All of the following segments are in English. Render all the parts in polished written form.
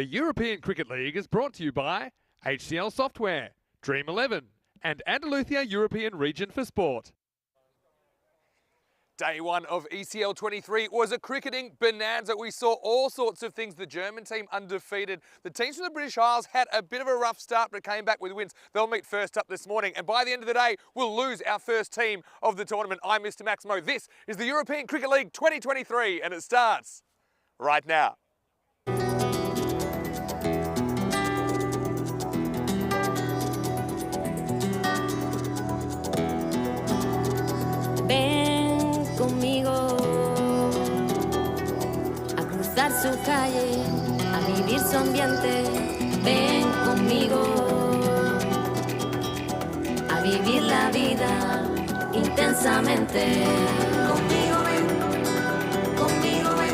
The European Cricket League is brought to you by HCL Software, Dream 11 and Andalusia European Region for Sport. Day one of ECL 23 was a cricketing bonanza. We saw all sorts of things. The German team undefeated. The teams from the British Isles had a bit of a rough start but came back with wins. They'll meet first up this morning, and by the end of the day we'll lose our first team of the tournament. I'm Mr. Maximo. This is the European Cricket League 2023 and it starts right now. Ven conmigo a cruzar su calle, a vivir su ambiente. Ven conmigo a vivir la vida intensamente. Conmigo ven, conmigo ven.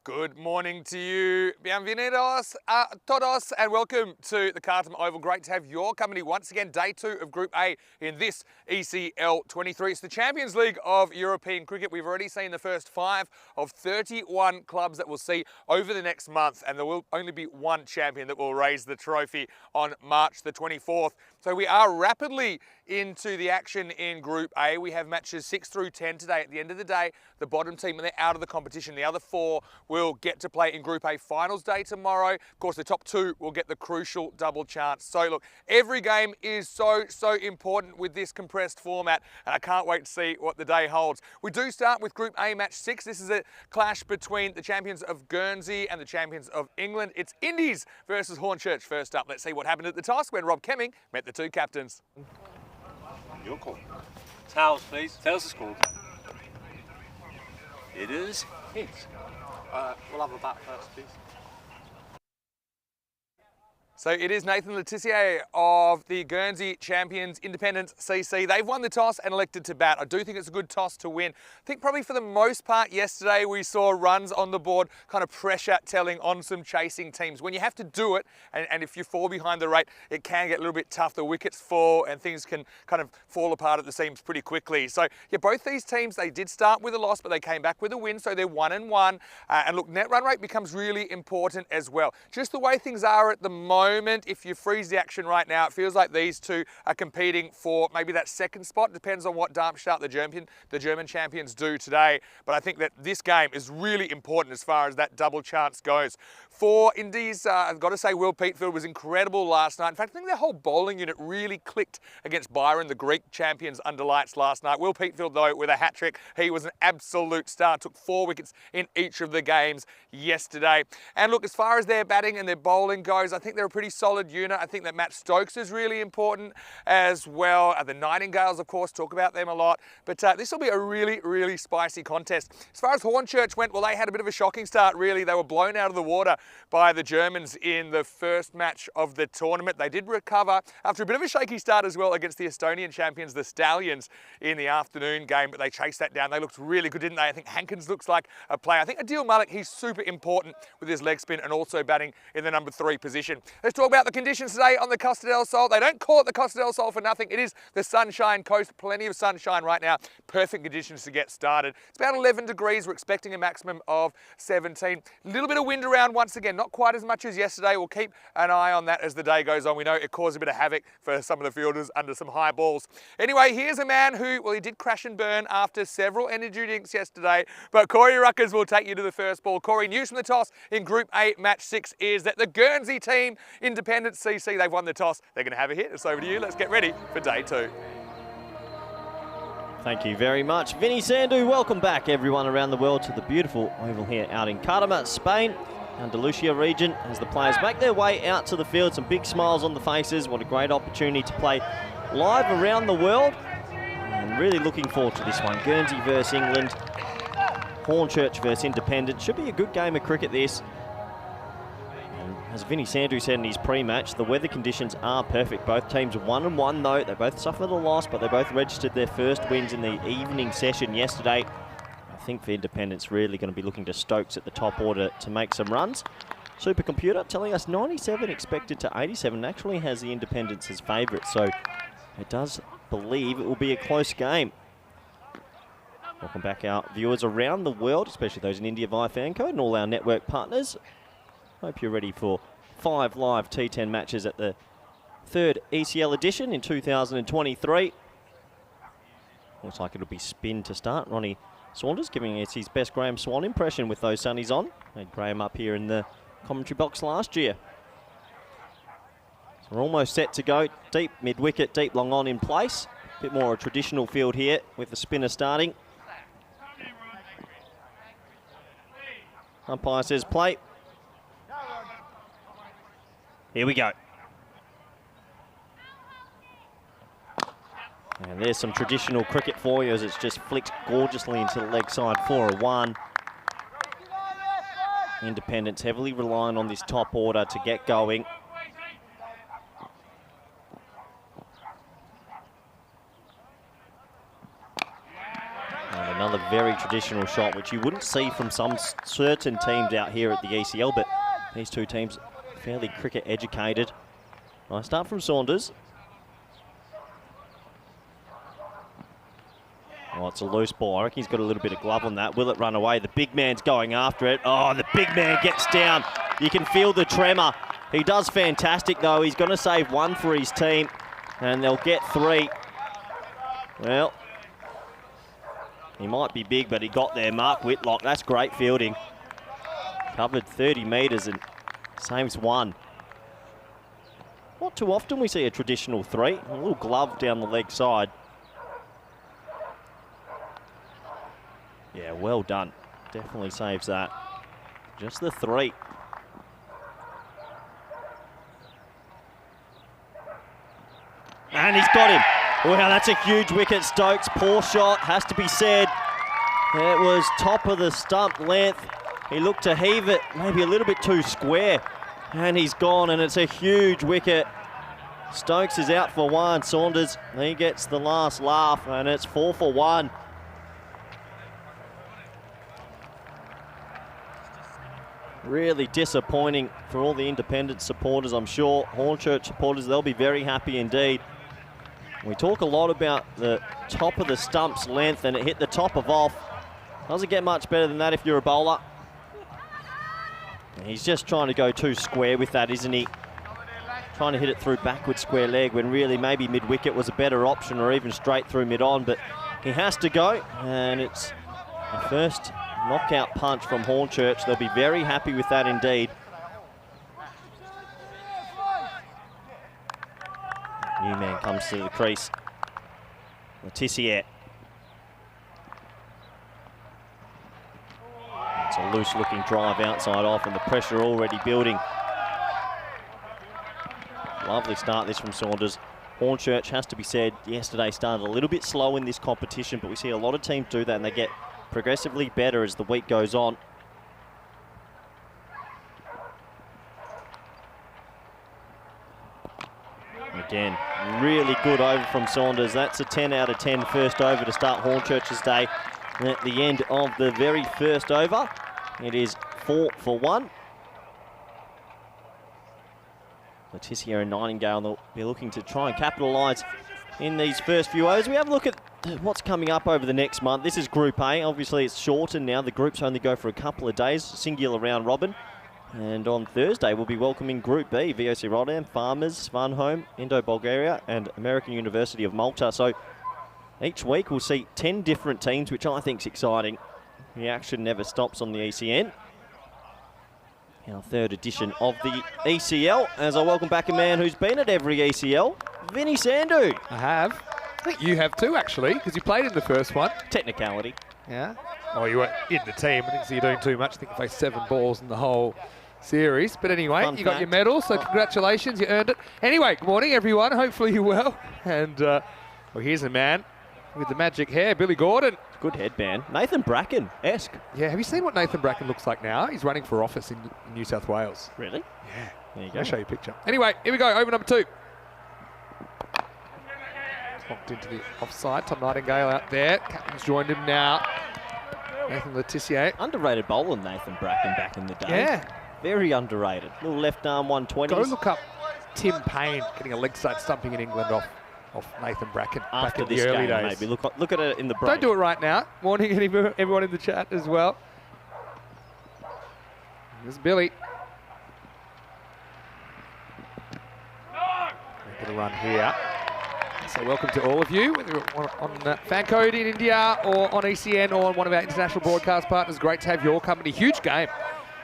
Good morning to you. Bienvenidos a todos and welcome to the Cartama Oval. Great to have your company once again. Day two of Group A in this ECL 23. It's the Champions League of European Cricket. We've already seen the first 5 of 31 clubs that we'll see over the next month, and there will only be one champion that will raise the trophy on March the 24th. So we are rapidly into the action in Group A. We have matches 6 through 10 today. At the end of the day, the bottom team, and they're out of the competition. The other 4 will get to play in Group A finals day tomorrow. Of course, the top 2 will get the crucial double chance. So look, every game is so important with this compressed format, and I can't wait to see what the day holds. We do start with Group A match 6. This is a clash between the champions of Guernsey and the champions of England. It's Innings versus Hornchurch first up. Let's see what happened at the toss when Rob Kemming met the 2 captains. Your call. Tails, please. Tails is called. It is heads. We'll have a bat first, please. So it is Nathan Letitia of the Guernsey champions, Independence CC. They've won the toss and elected to bat. I do think it's a good toss to win. I think probably for the most part yesterday we saw runs on the board, kind of pressure telling on some chasing teams. When you have to do it, and if you fall behind the rate, it can get a little bit tough. The wickets fall and things can kind of fall apart at the seams pretty quickly. So yeah, both these teams, they did start with a loss, but they came back with a win, so they're 1-1. And look, net run rate becomes really important as well. Just the way things are at the moment, if you freeze the action right now, it feels like these two are competing for maybe that second spot. Depends on what Darmstadt, the German champions, do today. But I think that this game is really important as far as that double chance goes. For Indies, I've got to say Will Peatfield was incredible last night. In fact, I think their whole bowling unit really clicked against Byron, the Greek champions, under lights last night. Will Peatfield, though, with a hat-trick. He was an absolute star. Took 4 wickets in each of the games yesterday. And look, as far as their batting and their bowling goes, I think they're a pretty solid unit. I think that Matt Stokes is really important as well. The Nightingales, of course, talk about them a lot. But this will be a really spicy contest. As far as Hornchurch went, well, they had a bit of a shocking start, really. They were blown out of the water by the Germans in the first match of the tournament. They did recover after a bit of a shaky start as well against the Estonian champions, the Stallions, in the afternoon game, but they chased that down. They looked really good, didn't they? I think Hankins looks like a player. I think Adil Malik, he's super important with his leg spin and also batting in the number 3 position. Let's talk about the conditions today on the Costa del Sol. They don't call it the Costa del Sol for nothing. It is the Sunshine Coast. Plenty of sunshine right now. Perfect conditions to get started. It's about 11 degrees. We're expecting a maximum of 17. A little bit of wind around once again. Not quite as much as yesterday. We'll keep an eye on that as the day goes on. We know it caused a bit of havoc for some of the fielders under some high balls. Anyway, here's a man who, well, he did crash and burn after several energy drinks yesterday, but Corey Ruckers will take you to the first ball. Corey, news from the toss in Group A match 6 is that the Guernsey team, Independence CC, they've won the toss. They're going to have a hit. It's over to you. Let's get ready for day 2. Thank you very much, Vinny Sandu. Welcome back, everyone around the world, to the beautiful oval here out in Cartama, Spain, Andalusia region, as the players make their way out to the field. Some big smiles on the faces. What a great opportunity to play live around the world. And really looking forward to this one. Guernsey versus England, Hornchurch versus Independent. Should be a good game of cricket, this. As Vinny Sandu said in his pre-match, the weather conditions are perfect. Both teams 1-1 though. They both suffered a loss, but they both registered their first wins in the evening session yesterday. I think for Independence, really going to be looking to Stokes at the top order to make some runs. Supercomputer telling us 97 expected to 87 actually has the Independence as favourite, so it does believe it will be a close game. Welcome back our viewers around the world, especially those in India via fan code and all our network partners. Hope you're ready for 5 live T10 matches at the 3rd ECL edition in 2023. Looks like it'll be spin to start. Ronnie Saunders giving us his best Graham Swan impression with those sunnies on. Had Graham up here in the commentary box last year. So we're almost set to go. Deep mid-wicket, deep long on in place. A bit more a traditional field here with the spinner starting. Umpire says play. Here we go. And there's some traditional cricket for you as it's just flicked gorgeously into the leg side for a 1. Independence heavily relying on this top order to get going. And another very traditional shot, which you wouldn't see from some certain teams out here at the ECL, but these two teams fairly cricket educated. Nice start from Saunders. Oh, it's a loose ball. I reckon he's got a little bit of glove on that. Will it run away? The big man's going after it. Oh, the big man gets down. You can feel the tremor. He does fantastic, though. He's going to save 1 for his team, and they'll get 3. Well, he might be big, but he got there. Mark Whitlock, that's great fielding. Covered 30 metres and saves 1. Not too often we see a traditional 3. A little glove down the leg side. Yeah, well done. Definitely saves that. Just the 3. And he's got him. Wow, that's a huge wicket, Stokes. Poor shot, has to be said. It was top of the stump length. He looked to heave it maybe a little bit too square. And he's gone, and it's a huge wicket. Stokes is out for 1. Saunders, he gets the last laugh, and it's 4 for 1. Really disappointing for all the independent supporters, I'm sure. Hornchurch supporters, they'll be very happy indeed. We talk a lot about the top of the stump's length, and it hit the top of off. Doesn't get much better than that if you're a bowler. And he's just trying to go too square with that, isn't he? Trying to hit it through backward square leg when really maybe mid-wicket was a better option, or even straight through mid-on, but he has to go, and it's the first knockout punch from Hornchurch. They'll be very happy with that indeed. New man comes to the crease. Letitia. It's a loose looking drive outside off, and the pressure already building. Lovely start this from Saunders. Hornchurch, has to be said, yesterday started a little bit slow in this competition, but we see a lot of teams do that and they get progressively better as the week goes on. Again, really good over from Saunders. That's a 10 out of 10 first over to start Hornchurch's day. And at the end of the very first over, it is 4 for 1. Letitia and Nightingale will be looking to try and capitalise in these first few overs. We have a look at what's coming up over the next month. This is Group A. Obviously, it's shortened now. The groups only go for a couple of days, singular round robin. And on Thursday, we'll be welcoming Group B, VOC Rotterdam, Farmers, Svanholm, Indo-Bulgaria, and American University of Malta. So each week, we'll see 10 different teams, which I think is exciting. The action never stops on the ECN. Our 3rd edition of the ECL, as I welcome back a man who's been at every ECL, Vinny Sandhu. I have. I think you have too, actually, because you played in the first one. Technicality. Yeah. Oh, you were in the team. I didn't see you doing too much. I think you faced 7 balls in the whole series. But anyway, you got your medal, so congratulations. You earned it. Anyway, good morning, everyone. Hopefully you're well. And, well, here's a man with the magic hair, Billy Gordon. Good headband. Nathan Bracken-esque. Yeah, have you seen what Nathan Bracken looks like now? He's running for office in New South Wales. Really? Yeah. There you go. I'll show you a picture. Anyway, here we go. Over number 2. Locked into the offside. Tom Nightingale out there. Captain's joined him now. Nathan Letitia. Underrated bowler, Nathan Bracken, back in the day. Yeah. Very underrated. Little left arm 120s. Go look up Tim Payne getting a leg side stumping in England off Nathan Bracken After back in this the early game, days. maybe. Look at it in the break. Don't do it right now. Morning, everyone in the chat as well. There's Billy. get a run here. So welcome to all of you, whether you're on fan code in India or on ECN or on one of our international broadcast partners. Great to have your company. Huge game.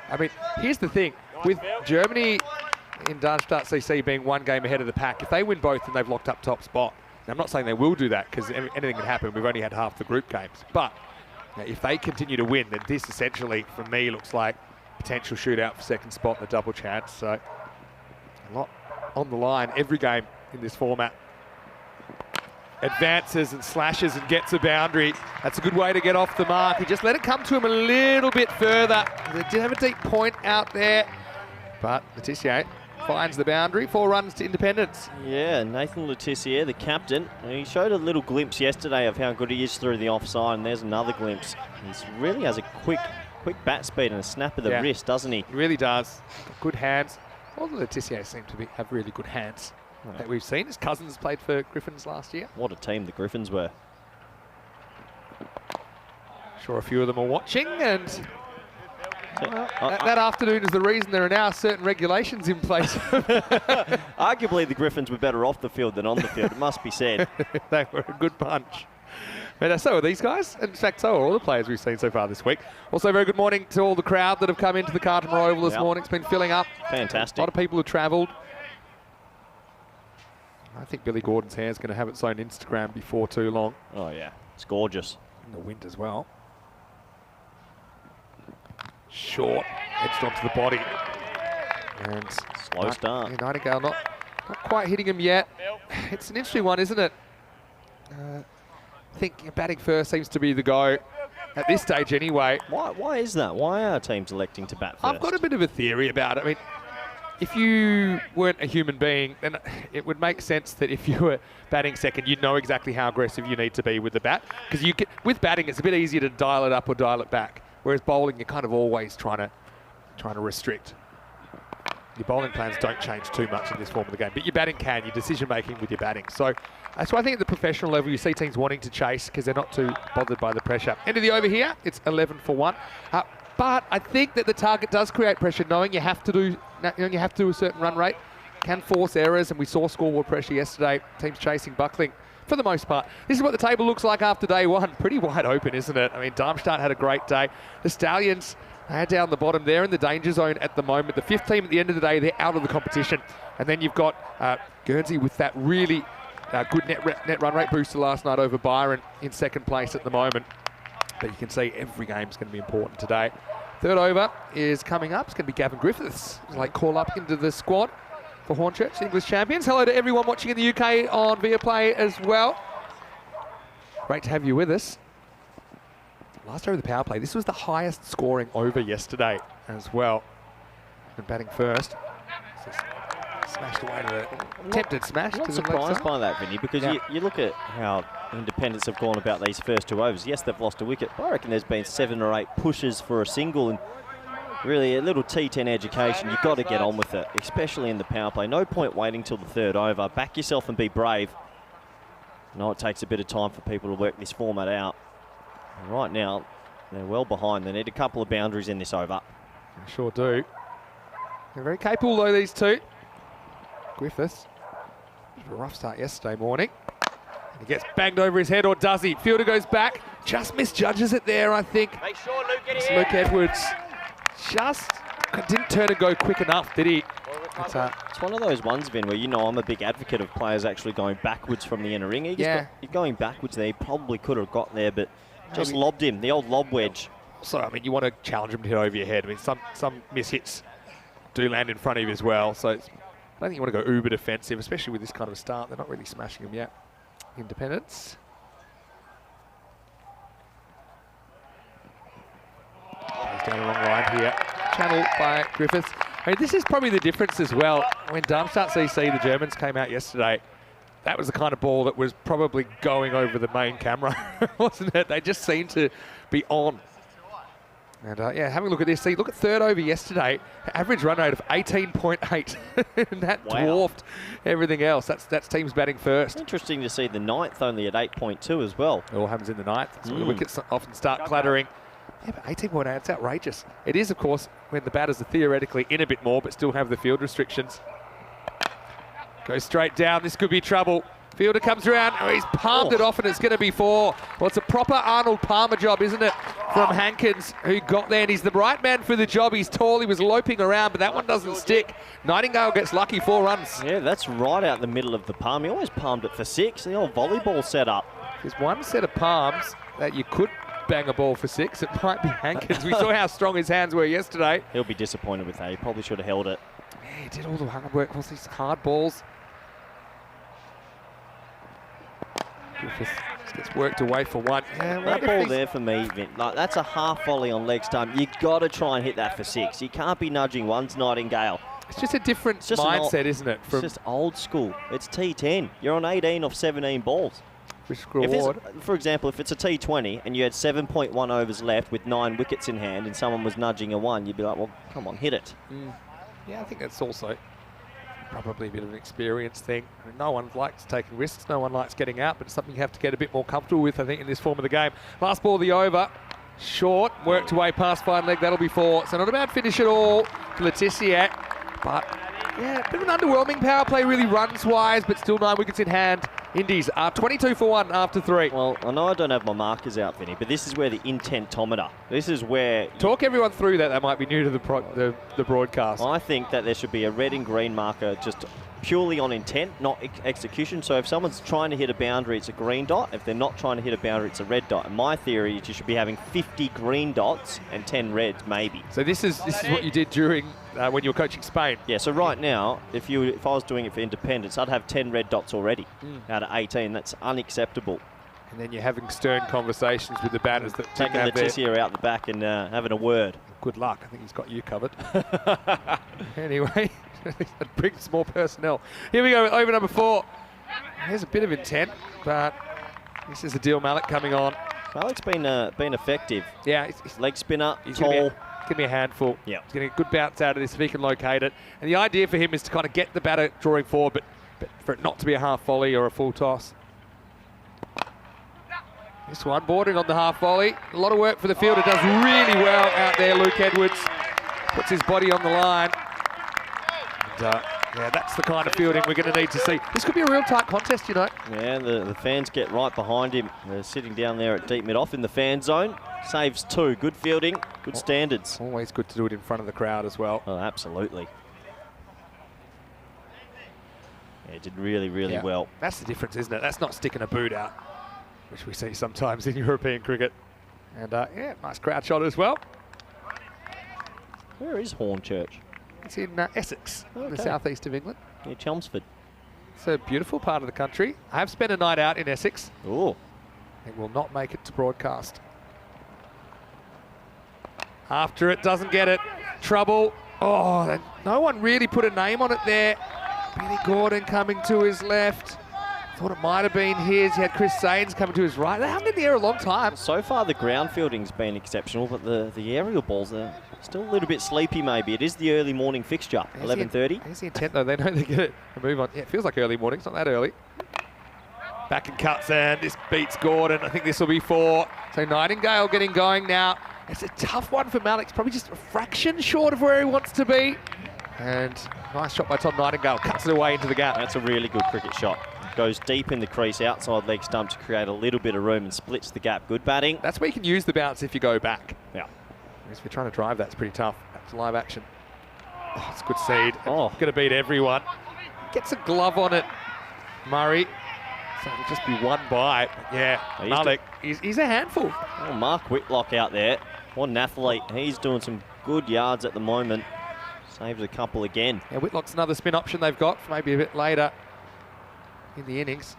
I mean, here's the thing. With Germany in Darmstadt CC being one game ahead of the pack, if they win both, then they've locked up top spot. Now, I'm not saying they will do that because anything can happen. We've only had half the group games. But if they continue to win, then this essentially, for me, looks like potential shootout for second spot and a double chance. So a lot on the line every game in this format. Advances and slashes and gets a boundary. That's a good way to get off the mark. He just let it come to him a little bit further. They did have a deep point out there, but Letitia finds the boundary. 4 runs to independence. Yeah, Nathan Letitia, the captain. He showed a little glimpse yesterday of how good he is through the offside, and there's another glimpse. He really has a quick bat speed and a snap of the wrist, doesn't he? He really does. Good hands. All the Letitia seem to have really good hands. That we've seen. His cousins played for Griffins last year. What a team the Griffins were. Sure, a few of them are watching, and that afternoon is the reason there are now certain regulations in place. Arguably, the Griffins were better off the field than on the field, it must be said. They were a good bunch. But so are these guys. In fact, so are all the players we've seen so far this week. Also, very good morning to all the crowd that have come into the Cartama Oval this morning. It's been filling up. Fantastic. A lot of people have travelled. I think Billy Gordon's hair is going to have its own Instagram before too long. Oh, yeah. It's gorgeous. In the wind as well. Short. Edged onto the body. And slow start. Nightingale not quite hitting him yet. It's an interesting one, isn't it? I think batting first seems to be the go at this stage anyway. Why is that? Why are teams electing to bat first? I've got a bit of a theory about it. I mean, if you weren't a human being, then it would make sense that if you were batting second, you'd know exactly how aggressive you need to be with the bat. Because with batting, it's a bit easier to dial it up or dial it back. Whereas bowling, you're kind of always trying to restrict. Your bowling plans don't change too much in this form of the game, but your batting can, your decision-making with your batting. So that's why I think at the professional level, you see teams wanting to chase because they're not too bothered by the pressure. End of the over here, it's 11 for 1. But I think that the target does create pressure, knowing you have to do a certain run rate, can force errors, and we saw scoreboard pressure yesterday. Teams chasing, buckling for the most part. This is what the table looks like after day one. Pretty wide open, isn't it? I mean, Darmstadt had a great day. The Stallions are down the bottom. They're in the danger zone at the moment. The 5th team at the end of the day, they're out of the competition. And then you've got Guernsey with that really good net run rate booster last night over Byron in 2nd place at the moment. But you can see every game is going to be important today. 3rd over is coming up. It's going to be Gavin Griffiths. Like call up into the squad for Hornchurch, English champions. Hello to everyone watching in the UK on Viaplay as well. Great to have you with us. Last over the power play. This was the highest scoring over yesterday as well. And batting first. Smashed away to the attempted smash. I'm not surprised by that, Vinny, because you look at how independents have gone about these first 2 overs. Yes, they've lost a wicket, but I reckon there's been 7 or 8 pushes for a single, and really a little T10 education. You've got to get on with it, especially in the power play. No point waiting till the 3rd over. Back yourself and be brave. I know it takes a bit of time for people to work this format out. And right now, they're well behind. They need a couple of boundaries in this over. They sure do. They're very capable though, these two. Griffiths, a rough start yesterday morning. He gets banged over his head, or does he? Fielder goes back, just misjudges it there, I think. Make sure Luke gets here. Luke Edwards just didn't turn and go quick enough, did he? It's one of those ones, Vin, where I'm a big advocate of players actually going backwards from the inner ring. You're going backwards there. He probably could have got there, but just lobbed him, the old lob wedge. So, I mean, you want to challenge him to hit over your head. I mean, some mishits do land in front of you as well, so I don't think you want to go uber defensive, especially with this kind of start. They're not really smashing him yet. Independence. He's down the wrong line here. Channeled by Griffiths. I mean, this is probably the difference as well. When Darmstadt CC, the Germans, came out yesterday, that was the kind of ball that was probably going over the main camera, wasn't it? They just seemed to be on. And having a look at this, see, look at 3rd over yesterday, average run rate of 18.8, and that dwarfed everything else. That's teams batting first. Interesting to see the 9th only at 8.2 as well. It all happens in the 9th. So the wickets often start clattering. Yeah, but 18.8, it's outrageous. It is, of course, when the batters are theoretically in a bit more, but still have the field restrictions. Goes straight down. This could be trouble. Fielder comes around. Oh, he's palmed it off, and it's going to be 4. Well, it's a proper Arnold Palmer job, isn't it, from Hankins, who got there, and he's the right man for the job. He's tall. He was loping around, but that one doesn't stick. Nightingale gets lucky, 4 runs. Yeah, that's right out the middle of the palm. He always palmed it for 6. The old volleyball setup. There's one set of palms that you could bang a ball for 6. It might be Hankins. We saw how strong his hands were yesterday. He'll be disappointed with that. He probably should have held it. Yeah, he did all the hard work. What's these hard balls? Griffith gets worked away for 1. Yeah, that ball there for me, Vin, like that's a half volley on leg stump. You got to try and hit that for 6. You can't be nudging one's Nightingale. It's just a different mindset, isn't it? It's just old school. It's T10. You're on 18 off 17 balls. Risk reward. For example, if it's a T20 and you had 7.1 overs left with 9 wickets in hand and someone was nudging a 1, you'd be like, well, come on, hit it. Yeah, I think that's also probably a bit of an experience thing. I mean, no one likes taking risks, no one likes getting out, but it's something you have to get a bit more comfortable with, I think, in this form of the game. Last ball of the over, short, worked away past fine leg, that'll be 4. So not a bad finish at all for Letizia, but yeah, a bit of an underwhelming power play really runs-wise, but still 9 wickets in hand. Indies are 22 for 1 after 3. Well, I know I don't have my markers out, Vinny, but this is where the intentometer, this is where... Talk everyone through that. They might be new to the broadcast. I think that there should be a red and green marker just purely on intent, not execution. So if someone's trying to hit a boundary, it's a green dot. If they're not trying to hit a boundary, it's a red dot. And my theory is you should be having 50 green dots and 10 reds, maybe. So this is what you did during when you were coaching Spain. Yeah. So right now, if I was doing it for independence, I'd have 10 red dots already out of 18. That's unacceptable. And then you're having stern conversations with the batters that taking Letizia out the back and having a word. Good luck. I think he's got you covered. Anyway. That brings more personnel. Here we go with over number 4. There's a bit of intent, but this is Adil Malik coming on. Malik's been effective. Yeah, he's leg spinner, he's tall. Give me a handful. Yeah, he's getting a good bounce out of this if he can locate it. And the idea for him is to kind of get the batter drawing forward, but for it not to be a half volley or a full toss. This one bordering on the half volley. A lot of work for the fielder. Does really well out there. Luke Edwards puts his body on the line. Yeah, that's the kind of fielding we're going to need to see. This could be a real tight contest, you know. Yeah, the fans get right behind him. They're sitting down there at deep mid-off in the fan zone. Saves 2. Good fielding, good standards. Always good to do it in front of the crowd as well. Oh, absolutely. Yeah, did really well. That's the difference, isn't it? That's not sticking a boot out, which we see sometimes in European cricket. And yeah, nice crowd shot as well. Where is Hornchurch? It's in Essex, in the southeast of England. Near Chelmsford. It's a beautiful part of the country. I have spent a night out in Essex. Oh. It will not make it to broadcast. After it, doesn't get it. Trouble. Oh, no one really put a name on it there. Billy Gordon coming to his left. Thought it might have been his. He had Chris Sains coming to his right. They hung in the air a long time. So far, the ground fielding's been exceptional, but the aerial balls are still a little bit sleepy, maybe. It is the early morning fixture, 11:30. Here's the intent, though. They know they get it. Move on. Yeah, it feels like early morning. It's not that early. Back and cuts, and this beats Gordon. I think this will be 4. So Nightingale getting going now. It's a tough one for Malik. It's probably just a fraction short of where he wants to be. And nice shot by Tom Nightingale. Cuts it away into the gap. That's a really good cricket shot. Goes deep in the crease, outside leg stump to create a little bit of room and splits the gap. Good batting. That's where you can use the bounce if you go back. Yeah. If you're trying to drive, that's pretty tough. That's live action. Oh, it's a good seed. Oh. Going to beat everyone. Gets a glove on it, Murray. So it'll just be 1 by. Yeah, Malik, he's a handful. Oh, Mark Whitlock out there. What an athlete. He's doing some good yards at the moment. Saves a couple again. Yeah, Whitlock's another spin option they've got for maybe a bit later in the innings.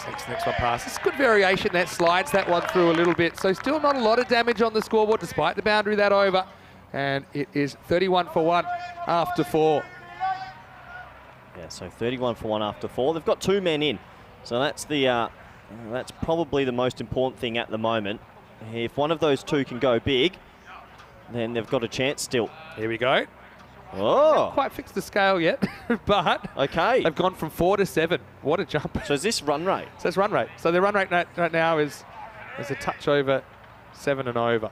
Takes the next one past. It's good variation that slides that one through a little bit. So still not a lot of damage on the scoreboard despite the boundary that over. And it is 31 for 1 after 4. Yeah, so 31 for 1 after 4. They've got 2 men in. So that's that's probably the most important thing at the moment. If one of those 2 can go big, then they've got a chance still. Here we go. Oh. Haven't quite fixed the scale yet, but okay. They've gone from 4 to 7. What a jump. So is this run rate? So it's run rate. So their run rate right now is a touch over 7 and over.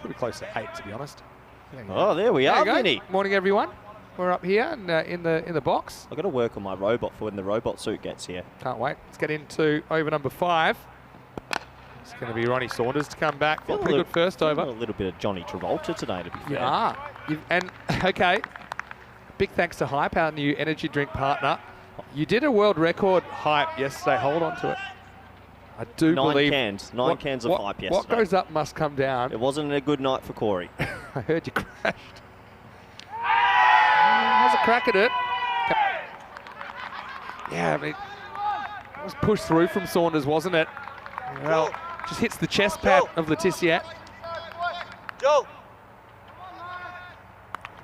Pretty close to 8, to be honest. Oh, there we are, Vinny. Morning, everyone. we're up here and in the box. I've got to work on my robot for when the robot suit gets here. Can't wait. Let's get into over number 5. It's going to be Ronnie Saunders to come back. Pretty good first over. A little bit of Johnny Travolta today, to be fair. Yeah. And, okay, big thanks to Hype, our new energy drink partner. You did a world record Hype yesterday. Hold on to it. I do believe... 9 cans of Hype yesterday. What goes up must come down. It wasn't a good night for Corey. I heard you crashed. Has a crack at it. Yeah, I mean, it was pushed through from Saunders, wasn't it? Well, just hits the chest pad of Letitia. Joe.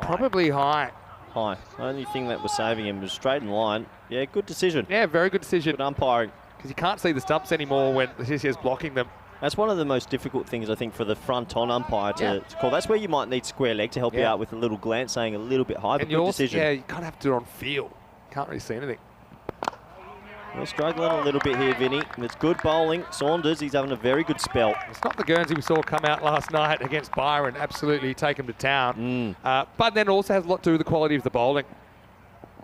Probably high. High. Only thing that was saving him was straight in line. Yeah, good decision. Yeah, very good decision. Good umpiring. Because you can't see the stumps anymore when Letitia's blocking them. That's one of the most difficult things, I think, for the front-on umpire to call. That's where you might need square leg to help you out with a little glance, saying a little bit high, but good decision. Yeah, you kind of have to do it on feel. Can't really see anything. We're struggling a little bit here, Vinny. It's good bowling. Saunders, he's having a very good spell. It's not the Guernsey we saw come out last night against Byron. Absolutely take him to town. But then also has a lot to do with the quality of the bowling.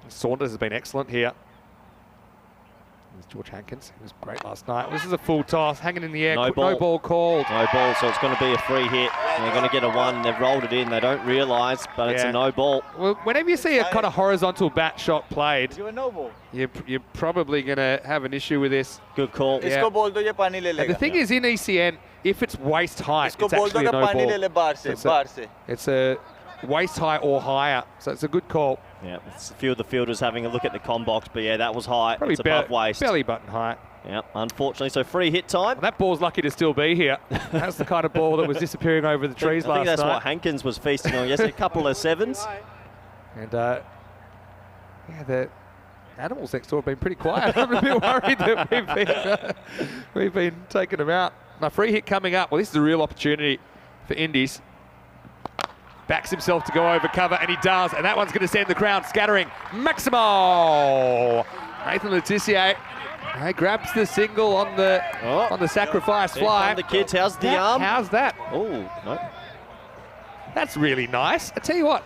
Saunders has been excellent here. There's George Hankins. He was great last night. This is a full toss, hanging in the air. No ball called. No ball, so it's going to be a free hit. And they're going to get a 1. They've rolled it in. They don't realise, but it's a no ball. Well, whenever you see a kind of horizontal bat shot played, you're probably going to have an issue with this. Good call. And the thing is, in ECN, if it's waist high, it's actually a no ball. It's a waist high or higher, so it's a good call. Yeah, it's a few of the fielders having a look at the com box, but yeah, that was high. Probably it's above waist. Belly button high. Yeah, unfortunately, so free hit time. Well, that ball's lucky to still be here. That's the kind of ball that was disappearing over the trees last night. I think that's what Hankins was feasting on yesterday. A couple of 7s. And yeah, the animals next door have been pretty quiet. I'm a bit worried that we've been taking them out. Now, free hit coming up. Well, this is a real opportunity for Indies. Backs himself to go over cover, and he does. And that one's going to send the crowd scattering. Maximo! Nathan Letitia grabs the single on the sacrifice fly. The kids, how's the arm? How's that? Oh, no. That's really nice. I tell you what,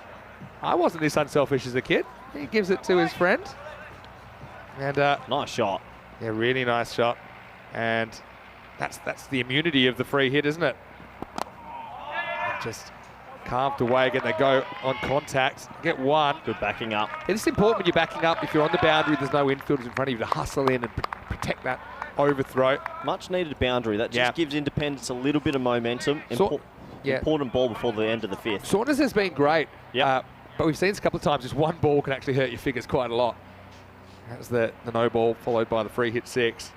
I wasn't this unselfish as a kid. He gives it to his friend. And nice shot. Yeah, really nice shot. And that's the immunity of the free hit, isn't it? Just carved away, again, they go on contact, get 1. Good backing up. It's important when you're backing up, if you're on the boundary, there's no infielders in front of you, to hustle in and protect that overthrow. Much needed boundary. That just gives Independence a little bit of momentum. Important ball before the end of the 5th. Saunders has been great, but we've seen this a couple of times, just 1 ball can actually hurt your figures quite a lot. That's the no ball, followed by the free hit 6.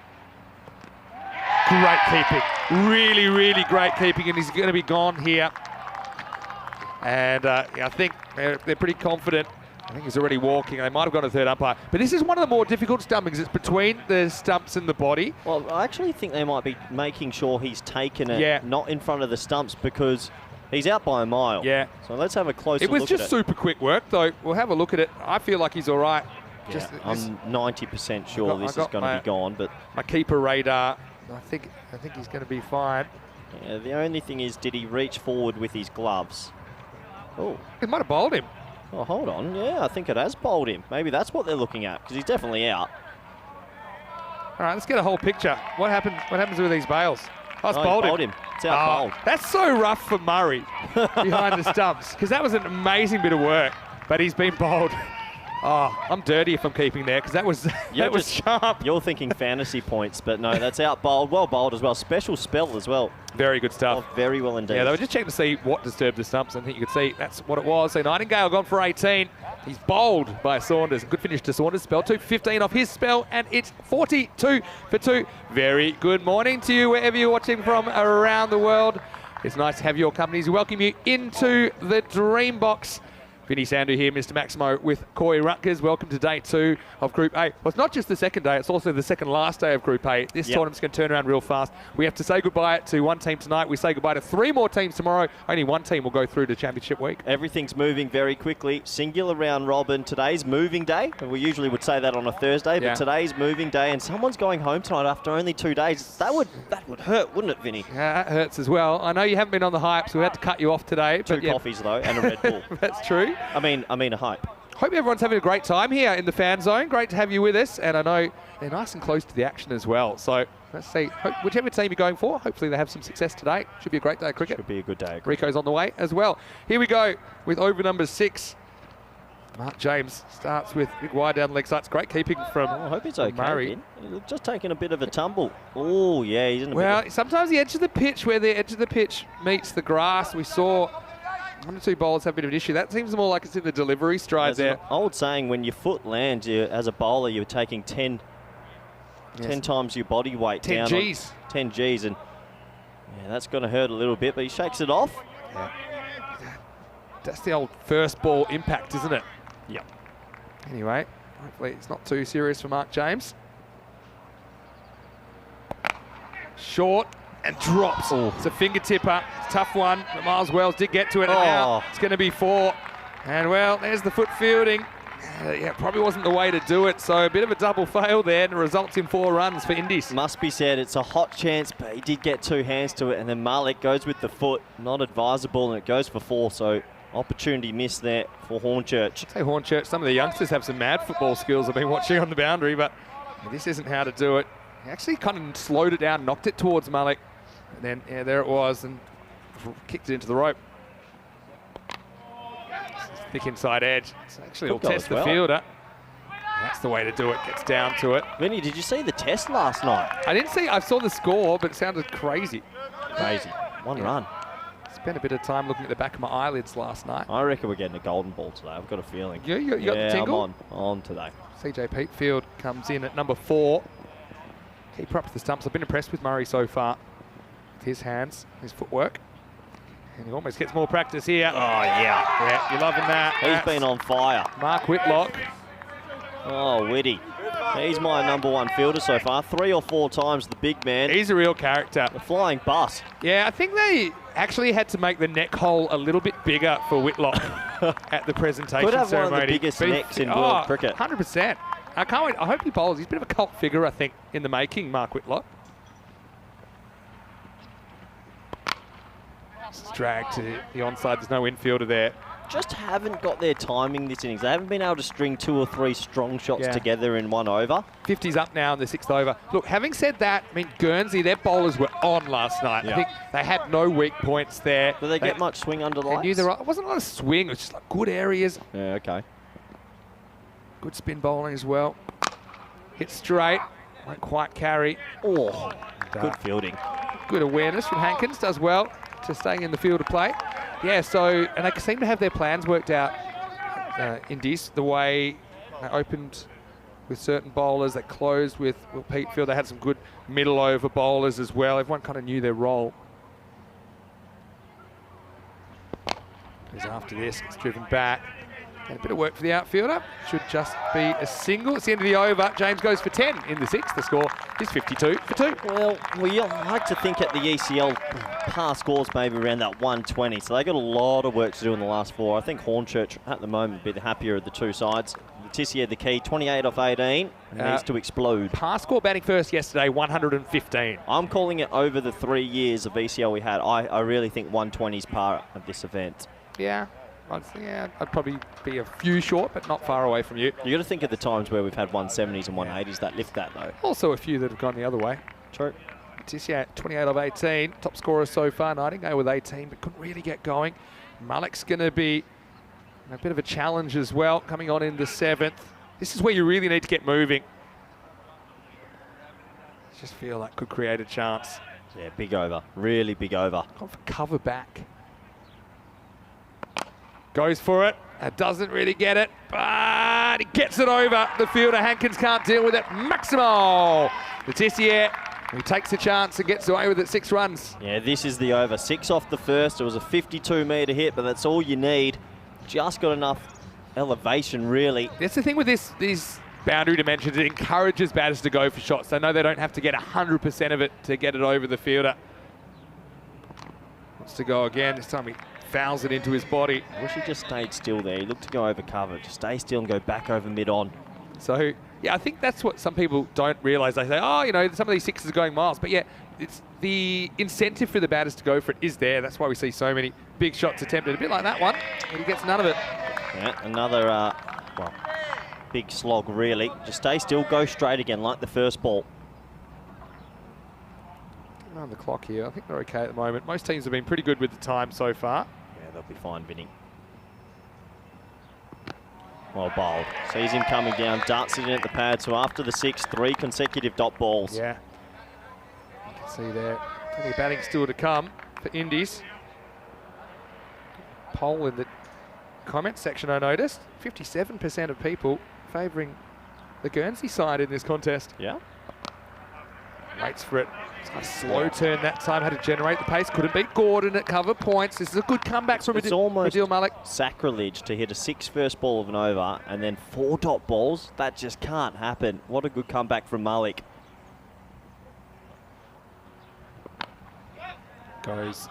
Great keeping, really, really great keeping, and he's going to be gone here. And I think they're pretty confident. I think he's already walking. They might have gone to third umpire. But this is one of the more difficult stumpings. It's between the stumps and the body. Well, I actually think they might be making sure he's taken it, not in front of the stumps, because he's out by a mile. Yeah. So let's have a closer look at it. It was just super quick work, though. We'll have a look at it. I feel like he's all right. Yeah, I'm 90% sure this is going to be gone. But my keeper radar, I think he's going to be fine. Yeah, the only thing is, did he reach forward with his gloves? Oh, it might have bowled him. Oh, hold on. Yeah, I think it has bowled him. Maybe that's what they're looking at, because he's definitely out. All right, let's get a whole picture. What happens with these bails? Oh, it's bowled him. It's out bowled. That's so rough for Murray behind the stumps, because that was an amazing bit of work, but he's been bowled. Oh, I'm dirty if I'm keeping there, because that was sharp. You're thinking fantasy points, but no, that's out bowled. Well bowled as well. Special spell as well. Very good stuff. Oh, very well indeed. Yeah, they were just checking to see what disturbed the stumps. I think you could see that's what it was. So Nightingale gone for 18. He's bowled by Saunders. Good finish to Saunders. Spell 2 for 15 off his spell, and it's 42 for 2. Very good morning to you, wherever you're watching from around the world. It's nice to have your companies. We welcome you into the Dream Box. Vinny Sandu here, Mr. Maximo with Corey Rutgers. Welcome to day 2 of Group A. Well, it's not just the second day, it's also the second last day of Group A. This tournament's going to turn around real fast. We have to say goodbye to 1 team tonight. We say goodbye to 3 more teams tomorrow. Only 1 team will go through to Championship Week. Everything's moving very quickly. Singular round robin. Today's moving day. We usually would say that on a Thursday, but today's moving day, and someone's going home tonight after only 2 days. That would hurt, wouldn't it, Vinny? Yeah, that hurts as well. I know you haven't been on the hype, so we had to cut you off today. 2 coffees, though, and a Red Bull. That's true. I mean a hype. hope everyone's having a great time here in the fan zone. Great to have you with us, and I know they're nice and close to the action as well. So let's see, whichever team you're going for, hopefully they have some success today. Should be a great day of cricket. Should be a good day of cricket. Rico's on the way as well. Here we go with over number 6. Mark James starts with big wide down the leg side. It's great keeping from I hope he's okay. Murray. He's just taking a bit of a tumble. Oh, yeah, he's in a Well, bit of... sometimes the edge of the pitch, where the edge of the pitch meets the grass, we saw 1 or 2 bowlers have a bit of an issue. That seems more like it's in the delivery stride there. An old saying, when your foot lands, as a bowler, you're taking 10 times your body weight 10 down. 10 Gs, and yeah, that's going to hurt a little bit, but he shakes it off. Yeah. That's the old first ball impact, isn't it? Yep. Anyway, hopefully it's not too serious for Mark James. Short and drops. Ooh. It's a finger tipper. It's a tough one, but Miles Wells did get to it. And now it's going to be 4. And well, there's the foot fielding. Yeah, probably wasn't the way to do it. So a bit of a double fail there, and it results in 4 runs for Indies. Must be said, it's a hot chance, but he did get 2 hands to it, and then Malik goes with the foot. Not advisable, and it goes for 4. So opportunity missed there for Hornchurch. I'd say Hornchurch, some of the youngsters have some mad football skills I've been watching on the boundary, but this isn't how to do it. He actually kind of slowed it down, knocked it towards Malik, and then yeah, there it was, and kicked it into the rope. Thick inside edge. So actually it'll test the fielder. That's the way to do it, gets down to it. Vinny, did you see the test last night? I didn't see, I saw the score, but it sounded crazy. Crazy. One run. Spent a bit of time looking at the back of my eyelids last night. I reckon we're getting a golden ball today. I've got a feeling. You got the tingle? I'm on today. CJ Peatfield comes in at number 4. Keeper up to the stumps. I've been impressed with Murray so far. With his hands, his footwork. And he almost gets more practice here. Oh, yeah. Yeah, you're loving that. He's been on fire. Mark Whitlock. Oh, Whitty. He's my number 1 fielder so far. 3 or 4 times the big man. He's a real character. A flying bus. Yeah, I think they actually had to make the neck hole a little bit bigger for Whitlock at the presentation Could have ceremony. one of the biggest necks in world cricket. 100%. I can't wait. I hope he bowls. He's a bit of a cult figure, I think, in the making, Mark Whitlock. It's dragged to the onside. There's no infielder there. Just haven't got their timing this innings. They haven't been able to string 2 or 3 strong shots together in 1 over. 50's up now in the 6th over. Look, having said that, I mean, Guernsey, their bowlers were on last night. I think they had no weak points there. Did they get much swing under the lights? It wasn't a lot of swing. It was just like good areas. Yeah, okay. Good spin bowling as well. Hit straight. Won't quite carry. Oh, good fielding. Good awareness from Hankins. Does well to staying in the field of play. Yeah, so, and they seem to have their plans worked out, Indies, the way they opened with certain bowlers, they closed with Peatfield. They had some good middle over bowlers as well. Everyone kind of knew their role. Because after this, gets driven back. And a bit of work for the outfielder. Should just be a single. It's the end of the over. James goes for 10 in the 6th. The score is 52 for 2. Well, we like to think at the ECL past scores maybe around that 120. So they got a lot of work to do in the last 4. I think Hornchurch at the moment would be the happier of the 2 sides. Letitia the key, 28 off 18. Needs to explode. Past score batting first yesterday, 115. I'm calling it over the 3 years of ECL we had. I really think 120 is part of this event. Yeah. I'd probably be a few short, but not far away from you. You got to think of the times where we've had 170s and 180s that lift that though. Also a few that have gone the other way. True. Letitia, 28 of 18. Top scorer so far. Nightingale with 18, but couldn't really get going. Malik's going to be a bit of a challenge as well, coming on in the 7th. This is where you really need to get moving. Just feel that could create a chance. Yeah, big over. Really big over. Gone for cover back. Goes for it. Doesn't really get it, but he gets it over. The fielder, Hankins, can't deal with it. Maximo Letitia, he takes a chance and gets away with it. 6 runs. Yeah, this is the over. 6 off the first. It was a 52-metre hit, but that's all you need. Just got enough elevation, really. That's the thing with these boundary dimensions. It encourages batters to go for shots. They know they don't have to get 100% of it to get it over the fielder. Wants to go again. This time he fouls it into his body. I wish he just stayed still there. He looked to go over cover. Just stay still and go back over mid-on. So, yeah, I think that's what some people don't realise. They say, oh, you know, some of these 6s are going miles. But, yeah, it's the incentive for the batters to go for it is there. That's why we see so many big shots attempted. A bit like that one, and he gets none of it. Yeah, another well, big slog really. Just stay still, go straight again like the first ball. On the clock here, I think they're okay at the moment. Most teams have been pretty good with the time so far. Yeah, they'll be fine, Vinny. Well bowled. Sees him coming down, darts it in at the pad. So after the 6, 3 consecutive dot balls. Yeah. You can see there, plenty of batting still to come for Indies. Poll in the comment section I noticed, 57% of people favouring the Guernsey side in this contest. Yeah. Waits for it. It's a slow turn that time, had to generate the pace. Couldn't beat Gordon at cover points. This is a good comeback from Adil Malik. Sacrilege to hit a 6 first ball of an over and then 4 dot balls. That just can't happen. What a good comeback from Malik. Goes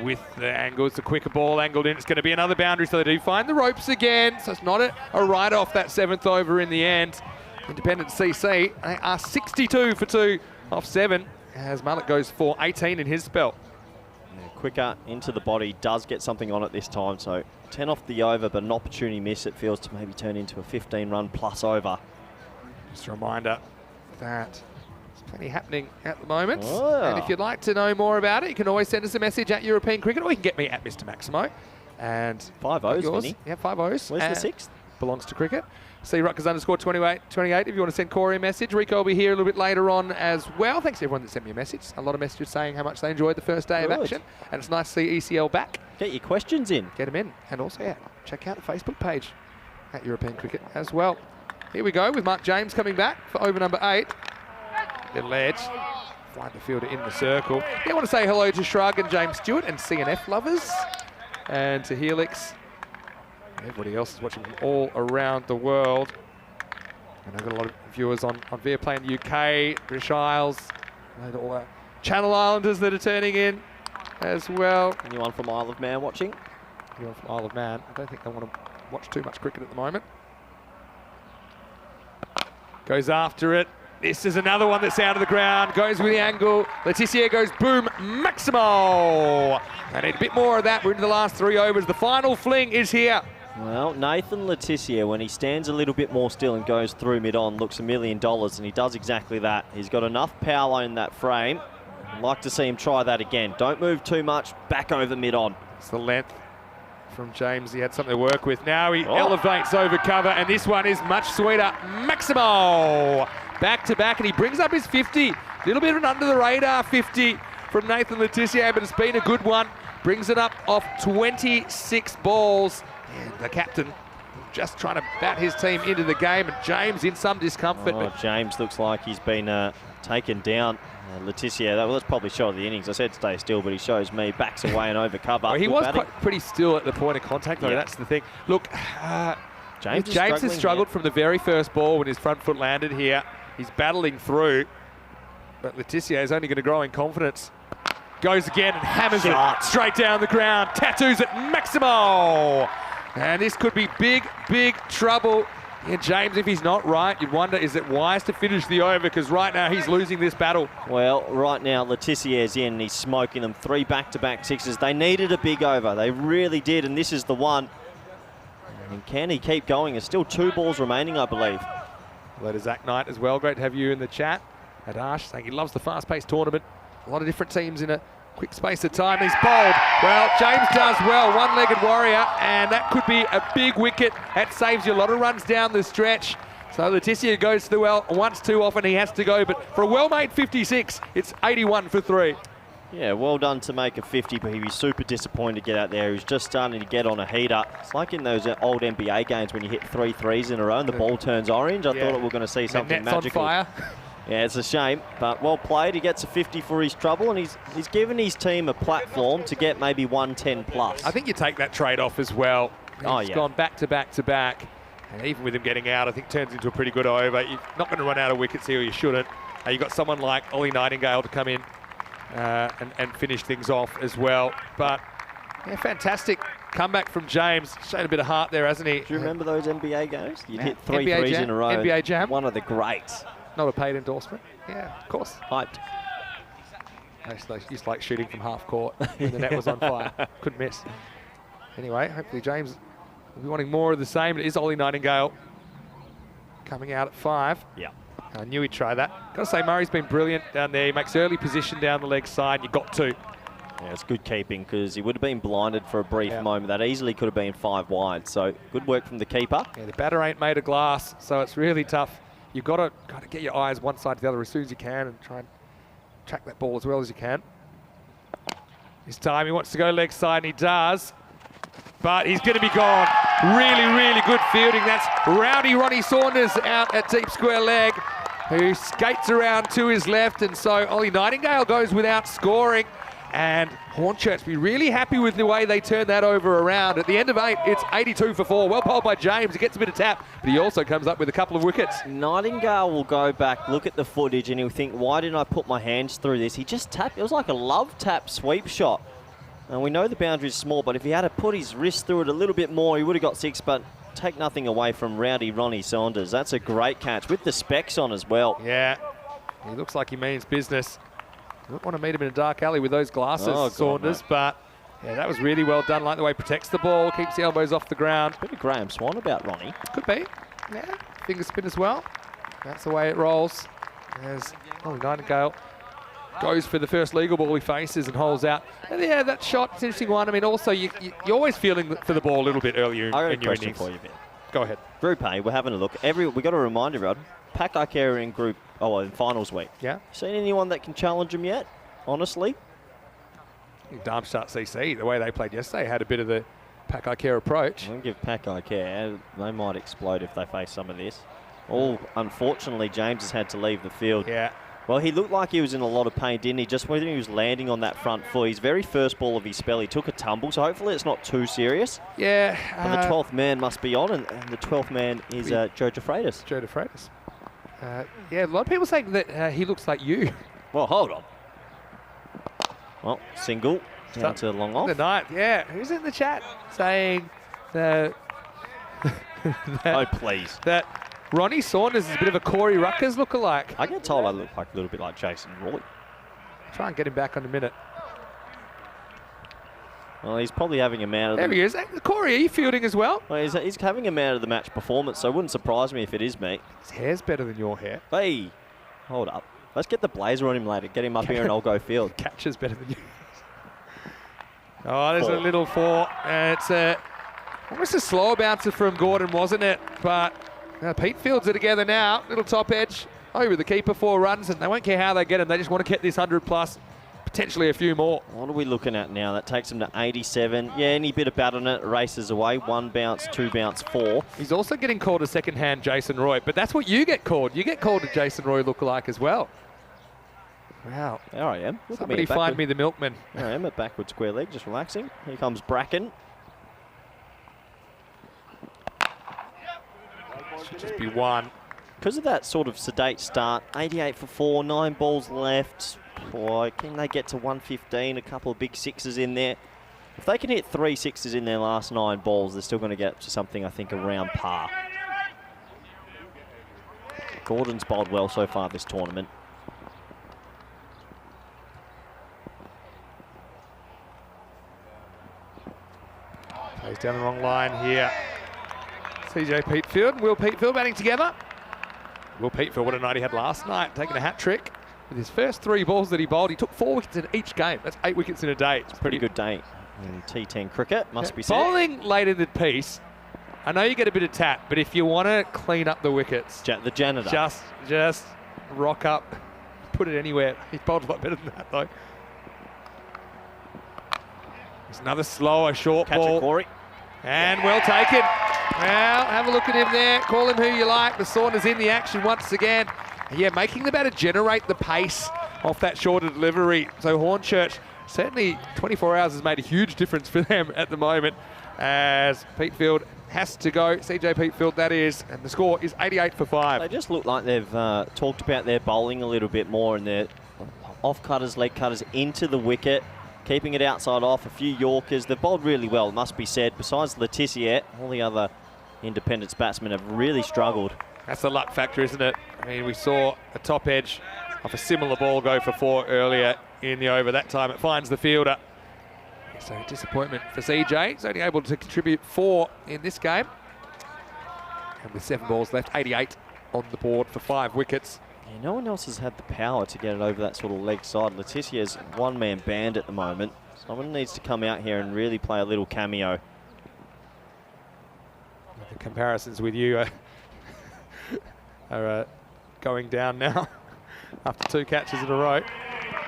with the angle. It's a quicker ball angled in. It's going to be another boundary, so they do find the ropes again. So it's not a write-off that 7th over in the end. Independent CC, they are 62 for 2 off 7 as Malik goes for 18 in his spell. Yeah, quicker into the body, does get something on it this time. So 10 off the over, but an opportunity miss. It feels to maybe turn into a 15-run plus over. Just a reminder that there's plenty happening at the moment. Oh. And if you'd like to know more about it, you can always send us a message at European Cricket, or you can get me at Mr. Maximo. And 5 O's, yours. Vinny. Yeah, 5 O's. Where's the 6th? Belongs to cricket. See Rutgers _28 if you want to send Corey a message. Rico will be here a little bit later on as well. Thanks to everyone that sent me a message. A lot of messages saying how much they enjoyed the first day of action. And it's nice to see ECL back. Get your questions in. Get them in. And also, yeah, check out the Facebook page at European Cricket as well. Here we go with Mark James coming back for over number 8. Little edge. Find the fielder in the circle. I want to say hello to Shrug and James Stewart and CNF lovers. And to Helix. Everybody else is watching from all around the world. And I've got a lot of viewers on Viaplay in the UK, British Isles, and all the Channel Islanders that are turning in as well. Anyone from Isle of Man watching? Anyone from Isle of Man. I don't think they want to watch too much cricket at the moment. Goes after it. This is another one that's out of the ground. Goes with the angle. Letitia goes boom, Maximo. I need a bit more of that. We're into the last 3 overs. The final fling is here. Well, Nathan Letitia, when he stands a little bit more still and goes through mid-on, looks $1 million, and he does exactly that. He's got enough power in that frame. I'd like to see him try that again. Don't move too much, back over mid-on. It's the length from James. He had something to work with. Now he elevates over cover, and this one is much sweeter. Maximo! Back to back, and he brings up his 50. A little bit of an under-the-radar 50 from Nathan Letitia, but it's been a good one. Brings it up off 26 balls. And the captain just trying to bat his team into the game, and James in some discomfort. Oh, James looks like he's been taken down. Letitia, that's probably shot of the innings. I said stay still, but he shows me backs away and over cover. Well, he was pretty still at the point of contact, though. Yeah. That's the thing. Look, James has struggled from the very first ball when his front foot landed here. He's battling through, but Letitia is only going to grow in confidence. Goes again and hammers it straight down the ground. Tattoos it, Maximo! And this could be big, big trouble. Yeah, James, if he's not right, you'd wonder, is it wise to finish the over? Because right now he's losing this battle. Well, right now Letitia's in and he's smoking them. 3 back-to-back sixes. They needed a big over. They really did, and this is the one. And can he keep going? There's still 2 balls remaining, I believe. Hello to Zach Knight as well. Great to have you in the chat. Adash saying he loves the fast-paced tournament. A lot of different teams in a quick space of time. He's bowled. Well, James does well. One-legged warrior, and that could be a big wicket. That saves you a lot of runs down the stretch. So Letitia goes to the well once too often. He has to go, but for a well-made 56, it's 81 for 3. Yeah, well done to make a 50, but he'd be super disappointed to get out there. He's just starting to get on a heater. It's like in those old NBA games when you hit 3 threes in a row and the ball turns orange. I thought we were going to see something magical. On fire. Yeah, it's a shame, but well played. He gets a 50 for his trouble, and he's given his team a platform to get maybe 110 plus. I think you take that trade-off as well. He's gone back to back to back, and even with him getting out, I think turns into a pretty good over. You're not going to run out of wickets here, you shouldn't. You've got someone like Ollie Nightingale to come in and finish things off as well. But yeah, fantastic comeback from James. Showed a bit of heart there, hasn't he? Do you remember those NBA games? You'd hit 3 threes in a row. NBA Jam. One of the greats. Not a paid endorsement. Yeah, of course. Hyped. I used to like shooting from half court when the net was on fire. Couldn't miss. Anyway, hopefully James We'll be wanting more of the same. It is Ollie Nightingale coming out at 5. Yeah. I knew he'd try that. Got to say, Murray's been brilliant down there. He makes early position down the leg side. You got to. Yeah, it's good keeping because he would have been blinded for a brief moment. That easily could have been 5 wide. So good work from the keeper. Yeah, the batter ain't made of glass, so it's really tough. You've got to get your eyes one side to the other as soon as you can and try and track that ball as well as you can. This time he wants to go leg side, and he does. But he's going to be gone. Really, really good fielding. That's rowdy Ronnie Saunders out at deep square leg, who skates around to his left, and so Ollie Nightingale goes without scoring. And Hornchurch be really happy with the way they turn that over around. At the end of 8, it's 82 for 4. Well bowled by James. He gets a bit of tap, but he also comes up with a couple of wickets. Nightingale will go back, look at the footage, and he'll think, why didn't I put my hands through this? He just tapped. It was like a love tap sweep shot. And we know the boundary is small, but if he had to put his wrist through it a little bit more, he would have got 6, but take nothing away from rowdy Ronnie Saunders. That's a great catch with the specs on as well. Yeah, he looks like he means business. You don't want to meet him in a dark alley with those glasses, Saunders, but yeah, that was really well done. Like the way he protects the ball, keeps the elbows off the ground. Bit of Graham Swan about Ronnie. Could be. Yeah, finger spin as well. That's the way it rolls. As Ollie Nightingale goes for the first legal ball he faces and holds out. And yeah, that shot's an interesting one. I mean, also, you're always feeling for the ball a little bit earlier in your innings. I got a question for you, Ben. Go ahead. Group A, we're having a look. We got to remind everyone, Pack Ikea in finals week. Yeah. Seen anyone that can challenge them yet, honestly? Darmstadt CC, the way they played yesterday, had a bit of the Pack Ikea approach. I'm going to give Pack Ikea, they might explode if they face some of this. Unfortunately, James has had to leave the field. Yeah. Well, he looked like he was in a lot of pain, didn't he? Just when he was landing on that front foot, his very first ball of his spell, he took a tumble, so hopefully it's not too serious. Yeah. But the 12th man must be on, and the 12th man is Joe DeFreitas. Joe DeFreitas. Yeah, a lot of people saying that he looks like you. Well, hold on. Well, single, down to long off. The night, yeah. Who's in the chat saying that... Oh, please. That Ronnie Saunders is a bit of a Corey Ruckers lookalike. I get told I look like a little bit like Jason Roy. Try and get him back on a minute. Well, he's probably having a man of There he is. Corey, are you fielding as well? Well, he's having a man of the match performance, so it wouldn't surprise me if it is me. His hair's better than your hair. Hey, hold up. Let's get the blazer on him later. Get him up here and I'll go field. Catcher's better than you. Oh, there's a little 4. It's almost a slower bouncer from Gordon, wasn't it? But Pete fields it together now. Little top edge over the keeper, 4 runs, and they won't care how they get him. They just want to get this 100 plus, potentially a few more. What are we looking at now? That takes him to 87. Yeah, any bit of bat on it races away. 1 bounce, 2 bounce, 4. He's also getting called a second-hand Jason Roy, but that's what you get called. You get called a Jason Roy lookalike as well. Wow. There I am. Somebody find me the milkman. There I am at backward square leg, just relaxing. Here comes Bracken. Should just be 1. Because of that sort of sedate start, 88 for 4, 9 balls left. Boy, can they get to 115? A couple of big 6s in there. If they can hit 3 6s in their last 9 balls, they're still going to get to something, I think, around par. Gordon's bowled well so far this tournament. Plays down the wrong line here. CJ Petefield and Will Petefield batting together. Will Petefield, what a night he had last night, taking a hat trick. With his first 3 balls that he bowled, he took 4 wickets in each game. That's 8 wickets in a day. It's a pretty good day in T10 cricket, must be said. Bowling late in the piece, I know you get a bit of tap, but if you want to clean up the wickets, the janitor. Just rock up, put it anywhere. He bowled a lot better than that, though. There's another slower short ball. Catch it, Corey. And well taken. Well, have a look at him there. Call him who you like. The Saunders in the action once again. And yeah, making the batter generate the pace off that shorter delivery. So Hornchurch, certainly 24 hours has made a huge difference for them at the moment as Petefield has to go. CJ Petefield, that is. And the score is 88 for 5. They just look like they've talked about their bowling a little bit more and their off-cutters, leg cutters into the wicket. Keeping it outside off, a few Yorkers. They've bowled really well, it must be said. Besides Letitia, all the other independence batsmen have really struggled. That's the luck factor, isn't it? I mean, we saw a top edge of a similar ball go for 4 earlier in the over. That time it finds the fielder. So disappointment for CJ. He's only able to contribute 4 in this game. And with 7 balls left, 88 on the board for 5 wickets. Yeah, no one else has had the power to get it over that sort of leg side. Leticia's one-man band at the moment. Someone needs to come out here and really play a little cameo. The comparisons with you are going down now after 2 catches in a row.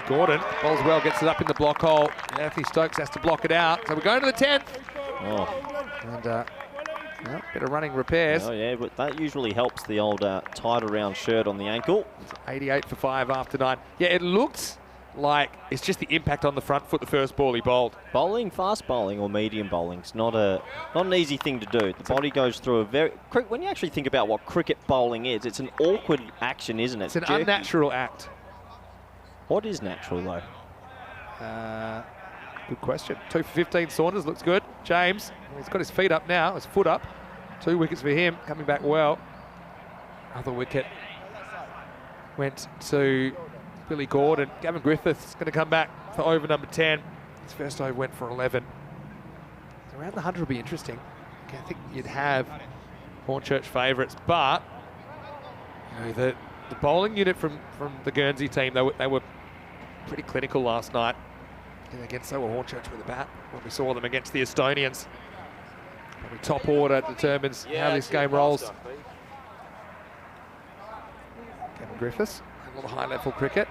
Gordon bowls well, gets it up in the block hole. Anthony Stokes has to block it out. So we're going to the 10th. Oh. And a bit of running repairs. Oh yeah, but that usually helps the old tied around shirt on the ankle. It's 88 for 5 after 9. Yeah, it looks like it's just the impact on the front foot the first ball he bowled. Bowling, fast bowling or medium bowling is not an easy thing to do. The body goes through a very... When you actually think about what cricket bowling is, it's an awkward action, isn't it? It's an unnatural act. What is natural, though? Good question. 2 for 15, Saunders looks good. James, he's got his feet up now, his foot up. 2 wickets for him, coming back well. Other wicket went to Billy Gordon. Gavin Griffith's going to come back for over number 10. His first over went for 11. So around the 100 will be interesting. I think you'd have Hornchurch favourites, but you know, the bowling unit from the Guernsey team, they were pretty clinical last night. And against so were Hornchurch with the bat when we saw them against the Estonians. Probably top order determines how this game rolls. Gavin Griffiths, a lot of high-level cricket.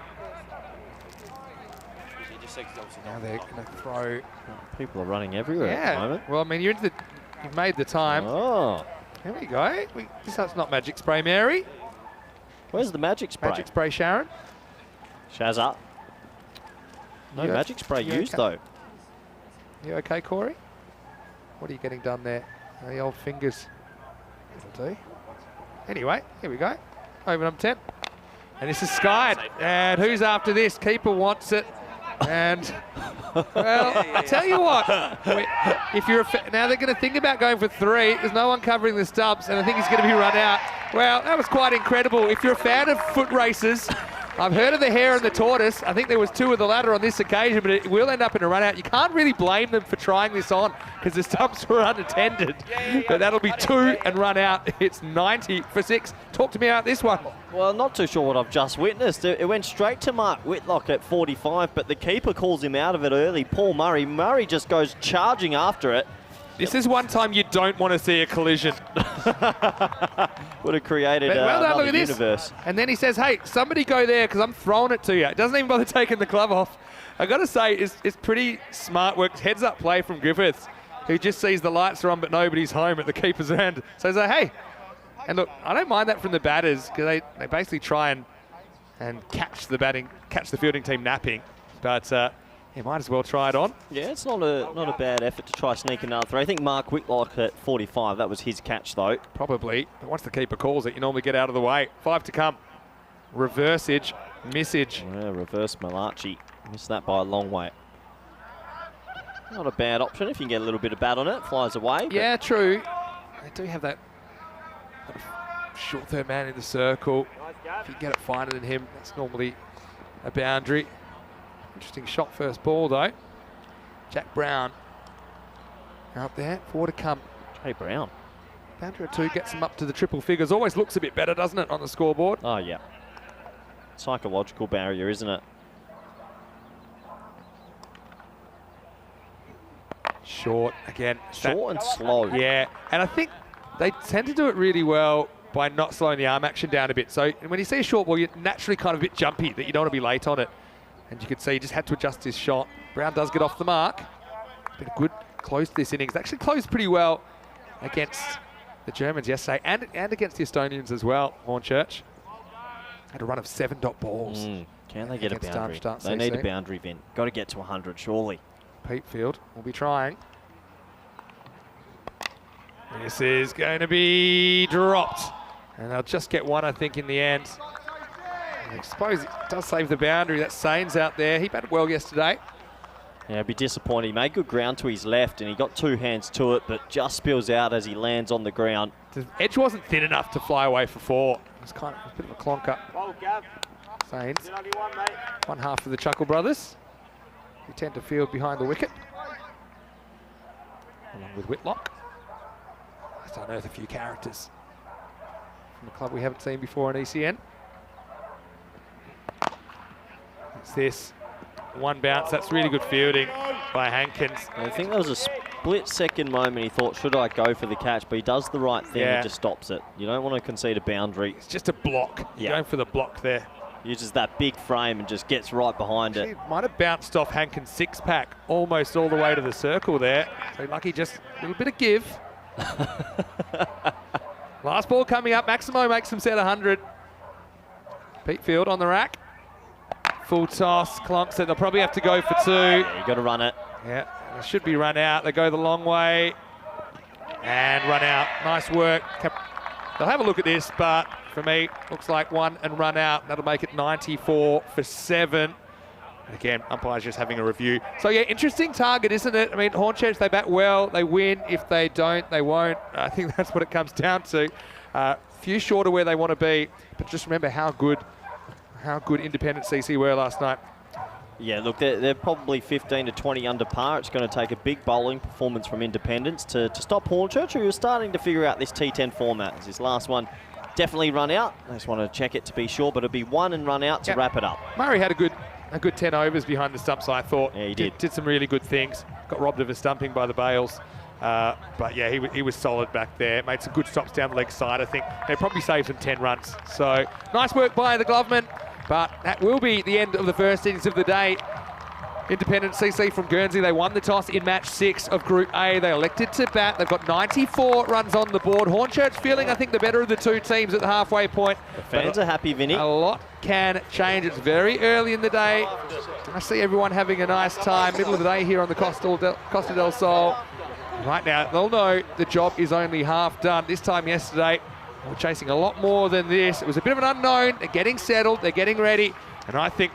Now they're going to throw. People are running everywhere at the moment. Well, I mean, you've made the time. Oh. There we go. This is not magic spray, Mary. Where's the magic spray? Magic spray, Sharon. Shazza. No magic spray used, though. You okay, Corey? What are you getting done there? The old fingers. That'll do. Anyway, here we go. Over number 10. And this is skied. And who's after this? Keeper wants it. And, well, I tell you what. If you're now they're going to think about going for 3. There's no one covering the stumps, and I think he's going to be run out. Well, that was quite incredible. If you're a fan of foot races, I've heard of the hare and the tortoise. I think there was 2 of the latter on this occasion, but it will end up in a run out. You can't really blame them for trying this on because the stumps were unattended. But that'll be 2 and run out. It's 90 for 6. Talk to me about this one. Well, not too sure what I've just witnessed. It went straight to Mark Whitlock at 45, but the keeper calls him out of it early. Paul Murray. Murray just goes charging after it. This is one time you don't want to see a collision. Would have created another universe. This. And then he says, hey, somebody go there because I'm throwing it to you. It doesn't even bother taking the glove off. I got to say, it's pretty smart work. Heads up play from Griffiths, who just sees the lights are on but nobody's home at the keeper's end. So he's like, hey. And look, I don't mind that from the batters because they basically try and catch the fielding team napping. But you might as well try it on. Yeah, it's not a bad effort to try sneak another throw. I think Mark Whitlock at 45, that was his catch though. Probably, but once the keeper calls it, you normally get out of the way. 5 to come. Reverse-age, miss-age. Yeah, reverse Malachi. Missed that by a long way. Not a bad option if you can get a little bit of bat on it. Flies away. Yeah, true. They do have that short third man in the circle. If you get it finer than him, that's normally a boundary. Interesting shot first ball though. Jack Brown out there, 4 to come. Jay Brown. Boundary or 2 gets him up to the triple figures. Always looks a bit better, doesn't it, on the scoreboard? Oh yeah. Psychological barrier, isn't it? Short again. Short and slow. Yeah, and I think they tend to do it really well by not slowing the arm action down a bit. So when you see a short ball, you're naturally kind of a bit jumpy, that you don't want to be late on it. And you could see he just had to adjust his shot. Brown does get off the mark. Been a good close to this innings. Actually closed pretty well against the Germans yesterday and against the Estonians as well, Hornchurch. Had a run of 7 dot balls. Can they get a boundary? Darmstadt They need a boundary, Vin. Got to get to 100, surely. Peatfield will be trying. This is going to be dropped. And they'll just get 1, I think, in the end. I suppose it does save the boundary. That's Sains out there. He batted well yesterday. Yeah, I'd be disappointed. He made good ground to his left and he got 2 hands to it, but just spills out as he lands on the ground. The edge wasn't thin enough to fly away for 4. It was kind of a bit of a clonker. Sains. One half of the Chuckle brothers, who tend to field behind the wicket. along with Whitlock. Let's unearth a few characters from a club we haven't seen before in ECN. It's this one bounce. That's really good fielding by Hankins. I think there was a split-second moment he thought, should I go for the catch? But he does the right thing and just stops it. You don't want to concede a boundary. It's just a block. You're going for the block there. Uses that big frame and just gets right behind it. It might have bounced off Hankins' six-pack almost all the way to the circle there. So lucky, just a little bit of give. Last ball coming up. Maximo makes them set 100. Pete Field on the rack. Full toss. Clonk said they'll probably have to go for 2. Yeah, you got to run it. Yeah, it should be run out. They go the long way and run out. Nice work. They'll have a look at this, but for me, looks like 1 and run out. That'll make it 94 for 7. Again, umpire's just having a review. So yeah, interesting target, isn't it? I mean, Hornchurch, they bat well, they win. If they don't, they won't. I think that's what it comes down to. Few short of where they want to be, but just remember how good Independent CC were last night. Yeah, look, they're probably 15 to 20 under par. It's going to take a big bowling performance from Independence to stop Hornchurch, who is starting to figure out this T10 format. As his last one definitely run out. I just want to check it to be sure, but it'll be 1 and run out to wrap it up. Murray had a good 10 overs behind the stumps, I thought. Yeah, he did. Did some really good things. Got robbed of a stumping by the Bales. But yeah, he was solid back there. Made some good stops down the leg side, I think. They probably saved some 10 runs. So nice work by the Gloveman. But that will be the end of the first innings of the day. Independent CC from Guernsey, they won the toss in match 6 of Group A. They elected to bat. They've got 94 runs on the board. Hornchurch feeling, I think, the better of the 2 teams at the halfway point. The fans are happy, Vinny. A lot can change. It's very early in the day. I see everyone having a nice time. Middle of the day here on the Costa del Sol. Right now, they'll know the job is only half done. This time yesterday, we're chasing a lot more than this. It was a bit of an unknown. They're getting settled. They're getting ready. And I think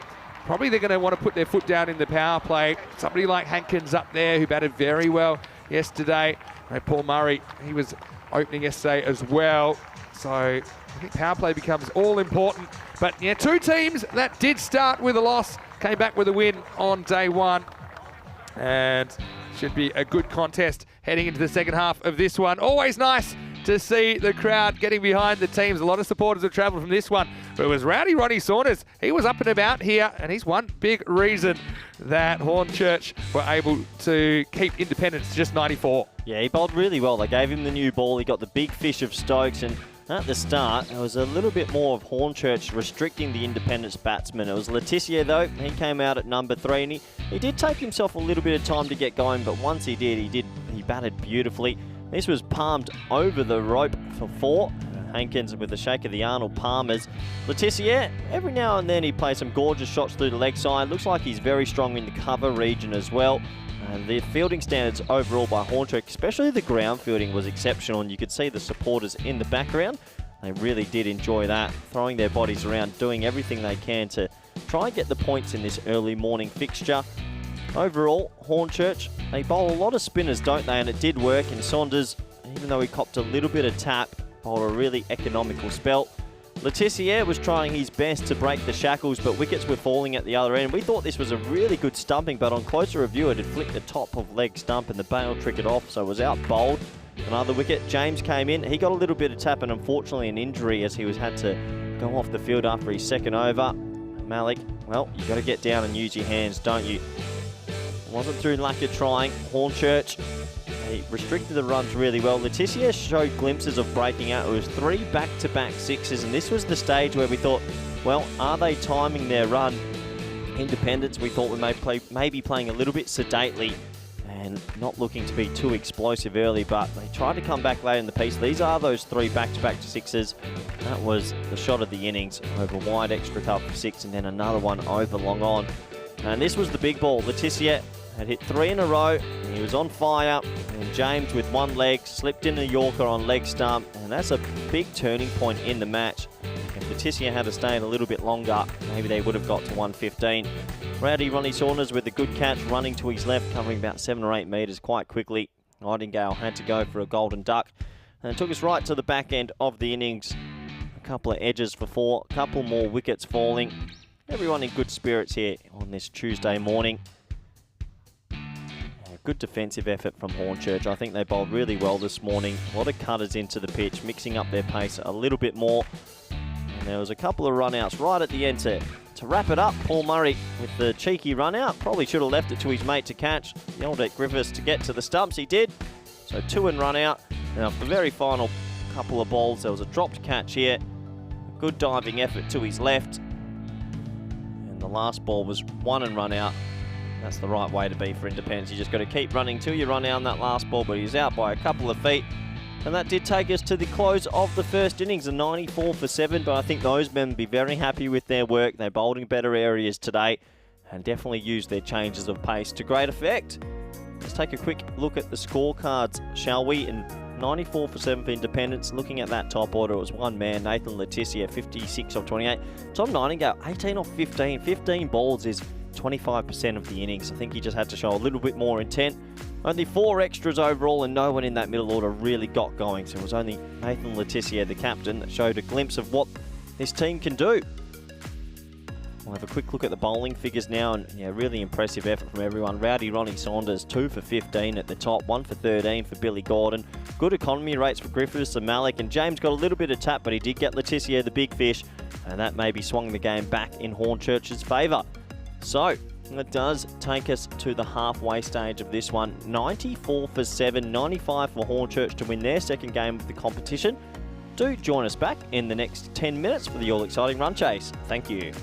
probably they're going to want to put their foot down in the power play. Somebody like Hankins up there who batted very well yesterday. And Paul Murray, he was opening yesterday as well. So I think power play becomes all important. But yeah, 2 teams that did start with a loss came back with a win on day 1. And should be a good contest heading into the second half of this one. Always nice to see the crowd getting behind the teams. A lot of supporters have travelled from this one. But it was rowdy Ronnie Saunders. He was up and about here, and he's one big reason that Hornchurch were able to keep Independence to just 94. Yeah, he bowled really well. They gave him the new ball. He got the big fish of Stokes, and at the start, it was a little bit more of Hornchurch restricting the Independence batsmen. It was Letitia, though. He came out at number 3, and he did take himself a little bit of time to get going, but once he did, he batted beautifully. This was palmed over the rope for 4. Hankins with the shake of the Arnold Palmers. Letitia, every now and then he plays some gorgeous shots through the leg side. Looks like he's very strong in the cover region as well. The fielding standards overall by Hornchurch, especially the ground fielding, was exceptional, and you could see the supporters in the background. They really did enjoy that, throwing their bodies around, doing everything they can to try and get the points in this early morning fixture. Overall, Hornchurch, they bowl a lot of spinners, don't they? And it did work, and Saunders, even though he copped a little bit of tap, bowled a really economical spell. Letitia was trying his best to break the shackles, but wickets were falling at the other end. We thought this was a really good stumping, but on closer review, it had flicked the top of leg stump and the bail triggered off, so it was out bowled. Another wicket, James came in. He got a little bit of tap and unfortunately an injury as he had to go off the field after his second over. Malik, well, you got to get down and use your hands, don't you? It wasn't through lack of trying. Hornchurch, he restricted the runs really well. Letitia showed glimpses of breaking out. It was 3 back-to-back 6s, and this was the stage where we thought, well, are they timing their run? Independence, we thought, we may be playing a little bit sedately and not looking to be too explosive early, but they tried to come back late in the piece. These are those 3 back-to-back 6s. That was the shot of the innings, over wide extra cover for 6, and then another one over long on. And this was the big ball. Letitia had hit 3 in a row, and he was on fire, and James with one leg slipped in a Yorker on leg stump, and that's a big turning point in the match. If Letitia had to stay a little bit longer, maybe they would have got to 115. Rowdy Ronnie Saunders with a good catch, running to his left, covering about 7 or 8 metres quite quickly. Nightingale had to go for a golden duck, and it took us right to the back end of the innings. A couple of edges for 4, a couple more wickets falling. Everyone in good spirits here on this Tuesday morning. good defensive effort from Hornchurch. I think they bowled really well this morning. A lot of cutters into the pitch, mixing up their pace a little bit more. And there was a couple of run-outs right at the end to wrap it up. Paul Murray with the cheeky run-out. Probably should have left it to his mate to catch. Yelled at Griffiths to get to the stumps. He did. So 2 and run-out. Now, for the very final couple of balls, there was a dropped catch here. Good diving effort to his left. And the last ball was 1 and run-out. That's the right way to be for Independence. You just got to keep running till you run out on that last ball, but he's out by a couple of feet. And that did take us to the close of the first innings, a 94 for 7, but I think those men be very happy with their work. They bowled in better areas today and definitely used their changes of pace to great effect. Let's take a quick look at the scorecards, shall we? And 94 for 7 for Independence. Looking at that top order, it was one man, Nathan Letizia, 56 off 28. Tom Nightingale, 18 off 15. 15 balls is 25% of the innings. I think he just had to show a little bit more intent. Only 4 extras overall, and no one in that middle order really got going. So it was only Nathan Letizia, the captain, that showed a glimpse of what this team can do. We'll have a quick look at the bowling figures now, and yeah, really impressive effort from everyone. Rowdy Ronnie Saunders, 2 for 15 at the top, 1 for 13 for Billy Gordon. Good economy rates for Griffiths and Malik, and James got a little bit of tap, but he did get Letizia the big fish, and that maybe swung the game back in Hornchurch's favour. So, it does take us to the halfway stage of this one. 94 for 7, 95 for Hornchurch to win their second game of the competition. Do join us back in the next 10 minutes for the all-exciting run chase. Thank you.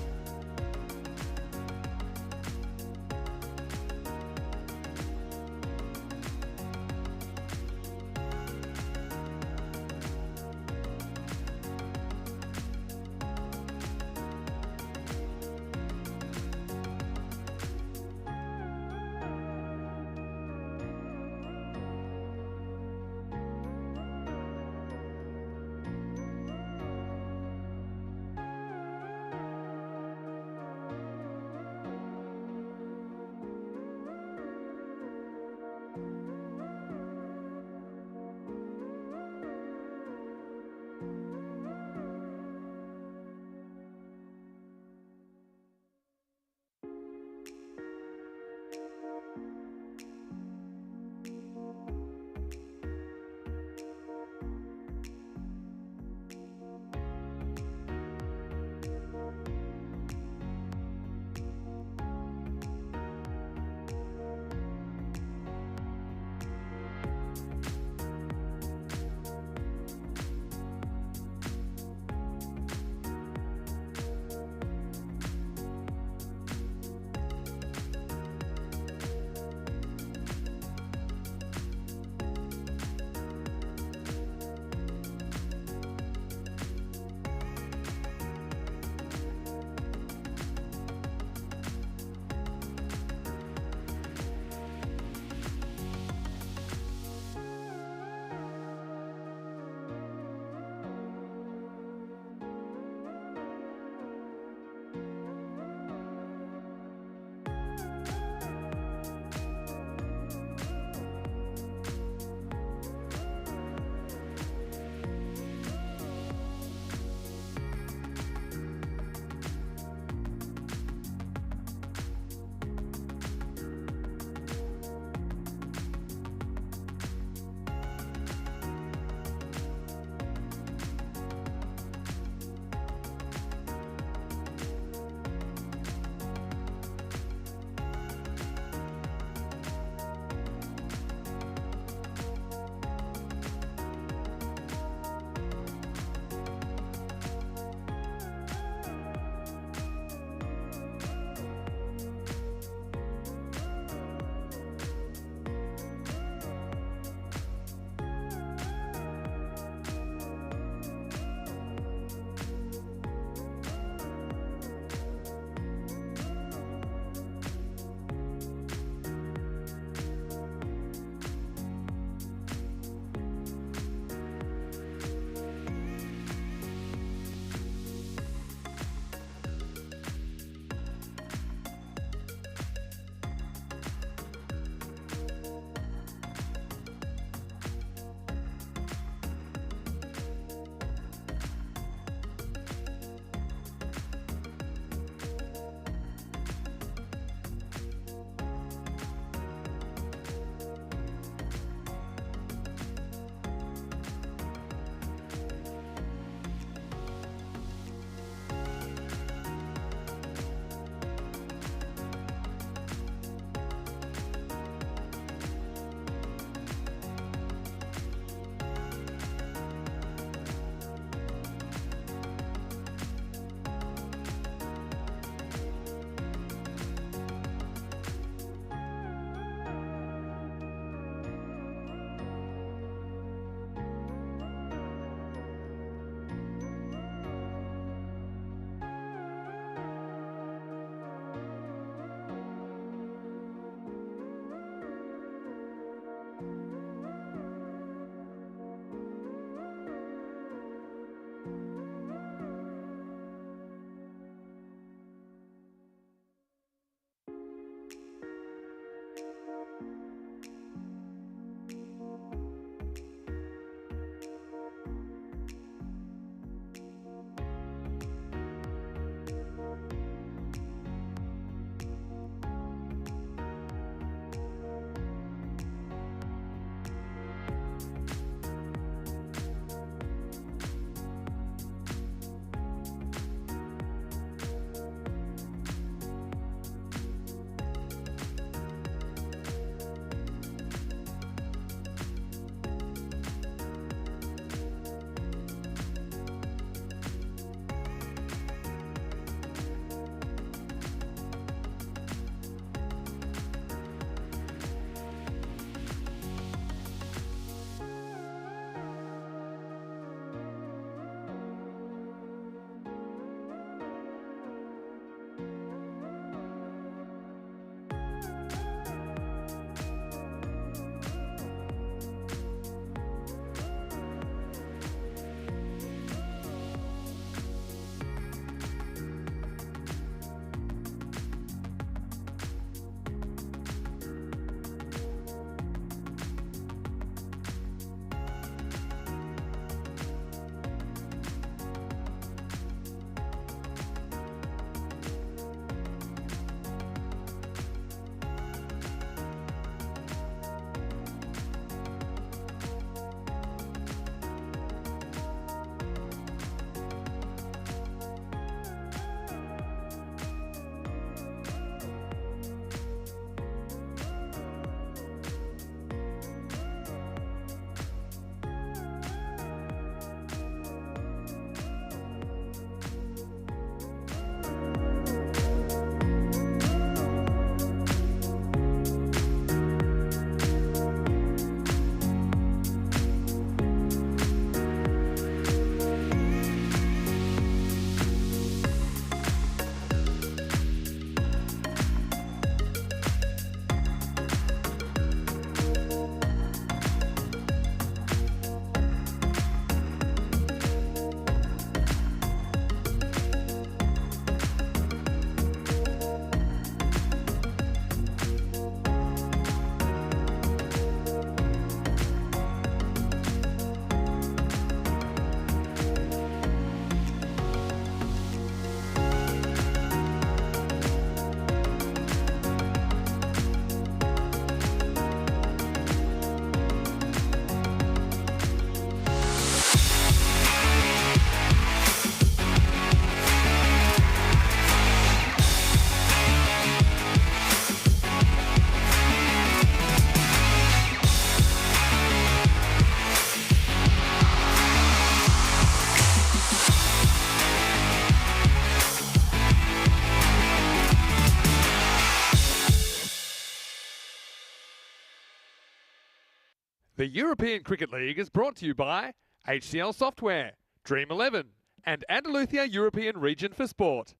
The European Cricket League is brought to you by HCL Software, Dream 11, and Andalusia European Region for Sport.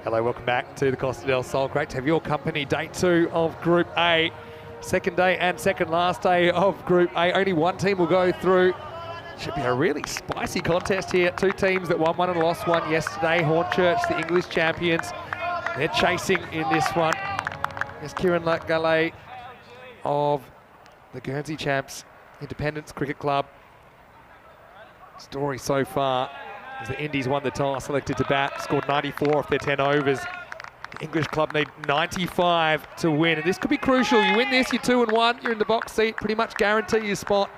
Hello, welcome back to the Costa del Sol. Great to have your company. Day 2 of Group A. Second day and second last day of Group A. Only one team will go through. Should be a really spicy contest here. Two teams that won one and lost one yesterday. Hornchurch, the English champions. They're chasing in this one. There's Kieran Galet of the Guernsey champs, Independence Cricket Club. Story so far is the Indies won the toss, selected to bat, scored 94 off their 10 overs. The English club need 95 to win, and this could be crucial. You win this, you're 2-1, you're in the box seat, pretty much guarantee your spot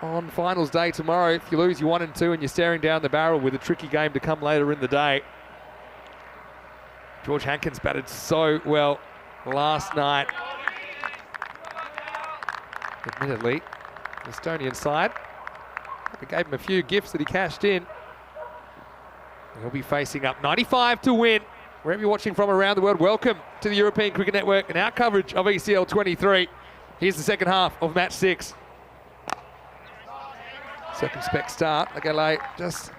on finals day tomorrow. If you lose, you're 1-2, and you're staring down the barrel with a tricky game to come later in the day. George Hankins batted so well last night. Admittedly, the Estonian side, we gave him a few gifts that he cashed in. He'll be facing up 95 to win. Wherever you're watching from around the world, welcome to the European Cricket Network and our coverage of ECL 23. Here's the second half of match 6. Circumspect start. Lagale just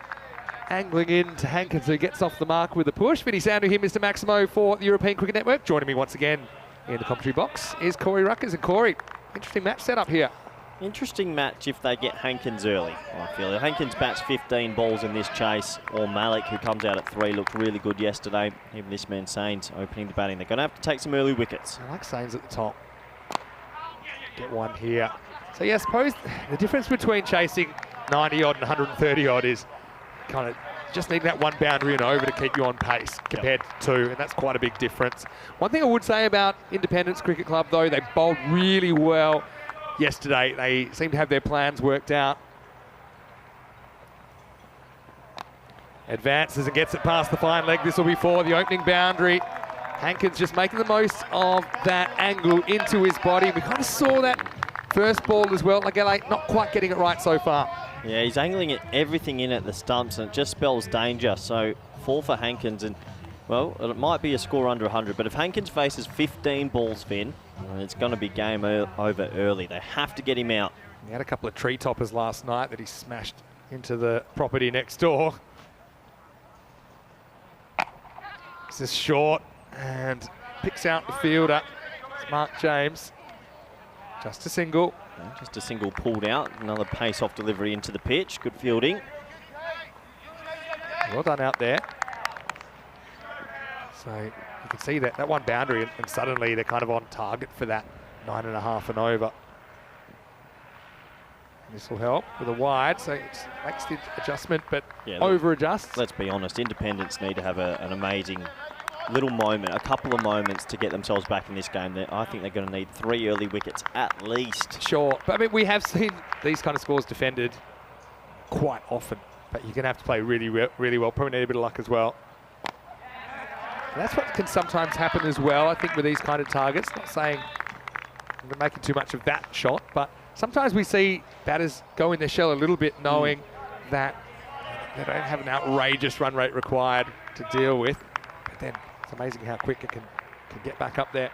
angling in to Hankins, who gets off the mark with a push. Vinny Sandu here, Mr. Maximo for the European Cricket Network. Joining me once again in the commentary box is Corey Ruckers. And Corey, interesting match setup here. Interesting match if they get Hankins early, I feel. Hankins bats 15 balls in this chase, or Malik, who comes out at 3, looked really good yesterday. Even this man, Sains, opening the batting. They're going to have to take some early wickets. I like Sains at the top. Get one here. So, yeah, I suppose the difference between chasing 90-odd and 130-odd is kind of just needing that one boundary and over to keep you on pace compared to 2, and that's quite a big difference. One thing I would say about Independence Cricket Club, though, they bowled really well yesterday. They seem to have their plans worked out. Advances and gets it past the fine leg. This will be for the opening boundary. Hankins just making the most of that angle into his body. We kind of saw that first ball as well. Lagale not quite getting it right so far. Yeah, he's angling it, everything in at the stumps, and it just spells danger. So 4 for Hankins, and well, it might be a score under 100, but if Hankins faces 15 balls, Finn, it's going to be game over early. They have to get him out. He had a couple of tree toppers last night that he smashed into the property next door. This is short and picks out the fielder. It's Mark James. Just a single. Just a single pulled out. Another pace-off delivery into the pitch. Good fielding. Well done out there. So you can see that one boundary, and suddenly they're kind of on target for that 9.5 and over. This will help with a wide, so it makes the adjustment, but over-adjusts. Let's be honest, Independents need to have an amazing little moment, a couple of moments to get themselves back in this game. I think they're going to need 3 early wickets at least. Sure, but I mean, we have seen these kind of scores defended quite often, but you're going to have to play really, really well. Probably need a bit of luck as well. And that's what can sometimes happen as well, I think, with these kind of targets. Not saying I'm making too much of that shot, but sometimes we see batters go in their shell a little bit, knowing that they don't have an outrageous run rate required to deal with. But then it's amazing how quick it can get back up there.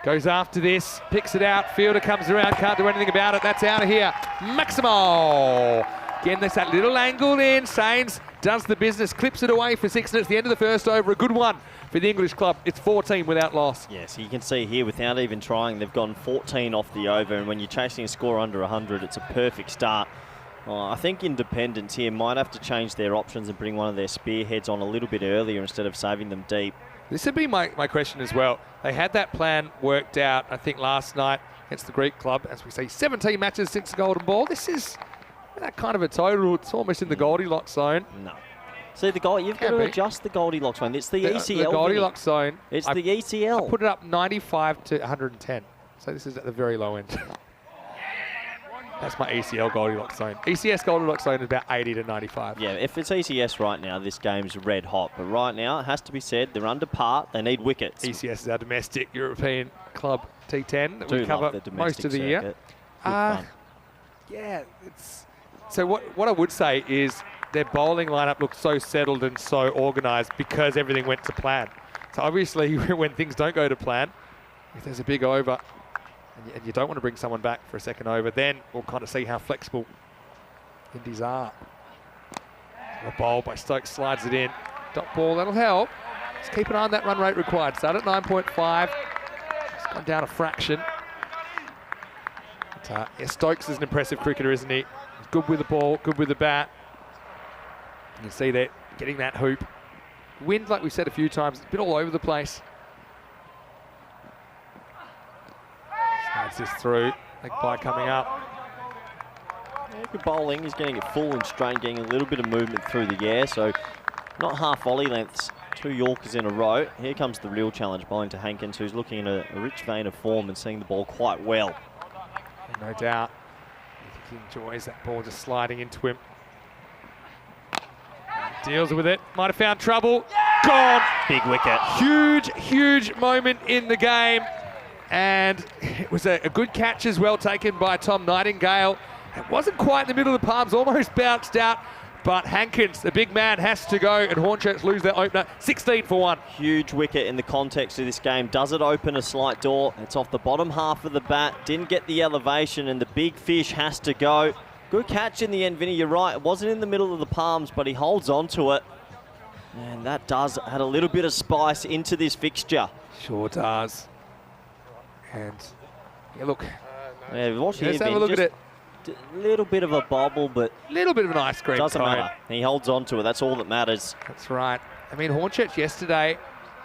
Goes after this, picks it out, fielder comes around, can't do anything about it. That's out of here. Maximo! Again, there's that little angle in. Sains does the business, clips it away for 6, and it's the end of the first over. A good one for the English club. It's 14 without loss. Yes, you can see here, without even trying, they've gone 14 off the over, and when you're chasing a score under 100, it's a perfect start. I think Independents here might have to change their options and bring one of their spearheads on a little bit earlier instead of saving them deep. This would be my question as well. They had that plan worked out, I think, last night against the Greek club. As we say, 17 matches since the Golden Ball. This is that kind of a total. It's almost in the Goldilocks zone. No. See, you've got to adjust the Goldilocks zone. It's the ECL. The Goldilocks zone. It's the ECL. I put it up 95 to 110. So this is at the very low end. That's my ECL Goldilocks zone. ECS Goldilocks zone is about 80 to 95. Yeah, if it's ECS right now, this game's red hot. But right now, it has to be said, they're under par. They need wickets. ECS is our domestic European club T10 that we cover most of the year. Yeah, so what I would say is their bowling lineup looks so settled and so organised because everything went to plan. So obviously, when things don't go to plan, if there's a big over and you don't want to bring someone back for a second over, then we'll kind of see how flexible Indies are. A bowl by Stokes slides it in. Dot ball, that'll help. Just keep an eye on that run rate required. Start at 9.5. It's gone down a fraction. But, yeah, Stokes is an impressive cricketer, isn't he? He's good with the ball, good with the bat. You can see that getting that hoop. Wind, like we've said a few times, it's a bit all over the place. Slides this through. Leg bye coming up. Yeah, good bowling. He's getting it full and straight, getting a little bit of movement through the air. So not half volley lengths. 2 Yorkers in a row. Here comes the real challenge, bowling to Hankins, who's looking in a rich vein of form and seeing the ball quite well. No doubt. I think he enjoys that ball just sliding into him. Deals with it. Might have found trouble. Gone. Big wicket. Huge moment in the game. And it was a good catch as well, taken by Tom Nightingale. It wasn't quite in the middle of the palms, almost bounced out. But Hankins, the big man, has to go, and Hornchurch lose their opener 16 for 1. Huge wicket in the context of this game. Does it open a slight door? It's off the bottom half of the bat. Didn't get the elevation, and the big fish has to go. Good catch in the end, Vinny. You're right. It wasn't in the middle of the palms, but he holds on to it. And that does add a little bit of spice into this fixture. Sure does. And, yeah, look. Yeah, watch Let's here, have a look at it. A little bit of a bobble, but a little bit of an ice cream doesn't cone. matter. He holds on to it. That's all that matters. That's right. I mean, Hornchurch yesterday,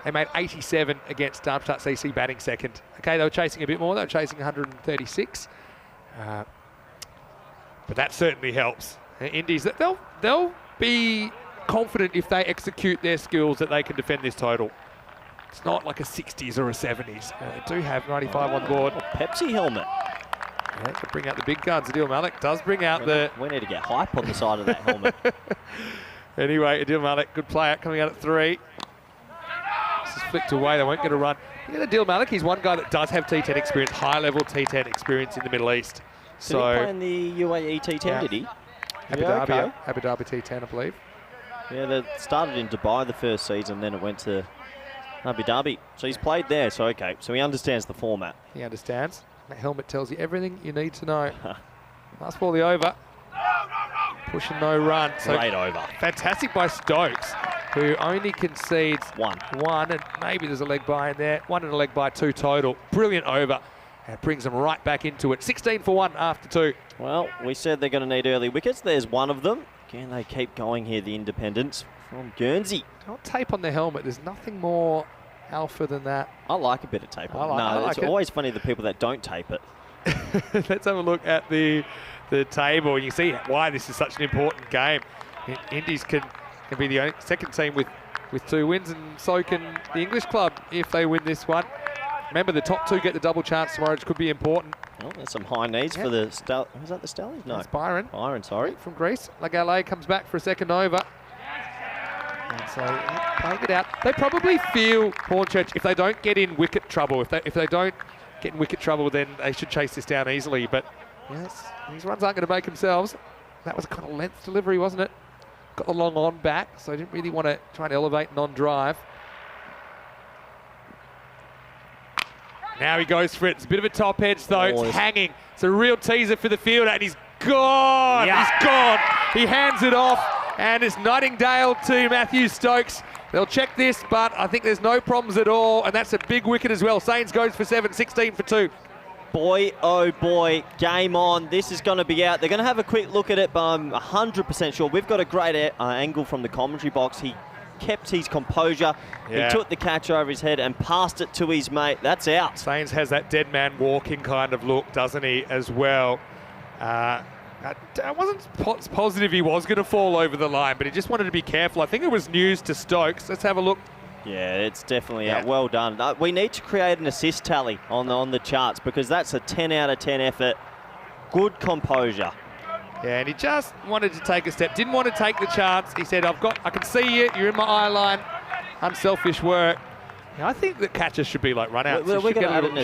they made 87 against Darmstadt CC batting second. Okay, they were chasing a bit more. They were chasing 136. But that certainly helps. Indies, they'll be confident if they execute their skills that they can defend this total. It's not like a 60s or a 70s. They do have 95 on board. Pepsi helmet. Yeah, to bring out the big guns. Adil Malik does bring out We need to get hype on the side of that helmet. Anyway, Adil Malik, good player, coming out at 3. This is flicked away, they won't get a run. Look at Adil Malik, he's one guy that does have T10 experience, high-level T10 experience in the Middle East. Did he play in the UAE T10, yeah. did he? Abu Dhabi T10, I believe. Yeah, they started in Dubai the first season, then it went to Abu Dhabi. So he's played there, so okay. So he understands the format. He understands. That helmet tells you everything you need to know. Last ball, the over. Pushing no run. So great over. Fantastic by Stokes, who only concedes one, and maybe there's a leg by in there. 1 and a leg by 2 total. Brilliant over. And it brings them right back into it. 16 for 1 after 2. Well, we said they're going to need early wickets. There's one of them. Can they keep going here, the Independents from Guernsey? Don't tape on the helmet. There's nothing more alpha than that. I like a bit of tape on it. It's always funny the people that don't tape it. Let's have a look at the table. You see why this is such an important game. Indies can be the only second team with 2 wins, and so can the English club if they win this one. Remember, the top 2 get the double chance tomorrow, which could be important. Oh, there's some high knees for the is that the Stallions? No. It's Byron. Byron, sorry. From Greece. Lagale comes back for a second over. And so playing it out. They probably feel, Hornchurch, if they don't get in wicket trouble, if they don't get in wicket trouble, then they should chase this down easily. But yes, these runs aren't going to make themselves. That was a kind of length delivery, wasn't it? Got the long on back, so I didn't really want to try and elevate non-drive. Now he goes for it. It's a bit of a top edge, though. It's hanging. It's a real teaser for the fielder, and he's gone. Yeah. He's gone. He hands it off, and it's Nightingale to Matthew Stokes. They'll check this, but I think there's no problems at all, and that's a big wicket as well. Sains goes for 7, 16 for 2. Boy, oh boy, game on. This is going to be out. They're going to have a quick look at it, but I'm 100% sure. We've got a great angle from the commentary box. He kept his composure. Yeah. He took the catch over his head and passed it to his mate. That's out. Sains has that dead man walking kind of look, doesn't he, as well? I wasn't positive he was going to fall over the line, but he just wanted to be careful. I think it was news to Stokes. Let's have a look. Yeah, it's definitely out. Well done. We need to create an assist tally on the charts, because that's a 10 out of 10 effort. Good composure. Yeah, and he just wanted to take a step. Didn't want to take the chance. He said, I can see you. You're in my eye line. Unselfish work. Yeah, I think that catchers should be like run-outs.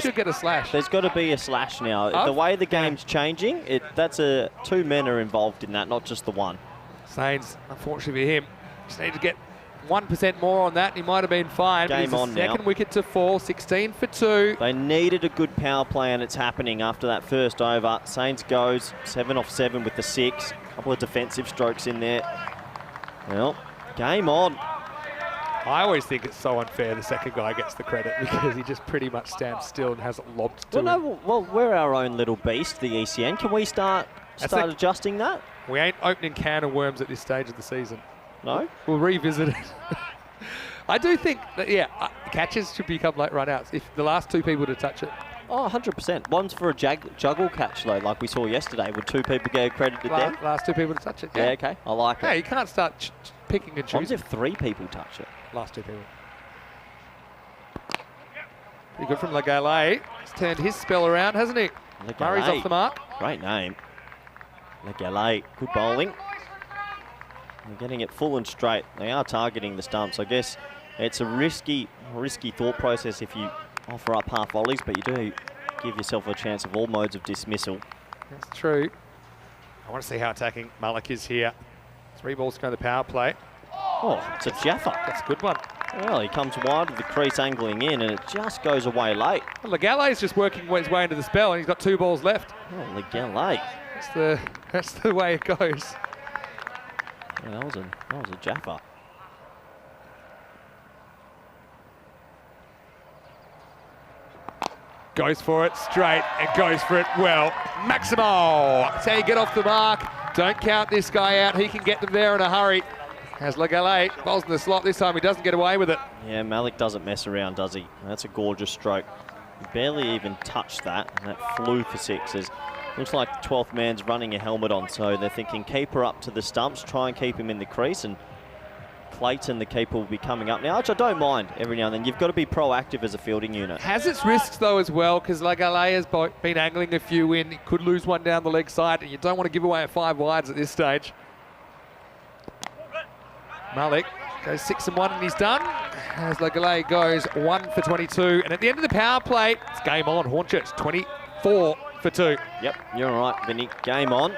Should get a slash. There's got to be a slash now. The way the game's changing, that's 2 men are involved in that, not just the one. Sains, unfortunately for him, just need to get 1% more on that, he might have been fine. Game but on he's now. the second wicket to fall, 16 for 2. They needed a good power play, and it's happening after that first over. Saints goes 7 off 7 with the 6. A couple of defensive strokes in there. Well, game on. I always think it's so unfair the second guy gets the credit because he just pretty much stands still and hasn't lobbed to him. Well, we're our own little beast, the ECN. Can we start adjusting that? We ain't opening can of worms at this stage of the season. No? We'll revisit it. I do think that, catches should become late run-outs if the last 2 people to touch it. Oh, 100%. One's for a juggle catch, though, like we saw yesterday. Would 2 people get accredited then? Last 2 people to touch it, Yeah, okay. I like it. Yeah, you can't start picking and One's choosing. if 3 people touch it. Last 2 people. Pretty good from Legale. He's turned his spell around, hasn't he? Murray's off the mark. Great name. Legale. Good bowling. They're getting it full and straight. They are targeting the stumps. I guess it's a risky thought process if you offer up half volleys, but you do give yourself a chance of all modes of dismissal. That's true. I want to see how attacking Malik is here. 3 balls to go to the power play. Oh, it's a Jaffa. That's a good one. Well, he comes wide of the crease angling in, and it just goes away late. Well, Legale's just working his way into the spell, and he's got 2 balls left. Oh, Legale. That's the way it goes. Yeah, that was a Jaffa. Goes for it straight and goes for it well. Maximo. That's how you get off the mark. Don't count this guy out. He can get them there in a hurry. As Legale bowls in the slot this time, he doesn't get away with it. Yeah, Malik doesn't mess around, does he? That's a gorgeous stroke. He barely even touched that, and that flew for 6s. Looks like the 12th man's running a helmet on, so they're thinking keeper up to the stumps, try and keep him in the crease, and Clayton, the keeper, will be coming up now, which I don't mind every now and then. You've got to be proactive as a fielding unit. Has its risks, though, as well, because Legale has been angling a few in. He could lose one down the leg side, and you don't want to give away a 5 wides at this stage. Malik goes 6 and 1, and he's done. As Legale goes 1 for 22. And at the end of the power play, it's game on. Hornchurch 24 for 2. Yep, you're all right, Vinny. Game on.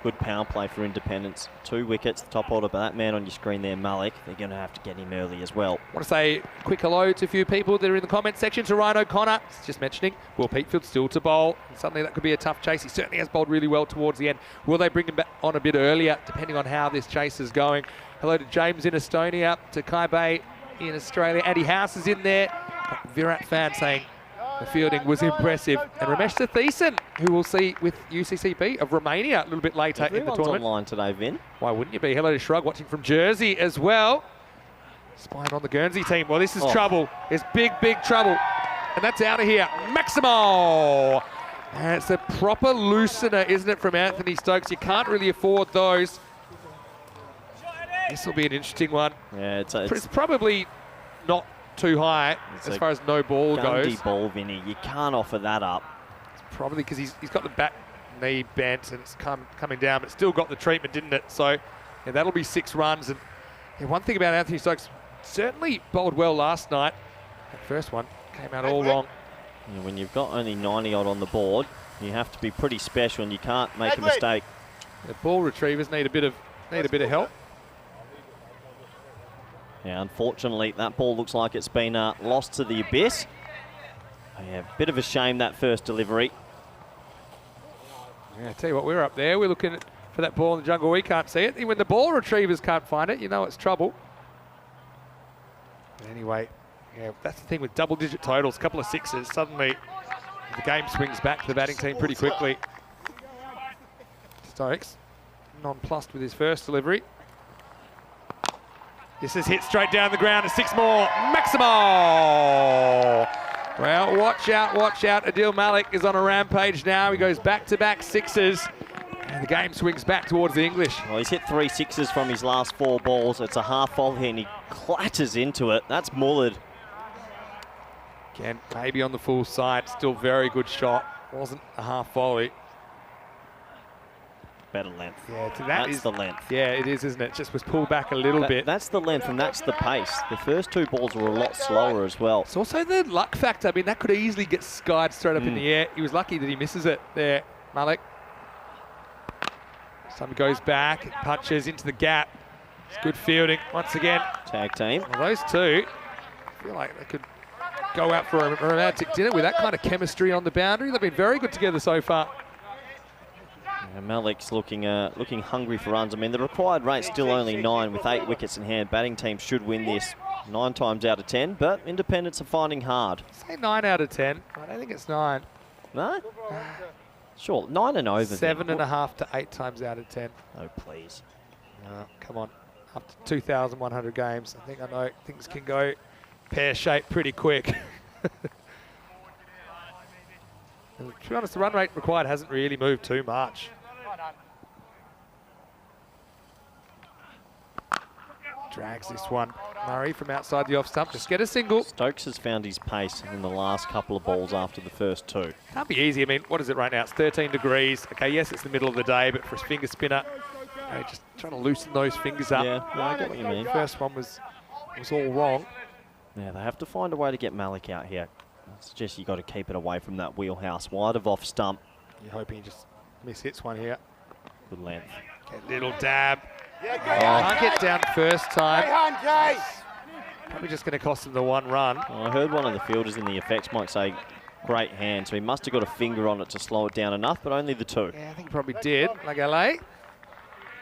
Good power play for Independence. 2 wickets, the top order, but that man on your screen there, Malik, they're going to have to get him early as well. I want to say a quick hello to a few people that are in the comment section. To Ryan O'Connor, just mentioning, Will Peatfield still to bowl. And suddenly that could be a tough chase. He certainly has bowled really well towards the end. Will they bring him back on a bit earlier, depending on how this chase is going? Hello to James in Estonia, to Kai Bay in Australia. Andy House is in there. Virat fan saying the fielding was impressive. And Ramesh Satheesan, who we'll see with UCCP of Romania a little bit later in the tournament. Online today, Vin. Why wouldn't you be? Hello to Shrug, watching from Jersey as well. Spying on the Guernsey team. Well, this is trouble. It's big, big trouble. And that's out of here. Maximo! And it's a proper loosener, isn't it, from Anthony Stokes? You can't really afford those. This will be an interesting one. Yeah, it's probably not too high as far as no ball goes. Ball, Vinny. You can't offer that up. It's probably because he's got the back knee bent and it's coming down, but still got the treatment, didn't it? So yeah, that'll be 6 runs. And one thing about Anthony Stokes, certainly bowled well last night. That first one came out all wrong. Yeah, when you've got only 90 odd on the board, you have to be pretty special and you can't make a mistake. The ball retrievers need a bit of help. Yeah, unfortunately, that ball looks like it's been lost to the abyss. Yeah, bit of a shame, that first delivery. Yeah, I tell you what, we're up there. We're looking for that ball in the jungle. We can't see it. When the ball retrievers can't find it, you know it's trouble. But anyway, yeah, that's the thing with double-digit totals, a couple of 6s. Suddenly, the game swings back to the batting team pretty quickly. Stokes, nonplussed with his first delivery. This is hit straight down the ground, and 6 more. Maximo! Well, watch out. Adil Malik is on a rampage now. He goes back-to-back 6s, and the game swings back towards the English. Well, he's hit 3 6s from his last 4 balls. It's a half volley, and he clatters into it. That's mullered. Again, maybe on the full side. Still very good shot. Wasn't a half volley. Better length. Yeah, that's the length. Yeah, it is, isn't it? Just was pulled back a little bit. That's the length and that's the pace. The first 2 balls were a lot slower as well. It's also the luck factor. I mean, that could easily get skied straight up in the air. He was lucky that he misses it there, Malik. Some goes back, punches into the gap. It's good fielding once again. Tag team. Well, those two, I feel like they could go out for a romantic dinner with that kind of chemistry on the boundary. They've been very good together so far. Yeah, Malik's looking hungry for runs. I mean, the required rate's still only 9 with 8 wickets in hand. Batting team should win this 9 times out of 10, but independents are finding hard. Say 9 out of 10. I don't think it's 9. No? Sure, 9 and over. 7.5 to 8 times out of 10. Oh, please. Come on. Up to 2,100 games. I think I know things can go pear-shaped pretty quick. And to be honest, the run rate required hasn't really moved too much. Drags this one. Murray from outside the off stump. Just get a single. Stokes has found his pace in the last couple of balls after the first 2. Can't be easy. I mean, what is it right now? It's 13 degrees. Okay, yes, it's the middle of the day, but for a finger spinner, just trying to loosen those fingers up. Yeah, I get what you mean. First one was all wrong. Yeah, they have to find a way to get Malik out here. I suggest you got to keep it away from that wheelhouse. Wide of off stump. You're hoping he just mishits one here. Good length. Okay, little dab. Can't get down first time. Probably just going to cost him the 1 run. Well, I heard one of the fielders in the effects might say great hand, so he must have got a finger on it to slow it down enough, but only the 2. Yeah, I think he probably did. Lagale.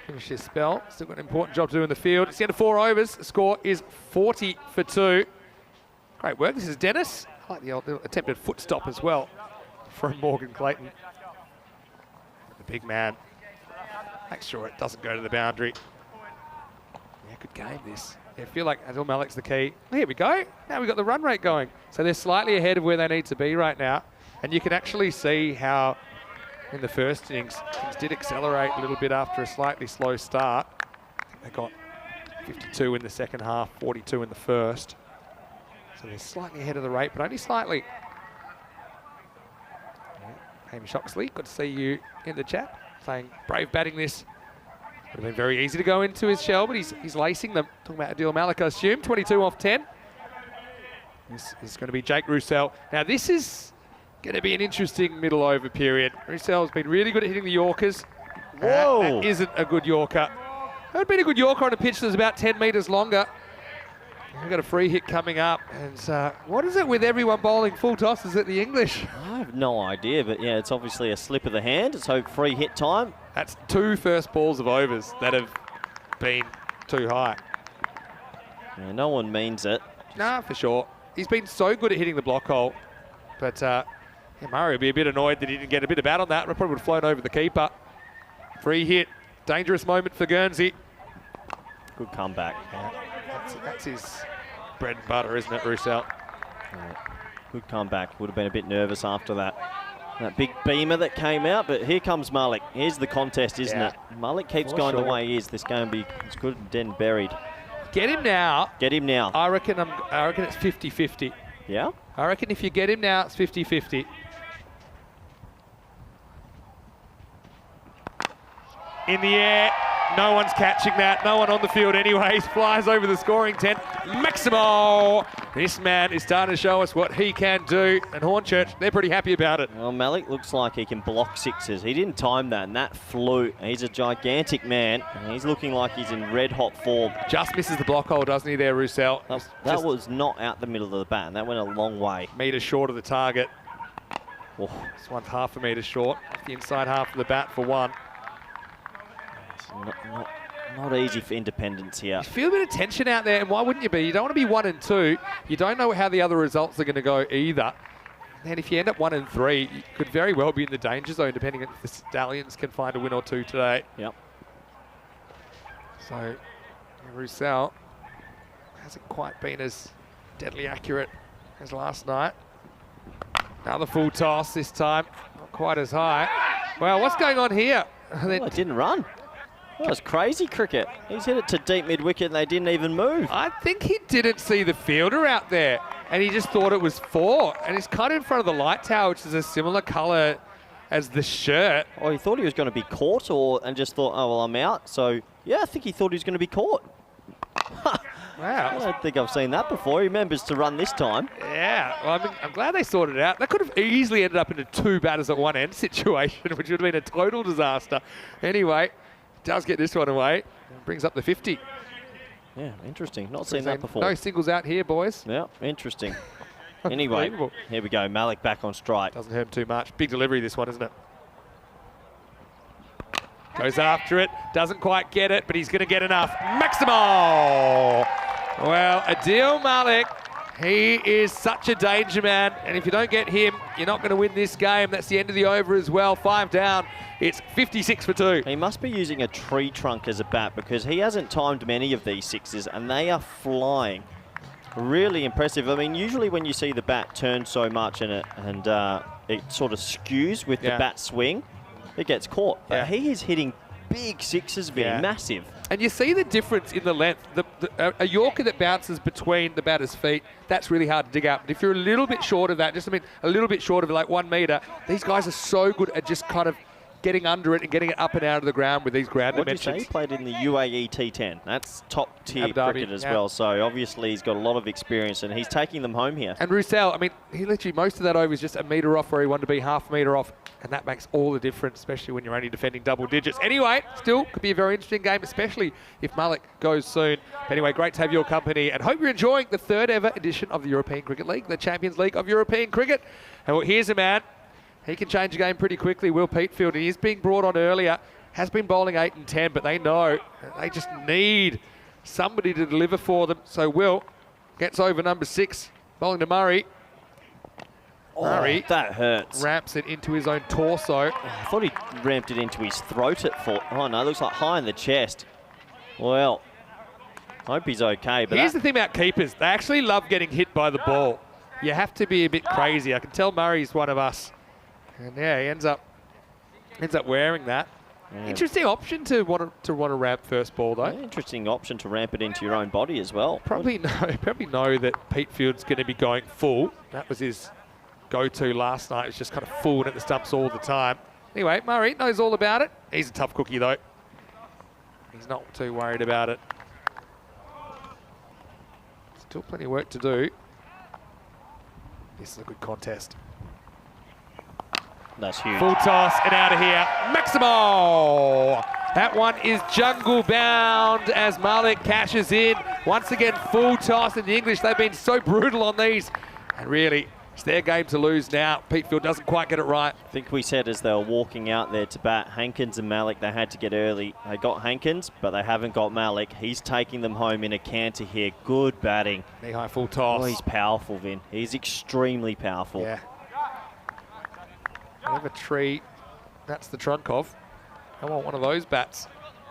Finish his spell. Still got an important job to do in the field. It's the end of 4 overs. The score is 40 for 2. Great work. This is Dennis. I like the old attempted foot stop as well from Morgan Clayton. The big man. Make sure it doesn't go to the boundary. Yeah, good game this. Yeah, I feel like Adil Malik's the key. Here we go. Now we've got the run rate going. So they're slightly ahead of where they need to be right now. And you can actually see how in the first innings things did accelerate a little bit after a slightly slow start. I think they got 52 in the second half, 42 in the first. So they're slightly ahead of the rate, but only slightly. Yeah. Hamish Oxley, good to see you in the chat. Saying brave batting this. Would have been very easy to go into his shell, but he's lacing them. Talking about Adil Malik, I assume. 22 off 10. This is going to be Jake Roussel. Now this is going to be an interesting middle over period. Roussel's been really good at hitting the Yorkers. Whoa! That isn't a good Yorker. That would have been a good Yorker on a pitch that's about 10 metres longer. We've got a free hit coming up. And what is it with everyone bowling full tosses at the English? I have no idea, but yeah, it's obviously a slip of the hand. It's hope free hit time. That's 2 first balls of overs that have been too high. Yeah, no one means it. Nah, for sure. He's been so good at hitting the block hole. But yeah, Murray would be a bit annoyed that he didn't get a bit of bat on that. Probably would have flown over the keeper. Free hit. Dangerous moment for Guernsey. Good comeback. Yeah, that's his bread and butter, isn't it, Roussel? Right. Good comeback. Would have been a bit nervous after that big beamer that came out, but here comes Malik. Here's the contest, isn't it? Malik keeps going the way he is. This game be as good and dead and buried. Get him now. Get him now. I reckon it's 50-50. Yeah? I reckon if you get him now, it's 50-50. In the air. No one's catching that. No one on the field anyways. Flies over the scoring tent. Maximo! This man is starting to show us what he can do. And Hornchurch, they're pretty happy about it. Well, Malik looks like he can block sixes. He didn't time that, and that flew. He's a gigantic man, and he's looking like he's in red-hot form. Just misses the block hole, doesn't he, there, Roussel? That was not out the middle of the bat, and that went a long way. Metre short of the target. Oh. This one's half a metre short. Off the inside half of the bat for 1. Not easy for independence here. You feel a bit of tension out there, and why wouldn't you be? You don't want to be 1 and 2. You don't know how the other results are going to go either. And if you end up 1 and 3, you could very well be in the danger zone, depending on if the Stallions can find a win or 2 today. Yep. So, Roussel hasn't quite been as deadly accurate as last night. Another full toss this time, not quite as high. Well, what's going on here? It didn't run. That was crazy cricket. He's hit it to deep mid-wicket and they didn't even move. I think he didn't see the fielder out there and he just thought it was 4. And he's kind of in front of the light tower, which is a similar colour as the shirt. Oh, he thought he was going to be caught and just thought, oh, well, I'm out. So, yeah, I think he thought he was going to be caught. Wow. I don't think I've seen that before. He remembers to run this time. Yeah, well, I mean, I'm glad they sorted it out. That could have easily ended up in a 2 batters at one end situation, which would have been a total disaster. Anyway, does get this one away. Brings up the 50. Yeah, interesting. Not seen that before. No singles out here, boys. Yeah, interesting. Anyway, here we go. Malik back on strike. Doesn't hurt him too much. Big delivery, this one, isn't it? Goes after it. Doesn't quite get it, but he's going to get enough. Maximal! Well, Adil Malik, he is such a danger man. And if you don't get him, you're not going to win this game. That's the end of the over as well. 5 down. It's 56 for 2. He must be using a tree trunk as a bat because he hasn't timed many of these sixes and they are flying. Really impressive. I mean, usually when you see the bat turn so much and it sort of skews with the bat swing, it gets caught. But he is hitting big sixes, massive. And you see the difference in the length. A Yorker that bounces between the batter's feet, that's really hard to dig out. But if you're a little bit short of that, a little bit short of like 1 metre, these guys are so good at just kind of getting under it and getting it up and out of the ground with these ground dimensions. What did you say? He played in the UAE T10. That's top tier cricket as well. So obviously he's got a lot of experience and he's taking them home here. And Roussel, I mean, he literally, most of that over is just a metre off where he wanted to be half a metre off. And that makes all the difference, especially when you're only defending double digits. Anyway, still could be a very interesting game, especially if Malik goes soon. Anyway, great to have your company and hope you're enjoying the 3rd ever edition of the European Cricket League, the Champions League of European Cricket. And well, here's a man. He can change the game pretty quickly, Will Peatfield. He is being brought on earlier, has been bowling 8 and 10, but they know they just need somebody to deliver for them. So Will gets over number 6, bowling to Murray. Murray, that hurts. Ramps it into his own torso. I thought he ramped it into his throat at full. Oh no, it looks like high in the chest. Well, hope he's okay. But here's the thing about keepers. They actually love getting hit by the ball. You have to be a bit crazy. I can tell Murray's one of us. And yeah, he ends up wearing that. Yeah. Interesting option to want to ramp first ball though. Yeah, interesting option to ramp it into your own body as well. Probably know that Peatfield's going to be going full. That was his go-to last night. It's just kind of fooling at the stumps all the time. Anyway, Murray knows all about it. He's a tough cookie though. He's not too worried about it. Still plenty of work to do. This is a good contest. That's huge. Full toss and out of here. Maximal! That one is jungle bound as Malik cashes in. Once again, full toss in the English. They've been so brutal on these. And really, it's their game to lose now. Peatfield doesn't quite get it right. I think we said as they were walking out there to bat, Hankins and Malik, they had to get early. They got Hankins, but they haven't got Malik. He's taking them home in a canter here. Good batting. Knee-high full toss. Oh, he's powerful, Vin. He's extremely powerful. Yeah. Whatever tree that's the trunk of. I want one of those bats.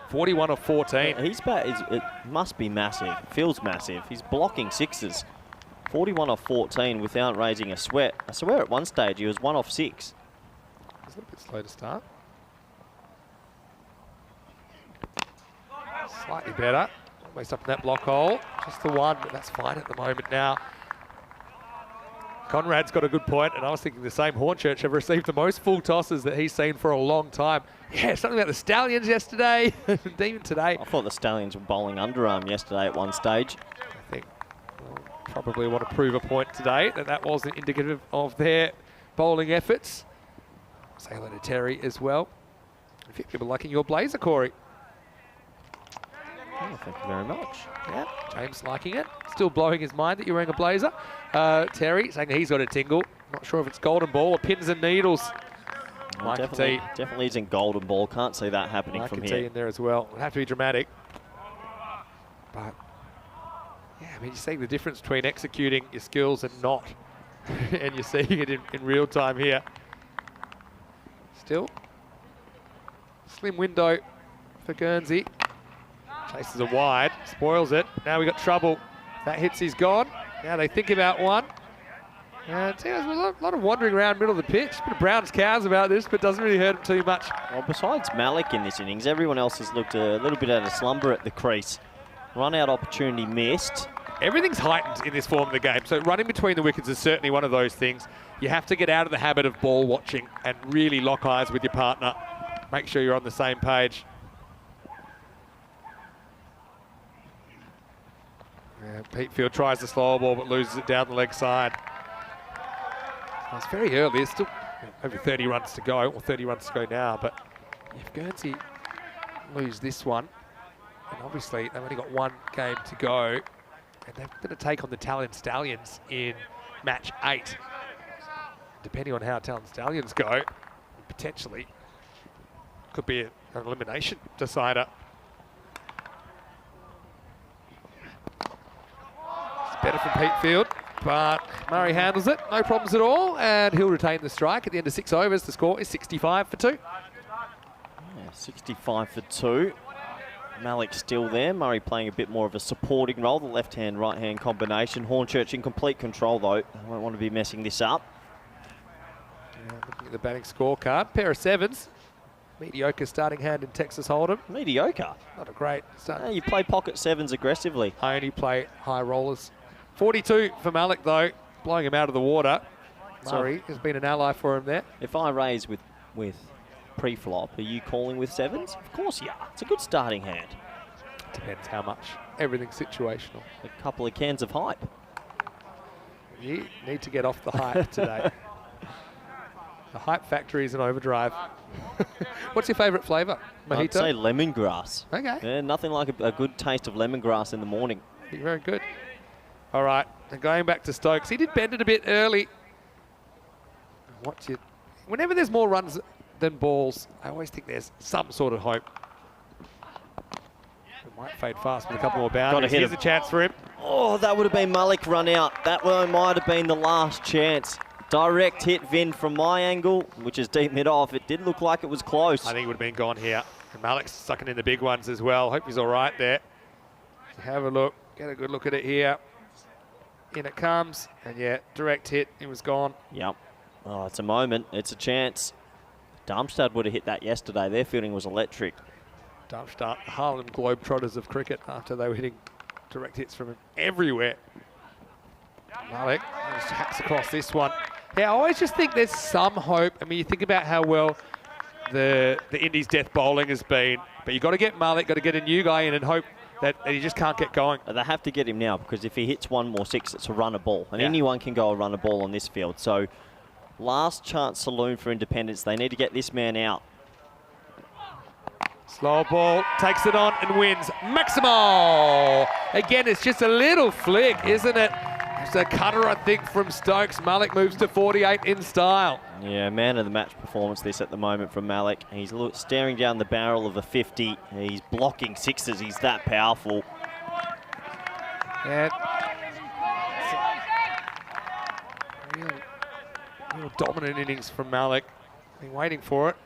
41 or 14. His bat it must be massive. Feels massive. He's blocking sixes. 41 off 14 without raising a sweat. I swear at one stage he was 1 off 6. It's a bit slow to start. Slightly better. Almost up in that block hole. Just the one, but that's fine at the moment now. Conrad's got a good point, and I was thinking the same. Hornchurch have received the most full tosses that he's seen for a long time. Yeah, something about the Stallions yesterday, and even today. I thought the Stallions were bowling underarm yesterday at one stage. I think we'll probably want to prove a point today that wasn't indicative of their bowling efforts. Say hello to Terry as well. A few people liking your blazer, Corey. Oh, thank you very much. Yeah, James liking it. Still blowing his mind that you're wearing a blazer. Terry saying that he's got a tingle. Not sure if it's golden ball or pins and needles. Definitely isn't golden ball. Can't see that happening from here. in there as well. It'll have to be dramatic. But, yeah, I mean, you're seeing the difference between executing your skills and not. And you're seeing it in real time here. Still, slim window for Guernsey. Chases it wide, spoils it. Now we got trouble. If that hits, he's gone. Now they think about one. And there's a lot of wandering around middle of the pitch. A bit of Brown's cows about this, but doesn't really hurt him too much. Well, besides Malik in this innings, everyone else has looked a little bit out of slumber at the crease. Run out opportunity missed. Everything's heightened in this form of the game. So running between the wickets is certainly one of those things. You have to get out of the habit of ball watching and really lock eyes with your partner. Make sure you're on the same page. Yeah, Peatfield tries the slower ball but loses it down the leg side. So it's very early. There's still over 30 runs to go, or 30 runs to go now. But if Guernsey lose this one, And obviously, they've only got one game to go. And they're going to take on the Talon Stallions in match 8. Depending on how Talon Stallions go, potentially could be an elimination decider. It's better from Petefield, but Murray handles it, no problems at all, and he'll retain the strike at the end of 6 overs. The score is 65 for 2. Yeah, 65 for 2. Malik still there. Murray playing a bit more of a supporting role, the left-hand, right-hand combination. Hornchurch in complete control, though. I won't want to be messing this up. Yeah, looking at the batting scorecard, pair of 7s. Mediocre starting hand in Texas Hold'em. Mediocre? Not a great start. Yeah, you play pocket 7s aggressively. I only play high rollers. 42 for Malik, though, blowing him out of the water. Murray has been an ally for him there. If I raise with pre-flop, are you calling with 7s? Of course you are. It's a good starting hand. Depends how much. Everything's situational. A couple of cans of hype. You need to get off the hype today. The hype factory is an overdrive. What's your favourite flavour? Mojito? I'd say lemongrass. Okay. Yeah, nothing like a good taste of lemongrass in the morning. Very good. All right, and going back to Stokes, he did bend it a bit early. Whenever there's more runs than balls, I always think there's some sort of hope. It might fade fast with a couple more boundaries. Here's a chance for him. Oh, that would have been Malik run out. That one might have been the last chance. Direct hit, Vin, from my angle, which is deep mid-off. It did look like it was close. I think it would have been gone here. And Malik's sucking in the big ones as well. Hope he's all right there. Have a look. Get a good look at it here. In it comes. And yeah, direct hit. It was gone. Yep. Oh, it's a moment. It's a chance. Darmstadt would have hit that yesterday. Their fielding was electric. Darmstadt, the Harlem Globetrotters of cricket, after they were hitting direct hits from him everywhere. Malik just hacks across this one. Yeah, I always just think there's some hope. I mean, you think about how well the Indies death bowling has been, but you've got to get Malik, got to get a new guy in and hope that he just can't get going. They have to get him now, because if he hits one more 6, it's a runner ball. And anyone can go a runner ball on this field. So last chance saloon for Independence. They need to get this man out. Slow ball, takes it on and wins. Maximo! Again, it's just a little flick, isn't it? It's a cutter, I think, from Stokes. Malik moves to 48 in style. Yeah, man of the match performance this at the moment from Malik. He's staring down the barrel of a 50. He's blocking 6s. He's that powerful. And real dominant innings from Malik. Been waiting for it.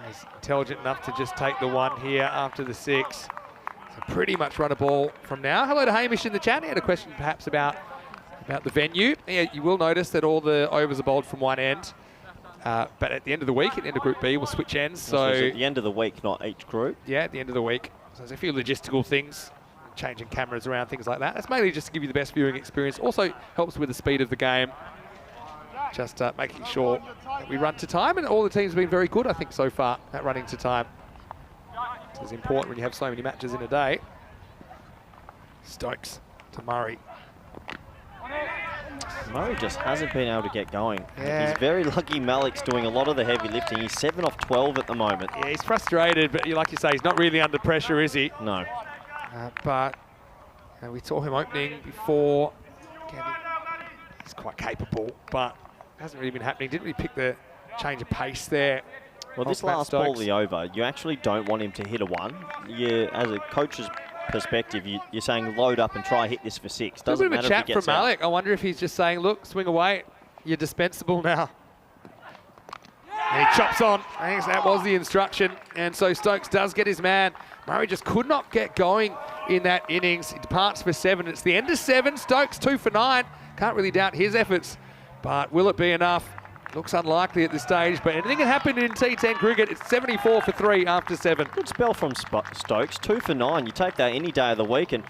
He's intelligent enough to just take the one here after the 6. So pretty much run a ball from now. Hello to Hamish in the chat. He had a question perhaps about the venue. Yeah, you will notice that all the overs are bowled from one end. But at the end of the week, at the end of Group B, we'll switch ends. So at the end of the week, not each group. Yeah, at the end of the week. So there's a few logistical things, changing cameras around, things like that. That's mainly just to give you the best viewing experience. Also helps with the speed of the game. Just making sure that we run to time, and all the teams have been very good, I think, so far at running to time. It's important when you have so many matches in a day. Stokes to Murray. Murray just hasn't been able to get going. Yeah. He's very lucky Malik's doing a lot of the heavy lifting. He's 7 off 12 at the moment. Yeah, he's frustrated, but like you say, he's not really under pressure, is he? No. But we saw him opening before. Again, he's quite capable, but hasn't really been happening. Didn't really pick the change of pace there. Well, this last ball of the over, you actually don't want him to hit a 1. As a coach's perspective, you're saying load up and try hit this for 6. Doesn't a bit of a chat from Malik. I wonder if he's just saying, look, swing away. You're dispensable now. And he chops on. I think that was the instruction. And so Stokes does get his man. Murray just could not get going in that innings. He departs for 7. It's the end of 7. Stokes 2 for 9. Can't really doubt his efforts. But will it be enough? Looks unlikely at this stage, but anything can happen in T10 cricket. It's 74 for 3 after 7. Good spell from Stokes, 2 for 9. You take that any day of the week, and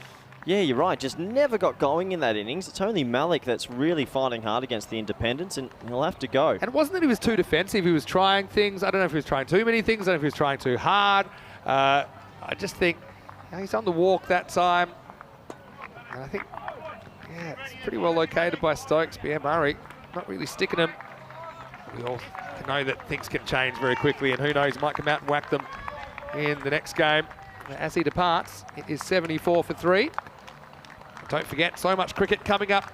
yeah, you're right, just never got going in that innings. It's only Malik that's really fighting hard against the Independents, and he'll have to go. And it wasn't that he was too defensive. He was trying things. I don't know if he was trying too many things. I don't know if he was trying too hard. I just think he's on the walk that time. And I think, yeah, it's pretty well located by Stokes. But yeah, Murray not really sticking him. We all know that things can change very quickly, and who knows, he might come out and whack them in the next game. As he departs, it is 74 for 3. Don't forget, so much cricket coming up.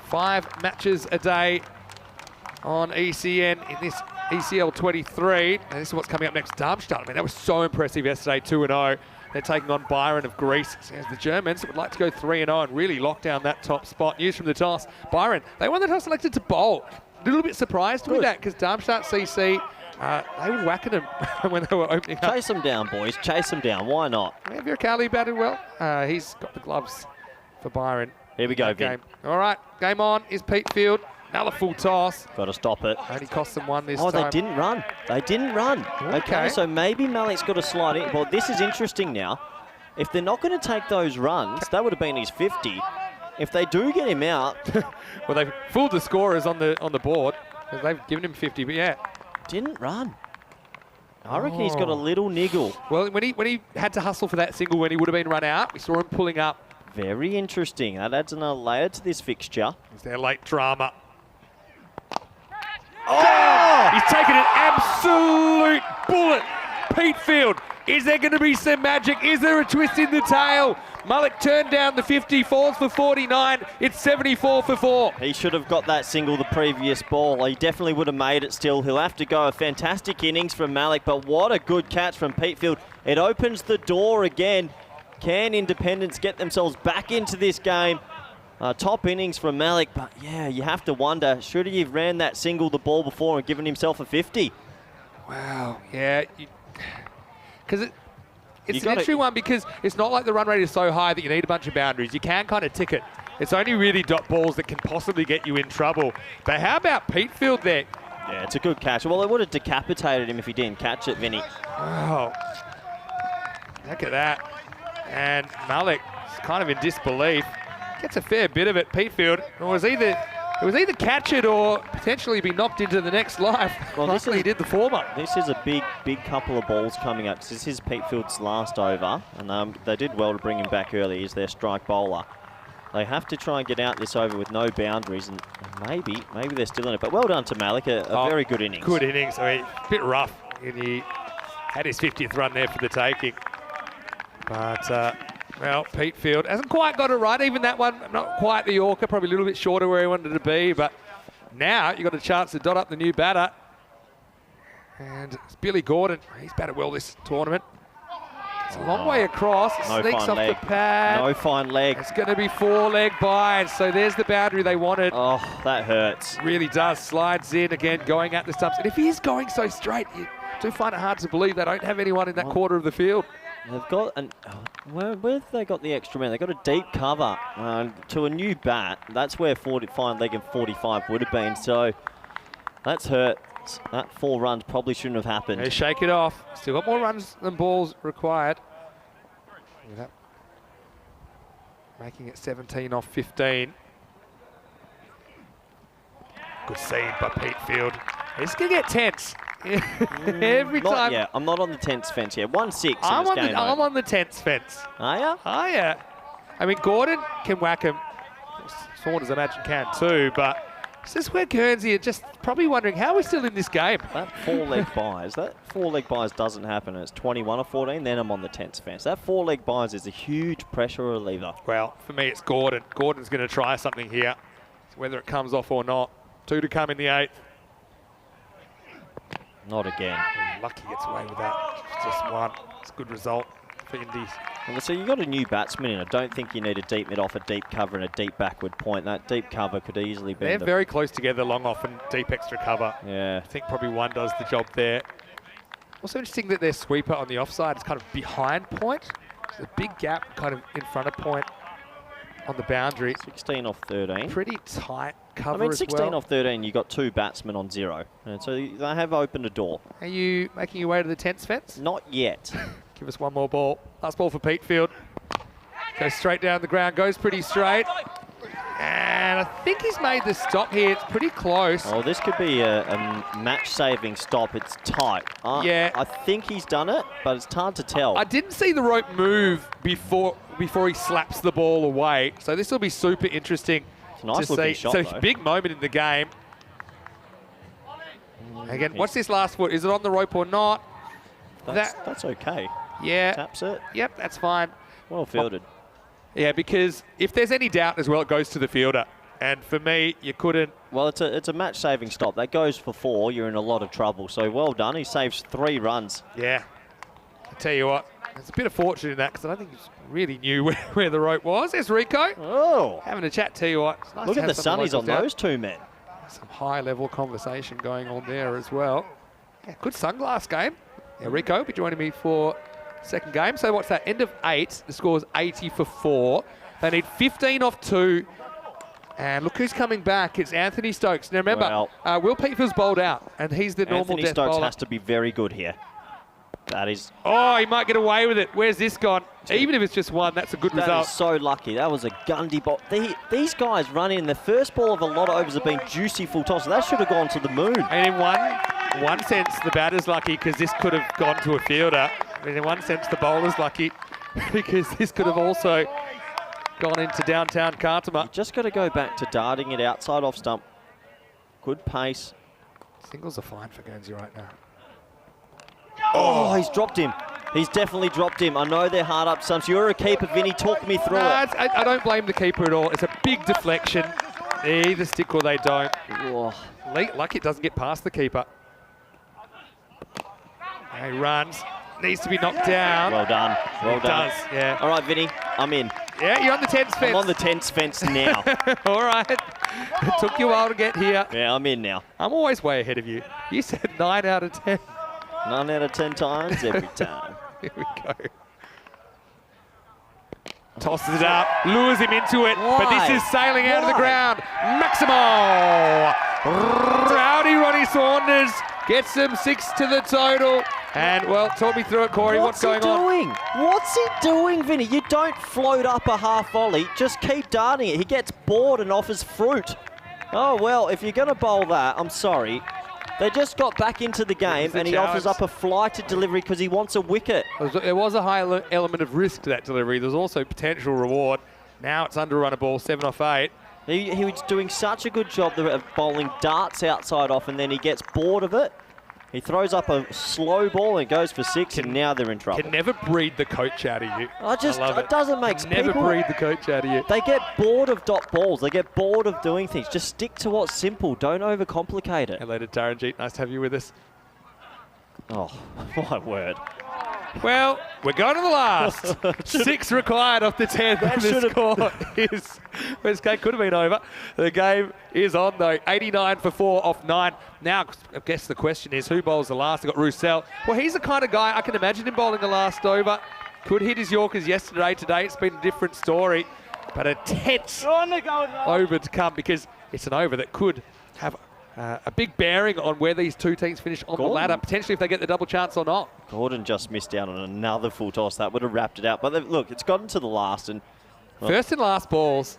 5 matches a day on ECN in this ECL 23. And this is what's coming up next. Darmstadt. I mean, that was so impressive yesterday, 2-0. They're taking on Byron of Greece. As the Germans would like to go 3-0 and really lock down that top spot. News from the toss. Byron, they won the toss, selected to bowl. A little bit surprised with that because Darmstadt CC, they were whacking them when they were opening up. Chase them down, boys. Chase them down. Why not? Yeah, Viracali batted well. He's got the gloves for Byron. Here we go, Vin. All right, game on is Pete Field. Another full toss. Got to stop it. Only cost them 1 this time. Oh, they didn't run. They didn't run. Okay, so maybe Malik's got to slide in. Well, this is interesting now. If they're not going to take those runs, that would have been his 50. If they do get him out... well, they've fooled the scorers on the board because they've given him 50, but yeah. Didn't run. I reckon he's got a little niggle. Well, when he had to hustle for that single when he would have been run out, we saw him pulling up. Very interesting. That adds another layer to this fixture. It's their late drama. Oh! He's taken an absolute bullet. Pete Field. Is there going to be some magic? Is there a twist in the tail? Malik turned down the 50, falls for 49. It's 74 for 4. He should have got that single the previous ball. He definitely would have made it still. He'll have to go. A fantastic innings from Malik, but what a good catch from Pete Field. It opens the door again. Can Independence get themselves back into this game? Top innings from Malik, but yeah, you have to wonder, should he have ran that single the ball before and given himself a 50? Wow, yeah. Because it's an interesting one because it's not like the run rate is so high that you need a bunch of boundaries. You can kind of tick it. It's only really dot balls that can possibly get you in trouble. But how about Pete Field there? Yeah, it's a good catch. Well, it would have decapitated him if he didn't catch it, Vinny. Wow. Look at that. And Malik is kind of in disbelief. Gets a fair bit of it. Pete Field, it was either catch it or potentially be knocked into the next life. Well, he did the former. This is a big couple of balls coming up. This is Pete Field's last over, and they did well to bring him back early. He's their strike bowler. They have to try and get out this over with no boundaries, and maybe they're still in it. But well done to Malik, a very good innings. Good innings. I mean, a bit rough, and he had his 50th run there for the taking. But, well, Pete Field hasn't quite got it right. Even that one, not quite the Yorker, probably a little bit shorter where he wanted to be. But now you've got a chance to dot up the new batter. And it's Billy Gordon. He's batted well this tournament. It's a long way across. It sneaks off the pad. No fine leg. It's going to be 4-leg bind. So there's the boundary they wanted. Oh, that hurts. Really does. Slides in again, going at the stumps. And if he is going so straight, you do find it hard to believe they don't have anyone in that quarter of the field. They've got where have they got the extra man? They've got a deep cover to a new bat. That's where fine leg and 45 would have been. So that's hurt. That 4 runs probably shouldn't have happened. They shake it off. Still got more runs than balls required. Making it 17 off 15. Good scene by Pete Field. He's going to get tense. Every time. Yeah, I'm not on the tense fence yet. 1-6 I'm on the tense fence. Are you? Oh, yeah. I mean, Gordon can whack him. Saunders, I imagine, can too, but this is where Guernsey are just probably wondering how we're still in this game. That 4-leg buys doesn't happen. It's 21 or 14, then I'm on the tense fence. That 4-leg buys is a huge pressure reliever. Well, for me, it's Gordon. Gordon's going to try something here, whether it comes off or not. 2 to come in the 8th. Not again. Lucky gets away with that. Just 1. It's a good result for Indies. Well, so you've got a new batsman in. I don't think you need a deep mid off, a deep cover and a deep backward point. That deep cover could easily be. They're very close together, long off and deep extra cover. Yeah. I think probably 1 does the job there. Also interesting that their sweeper on the offside is kind of behind point. There's a big gap kind of in front of point on the boundary. 16 off 13. Pretty tight cover. I mean, as 16 well. off 13, you got 2 batsmen on 0. And so they have opened a door. Are you making your way to the tense fence? Not yet. Give us 1 more ball. Last ball for Pete Field. Goes straight down the ground, goes pretty straight. And I think he's made the stop here. It's pretty close. Oh, this could be a match-saving stop. It's tight. Yeah. I think he's done it, but it's hard to tell. I didn't see the rope move before he slaps the ball away. So this will be super interesting it's a nice to see. shot, so though. Big moment in the game. Again, what's this last foot? Is it on the rope or not? That's okay. Yeah. Taps it. Yep, that's fine. Well fielded. Yeah, because if there's any doubt as well, it goes to the fielder. And for me, you couldn't... Well, it's a match-saving stop. That goes for 4. You're in a lot of trouble. So well done. He saves 3 runs. Yeah. I tell you what, there's a bit of fortune in that because I don't think he really knew where the rope was. There's Rico. Oh. Having a chat, tell you what. It's nice Look to at the have some sunnies on locals down. those 2 men. Some high-level conversation going on there as well. Yeah, good sunglass game. Yeah, Rico will be joining me for second game. So what's that? End of 8. The score's 80 for 4. They need 15 off 2. And look who's coming back. It's Anthony Stokes. Now remember, Will Peefer's bowled out, and he's the normal Anthony death Stokes bowler. has to be very good here. That is... Oh, he might get away with it. Where's this gone? Even if it's just 1, that's a good That result. is so lucky. That was a Gundy ball. These guys run in. The first ball of a lot of overs have been juicy full toss. That should have gone to the moon. And in one sense, the batter's lucky because this could have gone to a fielder. And in one sense, the bowler's lucky because this could have also gone into downtown Cartama. You just got to go back to darting it outside off stump. Good pace. Singles are fine for Guernsey right now. Oh, he's dropped him. He's definitely dropped him. I know they're hard up stumps. You're a keeper, Vinny. Talk me through it. I don't blame the keeper at all. It's a big deflection. They either stick or they don't. Oh. Lucky it doesn't get past the keeper. He runs. Needs to be knocked down. Well done. Well done. Does, yeah. All right, Vinny. I'm in. Yeah, you're on the 10th fence. I'm on the 10th fence now. All right. It took you a while to get here. Yeah, I'm in now. I'm always way ahead of you. You said 9 out of 10. 9 out of 10 times every time. Here we go. Tosses it up, lures him into it, but this is sailing out of the ground. Maximo! Rowdy Ronnie Saunders gets them 6 to the total. And, well, talk me through it, Corey. What's going on? What's he doing, Vinny? You don't float up a half volley. Just keep darting it. He gets bored and offers fruit. Oh, well, if you're going to bowl that, I'm sorry. They just got back into the game and he offers up a flighted delivery because he wants a wicket. There was a high element of risk to that delivery. There's also potential reward. Now it's under a run of ball, 7 off 8. He was doing such a good job of bowling darts outside off, and then he gets bored of it. He throws up a slow ball and goes for 6, and now they're in trouble. Can never breed the coach out of you. It doesn't make sense. Never breed the coach out of you. They get bored of dot balls. They get bored of doing things. Just stick to what's simple. Don't overcomplicate it. Hello to Taranjeet. Nice to have you with us. Oh, my word. Well, we're going to the last. 6 required off the 10. The score is... This game could have been over. The game is on, though. 89 for 4 off 9. Now, I guess the question is, who bowls the last? They've got Roussel. Well, he's the kind of guy, I can imagine him bowling the last over. Could hit his Yorkers yesterday. Today, it's been a different story. But a tense over to come, because it's an over that could have a big bearing on where these two teams finish on the ladder, potentially if they get the double chance or not. Gordon just missed out on another full toss. That would have wrapped it out. But look, it's gotten to the last. And first and last balls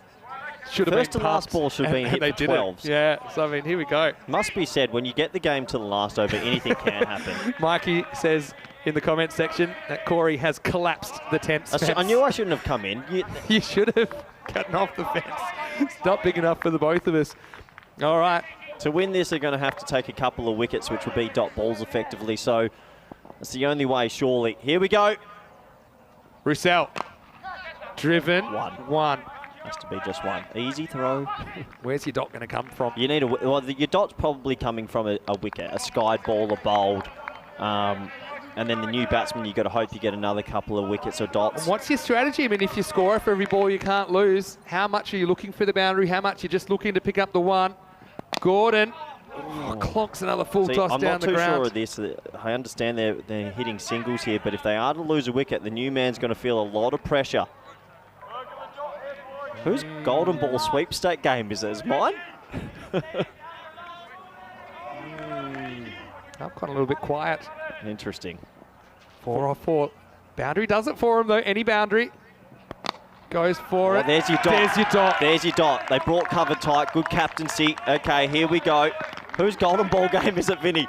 should have been First and last ball should have been hit for 12s. Yeah, so I mean, here we go. Must be said, when you get the game to the last over, anything can happen. Mikey says in the comment section that Corey has collapsed the 10th fence. I knew I shouldn't have come in. You should have gotten off the fence. It's not big enough for the both of us. All right. To win this, they're going to have to take a couple of wickets, which will be dot balls effectively. So that's the only way, surely. Here we go. Roussel. Driven. One. Has to be just one. Easy throw. Where's your dot going to come from? You need your dot's probably coming from a wicket, a skied ball, a bowled. And then the new batsman, you've got to hope you get another couple of wickets or dots. And what's your strategy? I mean, if you score for every ball you can't lose, how much are you looking for the boundary? How much you're just looking to pick up the one? Gordon clonks another full toss down the ground. I'm not too sure of this. I understand they're hitting singles here, but if they are to lose a wicket, the new man's going to feel a lot of pressure. Whose golden ball sweepstake game is it? Is mine? I've gone a little bit quiet. Interesting. 4 off 4. Boundary does it for him, though. Any boundary. Goes for it. There's your dot. There's your dot. There's your dot. They brought cover tight. Good captaincy. Okay, here we go. Whose golden ball game is it, Vinny?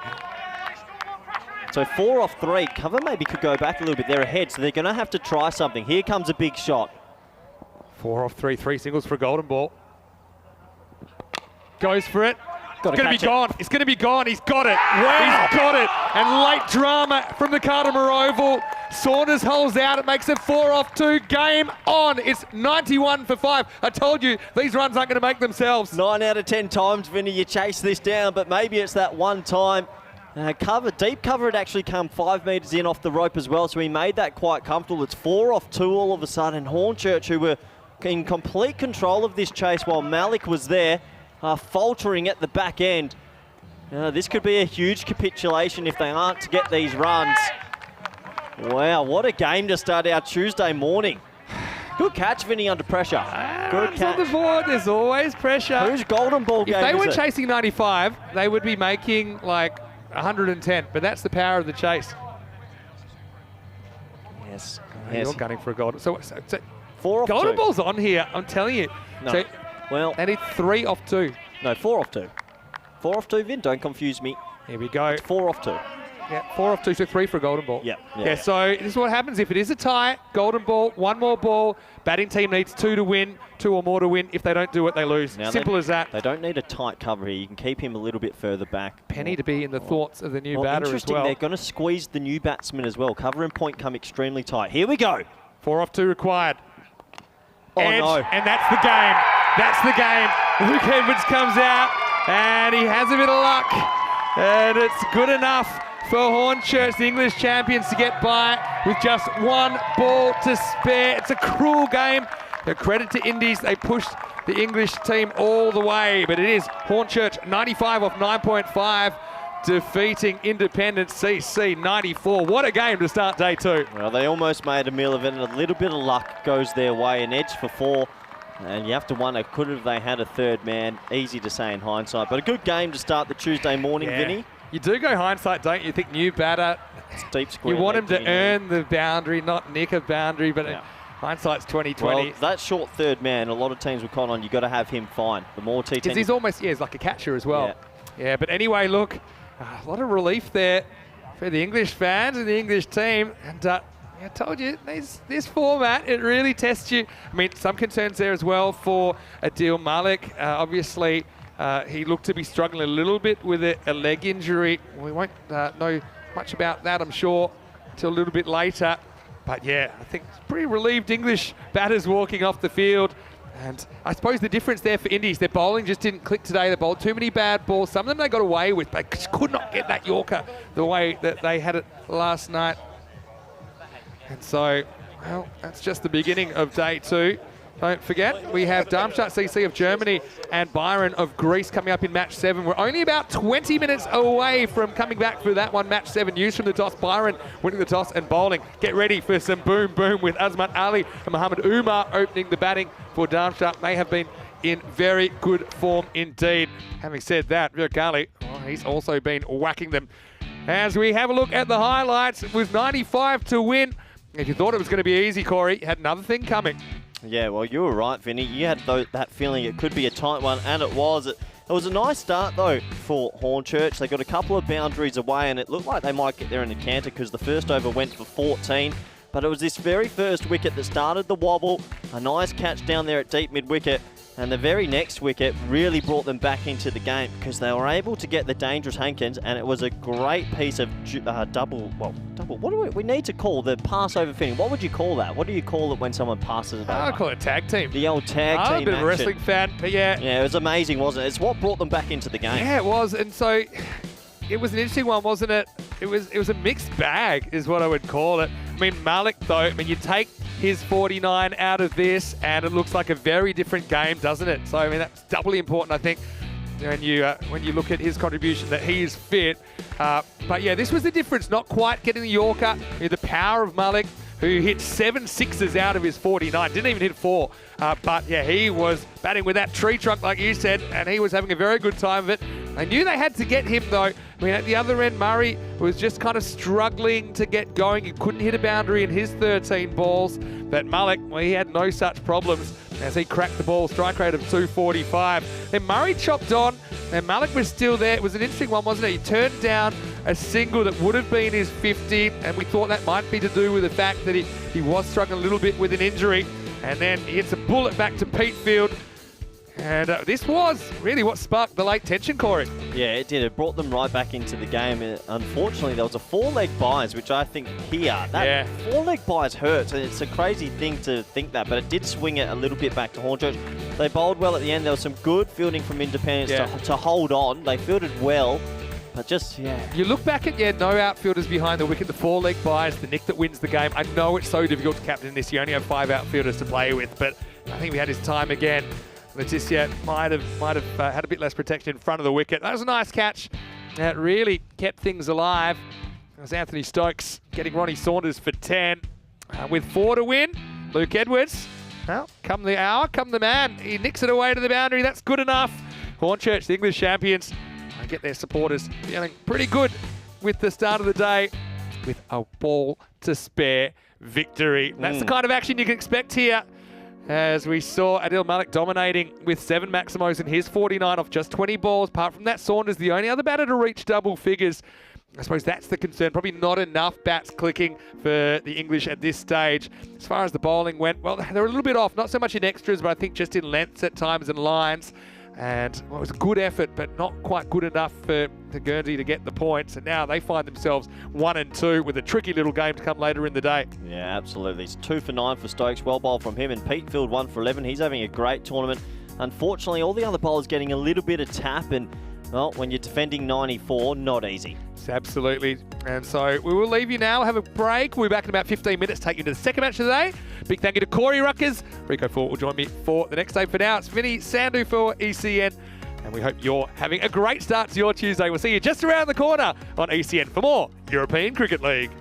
So 4 off 3. Cover maybe could go back a little bit. They're ahead, so they're going to have to try something. Here comes a big shot. 4 off 3. 3 singles for a golden ball. Goes for it. It's going to be gone. It's going to be gone. He's got it. Wow. He's got it. And late drama from the Cartama Oval. Saunders holds out. It makes it 4 off 2. Game on. It's 91 for 5. I told you, these runs aren't going to make themselves. 9 out of 10 times, Vinny, you chase this down, but maybe it's that one time. Deep cover had actually come 5 metres in off the rope as well, so he made that quite comfortable. It's 4 off 2 all of a sudden. Hornchurch, who were in complete control of this chase while Malik was there, faltering at the back end. This could be a huge capitulation if they aren't to get these runs. Wow, what a game to start our Tuesday morning. Good catch, Vinny, under pressure. Good catch. On the board, there's always pressure. Whose golden ball game is it? If they were chasing 95, they would be making like 110, but that's the power of the chase. Yes. You're gunning for a golden. So 4 off 2. golden ball's on here, I'm telling you. No. So well, they need 3 off 2. No, 4 off 2. 4 off 2, Vin, don't confuse me. Here we go. It's 4 off 2. Yeah, 4 off 2, so 3 for a golden ball. Yeah. So this is what happens if it is a tie, golden ball, 1 more ball, batting team needs 2 to win, 2 or more to win. If they don't do it, they lose. Now Simple as that. They don't need a tight cover here. You can keep him a little bit further back. Penny to be in the thoughts of the new batter as interesting, well. they're going to squeeze the new batsman as well. Cover and point come extremely tight. Here we go. 4 off 2 required. Oh, Edge, no. And that's the game. That's the game. Luke Edwards comes out, and he has a bit of luck. And it's good enough for Hornchurch, the English champions, to get by with just 1 ball to spare. It's a cruel game. A credit to Indies. They pushed the English team all the way, but it is Hornchurch 95 off 9.5, defeating Independence CC 94. What a game to start day 2. Well, they almost made a meal of it, and a little bit of luck goes their way. An edge for 4. And you have to wonder, could have they had a third man? Easy to say in hindsight, but a good game to start the Tuesday morning, Vinny. You do go hindsight, don't you? Think new batter. It's deep square. You want him to earn the boundary, not nick a boundary, but hindsight's 20/20. Well, that short third man, a lot of teams will con on. You got to have him fine. The more T10. He's almost, he's like a catcher as well. Yeah, but anyway, look, a lot of relief there for the English fans and the English team. And I told you, this format, it really tests you. I mean, some concerns there as well for Adil Malik. Obviously, he looked to be struggling a little bit with a leg injury. We won't know much about that, I'm sure, until a little bit later. But yeah, I think it's pretty relieved English batters walking off the field. And I suppose the difference there for Indies, their bowling just didn't click today. They bowled too many bad balls. Some of them they got away with, but just could not get that Yorker the way that they had it last night. And so, well, that's just the beginning of day 2. Don't forget, we have Darmstadt CC of Germany and Byron of Greece coming up in match 7. We're only about 20 minutes away from coming back for that one, match 7. News from the toss, Byron winning the toss and bowling. Get ready for some boom boom with Azmat Ali and Mohammed Umar opening the batting for Darmstadt. May have been in very good form indeed. Having said that, Virk Ali, he's also been whacking them. As we have a look at the highlights, it was 95 to win. If you thought it was going to be easy, Corey, you had another thing coming. Yeah, well, you were right, Vinny. You had that feeling it could be a tight one, and it was. It was a nice start, though, for Hornchurch. They got a couple of boundaries away, and it looked like they might get there in a canter because the first over went for 14. But it was this very first wicket that started the wobble. A nice catch down there at deep mid-wicket. And the very next wicket really brought them back into the game because they were able to get the dangerous Hankins, and it was a great piece of double, what do we need to call the pass over fitting? What would you call that? What do you call it when someone passes it over? I call it tag team. The old tag team I'm a bit of a wrestling fan, but yeah. Yeah, it was amazing, wasn't it? It's what brought them back into the game. Yeah, it was, and so it was an interesting one, wasn't it? It was a mixed bag, is what I would call it. I mean, Malik, though, I mean, you take his 49 out of this, and it looks like a very different game, doesn't it? So, I mean, that's doubly important, I think, when you look at his contribution, that he is fit. But yeah, this was the difference, not quite getting the Yorker. The power of Malik, who hit 7 sixes out of his 49, didn't even hit 4. But yeah, he was batting with that tree trunk, like you said, and he was having a very good time of it. They knew they had to get him, though. I mean, at the other end, Murray was just kind of struggling to get going. He couldn't hit a boundary in his 13 balls. But Malik, well, he had no such problems as he cracked the ball, strike rate of 245. Then Murray chopped on, and Malik was still there. It was an interesting one, wasn't it? He turned down a single that would have been his 50, and we thought that might be to do with the fact that he was struggling a little bit with an injury. And then he hits a bullet back to Petefield. And this was really what sparked the late tension, Corey. Yeah, it did. It brought them right back into the game. Unfortunately, there was a 4-leg buys, which I think here, that 4-leg buys hurts. And it's a crazy thing to think that, but it did swing it a little bit back to Hornchurch. They bowled well at the end. There was some good fielding from Independence to hold on. They fielded well, but just, You look back at, no outfielders behind the wicket, the 4-leg buys, the nick that wins the game. I know it's so difficult to captain this. You only have 5 outfielders to play with, but I think we had his time again. Leticia might have had a bit less protection in front of the wicket. That was a nice catch. That really kept things alive. It was Anthony Stokes getting Ronnie Saunders for 10. With 4 to win, Luke Edwards, well, come the hour, come the man. He nicks it away to the boundary. That's good enough. Hornchurch, the English champions, get their supporters feeling pretty good with the start of the day with a ball to spare victory. That's the kind of action you can expect here. As we saw Adil Malik dominating with 7 Maximos in his 49 off just 20 balls. Apart from that, Saunders, the only other batter to reach double figures. I suppose that's the concern. Probably not enough bats clicking for the English at this stage. As far as the bowling went, well, they were a little bit off. Not so much in extras, but I think just in lengths at times and lines. And well, it was a good effort, but not quite good enough for Guernsey to get the points. And now they find themselves 1 and 2 with a tricky little game to come later in the day. Yeah, absolutely. It's 2 for 9 for Stokes. Well bowled from him. And Pete Field 1 for 11. He's having a great tournament. Unfortunately, all the other bowlers getting a little bit of tap. And, well, when you're defending 94, not easy. Absolutely. And so we will leave you now. Have a break. We'll be back in about 15 minutes, take you to the second match of the day. Big thank you to Corey Ruckers. Rico Fort will join me for the next day. For now, it's Vinny Sandhu for ECN. And we hope you're having a great start to your Tuesday. We'll see you just around the corner on ECN for more European Cricket League.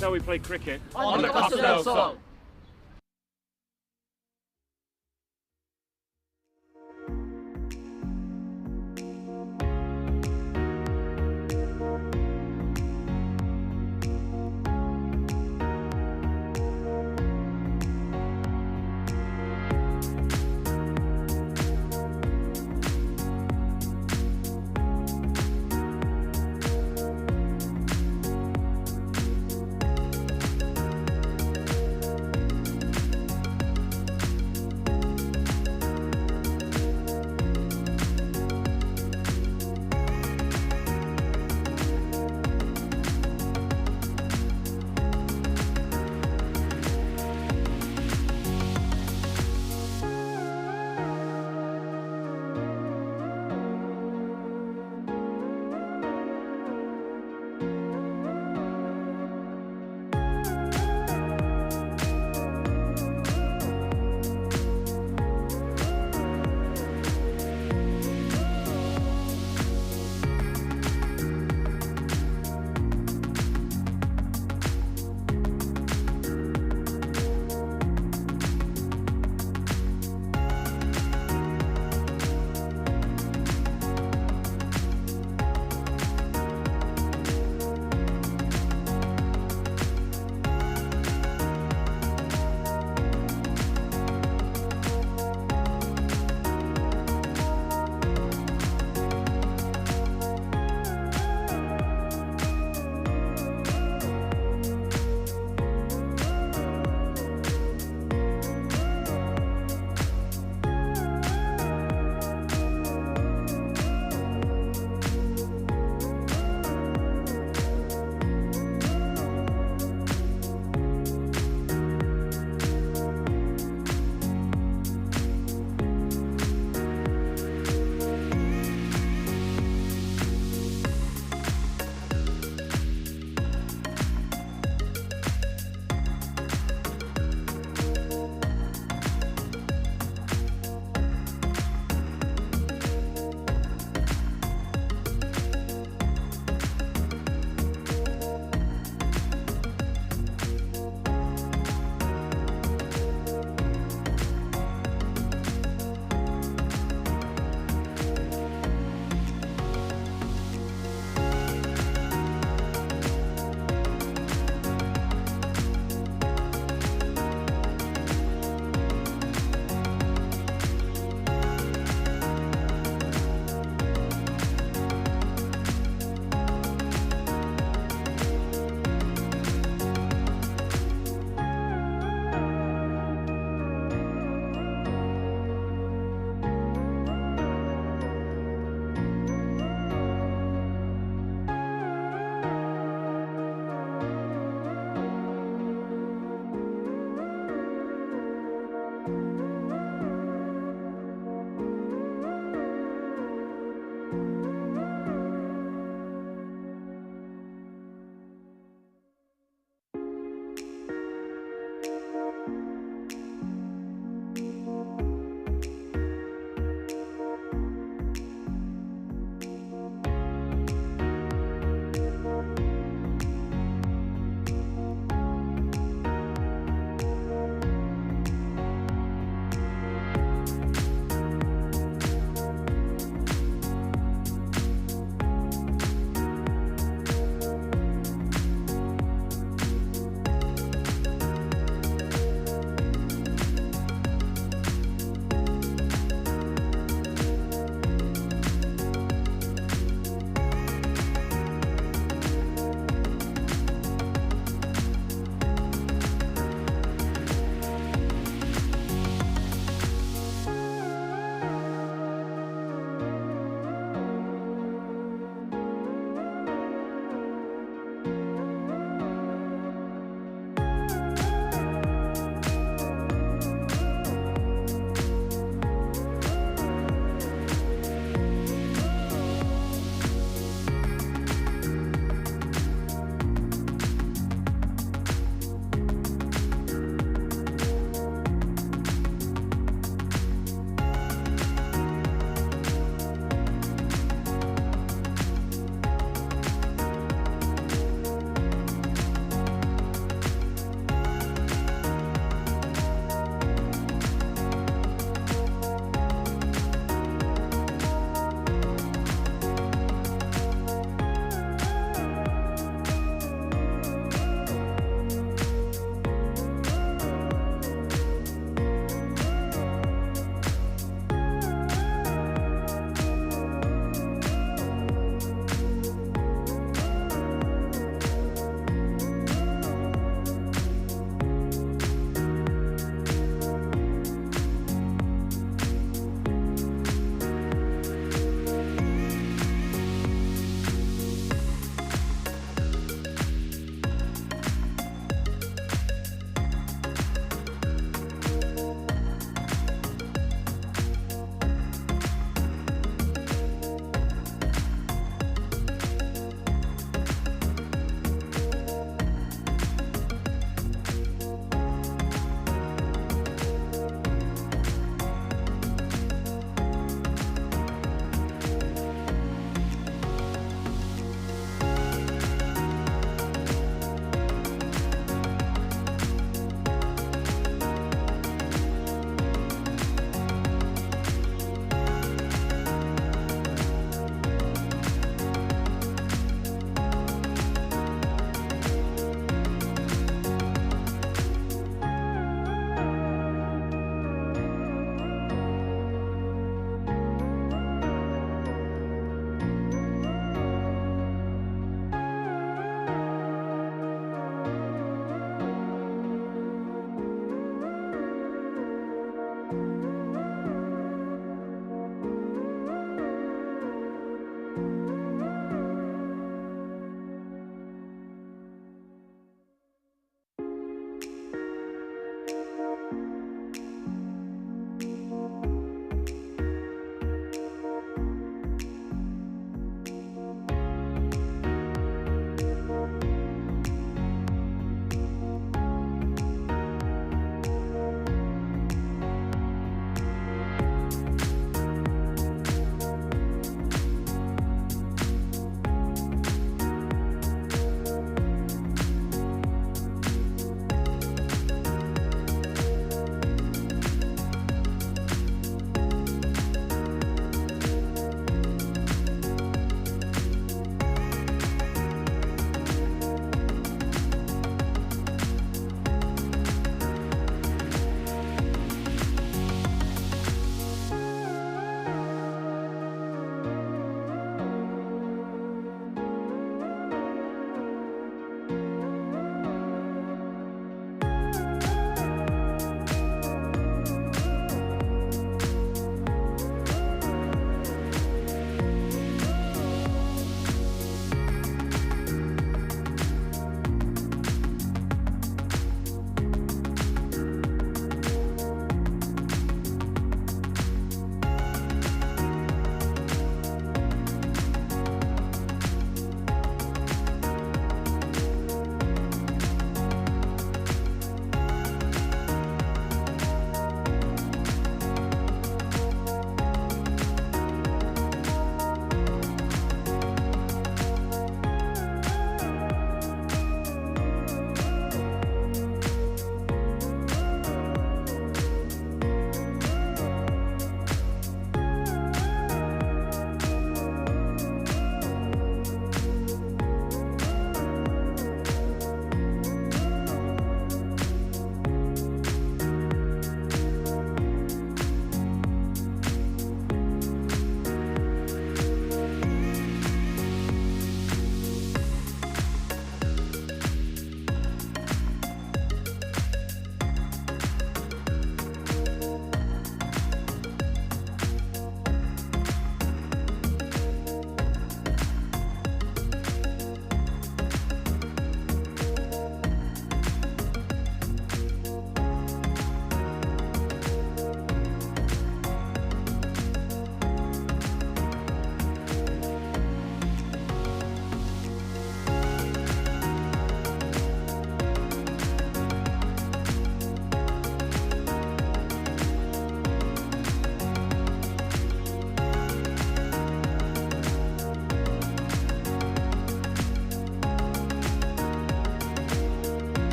How we play cricket on the Costa del Sol.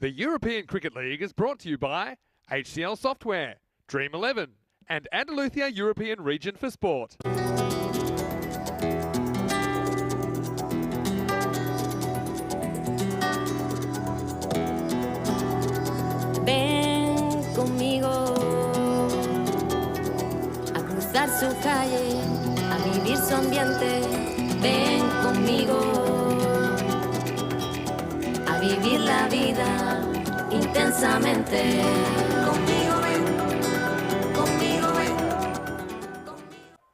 The European Cricket League is brought to you by HCL Software, Dream 11, and Andalusia European Region for Sport. Ven conmigo a cruzar su calle, a vivir su ambiente. Ven conmigo a vivir la vida intensamente. Conmigo ven, conmigo ven.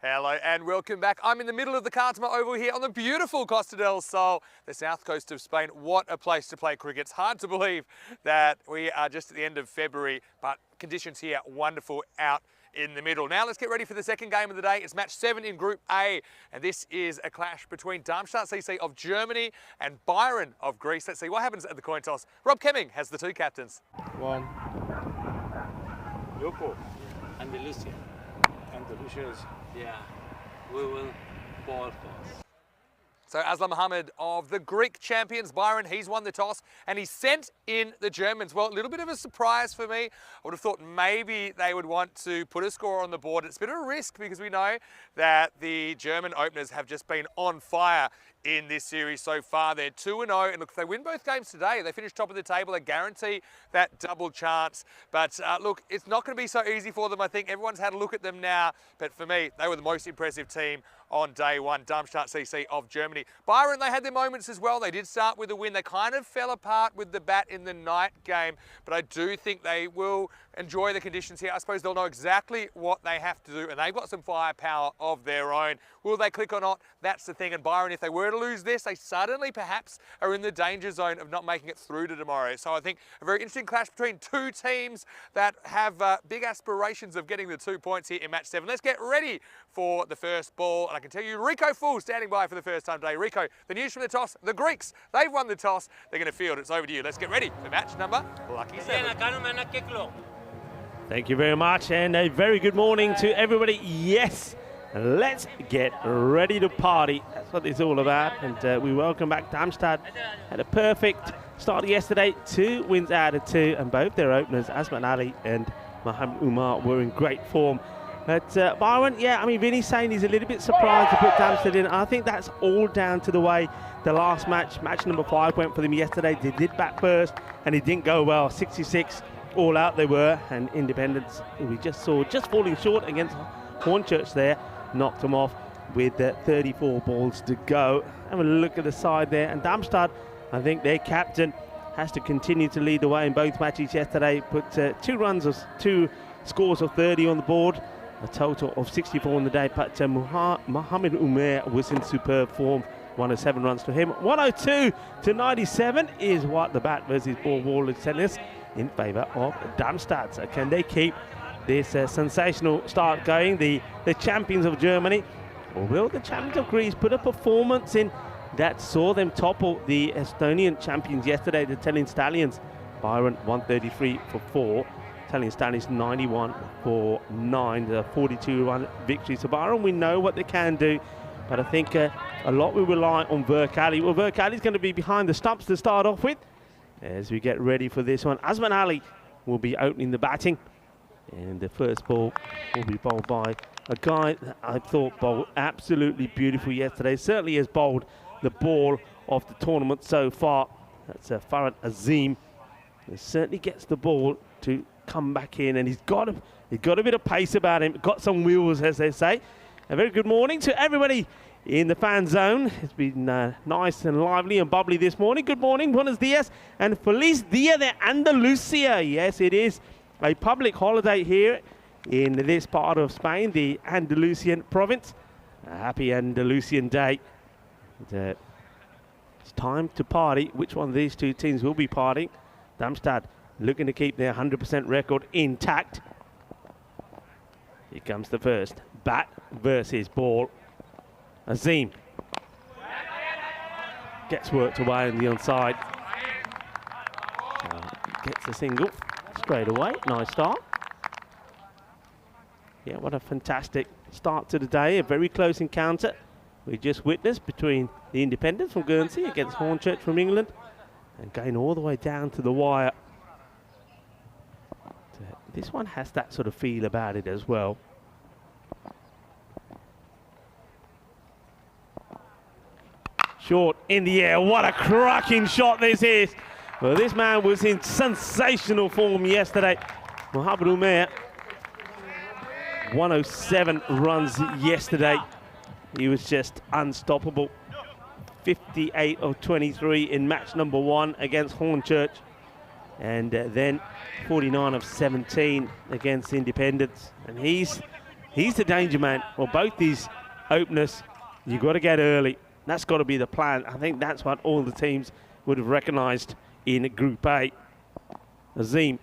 Hello and welcome back. I'm in the middle of the Cartama Oval here on the beautiful Costa del Sol, the south coast of Spain. What a place to play cricket. It's hard to believe that we are just at the end of February, but conditions here wonderful out in the middle. Now let's get ready for the second game of the day. It's match 7 in Group A, and this is a clash between Darmstadt CC of Germany and Byron of Greece. Let's see what happens at the coin toss. Rob Kemming has the two captains. One. Yoko. Andalusia. Andalusia's. Yeah. We will ball first. So Aslam Mohammed of the Greek champions, Byron, he's won the toss and he sent in the Germans. Well, a little bit of a surprise for me. I would have thought maybe they would want to put a score on the board. It's a bit of a risk because we know that the German openers have just been on fire in this series so far. They're 2-0, and look, if they win both games today, they finish top of the table. They guarantee that double chance. But look, it's not going to be so easy for them. I think everyone's had a look at them now, but for me, they were the most impressive team on day one, Darmstadt CC of Germany. Byron, they had their moments as well. They did start with a win. They kind of fell apart with the bat in the night game, but I do think they will enjoy the conditions here. I suppose they'll know exactly what they have to do, and they've got some firepower of their own. Will they click or not? That's the thing. And Byron, if they were to lose this, they suddenly perhaps are in the danger zone of not making it through to tomorrow. So I think a very interesting clash between two teams that have big aspirations of getting the 2 points here in match 7. Let's get ready for the first ball. And I can tell you, Rico Fool standing by for the first time today. Rico, the news from the toss, the Greeks, they've won the toss. They're going to field. It's over to you. Let's get ready for match number lucky 7. Thank you very much, and a very good morning to everybody. Yes, let's get ready to party. That's what it's all about, and we welcome back Darmstadt. Had a perfect start yesterday, 2 wins out of 2, and both their openers, Asman Ali and Mohamed Umar, were in great form. But Byron, yeah, I mean, Vinny's saying he's a little bit surprised to put Darmstadt in. I think that's all down to the way the last match, match number 5, went for them yesterday. They did bat first, and it didn't go well. 66 all out they were, and Independence, we just saw just falling short against Hornchurch there, knocked them off with 34 balls to go. Have a look at the side there, and Darmstadt, I think their captain has to continue to lead the way in both matches yesterday. Put 2 scores of 30 on the board, a total of 64 on the day. But Mohamed Umar was in superb form. 107 runs to him. 102 to 97 is what the bat versus ball wall is telling us in favour of Darmstadt. So can they keep this sensational start going, the champions of Germany? Or will the champions of Greece put a performance in that saw them topple the Estonian champions yesterday, the Italian Stallions? Byron 133 for 4. Italian Stallions 91 for 9, the 42-run victory. So Byron, we know what they can do, but I think a lot will rely on Verkali. Well, Verkali's going to be behind the stumps to start off with as we get ready for this one. Asman Ali will be opening the batting, and the first ball will be bowled by a guy that I thought bowled absolutely beautiful yesterday. Certainly has bowled the ball of the tournament so far. That's Farhad Azim. He certainly gets the ball to come back in, and he's got a bit of pace about him, got some wheels, as they say. A very good morning to everybody in the fan zone. It's been nice and lively and bubbly this morning. Good morning, buenos dias, and feliz dia de Andalusia. Yes, it is a public holiday here in this part of Spain, the Andalusian province. A happy Andalusian day. And, it's time to party. Which one of these two teams will be partying? Darmstadt looking to keep their 100% record intact. Here comes the first. Bat versus ball. Azim gets worked away on the onside. Gets a single straight away. Nice start. Yeah, what a fantastic start to the day. A very close encounter we just witnessed between the Independents from Guernsey against Hornchurch from England, and going all the way down to the wire. This one has that sort of feel about it as well. Short in the air. What a cracking shot this is. Well, this man was in sensational form yesterday. Mohamed Umair, 107 runs yesterday. He was just unstoppable. 58 of 23 in match number 1 against Hornchurch. And then 49 of 17 against Independence. And he's the danger man. Well, both these openers, you've got to get early. That's got to be the plan. I think that's what all the teams would have recognised in Group A. Azim.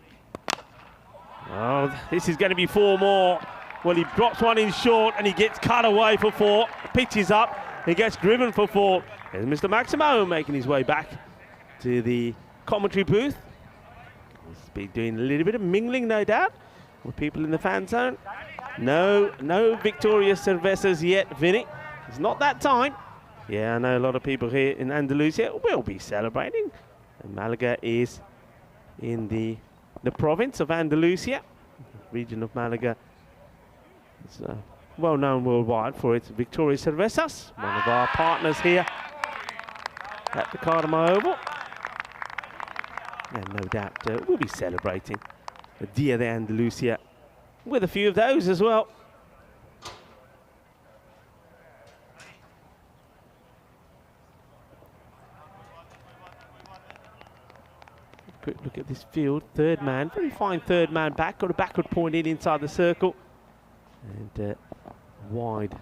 Oh, this is going to be 4 more. Well, he drops one in short and he gets cut away for 4. Pitches up. He gets driven for 4. There's Mr. Maximo making his way back to the commentary booth. He's been doing a little bit of mingling, no doubt, with people in the fan zone. No victorious cervezas yet, Vinny. It's not that time. Yeah, I know a lot of people here in Andalusia will be celebrating. And Malaga is in the province of Andalusia, region of Malaga. It's well known worldwide for its Victorious Cervezas, one of our partners here at the Cartama Oval. And no doubt we'll be celebrating the Dia de Andalusia with a few of those as well. Quick look at this field. Third man, very fine third man back. Got a backward point in inside the circle. And wide,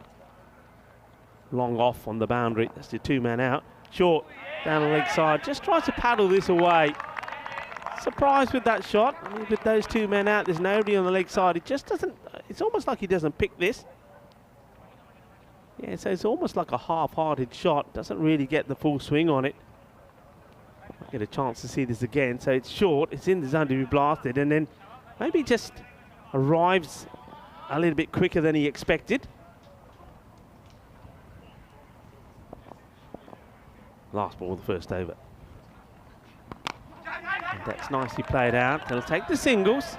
long off on the boundary. That's the 2-man out. Short, down the leg side. Just tries to paddle this away. Surprised with that shot. With those 2 men out, there's nobody on the leg side. It just doesn't, it's almost like he doesn't pick this. Yeah, so it's almost like a half-hearted shot. Doesn't really get the full swing on it. Might get a chance to see this again. So it's short, it's in the zone to be blasted, and then maybe just arrives a little bit quicker than he expected. Last ball of the first over. And that's nicely played out. They'll take the singles.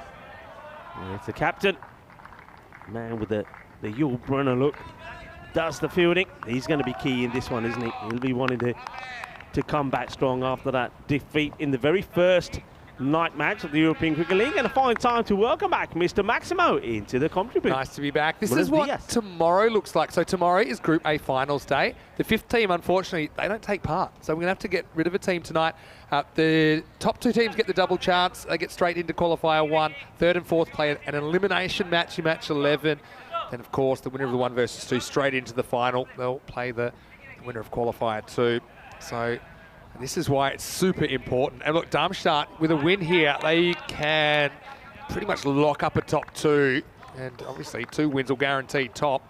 And it's the captain. Man with the Yul Brunner look. Does the fielding. He's going to be key in this one, isn't he? He'll be wanting to come back strong after that defeat in the very first night match of the European Cricket League. And a fine time to welcome back Mr. Maximo into the commentary booth. Nice to be back. This is what tomorrow looks like. So tomorrow is Group A finals day. The 5th team, unfortunately, they don't take part. So we're going to have to get rid of a team tonight. The top 2 teams get the double chance. They get straight into qualifier 1. 3rd and 4th play an elimination match in match 11. Then, of course, the winner of the 1 versus 2 straight into the final. They'll play the winner of qualifier 2. So this is why it's super important. And look, Darmstadt, with a win here, they can pretty much lock up a top 2. And obviously 2 wins will guarantee top.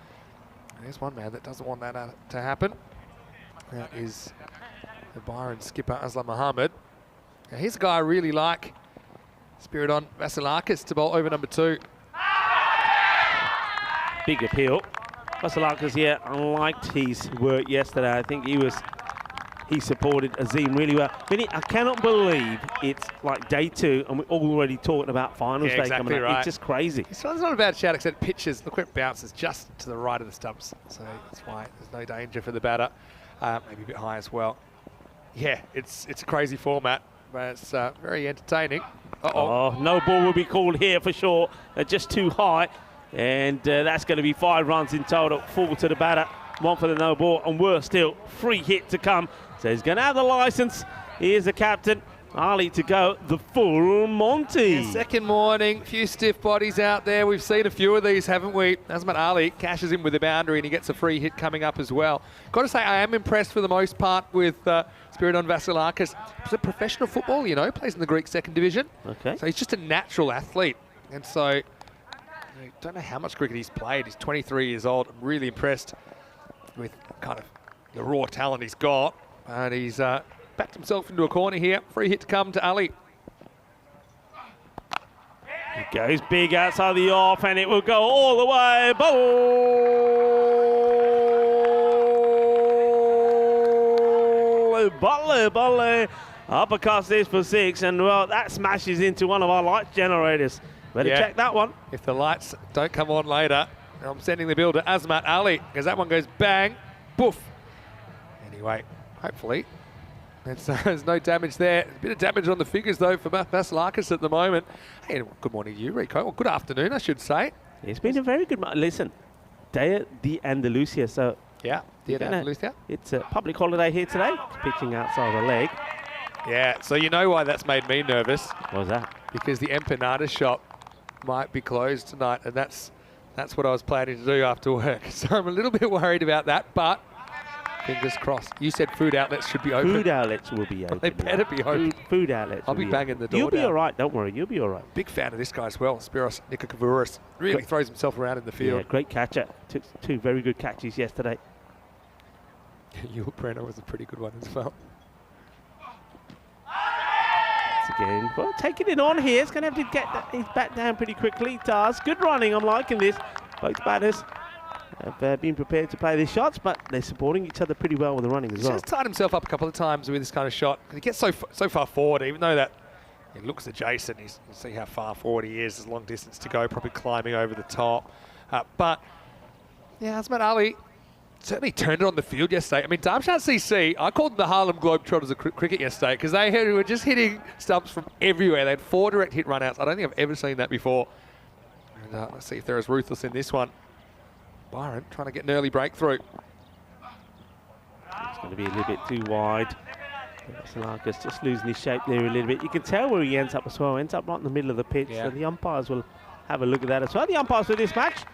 And there's one man that doesn't want that to happen. That is the Byron skipper, Aslam Mohammed. Now here's a guy I really like. Spiridon Vasilakis to bowl over number 2. Big appeal. Vasilakis here liked his work yesterday. I think he supported Azim really well. Vinny, I cannot believe it's like day 2 and we're already talking about finals day exactly coming up. Right. It's just crazy. It's not a bad shout, except pitches. Look where it bounces just to the right of the stumps. So that's why there's no danger for the batter. Maybe a bit high as well. Yeah, it's a crazy format, but it's very entertaining. Oh, no ball will be called here for sure. They're just too high. And that's going to be 5 runs in total. 4 to the batter, 1 for the no ball, and worse still, free hit to come. So he's going to have the license. Here's the captain, Ali, to go the full Monty. Yeah, second morning, few stiff bodies out there. We've seen a few of these, haven't we? Azmat Ali cashes in with the boundary and he gets a free hit coming up as well. Got to say, I am impressed for the most part with Spiridon Vasilakis. He's a professional football, you know, plays in the Greek 2nd division. Okay. So he's just a natural athlete. And so, I don't know how much cricket he's played. He's 23 years old. I'm really impressed with kind of the raw talent he's got. And he's backed himself into a corner here. Free hit to come to Ali. He goes big outside the off, and it will go all the way. Butler. Uppercuts this for 6, and well, that smashes into one of our light generators. Better check that one. If the lights don't come on later, I'm sending the bill to Azmat Ali because that one goes bang, boof. Anyway, hopefully there's no damage there. A bit of damage on the figures though for Vasilakis at the moment. Hey, good morning to you, Rico. Well, good afternoon, I should say. It's been a very good month. Listen, Day de Andalusia, so yeah, Dia de Andalusia. It's a public holiday here today. It's pitching outside the leg. Yeah, so you know why that's made me nervous. What was that? Because the empanada shop might be closed tonight, and that's what I was planning to do after work. So I'm a little bit worried about that, but fingers crossed. You said food outlets should be open. Food outlets will be open. They better be open. Food outlets. I'll be banging the door You'll be down. all right. Don't worry. You'll be all right. Big fan of this guy as well, Spiros Nikakavouris. Really throws himself around in the field. Yeah, great catcher. Took 2 very good catches yesterday. Yul Brenner was a pretty good one as well. Again, well, taking it on here. It's going to have to get his bat down pretty quickly. He does. Good running. I'm liking this. Both batters have been prepared to play their shots, but they're supporting each other pretty well with the running as well. He's just tied himself up a couple of times with this kind of shot. He gets so far forward, even though that it looks adjacent. You see how far forward he is. There's a long distance to go, probably climbing over the top. But yeah, Azmat Ali certainly turned it on the field yesterday. I mean, Darmstadt CC, I called them the Harlem Globetrotters of cricket yesterday because they were just hitting stumps from everywhere. They had 4 direct hit run-outs. I don't think I've ever seen that before. And let's see if they're as ruthless in this one. Byron trying to get an early breakthrough. It's going to be a little bit too wide. Vasilakis just losing his shape there a little bit. You can tell where he ends up as well. Ends up right in the middle of the pitch. Yeah. So the umpires will have a look at that as well. The umpires for this match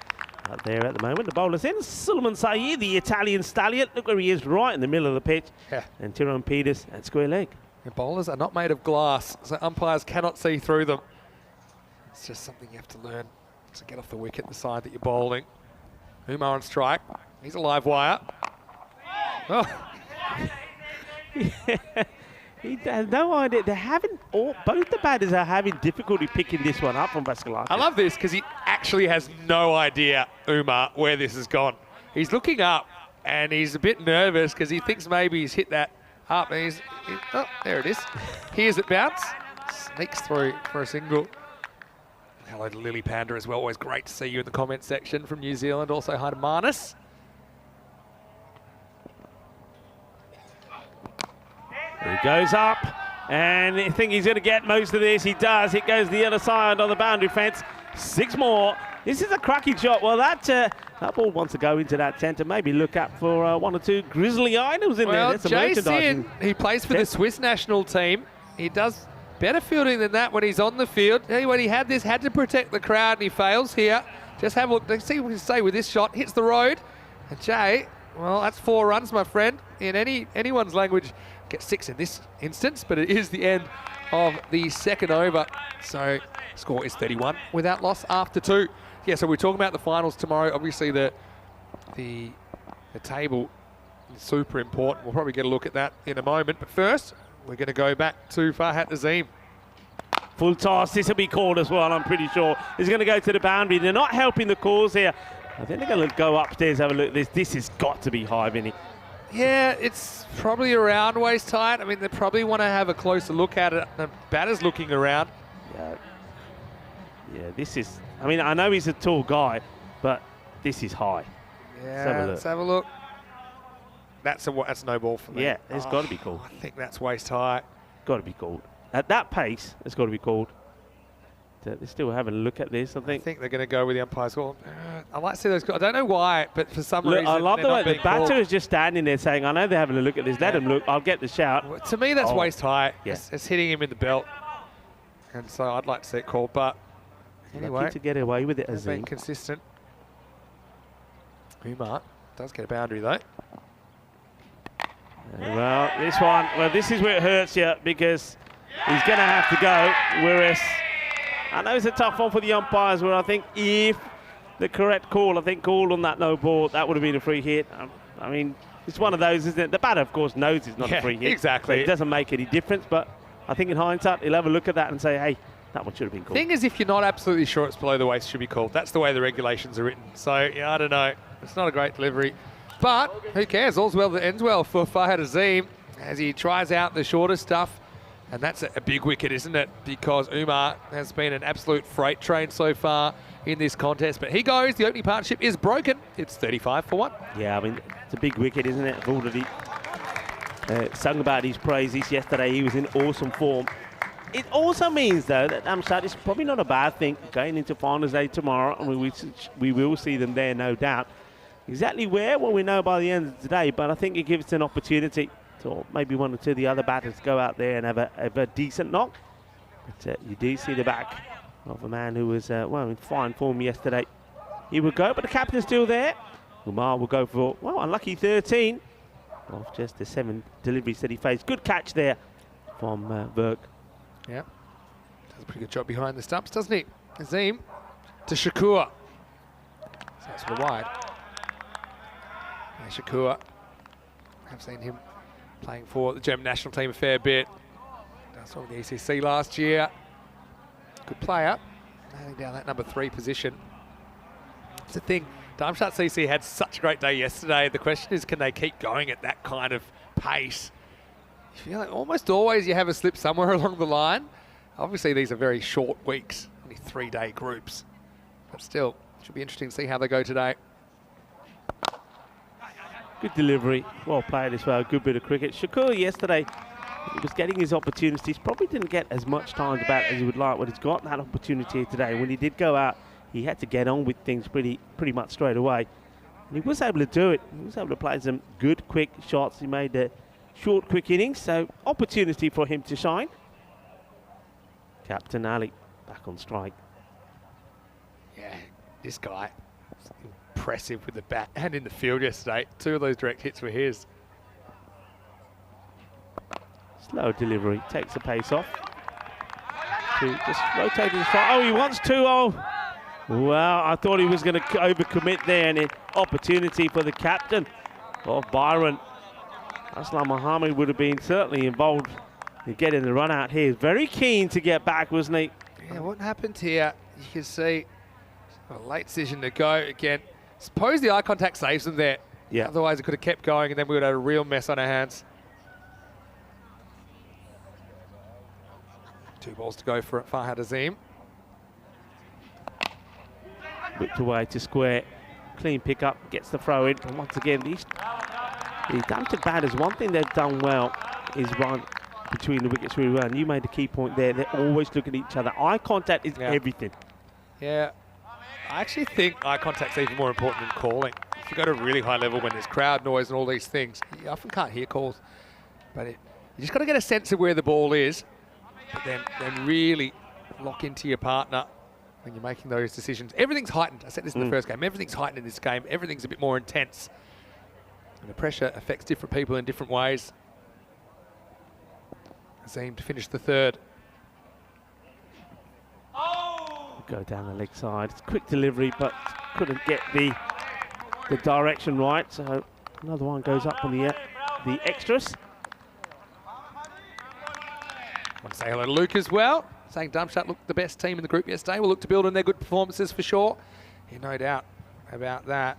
out there at the moment. The bowler's in. Suleiman Saeed, the Italian stallion. Look where he is, right in the middle of the pitch. Yeah. And Tyrone Peters at square leg. The bowlers are not made of glass, so umpires cannot see through them. It's just something you have to learn to get off the wicket, the side that you're bowling. Umar on strike. He's a live wire. Oh. He has no idea. Both the batters are having difficulty picking this one up from Vasilakis. I love this because he actually has no idea, Umar, where this has gone. He's looking up and he's a bit nervous because he thinks maybe he's hit that up. And oh, there it is. Here's it bounce. Sneaks through for a single. Hello to Lily Panda as well. Always great to see you in the comment section from New Zealand. Also hi to Marnus. He goes up, and I think he's going to get most of this. He does. It goes the other side on the boundary fence. 6 more. This is a cracking shot. Well, that ball wants to go into that centre. Maybe look up for 1 or 2 grizzly items in there. That's Jason, he plays for the Swiss national team. He does better fielding than that when he's on the field. When he had to protect the crowd, and he fails here. Just have a look. Let's see what we can say with this shot. Hits the road. And Jay, well, that's 4 runs, my friend. In anyone's language, gets 6 in this instance, but it is the end of the second over. So score is 31 without loss after 2. Yeah, so we're talking about the finals tomorrow. Obviously the table is super important. We'll probably get a look at that in a moment. But first, we're going to go back to Farhat Nazim. Full toss. This will be called as well, I'm pretty sure. He's going to go to the boundary. They're not helping the cause here. I think they're going to go upstairs, have a look at this. This has got to be high, Vinny. Yeah, it's probably around waist height. I mean, they probably want to have a closer look at it. The batter's looking around. Yeah, this is... I mean, I know he's a tall guy, but this is high. Yeah, let's have a look. That's no ball for me. Yeah, it's got to be called. I think that's waist high. Got to be called. At that pace, it's got to be called. They're still having a look at this, I think. They're going to go with the umpire's call. I like to see those. I don't know why, but for some reason, I love the way the batter called. is just standing there saying, I know they're having a look at this. Let them look. I'll get the shout. Well, to me, that's waist high. Yeah. It's hitting him in the belt. And so I'd like to see it called. But anyway, to get away with it, as being consistent. Umar does get a boundary, though. Well, this is where it hurts you because he's going to have to go. Whereas I know it's a tough one for the umpires where I think if the correct call, called on that no ball, that would have been a free hit. I mean, it's one of those, isn't it? The batter, of course, knows it's not a free hit. Exactly. So it doesn't make any difference, but I think in hindsight, he'll have a look at that and say, hey, that one should have been called. Thing is, if you're not absolutely sure it's below the waist, it should be called. That's the way the regulations are written. So, yeah, I don't know. It's not a great delivery. But who cares? All's well that ends well for Farhat Azim as he tries out the shorter stuff. And that's a big wicket, isn't it? Because Umar has been an absolute freight train so far in this contest. But he goes, the opening partnership is broken. It's 35 for 1. Yeah, I mean, it's a big wicket, isn't it? I've already sung about his praises yesterday. He was in awesome form. It also means, though, that Darmstadt is probably not a bad thing going into finals day tomorrow, and we will see them there, no doubt. Exactly where, well, we know by the end of today, but I think it gives us an opportunity to maybe one or two of the other batters go out there and have a decent knock. But you do see the back of a man who was, well, in fine form yesterday. He would go, but the captain's still there. Umar will go for, well, unlucky 13 of just the 7 deliveries that he faced. Good catch there from Verk. Yeah, does a pretty good job behind the stumps, doesn't he? Azim to Shakur. So that's for the wide. Yeah, Shakur, I've seen him playing for the German national team a fair bit. I saw him in the ECC last year. Good player, nailing down that number 3 position. It's the thing, Darmstadt CC had such a great day yesterday. The question is, can they keep going at that kind of pace? You feel like almost always you have a slip somewhere along the line. Obviously, these are very short weeks, only 3-day groups. But still, it should be interesting to see how they go today. Good delivery, well played as well, good bit of cricket. Shakur yesterday, he was getting his opportunities, probably didn't get as much time to bat as he would like, but he's got that opportunity today. When he did go out, he had to get on with things pretty much straight away. And he was able to do it. He was able to play some good, quick shots. He made a short, quick innings, so opportunity for him to shine. Captain Ali back on strike. Yeah, this guy, impressive with the bat and in the field yesterday. 2 of those direct hits were his. Slow delivery, takes the pace off. Just rotating his strike. Oh, he wants 2. Oh, well, I thought he was going to overcommit there, and an opportunity for the captain of Byron. Aslam Mohammed would have been certainly involved in getting the run out here. Very keen to get back, wasn't he? Yeah, what happened here? You can see a late decision to go again. Suppose the eye contact saves them there. Yeah. Otherwise, it could have kept going, and then we would have had a real mess on our hands. 2 balls to go for Farhad Azim. Whipped away to square. Clean pickup, gets the throw in. And once again, these Darmstadt batters, one thing they've done well is run between the wickets really well. And you made the key point there. They always look at each other. Eye contact is everything. Yeah. I actually think eye contact's even more important than calling. If you go to a really high level when there's crowd noise and all these things, you often can't hear calls. But you just got to get a sense of where the ball is, but then really lock into your partner when you're making those decisions. Everything's heightened. I said this in the first game. Everything's heightened in this game. Everything's a bit more intense. And the pressure affects different people in different ways. Azim to finish the 3rd. Go down the leg side. It's quick delivery, but couldn't get the direction right. So another one goes up on the extras. Want to say hello to Luke as well. Saying Darmstadt looked the best team in the group yesterday. We'll look to build on their good performances for sure. Yeah, no doubt about that.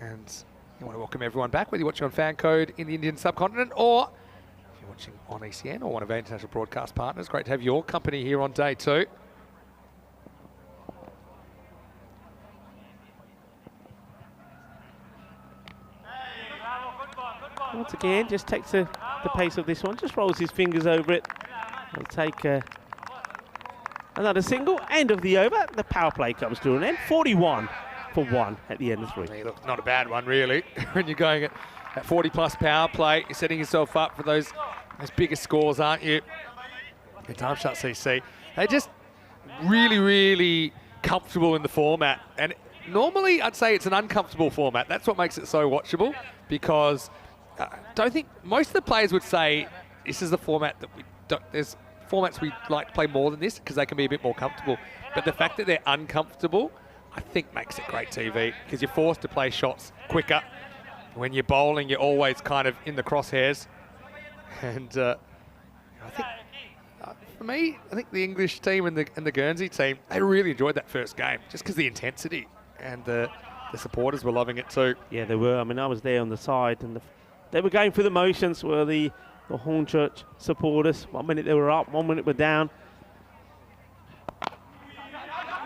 And you want to welcome everyone back, whether you're watching on Fan Code in the Indian subcontinent or if you're watching on ECN or one of our international broadcast partners. Great to have your company here on day 2. Once again, just takes the pace of this one, just rolls his fingers over it. He'll take another single, end of the over. The power play comes to an end. 41 for 1 at the end of 3. Hey, look, not a bad one, really. When you're going at 40-plus power play, you're setting yourself up for those bigger scores, aren't you? The Darmstadt CC, they're just really, really comfortable in the format. And normally, I'd say it's an uncomfortable format. That's what makes it so watchable, because I don't think most of the players would say this is the format that we don't. There's formats we like to play more than this because they can be a bit more comfortable. But the fact that they're uncomfortable, I think makes it great TV, because you're forced to play shots quicker. When you're bowling, you're always kind of in the crosshairs. And I think, for me, I think the English team and the Guernsey team, they really enjoyed that first game just because the intensity, and the supporters were loving it too. Yeah, they were. I mean, I was there on the side, and they were going through the motions. Were the the Hornchurch supporters. 1 minute they were up, 1 minute we're down.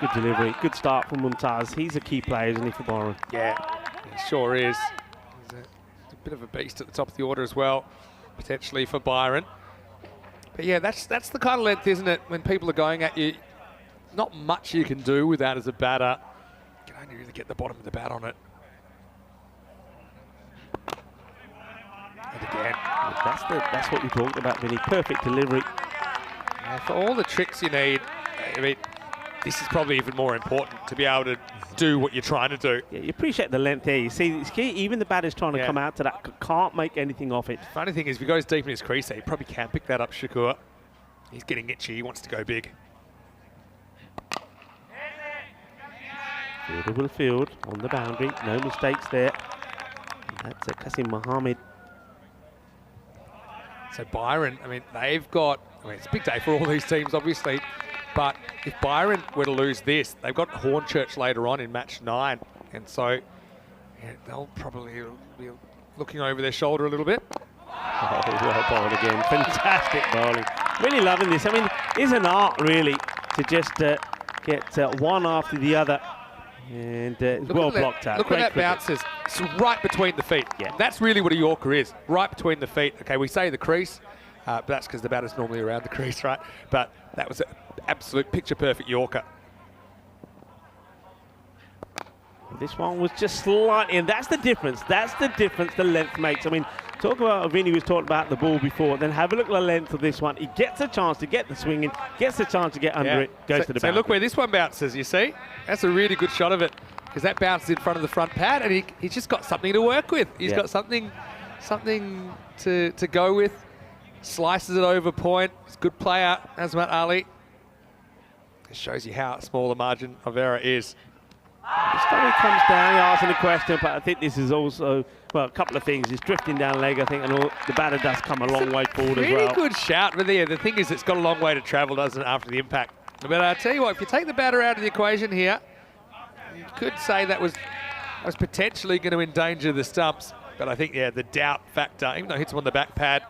Good delivery, good start from Mumtaz. He's a key player, isn't he, for Byron? Yeah, he sure is. He's a bit of a beast at the top of the order as well, potentially for Byron. But yeah, that's the kind of length, isn't it? When people are going at you, not much you can do with that as a batter. You can only really get the bottom of the bat on it. And again, That's what we talked about, Vinny. Perfect delivery. for all the tricks you need, I mean, this is probably even more important to be able to do what you're trying to do. Yeah, you appreciate the length there. You see, it's key, even the batter's trying to come out to that, can't make anything off it. Funny thing is, if he goes deep in his crease there, he probably can pick that up, Shakur. He's getting itchy, he wants to go big. Fielder will field on the boundary, no mistakes there. And that's Qasim Mohammed. So Byron, I mean, they've got, I mean, it's a big day for all these teams, obviously, but if Byron were to lose this, they've got Hornchurch later on in match 9, and so yeah, they'll probably be looking over their shoulder a little bit. Oh, well bowled again. Fantastic bowling. Really loving this. I mean, it's an art, really, to just get one after the other. And it's well blocked out. Look at that bounces. It's right between the feet. Yeah. That's really what a Yorker is, right between the feet. Okay, we say the crease, but that's because the batter's normally around the crease, right? But that was an absolute picture-perfect Yorker. This one was just slightly, and that's the difference. That's the difference the length makes. I mean, talk about, Vinny was talking about the ball before, then have a look at the length of this one. He gets a chance to get the swing in, gets a chance to get under it, goes to the boundary. So look where this one bounces, you see? That's a really good shot of it, because that bounces in front of the front pad, and he's just got something to work with. He's got something to go with. Slices it over point. He's a good player, Azmat Ali. It shows you how small the margin of error is. This time he comes down, he asks a question, but I think this is also, well, a couple of things. He's drifting down leg, I think, and the batter does come a long way forward as well. Really good shout, but the thing is, it's got a long way to travel, doesn't it, after the impact. But I tell you what, if you take the batter out of the equation here, you could say that was potentially going to endanger the stumps. But I think, yeah, the doubt factor, even though it hits him on the back pad,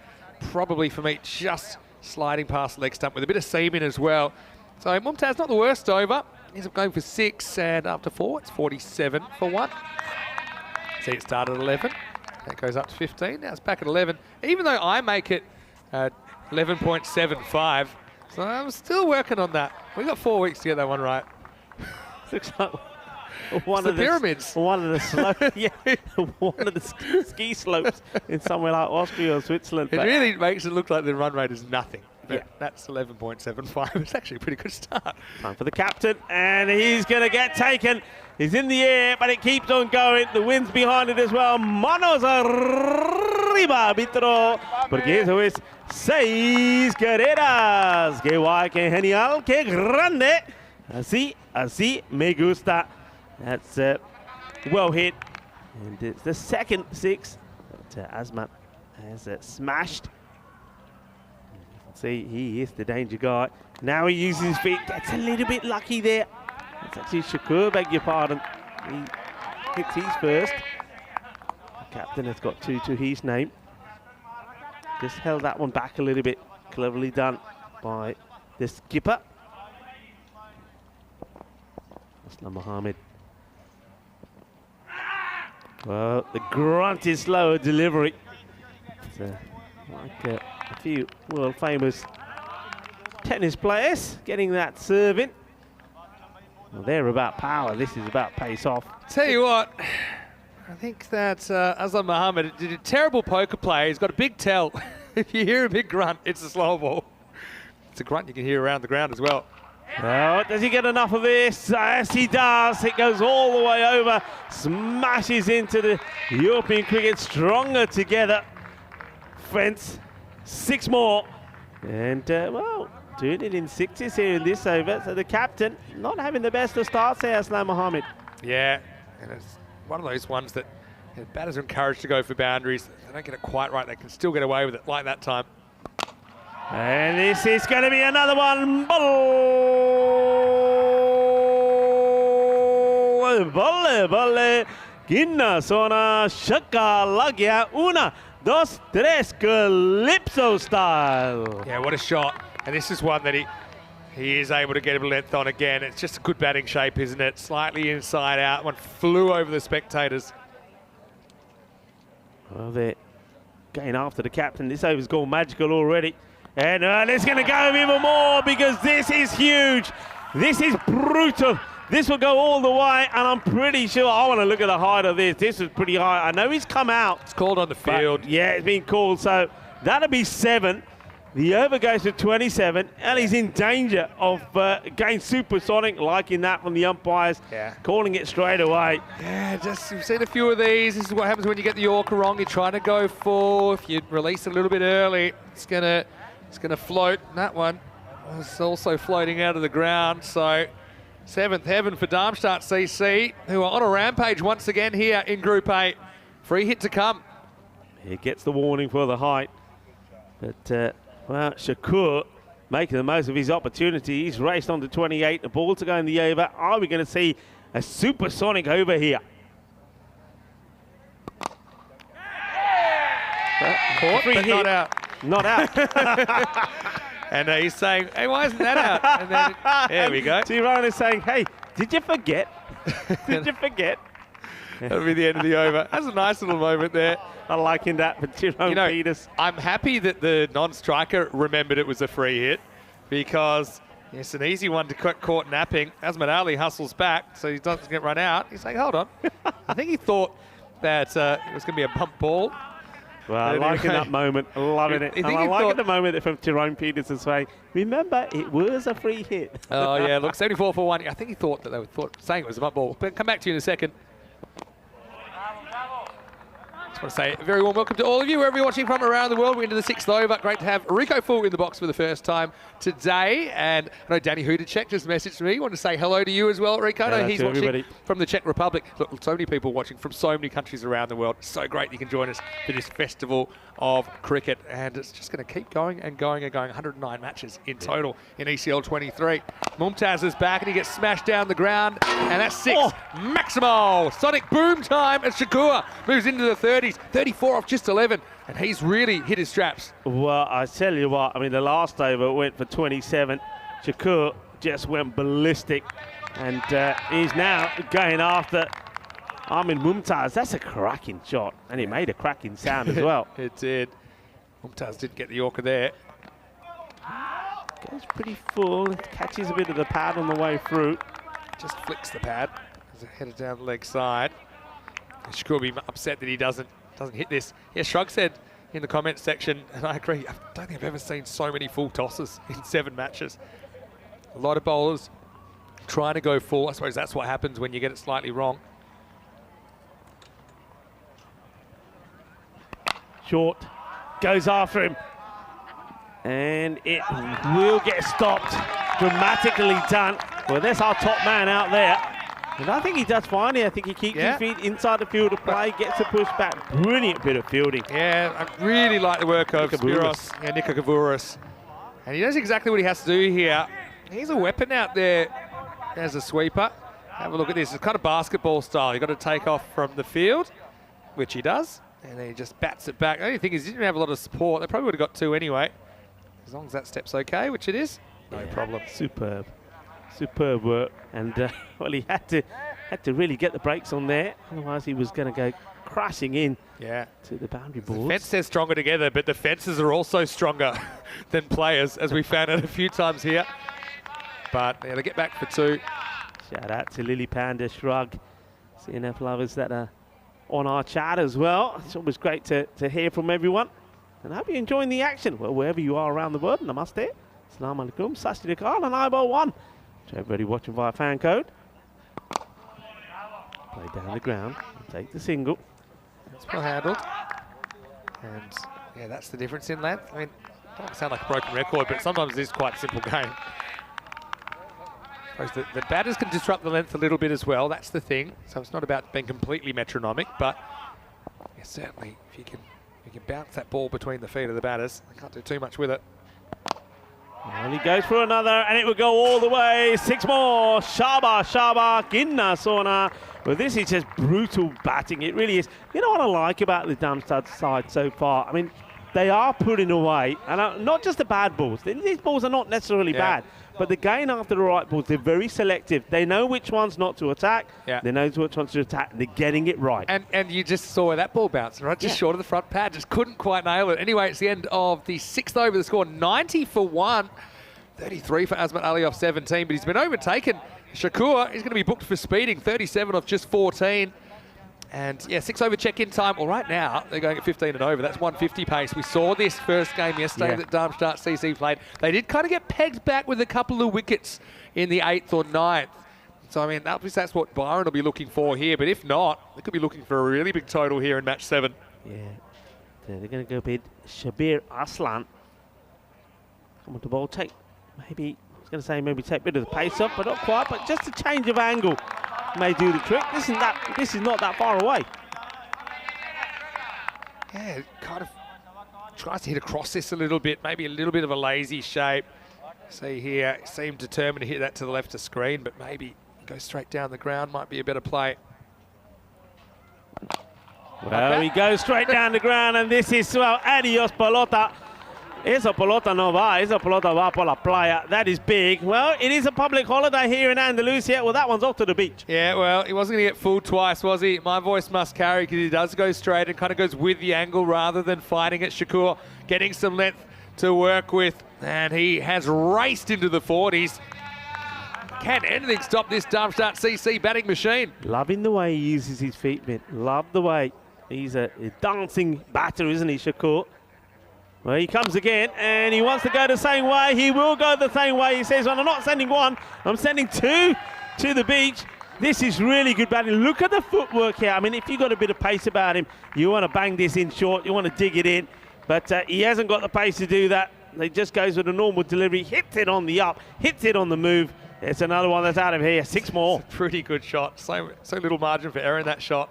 probably for me just sliding past the leg stump with a bit of seam in as well. So Mumtaz not the worst over. He's going for 6, and after 4, it's 47 for 1. See, it started at 11. That goes up to 15. Now it's back at 11. Even though I make it 11.75, so I'm still working on that. We've got 4 weeks to get that one right. Looks like one of the pyramids. One of the slopes, one of the ski slopes in somewhere like Austria or Switzerland. It really makes it look like the run rate is nothing. Yeah. That's 11.75. It's actually a pretty good start. Time for the captain, and he's going to get taken. He's in the air, but it keeps on going. The wind's behind it as well. Manos arriba, árbitro, porque eso es 6 carreras. Qué guay, qué genial, qué grande. Así me gusta. That's well hit, and it's the second 6 that Azmat has smashed. See, he is the danger guy. Now he uses his feet. Gets a little bit lucky there. That's actually Shakur, beg your pardon. He hits his first. The captain has got 2 to his name. Just held that one back a little bit. Cleverly done by the skipper. Aslam Mohammed. Well, the grunt is slower delivery. It's like a few world famous tennis players getting that serve in. Well, they're about power. This is about pace off. Tell you what, I think that Aslam Mohammed did a terrible poker player. He's got a big tell. If you hear a big grunt, it's a slow ball. It's a grunt you can hear around the ground as well. Well, does he get enough of this? Yes, he does. It goes all the way over, smashes into the European cricket. Stronger together. Fence. 6 more, and well, doing it in 6s here in this over. So the captain not having the best of starts there, Aslam Mohammed. Yeah, and it's one of those ones that batters are encouraged to go for boundaries. If they don't get it quite right, they can still get away with it, like that time. And this is going to be another one. Volley. Ginna sona shakka lagya una dos, tres, Calypso style. Yeah, what a shot. And this is one that he is able to get a length on again. It's just a good batting shape, isn't it? Slightly inside out. One flew over the spectators. Well, they're going after the captain. This over's gone magical already. And it's going to go even more because this is huge. This is brutal. This will go all the way, and I'm pretty sure I want to look at the height of this. This is pretty high. I know he's come out. It's called on the field. Yeah, it's been called. So that'll be 7. The over goes to 27, and he's in danger of going supersonic, liking that from the umpires, calling it straight away. Yeah, just we've seen a few of these. This is what happens when you get the Yorker wrong. You're trying to go full. If you release a little bit early, it's gonna float. That one was also floating out of the ground. So 7th heaven for Darmstadt CC, who are on a rampage once again here in Group A. Free hit to come. He gets the warning for the height, but well, Shakur making the most of his opportunity. He's raced on to 28. The ball to go in the over. Are we going to see a supersonic over here? Caught, Free but hit. not out. Not out. And he's saying, hey, why isn't that out? And then, there we go. Tyrone is saying, hey, did you forget? Did you forget? That'll be the end of the over. That's a nice little moment there. I'm liking that for Tyrone Peters. I'm happy that the non-striker remembered it was a free hit because it's an easy one to get caught napping. Asmat Ali hustles back so he doesn't get run out. He's like, hold on. I think he thought that it was going to be a bump ball. Well, I'm liking that moment. Loving it. And I like the moment from Tyrone Peters is saying, remember, it was a free hit. Oh, yeah. Look, 74 for 1. I think he thought that they were saying it was a bump ball. But come back to you in a second. I just want to say a very warm welcome to all of you, wherever you're watching from around the world. We're into the 6th over. Great to have Rico Full in the box for the first time today. And I know Danny Hudacek just messaged me. Wanted to say hello to you as well, Rico. I know he's watching everybody from the Czech Republic. Look, so many people watching from so many countries around the world. So great you can join us for this festival of cricket. And it's just going to keep going and going and going. 109 matches in total in ECL 23. Mumtaz is back and he gets smashed down the ground. And that's 6. Maximo. Sonic boom time as Shakur moves into the 30s. 34 off just 11. And he's really hit his straps. Well, I tell you what, I mean, the last over went for 27. Shakur just went ballistic. And he's now going after Armin Mumtaz. That's a cracking shot. And it made a cracking sound as well. It did. Mumtaz didn't get the Yorker there. Goes pretty full. Catches a bit of the pad on the way through. Just flicks the pad as it headed down the leg side. Shakur will be upset that he doesn't hit this. Yeah, Shrug said in the comments section, and I agree, I don't think I've ever seen so many full tosses in 7 matches. A lot of bowlers trying to go full. I suppose that's what happens when you get it slightly wrong. Short, goes after him. And it will get stopped. Dramatically done. Well, there's our top man out there. And I think he does fine here. I think he keeps his feet inside the field of play, gets a push back. Brilliant bit of fielding. Yeah, I really like the work of Spiros and Nika Kavouris. And he knows exactly what he has to do here. He's a weapon out there as a sweeper. Have a look at this. It's kind of basketball style. You've got to take off from the field, which he does. And then he just bats it back. The only thing is he didn't have a lot of support. They probably would have got 2 anyway. As long as that step's okay, which it is, no problem. Superb. Superb work. And, well, he had to really get the brakes on there. Otherwise, he was going to go crashing in to the boundary boards. The fence says stronger together, but the fences are also stronger than players, as we found out a few times here. But they get back for 2. Shout out to Lily Panda, Shrug, CNF lovers that are on our chat as well. It's always great to hear from everyone. And I hope you're enjoying the action. Well, wherever you are around the world, namaste. Assalamu alaikum, Sasti Dakar, and eyeball 1. To everybody watching via fan code. Play down the ground and take the single. That's well handled. And yeah, that's the difference in length. I mean, it doesn't sound like a broken record, but sometimes it is quite a simple game. I suppose the batters can disrupt the length a little bit as well. That's the thing. So it's not about being completely metronomic, but yeah, certainly if you can bounce that ball between the feet of the batters, they can't do too much with it. And he goes for another, and it will go all the way. 6 more. Shaba, Ginna, Sona. Well, this is just brutal batting. It really is. You know what I like about the Darmstadt side so far? I mean, they are putting away, and not just the bad balls. These balls are not necessarily bad, but they're going after the right balls. They're very selective. They know which ones not to attack. Yeah. They know which ones to attack, and they're getting it right. And you just saw where that ball bounced, right? Just short of the front pad. Just couldn't quite nail it. Anyway, it's the end of the 6th over. The score 90 for 1. 33 for Azmat Ali off 17, but he's been overtaken. Shakur is going to be booked for speeding. 37 off just 14. And 6 over check-in time. Well, right now, they're going at 15 and over. That's 150 pace. We saw this first game yesterday that Darmstadt CC played. They did kind of get pegged back with a couple of wickets in the 8th or 9th. So, I mean, that's what Byron will be looking for here. But if not, they could be looking for a really big total here in match 7. Yeah. They're going to go with Shabir Aslan. Come on, the ball. Take, maybe, I was going to say maybe take a bit of the pace up, but not quite. But just a change of angle may do the trick. This is not that far away. Yeah, it kind of tries to hit across this a little bit, maybe a little bit of a lazy shape. See here, seemed determined to hit that to the left of screen, but maybe go straight down the ground might be a better play. Well, he goes straight down the ground, and this is, well, adios pelota. Esa pelota no va, esa pelota va por la playa. That is big. Well, it is a public holiday here in Andalusia. Well, that one's off to the beach. Yeah, well, he wasn't going to get fooled twice, was he? My voice must carry, because he does go straight and kind of goes with the angle rather than fighting it. Shakur getting some length to work with, and he has raced into the 40s. Can anything stop this Darmstadt CC batting machine? Loving the way he uses his feet, man. Love the way. He's a dancing batter, isn't he, Shakur? Well, he comes again, and he wants to go the same way. He will go the same way. He says, well, I'm not sending one, I'm sending 2 to the beach. This is really good batting. Look at the footwork here. I mean, if you've got a bit of pace about him, you want to bang this in short, you want to dig it in. But he hasn't got the pace to do that. He just goes with a normal delivery, hits it on the up, hits it on the move. It's another one that's out of here. 6 more. It's a pretty good shot. So little margin for error in that shot.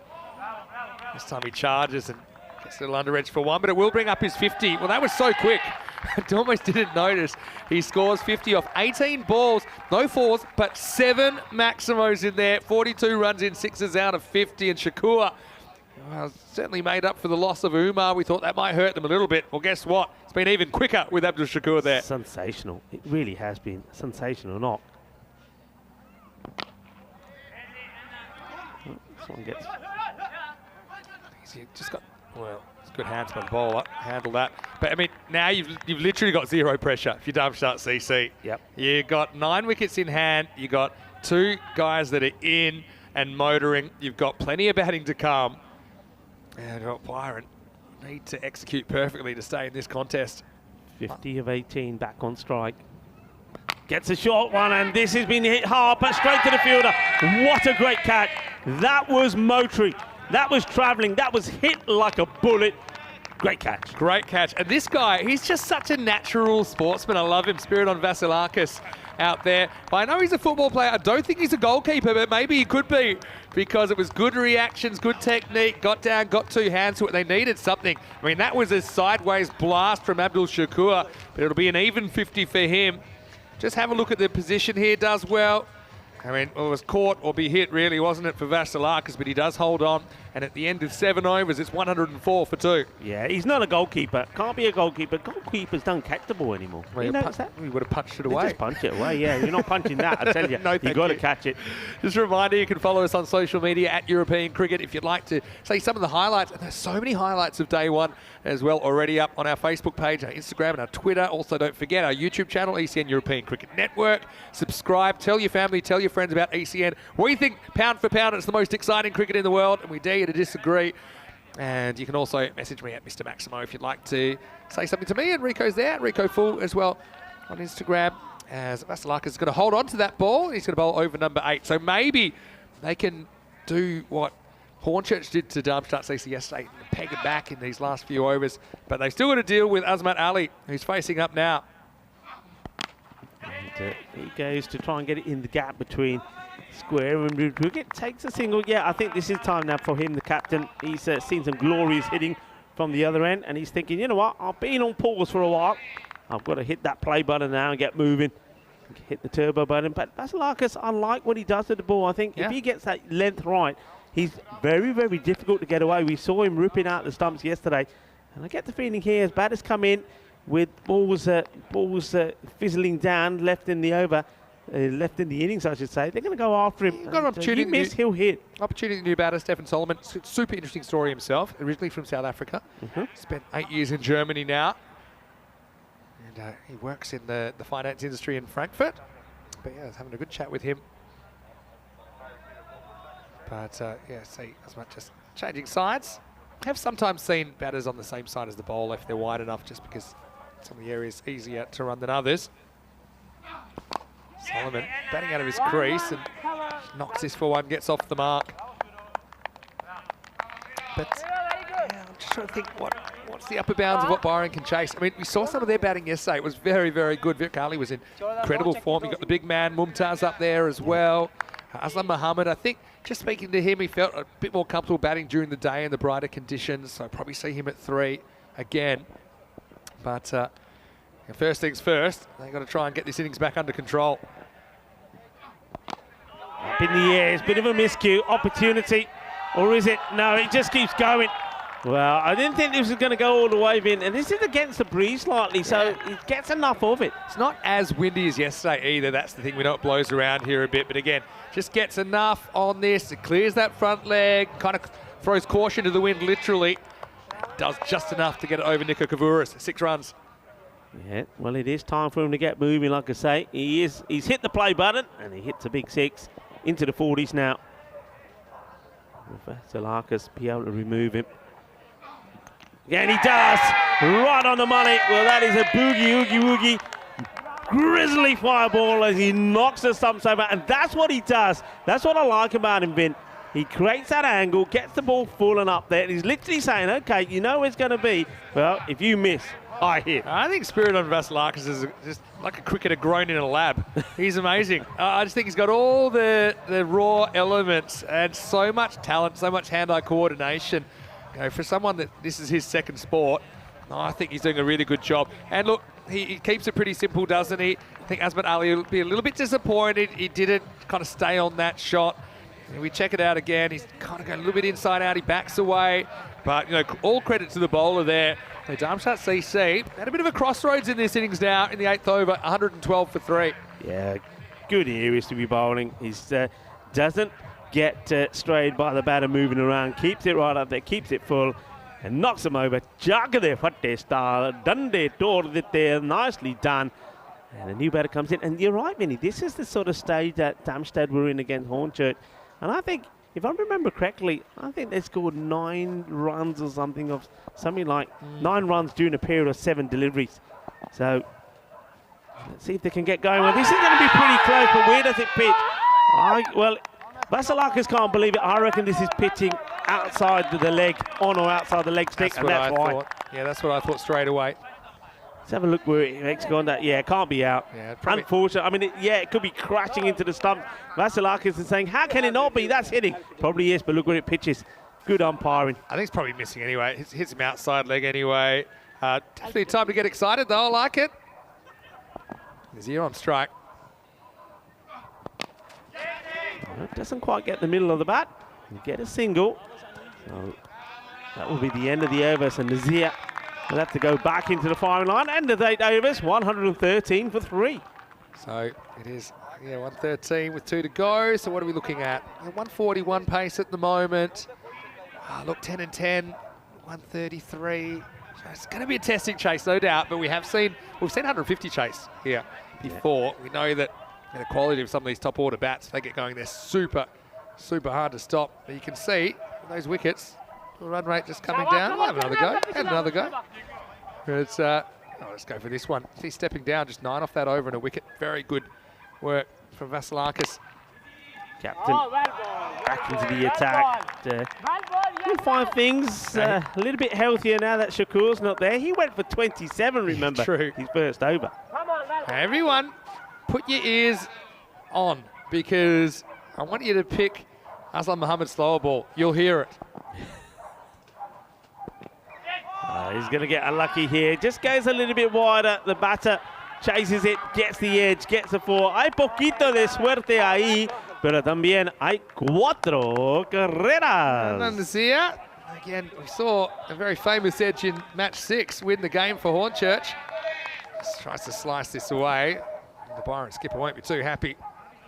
This time he charges and gets a little under edge for 1, but it will bring up his 50. Well, that was so quick. I almost didn't notice. He scores 50 off 18 balls, no 4s, but 7 Maximos in there. 42 runs in, 6s out of 50. And Shakur, well, certainly made up for the loss of Umar. We thought that might hurt them a little bit. Well, guess what? It's been even quicker with Abdul Shakur there. Sensational. It really has been. Sensational knock. This one gets... He's just got, well, it's good hands by the bowler, handle that. But I mean, now you've literally got 0 pressure if you're Darmstadt CC. Yep. You got 9 wickets in hand. You got 2 guys that are in and motoring. You've got plenty of batting to come. And Byron need to execute perfectly to stay in this contest. 50 of 18 back on strike. Gets a short one, and this has been hit hard, but straight to the fielder. What a great catch. That was motoring. That was travelling. That was hit like a bullet. Great catch. Great catch. And this guy, he's just such a natural sportsman. I love him. Spiridon Vasilakis out there. But I know he's a football player. I don't think he's a goalkeeper, but maybe he could be, because it was good reactions, good technique, got down, got 2 hands to it. They needed something. I mean, that was a sideways blast from Abdul Shakur, but it'll be an even 50 for him. Just have a look at the position here. Does well. I mean, it was caught or be hit, really, wasn't it, for Vasilakis, but he does hold on. And at the end of 7 overs, it's 104 for 2. Yeah, he's not a goalkeeper. Can't be a goalkeeper. Goalkeepers don't catch the ball anymore. Well, you notice that? We would have punched it away. Just punch it away, yeah. You're not punching that, I tell you. No, you got to catch it. Just a reminder, you can follow us on social media at European Cricket if you'd like to see some of the highlights. And there's so many highlights of day one as well already up on our Facebook page, our Instagram and our Twitter. Also, don't forget our YouTube channel, ECN European Cricket Network. Subscribe, tell your family, tell your friends about ECN. We think, pound for pound, it's the most exciting cricket in the world, and we dare you to disagree. And you can also message me at Mr. Maximo if you'd like to say something to me. And Rico's there, Rico Full as well on Instagram. As Vasilakis is going to hold on to that ball. He's going to bowl over number 8. So maybe they can do what Hornchurch did to Darmstadt CC yesterday, and peg it back in these last few overs. But they've still got to deal with Azmat Ali, who's facing up now. And he goes to try and get it in the gap between square and wicket. Takes a single. Yeah, I think this is time now for him, the captain. He's seen some glorious hitting from the other end, and he's thinking, you know what, I've been on pause for a while. I've got to hit that play button now and get moving. hit the turbo button. But Vasilakis, I like what he does with the ball. I think if he gets that length right, he's very, very difficult to get away. We saw him ripping out the stumps yesterday. And I get the feeling here as batters come in with balls fizzling down, left in the over, left in the innings, I should say. They're going to go after him. Got an opportunity. You miss, he'll hit. Opportunity, new batter, Stephen Solomon. Super interesting story himself, originally from South Africa. Spent 8 years in Germany now. And he works in the finance industry in Frankfurt. But yeah, I was having a good chat with him. But yeah, see, as much as changing sides. Have sometimes seen batters on the same side as the bowler if they're wide enough, just because some of the areas easier to run than others. Solomon batting out of his crease and knocks this for one, gets off the mark. But yeah, I'm just trying to think what's the upper bounds of what Byron can chase. I mean, we saw some of their batting yesterday. It was very, very good. Virat Kohli was in incredible form. You got the big man Mumtaz up there as well. Aslam Mohammed, I think, just speaking to him, he felt a bit more comfortable batting during the day in the brighter conditions. So I'll probably see him at 3 again. But first things first, they've got to try and get this innings back under control. Up in the air, it's a bit of a miscue. Opportunity, or is it? No, it just keeps going. Well, I didn't think this was going to go all the way in, and this is against the breeze slightly, so it gets enough of it. It's not as windy as yesterday either. That's the thing. We know it blows around here a bit, but again, just gets enough on this. It clears that front leg, kind of throws caution to the wind, literally. Does just enough to get it over Nico Kavouris. 6 runs. Yeah, well, it is time for him to get moving, like I say. He's hit the play button, and he hits a big 6 into the 40s now. Vasilakis be able to remove him. Yeah, and he does. Right on the money. Well, that is a boogie, oogie, woogie. Grizzly fireball as he knocks the stumps over. And that's what he does. That's what I like about him, Vin. He creates that angle, gets the ball full and up there. And he's literally saying, okay, you know where it's going to be. Well, if you miss, I hit. I think Spirit on Vasilakis is just like a cricketer grown in a lab. He's amazing. I just think he's got all the raw elements and so much talent, so much hand-eye coordination. You know, for someone that this is his second sport, I think he's doing a really good job. And look, he keeps it pretty simple, doesn't he? I think Azmat Ali will be a little bit disappointed. He didn't kind of stay on that shot. And we check it out again. He's kind of going a little bit inside out. He backs away. But, you know, all credit to the bowler there. So Darmstadt CC had a bit of a crossroads in this innings now in the 8th over, 112 for 3. Yeah, good areas to be bowling. He doesn't get strayed by the batter moving around, keeps it right up there, keeps it full, and knocks him over. Jagade fatte star, dande torde there, nicely done. And a new batter comes in. And you're right, Vinny, this is the sort of stage that Darmstadt were in against Hornchurch. And I think, if I remember correctly, I think they scored 9 runs or something like 9 runs during a period of 7 deliveries. So let's see if they can get going. Well, this is going to be pretty close, but where does it pitch? Well, Vasilakis can't believe it. I reckon this is pitching outside the leg, on or outside the leg stick, and that's why. Yeah, that's what I thought straight away. Let's have a look where it's gone. Yeah, it can't be out. Yeah, unfortunate. I mean, it could be crashing into the stump. Vasilakis is saying, how can it not be? That's hitting. Probably is, but look where it pitches. Good umpiring. I think it's probably missing anyway. It hits him outside leg anyway. Definitely time to get excited, though. I like it. Nazir on strike. Doesn't quite get the middle of the bat. Get a single. So that will be the end of the over. So Nazir will have to go back into the firing line. End of 8 overs, 113 for 3. So it is, 113 with 2 to go. So what are we looking at? 141 pace at the moment. Look, 10 and 10, 133. So it's going to be a testing chase, no doubt. But we've seen 150 chase here before. We know that the quality of some of these top order bats, if they get going, they're super, super hard to stop. But you can see those wickets, the run rate just coming down. We'll have another go. And another go. It's, let's go for this one. He's stepping down, just 9 off that over and a wicket. Very good work from Vasilakis. Captain back into the attack. You'll find things a little bit healthier now that Shakur's not there. He went for 27, remember, True. his first over. Everyone, put your ears on, because I want you to pick Aslam Mohammad's slower ball. You'll hear it. He's going to get unlucky here. Just goes a little bit wider. The batter chases it, gets the edge, gets the 4. Hay poquito de suerte ahí, pero también hay 4 carreras. Nazir, again, we saw a very famous edge in match 6 win the game for Hornchurch. Just tries to slice this away. The Byron skipper won't be too happy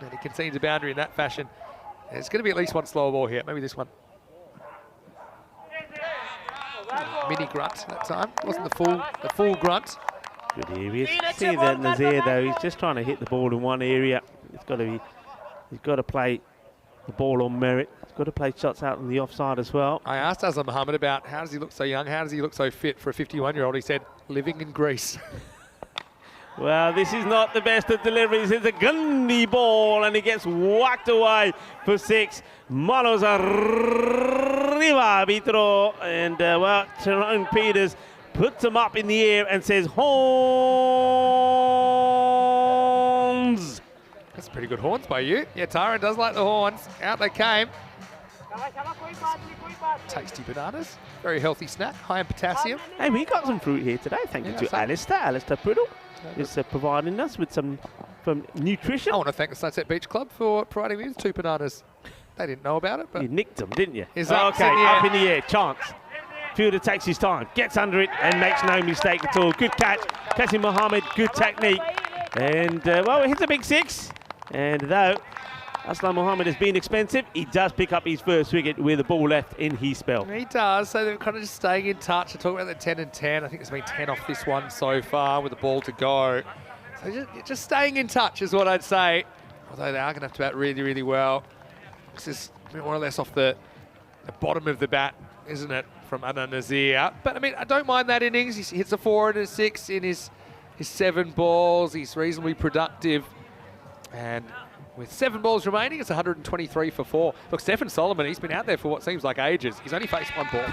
that he concedes a boundary in that fashion. There's going to be at least one slower ball here, maybe this one. Mini grunt that time, wasn't the full grunt. Good area. See that Nazir though, he's just trying to hit the ball in one area. He's got to play the ball on merit. He's got to play shots out on the offside as well. I asked Aslam Mohammed about how does he look so young, how does he look so fit for a 51-year-old. He said, living in Greece. Well, this is not the best of deliveries. It's a gunny ball, and he gets whacked away for 6. Manos arriba, arbitro. And, well, Tyrone Peters puts him up in the air and says, horns. That's pretty good horns by you. Yeah, Tyrone does like the horns. Out they came. Tasty bananas. Very healthy snack, high in potassium. Hey, we got some fruit here today, thank you to Alistair Poodle. Is providing us with some nutrition. I want to thank the Sunset Beach Club for providing me with 2 bananas. They didn't know about it, but you nicked them, didn't you? Okay, up in the air, chance. Fielder takes his time, gets under it, and makes no mistake at all. Good catch, Qasim Mohammed, good technique. And, well, it hits a big 6. And though Aslam Mohammed has been expensive, he does pick up his first wicket with the ball left in his spell. He does, so they're kind of just staying in touch. I talk about the 10 and 10. I think there's been 10 off this one so far with the ball to go. So just staying in touch is what I'd say. Although they are going to have to bat really, really well. This is more or less off the bottom of the bat, isn't it, from Adnan Nazir? But, I mean, I don't mind that innings. He hits a 4 and a 6 in his 7 balls. He's reasonably productive. And with 7 balls remaining, it's 123 for 4. Look, Stephen Solomon, he's been out there for what seems like ages. He's only faced 1 ball.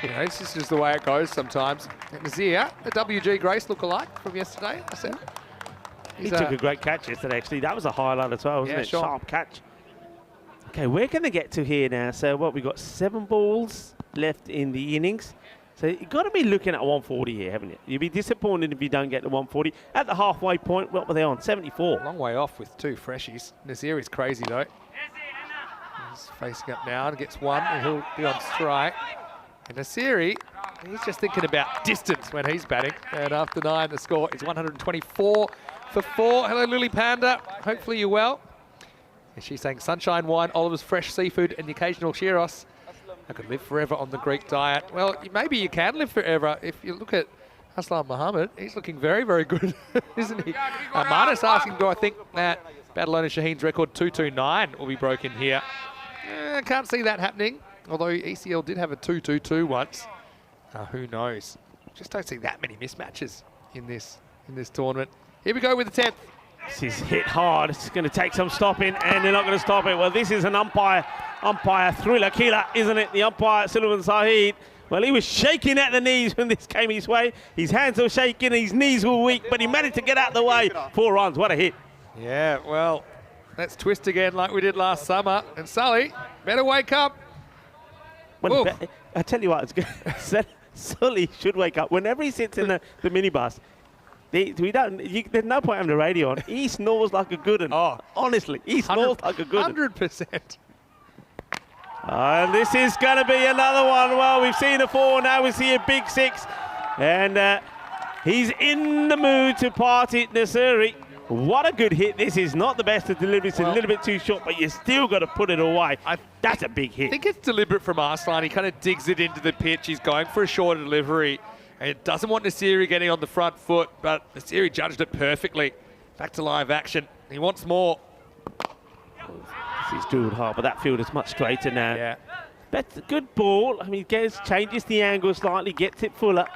You know, this is just the way it goes sometimes. And Nazir, the WG Grace look-alike from yesterday, I said. He took a great catch yesterday, actually. That was a highlight as well, wasn't it? Sure. Sharp catch. Okay, where can they get to here now? So, what, we've got 7 balls left in the innings. So you've got to be looking at 140 here, haven't you? You'd be disappointed if you don't get the 140. At the halfway point, what were they on? 74. Long way off with 2 freshies. Nazir is crazy, though. He's facing up now and gets 1, and he'll be on strike. And Nasiri, he's just thinking about distance when he's batting. And after 9, the score is 124 for 4. Hello, Lily Panda. Hopefully you're well. And she's saying sunshine wine, Oliver's fresh seafood, and the occasional gyros. I could live forever on the Greek diet. Well, maybe you can live forever. If you look at Aslam Mohammed, he's looking very, very good, isn't he? Marnus asking, do I think that Badalona Shaheen's record 229 will be broken here? I can't see that happening, although ECL did have a 222 once. Who knows? Just don't see that many mismatches in this tournament. Here we go with the 10th. This is hit hard. It's going to take some stopping, and they're not going to stop it. Well, this is an umpire thriller killer, isn't it? The umpire, Sullivan Saeed. Well, he was shaking at the knees when this came his way. His hands were shaking, his knees were weak, but he managed to get out of the way. 4 runs, what a hit. Yeah, well, let's twist again like we did last summer. And Sully, better wake up. Well, I tell you what, it's good. Sully should wake up. Whenever he sits in the minibus, there's no point having the radio on. He snores like a good one. Oh, honestly, he snores like a good one. 100%. And this is going to be another one. Well, we've seen a 4, now we see a big 6. And he's in the mood to party, Nasiri. What a good hit. This is not the best of deliveries. It's a little bit too short, but you still got to put it away. That's a big hit. I think it's deliberate from Arslan. He kind of digs it into the pitch. He's going for a shorter delivery. And it doesn't want Nasiri getting on the front foot, but Nasiri judged it perfectly. Back to live action. He wants more. This is drilled hard, but that field is much straighter now. Yeah. That's a good ball. I mean, changes the angle slightly, gets it fuller.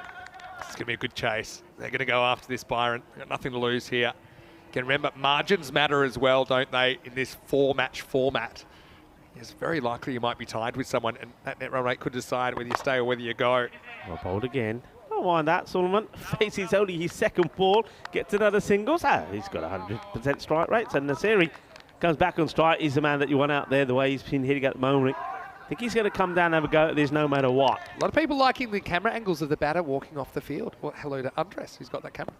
It's going to be a good chase. They're going to go after this, Byron. They've got nothing to lose here. Again, remember, margins matter as well, don't they, in this 4-match format. It's very likely you might be tied with someone, and that net run rate could decide whether you stay or whether you go. Well bowled again. Don't mind that, Solomon. Faces only his 2nd ball, gets another singles. He's got 100% strike rate, so Nasiri comes back on strike. He's the man that you want out there, the way he's been hitting at the moment. I think he's going to come down and have a go at this no matter what. A lot of people liking the camera angles of the batter walking off the field. Well, hello to Andres, who's got that camera.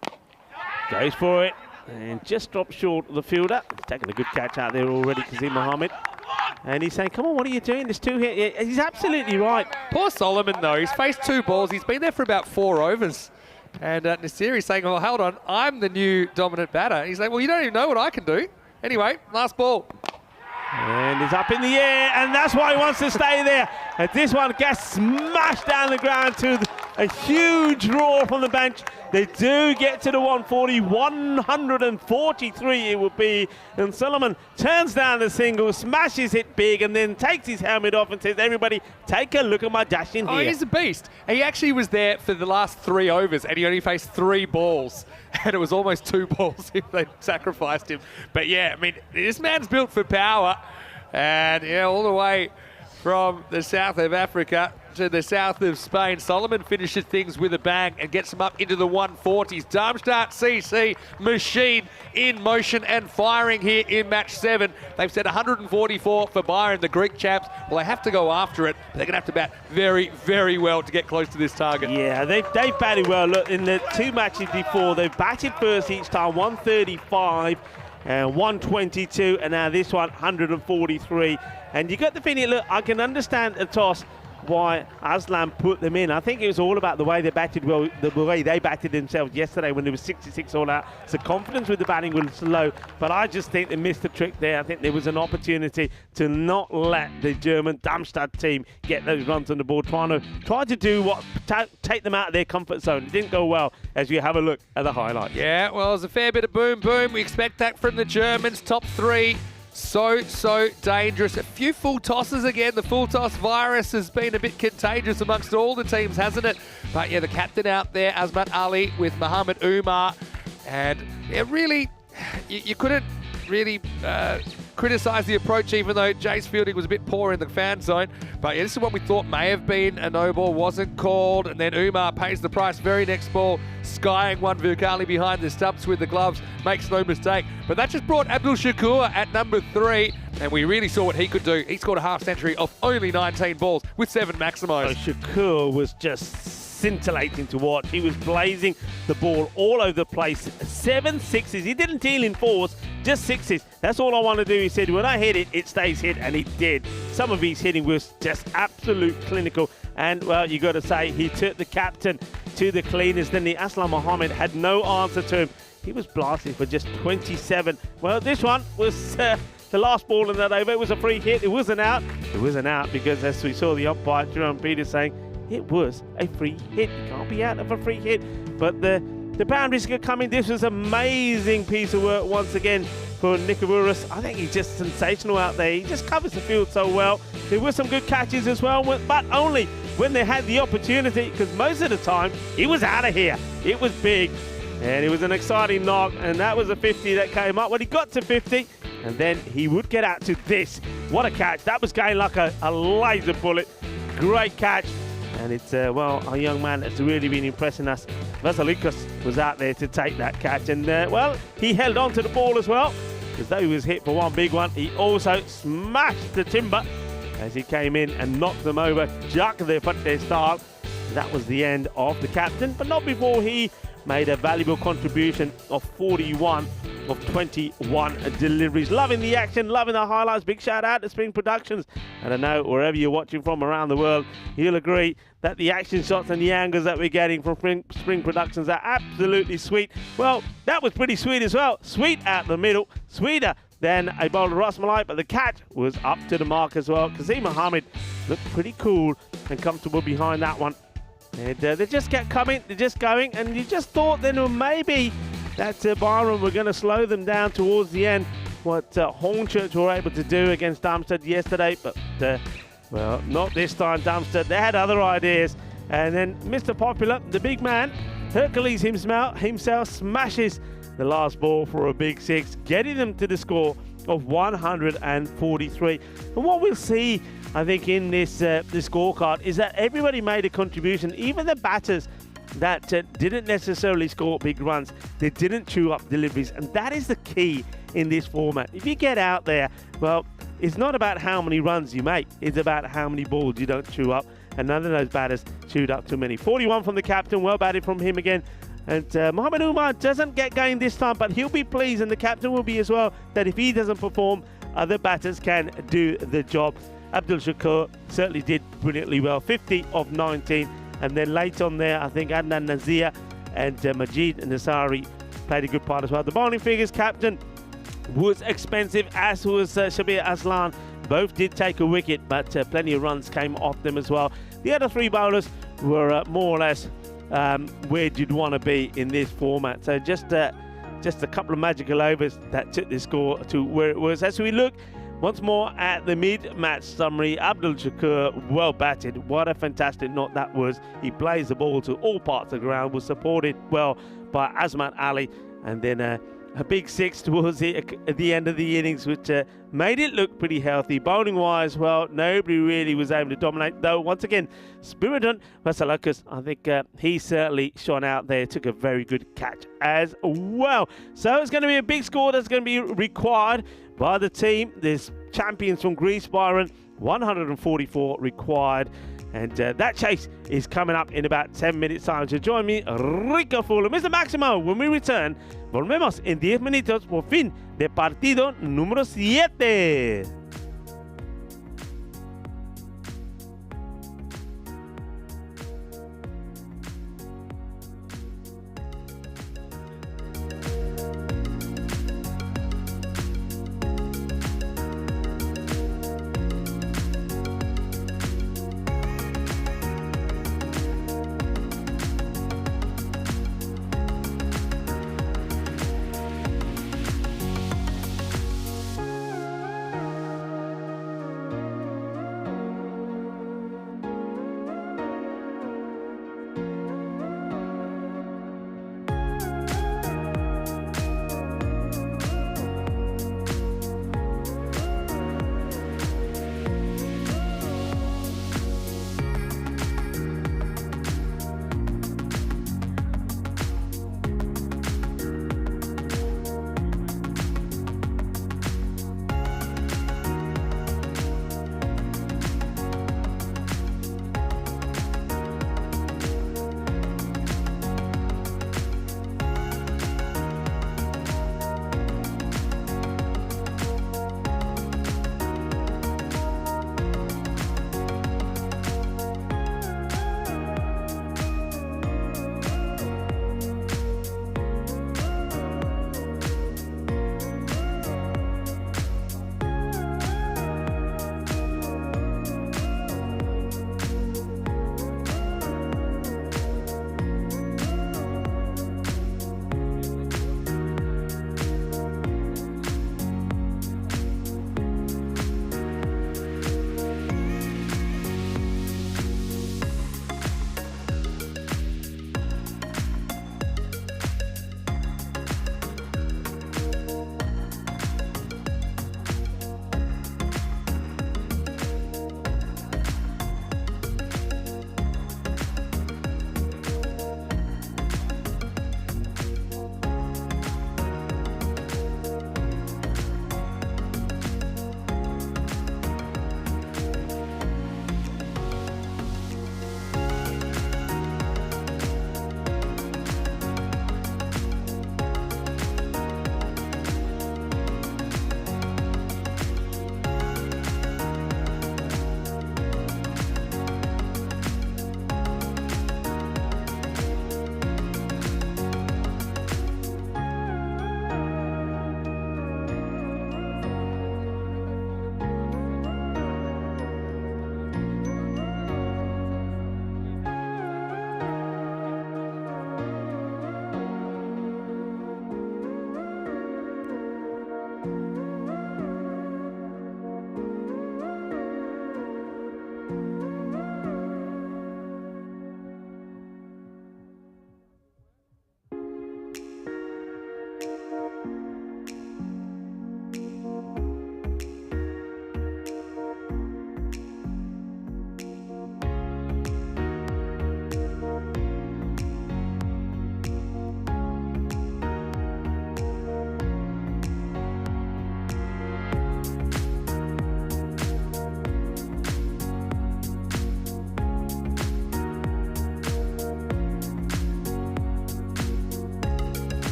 Goes for it and just drops short of the fielder. Taking a good catch out there already, Kazim Mohammed. And he's saying, come on, what are you doing? There's 2 here. Yeah, he's absolutely right. Poor Solomon, though. He's faced 2 balls. He's been there for about 4 overs. And Nasiri's saying, well, hold on, I'm the new dominant batter. He's like, well, you don't even know what I can do. Anyway, last ball. And he's up in the air, and that's why he wants to stay there. And this one gets smashed down the ground to a huge roar from the bench. They do get to the 140, 143 it will be. And Solomon turns down the single, smashes it big, and then takes his helmet off and says, everybody, take a look at my dash in here. Oh, he's a beast. He actually was there for the last 3 overs, and he only faced 3 balls. And it was almost 2 balls if they sacrificed him. But yeah, I mean, this man's built for power. And yeah, all the way from the south of Africa to the south of Spain, Solomon finishes things with a bang and gets them up into the 140s. Darmstadt CC machine in motion and firing here in match 7. They've set 144 for Byron, the Greek chaps. Well, they have to go after it, but they're going to have to bat very, very well to get close to this target. Yeah, they've batted well. Look, in the 2 matches before, they've batted first each time, 135 and 122, and now this one, 143. And you got the feeling, look, I can understand the toss, why Aslam put them in. I think it was all about the way they batted, well, the way they batted themselves yesterday when there was 66 all out. So confidence with the batting was low, but I just think they missed the trick there. I think there was an opportunity to not let the German Darmstadt team get those runs on the board, try to do what, take them out of their comfort zone. It didn't go well, as you have a look at the highlights. Yeah, well, there's a fair bit of boom. We expect that from the Germans. Top 3. So dangerous. A few full tosses again. The full toss virus has been a bit contagious amongst all the teams, hasn't it? But yeah, the captain out there, Azmat Ali with Muhammad Umar. And yeah, really, you couldn't really criticise the approach, even though Jay's fielding was a bit poor in the fan zone. But yeah, this is what we thought may have been a no ball, wasn't called. And then Umar pays the price very next ball, skying one Vukali behind the stumps with the gloves, makes no mistake. But that just brought Abdul Shakur at number 3, and we really saw what he could do. He scored a half century off only 19 balls with 7 maximised. Shakur was just scintillating to watch. He was blazing the ball all over the place. 7 sixes. He didn't deal in 4s, just 6s. That's all I want to do. He said, when I hit it, it stays hit, and he did. Some of his hitting was just absolute clinical. And, well, you got to say, he took the captain to the cleaners. Then the Aslam Mohammed had no answer to him. He was blasted for just 27. Well, this one was the last ball in that over. It was a free hit. It wasn't out. It wasn't out because, as we saw the umpire, Jerome Peters, saying, it was a free hit. You can't be out of a free hit. But the boundaries are coming. This was an amazing piece of work once again for Nicoburus. I think he's just sensational out there. He just covers the field so well. There were some good catches as well, but only when they had the opportunity, because most of the time he was out of here. It was big, and it was an exciting knock, and that was a 50 that came up. When he got to 50, and then he would get out to this. What a catch. That was going like a laser bullet. Great catch. And it's, well, a young man that's really been impressing us. Vasilikas was out there to take that catch. And, well, he held on to the ball as well. Because though he was hit for one big one, he also smashed the timber as he came in and knocked them over. Jack their foot their style. That was the end of the captain. But not before he made a valuable contribution of 41 of 21 deliveries. Loving the action, loving the highlights. Big shout out to Spring Productions. And I know wherever you're watching from around the world, you'll agree that the action shots and the angles that we're getting from Spring Productions are absolutely sweet. Well, that was pretty sweet as well. Sweet out the middle, sweeter than a bowl of Rasmalai, but the catch was up to the mark as well. Kazim Mohammed looked pretty cool and comfortable behind that one. And they just kept coming, they're just going, and you just thought then maybe that Byron were going to slow them down towards the end, what Hornchurch were able to do against Darmstadt yesterday, but well, not this time. Darmstadt, they had other ideas. And then Mr. Popular, the big man, Hercules himself smashes the last ball for a big 6, getting them to the score of 143. And what we'll see, I think, in this scorecard is that everybody made a contribution, even the batters that didn't necessarily score big runs. They didn't chew up deliveries, and that is the key in this format. If you get out there, well, it's not about how many runs you make, it's about how many balls you don't chew up, and none of those batters chewed up too many. 41 from the captain, well batted from him again. And Mohamed Umar doesn't get going this time, but he'll be pleased, and the captain will be as well, that if he doesn't perform, other batters can do the job. Abdul Shakur certainly did brilliantly well, 50 of 19. And then late on there, I think Adnan Nazir and Majid Nasari played a good part as well. The bowling figures, captain was expensive, as was Shabir Aslan. Both did take a wicket, but plenty of runs came off them as well. The other three bowlers were more or less where you'd want to be in this format. So just a couple of magical overs that took the score to where it was. As we look once more at the mid-match summary, Abdul Shakur, well batted. What a fantastic knot that was. He plays the ball to all parts of the ground, was supported well by Azmat Ali, and then a big six towards at the end of the innings, which made it look pretty healthy. Bowling-wise, well, nobody really was able to dominate, though once again, Spiridon Vasalakas, I think he certainly shone out there, took a very good catch as well. So it's going to be a big score that's going to be required by the team. There's champions from Greece, Byron, 144 required. And that chase is coming up in about 10 minutes time. So join me, Rico Fuller, Mr. Maximo, when we return. Volvemos en 10 minutos por fin de partido número 7.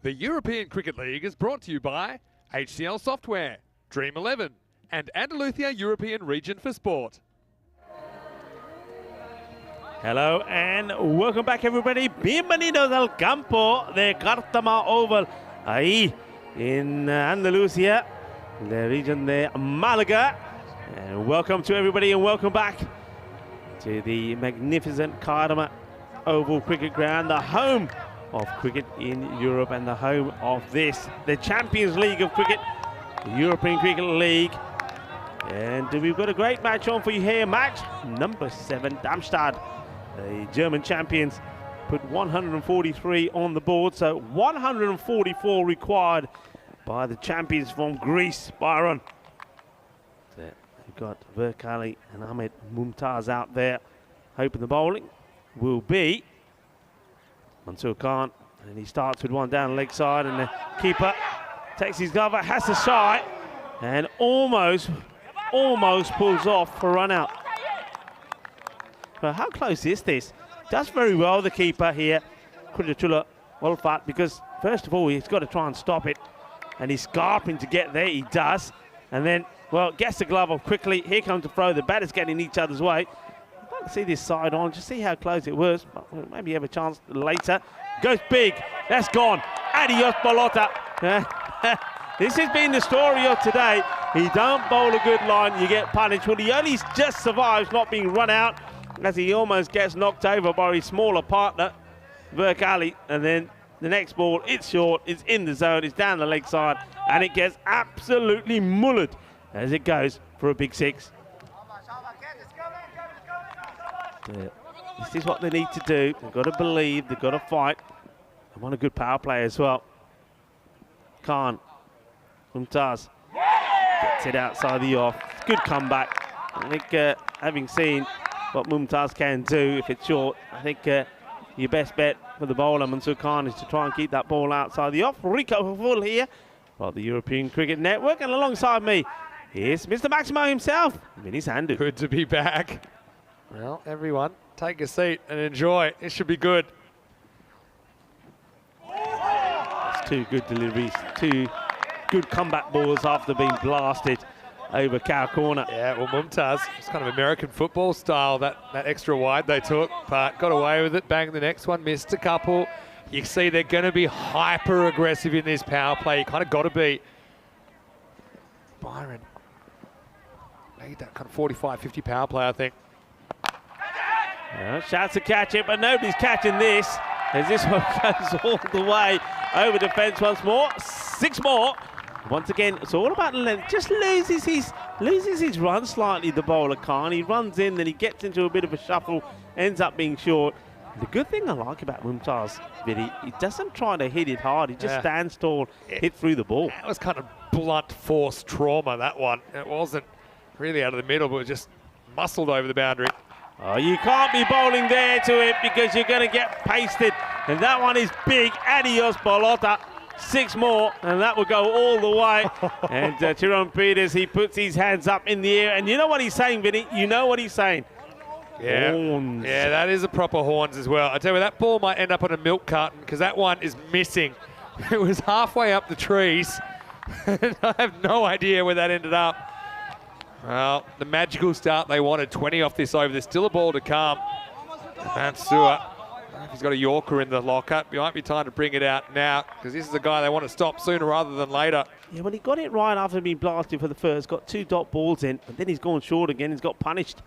The European Cricket League is brought to you by HCL Software, Dream 11, and Andalusia European Region for Sport. Hello and welcome back, everybody. Bienvenidos al campo de Cartama Oval, ahí en Andalusia, la region de Malaga. And welcome to everybody and welcome back to the magnificent Cartama Oval Cricket Ground, the home of cricket in Europe and the home of this, the Champions League of cricket, the European Cricket League. And we've got a great match on for you here. Match number 7, Darmstadt, the German champions, put 143 on the board, so 144 required by the champions from Greece, Byron. We've got Verkali and Ahmed Mumtaz out there, hoping the bowling will be Mansoor Khan, and he starts with one down the leg side, and the keeper takes his cover, has to shy, and almost pulls off for run out. But how close is this? Does very well, the keeper here, Kudratullah Wolfat, because first of all he's got to try and stop it, and he's scarping to get there, he does, and then, well, gets the glove off quickly. Here comes the throw, the batters getting in each other's way. See this side on, just see how close it was, but we'll maybe have a chance later. Goes big, that's gone. Adios Bolota. This has been the story of today. He don't bowl a good line, you get punished. Well, he only just survives not being run out as he almost gets knocked over by his smaller partner, Verkali, and then the next ball, it's short, it's in the zone, it's down the leg side, and it gets absolutely mullered as it goes for a big 6. This is what they need to do. They've got to believe, they've got to fight. They want a good power play as well. Khan, Mumtaz gets it outside the off. Good comeback. I think having seen what Mumtaz can do if it's short, I think your best bet for the bowler, Mansoor Khan, is to try and keep that ball outside the off. Rico Full here of the European Cricket Network, and alongside me, here's Mr. Maximo himself, Vinny Sandhu. Good to be back. Well, everyone, take a seat and enjoy. It should be good. It's 2 good deliveries, 2 good comeback balls after being blasted over cow corner. Yeah, well, Mumtaz, it's kind of American football style, that extra wide they took, but got away with it, banged the next one, missed a couple. You see they're going to be hyper aggressive in this power play. You kind of got to be. Byron made that kind of 45, 50 power play, I think. Shouts to catch it, but nobody's catching this, as this one goes all the way over the fence once more. 6 more. Once again, it's all about length. Just loses his run slightly, the bowler Khan. He runs in, then he gets into a bit of a shuffle, ends up being short. The good thing I like about Mumtaz, Vinny, he doesn't try to hit it hard. He just stands tall, hit through the ball. That was kind of blunt force trauma, that one. It wasn't really out of the middle, but it was just muscled over the boundary. Oh, you can't be bowling there to it because you're going to get pasted. And that one is big. Adios, Bolota. 6 more, and that will go all the way. And Tyrone Peters, he puts his hands up in the air. And you know what he's saying, Vinny? You know what he's saying? Yeah, horns. Yeah, that is a proper horns as well. I tell you, that ball might end up on a milk carton because that one is missing. It was halfway up the trees. And I have no idea where that ended up. Well, the magical start they wanted, 20 off this over. There's still a ball to come. Mansoor, if he's got a Yorker in the lockup, it might be time to bring it out now because this is a guy they want to stop sooner rather than later. Yeah, well, he got it right after being blasted for the first, got 2 dot balls in, but then he's gone short again, he's got punished.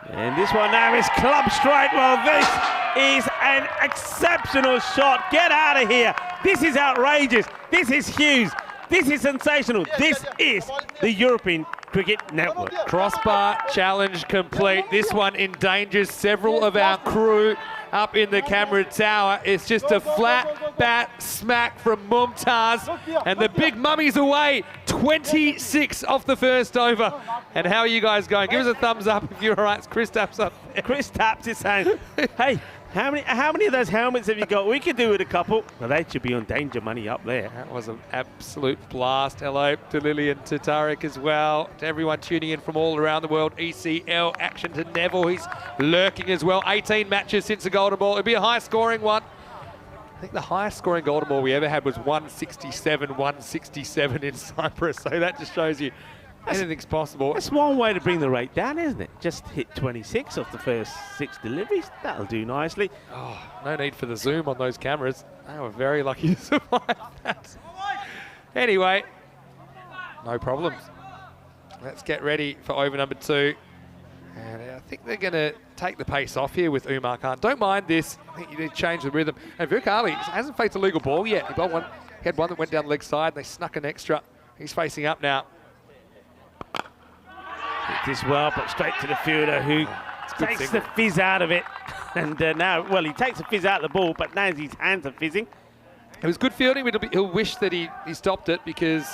And this one now is club straight. Well, this is an exceptional shot. Get out of here. This is outrageous. This is huge. This is sensational. This is the European Cricket Network. Crossbar challenge complete. This one endangers several of our crew up in the camera tower. It's just a flat bat smack from Mumtaz, and the big mummy's away. 26 off the first over. And how are you guys going? Give us a thumbs up if you're all right. Chris Taps up there. Chris Taps is saying, hey, how many of those helmets have you got? We could do with a couple. Well, they should be on danger money up there. That was an absolute blast. Hello to Lillian, to Tarek as well, to everyone tuning in from all around the world. ECL action to Neville. He's lurking as well. 18 matches since the golden ball. It'll be a high-scoring one. think the highest scoring goal to ball we ever had was 167 in Cyprus. So that just shows you anything's possible. That's one way to bring the rate down, isn't it? Just hit 26 off the first 6 deliveries. That'll do nicely. Oh, no need for the zoom on those cameras. They were very lucky to survive that. Anyway, no problems. Let's get ready for over number 2. And I think they're going to take the pace off here with Umar Khan. Don't mind this. I think you need to change the rhythm. And Virkali hasn't faced a legal ball yet. He had one that went down the leg side, and they snuck an extra. He's facing up now. Hit this well, but straight to the fielder who takes the fizz out of it. And now, well, he takes the fizz out of the ball, but now his hands are fizzing. It was good fielding, but he'll wish that he stopped it, because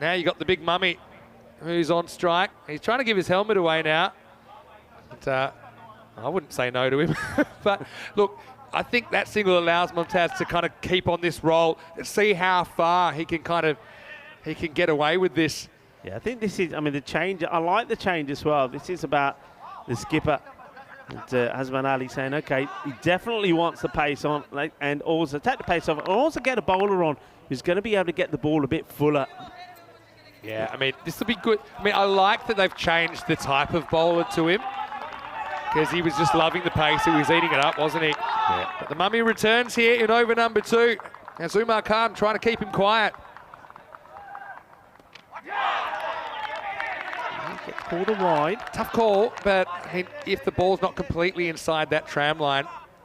now you got the big mummy who's on strike. He's trying to give his helmet away now. But, I wouldn't say no to him. But look, I think that single allows Mumtaz to kind of keep on this roll and see how far he can get away with this. Yeah, I think this is, I mean, the change, I like the change as well. This is about the skipper, and Hasman Ali saying, okay, he definitely wants the pace on, and also take the pace off, and also get a bowler on who's going to be able to get the ball a bit fuller. Yeah, I mean, this will be good. I mean, I like that they've changed the type of bowler to him, because he was just loving the pace. He was eating it up, wasn't he? Yeah. But the mummy returns here in over number 2. Now Umar Khan trying to keep him quiet. Gets called a wide. Tough call, but I mean, if the ball's not completely inside that tram line,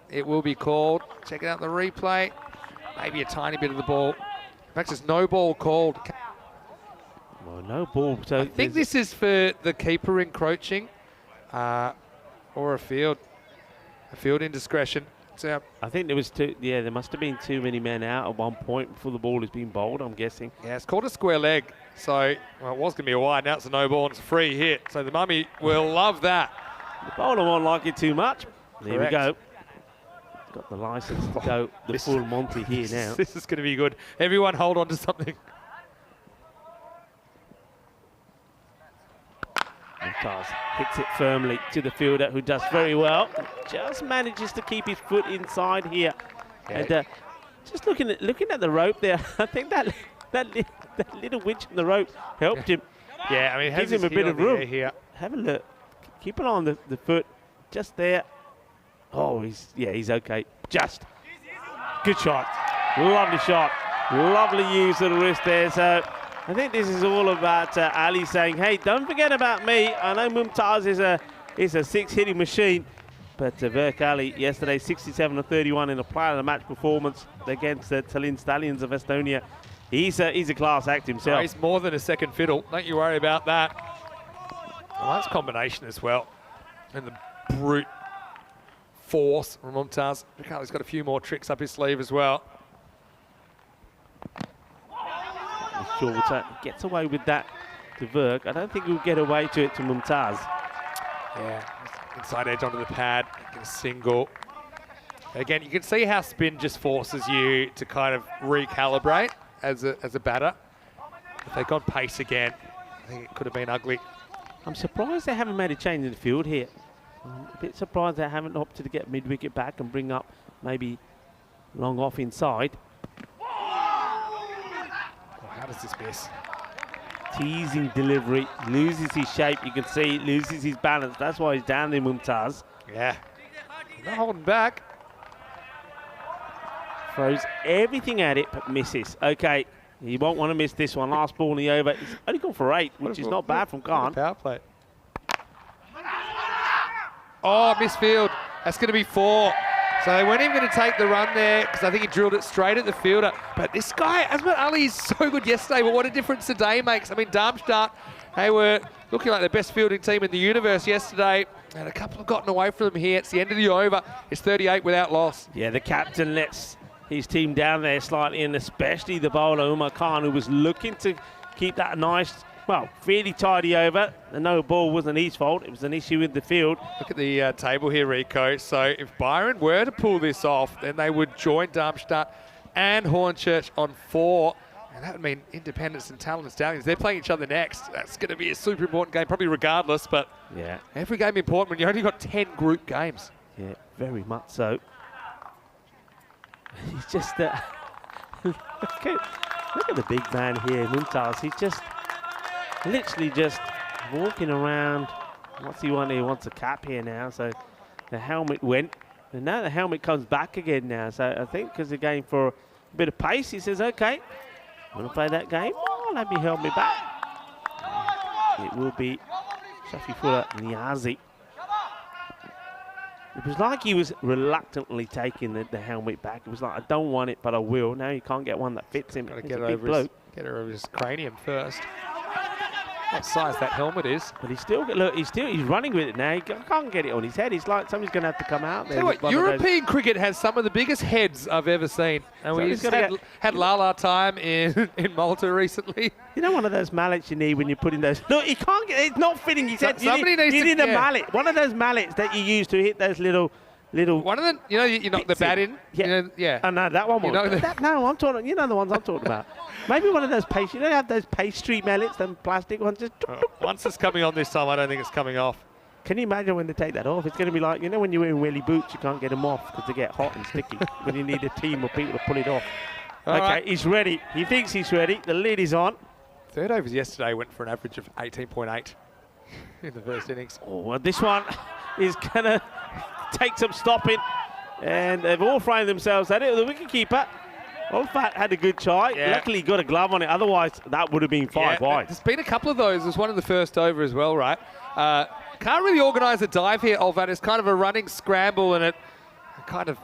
it will be called. Check out the replay. Maybe a tiny bit of the ball. In fact, there's no ball called. Well, no ball. So I think this is for the keeper encroaching. Or a field indiscretion. So I think there was there must have been too many men out at one point before the ball has been bowled, I'm guessing. Yeah, it's called a square leg. So, well, it was going to be a wide, now it's a no ball and it's a free hit. So the mummy will love that. The bowler won't like it too much. There Correct. we go. Got the license to go the full Monty here now. This is going to be good. Everyone hold on to something. Mumtaz hits it firmly to the fielder, who does very well. Just manages to keep his foot inside here. Okay. And just looking at the rope there, I think that little winch in the rope helped him. Yeah, I mean, it gives him a bit of room here. Have a look. Keep an eye on the foot, just there. Oh, he's okay. Just good shot, lovely shot, lovely use of the wrist there. So I think this is all about Ali saying, hey, don't forget about me. I know Mumtaz is a 6-hitting machine, but Verk Ali yesterday 67 of 31 in a player of the match performance against the Tallinn Stallions of Estonia. He's a class act himself. Oh, he's more than a second fiddle. Don't you worry about that. Well, nice combination as well, and the brute force from Mumtaz. He's got a few more tricks up his sleeve as well. Shorter, gets away with that to Verk. I don't think he'll get away to it to Mumtaz. Yeah, inside edge onto the pad, get a single. Again, you can see how spin just forces you to kind of recalibrate as a batter. If they'd gone pace again, I think it could have been ugly. I'm surprised they haven't made a change in the field here. I'm a bit surprised they haven't opted to get mid-wicket back and bring up maybe long off inside. How does this miss? Teasing delivery, loses his shape, you can see, loses his balance. That's why he's down there, Mumtaz. Yeah, not holding back. Throws everything at it, but misses. Okay, he won't want to miss this one. Last ball in the over. He's only gone for 8, which is not bad from Khan. Power play. Oh, misfield. That's going to be 4. So they weren't even going to take the run there, because I think he drilled it straight at the fielder. But this guy, Asmat Ali, is so good yesterday, but what a difference today makes. I mean, Darmstadt, they were looking like the best fielding team in the universe yesterday, and a couple have gotten away from them here. It's the end of the over. It's 38 without loss. Yeah, the captain lets his team down there slightly, and especially the bowler, Umar Khan, who was looking to keep that nice, well, really tidy over. The no ball wasn't his fault. It was an issue with the field. Look at the table here, Rico. So if Byron were to pull this off, then they would join Darmstadt and Hornchurch on 4. And that would mean Independence and Talon and Stallions. They're playing each other next. That's going to be a super important game, probably regardless. But yeah, every game important when you only got 10 group games. Yeah, very much so. He's just look at the big man here, Mumtaz. He's just literally just walking around. What's he want? He wants a cap here now. So the helmet went, and now the helmet comes back again now. So I think because they're going for a bit of pace, he says, "Okay, want to play that game? Oh, let me helmet back." It will be Shafifullah Niazi. It was like he was reluctantly taking the helmet back. It was like, I don't want it, but I will. Now he can't get one that fits him. Got to get it over his cranium first. What size that helmet is. But he's running with it now. He can't get it on his head. He's like, somebody's going to have to come out there. Tell you what, European cricket has some of the biggest heads I've ever seen. And we had Lala time in Malta recently. You know one of those mallets you need when you're putting those... Look, he can't get... It's not fitting his head. You need a mallet. One of those mallets that you use to hit those little... One of them, you knock the bat in. Yeah. Oh, no, that one. No, I'm talking... You know the ones I'm talking about. Maybe one of those pastry... You know, have those pastry mallets, them plastic ones. Just once it's coming on this time, I don't think it's coming off. Can you imagine when they take that off? It's going to be like, when you're wearing welly boots, you can't get them off because they get hot and sticky. When you need a team of people to pull it off. Okay, he's ready. He thinks he's ready. The lid is on. Third overs yesterday went for an average of 18.8 in the first innings. Oh, well, this one is going to take some stopping. And they've all framed themselves at it. The wicketkeeper, Olfat, had a good try. Yeah. Luckily, he got a glove on it. Otherwise, that would have been 5 wide. There's been a couple of those. There's one in the first over as well, right? Can't really organise a dive here, Olfat. It's kind of a running scramble, and it kind of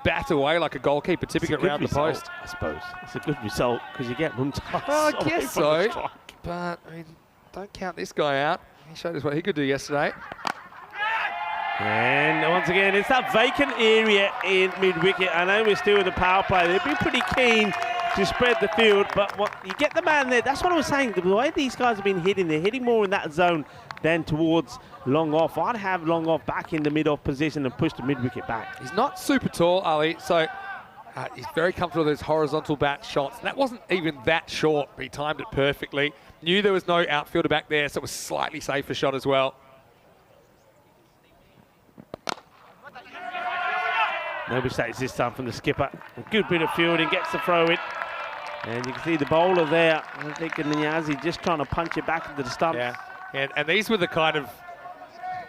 bat away like a goalkeeper tipping it around the post. I suppose it's a good result because you get Mumtaz. Oh, I guess so. But I mean, don't count this guy out. He showed us what he could do yesterday. And once again, it's that vacant area in mid-wicket. I know we're still in the power play. They'd be pretty keen to spread the field, but you get the man there. That's what I was saying. The way these guys have been hitting, they're hitting more in that zone than towards long off. I'd have long off back in the mid-off position and push the mid-wicket back. He's not super tall, Ali, so he's very comfortable with those horizontal bat shots. And that wasn't even that short, but he timed it perfectly. Knew there was no outfielder back there, so it was slightly safer shot as well. No mistakes this time from the skipper. A good bit of fielding, gets the throw in. And you can see the bowler there. I think Niazi just trying to punch it back into the stumps. Yeah, and these were the kind of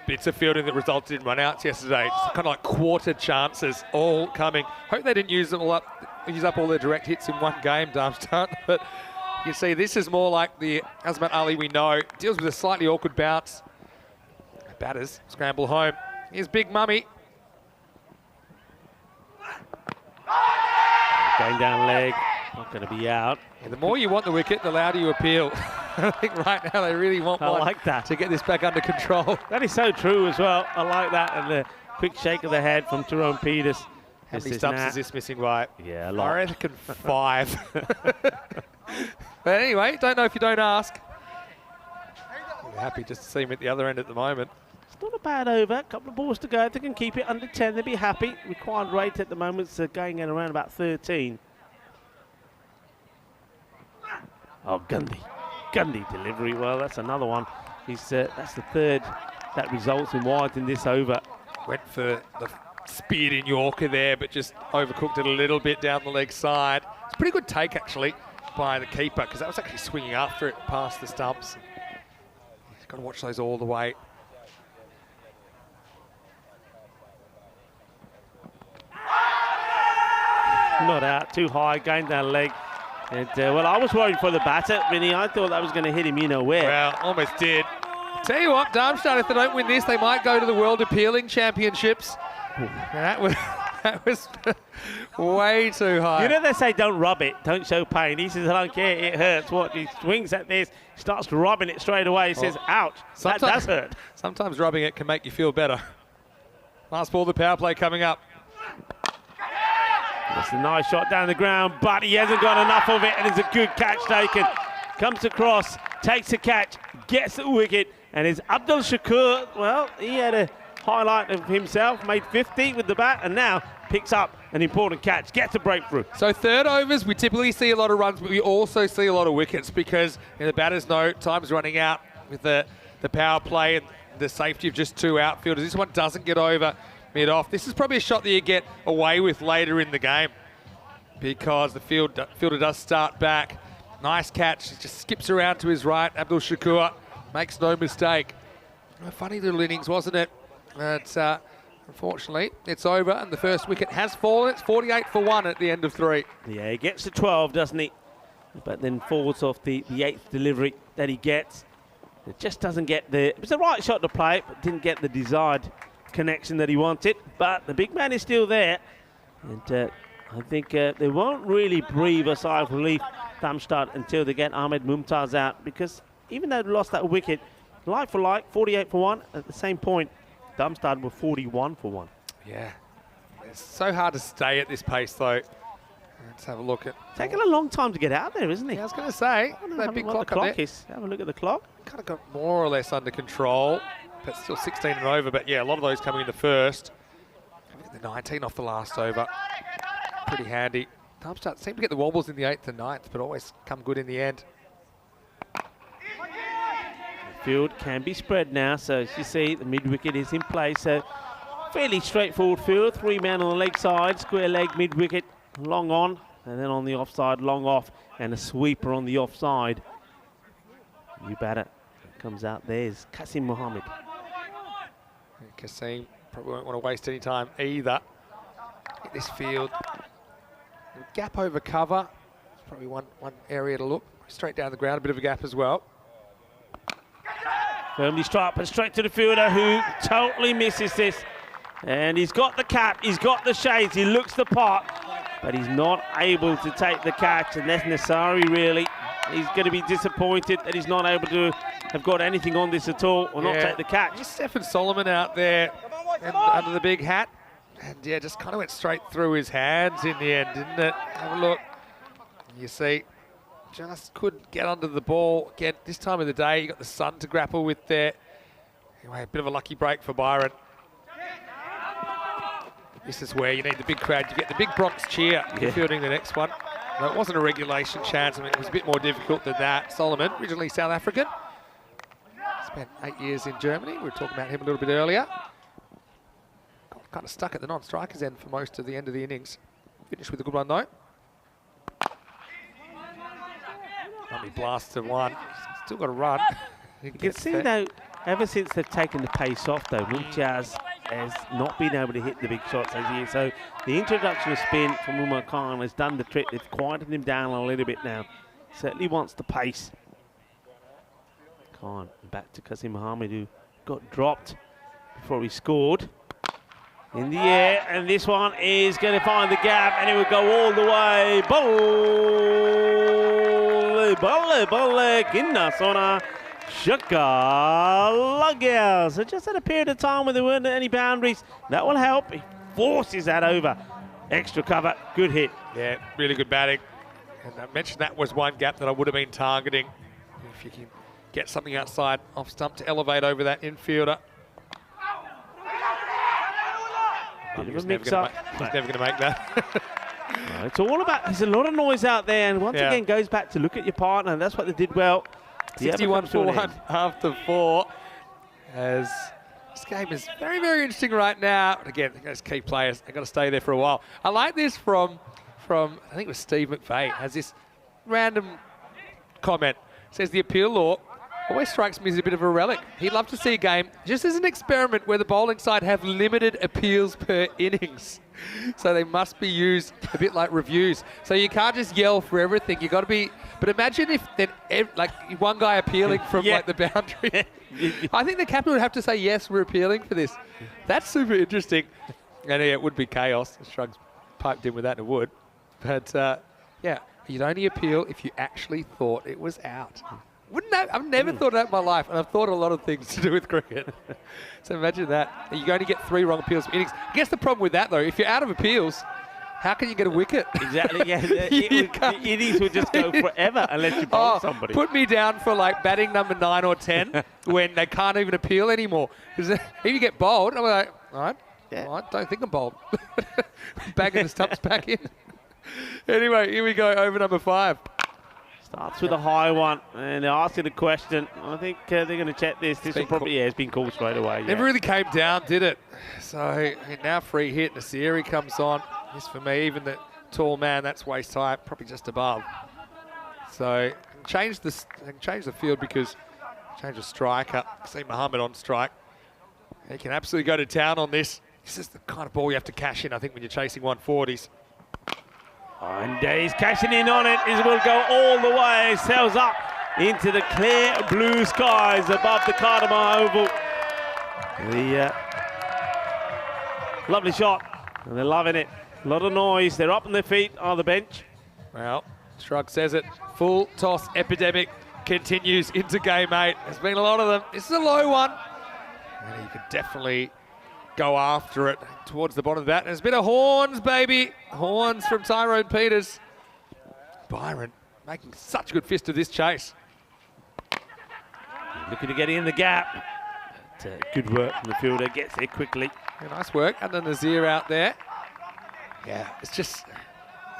bits of fielding that resulted in run-outs yesterday. Just kind of like quarter chances all coming. Hope they didn't use up all their direct hits in one game, Darmstadt. But you see, this is more like the Azmat Ali we know. Deals with a slightly awkward bounce. Batters scramble home. Here's Big Mummy. Going down leg, not going to be out. And the more you want the wicket, the louder you appeal. I think right now they really want one like that to get this back under control. That is so true as well. I like that. And the quick shake of the head from Tyrone Peters. How many stumps is this missing by? Yeah, a lot. I reckon 5. But anyway, don't know if you don't ask. We're happy just to see him at the other end at the moment. It's not a bad over. A couple of balls to go. If they can keep it under 10, they'll be happy. Required rate at the moment is going at around about 13. Oh, Gundy delivery. Well, that's another one. That's the third that results in wide in this over. Went for the speed in Yorker there, but just overcooked it a little bit down the leg side. It's a pretty good take, actually, by the keeper, because that was actually swinging after it past the stumps. He's got to watch those all the way. Not out, too high, going down leg. And, well, I was worried for the batter, Vinny. I thought that was going to hit him, where. Well, almost did. Tell you what, Darmstadt, if they don't win this, they might go to the World Appealing Championships. That was way too high. You know they say don't rub it, don't show pain. He says, I don't care, it hurts. What? He swings at this, starts rubbing it straight away. He says, ouch, that does hurt. Sometimes rubbing it can make you feel better. Last ball, the power play coming up. That's a nice shot down the ground, but he hasn't got enough of it, and it's a good catch taken. Comes across, takes a catch, gets the wicket, and it's Abdul Shakur. Well, he had a highlight of himself, made 50 with the bat, and now picks up an important catch, gets a breakthrough. So third overs, we typically see a lot of runs, but we also see a lot of wickets because the batters know time's running out with the power play and the safety of just 2 outfielders. This one doesn't get over mid-off. This is probably a shot that you get away with later in the game. because the fielder does start back. Nice catch, he just skips around to his right. Abdul Shakur makes no mistake. A funny little innings, wasn't it? But unfortunately, it's over, and the first wicket has fallen. It's 48 for 1 at the end of 3. Yeah, he gets to 12, doesn't he? But then falls off the 8th delivery that he gets. It just doesn't get the... It was the right shot to play, but didn't get the desired connection that he wanted. But the big man is still there. And I think they won't really breathe a sigh of relief, Darmstadt, until they get Ahmed Mumtaz out. Because even though they lost that wicket, like for like, 48 for 1, at the same point, Darmstadt were 41 for 1. Yeah. It's so hard to stay at this pace, though. Let's have a look at... Taking a long time to get out there, isn't he? Yeah, I was going to say, that big clock up there. Have a look at the clock. Kind of got more or less under control, but still 16 and over. But yeah, a lot of those coming in the first. The 19 off the last over. Pretty handy. Darmstadt seem to get the wobbles in the 8th and 9th, but always come good in the end. The field can be spread now, so as you see, the mid-wicket is in place. So fairly straightforward field. 3 men on the leg side, square leg mid-wicket, long on, and then on the offside, long off, and a sweeper on the offside. New batter comes out there is Qasim Mohammed. Qasim probably won't want to waste any time either. Hit this field. Gap over cover. It's probably one area to look. Straight down the ground, a bit of a gap as well. Firmly struck, but straight to the fielder who totally misses this. And he's got the cap, he's got the shades, he looks the part, but he's not able to take the catch. And that's Nasari, really. He's going to be disappointed that he's not able to have got anything on this at all, or not take the catch. Stefan Solomon out there and under the big hat. And yeah, just kind of went straight through his hands in the end, didn't it? Have a look. You see, just couldn't get under the ball. Again, this time of the day, you got the sun to grapple with there. Anyway, a bit of a lucky break for Byron. This is where you need the big crowd. You get the big Bronx cheer fielding the next one. No, it wasn't a regulation chance. I mean, it was a bit more difficult than that. Solomon, originally South African. Spent 8 years in Germany. We were talking about him a little bit earlier. Got kind of stuck at the non-strikers end for most of the end of the innings. Finished with a good one, though. Lovely blast to 1. Still got to run. You can see, though, ever since they've taken the pace off, though, Mumtaz has not been able to hit the big shots as he is. So the introduction of spin from Umar Khan has done the trick. They've quieted him down a little bit now. Certainly wants the pace. Khan back to Qasim Mohammed, who got dropped before he scored. In the air, and this one is going to find the gap, and it will go all the way. Balle, Kinna Sona, Shaka Lagel. So just at a period of time where there weren't any boundaries, that will help. He forces that over. Extra cover, good hit. Yeah, really good batting. And I mentioned that was one gap that I would have been targeting. If you can get something outside off stump to elevate over that infielder. Bit of a mix-up. He's never going to make that. No, it's all about, there's a lot of noise out there, and once again goes back to look at your partner, and that's what they did well. 61 for 1 after 4. As this game is very, very interesting right now. And again, those key players, they've got to stay there for a while. I like this from I think it was Steve McVeigh, has this random comment. Says the appeal law always strikes me as a bit of a relic. He'd love to see a game just as an experiment where the bowling side have limited appeals per innings. So they must be used a bit like reviews. So you can't just yell for everything. You got to be. But imagine if then like one guy appealing from like the boundary. I think the captain would have to say yes, we're appealing for this. That's super interesting. And yeah, it would be chaos. Shrugs piped in with that and it would. But yeah, you'd only appeal if you actually thought it was out. Wouldn't that? I've never thought that in my life, and I've thought a lot of things to do with cricket. So imagine that. You only get 3 wrong appeals per innings. I guess the problem with that, though, if you're out of appeals, how can you get a wicket? Exactly, yeah. The innings would just go forever unless you bowl somebody. Put me down for, like, batting number 9 or 10 when they can't even appeal anymore. Because if you get bowled, I'm like, all right, I don't think I'm bowled. Bagging the stumps back in. Anyway, here we go, over number 5. Starts with a high one, and they're asking a question. I think they're going to check this. This will probably, it's been called straight away. Never really came down, did it? So now free hit, Nasiri comes on. This for me, even the tall man. That's waist high, probably just above. So change the field because change the striker. See Mohammed on strike. He can absolutely go to town on this. This is the kind of ball you have to cash in, I think, when you're chasing 140s. And he's cashing in on it. He will go all the way. Sails up into the clear blue skies above the Cartama Oval. The lovely shot, and they're loving it. A lot of noise. They're up on their feet on the bench. Well, Shrug says it. Full toss epidemic continues into game 8. There's been a lot of them. This is a low one. And you could definitely go after it towards the bottom of the bat. There's a bit of horns, baby. Horns from Tyrone Peters. Byron making such a good fist of this chase. Looking to get in the gap. Good work from the fielder. Gets there quickly. Yeah, nice work. And then Nazir out there. Yeah, it's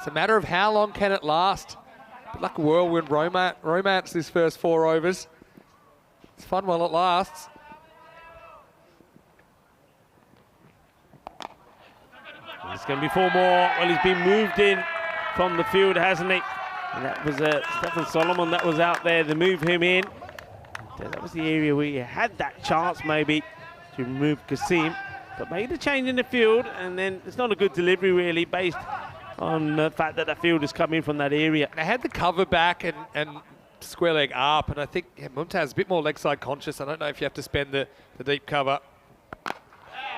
a matter of how long can it last. But like a whirlwind romance this first 4 overs. It's fun while it lasts. It's going to be 4 more. Well, he's been moved in from the field, hasn't he? And that was Stefan Solomon that was out there to move him in. And, that was the area where you had that chance maybe to remove Kasim. But made a change in the field, and then it's not a good delivery really based on the fact that the field is coming from that area. They had the cover back and square leg up, and I think Mumtaz is a bit more leg side conscious. I don't know if you have to spend the deep cover.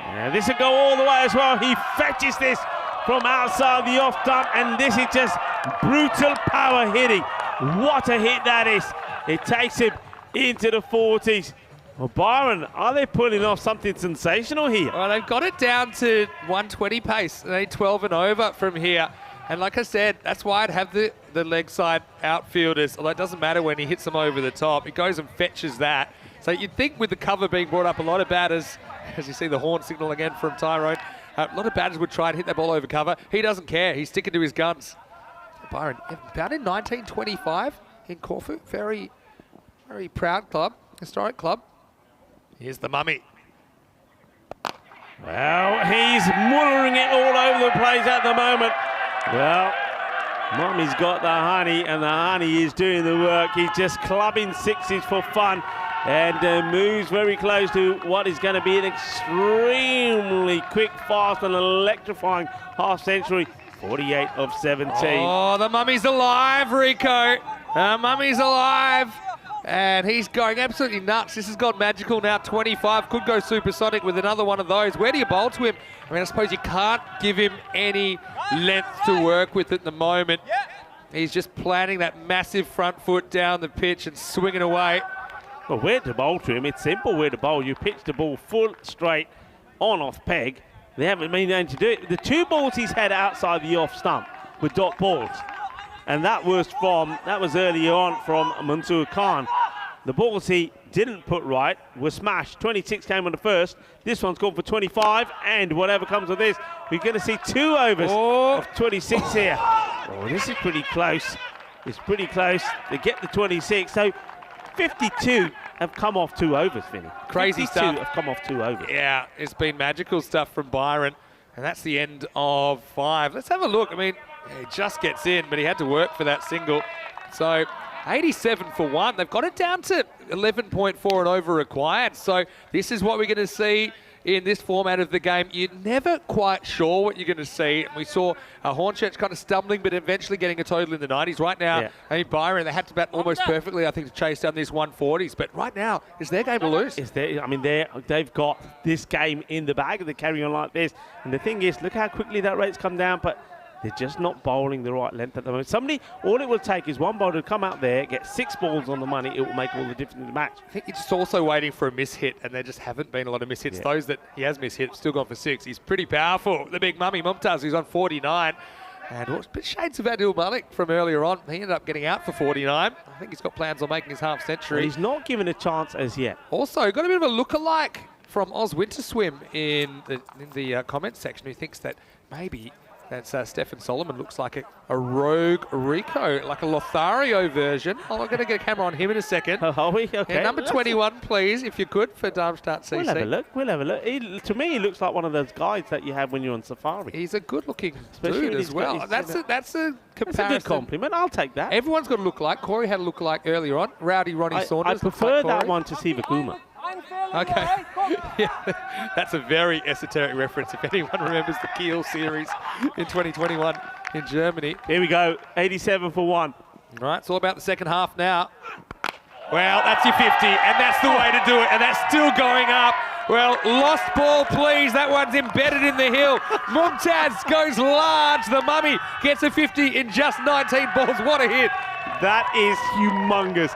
And this will go all the way as well. He fetches this from outside the off stump, and this is just brutal power hitting. What a hit that is. It takes him into the 40s. Well, Byron, are they pulling off something sensational here? Well, they've got it down to 120 pace. They need 12 and over from here. And like I said, that's why I'd have the leg side outfielders, although it doesn't matter when he hits them over the top. He goes and fetches that. So you'd think with the cover being brought up, a lot of batters, as you see the horn signal again from Tyrone, a lot of batters would try and hit that ball over cover. He doesn't care. He's sticking to his guns. Byron, about in 1925 in Corfu. Very, very proud club, historic club. Here's the mummy. Well, he's muttering it all over the place at the moment. Well, Mummy's got the honey, and the honey is doing the work. He's just clubbing sixes for fun, and moves very close to what is going to be an extremely quick, fast, and electrifying half century. 48 of 17. Oh, the mummy's alive, Rico. The mummy's alive. And he's going absolutely nuts. This has gone magical now. 25 could go supersonic with another one of those. Where do you bowl to him? I mean, I suppose you can't give him any length to work with at the moment. He's just planting that massive front foot down the pitch and swinging away. Well, where to bowl to him? It's simple where to bowl. You pitch the ball full straight on off peg. They haven't been able to do it. The 2 balls he's had outside the off stump were dot balls. And that was earlier on from Mansoor Khan. The balls he didn't put right were smashed. 26 came on the first. This one's gone for 25, and whatever comes of this, we're going to see 2 overs of 26 here. Oh, this is pretty close. It's pretty close. They get the 26. So 52 have come off 2 overs, Vinny. Crazy stuff. 52 have come off 2 overs. Yeah, it's been magical stuff from Byron. And that's the end of 5. Let's have a look. I mean, he just gets in, but he had to work for that single. So 87 for 1. They've got it down to 11.4 and over required. So this is what we're going to see in this format of the game. You're never quite sure what you're going to see. We saw Hornchurch kind of stumbling, but eventually getting a total in the 90s. Right now, I mean, Byron, they had to bat almost perfectly, I think, to chase down these 140s. But right now, it's their game to lose. They've got this game in the bag. They're carrying on like this. And the thing is, look how quickly that rate's come down. But they're just not bowling the right length at the moment. All it will take is one bowler to come out there, get 6 balls on the money. It will make all the difference in the match. I think he's just also waiting for a mishit, and there just haven't been a lot of mishits. Yeah. Those that he has mishit, still gone for 6. He's pretty powerful. The big mummy, Mumtaz, who's on 49. And a bit shades of Adil Malik from earlier on. He ended up getting out for 49. I think he's got plans on making his half century. Well, he's not given a chance as yet. Also, got a bit of a look-alike from Oz Winterswim in the comment section, who thinks that maybe That's Stefan Solomon. Looks like a rogue Rico, like a Lothario version. Oh, I'm going to get a camera on him in a second. Oh, are we? Okay. Yeah, number 21, please, if you could, for Darmstadt CC. We'll have a look. We'll have a look. To me, he looks like one of those guys that you have when you're on safari. He's a good-looking Especially dude when as he's well. got his- That's a comparison. That's a good compliment. I'll take that. Everyone's got a look-alike. Corey had a look-alike earlier on. Rowdy Ronnie I Saunders. prefer that Corey. one to Sivakuma. Okay. Yeah, that's a very esoteric reference if anyone remembers the Kiel series in 2021 in Germany. Here we go. 87 for 1. Right, it's all about the second half now. Well, that's your 50, and that's the way to do it, and that's still going up. Well, lost ball, please. That one's embedded in the hill. Mumtaz goes large. The Mummy gets a 50 in just 19 balls. What a hit. That is humongous.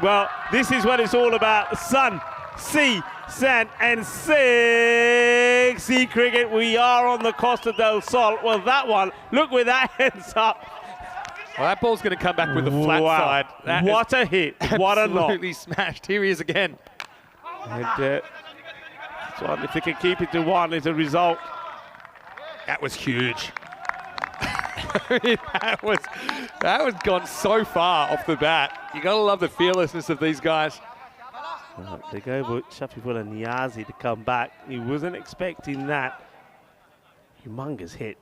Well, this is what it's all about. Sun, sea, sand, and sexy cricket. We are on the Costa del Sol. Well, that one, look where that ends up. Well, that ball's going to come back with a flat side. That What a hit. What a knock. absolutely smashed. Here he is again. And so if they can keep it to 1 as a result. That was huge. that was gone so far off the bat. You got to love the fearlessness of these guys. They go with Shafifullah Niazi to come back. He wasn't expecting that. Humongous hit.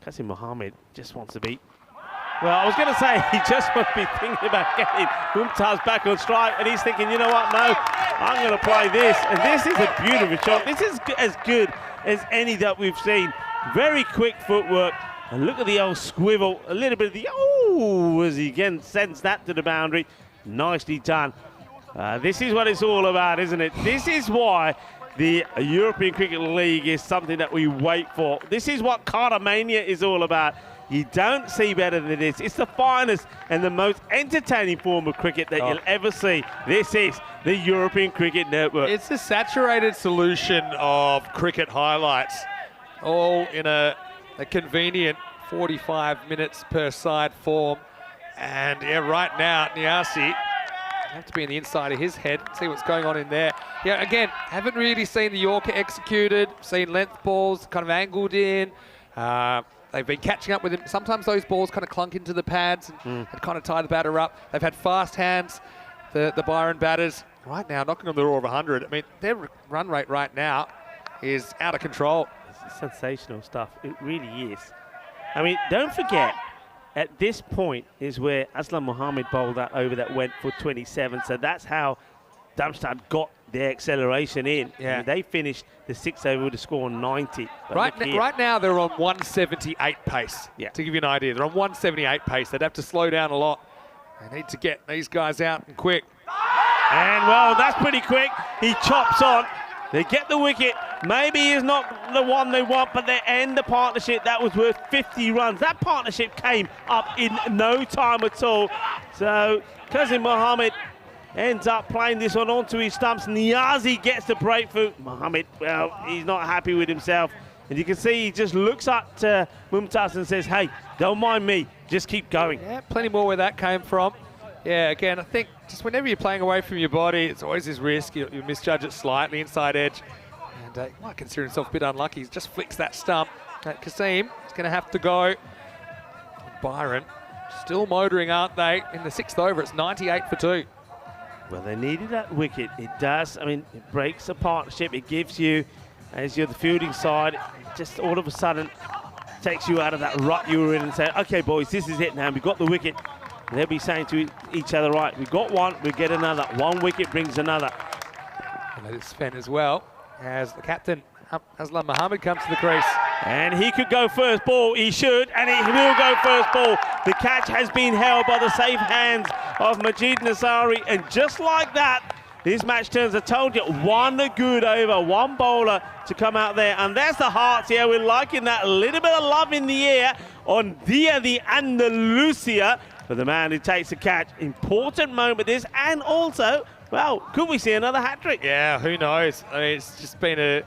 Qasim Mohammed just wants to be. Well, I was going to say he just must be thinking about getting Mumtaz back on strike, and he's thinking, you know what? No, I'm going to play this, and this is a beautiful shot. This is as good as any that we've seen. Very quick footwork, and look at the old squivel. A little bit of the as he again sends that to the boundary. Nicely done. This is what it's all about, isn't it? This is why the European Cricket League is something that we wait for. This is what Cartamania is all about. You don't see better than this. It's the finest and the most entertaining form of cricket that you'll ever see. This is the European Cricket Network. It's a saturated solution of cricket highlights, all in a convenient 45 minutes per side form. And yeah, right now, Niasi have to be in the inside of his head, see what's going on in there. Yeah, again, haven't really seen the Yorker executed, seen length balls kind of angled in. They've been catching up with him. Sometimes those balls kind of clunk into the pads and kind of tie the batter up. They've had fast hands, the Byron batters. Right now, knocking on the door of 100. I mean, their run rate right now is out of control. This is sensational stuff. It really is. I mean, don't forget, at this point is where Aslam Mohammed bowled that over that went for 27. So that's how Darmstadt got their acceleration in. Yeah. I mean, they finished the 6 over with a score on 90. But Right now, they're on 178 pace. Yeah. To give you an idea, they're on 178 pace. They'd have to slow down a lot. They need to get these guys out and quick. And, well, that's pretty quick. He chops on. They get the wicket. Maybe he's not the one they want, but they end the partnership. That was worth 50 runs. That partnership came up in no time at all. So, Qasim Mohammed ends up playing this one onto his stumps. Niazi gets the breakthrough. Mohammed, well, he's not happy with himself. And you can see he just looks at Mumtaz and says, hey, don't mind me. Just keep going. Yeah, plenty more where that came from. Yeah, again, I think just whenever you're playing away from your body, it's always this risk. You misjudge it slightly, inside edge. And you might consider himself a bit unlucky. He just flicks that stump. Qasim is going to have to go. Byron still motoring, aren't they? In the 6th over, it's 98 for 2. Well, they needed that wicket. It does. I mean, it breaks the partnership. It gives you, as you're the fielding side, just all of a sudden takes you out of that rut you were in and say, okay, boys, this is it now. We've got the wicket. And they'll be saying to each other, right, we got one, we get another. One wicket brings another. And let it spin as well as the captain, Aslam Mohammed, comes to the crease. And he could go first ball. He should, and he will go first ball. The catch has been held by the safe hands of Majid Nasari. And just like that, this match turns. I told you, one good over, one bowler to come out there. And there's the hearts here. We're liking that. A little bit of love in the air on Dia the Andalusia. For the man who takes the catch. Important moment this, and also, well, could we see another hat-trick? Yeah, who knows? I mean, it's just been a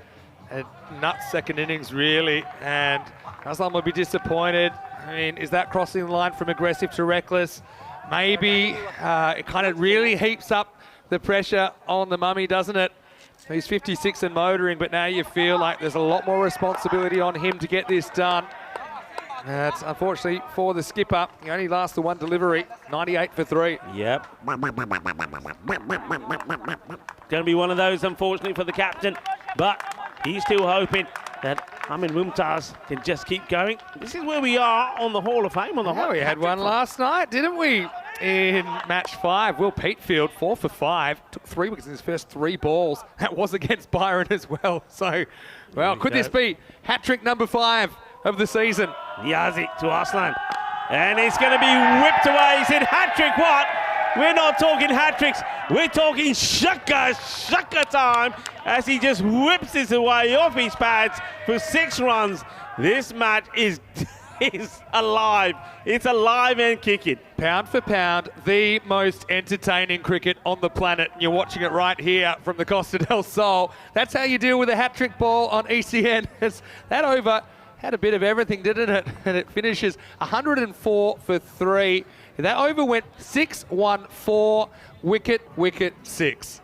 nuts second innings, really, and Aslam will be disappointed. I mean, is that crossing the line from aggressive to reckless? Maybe. It kind of really heaps up the pressure on the Mummy, doesn't it? He's 56 and motoring, but now you feel like there's a lot more responsibility on him to get this done. That's unfortunately for the skipper. He only lasts the one delivery, 98 for 3. Yep. Going to be one of those, unfortunately, for the captain. But he's still hoping that Amin Mumtaz can just keep going. This is where we are on the Hall of Fame. We had one last night, didn't we? In match 5, Will Peatfield, 4 for 5, took 3 wickets in his first 3 balls. That was against Byron as well. So, well, could this be hat-trick number 5 of the season? Yazik to Arslan. And it's going to be whipped away. He said, hat-trick what? We're not talking hat-tricks. We're talking shaka time as he just whips this away off his pads for 6 runs. This match is alive. It's alive and kicking. Pound for pound, the most entertaining cricket on the planet. And you're watching it right here from the Costa del Sol. That's how you deal with a hat-trick ball on ECN. That over had a bit of everything, didn't it? And it finishes 104 for 3. That over went 6-1-4, wicket 6.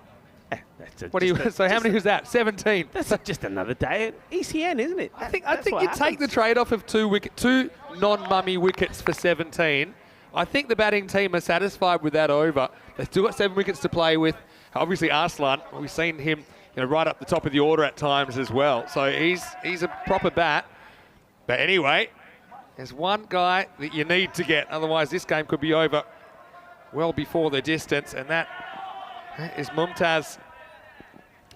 So how many was that? 17. That's just another day at ECN, isn't it? I think you take the trade-off of 2 non-mummy wickets for 17. I think the batting team are satisfied with that over. They've still got 7 wickets to play with. Obviously Arslan, we've seen him right up the top of the order at times as well. So he's a proper bat. But anyway, there's one guy that you need to get. Otherwise this game could be over well before the distance. And that is Mumtaz.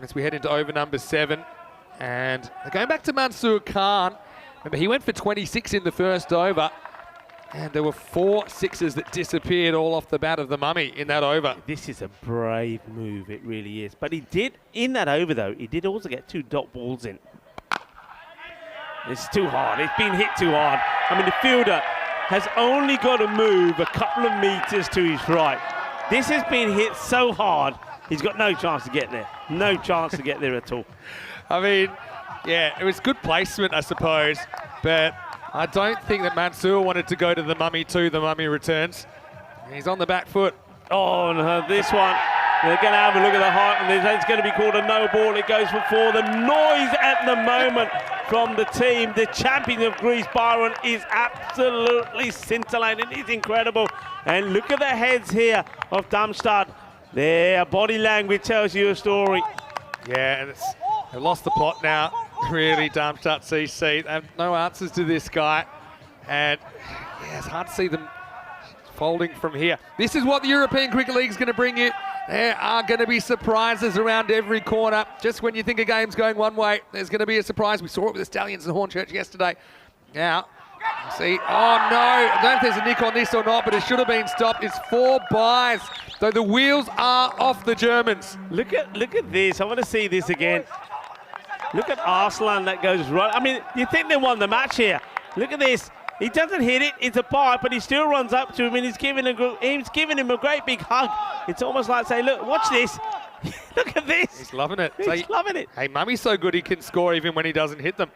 As we head into over number 7. And going back to Mansoor Khan, remember he went for 26 in the first over, and there were 4 sixes that disappeared all off the bat of the mummy in that over. This is a brave move, it really is. But he did, in that over though, he did also get 2 dot balls in. It's too hard, it's been hit too hard. I mean, the fielder has only got to move a couple of meters to his right. This has been hit so hard, he's got no chance to get there. No chance to get there at all. I mean, yeah, it was good placement, I suppose, but I don't think that Mansoor wanted to go to the mummy too. The mummy returns. He's on the back foot. Oh, no, this one. They're going to have a look at the height, and it's going to be called a no ball. It goes for 4. The noise at the moment from the team, the champion of Greece, Byron, is absolutely scintillating. It's incredible. And look at the heads here of Darmstadt. Their body language tells you a story. Yeah, and they've lost the plot now, really, Darmstadt CC. They have no answers to this guy. And yeah, it's hard to see them folding from here. This is what the European Cricket League is going to bring you. There are going to be surprises around every corner. Just when you think a game's going one way, there's going to be a surprise. We saw it with the Stallions and Hornchurch yesterday. Now, see, oh no, I don't know if there's a nick on this or not, but it should have been stopped. It's 4 byes, though the wheels are off the Germans. Look at this. I want to see this again. Look at Arslan that goes right. I mean, you think they won the match here. Look at this. He doesn't hit it. It's a bye, but he still runs up to him and he's giving him a great big hug. It's almost like saying, look, watch this. Look at this. He's loving it. He's loving it. Hey, Mummy's so good he can score even when he doesn't hit them.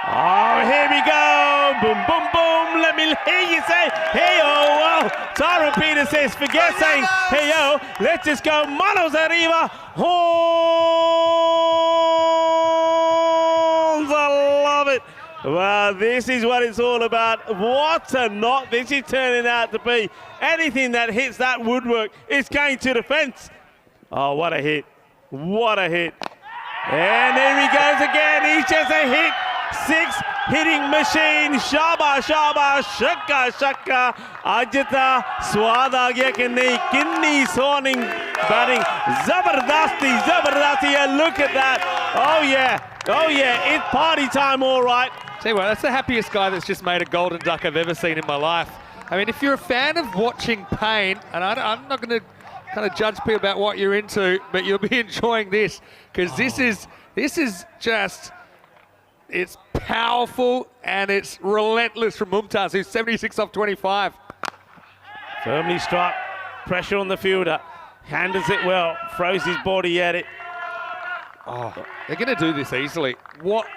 Oh, here we go. Boom, boom, boom. Let me hear you say, hey-oh. Well, Tyrone Peters says, forget saying, hey-yo. Let's just go manos arriba. Horns. I love it. Well, this is what it's all about. What a knot this is turning out to be. Anything that hits that woodwork is going to the fence. Oh, what a hit. What a hit. And there he goes again. He's just a hit. 6 hitting machine. Shaba, shaba, shaka, shaka. Ajita, swad aa gaya ki nahi. Kinni soning batting. Zabardasti, zabardasti. And look at that. Oh, yeah. Oh, yeah. It's party time, all right. Tell you what, that's the happiest guy that's just made a golden duck I've ever seen in my life. I mean, if you're a fan of watching pain, and I'm not going to kind of judge people about what you're into, but you'll be enjoying this, because this is just, it's powerful and it's relentless from Mumtaz, who's 76 off 25. Firmly struck, pressure on the fielder, handles it well, throws his body at it. Oh, they're going to do this easily. What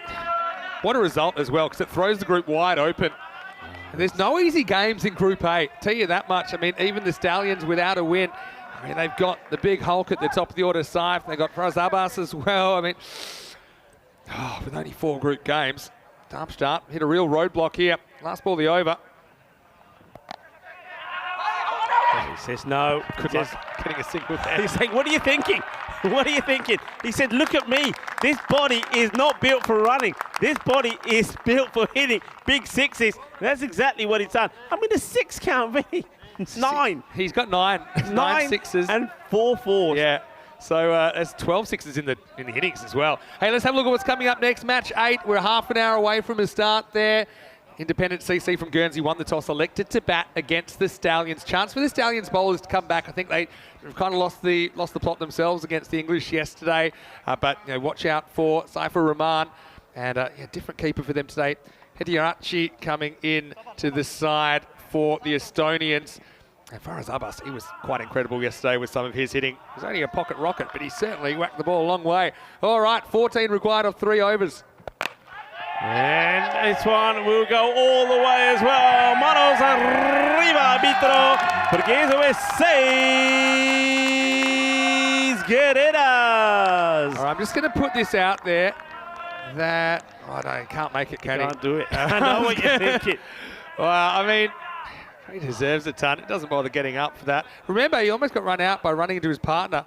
a result as well, because it throws the group wide open. And there's no easy games in Group A, tell you that much. I mean, even the Stallions without a win I mean, they've got the big Hulk at the top of the order, Saif. They've got Faraz Abbas as well. I mean, with only 4 group games, Darmstadt hit a real roadblock here. Last ball, the over. He says no. Good luck getting a single there. He's saying, what are you thinking? What are you thinking? He said, look at me. This body is not built for running. This body is built for hitting big sixes. That's exactly what he's done. I mean, a 6 count, Vinny. 9. He's got 9. 9 sixes. And 4 fours. Yeah. So there's 12 sixes in the innings as well. Hey, let's have a look at what's coming up next. Match 8. We're half an hour away from a start there. Independent CC from Guernsey won the toss, elected to bat against the Stallions. Chance for the Stallions bowlers to come back. I think they've kind of lost the plot themselves against the English yesterday. But watch out for Saifur Rahman and different keeper for them today. Hediarachi coming in to the side for the Estonians. And Faraz Abbas, he was quite incredible yesterday with some of his hitting. It was only a pocket rocket, but he certainly whacked the ball a long way. All right, 14 required of 3 overs. And this one will go all the way as well. Manos arriba, arbitro, porque eso es 6 guerreras. All right, I'm just going to put this out there that, he can't make it, can he? Can't do it. I know what you're thinking. Well, I mean, he deserves a ton. It doesn't bother getting up for that. Remember, he almost got run out by running into his partner.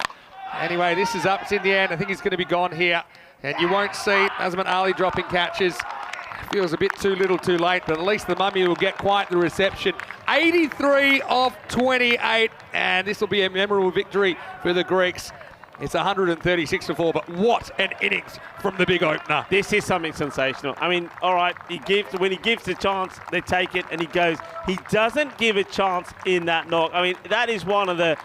Anyway, this is up. It's in the end. I think he's going to be gone here. And you won't see Azman Ali dropping catches. Feels a bit too little too late, but at least the mummy will get quite the reception. 83 of 28, and this will be a memorable victory for the Greeks. It's 136 for 4, but what an innings from the big opener. This is something sensational. I mean, all right, when he gives the chance, they take it and he goes. He doesn't give a chance in that knock. I mean, that is one of the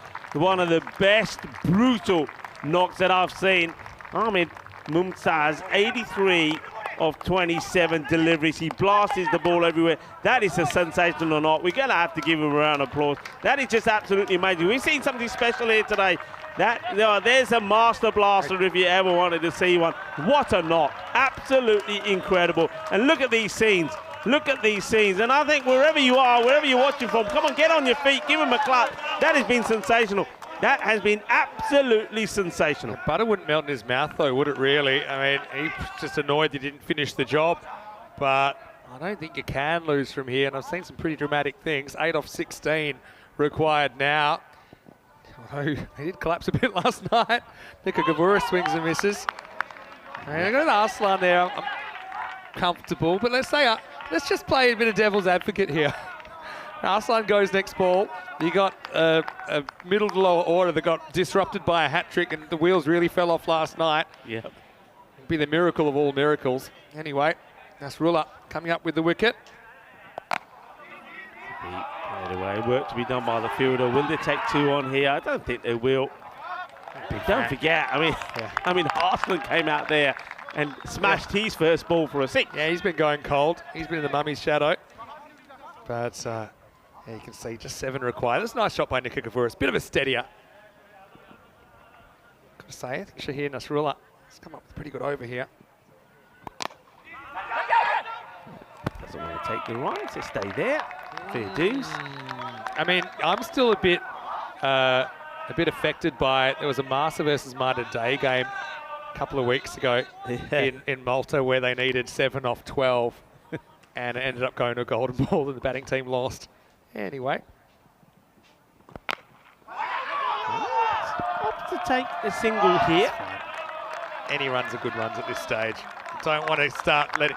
best brutal knocks that I've seen. Ahmed Mumtaz, 83 of 27 deliveries. He blasts the ball everywhere. That is a sensational knock. We're going to have to give him a round of applause. That is just absolutely amazing. We've seen something special here today. There's a master blaster if you ever wanted to see one. What a knock. Absolutely incredible. And look at these scenes. Look at these scenes. And I think wherever you are, wherever you're watching from, come on, get on your feet, give him a clap. That has been sensational. That has been absolutely sensational. The butter wouldn't melt in his mouth, though, would it really? I mean, he's just annoyed he didn't finish the job. But I don't think you can lose from here. And I've seen some pretty dramatic things. 8 off 16 required now. Although he did collapse a bit last night. Nika Gavura swings and misses. And I got an Arslan there. I'm comfortable. But let's just play a bit of devil's advocate here. Arslan goes next ball. You got a middle to lower order that got disrupted by a hat trick, and the wheels really fell off last night. Yeah. It'd be the miracle of all miracles. Anyway, Nasrullah coming up with the wicket. Anyway, work to be done by the fielder. Will they take 2 on here? I don't think they will. Don't forget, I mean, Arslan came out there and smashed his first ball for a 6. Yeah, he's been going cold. He's been in the mummy's shadow. But you can see just 7 required. That's a nice shot by Nika Gavouris. Bit of a steadier. Got to say, I think Shahir Nasrullah has come up with a pretty good over here. Doesn't want to take the runs, so stay there. Fair dues. I mean, I'm still a bit affected by, there was a Massa versus Mater Day game a couple of weeks ago in Malta where they needed 7 off 12 and it ended up going to a golden ball and the batting team lost. Anyway. Opt to take a single here. Any runs are good runs at this stage. Don't want to start letting...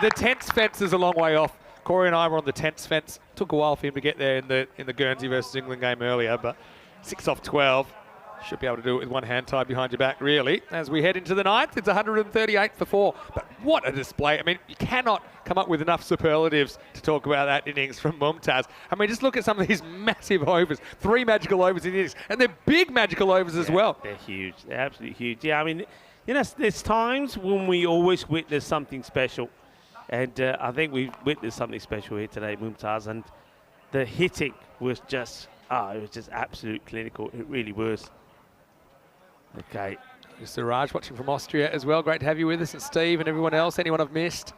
The tense fence is a long way off. Corey and I were on the tense fence. Took a while for him to get there in the Guernsey versus England game earlier, but 6 off 12. Should be able to do it with one hand tied behind your back, really. As we head into the 9th, it's 138 for 4. But what a display. I mean, you cannot come up with enough superlatives to talk about that innings from Mumtaz. I mean, just look at some of these massive overs. 3 magical overs in the innings. And they're big magical overs as well. They're huge. They're absolutely huge. Yeah, I mean, you know, there's times when we always witness something special. And I think we've witnessed something special here today, Mumtaz. And the hitting was just, it was just absolute clinical. It really was. Okay. Suraj watching from Austria as well. Great to have you with us, and Steve and everyone else. Anyone I've missed,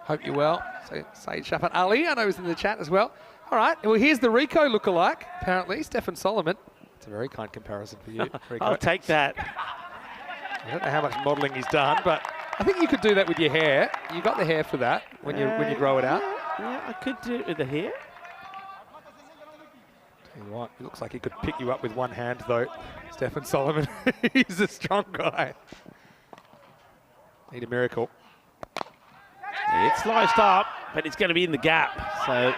hope you're well. So Saeed Shafat Ali, I know he's in the chat as well. All right, well, here's the Rico lookalike, apparently, Stefan Solomon. It's a very kind comparison for you. I'll take that. I don't know how much modelling he's done, but I think you could do that with your hair. You got the hair for that when you grow it out. Yeah, I could do it with the hair. Tell you what, it looks like he could pick you up with one hand, though. Stefan Solomon, he's a strong guy. Need a miracle. It's sliced up, but it's going to be in the gap. So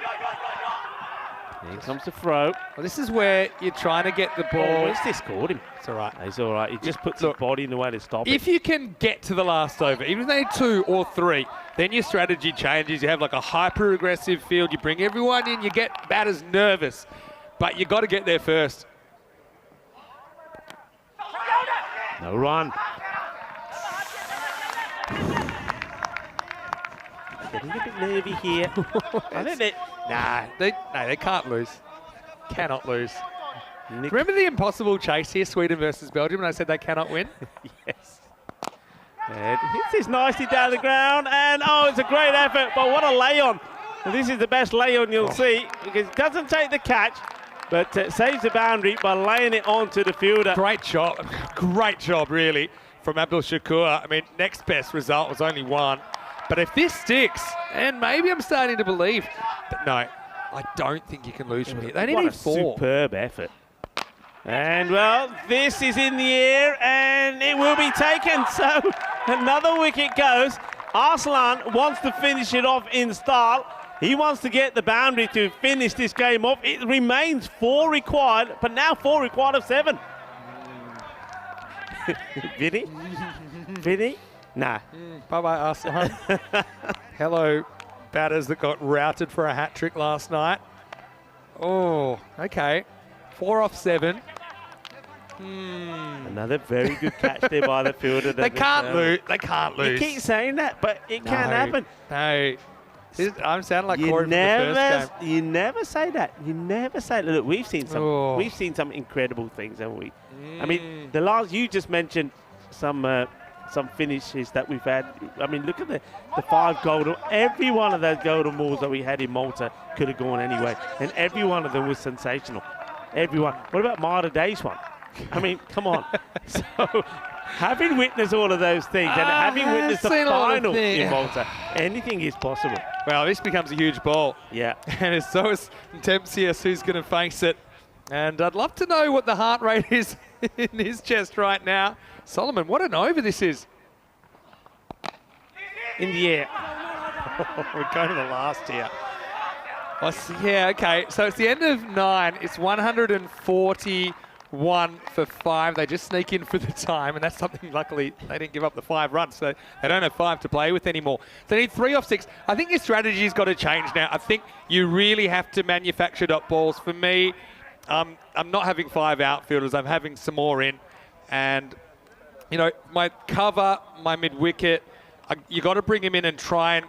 here comes the throw. Well, this is where you're trying to get the ball. Oh, where's this caught him? It's all right. He's all right. He just puts his body in the way to stop it. If you can get to the last over, even if they need 2 or 3, then your strategy changes. You have like a hyper-aggressive field. You bring everyone in. You get batters nervous. But you got to get there first. No run. Getting a bit nervy here. I think they... Nah, they can't lose. Cannot lose. Nick. Remember the impossible chase here, Sweden versus Belgium, when I said they cannot win? Yes. And hits this nicely down the ground, and oh, it's a great effort, but what a lay-on. And this is the best lay-on you'll see, because it doesn't take the catch, but saves the boundary by laying it onto the fielder. Great job, really, from Abdul Shakur. I mean, next best result was only 1. But if this sticks, and maybe I'm starting to believe, but no, I don't think you can lose from here. They only need 4. Superb effort. And, well, this is in the air, and it will be taken. So another wicket goes. Arslan wants to finish it off in style. He wants to get the boundary to finish this game off. It remains 4 required, but now 4 required of 7. Vinny? Vinny? Nah. Bye-bye, Arslan. Hello, batters that got routed for a hat-trick last night. Oh, okay. 4 off 7. Another very good catch there by the fielder. They can't lose. They can't lose. You keep saying that, but it can happen. No. I'm sounding like Corey from the first game. You never say that. You never say that. Look, we've seen some. Oh. We've seen some incredible things, haven't we? I mean, the last you just mentioned some finishes that we've had. I mean, look at the 5 golden. Every one of those golden balls that we had in Malta could have gone anyway, and every one of them was sensational. Everyone. What about Mara Day's one? I mean, come on. So, having witnessed all of those things and having witnessed the final in Malta, anything is possible. Well, this becomes a huge ball. Yeah. And it's Zois Tempsius who's going to face it. And I'd love to know what the heart rate is in his chest right now. Solomon, what an over this is. In the air. We're going to the last here. Yeah, okay. So it's the end of 9. It's 141 for 5. They just sneak in for the time, and that's something, luckily, they didn't give up the 5 runs, so they don't have 5 to play with anymore. They need 3 off 6. I think your strategy's got to change now. I think you really have to manufacture dot balls. For me, I'm not having 5 outfielders. I'm having some more in. And, you know, my cover, my mid-wicket, you got to bring him in and try and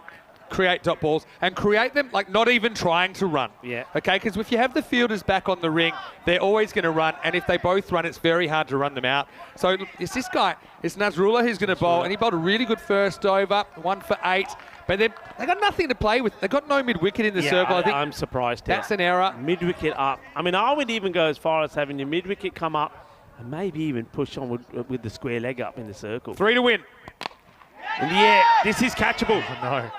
create dot balls and create them like not even trying to run. Yeah. Okay, because if you have the fielders back on the ring, they're always going to run, and if they both run, it's very hard to run them out. So it's this guy, it's Nazrullah who's going to bowl, and he bowled a really good first over, 1 for 8. But they got nothing to play with. They got no mid-wicket in the circle. I think I'm surprised. That's an error. Mid-wicket up. I mean, I would even go as far as having your mid-wicket come up and maybe even push on with the square leg up in the circle. 3 to win. In the air. This is catchable. Oh, no.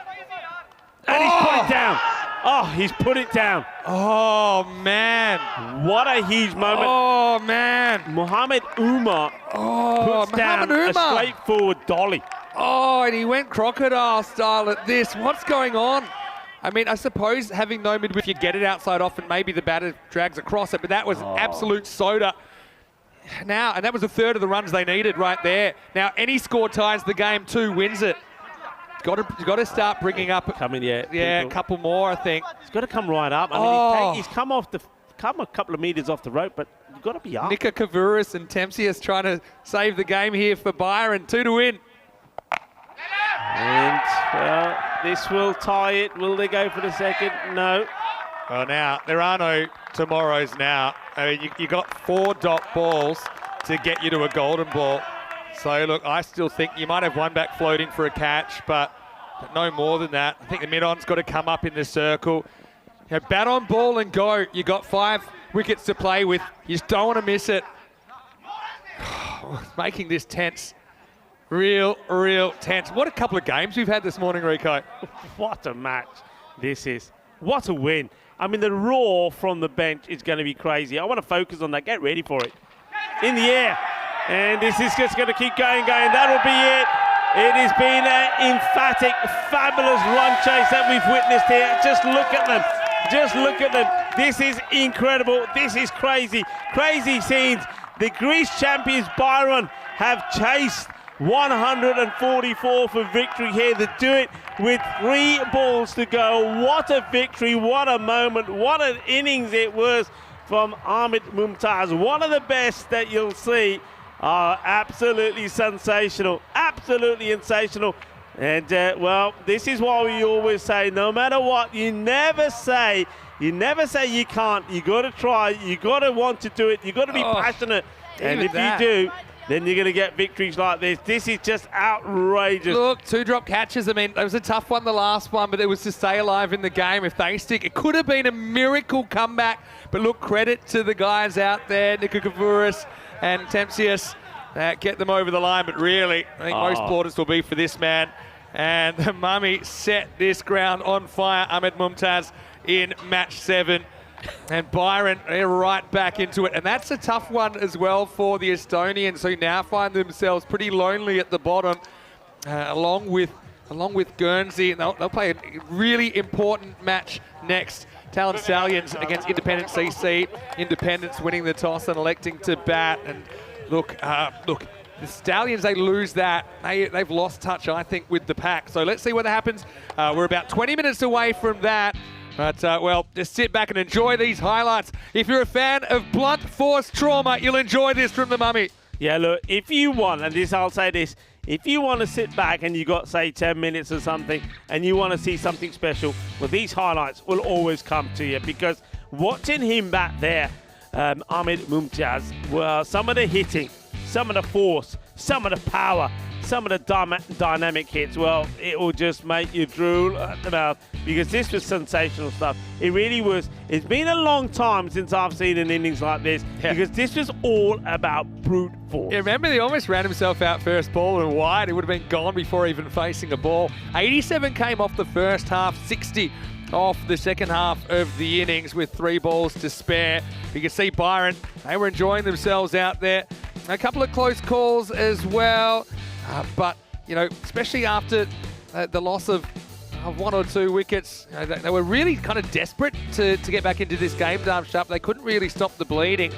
And he's put it down. Oh, he's put it down. Oh, man. What a huge moment. Oh, man. Mohamed Umar puts down a straightforward dolly. Oh, and he went crocodile style at this. What's going on? I mean, I suppose having no mid-wicket, you get it outside off and maybe the batter drags across it, but that was absolute soda. Now, and that was a third of the runs they needed right there. Now, any score ties the game, 2 wins it. You've got to start bringing up. A couple more, I think. He's got to come right up. I mean, he's come a couple of metres off the rope, but you've got to be up. Nika Kavouris and Tempsius trying to save the game here for Byron. 2 to win. And, well, this will tie it. Will they go for the second? No. Well, now, there are no tomorrows now. I mean, you got 4 dot balls to get you to a golden ball. So, look, I still think you might have one back floating for a catch, but no more than that. I think the mid-on's got to come up in the circle. You know, bat on ball and go. You got 5 wickets to play with. You just don't want to miss it. Making this tense. Real tense. What a couple of games we've had this morning, Rico. What a match this is. What a win. I mean, the roar from the bench is going to be crazy. I want to focus on that. Get ready for it. In the air. And this is just going to keep going. That'll be it. It has been an emphatic, fabulous run chase that we've witnessed here. Just look at them. Just look at them. This is incredible. This is crazy. Crazy scenes. The Greece champions, Byron, have chased 144 for victory here. They do it with 3 balls to go. What a victory, what a moment, what an innings it was from Ahmed Mumtaz. One of the best that you'll see. Absolutely sensational, absolutely sensational. And well, this is why we always say, no matter what, you never say you can't. You got to try, you got to want to do it, you got to be passionate. And if you do, then you're going to get victories like this. This is just outrageous. Look, 2 drop catches. I mean, it was a tough one, the last one, but it was to stay alive in the game. If they stick, it could have been a miracle comeback. But look, credit to the guys out there, Nikokavouris and Tempsius, get them over the line. But really, I think most plaudits will be for this man. And the Mummy set this ground on fire, Ahmed Mumtaz, in match 7. And Byron, they're right back into it. And that's a tough one as well for the Estonians, who now find themselves pretty lonely at the bottom, along with Guernsey. And they'll play a really important match next. Talent Stallions against Independent CC. Independence winning the toss and electing to bat. And look, the Stallions, they lose that. They've lost touch, I think, with the pack. So let's see what happens. We're about 20 minutes away from that. But, well, just sit back and enjoy these highlights. If you're a fan of blunt force trauma, you'll enjoy this from the Mummy. Yeah, look, if you want, and I'll say this, if you want to sit back and you got, say, 10 minutes or something, and you want to see something special, well, these highlights will always come to you, because watching him back there, Ahmed Mumtaz, well, some of the hitting, some of the force, some of the power, some of the dynamic hits, well, it will just make you drool at the mouth, because this was sensational stuff. It really was. It's been a long time since I've seen an innings like this, because this was all about brute force. Yeah, remember, he almost ran himself out first ball and wide. It would have been gone before even facing a ball. 87 came off the first half, 60 off the second half of the innings with 3 balls to spare. You can see Byron, they were enjoying themselves out there. A couple of close calls as well. But, you know, especially after the loss of 1 or 2 wickets, you know, they were really kind of desperate to get back into this game, Darmstadt. They couldn't really stop the bleeding.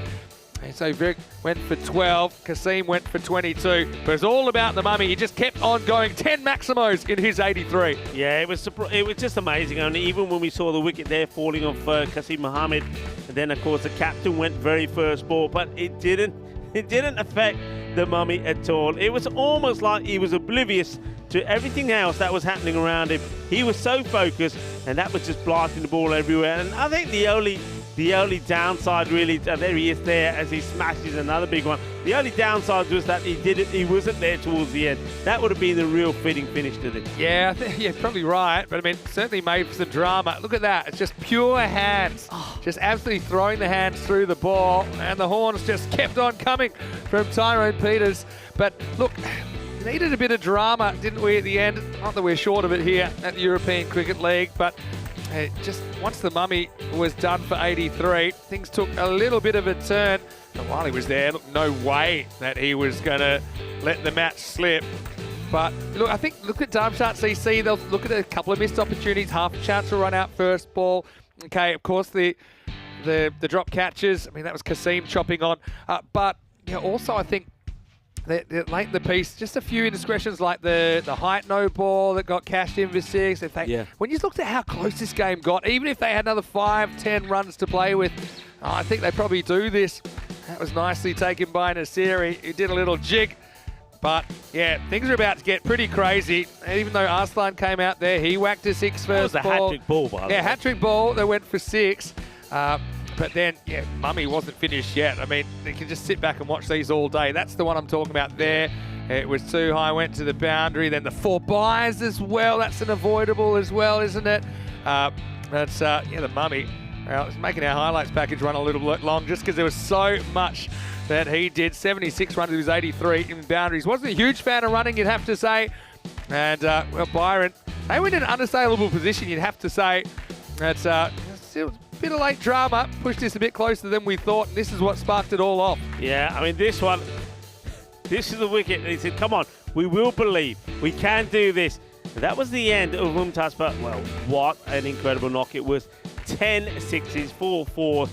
And so Vic went for 12, Kasim went for 22. But it's all about the Mummy. He just kept on going, 10 Maximos in his 83. Yeah, it was just amazing. And even when we saw the wicket there falling off Kasim Mohammed, and then, of course, the captain went very first ball, but it didn't affect the Mummy at all. It was almost like he was oblivious to everything else that was happening around him. He was so focused, and that was just blasting the ball everywhere. And I think the only downside, really, there he is there as he smashes another big one. The only downside was that he wasn't there towards the end. That would have been the real fitting finish to this. Yeah, probably right. But I mean, certainly made for some drama. Look at that. It's just pure hands. Just absolutely throwing the hands through the ball. And the horns just kept on coming from Tyrone Peters. But look, needed a bit of drama, didn't we, at the end? Not that we're short of it here at the European Cricket League, but just once the Mummy was done for 83, things took a little bit of a turn. And while he was there, look, no way that he was going to let the match slip. But look, I think, look at Darmstadt CC. They'll look at a couple of missed opportunities, half a chance to run out first ball. Okay, of course, the drop catches. I mean, that was Kasim chopping on. But you know, also, I think late in the piece, just a few indiscretions like the height no ball that got cashed in for 6. When you looked at how close this game got, even if they had another 5-10 runs to play with, I think they probably do this. That was nicely taken by Nasiri, who did a little jig. But yeah, things are about to get pretty crazy. And even though Arslan came out there, he whacked a 6 first ball. That was a hat-trick ball, by the way. Yeah, hat-trick ball that went for 6. But then, yeah, Mummy wasn't finished yet. I mean, you can just sit back and watch these all day. That's the one I'm talking about there. It was too high, went to the boundary. Then the 4 byes as well. That's an avoidable as well, isn't it? Yeah, the Mummy Well, it's making our highlights package run a little bit long just because there was so much that he did. 76 runs to his 83 in boundaries. Wasn't a huge fan of running, you'd have to say. And, well, Byron, they were in an unassailable position, you'd have to say. That's still a bit of late drama. Pushed this a bit closer than we thought, and this is what sparked it all off. Yeah, I mean, this is the wicket. He said, come on, we will believe. We can do this. And that was the end of Hornchurch, but, well, what an incredible knock it was. 10 sixes, 4 fours,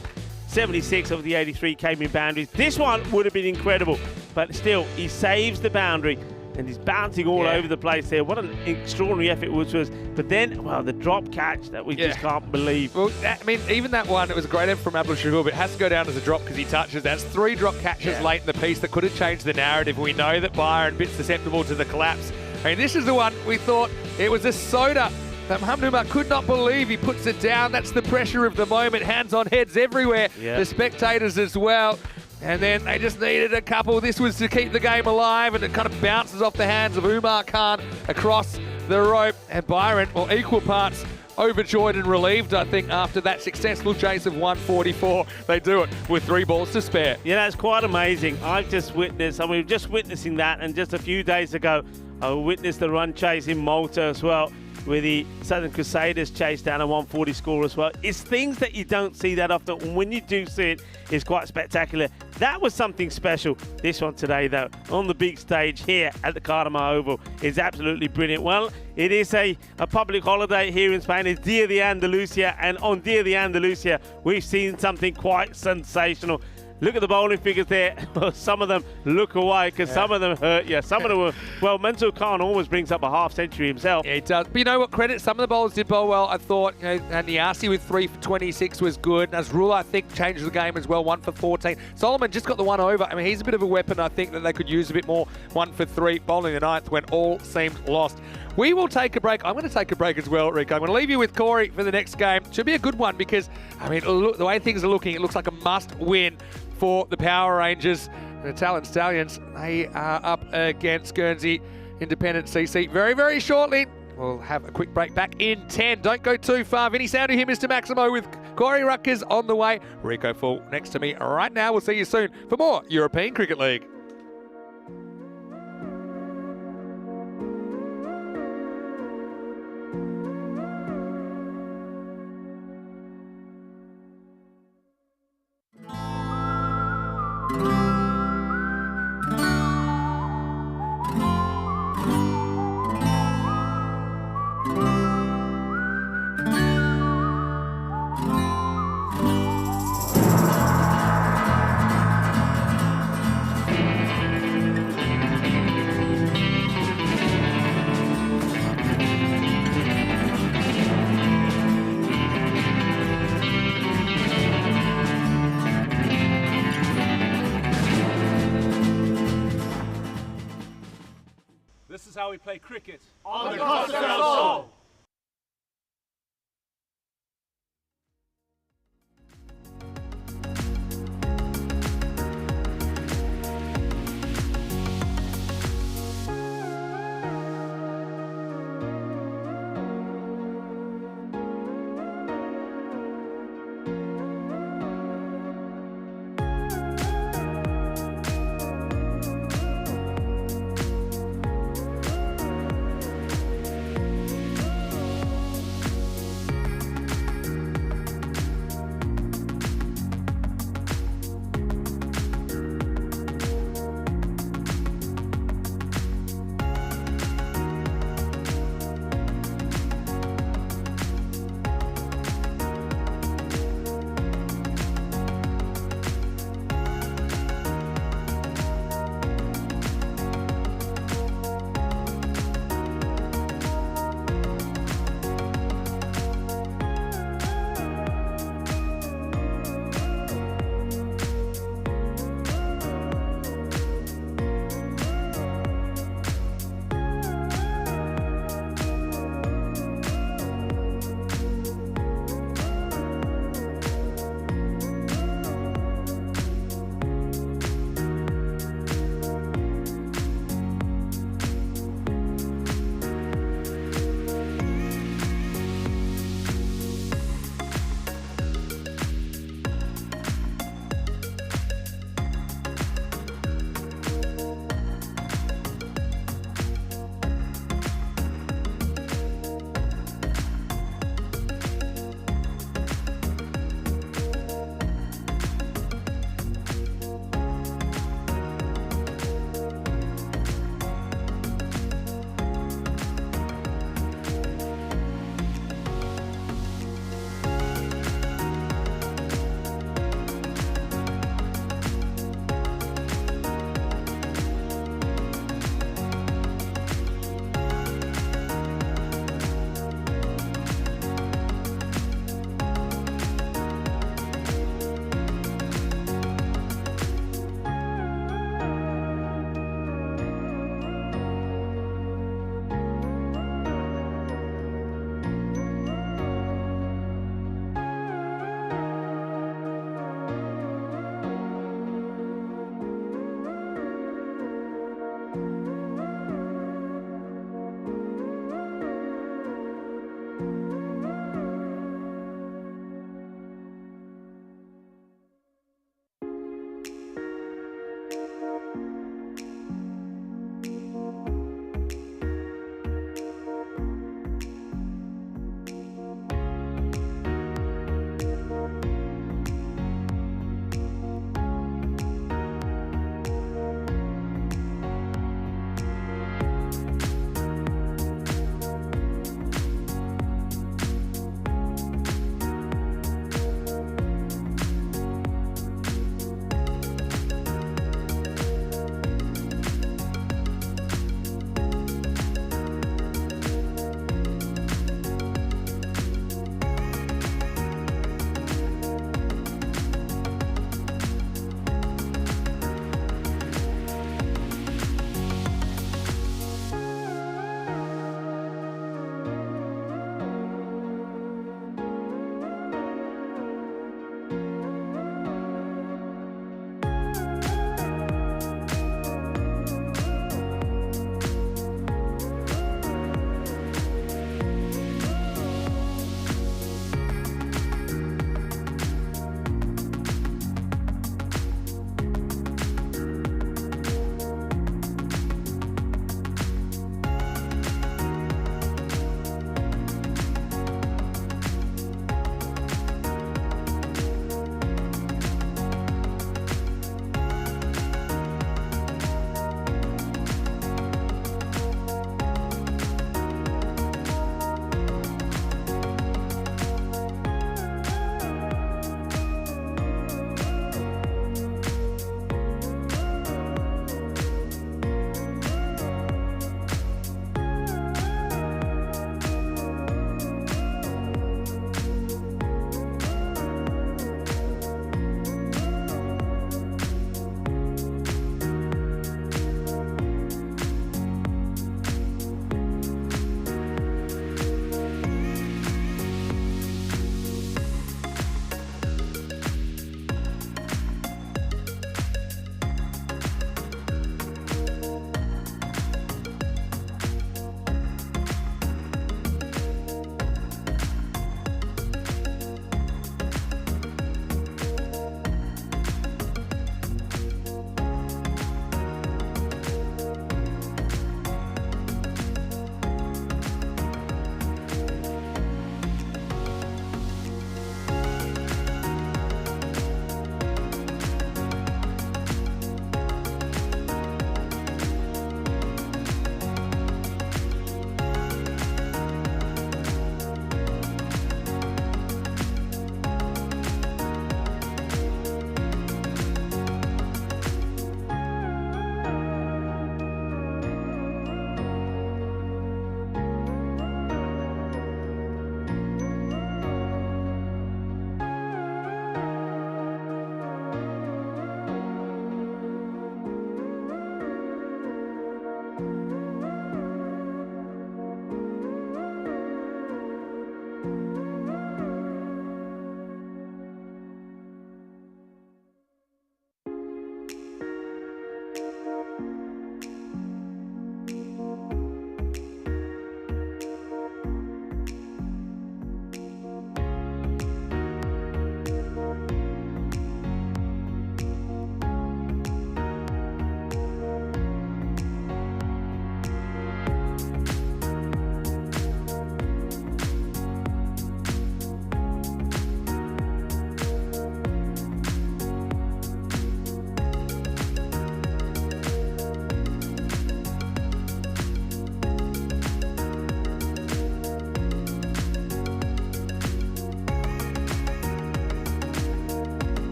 76 of the 83 came in boundaries. This one would have been incredible, but still, he saves the boundary and he's bouncing all over the place there. What an extraordinary effort it was. But then, well, the drop catch that we just can't believe. Well, I mean, even that one, it was a great effort from Abdul Shakur, but it has to go down as a drop because he touches. That's 3 drop catches late in the piece that could have changed the narrative. We know that Byron, a bit susceptible to the collapse. I mean, this is the one we thought it was a soda that Muhammad Umar could not believe. He puts it down. That's the pressure of the moment. Hands on heads everywhere. The spectators as well. And then they just needed a couple. This was to keep the game alive, and it kind of bounces off the hands of Umar Khan across the rope. And Byron, well, equal parts overjoyed and relieved, I think, after that successful chase of 144. They do it with 3 balls to spare. Yeah, that's quite amazing. I've just witnessed, I mean, just witnessing that, and just a few days ago, I witnessed the run chase in Malta as well, with the Southern Crusaders chase down a 140 score as well. It's things that you don't see that often, and when you do see it, it's quite spectacular. That was something special. This one today, though, on the big stage here at the Cartama Oval, is absolutely brilliant. Well, it is a public holiday here in Spain. It's Dia de Andalusia, and on Dia de Andalusia, we've seen something quite sensational. Look at the bowling figures there. Some of them look away because some of them hurt you. Some of them were, well, Mansoor Khan always brings up a half century himself. Yeah, he does. But you know what, credit, some of the bowlers did bowl well. I thought, you know, and Niasi with 3 for 26 was good. Nazrul, I think, changed the game as well, 1 for 14. Solomon just got the one over. I mean, he's a bit of a weapon, I think, that they could use a bit more. 1 for 3, bowling the 9th when all seemed lost. We will take a break. I'm going to take a break as well, Rico. I'm going to leave you with Corey for the next game. Should be a good one because, I mean, look, the way things are looking, it looks like a must-win for the Power Rangers. The Talent Stallions, they are up against Guernsey Independent CC very, very shortly. We'll have a quick break back in 10. Don't go too far. Vinny Sound to here, Mr. Maximo with Corey Ruckers on the way. Rico Full next to me right now. We'll see you soon for more European Cricket League. This is how we play cricket. On the cost of our soul.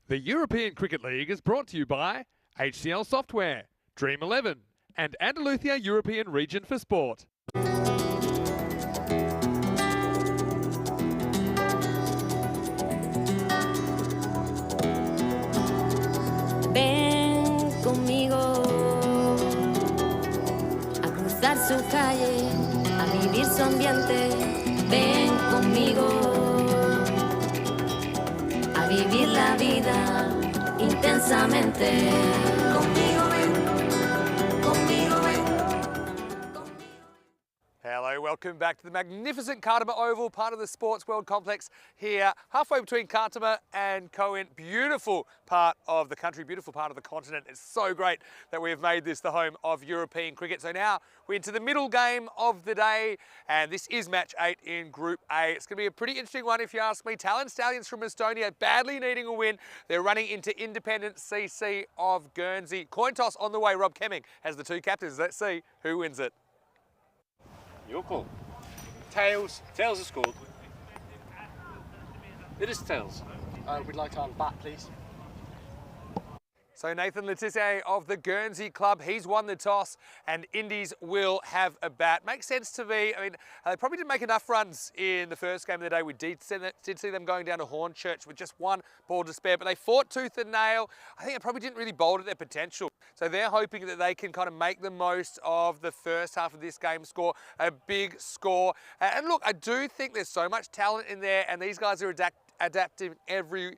The European Cricket League is brought to you by HCL Software, Dream 11, and Andalusia European Region for Sport. Ven conmigo a cruzar su calle, a vivir su ambiente. Ven conmigo a vivir la vida intensamente. Conmigo ven, conmigo ven. Hello, welcome back to the magnificent Cartama Oval, part of the Sports World Complex here, halfway between Cartama and Coen. Beautiful part of the country, beautiful part of the continent. It's so great that we have made this the home of European cricket. So now we're into the middle game of the day, and this is match 8 in Group A. It's going to be a pretty interesting one if you ask me. Stallions from Estonia badly needing a win. They're running into Independent CC of Guernsey. Coin toss on the way. Rob Kemming has the two captains. Let's see who wins it. Your call. Tails. Tails is scored. It is tails. We'd like to bat, please. So Nathan Letitia of the Guernsey club, he's won the toss and Indies will have a bat. Makes sense to me. I mean, they probably didn't make enough runs in the first game of the day. We did see them going down to Hornchurch with just one ball to spare, but they fought tooth and nail. I think they probably didn't really bowl at their potential. So they're hoping that they can kind of make the most of the first half of this game, score a big score. And look, I do think there's so much talent in there and these guys are adapting every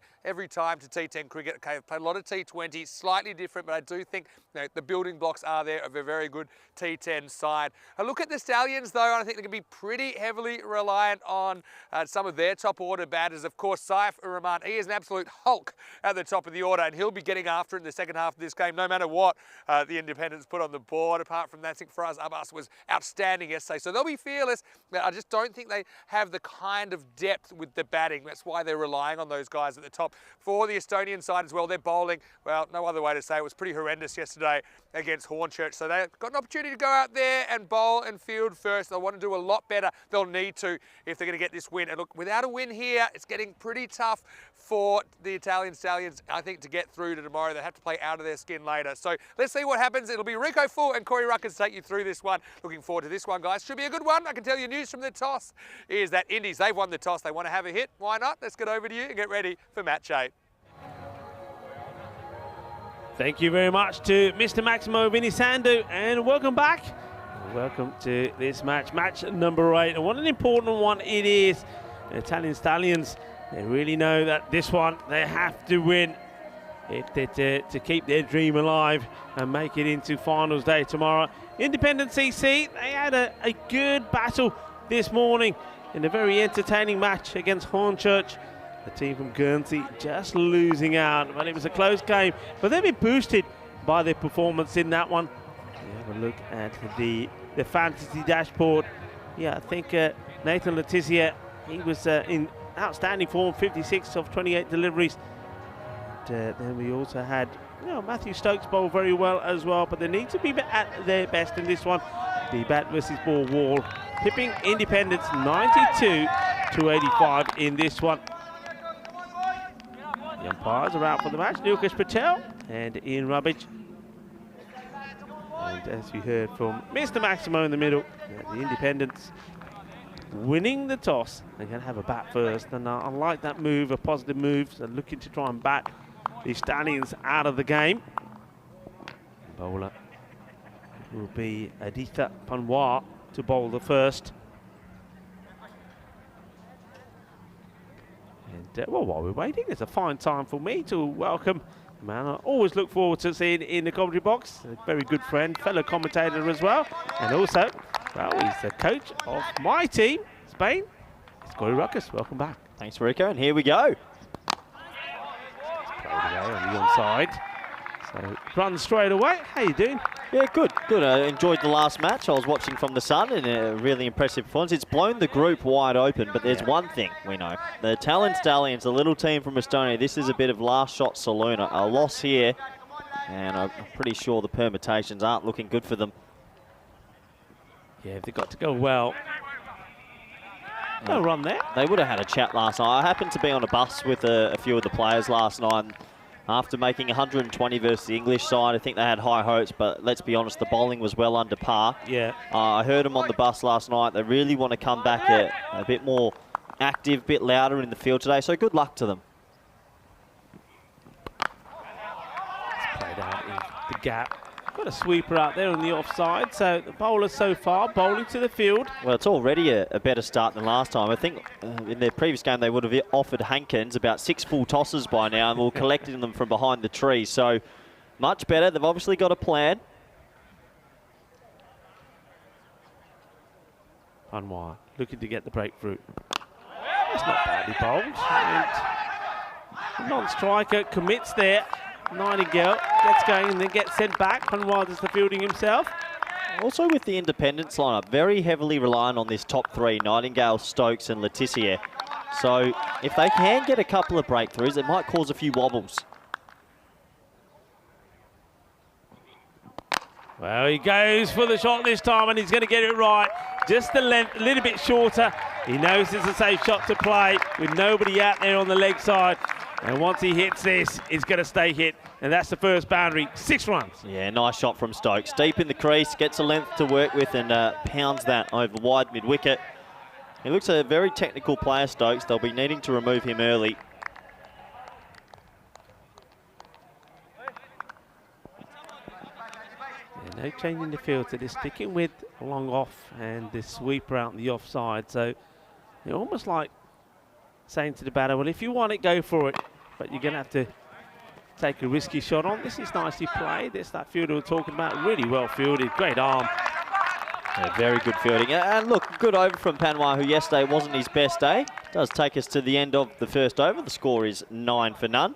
time to T10 cricket. Okay, I've played a lot of T20, slightly different, but I do think the building blocks are there of a very good T10 side. I look at the Stallions though, and I think they're going to be pretty heavily reliant on some of their top order batters. Of course, Saif Ur-Rahman, he is an absolute Hulk at the top of the order, and he'll be getting after it in the second half of this game, no matter what the Independents put on the board. Apart from that, I think Faraz Abbas was outstanding yesterday, so they'll be fearless. I just don't think they have the kind of depth with the batting. That's why they're relying on those guys at the top. For the Estonian side as well, they're bowling, well, no other way to say it, was pretty horrendous yesterday against Hornchurch. So they've got an opportunity to go out there and bowl and field first. They'll want to do a lot better. They'll need to if they're going to get this win. And look, without a win here, it's getting pretty tough for the Italian Stallions, I think, to get through to tomorrow. They have to play out of their skin later. So let's see what happens. It'll be Rico Full and Corey Ruckers take you through this one. Looking forward to this one, guys. Should be a good one. I can tell you news from the toss is that Indies, they've won the toss. They want to have a hit. Why not? Let's get over to you and get ready for match 8. Thank you very much to Mr. Maximo Vinisandu, and welcome back. Welcome to this match, match number 8. And what an important one it is. The Italian Stallions, they really know that this one they have to win if they're to keep their dream alive and make it into finals day tomorrow. Independent CC, they had a good battle this morning in a very entertaining match against Hornchurch. The team from Guernsey just losing out, but it was a close game. But they've been boosted by their performance in that one. We have a look at the fantasy dashboard. Yeah, I think Nathan Letitia, he was in outstanding form, 56 of 28 deliveries. And, then we also had Matthew Stokes bowl very well as well, but they need to be at their best in this one. The bat versus ball wall, tipping Independence 92 to 85 in this one. The umpires are out for the match, Nilkesh Patel and Ian Rubbage. And as you heard from Mr. Maximo in the middle, the Independents winning the toss. They're going to have a bat first, and I like that move, a positive move. So looking to try and bat the Stallions out of the game. Bowler will be Aditya Panwar to bowl the first. And well, while we're waiting, it's a fine time for me to welcome a man I always look forward to seeing in the commentary box. A very good friend, fellow commentator as well. And also, well, he's the coach of my team, Spain. It's Corey Ruckers. Welcome back. Thanks, Rico, and here we go. It's played away on the onside. So run straight away. How you doing? Yeah, good, good. I enjoyed the last match. I was watching from the sun, and a really impressive performance. It's blown the group wide open, but there's one thing we know. The Italian Stallions, the little team from Estonia, this is a bit of last shot saloon. A loss here, and I'm pretty sure the permutations aren't looking good for them. Yeah, they've got to go well. No run there. They would have had a chat last night. I happened to be on a bus with a few of the players last night. And After making 120 versus the English side, I think they had high hopes, but let's be honest, the bowling was well under par. Yeah. I heard them on the bus last night. They really want to come back a bit more active, a bit louder in the field today, so good luck to them. It's played out in the gap. Got a sweeper out there on the offside, so the bowlers so far bowling to the field. Well, it's already a better start than last time. I think in their previous game they would have offered Hankins about 6 full tosses by now and were collecting them from behind the tree. So much better. They've obviously got a plan. Panwar looking to get the breakthrough. It's not badly bowled. And the non-striker commits there. Nightingale gets going and then gets sent back. Panwar does the fielding himself. Also with the independence lineup, very heavily reliant on this top 3, Nightingale, Stokes and Letitia. So if they can get a couple of breakthroughs, it might cause a few wobbles. Well, he goes for the shot this time and he's going to get it right. Just the length, a little bit shorter. He knows it's a safe shot to play with nobody out there on the leg side. And once he hits this, it's going to stay hit. And that's the first boundary, 6 runs. Yeah, nice shot from Stokes. Deep in the crease, gets a length to work with and pounds that over wide mid-wicket. He looks a very technical player, Stokes. They'll be needing to remove him early. Yeah, no change in the field, so they're sticking with long off and the sweeper out on the offside. So they're almost like saying to the batter, well, if you want it, go for it. But you're going to have to take a risky shot on. This is nicely played. That's that fielder we're talking about. Really well fielded. Great arm. Yeah, very good fielding. And look, good over from Panwar, who yesterday wasn't his best day. Does take us to the end of the first over. The score is 9 for none.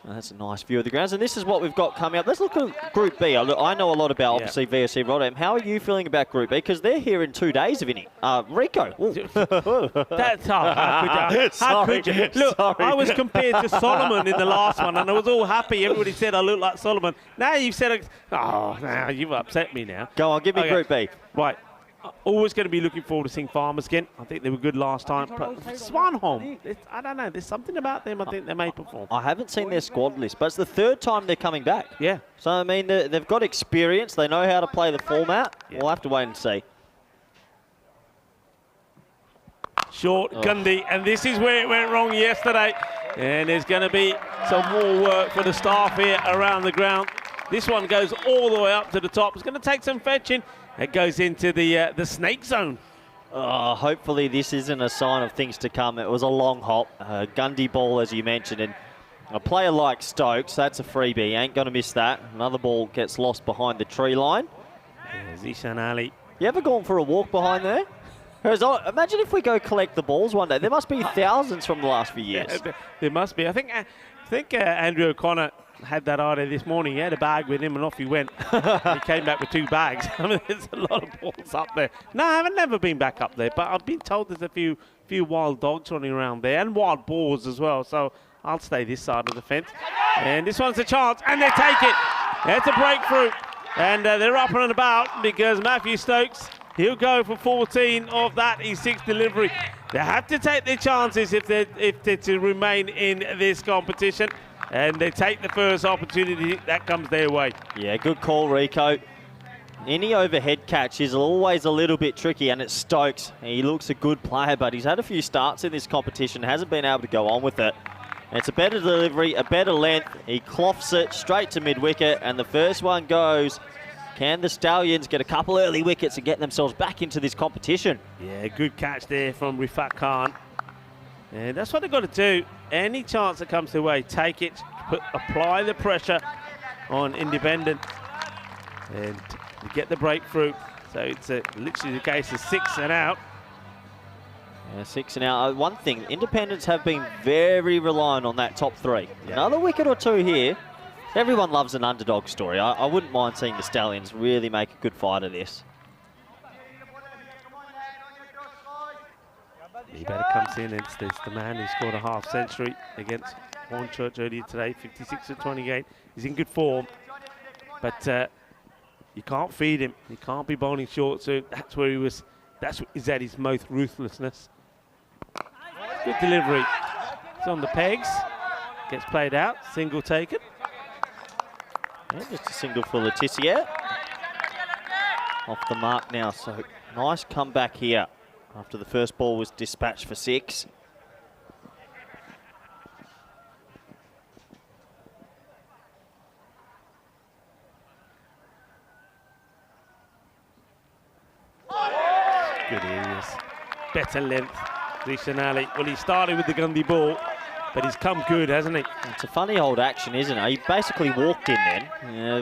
And that's a nice view of the grounds. And this is what we've got coming up. Let's look at Group B. I know a lot about, obviously, VSC Rotterdam. How are you feeling about Group B? Because they're here in 2 days, Vinny. Rico. That's how could you? Look, sorry. I was compared to Solomon in the last one, and I was all happy. Everybody said I look like Solomon. Now you've said, oh, now you've upset me now. Go on, give me Group B. Right. Always going to be looking forward to seeing Farmers again. I think they were good last time. But Swanholm, I don't know. There's something about them I think they may perform. I haven't seen their squad list, but it's the 3rd time they're coming back. Yeah. So, I mean, they've got experience. They know how to play the format. Yeah. We'll have to wait and see. Short, Gundy, and this is where it went wrong yesterday. And there's going to be some more work for the staff here around the ground. This one goes all the way up to the top. It's going to take some fetching. It goes into the snake zone. Hopefully this isn't a sign of things to come. It was a long hop, Gundy ball as you mentioned, and a player like Stokes, that's a freebie, ain't going to miss that. Another ball gets lost behind the tree line. Yeah, Zishan Ali. You ever gone for a walk behind there? Imagine if we go collect the balls one day. There must be thousands from the last few years. Yeah, there must be. I think Andrew O'Connor had that idea this morning. He had a bag with him and off he went. He came back with 2 bags. I mean, there's a lot of balls up there. No, I haven't never been back up there, but I've been told there's a few wild dogs running around there and wild boars as well. So I'll stay this side of the fence. And this one's a chance, and they take it. It's a breakthrough. And they're up and about because Matthew Stokes, he'll go for 14 of that, his 6th delivery. They have to take their chances if they're to remain in this competition. And they take the first opportunity that comes their way. Yeah, good call, Rico. Any overhead catch is always a little bit tricky, and it's Stokes. He looks a good player, but he's had a few starts in this competition, hasn't been able to go on with it. It's a better delivery, a better length. He cloths it straight to mid-wicket, and the first one goes. Can the Stallions get a couple early wickets and get themselves back into this competition? Yeah, good catch there from Rifat Khan. And that's what they've got to do. Any chance that comes their way, take it, apply the pressure on Independent, and get the breakthrough. So it's literally the case of 6 and out. Yeah, 6 and out. One thing, Independents have been very reliant on that top 3. Yeah. Another wicket or 2 here. Everyone loves an underdog story. I wouldn't mind seeing the Stallions really make a good fight of this. Better comes in, and it's the man who scored a half century against Hornchurch earlier today, 56 to 28. He's in good form, but you can't feed him. He can't be bowling short, so that's where he was. Is at his most ruthlessness. Good delivery. It's on the pegs. Gets played out, single taken. Yeah, just a single for Letitia. Off the mark now, so nice comeback here after the first ball was dispatched for 6. Good areas. Better length, Rishanali. Well, he started with the Gundy ball, but he's come good, hasn't he? It's a funny old action, isn't it? He basically walked in then,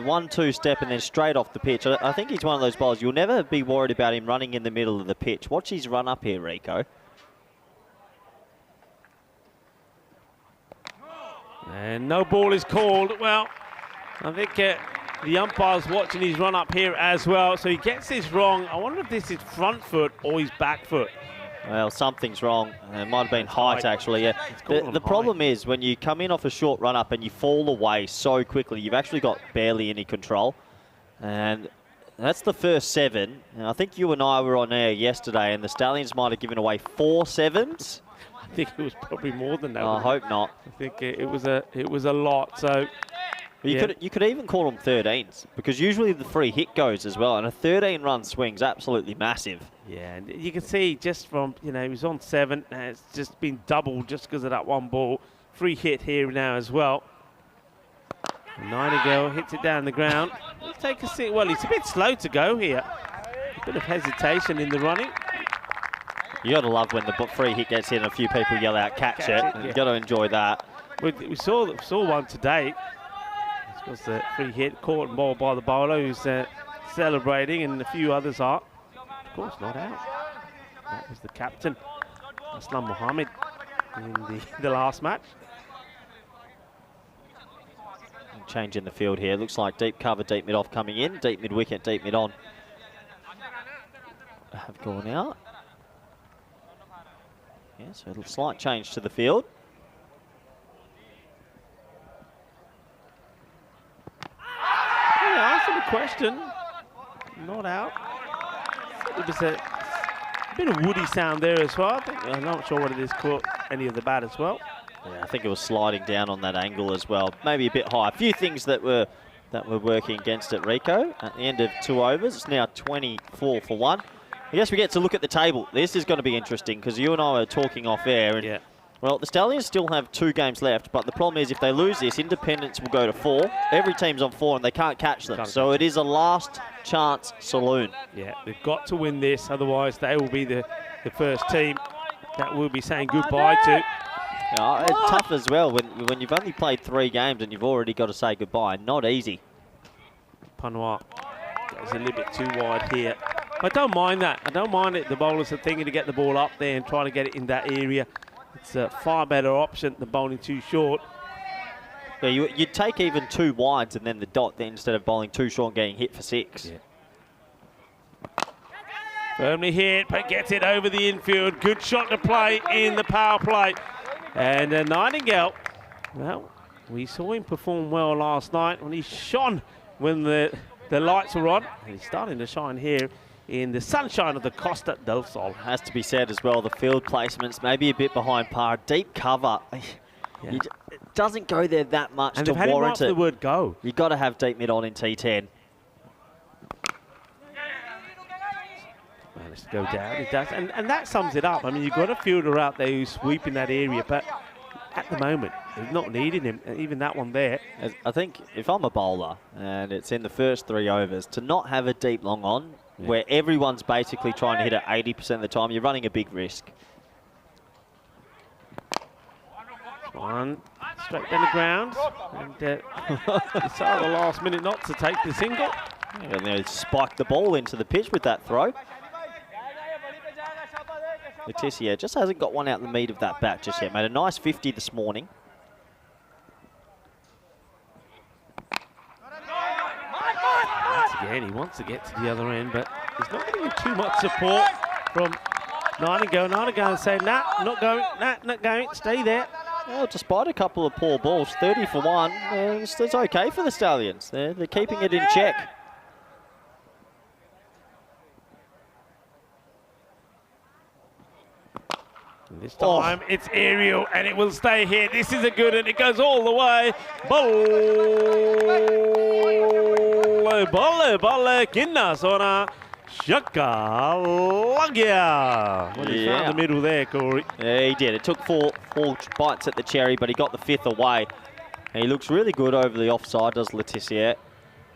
1-2 step and then straight off the pitch. I think he's one of those bowlers, you'll never be worried about him running in the middle of the pitch. Watch his run up here, Rico. And no ball is called. Well, I think the umpire's watching his run up here as well, so he gets this wrong. I wonder if this is front foot or his back foot. Well, something's wrong. It might have been height, actually. Yeah. The problem is when you come in off a short run up and you fall away so quickly, you've actually got barely any control. And that's the first 7. And I think you and I were on air yesterday, and the Stallions might have given away 4 7s. I think it was probably more than that. I hope not. I think it was a lot. So you could even call them 13s, because usually the free hit goes as well, and a 13-run swing's absolutely massive. Yeah, and you can see just from, he was on 7, and it's just been doubled just because of that one ball. Free hit here now as well. Nightingale hits it down the ground. Let's take a seat. Well, he's a bit slow to go here. A bit of hesitation in the running. You got to love when the free hit gets in and a few people yell out, catch it. Yeah. You've got to enjoy that. We saw one today. This was the free hit, caught and ball by the bowler, who's celebrating, and a few others are. Of course, not out. That was the captain, Aslam Mohammed, in the last match. Change in the field here. Looks like deep cover, deep mid off coming in. Deep mid wicket, deep mid on. Have gone out. Yeah, so a slight change to the field. Yeah, answer the question. Not out. It was a bit of woody sound there as well. I'm not sure what it is, caught any of the bat as well. Yeah, I think it was sliding down on that angle as well. Maybe a bit high. A few things that were working against it, Rico. At the end of 2 overs, it's now 24 for 1. I guess we get to look at the table. This is going to be interesting because you and I were talking off air. And, well, the Stallions still have 2 games left, but the problem is if they lose this, Independence will go to 4. Every team's on 4 and they can't catch them. So it is a last chance saloon. Yeah, they've got to win this, otherwise they will be the first team that we'll be saying goodbye to. Yeah, it's tough as well when you've only played 3 games and you've already got to say goodbye. Not easy. Panois goes a little bit too wide here. I don't mind that. I don't mind it. The bowlers are thinking to get the ball up there and trying to get it in that area. It's a far better option than bowling too short. Yeah, you'd take even 2 wides and then the dot then instead of bowling too short and getting hit for 6. Yeah. Firmly hit, but gets it over the infield. Good shot to play in the power play. And Nightingale, well, we saw him perform well last night when he shone when the lights were on. And he's starting to shine here in the sunshine of the Costa del Sol. Has to be said as well, the field placements maybe a bit behind par. Deep cover. Yeah. It doesn't go there that much and to warrant warrant it. The word go. You've got to have deep mid on in T10. Managed to go down, it does, and that sums it up. I mean, you've got a fielder out there who's sweeping that area, but at the moment, they're not needing him, even that one there. I think if I'm a bowler and it's in the first 3 overs, to not have a deep long on, where everyone's basically trying to hit it 80% of the time, you're running a big risk. One straight down the ground, and decided at the last minute not to take the single. And they spiked the ball into the pitch with that throw. Letitia just hasn't got one out the meat of that bat just yet. Made a nice 50 this morning. Once again, he wants to get to the other end, but he's not getting too much support from Nightingale. Nightingale saying, nah, not going, nah, not going, stay there. Well, despite a couple of poor balls, 30 for 1, it's okay for the Stallions. They're keeping it in check. And this time it's aerial, and it will stay here. This is a good, and it goes all the way. Bolle, Kinna, Sona, Shakalagia. Well, he found the middle there, Corey. Yeah, he did. It took four bites at the cherry, but he got the 5th away. And he looks really good over the offside, does Letitia.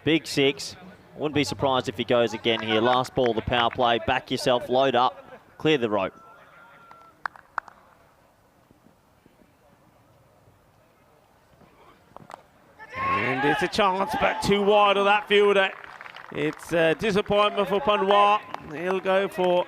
Big 6. Wouldn't be surprised if he goes again here. Last ball, the power play. Back yourself, load up, clear the rope. And it's a chance, but too wide of that fielder. It's a disappointment for Panois. He'll go for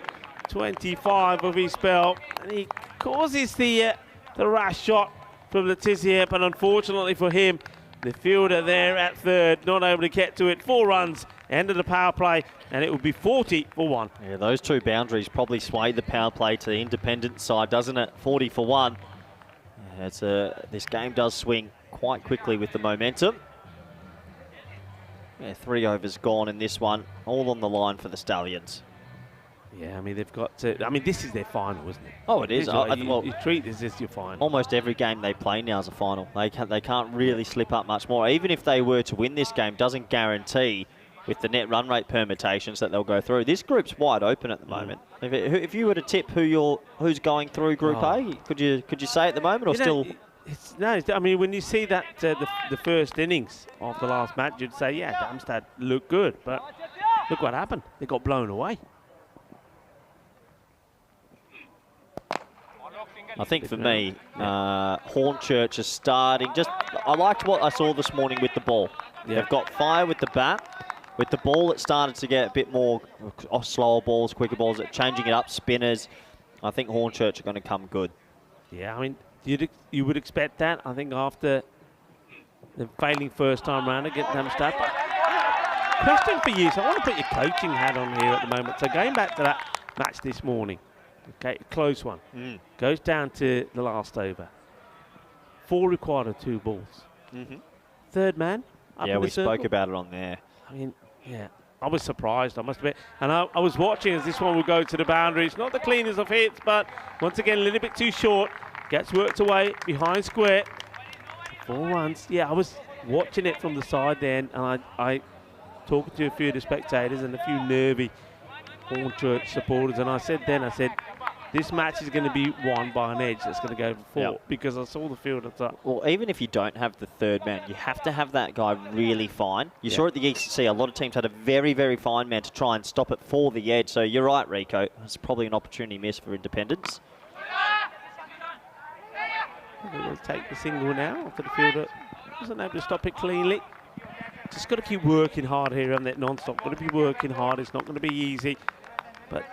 25 of his spell. And he causes the rash shot from Letitia, but unfortunately for him, the fielder there at third, not able to get to it. 4 runs, end of the power play, and it will be 40 for 1. Yeah, those 2 boundaries probably swayed the power play to the independent side, doesn't it? 40 for 1. Yeah, this game does swing quite quickly with the momentum. Yeah, 3 overs gone in this one, all on the line for the Stallions. Yeah, I mean, they've got to... I mean, this is their final, isn't it? Oh, it is. You treat this as your final. Almost every game they play now is a final. They can't really slip up much more. Even if they were to win this game, doesn't guarantee with the net run rate permutations that they'll go through. This group's wide open at the moment. If you were to tip who's going through Group A, could you say at the moment, or still... I mean, when you see that the first innings of the last match, you'd say, yeah, Darmstadt looked good, but look what happened. They got blown away. I think for me, Hornchurch is starting. I liked what I saw this morning with the ball. Yeah. They've got fire with the bat. With the ball, it started to get a bit more slower balls, quicker balls, changing it up, spinners. I think Hornchurch are going to come good. Yeah, I mean, you would expect that. I think after the failing first time round against Darmstadt. Question for you. So I want to put your coaching hat on here at the moment. So going back to that match this morning, okay, close one. Goes down to the last over. 4 required of 2 balls. Third man. Yeah, we spoke about it on there. I mean, yeah, I was surprised, I must admit. And I was watching as this one would go to the boundaries. Not the cleanest of hits, but once again, a little bit too short. Gets worked away behind square. 4 runs. Yeah, I was watching it from the side then, and I talking to a few of the spectators and a few nervy Hornchurch supporters, and I said, this match is going to be won by an edge that's going to go for 4, because I saw the field at that. Well, even if you don't have the third man, you have to have that guy really fine. You saw at the ECC, a lot of teams had a very, very fine man to try and stop it for the edge. So you're right, Rico. It's probably an opportunity miss for independence. We'll take the single now after the fielder wasn't able to stop it cleanly. Just got to keep working hard here on that non-stop. Got to be working hard. It's not going to be easy, but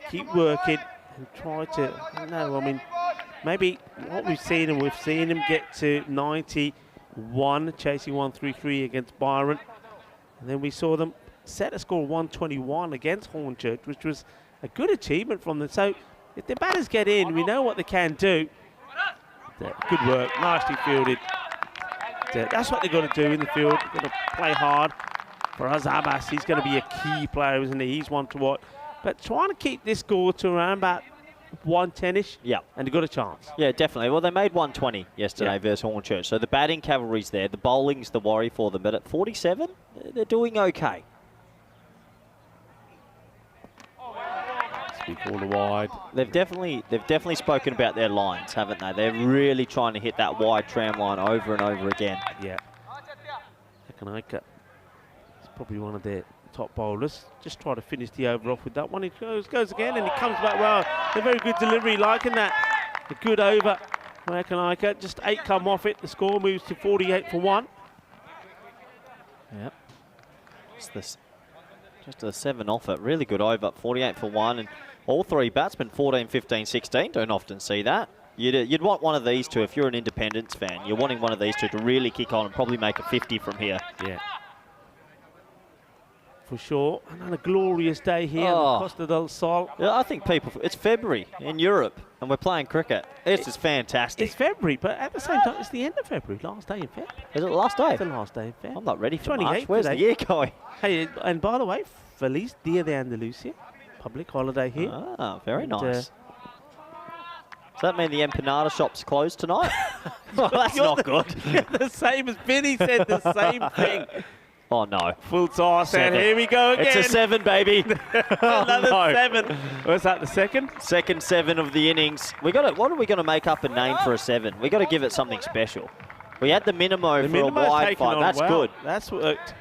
keep working and try to. I mean, maybe what we've seen him get to 91, chasing 133 against Byron, and then we saw them set a score of 121 against Hornchurch, which was a good achievement from them. So if the batters get in, we know what they can do. Good work, nicely fielded. That's what they've got to do in the field. They've got to play hard. For Abbas, he's going to be a key player, isn't he? He's one to watch. But trying to keep this score to around about 110-ish. Yeah. And they've got a chance. Yeah, definitely. Well, they made 120 yesterday versus Hornchurch. So the batting cavalry's there. The bowling's the worry for them. But at 47, they're doing okay. Corner wide. They've definitely spoken about their lines, haven't they? They're really trying to hit that wide tram line over and over again. Yeah. Ekanika is probably one of their top bowlers. Just try to finish the over off with that one. He goes again, and he comes back well. A very good delivery, liking that. A good over for Ekanika. Just 8 come off it. The score moves to 48 for 1. Yep. Just a 7 off it. Really good over. 48 for 1. And all 3 batsmen, 14, 15, 16. Don't often see that. You'd want one of these two, if you're an Independence fan, you're wanting one of these two to really kick on and probably make a 50 from here. Yeah. For sure. And a glorious day here on the Costa del Sol. Yeah, I think it's February in Europe and we're playing cricket. This is fantastic. It's February, but at the same time, it's the end of February, last day in Feb. Is it the last day? It's the last day in Feb. I'm not ready for March. Where's the year going? Hey, and by the way, Feliz Dia de Andalusia, public holiday here. Ah, very nice. Does that mean the empanada shop's closed tonight? Well, that's not good. The same as Vinny said, the same thing. Oh, no. Full toss, and here we go again. It's a 7, baby. Another no. 7. Was that the second? Second 7 of the innings. What are we going to make up a name for a 7? We got to give it something special. We had the Minimo for a wide fight. That's good. That's worked.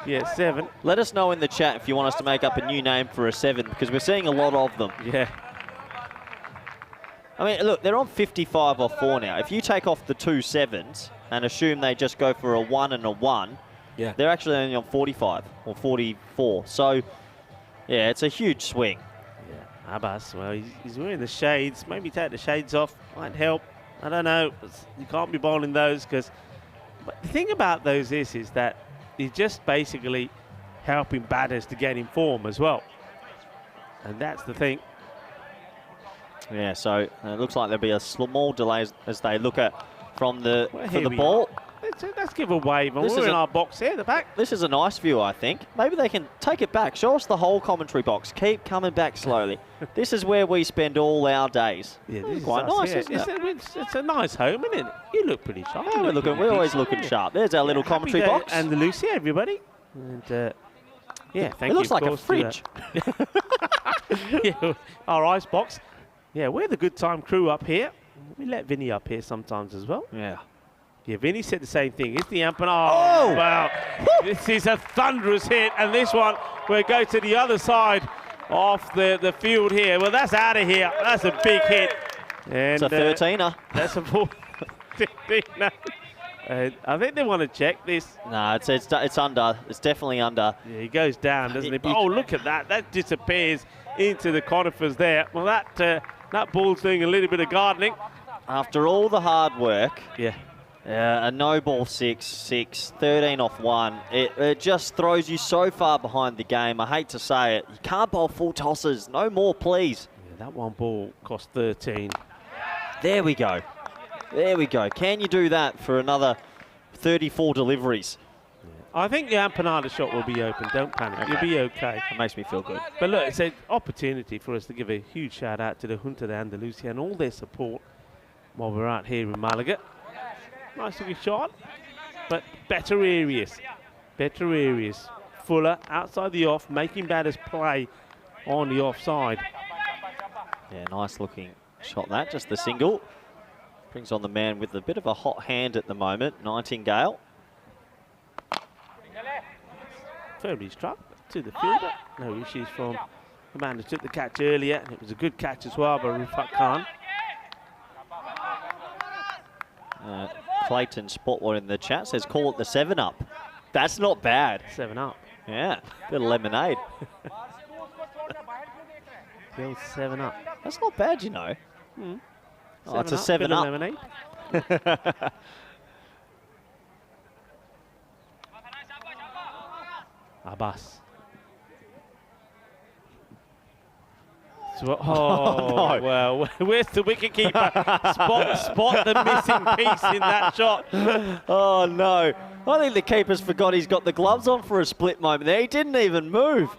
Yeah, 7. Let us know in the chat if you want us to make up a new name for a 7, because we're seeing a lot of them. Yeah. I mean, look, they're on 55 off 4 now. If you take off the 2 7s and assume they just go for a 1 and a 1, yeah, they're actually only on 45 or 44. So, yeah, it's a huge swing. Yeah, Abbas, well, he's wearing the shades. Maybe take the shades off. Might help. I don't know. You can't be bowling those because... But the thing about those is that he's just basically helping batters to get in form as well. And that's the thing. Yeah, so it looks like there'll be a small delay as they look at from the ball. Let's give a wave. We're in our box here, the back. This is a nice view, I think. Maybe they can take it back. Show us the whole commentary box. Keep coming back slowly. This is where we spend all our days. Yeah, this is quite nice, isn't it? It's a nice home, isn't it? You look pretty sharp. Yeah, we're always looking sharp. There's our little commentary box. And the Lucy, everybody. And yeah, thank you. It looks like a fridge. Yeah, our ice box. Yeah, we're the good time crew up here. We let Vinny up here sometimes as well. Yeah. Yeah, Vinny said the same thing. It's the amp. Oh, wow. This is a thunderous hit. And this one will go to the other side of the field here. Well, that's out of here. That's a big hit. And, it's a 13er. That's a 15er. I think they want to check this. No, it's under. It's definitely under. Yeah, he goes down, doesn't he? Oh, look at that. That disappears into the conifers there. Well, that ball's doing a little bit of gardening. After all the hard work. Yeah. A no ball 6, 13 off 1. It just throws you so far behind the game. I hate to say it. You can't bowl full tosses. No more, please. Yeah, that one ball cost 13. There we go. There we go. Can you do that for another 34 deliveries? I think the empanada shot will be open. Don't panic. Okay. You'll be okay. It makes me feel good. But look, it's an opportunity for us to give a huge shout out to the Junta de Andalusia and all their support while we're out here in Malaga. Nice looking shot, but better areas. Better areas. Fuller outside the off, making batters play on the offside. Yeah, nice looking shot that. Just the single. Brings on the man with a bit of a hot hand at the moment, Nightingale. Firmly struck to the fielder. No issues from the man who took the catch earlier, and it was a good catch as well by Rufat Khan. Clayton Spotwood in the chat says, call it the 7-up. That's not bad. 7-up. Yeah, bit of lemonade. Bill 7-up. That's not bad, you know. Oh, it's a 7-up. 7-up. Lemonade. Abbas. So, no. Well, where's the wicketkeeper? Spot the missing piece in that shot. Oh, no. I think the keeper's forgot he's got the gloves on for a split moment there. He didn't even move.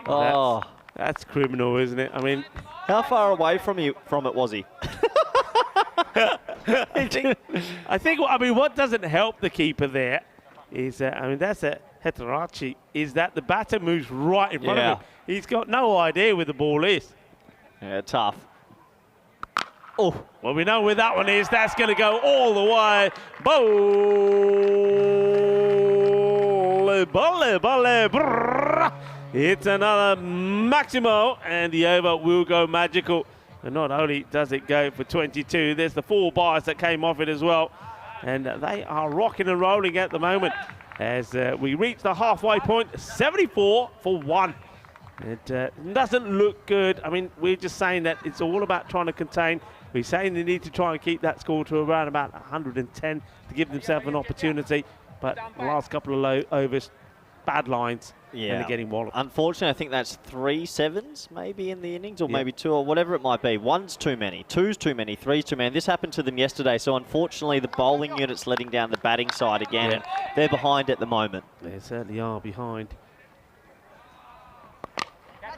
Oh. That's criminal, isn't it? I mean... How far away from it was he? I think, what doesn't help the keeper there is, that's a Heterachi, is that the batter moves right in front of him. He's got no idea where the ball is. Yeah, tough. Oh, well, we know where that one is. That's going to go all the way. Bolle. It's another Maximo, and the over will go magical. And not only does it go for 22, there's the 4 bars that came off it as well. And they are rocking and rolling at the moment as we reach the halfway point, 74 for 1. It doesn't look good. I mean, we're just saying that it's all about trying to contain. We're saying they need to try and keep that score to around about 110 to give themselves an opportunity. But the last couple of low overs, bad lines, and they're getting walloped. Unfortunately, I think that's 3 7s maybe in the innings, or maybe 2, or whatever it might be. 1's too many, 2's too many, 3's too many. This happened to them yesterday, so unfortunately the bowling unit's letting down the batting side again, and they're behind at the moment. They certainly are behind.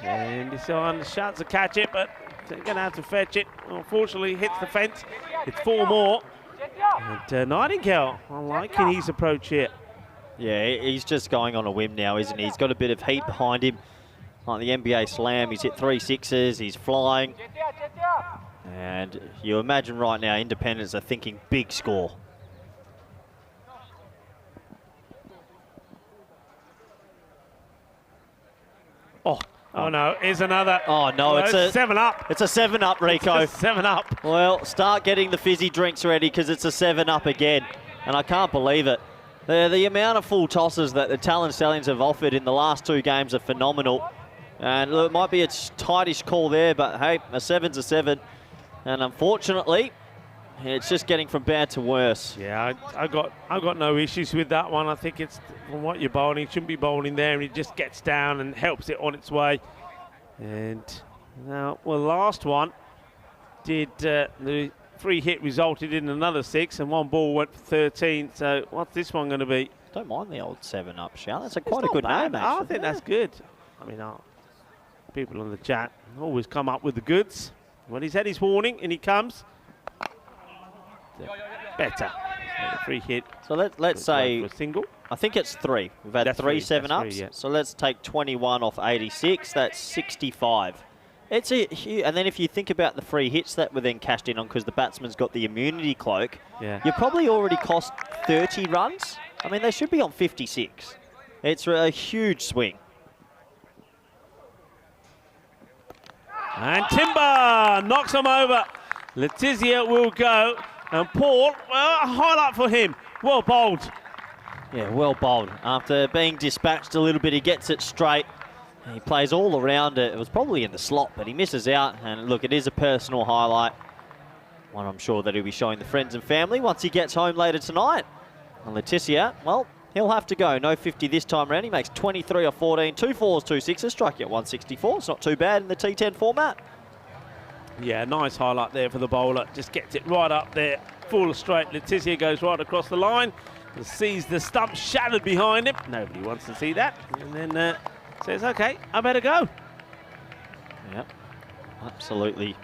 And this one shouts to catch it, but They're going to have to fetch it. Unfortunately, hits the fence. It's 4 more. And Nightingale, I'm liking his approach here. Yeah, he's just going on a whim now, isn't he? He's got a bit of heat behind him. Like the NBA Slam, he's hit 3 sixes, he's flying. And you imagine right now, Independents are thinking big score. Oh no, here's another. Oh no, it's a 7-up. It's a 7-up, Rico. It's a 7-up. Well, start getting the fizzy drinks ready because it's a 7-up again. And I can't believe it. The amount of full tosses that the Talon Stallions have offered in the last 2 games are phenomenal. And look, it might be a tightish call there, but hey, a 7's a 7. And unfortunately, it's just getting from bad to worse. Yeah, I got no issues with that one. I think it's from what you're bowling, shouldn't be bowling there, and it just gets down and helps it on its way. And now, well, last one did the free hit resulted in another 6, and 1 ball went for 13. So what's this one going to be? Don't mind the old 7-up, Shal. That's quite a good name, actually. I think that's good. I mean, people on the chat always come up with the goods. Well, he's had his warning, and he comes. Better. Free hit. So let's say a single. I think it's 3. We've had 3 7-ups. Yeah. So let's take 21 off 86. That's 65. It's a huge, and then if you think about the free hits that were then cashed in on because the batsman's got the immunity cloak, you probably already cost 30 runs. I mean, they should be on 56. It's a huge swing. And Timber knocks him over. Letizia will go. And Paul, well, a highlight for him. Well bowled. Yeah, well bowled. After being dispatched a little bit, he gets it straight. He plays all around it. It was probably in the slot, but he misses out. And look, it is a personal highlight. One I'm sure that he'll be showing the friends and family once he gets home later tonight. And Letizia, well, he'll have to go. No 50 this time around. He makes 23 off 14. 2 4s, 2 6s, striking at 164. It's not too bad in the T10 format. Yeah, nice highlight there for the bowler. Just gets it right up there, full straight. Letizia goes right across the line and sees the stump shattered behind him. Nobody wants to see that. And then says, OK, I better go. Yep, absolutely.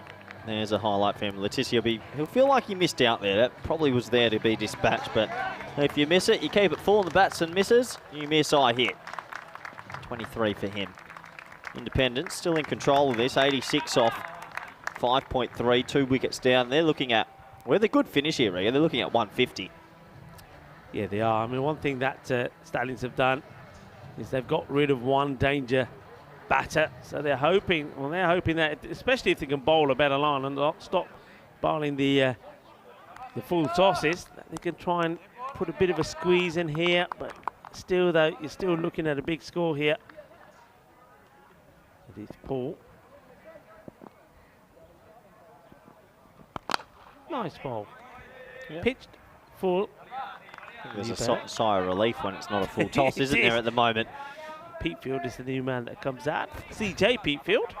There's a highlight for him. Letizia, he'll feel like he missed out there. That probably was there to be dispatched. But if you miss it, you keep it full and the batsman misses. You miss, I hit. 23 for him. Independents still in control of this. 86 off 5.3, 2 wickets down. They're looking at, well, they're good finish here, Riga. They're looking at 150. Yeah, they are. I mean, one thing that Stallions have done is they've got rid of 1 danger batter. So they're hoping that, especially if they can bowl a better line and not stop bowling the full tosses, that they can try and put a bit of a squeeze in here. But still, though, you're still looking at a big score here. It is Paul. Nice ball. Yep. Pitched full. There's a sigh of relief when it's not a full toss, isn't there, at the moment? Peatfield is the new man that comes out. CJ Peatfield.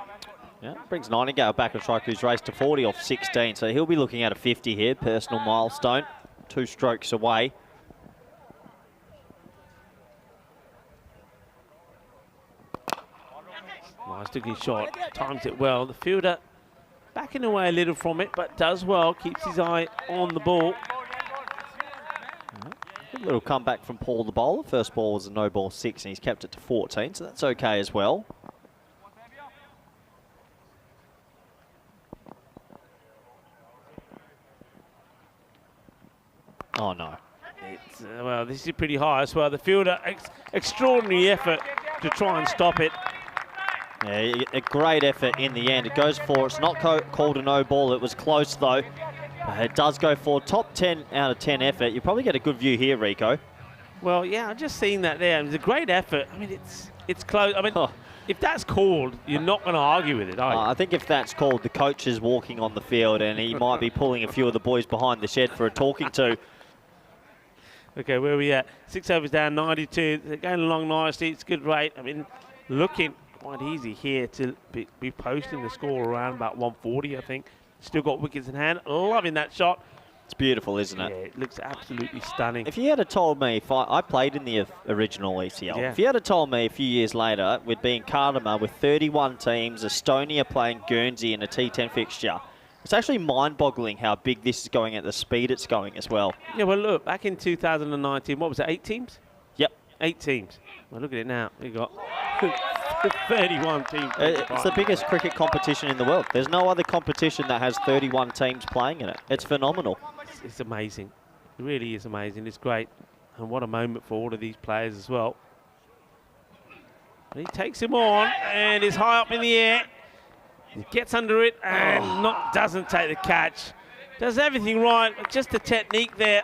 Yeah, brings Nightingale back and strike who's raced to 40 off 16. So he'll be looking at a 50 here, personal milestone. 2 strokes away. Nice looking shot. Times it well. The fielder backing away a little from it, but does well. Keeps his eye on the ball. Good little comeback from Paul the bowler. First ball was a no ball 6 and he's kept it to 14, so that's okay as well. Oh no. It's, well, this is pretty high as well. The fielder, extraordinary effort to try and stop it. Yeah, a great effort in the end. It goes for, it's not called a no ball. It was close though. It does go for top 10 out of 10 effort. You probably get a good view here, Rico. Well, yeah, I've just seen that there. It was a great effort. I mean, it's close. I mean, if that's called, you're not going to argue with it, are you? I think if that's called, the coach is walking on the field and he might be pulling a few of the boys behind the shed for a talking to. Okay, where are we at? 6 overs down, 92. They're going along nicely. It's a good rate. I mean, looking quite easy here to be posting the score around about 140, I think. Still got wickets in hand. Loving that shot. It's beautiful, isn't it? Yeah, it looks absolutely stunning. If you had told me, I played in the original ECL, if you had told me a few years later we'd be in Cartama with 31 teams, Estonia playing Guernsey in a T10 fixture, it's actually mind-boggling how big this is going at the speed it's going as well. Yeah, well, look, back in 2019, what was it, 8 teams? Yep. 8 teams. Well, look at it now. We've got 31 teams. It's the biggest cricket competition in the world. There's no other competition that has 31 teams playing in it. It's phenomenal. It's amazing. It really is amazing. It's great. And what a moment for all of these players as well. And he takes him on, and is high up in the air. He gets under it and doesn't take the catch. Does everything right, just the technique there.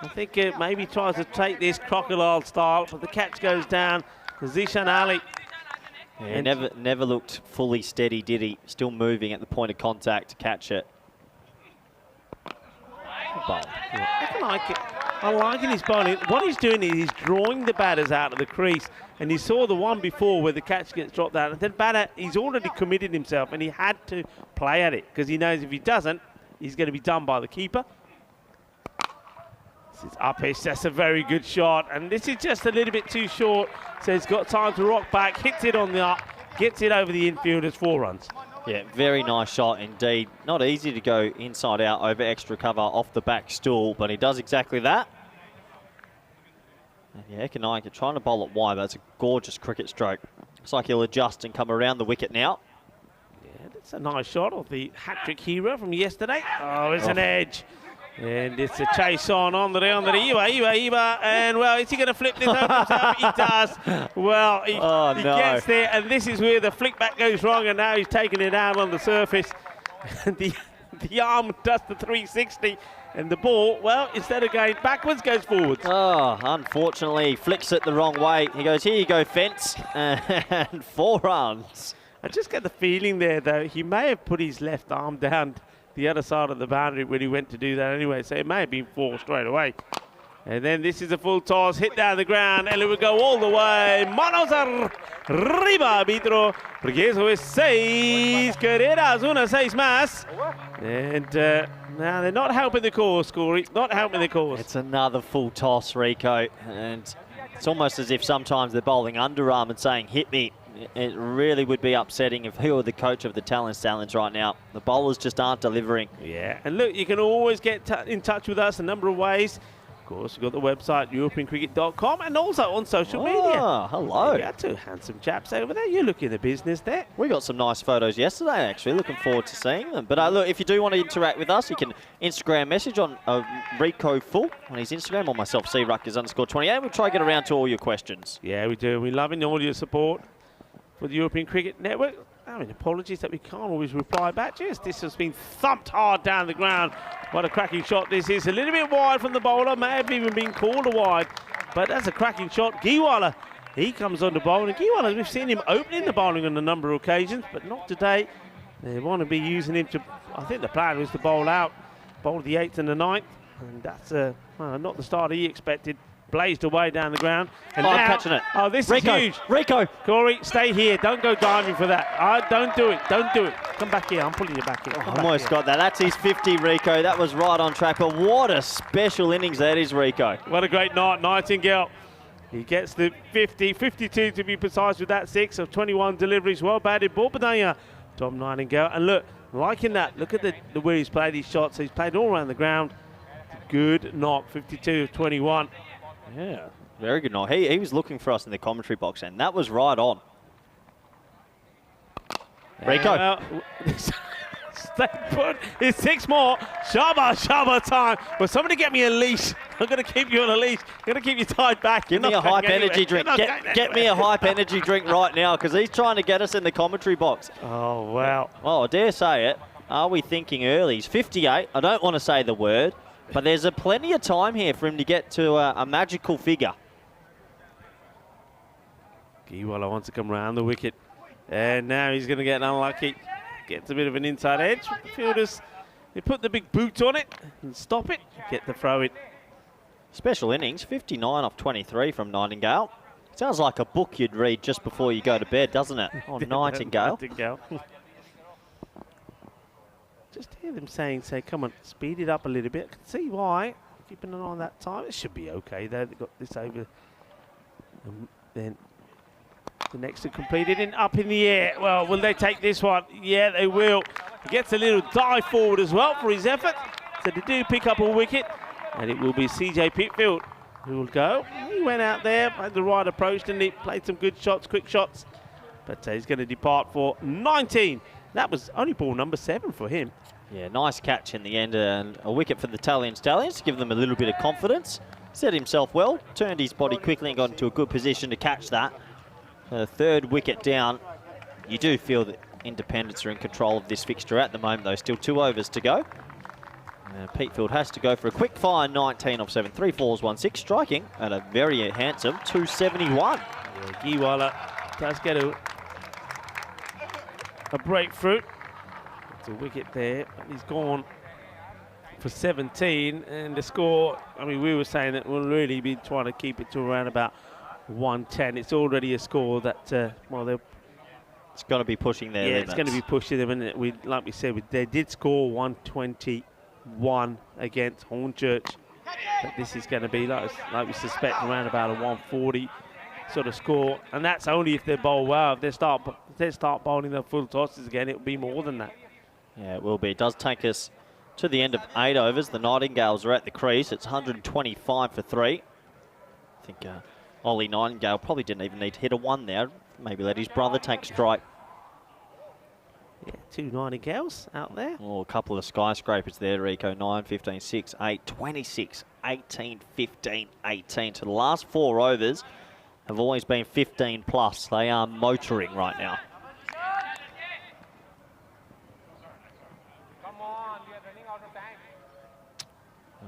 I think maybe tries to take this crocodile style, but the catch goes down. Zishan Ali. Yeah, never looked fully steady, did he? Still moving at the point of contact to catch it. I like it. I like his bowling. What he's doing is he's drawing the batters out of the crease. And you saw the one before where the catch gets dropped out. And then batter, he's already committed himself and he had to play at it because he knows if he doesn't, he's going to be done by the keeper. This is uppish. That's a very good shot. And this is just a little bit too short. So he's got time to rock back, hits it on the up, gets it over the infield as 4 runs. Yeah, very nice shot indeed. Not easy to go inside out over extra cover off the back stool, but he does exactly that. And yeah, Ekanaika trying to bowl it wide, but it's a gorgeous cricket stroke. Looks like he'll adjust and come around the wicket now. Yeah, that's a nice shot of the hat-trick hero from yesterday. Oh, it's an edge. And it's a chase on the Iba. And, well, is he going to flip this over himself? He does. Well, he gets there, and this is where the flick back goes wrong, and now he's taking it out on the surface. And the arm does the 360. And the ball, well, instead of going backwards, goes forwards. Oh, unfortunately, he flicks it the wrong way. He goes, here you go, fence, and 4 runs. I just get the feeling there, though, he may have put his left arm down the other side of the boundary when he went to do that anyway, so it may have been 4 straight away. And then this is a full toss, hit down the ground, and it will go all the way. Manos arriba, arbitro, porque eso es 6 carreras, 6 más. And now they're not helping the cause, Corey, not helping the cause. It's another full toss, Rico, and it's almost as if sometimes they're bowling underarm and saying, hit me. It really would be upsetting if he were the coach of the Stallions right now. The bowlers just aren't delivering. Yeah, and look, you can always get in touch with us a number of ways. Of course, we've got the website, europeancricket.com, and also on social media. Oh, hello. You got 2 handsome chaps over there. You're looking at the business there. We got some nice photos yesterday, actually. Looking forward to seeing them. But look, if you do want to interact with us, you can Instagram message on Rico Full on his Instagram, or myself, cruckers_28. We'll try to get around to all your questions. Yeah, we do. We're loving all your support for the European Cricket Network. I mean, apologies that we can't always reply back. Just this has been thumped hard down the ground. What a cracking shot this is. A little bit wide from the bowler. May have even been called a wide. But that's a cracking shot. Giwala, he comes on the bowling. And Giwala, we've seen him opening the bowling on a number of occasions, but not today. They want to be using him to, I think the plan was to bowl out, bowl the 8th and the 9th. And that's not the start he expected. Blazed away down the ground. And now, I'm catching it. Oh, this Rico, is huge. Rico. Corey, stay here. Don't go diving for that. Don't do it. Don't do it. Come back here. I'm pulling you back here. I almost got that. That's his 50, Rico. That was right on track. But what a special innings that is, Rico. What a great night, Nightingale. He gets the 50, 52 to be precise with that 6 of 21 deliveries. Well batted. Ball Badania, Tom Nightingale. And look, liking that. Look at the way he's played his shots. He's played all around the ground. Good knock. 52 of 21. Yeah, very good night. He was looking for us in the commentary box, and that was right on. Rico. Well, stay put. It's 6 more. Shabba time. Well, somebody get me a leash. I'm going to keep you on a leash. I'm going to keep you tied back. Give me a hype energy drink. Get me a hype energy drink right now, because he's trying to get us in the commentary box. Oh, wow. Oh, I dare say it. Are we thinking early? He's 58. I don't want to say the word. But there's plenty of time here for him to get to a magical figure. Giwala wants to come round the wicket. And now he's going to get unlucky. Gets a bit of an inside edge. The fielders, they put the big boot on it and stop it. Get the throw it. Special innings, 59 off 23 from Nightingale. Sounds like a book you'd read just before you go to bed, doesn't it? Oh, Nightingale. Nightingale. just hear them saying, come on, speed it up a little bit. I can see why. Keeping an eye on that time. It should be okay though. They've got this over. Then the next to completed in up in the air. Well, will they take this one? Yeah, they will. He gets a little dive forward as well for his effort. So they do pick up a wicket. And it will be CJ Pitfield who will go. He went out there, played the right approach, didn't he? Played some good shots, quick shots. But he's going to depart for 19. That was only ball number 7 for him. Yeah, nice catch in the end, and a wicket for the Stallions to give them a little bit of confidence. Set himself well, turned his body quickly and got into a good position to catch that. Third wicket down. You do feel that Independents are in control of this fixture at the moment, though. Still 2 overs to go. Pitfield has to go for a quick fire, 19 off 7, 3 fours, 1 6, striking at a very handsome 271. Yeah, Giwala does get a breakthrough. It's a wicket there, but he's gone for 17, and the score, I mean, we were saying that we'll really be trying to keep it to around about 110. It's already a score that, well, it's going to be pushing their limits. It's going to be pushing them, and like we said, they did score 121 against Hornchurch, but this is going to be, like we suspect, around about a 140 sort of score, and that's only if they bowl well. If they start bowling their full tosses again, it'll be more than that. Yeah, it will be. It does take us to the end of 8 overs. The Nightingales are at the crease. It's 125 for 3. I think Ollie Nightingale probably didn't even need to hit a 1 there. Maybe let his brother take strike. Yeah, 2 Nightingales out there. Oh, a couple of skyscrapers there, Rico. 9, 15, 6, 8, 26, 18, 15, 18. So the last 4 overs have always been 15 plus. They are motoring right now.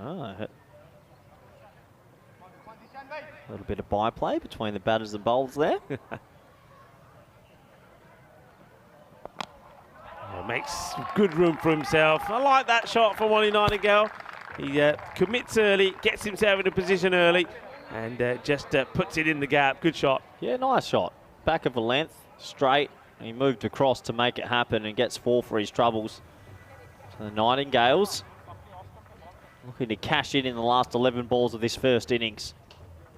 Oh, a little bit of byplay between the batters and bowlers there. Makes good room for himself. I like that shot from Ollie Nightingale. He commits early, gets himself in a position early, and just puts it in the gap. Good shot. Yeah, nice shot. Back of a length, straight. He moved across to make it happen and gets 4 for his troubles. So the Nightingales looking to cash in the last 11 balls of this first innings.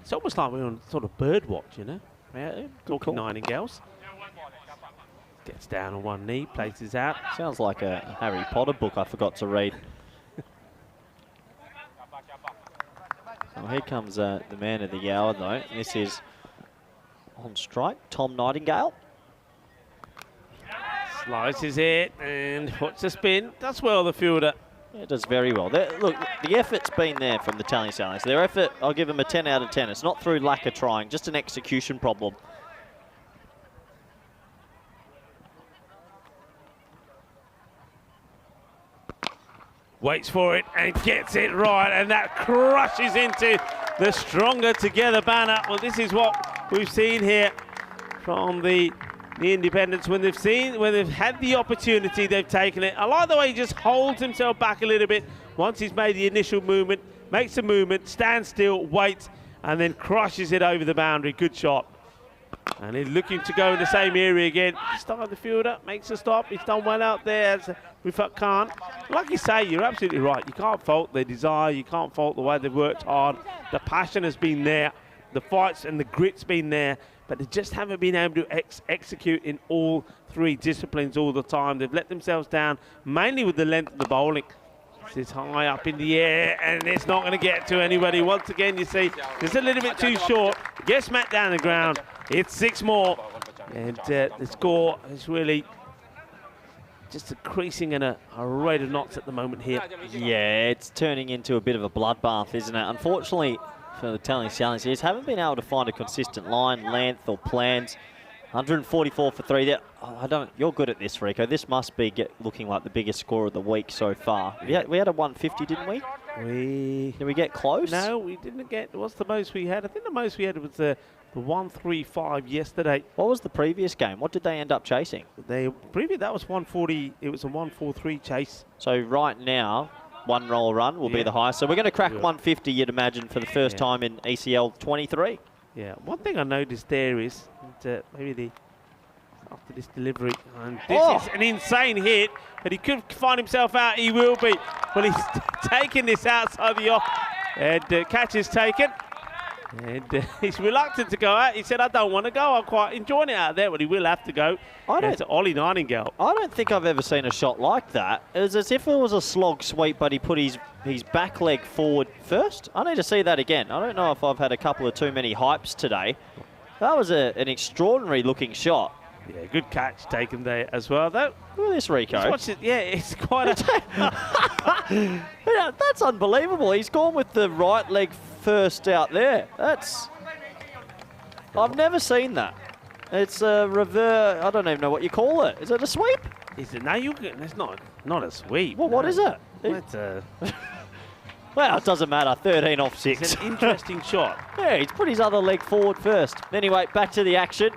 It's almost like we're on sort of bird watch, you know? Yeah, talking Nightingales. Gets down on one knee, places out. Sounds like a Harry Potter book I forgot to read. So here comes the man of the hour, though. This is on strike, Tom Nightingale. Slices it and puts a spin. Does well, the fielder. Yeah, it does very well. Look, the effort's been there from the Stallions. Their effort, I'll give them a 10 out of 10. It's not through lack of trying, just an execution problem. Waits for it and gets it right, and that crushes into the Stronger Together banner. Well, this is what we've seen here from the Independents when they've had the opportunity, they've taken it. I like the way he just holds himself back a little bit once he's made the initial movement, makes a movement, stands still, waits, and then crushes it over the boundary. Good shot. And he's looking to go in the same area again. Start the fielder, makes a stop. He's done well out there with Khan. Like you say, you're absolutely right. You can't fault their desire. You can't fault the way they've worked hard. The passion has been there. The fights and the grit's been there. But they just haven't been able to execute in all 3 disciplines all the time. They've let themselves down, mainly with the length of the bowling. This is high up in the air, and it's not going to get to anybody. Once again, you see, just a little bit too short. Gets smacked down the ground. It's 6 more. And the score is really just increasing in a rate of knots at the moment here. Yeah, it's turning into a bit of a bloodbath, isn't it? Unfortunately for the Stallions, they haven't been able to find a consistent line, length, or plans. 144 for 3 there. Oh, you're good at this, Rico. This must be looking like the biggest score of the week so far. We had a 150, didn't we? Did we get close? No, we didn't get. What's the most we had? I think the most we had was the 135 yesterday. What was the previous game? What did they end up chasing? That was 140. It was a 143 chase. So right now, 1 roll run will be the highest. So we're going to crack 150, you'd imagine, for the first time in ECL 23. Yeah. One thing I noticed there is maybe after this delivery. And this is an insane hit, but he could find himself out. He will be. Well, he's taking this outside the off, and catch is taken. And he's reluctant to go out. He said, I don't want to go. I'm quite enjoying it out there, but he will have to go. It's Ollie Nightingale. I don't think I've ever seen a shot like that. It was as if it was a slog sweep, but he put his back leg forward first. I need to see that again. I don't know if I've had a couple of too many hypes today. That was an extraordinary looking shot. Yeah, good catch taken there as well, though. Look at this, Rico. Yeah, it's quite a... Yeah, that's unbelievable. He's gone with the right leg first out there. I've never seen that. It's a reverse... I don't even know what you call it. Is it a sweep? Is it? No, it's not a sweep. Well, what is it? It's a... Well, it doesn't matter. 13 off 6. It's an interesting shot. Yeah, he's put his other leg forward first. Anyway, back to the action.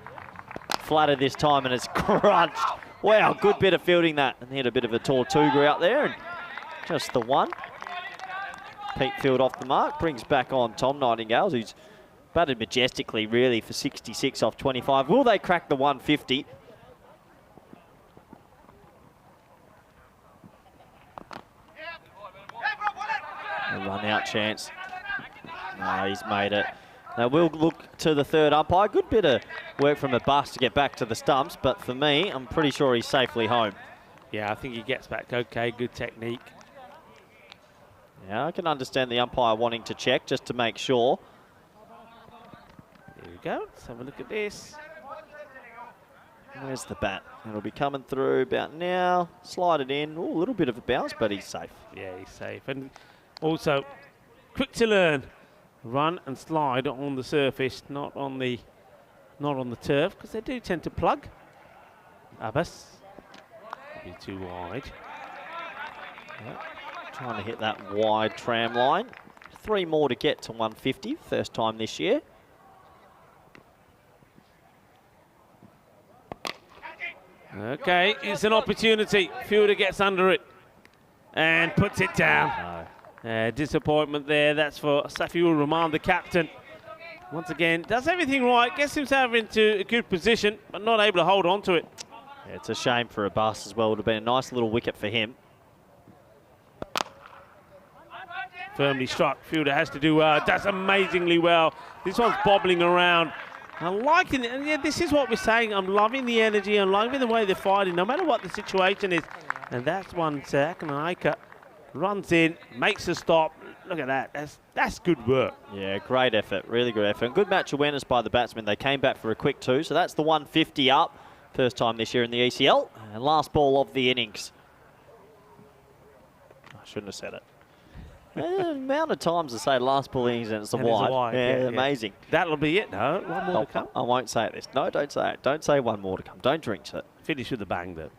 Flatter this time, and it's crunched. Wow, good bit of fielding that. And he had a bit of a Tortuga out there, and just the one. Pete Field off the mark, brings back on Tom Nightingale, who's batted majestically, really, for 66 off 25. Will they crack the 150? A run-out chance. No, he's made it. Now we'll look to the third umpire. Good bit of work from a bus to get back to the stumps, but for me, I'm pretty sure he's safely home. Yeah, I think he gets back okay, good technique. Yeah, I can understand the umpire wanting to check just to make sure. Here we go, let's have a look at this. Where's the bat? It'll be coming through about now. Slide it in. Ooh, a little bit of a bounce, but he's safe. Yeah, he's safe. And also, quick to learn. Run and slide on the surface, not on the turf, because they do tend to plug. Abbas, be too wide. Yep. Trying to hit that wide tram line. 3 more to get to 150, first time this year. Okay, it's an opportunity. Fielder gets under it and puts it down. No. Disappointment there. That's for Safiur Rahman, the captain. Once again, does everything right, gets himself into a good position, but not able to hold on to it. Yeah, it's a shame for Abbas as well. It would have been a nice little wicket for him. Firmly struck. Fielder has to do well. Does amazingly well. This one's bobbling around. I'm liking it. And yeah, this is what we're saying. I'm loving the energy. I'm loving the way they're fighting, no matter what the situation is. And that's one Akanaika. Runs in, makes a stop. Look at that. That's good work. Yeah, great effort. Really good effort. And good match awareness by the batsmen. They came back for a quick 2. So that's the 150 up. First time this year in the ECL. And last ball of the innings. I shouldn't have said it. The amount of times to say last ball innings and it's a wide. Yeah, amazing. That'll be it. No, one more to come. I won't say this. No, don't say it. Don't say one more to come. Don't drink it. Finish with a bang, though.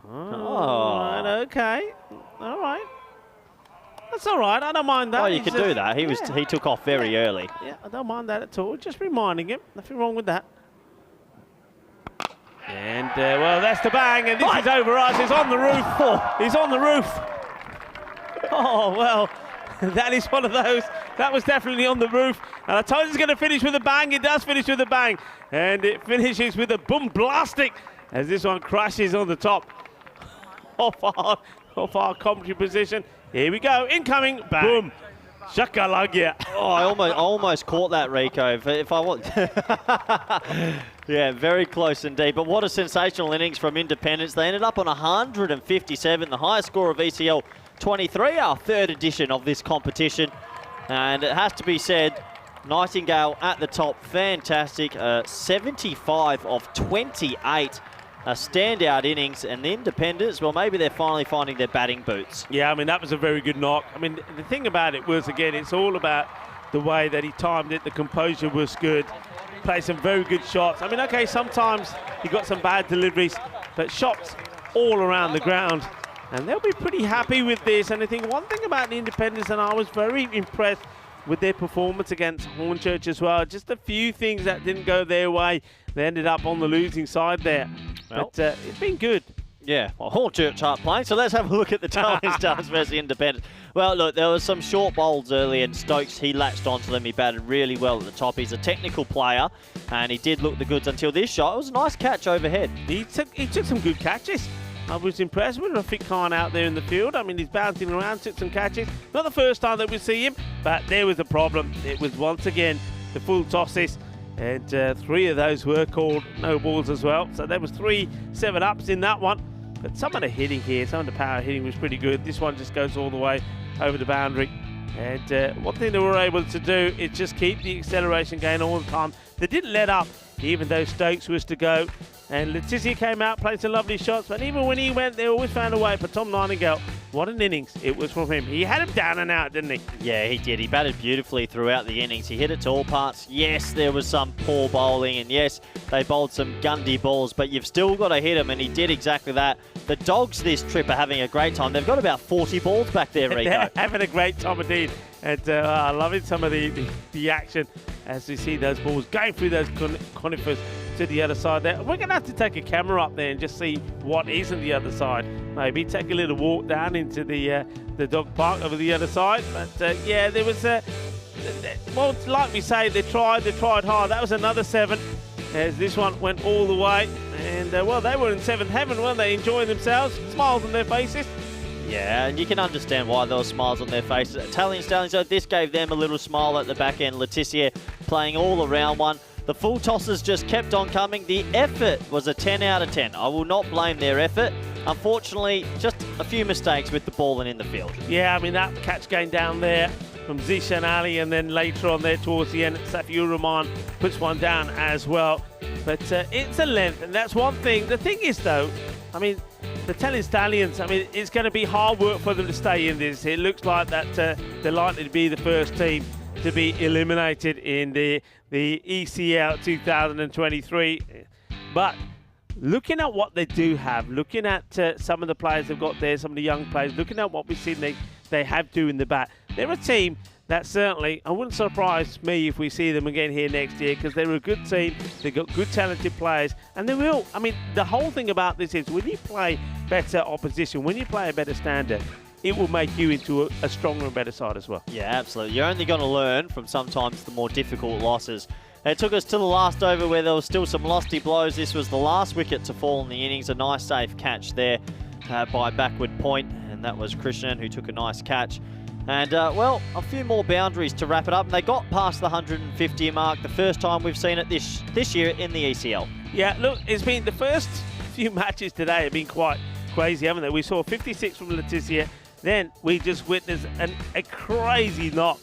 Oh. Right, okay. All right. That's all right. I don't mind that. Oh, you can do that. He took off very early. Yeah, I don't mind that at all. Just reminding him. Nothing wrong with that. And, well, that's the bang. And this is over us. It's on the roof. He's on the roof. Oh, well, that is one of those. That was definitely on the roof. And I told you it's going to finish with a bang. It does finish with a bang. And it finishes with a boom blastic as this one crashes on the top off our commentary position. Here we go, incoming, bang. Boom, shakalagya. Oh, I almost caught that, Rico. If I want, yeah, very close indeed. But what a sensational innings from Independence. They ended up on 157, the highest score of ECL 23, our third edition of this competition. And it has to be said, Nightingale at the top, fantastic. 75 of 28. A standout innings, and the Independents, well, maybe they're finally finding their batting boots. Yeah, I mean, that was a very good knock. I mean, the thing about it was, again, it's all about the way that he timed it. The composure was good. Played some very good shots. I mean, okay, sometimes he got some bad deliveries, but shots all around the ground. And they'll be pretty happy with this. And I think one thing about the Independents, and I was very impressed with their performance against Hornchurch as well. Just a few things that didn't go their way. They ended up on the losing side there. Well, but it's been good. Yeah, well, Hornchurch aren't playing, so let's have a look at the Stallions versus Independence. Well, look, there was some short bowls early, and Stokes, he latched onto them. He batted really well at the top. He's a technical player, and he did look the goods until this shot. It was a nice catch overhead. He took some good catches. I was impressed with Rafiq Khan out there in the field. I mean, he's bouncing around, took some catches. Not the first time that we see him, but there was a problem. It was once again the full tosses, and 3 of those were called no balls as well. So there was 3 7-ups in that one. But some of the hitting here, some of the power hitting was pretty good. This one just goes all the way over the boundary. And one thing they were able to do is just keep the acceleration going all the time. They didn't let up, even though Stokes was to go. And Letizia came out, played some lovely shots, but even when he went, they always found a way. But Tom Nightingale, what an innings it was from him. He had him down and out, didn't he? Yeah, he did. He batted beautifully throughout the innings. He hit it to all parts. Yes, there was some poor bowling, and yes, they bowled some gundy balls, but you've still got to hit him, and he did exactly that. The Dogs this trip are having a great time. They've got about 40 balls back there, Rico. They're having a great time indeed. And I'm loving some of the action as we see those balls going through those conifers to the other side there. We're going to have to take a camera up there and just see what is on the other side. Maybe take a little walk down into the dog park over the other side. But yeah, there was well, like we say, they tried hard. That was another 7 as this one went all the way. And well, they were in 7th heaven, weren't they? Enjoying themselves, smiles on their faces. Yeah, and you can understand why there were smiles on their faces. Italian Stallions, though, this gave them a little smile at the back end. Letizia playing all around one. The full tosses just kept on coming. The effort was a 10 out of 10. I will not blame their effort. Unfortunately, just a few mistakes with the ball and in the field. Yeah, I mean, that catch going down there from Zishan Ali, and then later on there towards the end, Safiur Rahman puts one down as well. But it's a length, and that's one thing. The thing is, though, I mean, the Italian Stallions, I mean, it's going to be hard work for them to stay in this. It looks like that they're likely to be the first team to be eliminated in the ECL 2023. But looking at what they do have, looking at some of the players they've got there, some of the young players, looking at what we've seen they have doing the bat, they're a team that certainly, I wouldn't surprise me if we see them again here next year, because they're a good team, they've got good talented players, and they will. I mean, the whole thing about this is when you play better opposition, when you play a better standard, it will make you into a stronger and better side as well. Yeah, absolutely. You're only going to learn from sometimes the more difficult losses. It took us to the last over where there was still some lofty blows. This was the last wicket to fall in the innings. A nice safe catch there by backward point, and that was Krishnan who took a nice catch. And, well, a few more boundaries to wrap it up. And they got past the 150 mark, the first time we've seen it this year in the ECL. Yeah, look, it's been the first few matches today have been quite crazy, haven't they? We saw 56 from Letizia. Then we just witnessed a crazy knock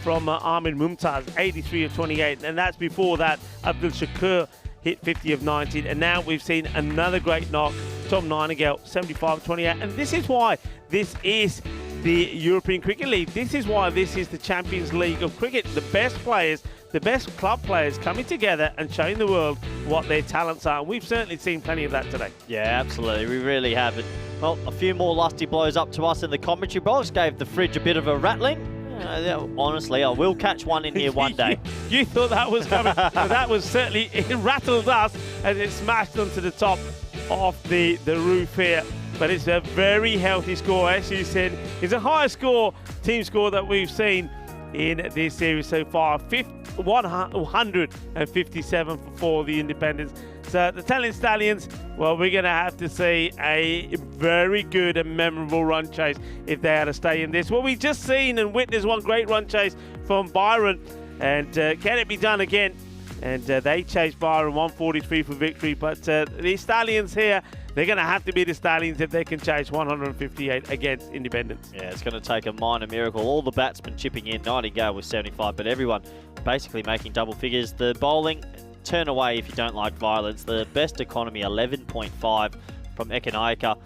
from Ahmed Mumtaz, 83 of 28. And that's before that, Abdul Shakur hit 50 of 19. And now we've seen another great knock, Tom Nightingale, 75 of 28. And this is why this is the European Cricket League. This is why this is the Champions League of cricket. The best players, the best club players coming together and showing the world what their talents are. And we've certainly seen plenty of that today. Yeah, absolutely. We really have. Well, a few more lusty blows up to us in the commentary box. Gave the fridge a bit of a rattling. Honestly, I will catch one in here one day. You thought that was coming. That was certainly, it rattled us as it smashed onto the top of the roof here. But it's a very healthy score, as you said. It's a higher score, team score that we've seen in this series so far. 157 for the Independents. So the Italian Stallions, well, we're going to have to see a very good and memorable run chase if they are to stay in this. Well, we've just seen and witnessed one great run chase from Byron. And can it be done again? And they chased Byron 143 for victory. But the Stallions here, they're going to have to be the Stallions if they can chase 158 against Independence. Yeah, it's going to take a minor miracle. All the batsmen chipping in. Nightingale was 75, but everyone basically making double figures. The bowling, turn away if you don't like violence. The best economy, 11.5 from Ekanaika.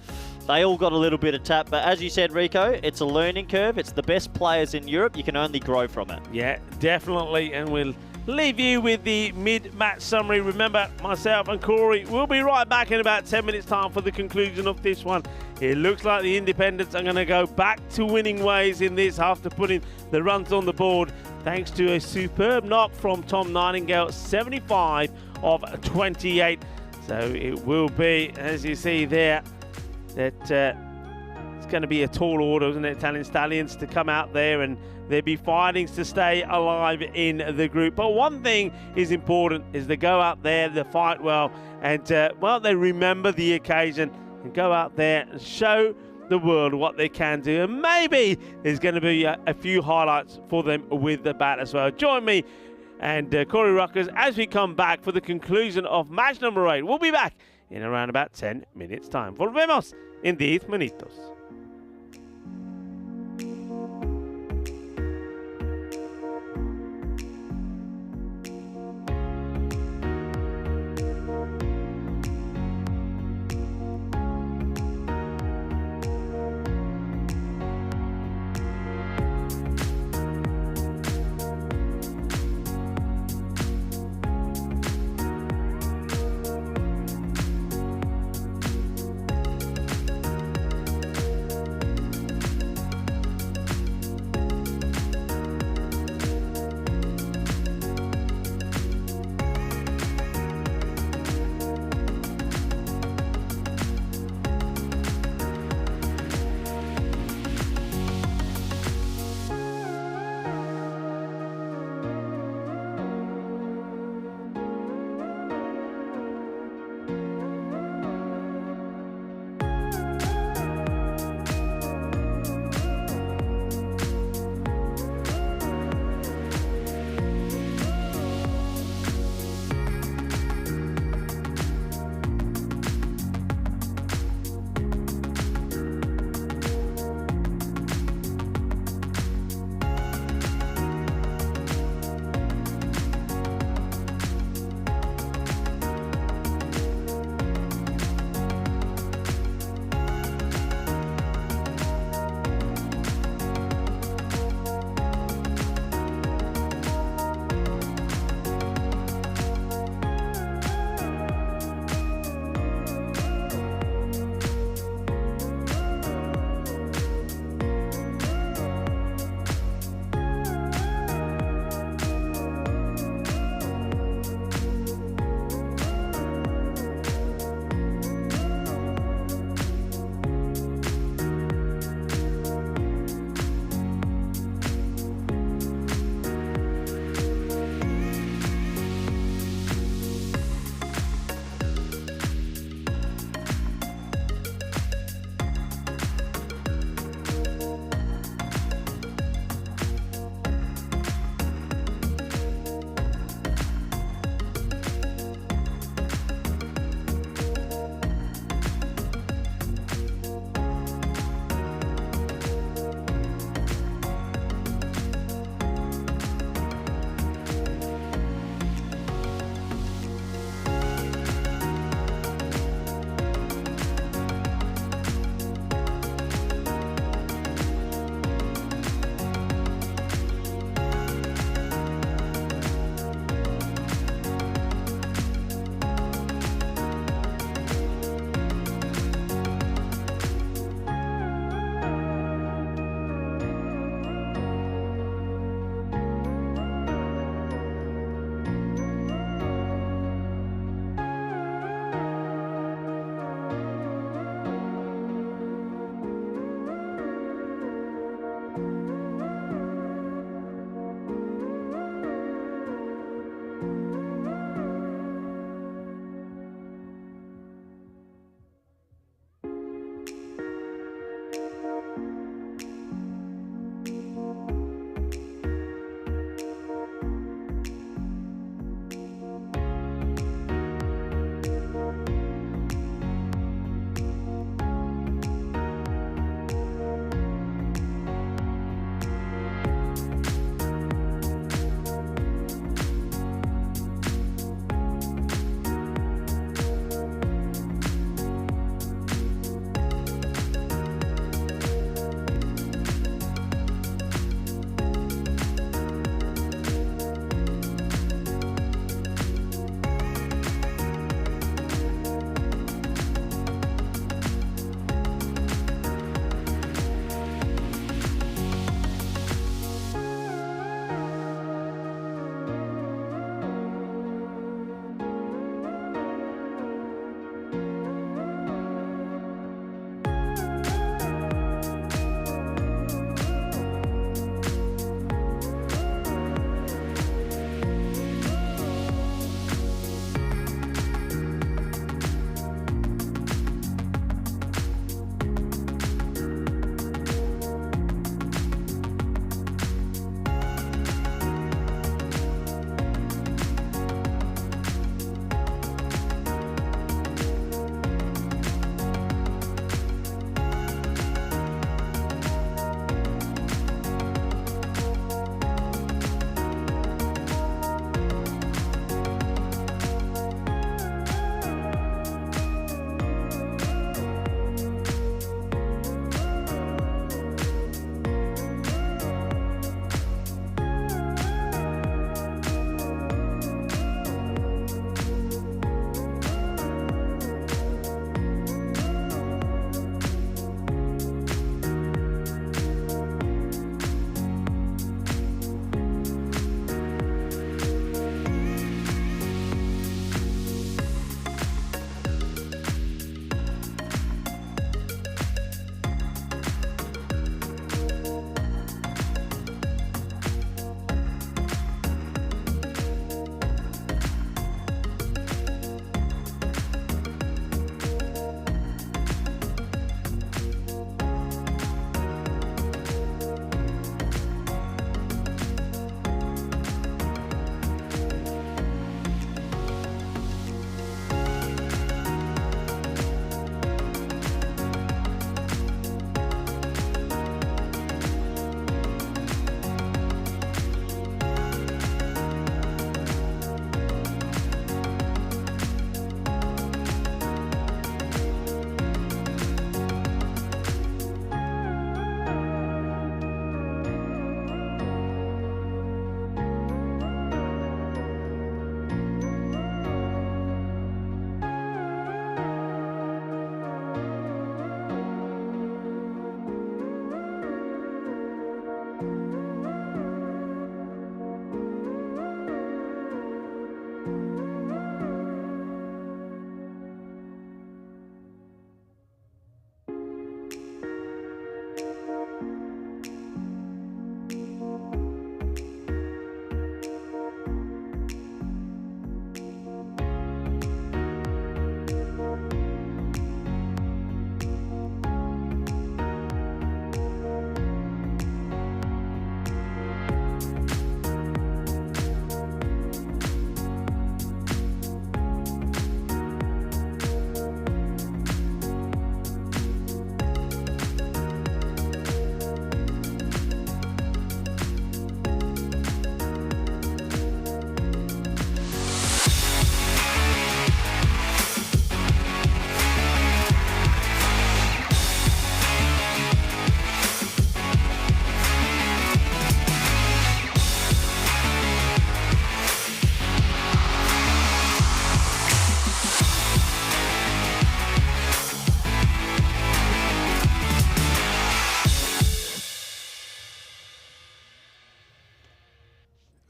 They all got a little bit of tap, but as you said, Rico, it's a learning curve. It's the best players in Europe. You can only grow from it. Yeah, definitely, and we'll leave you with the mid-match summary. Remember, myself and Corey will be right back in about 10 minutes' time for the conclusion of this one. It looks like the Independents are going to go back to winning ways in this after putting the runs on the board, thanks to a superb knock from Tom Nightingale, 75 of 28. So it will be, as you see there, that it's going to be a tall order, isn't it? Italian Stallions to come out there, and they'll be fighting to stay alive in the group. But one thing is important, is they go out there, they fight well, and well, they remember the occasion and go out there and show the world what they can do. And maybe there's going to be a few highlights for them with the bat as well. Join me and Corey Ruckers as we come back for the conclusion of match number 8. We'll be back in around about 10 minutes time. Volvemos en 10 minutos.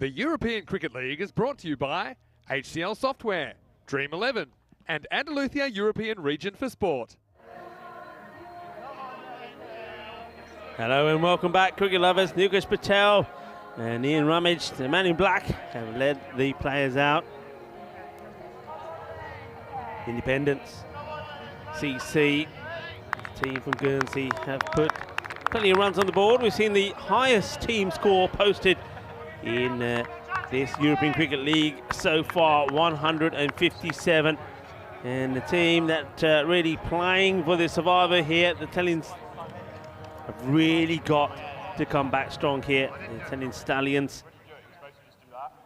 The European Cricket League is brought to you by HCL Software, Dream 11, and Andalusia European Region for Sport. Hello and welcome back, cricket lovers. Nukesh Patel and Ian Rummage, the man in black, have led the players out. Independence, CC, the team from Guernsey have put plenty of runs on the board. We've seen the highest team score posted in this European Cricket League so far, 157. And the team that really playing for the survivor here, the Stallions, have really got to come back strong here. The Stallions,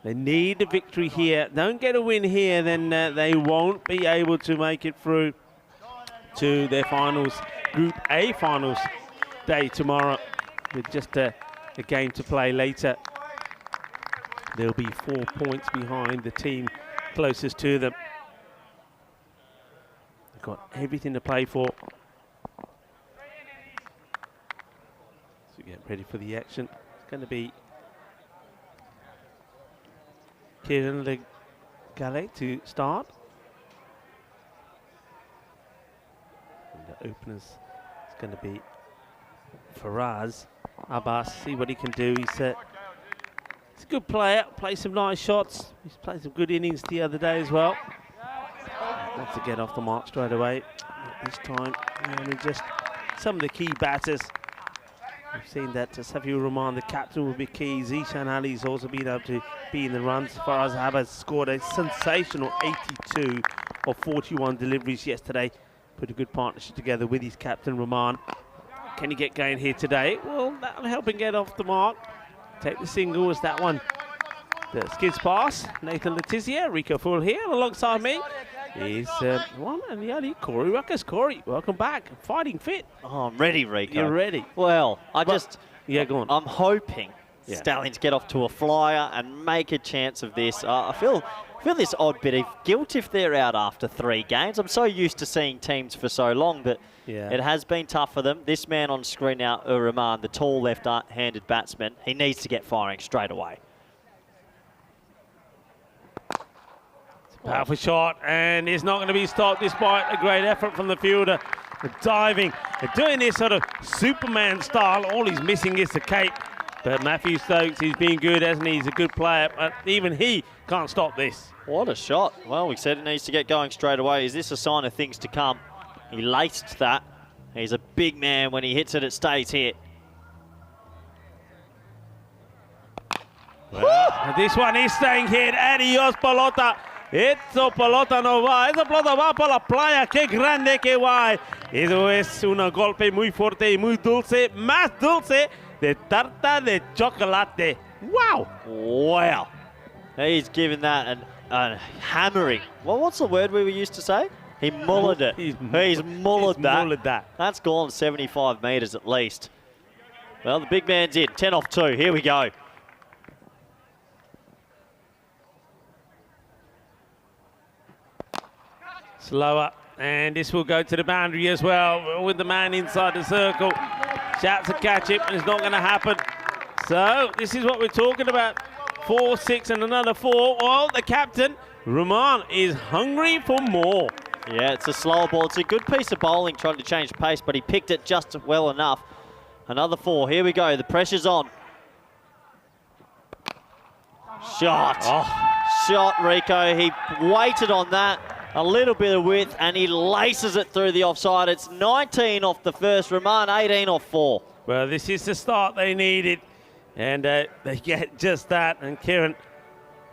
they need a victory here. Don't get a win here, then they won't be able to make it through to their finals, Group A finals day tomorrow, with just a game to play later. They'll be 4 points behind the team closest to them. They've got everything to play for. So get ready for the action. It's going to be Kieran Le Gallet to start. And the openers is going to be Faraz Abbas. See what he can do. He's a good player, plays some nice shots. He's played some good innings the other day as well. Wants to get off the mark straight away. This time, just some of the key batters. We've seen that Safiur Rahman, the captain, will be key. Zishan Ali's also been able to be in the runs. Faraz Abbas scored a sensational 82 of 41 deliveries yesterday. Put a good partnership together with his captain, Rahman. Can he get going here today? Well, that'll help him get off the mark. Take the single as that one. The skids pass. Nathan Letizia, Rico Full here. Alongside me is one and the only Corey Ruckus. Corey, welcome back. Fighting fit. Oh, I'm ready, Rico. You're ready. Well, yeah, go on. I'm hoping Stallions get off to a flyer and make a chance of this. I feel this odd bit of guilt if they're out after 3 games. I'm so used to seeing teams for so long, but it has been tough for them. This man on screen now, Rahman, the tall left-handed batsman, he needs to get firing straight away. Powerful shot, and it's not going to be stopped despite a great effort from the fielder. Diving, doing this sort of Superman style. All he's missing is the cape. But Matthew Stokes, he's been good, hasn't he? He's a good player, but even he can't stop this. What a shot. Well, we said it needs to get going straight away. Is this a sign of things to come? He laced that. He's a big man. When he hits it, it stays hit. Well, this one is staying hit. Adios, pelota. Esa pelota no va. Esa pelota va para la playa. Qué grande que va. Eso es un golpe muy fuerte y muy dulce. Más dulce de tarta de chocolate. Wow. Wow. He's given that a hammering. Well, what's the word we were used to say? He mullered it. He's mullered that. That's gone 75 metres at least. Well, the big man's in. 10 off 2. Here we go. Slower. And this will go to the boundary as well with the man inside the circle. Shouts to catch it, but it's not going to happen. So this is what we're talking about. 4, 6 and another 4. Well, the captain, Rahman, is hungry for more. Yeah, it's a slower ball. It's a good piece of bowling trying to change pace, but he picked it just well enough. Another 4. Here we go. The pressure's on. Shot. Shot, Rico. He waited on that. A little bit of width, and he laces it through the offside. It's 19 off the first. Rahman, 18 off 4. Well, this is the start they needed. And they get just that. And Kieran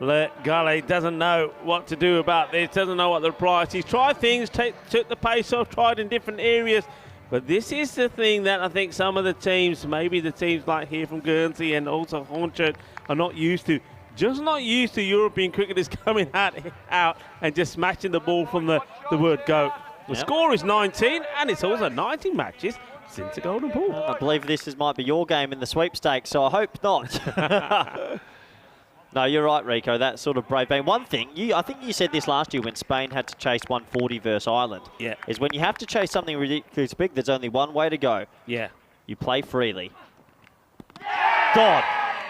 Le Gallet doesn't know what to do about this, doesn't know what the reply is. He's tried things, took the pace off, tried in different areas. But this is the thing that I think some of the teams, maybe the teams like here from Guernsey and also Hornchurch, are not used to. Just not used to European cricketers coming out and just smashing the ball from the word go. The score is 19, and it's also 19 matches since the Golden Ball. I believe this might be your game in the sweepstakes, so I hope not. No, you're right, Rico. That sort of brave bang. One thing, I think you said this last year when Spain had to chase 140 versus Ireland. Yeah. Is when you have to chase something ridiculously big, there's only one way to go. Yeah. You play freely. God.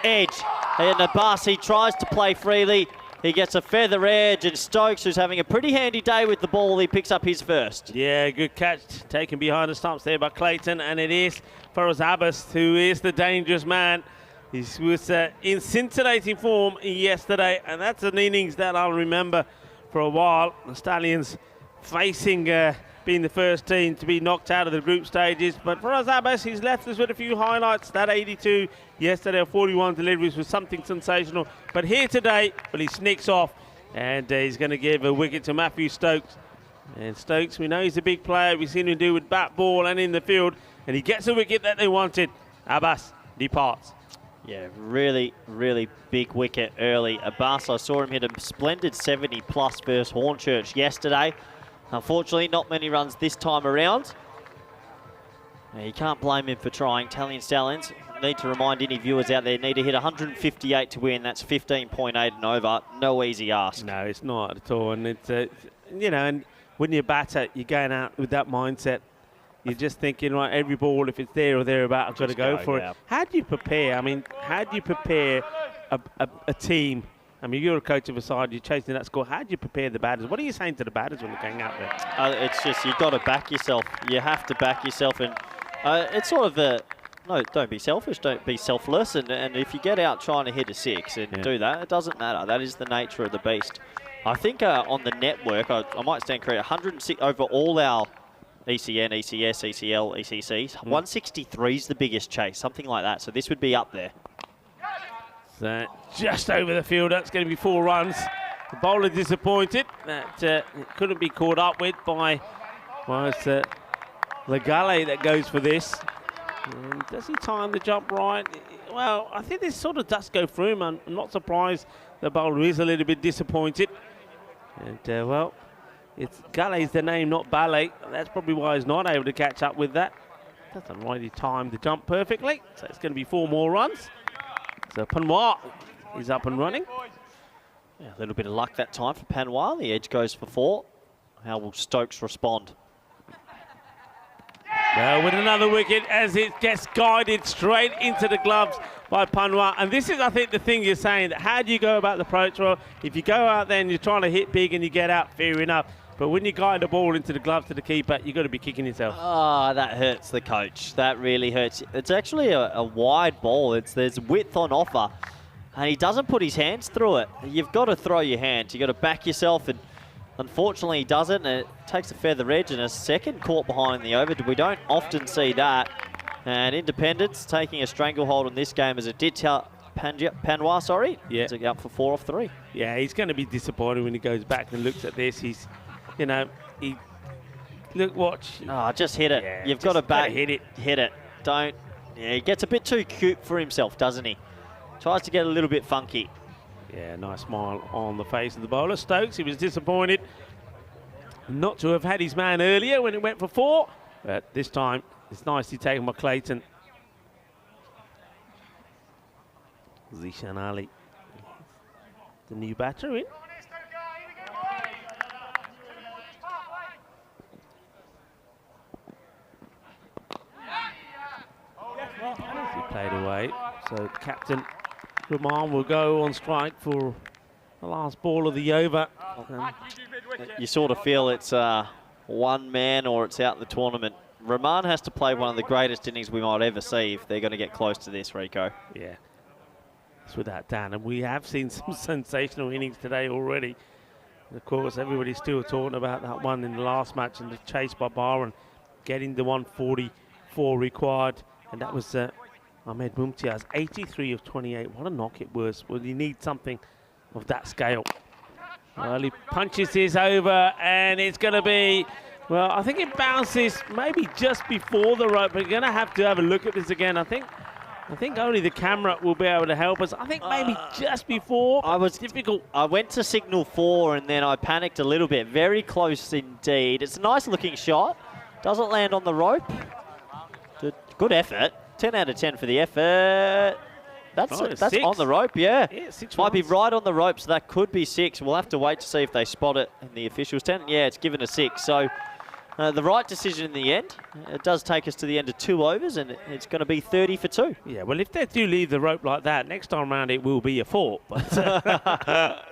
Edge. And Abassi tries to play freely. He gets a feather edge, and Stokes, who's having a pretty handy day with the ball, he picks up his first. Yeah, good catch taken behind the stumps there by Clayton, and it is Faraz Abbas, who is the dangerous man. He was in scintillating form yesterday, and that's an innings that I'll remember for a while. The Stallions facing being the first team to be knocked out of the group stages. But Faraz Abbas, he's left us with a few highlights. That 82 yesterday of 41 deliveries was something sensational. But here today, well, he sneaks off, and he's going to give a wicket to Matthew Stokes. And Stokes, we know he's a big player. We've seen him do with bat, ball, and in the field. And he gets a wicket that they wanted. Abbas departs. Yeah, really, really big wicket early. Abbas, I saw him hit a splendid 70-plus versus Hornchurch yesterday. Unfortunately, not many runs this time around. You can't blame him for trying. Italian Stallions need to remind any viewers out there, need to hit 158 to win. That's 15.8 and over. No easy ask. No, it's not at all. And it's, you know, and when you're a batter, you're going out with that mindset. You're just thinking, right, every ball, if it's there or thereabout, I've got to go for it. How do you prepare? I mean, how do you prepare a team? I mean, you're a coach of a side, you're chasing that score. How do you prepare the batters? What are you saying to the batters when they're going out there? It's just, you've got to back yourself. You have to back yourself. And it's sort of a, no, don't be selfish, don't be selfless. And if you get out trying to hit a six and do that, it doesn't matter. That is the nature of the beast. I think on the network, I might stand correct, 106 over all our ECN, ECS, ECL, ECCs. 163 is the biggest chase, something like that. So this would be up there. So just over the field, that's going to be 4 runs. The bowler disappointed. That it couldn't be caught up with by, well, it's Legale that goes for this. And does he time the jump right? Well, I think this sort of does go through him. I'm not surprised the bowler is a little bit disappointed. And, well, it's Galley's the name, not Ballet. That's probably why he's not able to catch up with that. Doesn't really time the jump perfectly. So it's going to be 4 more runs. So Panois is up and running. Yeah, a little bit of luck that time for Panois. The edge goes for 4. How will Stokes respond? Well, with another wicket as it gets guided straight into the gloves by Panois. And this is, I think, the thing you're saying, that how do you go about the approach? Well, if you go out there and you're trying to hit big and you get out, fair enough. But when you guide the ball into the gloves to the keeper, you've got to be kicking yourself. Ah, that hurts the coach. That really hurts. It's actually a wide ball. There's width on offer. And he doesn't put his hands through it. You've got to throw your hands. You've got to back yourself. And unfortunately, he doesn't. And it takes a feather edge and a second caught behind the over. We don't often see that. And Independence taking a stranglehold in this game as it did tell Panois, sorry. Yeah. To get up for 4 off 3. Yeah, he's going to be disappointed when he goes back and looks at this. He's, you know, look, watch. Oh, just hit it. Yeah, You've got to back. Hit it. Hit it. Don't. Yeah, he gets a bit too cute for himself, doesn't he? Tries to get a little bit funky. Yeah, nice smile on the face of the bowler. Stokes, he was disappointed not to have had his man earlier when it went for 4. But this time, it's nicely taken by Clayton. Zishan Ali, the new batter in. He played away, so captain Rahman will go on strike for the last ball of the over. You sort of feel it's one man or it's out the tournament. Rahman has to play one of the greatest innings we might ever see if they're going to get close to this, Rico. Yeah, it's without doubt. And we have seen some sensational innings today already. And of course, everybody's still talking about that one in the last match and the chase by Byron, getting the 144 required. And that was Ahmed Mumtiaz, 83 of 28. What a knock it was. Well, you need something of that scale. Well, he punches this over, and it's going to be, well, I think it bounces maybe just before the rope. We're going to have a look at this again. I think only the camera will be able to help us. I think maybe just before. Difficult. I went to signal 4, and then I panicked a little bit. Very close indeed. It's a nice-looking shot. Doesn't land on the rope. Good effort. 10 out of 10 for the effort. That's on the rope, yeah. 6 Might be runs. right on the rope, so that could be 6. We'll have to wait to see if they spot it in the officials' tent. Yeah, it's given a 6. So The right decision in the end. It does take us to the end of 2 overs, and it's going to be 30 for 2. Yeah, well, if they do leave the rope like that, next time round it will be a 4. But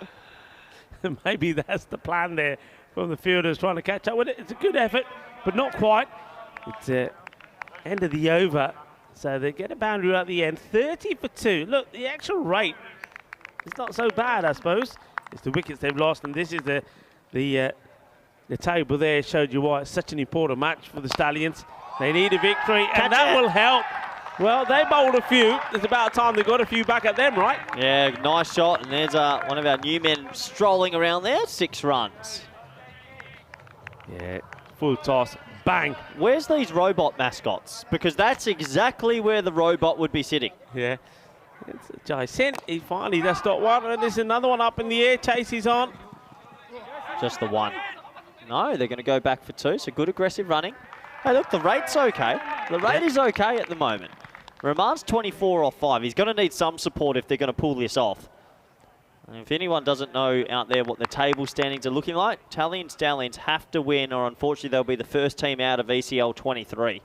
maybe that's the plan there from the fielders trying to catch up with it. It's a good effort, but not quite. It's end of the over, so they get a boundary at the end. 30 for 2. Look, the actual rate is not so bad, I suppose. It's the wickets they've lost, and this is the table there showed you why it's such an important match for the Stallions. They need a victory, and that will help. Well, they bowled a few. It's about time they got a few back at them, right? Yeah, nice shot, and there's one of our new men strolling around there. 6 runs. Yeah, full toss, bang. Where's these robot mascots? Because that's exactly where the robot would be sitting. Yeah. It's Jai he finally does stop one, and there's another one up in the air. Chasey's on. Just the one. No, they're going to go back for 2, so good aggressive running. Hey, look, the rate's okay. The rate is okay at the moment. Rahman's 24 off 5. He's going to need some support if they're going to pull this off. And if anyone doesn't know out there what the table standings are looking like, Tally and Stallions have to win, or unfortunately they'll be the first team out of ECL 23.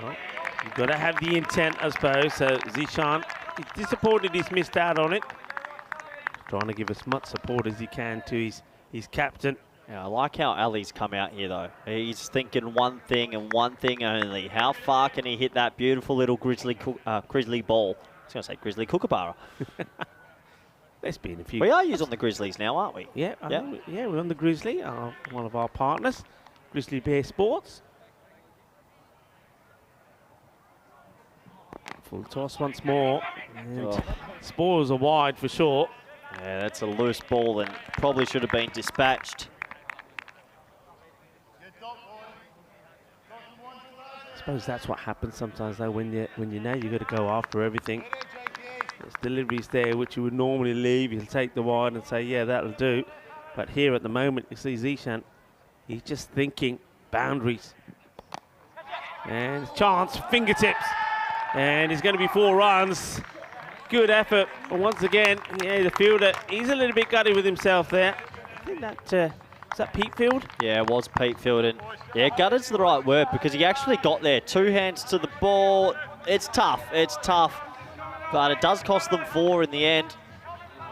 Well, you've got to have the intent, I suppose. So Zishan is disappointed he's missed out on it. Trying to give as much support as he can to his captain. Yeah, I like how Ali's come out here, though. He's thinking one thing and one thing only. How far can he hit that beautiful little grizzly ball? I was going to say grizzly kookaburra. There's been a few. We are using the Grizzlies now, aren't we? Yeah, yeah, we're on the Grizzly, one of our partners, Grizzly Bear Sports. Full toss once more. And Spores are wide for sure. Yeah, that's a loose ball and probably should have been dispatched. I suppose that's what happens sometimes though when you know you've got to go after everything. There's deliveries there which you would normally leave. You'll take the wide and say, yeah, that'll do. But here at the moment, you see Zishan, he's just thinking boundaries. And chance, fingertips. And it's going to be 4 runs. Good effort. And once again, yeah, the fielder, he's a little bit gutty with himself there. I think that, is that Pete Field? Yeah, it was Pete Field. And yeah, gutted's the right word because he actually got there. 2 hands to the ball. It's tough. But it does cost them 4 in the end.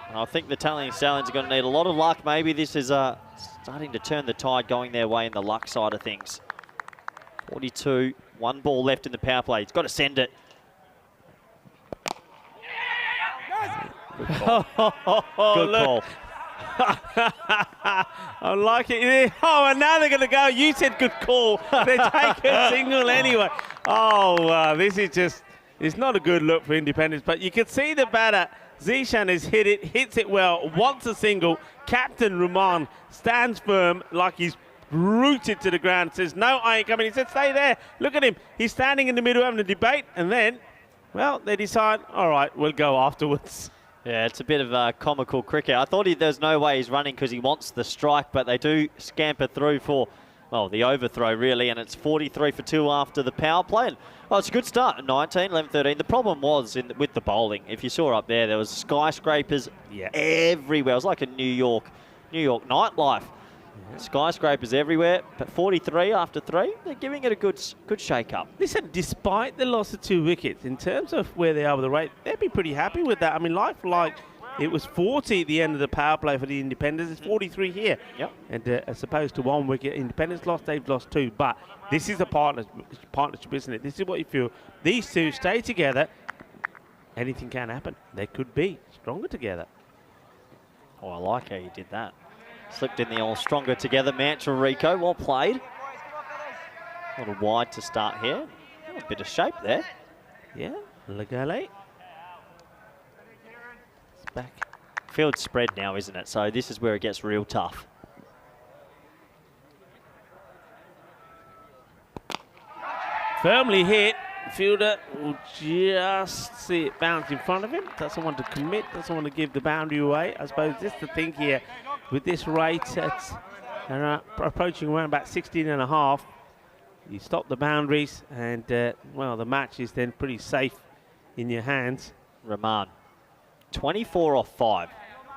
And I think the Stallions are going to need a lot of luck. Maybe this is starting to turn the tide going their way in the luck side of things. 42, 1 ball left in the power play. He's got to send it. Good call. Good call. I like it. Oh, and now they're going to go. You said good call. They take a single anyway. Oh, this is just, it's not a good look for Independence, but you can see the batter. Zishan has hits it well, wants a single. Captain Rahman stands firm like he's rooted to the ground, says, no, I ain't coming. He said, stay there. Look at him. He's standing in the middle having a debate, and then, well, they decide, all right, we'll go afterwards. Yeah, it's a bit of comical cricket. I thought there's no way he's running because he wants the strike, but they do scamper through for, well, the overthrow, really, and it's 43 for 2 after the power play. And, well, it's a good start at 19, 11, 13. The problem was with the bowling. If you saw up there was skyscrapers everywhere. It was like a New York nightlife. Yeah. Skyscrapers everywhere, but 43 after 3, they're giving it a good shake-up. Listen, despite the loss of 2 wickets, in terms of where they are with the rate, they'd be pretty happy with that. I mean, like it was 40 at the end of the power play for the Independents. It's 43 here. Yep. And as opposed to 1 wicket, Independents lost, they've lost 2. But this is a partnership, isn't it? This is what you feel. These 2 stay together, anything can happen. They could be stronger together. Oh, I like how you did that. Slipped in the all stronger together. Mantra Rico, well played. A little wide to start here. A bit of shape there. Yeah, Legale. It's back. Field spread now, isn't it? So this is where it gets real tough. Firmly hit. Fielder will just see it bounce in front of him. Doesn't want to commit, doesn't want to give the boundary away. I suppose just the thing here with this rate, it's approaching around about 16.5. You stop the boundaries and, well, the match is then pretty safe in your hands. Rahman, 24 off 5.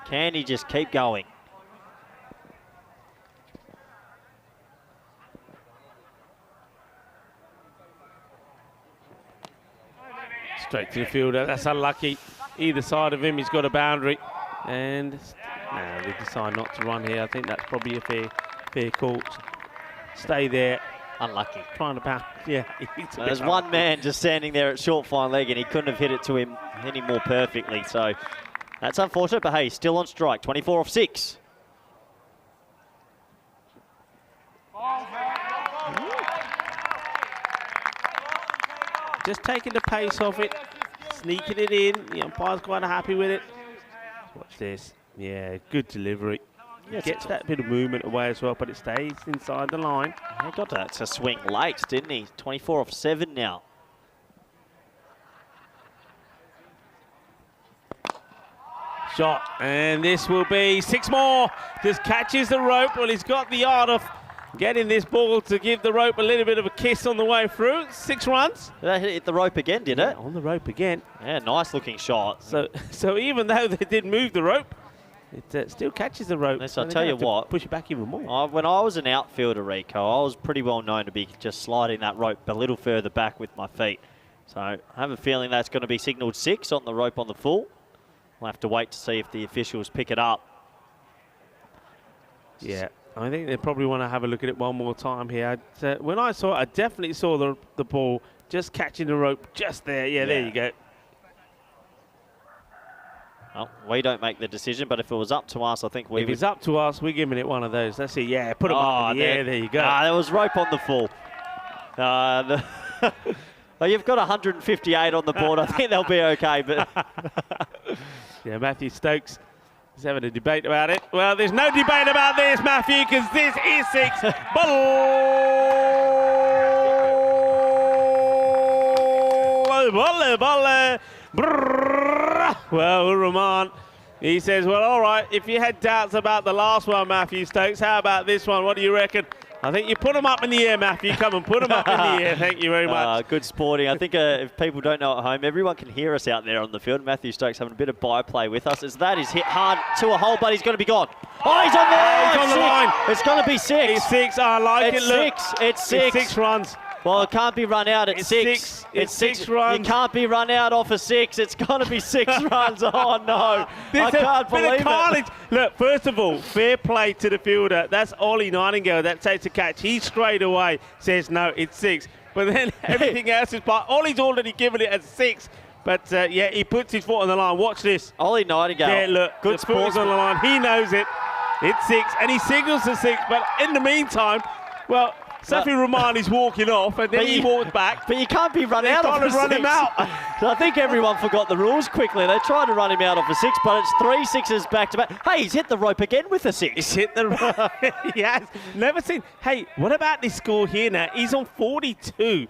Can he just keep going? Straight to the fielder. That's unlucky. Either side of him, he's got a boundary. And no, they decide not to run here. I think that's probably a fair call. Stay there. Unlucky. Trying to bounce. Yeah. There's one man just standing there at short fine leg, and he couldn't have hit it to him any more perfectly. So that's unfortunate, but hey, still on strike. 24 off 6. Just taking the pace off it, sneaking it in. The umpire's quite happy with it. Watch this. Yeah, good delivery. Yes, gets that bit of movement away as well, but it stays inside the line. He got that to swing late, didn't he? 24 off 7 now. Shot, and this will be 6 more. Just catches the rope. Well, he's got the art of getting this ball to give the rope a little bit of a kiss on the way through. 6 runs. That hit the rope again, did it? On the rope again. Yeah, nice looking shot. So even though they did move the rope, it still catches the rope. Yes, I'll tell you what. Push it back even more. When I was an outfielder, Rico, I was pretty well known to be just sliding that rope a little further back with my feet. So I have a feeling that's going to be signalled 6 on the rope on the full. We'll have to wait to see if the officials pick it up. Yeah, I think they probably want to have a look at it one more time here. When I saw it, I definitely saw the ball just catching the rope just there. Yeah, there you go. Well, we don't make the decision, but if it was up to us, I think we If it's up to us, we're giving it one of those. That's it. Yeah, put it up in the air. There you go. There was rope on the full. Well, you've got 158 on the board. I think they'll be okay. But yeah, Matthew Stokes is having a debate about it. Well, there's no debate about this, Matthew, because this is 6. Well, Rahman, he says, well, all right, if you had doubts about the last one, Matthew Stokes, how about this one? What do you reckon? I think you put them up in the air, Matthew. Come and put them up in the air. Thank you very much. Good sporting. I think if people don't know at home, everyone can hear us out there on the field. Matthew Stokes having a bit of byplay with us. As that is hit hard to a hole, but he's going to be gone. Oh, he's on the line. He's on the line. It's going to be 6. It's 6. I like it. Look. It's 6. It's 6 runs. Well, it can't be run out at 6. It's 6 runs. You can't be run out off a 6. It's going to be 6 runs. Oh, no. I can't believe it. Look, first of all, fair play to the fielder. That's Ollie Nightingale that takes a catch. He straight away says, no, it's 6. But then everything else is part. Ollie's already given it at 6. But, yeah, he puts his foot on the line. Watch this. Ollie Nightingale. Yeah, look, good foot is on the line. He knows it. It's 6, and he signals the 6. But in the meantime, well, Safi Rahman walking off, and then he walks back. But you can't be run out off a 6. Run him out. So I think everyone forgot the rules quickly. They tried to run him out off a 6, but it's 3 6s back to back. Hey, he's hit the rope again with a 6. He's hit the rope. He has. Never seen. Hey, what about this score here now? He's on 42.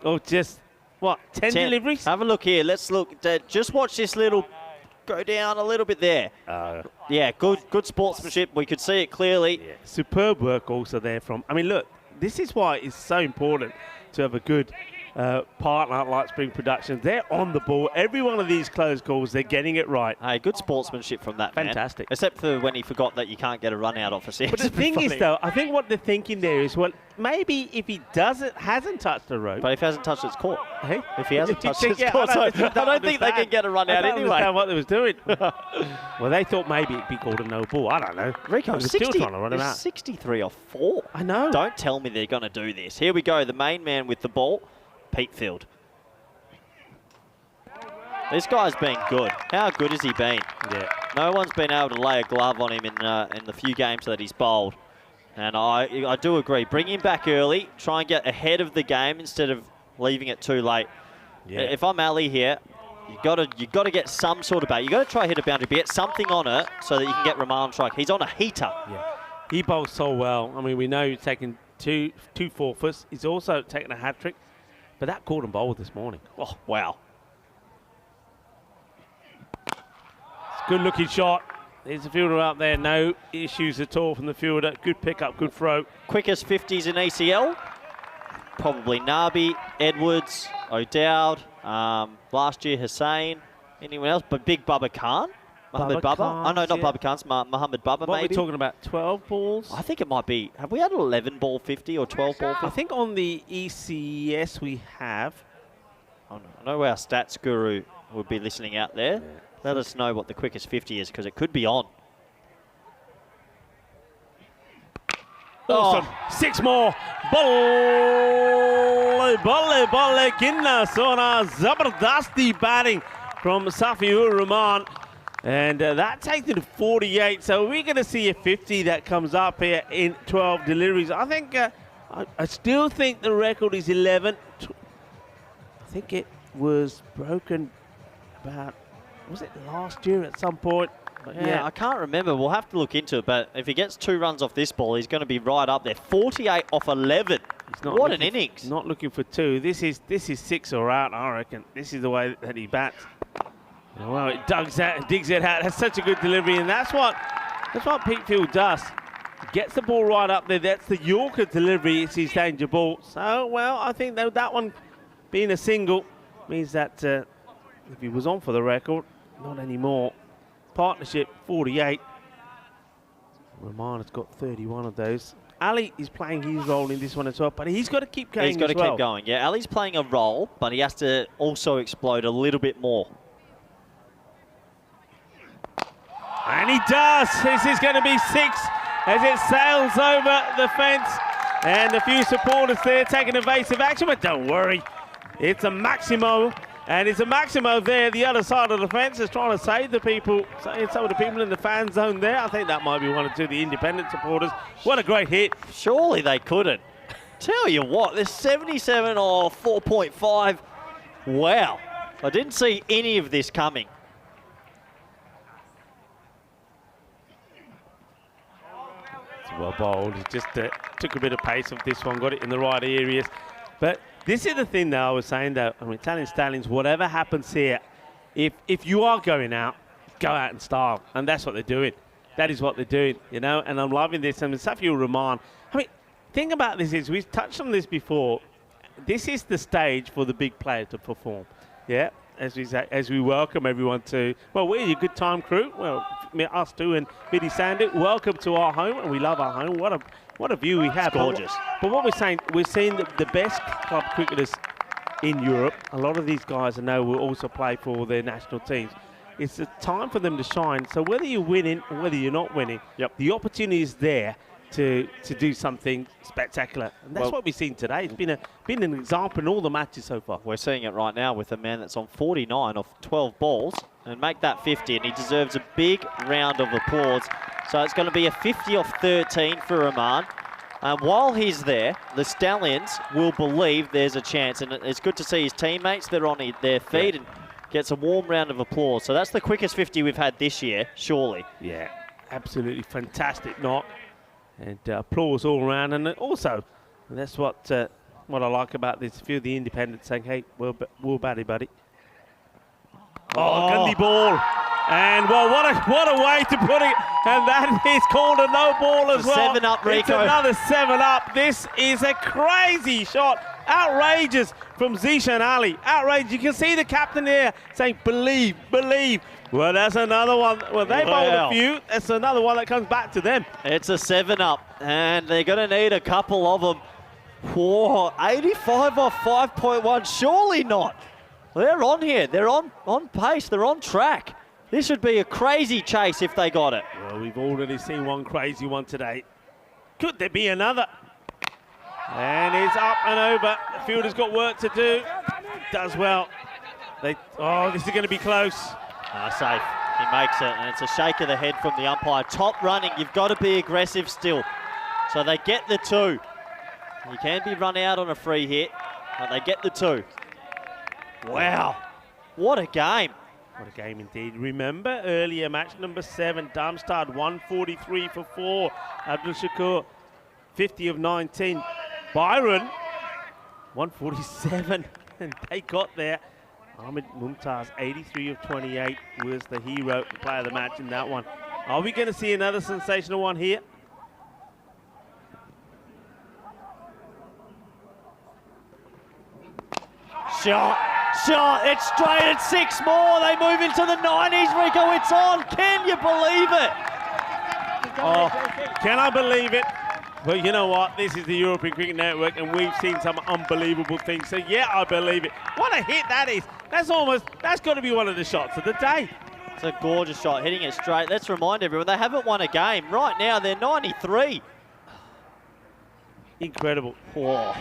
Oh, just, what, 10 deliveries? Have a look here. Let's look. Just watch this little go down a little bit there. Yeah, good sportsmanship. We could see it clearly. Yeah. Superb work also there from, I mean, look. This is why it's so important to have a good partner like Spring Productions. They're on the ball. Every one of these close calls, they're getting it right. Hey, good sportsmanship from that man. Fantastic. Except for when he forgot that you can't get a run out off a 6. But the thing is, though, I think what they're thinking there is, well, maybe if he hasn't touched the rope. But if he hasn't touched it, it's caught. Hey? If he hasn't touched it, it's caught. So I don't think they can get a run out anyway. I don't understand what they was doing. Well, they thought maybe it'd be called a no ball. I don't know. Rico, still trying to run him out. 63 off 4. I know. Don't tell me they're going to do this. Here we go. The main man with the ball, Pete Field. This guy's been good. How good has he been? Yeah. No one's been able to lay a glove on him in the few games that he's bowled. And I do agree. Bring him back early. Try and get ahead of the game instead of leaving it too late. Yeah. If I'm Ali here, you got to get some sort of bat. You got to try hit a boundary, but get something on it so that you can get Rahman on strike. He's on a heater. Yeah. He bowls so well. I mean, we know he's taken two forfeits. He's also taken a hat trick. But that caught him bowled this morning. Oh, wow. Good looking shot. There's the fielder out there. No issues at all from the fielder. Good pick up, good throw. Quickest 50s in ACL. Probably Nabi, Edwards, O'Dowd. Last year Hussain. Anyone else? But Big Bubba Khan. Mohammed Bubba. Oh, no, not Bubba Khan. Mohammed Bubba, maybe. What are we talking about? 12 balls? I think it might be. Have we had an 11 ball 50 or 12 ball 50? I think on the ECS we have. I know our stats guru would be listening out there. Yeah. Let us know what the quickest 50 is, because it could be on. Awesome. 6 more. Bolle ginna sona zabardasti batting from Safiur Rahman. And that takes it to 48. So we're going to see a 50 that comes up here in 12 deliveries. I think, I still think the record is 11. I think it was broken about, was it last year at some point? Yeah, I can't remember. We'll have to look into it. But if he gets 2 runs off this ball, he's going to be right up there. 48 off 11. What an innings! Not looking for 2. This is 6 or out, I reckon. This is the way that he bats. Well, it digs it out. That's such a good delivery, and that's what Pete Field does. He gets the ball right up there. That's the Yorker delivery. It's his danger ball. So, well, I think that one being a single means that if he was on for the record, not anymore. Partnership 48. Rahman has got 31 of those. Ali is playing his role in this one as well, but he's got to keep going. He's got to keep going. Yeah, Ali's playing a role, but he has to also explode a little bit more. And he does. This is going to be 6 as it sails over the fence. And a few supporters there taking evasive action, but don't worry. It's a Maximo. And it's a Maximo there, the other side of the fence, is trying to save the people, save some of the people in the fan zone there. I think that might be one or two of the independent supporters. What a great hit. Surely they couldn't. Tell you what, there's 77 or 4.5. Wow. I didn't see any of this coming. It's well bowled. He just took a bit of pace of this one, got it in the right areas. But this is the thing that I was saying, though. I mean, Italian Stallions, whatever happens here, if you are going out, go out in style. And that's what they're doing. That is what they're doing, you know. And I'm loving this. I mean, Safiur Rahman. I mean, thing about this is, we've touched on this before. This is the stage for the big player to perform. Yeah, as we welcome everyone to, well, we're your good time crew. Well, us two and Biddy Sandu, welcome to our home, and we love our home. What a view we have. It's gorgeous. But what we're seeing the best club cricketers in Europe. A lot of these guys I know will also play for their national teams. It's a time for them to shine. So whether you're winning or whether you're not winning, the opportunity is there to do something spectacular. And that's what we've seen today. It's been an example in all the matches so far. We're seeing it right now with a man that's on 49 off 12 balls and make that 50, and he deserves a big round of applause. So it's going to be a 50 off 13 for Rahman. While he's there, the Stallions will believe there's a chance, and it's good to see his teammates that are on their feet and gets a warm round of applause. So that's the quickest 50 we've had this year, surely. Yeah, absolutely fantastic knock. And applause all around, and also, and that's what I like about this. A few of the independents saying, "Hey, well batty, buddy." Oh, Gundy ball, and well, what a way to put it, and that is called a no ball as well. 7 up, Rico. It's another 7 up. This is a crazy shot, outrageous from Zishan Ali, outrageous. You can see the captain here saying, "Believe, believe." Well, that's another one. Well, they bowled a few. That's another one that comes back to them. It's a 7 up, and they're going to need a couple of them. Whoa, 85 off 5.1. Surely not. They're on here. They're on pace. They're on track. This would be a crazy chase if they got it. Well, we've already seen one crazy one today. Could there be another? And it's up and over. The fielder's got work to do. Does well. This is going to be close. Safe. He makes it, and it's a shake of the head from the umpire. Top running, you've got to be aggressive still. So they get the 2. You can be run out on a free hit, but they get the 2. Wow, what a game. What a game indeed. Remember earlier, match number 7, Darmstadt 143 for 4. Abdul Shakur, 50 of 19. Byron, 147, and they got there. Ahmed Mumtaz, 83 of 28, was the hero, the player of the match in that one. Are we going to see another sensational one here? Shot, it's straight at 6 more. They move into the 90s, Rico, it's on. Can you believe it? Oh, can I believe it? Well, you know what? This is the European Cricket Network, and we've seen some unbelievable things. So, yeah, I believe it. What a hit that is. That's got to be one of the shots of the day. It's a gorgeous shot, hitting it straight. Let's remind everyone, they haven't won a game. Right now, they're 93. Incredible. Whoa.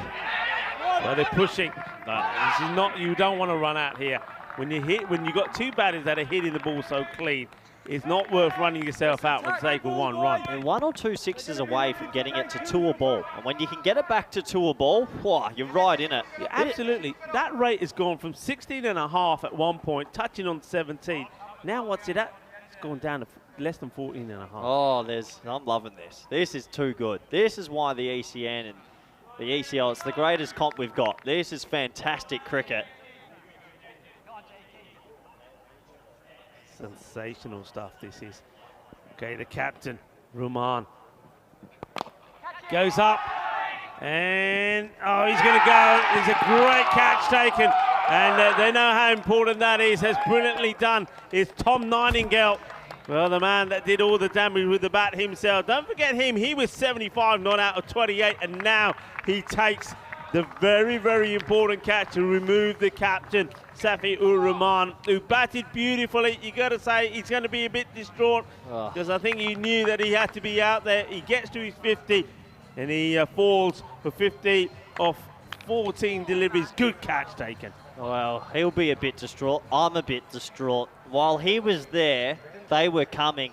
Well, they're pushing. No, this is not, you don't want to run out here. When you got two batters that are hitting the ball so clean, it's not worth running yourself out for the sake of one run. And 1 or 2 sixes away from getting it to 2 a ball. And when you can get it back to 2 a ball, whoa, you're right in it. Yeah, absolutely. That rate has gone from 16.5 at one point, touching on 17. Now what's it at? It's gone down to less than 14.5. Oh, I'm loving this. This is too good. This is why the ECN and the ECL, it's the greatest comp we've got. This is fantastic cricket. Sensational stuff this is. Okay, the captain, Ruman, goes up, and he's going to go. It's a great catch taken, and they know how important that is. Has brilliantly done is Tom Nightingale. Well, the man that did all the damage with the bat himself. Don't forget him. He was 75 not out of 28, and now he takes the very, very important catch to remove the captain, Safi-ur-Rahman, who batted beautifully. You got to say he's going to be a bit distraught because I think he knew that he had to be out there. He gets to his 50 and he falls for 50 off 14 deliveries. Good catch taken. Well, he'll be a bit distraught. I'm a bit distraught. While he was there, they were coming.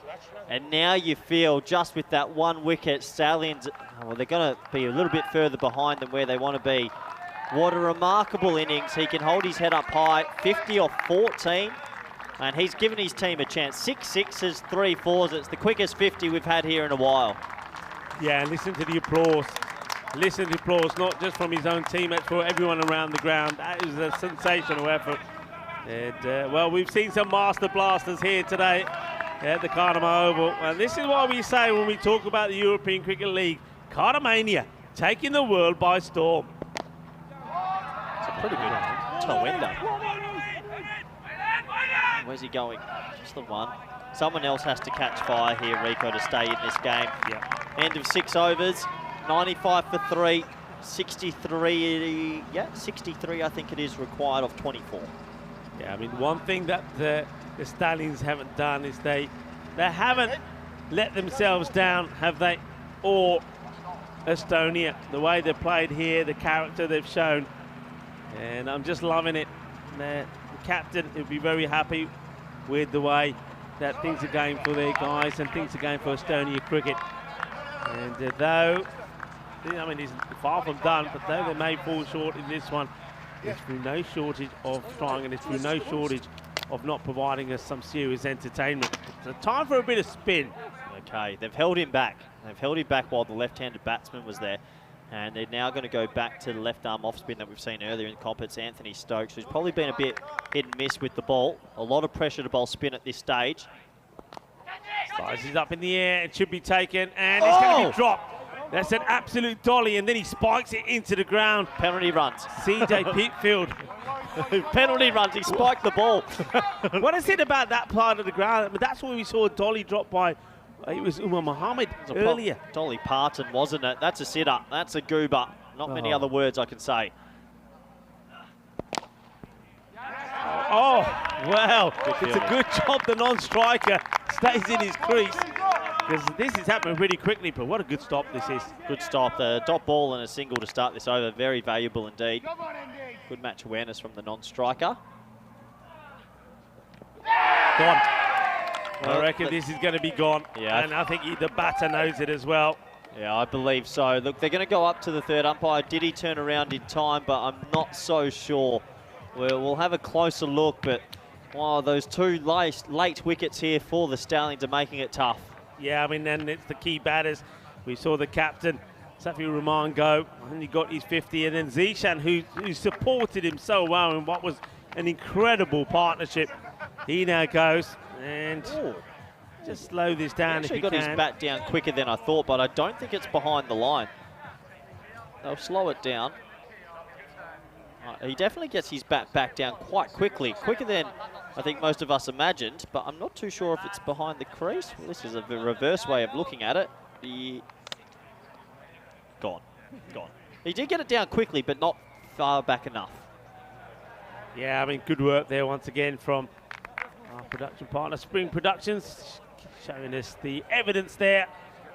And now you feel just with that 1 wicket, Stallions, well, they're going to be a little bit further behind than where they want to be. What a remarkable innings. He can hold his head up high, 50 off 14. And he's given his team a chance. 6 sixes, 3 fours. It's the quickest 50 we've had here in a while. Yeah, listen to the applause. Listen to the applause, not just from his own teammates, for everyone around the ground. That is a sensational effort. And, well, we've seen some master blasters here today at the Cartama Oval. And this is what we say when we talk about the European Cricket League. Cartamania taking the world by storm. It's a pretty good toe ender. Where's he going? Just the one. Someone else has to catch fire here, Rico, to stay in this game. Yeah. End of 6 overs, 95 for 3, 63, 63 I think it is required of 24. Yeah, I mean, one thing that the Stallions haven't done is they haven't let themselves down, have they? Or Estonia, the way they've played here, the character they've shown. And I'm just loving it. The captain will be very happy with the way that things are going for their guys and things are going for Estonia cricket. And though, I mean, it's far from done, but though they may fall short in this one, it's through no shortage of trying, and it's through no shortage of not providing us some serious entertainment. So time for a bit of spin. Okay, they've held him back. They've held him back while the left-handed batsman was there. And they're now going to go back to the left arm off spin that we've seen earlier in the comp. It's Anthony Stokes, who's probably been a bit hit and miss with the ball. A lot of pressure to bowl spin at this stage. Slices up in the air, it should be taken, and it's going to be dropped. That's an absolute dolly, and then he spikes it into the ground. Penalty runs. CJ Peatfield. Penalty runs, he spiked the ball. What is it about that part of the ground? I mean, that's where we saw a dolly drop by, it was Umar Mohammed earlier. Dolly Parton, wasn't it? That's a sitter, that's a goober. Not many other words I can say. Oh, well, it's a good job the non-striker stays in his crease. Because this is happening pretty quickly, but what a good stop this is. Good stop. The dot ball and a single to start this over. Very valuable indeed. Good match awareness from the non-striker. Gone. I reckon this is going to be gone. Yeah. And I think the batter knows it as well. Yeah, I believe so. Look, they're going to go up to the third umpire. Did he turn around in time? But I'm not so sure. We'll have a closer look, but wow, those 2 late wickets here for the Stallions are making it tough. Yeah, I mean, then it's the key batters. We saw the captain, Safi-ur-Rahman, go, and he got his 50, and then Zishan, who supported him so well in what was an incredible partnership. He now goes, and just slow this down if you can. He got his bat down quicker than I thought, but I don't think it's behind the line. They'll slow it down. He definitely gets his bat back down quite quickly, quicker than I think most of us imagined, but I'm not too sure if it's behind the crease. Well, this is a reverse way of looking at it. gone. He did get it down quickly, but not far back enough. Yeah, I mean, good work there once again from our production partner, Spring Productions, showing us the evidence there.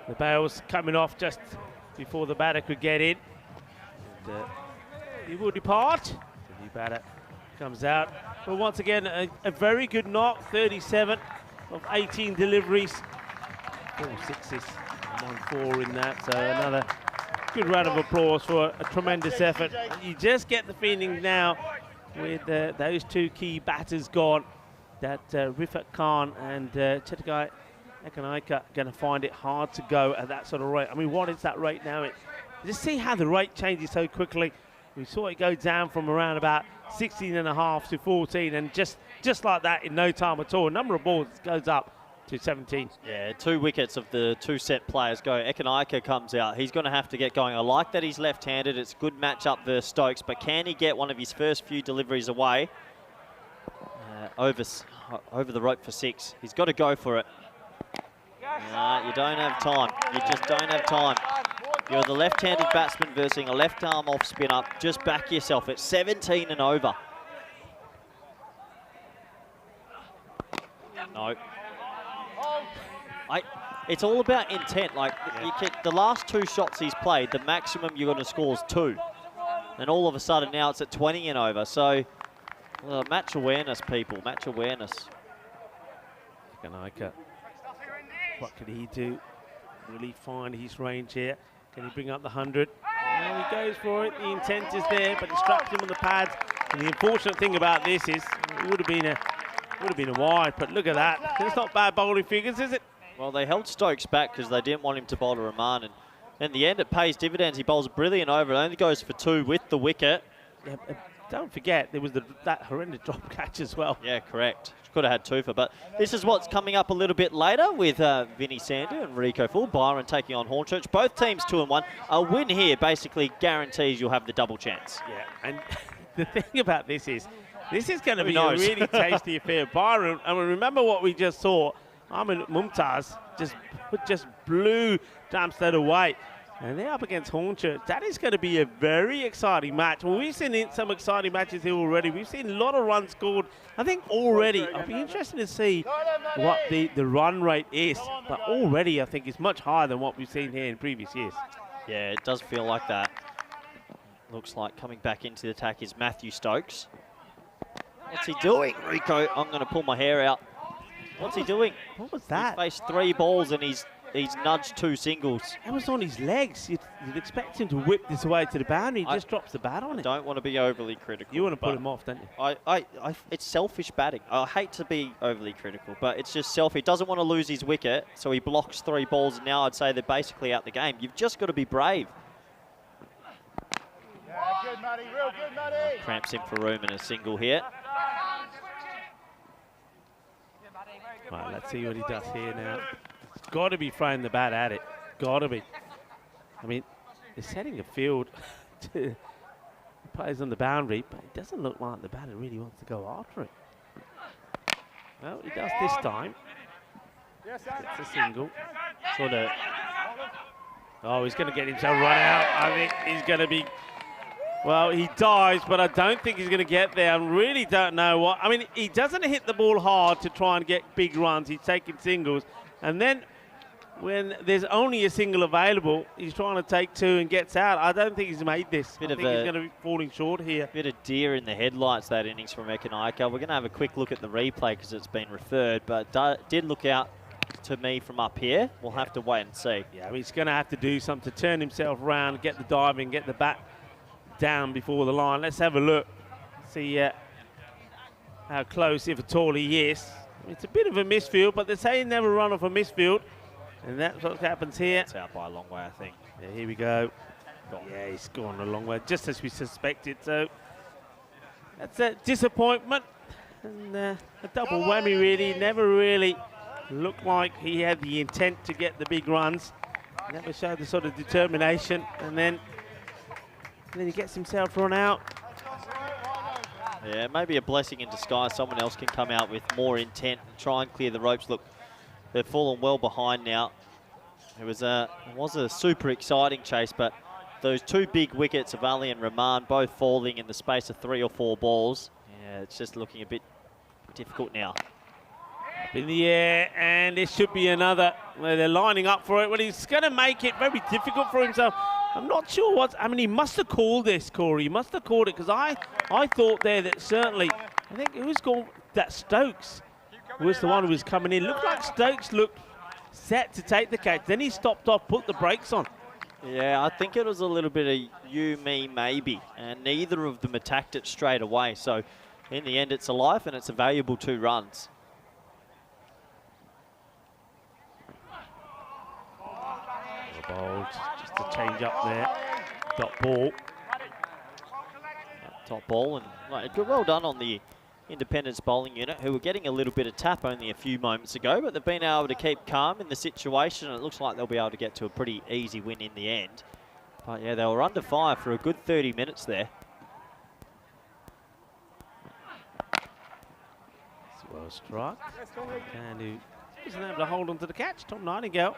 The bails coming off just before the batter could get in. And, he will depart. The new batter comes out. But once again, a very good knock, 37 of 18 deliveries. 4 sixes, 1 4 in that. So another good round of applause for a tremendous effort. You just get the feeling now with those two key batters gone that Rifat Khan and Chetagai Ekanaika going to find it hard to go at that sort of rate. I mean, what is that rate now? Just see how the rate changes so quickly. We saw it go down from around about 16.5 to 14, and just like that in no time at all. A number of balls goes up to 17. Yeah, 2 wickets of the 2 set players go. Ekanaika comes out. He's going to have to get going. I like that he's left-handed. It's a good matchup versus Stokes, but can he get one of his first few deliveries away over the rope for 6? He's got to go for it. You don't have time. You just don't have time. You're the left-handed batsman versus a left-arm off spinner. Just back yourself. It's 17 and over. No. It's all about intent. Like, the last 2 shots he's played, the maximum you're going to score is 2. And all of a sudden now it's at 20 and over. So, match awareness, people. Match awareness. Ekanaika. What can he do? Will he find his range here? Can he bring up the 100? And he goes for it. The intent is there, but distracts him on the pads. And the unfortunate thing about this is it would have been a wide. But look at that. It's not bad bowling figures, is it? Well, they held Stokes back because they didn't want him to bowl to Rahman. And in the end, it pays dividends. He bowls a brilliant over. It only goes for 2 with the wicket. Yeah, don't forget, there was that horrendous drop catch as well. Yeah, correct. Could have had 2 for, but this is what's coming up a little bit later with Vinny Sandu and Rico Full. Byron taking on Hornchurch. Both teams 2 and 1. A win here basically guarantees you'll have the double chance. Yeah, and the thing about this is going to be a really tasty affair. Byron, and remember what we just saw. Ahmed Mumtaz just blew Darmstadt away. And they're up against Hornchurch. That is going to be a very exciting match. Well, we've seen some exciting matches here already. We've seen a lot of runs scored, I think, already. I'll be interested to see what the run rate is. But already, I think, it's much higher than what we've seen here in previous years. Yeah, it does feel like that. Looks like coming back into the attack is Matthew Stokes. What's he doing, Rico? I'm going to pull my hair out. What's he doing? What was that? He's faced 3 balls and he's nudged 2 singles. It was on his legs. You'd expect him to whip this away to the boundary. He just drops the bat on it. Don't want to be overly critical. You want to put him off, don't you? It's selfish batting. I hate to be overly critical, but it's just selfish. He doesn't want to lose his wicket, so he blocks 3 balls. And now I'd say they're basically out the game. You've just got to be brave. Yeah, good, Matty. Real good, Matty. Cramps in for room and a single here. Right, let's see what he does here now. It's got to be throwing the bat at it. Got to be. I mean, they're setting a field to players on the boundary, but it doesn't look like the batter really wants to go after it. Well, he does this time. It's a single. Sort of. Oh, he's going to get himself run out. I think he's going to be. Well, he dives, but I don't think he's going to get there. I really don't know what. I mean, he doesn't hit the ball hard to try and get big runs. He's taking singles. And then when there's only a single available, he's trying to take 2 and gets out. I don't think he's made this. I think he's going to be falling short here. Bit of deer in the headlights, that innings from Ekanaika. We're going to have a quick look at the replay because it's been referred, but did look out to me from up here. We'll have to wait and see. Yeah, I mean, he's going to have to do something to turn himself around, get the diving, get the bat down before the line. Let's have a look. See how close, if at all, he is. It's a bit of a misfield, but they say never run off a misfield. And that's what happens here. It's out by a long way, I think. Yeah, here we go. Yeah, he's gone a long way, just as we suspected. So that's a disappointment. And a double whammy, really. Never really looked like he had the intent to get the big runs. Never showed the sort of determination. And then he gets himself run out. Yeah, maybe a blessing in disguise. Someone else can come out with more intent and try and clear the ropes. Look, they've fallen well behind now. It was a super exciting chase, but those two big wickets of Ali and Rahman, both falling in the space of 3 or 4 balls. Yeah, it's just looking a bit difficult now. Up in the air, and it should be another. Well, they're lining up for it. Well, he's going to make it very difficult for himself. I'm not sure what. I mean, he must have called this, Corey. He must have called it, because I thought there that certainly, I think it was called that Stokes was the one who was coming in. Looked like Stokes looked set to take the catch. Then he stopped off, put the brakes on. Yeah, I think it was a little bit of you, me, maybe, and neither of them attacked it straight away. So in the end, it's a life, and it's a valuable 2 runs. Ball, just a change up there. Dot ball. Top ball, and well done on the Independence bowling unit, who were getting a little bit of tap only a few moments ago, but they've been able to keep calm in the situation, and it looks like they'll be able to get to a pretty easy win in the end. But yeah, they were under fire for a good 30 minutes there. Well struck. And who isn't able to hold on to the catch. Tom Nightingale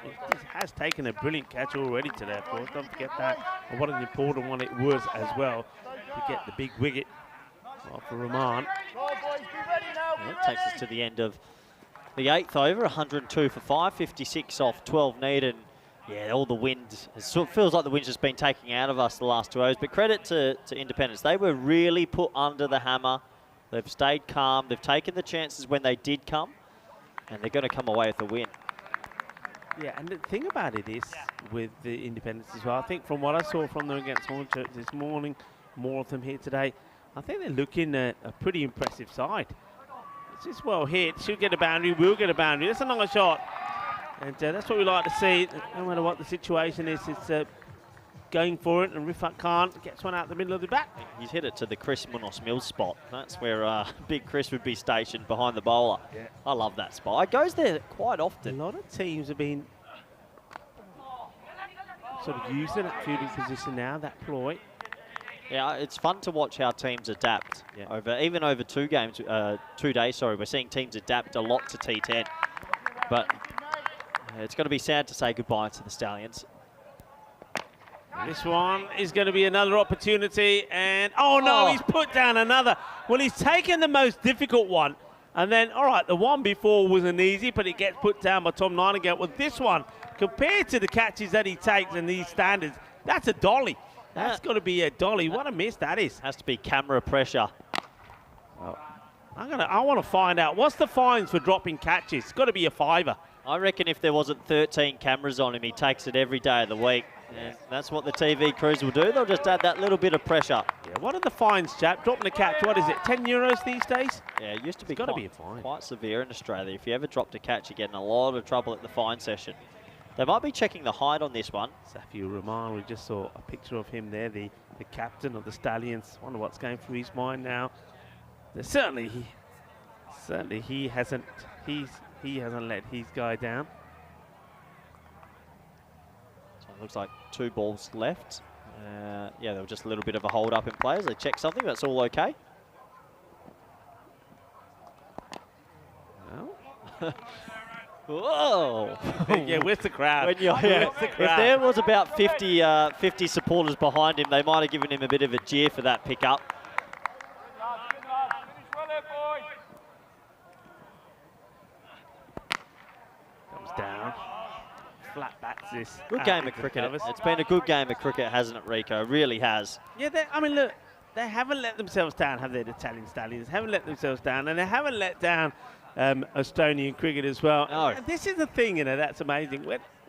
has taken a brilliant catch already today, of course. Don't forget that. And what an important one it was as well to get the big wicket off of Rahman. That takes us to the end of the 8th over, 102 for 5, 56 off 12 needed. Yeah, all the wind, it sort of feels like the wind's just been taking out of us the last 2 overs. But credit to Independence. They were really put under the hammer. They've stayed calm. They've taken the chances when they did come. And they're going to come away with a win. Yeah, and the thing about it is, with the Independence as well, I think from what I saw from them against Hornchurch this morning, more of them here today, I think they're looking at a pretty impressive side. It's just well hit, should get a boundary, will get a boundary. That's a nice shot. And that's what we like to see, no matter what the situation is. It's going for it, and Rifat Khan gets one out the middle of the bat. He's hit it to the Chris Munoz Mills spot. That's where Big Chris would be stationed behind the bowler. Yeah. I love that spot. It goes there quite often. A lot of teams have been sort of using that fielding position now, that ploy. Yeah, it's fun to watch how teams adapt. Yeah. Even over 2 games, 2 days, sorry, we're seeing teams adapt a lot to T10. But it's going to be sad to say goodbye to the Stallions. This one is going to be another opportunity, and oh no, he's put down another. Well, he's taken the most difficult one, and then, all right, the one before wasn't easy, but it gets put down by Tom Nightingale. Well, this one, compared to the catches that he takes in these standards, that's a dolly. That's got to be a dolly. What a miss that is. Has to be camera pressure. Well, I want to find out, what's the fines for dropping catches? It's got to be a $5. I reckon if there wasn't 13 cameras on him, he takes it every day of the week. And that's what the TV crews will do. They'll just add that little bit of pressure. Yeah, what are the fines, chap? Dropping a catch, what is it, 10 euros these days? Yeah, it used to be fine. Quite severe in Australia. If you ever dropped a catch, you get in a lot of trouble at the fine session. They might be checking the height on this one. Safiur Rahman, we just saw a picture of him there, the captain of the Stallions. Wonder what's going through his mind now. Certainly he hasn't let his guy down. So it looks like 2 balls left. Yeah, there was just a little bit of a hold up in players. They checked something, that's all okay. Well. Whoa! Yeah, where's the crowd? If there was about 50 supporters behind him, they might have given him a bit of a jeer for that pickup. Comes down. Flat bats this. Good game of cricket. It's been a good game of cricket, hasn't it, Rico? It really has. Yeah, I mean, look, they haven't let themselves down, have they, the Italian Stallions? Haven't let themselves down, and they haven't let down Estonian cricket as well. No. And this is the thing, that's amazing.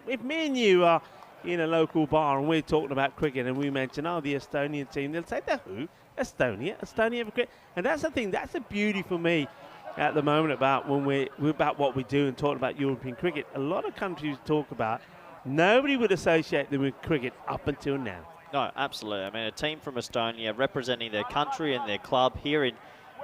If me and you are in a local bar and we're talking about cricket and we mention, the Estonian team, they'll say, the who? Estonia for cricket. And that's the thing, that's the beauty for me at the moment about about what we do and talking about European cricket. A lot of countries talk about, nobody would associate them with cricket up until now. No, absolutely. I mean, a team from Estonia representing their country and their club here in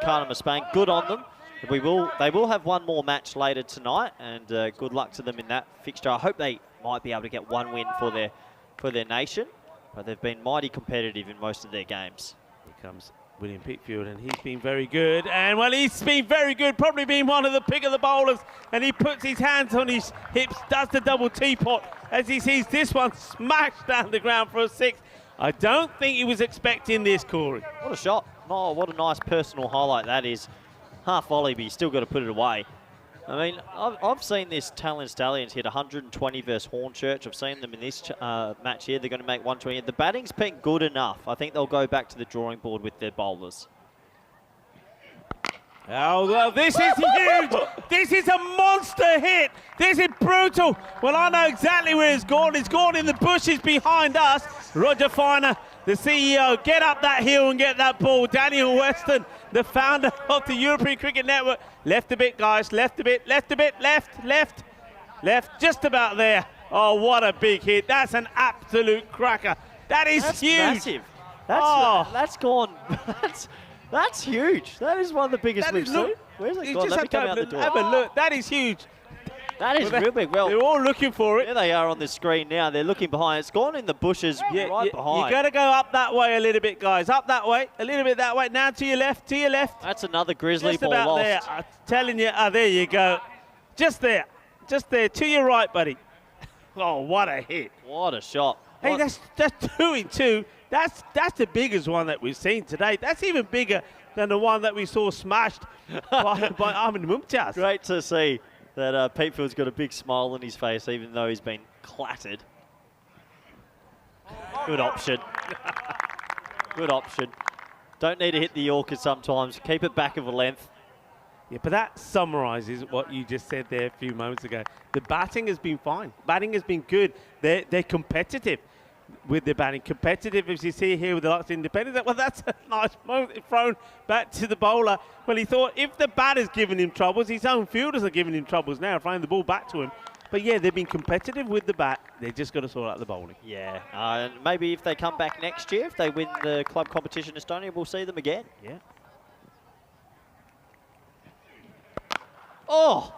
Cartama, Spain. Good on them. They will have one more match later tonight, and good luck to them in that fixture. I hope they might be able to get one win for their nation, but they've been mighty competitive in most of their games. Here comes William Pickfield, and he's been very good. And, well, he's been very good, probably been one of the pick of the bowlers. And he puts his hands on his hips, does the double teapot as he sees this one smashed down the ground for a 6. I don't think he was expecting this, Corey. What a shot. Oh, what a nice personal highlight that is. Half volley, but you still got to put it away. I mean, I've seen this Talon Stallions hit 120 versus Hornchurch. I've seen them in this match here. They're going to make 120. The batting's been good enough. I think they'll go back to the drawing board with their bowlers. Oh, well, this is huge. This is a monster hit. This is brutal. Well, I know exactly where it's gone. It's gone in the bushes behind us. Roger Finer, the CEO, get up that hill and get that ball. Daniel Weston, the founder of the European Cricket Network. Left a bit, guys. Left a bit, left a bit, left. Just about there. Oh, what a big hit. That's an absolute cracker. That's huge. Massive. That's gone. That's huge. That is one of the biggest we've seen. Where's it gone? Let me come out the door. Have a look. That is huge. That is real big. Well, they're all looking for it. There they are on the screen now. They're looking behind. It's gone in the bushes right behind. You got to go up that way a little bit, guys. Up that way, a little bit that way. Now to your left, to your left. That's another grizzly just ball about lost. There. I'm telling you. There you go. Just there. To your right, buddy. Oh, what a hit. What a shot. Hey, that's 2 in 2. That's the biggest one that we've seen today. That's even bigger than the one that we saw smashed by Ahmed Mumtaz. Great to see that Peatfield's got a big smile on his face, even though he's been clattered. Good option. Good option. Don't need to hit the Yorker sometimes. Keep it back of a length. Yeah, but that summarises what you just said there a few moments ago. The batting has been fine. Batting has been good. They're competitive with their batting. Competitive, as you see here with the likes of Independence. Well, that's a nice moment thrown back to the bowler. Well, he thought if the batter's giving him troubles, his own fielders are giving him troubles now, throwing the ball back to him. But yeah, they've been competitive with the bat. They've just got to sort out the bowling. Yeah, and maybe if they come back next year, if they win the club competition in Estonia, we'll see them again. Yeah. Oh,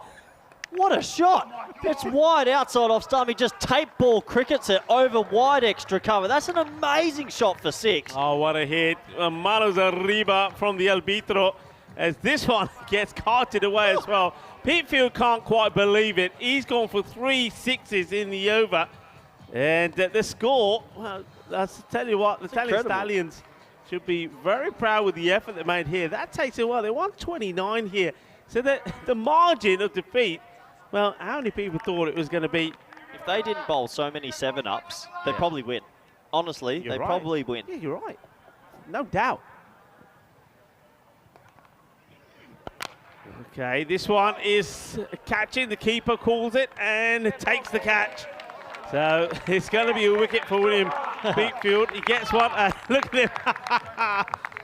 what a shot. It's wide outside off stump. He just tape ball crickets it over wide extra cover. That's an amazing shot for 6. Oh, what a hit. Manos arriba from the arbitro as this one gets carted away as well. Peatfield can't quite believe it. He's gone for 3 sixes in the over. And the score, well, I'll tell you what, the Stallions should be very proud with the effort they made here. That takes a while. They won 29 here. So the margin of defeat, well, how many people thought it was going to be? If they didn't bowl so many 7-ups, they'd probably win. Honestly, they'd probably win. Yeah, you're right. No doubt. Okay, this one is catching. The keeper calls it and takes the catch. So it's going to be a wicket for William Peatfield. He gets one. Look at him.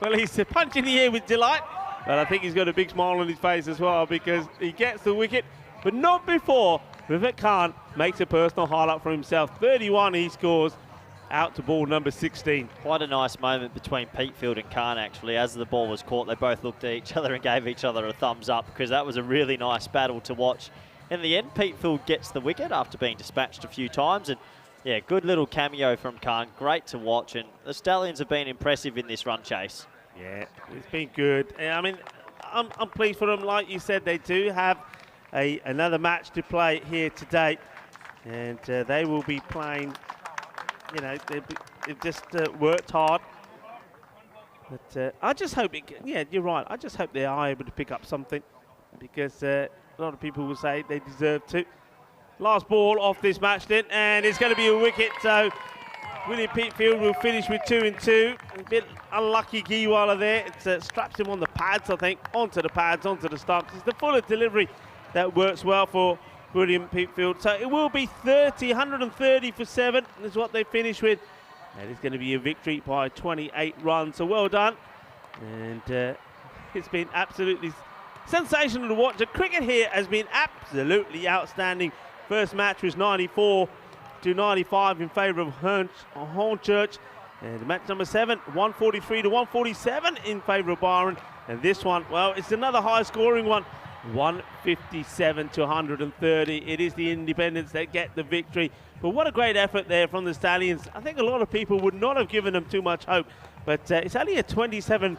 Well, he's punching the air with delight. But I think he's got a big smile on his face as well because he gets the wicket, but not before Vivek Khan makes a personal highlight for himself. 31 he scores out to ball number 16. Quite a nice moment between Peatfield and Khan, actually. As the ball was caught, they both looked at each other and gave each other a thumbs up because that was a really nice battle to watch. In the end, Peatfield gets the wicket after being dispatched a few times. And yeah, good little cameo from Khan. Great to watch. And the Stallions have been impressive in this run chase. Yeah, it's been good. I mean, I'm pleased for them. Like you said, they do have another match to play here today. And they will be playing, you know, they've just worked hard. But I just hope, yeah, you're right. I just hope they are able to pick up something because a lot of people will say they deserve to. Last ball off this match then, and it's going to be a wicket. So William Peatfield will finish with 2 in 2. A bit unlucky Giwala there. It straps him on the pads, I think, onto the pads, onto the stumps. It's the fuller delivery that works well for William Peatfield. So it will be 130 for 7 is what they finish with. And it's going to be a victory by 28 runs. So well done. And it's been absolutely sensational to watch. The cricket here has been absolutely outstanding. First match was 94 to 95 in favour of Hornchurch. And match number 7, 143 to 147 in favour of Byron. And this one, well, it's another high-scoring one, 157 to 130. It is the Independents that get the victory. But what a great effort there from the Stallions. I think a lot of people would not have given them too much hope. But it's only a 27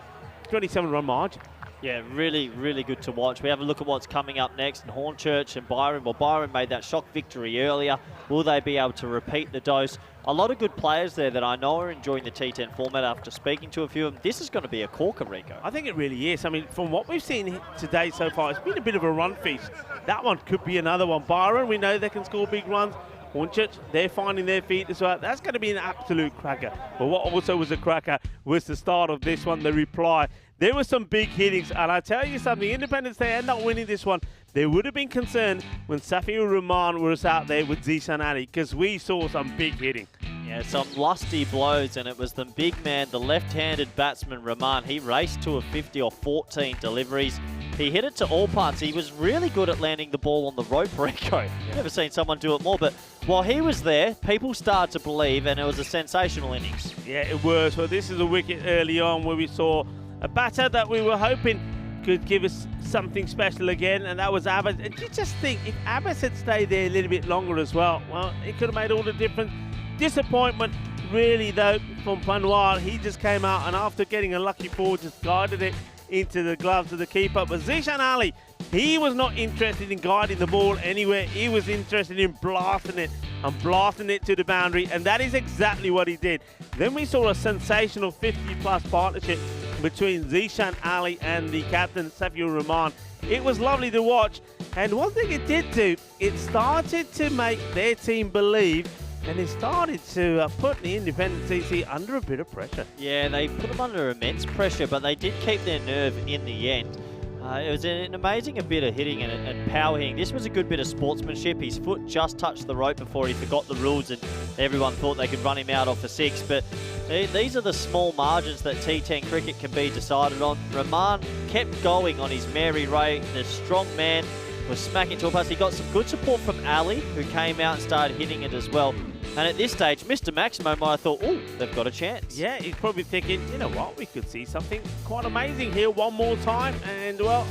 run margin. Yeah, really, really good to watch. We have a look at what's coming up next, and Hornchurch and Byron. Well, Byron made that shock victory earlier. Will they be able to repeat the dose? A lot of good players there that I know are enjoying the T10 format after speaking to a few of them. This is going to be a corker, Rico. I think it really is. I mean, from what we've seen today so far, it's been a bit of a run feast. That one could be another one. Byron, we know they can score big runs. Hornchurch, they're finding their feet as well. That's going to be an absolute cracker. But what also was a cracker was the start of this one, the reply. There were some big hittings, and I tell you something, Independence, they end up winning this one. There would have been concern when Safiur Rahman was out there with Zishan Ali, because we saw some big hitting. Yeah, some lusty blows, and it was the big man, the left-handed batsman Rahman. He raced to a 50 or 14 deliveries. He hit it to all parts. He was really good at landing the ball on the rope, Rico. Yeah. Never seen someone do it more, but while he was there, people started to believe, and it was a sensational innings. Yeah, it was. Well, this is a wicket early on where we saw a batter that we were hoping could give us something special again, and that was Abbas. And you just think, if Abbas had stayed there a little bit longer as well, well, it could have made all the difference. Disappointment, really, though, from Panwar. He just came out, and after getting a lucky four, just guided it into the gloves of the keeper. But Zishan Ali, he was not interested in guiding the ball anywhere. He was interested in blasting it and blasting it to the boundary, and that is exactly what he did. Then we saw a sensational 50-plus partnership between Zishan Ali and the captain, Safiur Rahman. It was lovely to watch, and one thing it did do, it started to make their team believe, and it started to put the Independent CC under a bit of pressure. Yeah, they put them under immense pressure, but they did keep their nerve in the end. It was an amazing bit of hitting and power hitting. This was a good bit of sportsmanship. His foot just touched the rope before he forgot the rules, and everyone thought they could run him out off a six. But these are the small margins that T10 cricket can be decided on. Rahman kept going on his merry way. The strong man was smacking to a pass. He got some good support from Ali, who came out and started hitting it as well. And at this stage, Mr. Maximo might have thought, oh, they've got a chance. Yeah, he's probably thinking, you know what, we could see something quite amazing here one more time. And, well,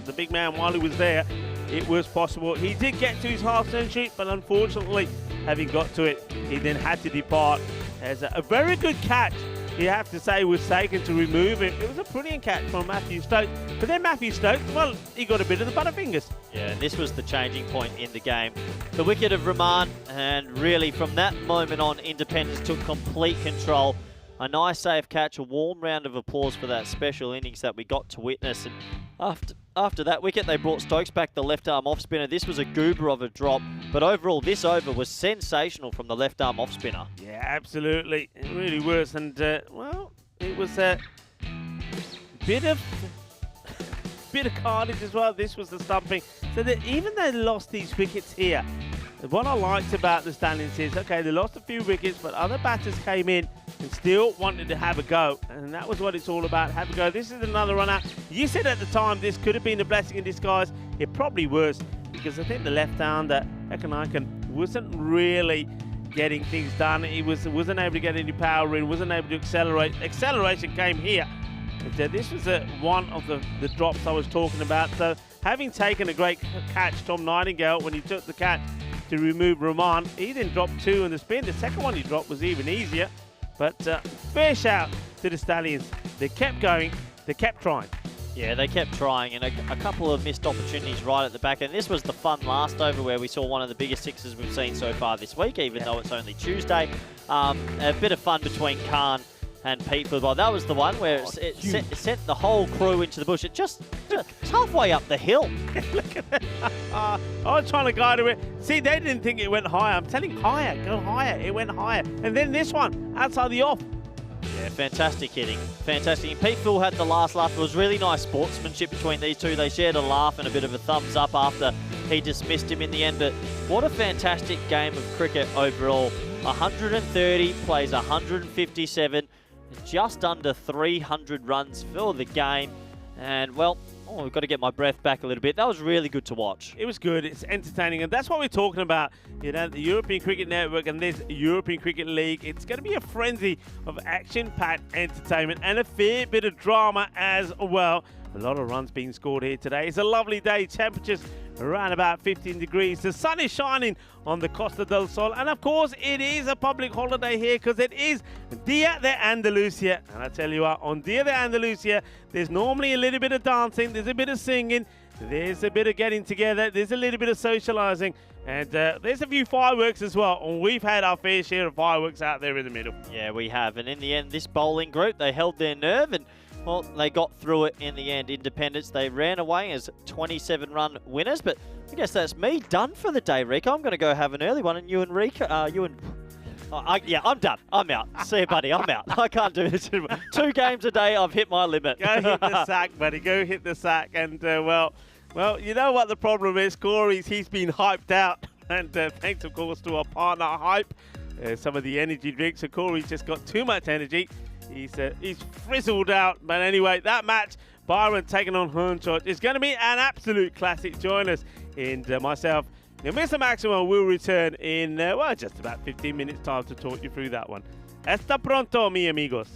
the big man, while he was there, it was possible. He did get to his half century, but unfortunately, having got to it, he then had to depart. As a very good catch, you have to say, was taken to remove him. It was a brilliant catch from Matthew Stokes. But then Matthew Stokes, well, he got a bit of the butterfingers. Yeah, and this was the changing point in the game. The wicket of Rahman, and really from that moment on, Independence took complete control. A nice safe catch, a warm round of applause for that special innings that we got to witness. And after that wicket, they brought Stokes back, the left-arm off-spinner. This was a goober of a drop, but overall, this over was sensational from the left-arm off-spinner. Yeah, absolutely. It really was. And, well, it was a bit of carnage as well. This was the stumping. So that even though they lost these wickets here, what I liked about the Stallions is, okay, they lost a few wickets, but other batters came in and still wanted to have a go. And that was what it's all about, have a go. This is another run out. You said at the time this could have been a blessing in disguise. It probably was, because I think the left-hander, Ekanaikan, wasn't really getting things done. He wasn't able to get any power in, wasn't able to accelerate. Acceleration came here. But, this was one of the drops I was talking about. So having taken a great catch, Tom Nightingale, when he took the catch to remove Rahman, he then dropped two in the spin. The second one he dropped was even easier. But fair shout to the Stallions. They kept going, they kept trying. Yeah, they kept trying, and a couple of missed opportunities right at the back. And this was the fun last over where we saw one of the biggest sixes we've seen so far this week, even though it's only Tuesday. A bit of fun between Khan and Pete Football. That was the one where it sent the whole crew into the bush. It's halfway up the hill. Look at that. I was trying to guide it. See, they didn't think it went higher. I'm telling higher, go higher. It went higher. And then this one, outside the off. Yeah, fantastic hitting. Fantastic. And Pete Phil had the last laugh. It was really nice sportsmanship between these two. They shared a laugh and a bit of a thumbs up after he dismissed him in the end. But what a fantastic game of cricket overall. 130 plays 157. Just under 300 runs for the game. And, well, we've got to get my breath back a little bit. That was really good to watch. It was good. It's entertaining. And that's what we're talking about. You know, the European Cricket Network and this European Cricket League. It's going to be a frenzy of action-packed entertainment and a fair bit of drama as well. A lot of runs being scored here today. It's a lovely day. Temperatures around about 15 degrees. The sun is shining on the Costa del Sol, and of course it is a public holiday here because it is Dia de Andalusia. And I tell you what, on Dia de Andalusia, there's normally a little bit of dancing, there's a bit of singing, there's a bit of getting together, there's a little bit of socializing, and there's a few fireworks as well. And we've had our fair share of fireworks out there in the middle. Yeah, we have. And in the end, this bowling group, they held their nerve and, well, they got through it in the end. Independence, they ran away as 27-run winners. But I guess that's me done for the day, Rico. I'm going to go have an early one. And you and Rico, yeah, I'm done. I'm out. See you, buddy. I'm out. I can't do this anymore. 2 games a day, I've hit my limit. Go hit the sack, buddy. Go hit the sack. And, well, you know what the problem is, Corey? He's been hyped out. And thanks, of course, to our partner, Hype. Some of the energy drinks. So Corey's just got too much energy. He's frizzled out. But anyway, that match, Byron taking on Hornchurch, is going to be an absolute classic. Join us. And myself, Mr. Maximo, will return in, just about 15 minutes' time to talk you through that one. Hasta pronto, mi amigos.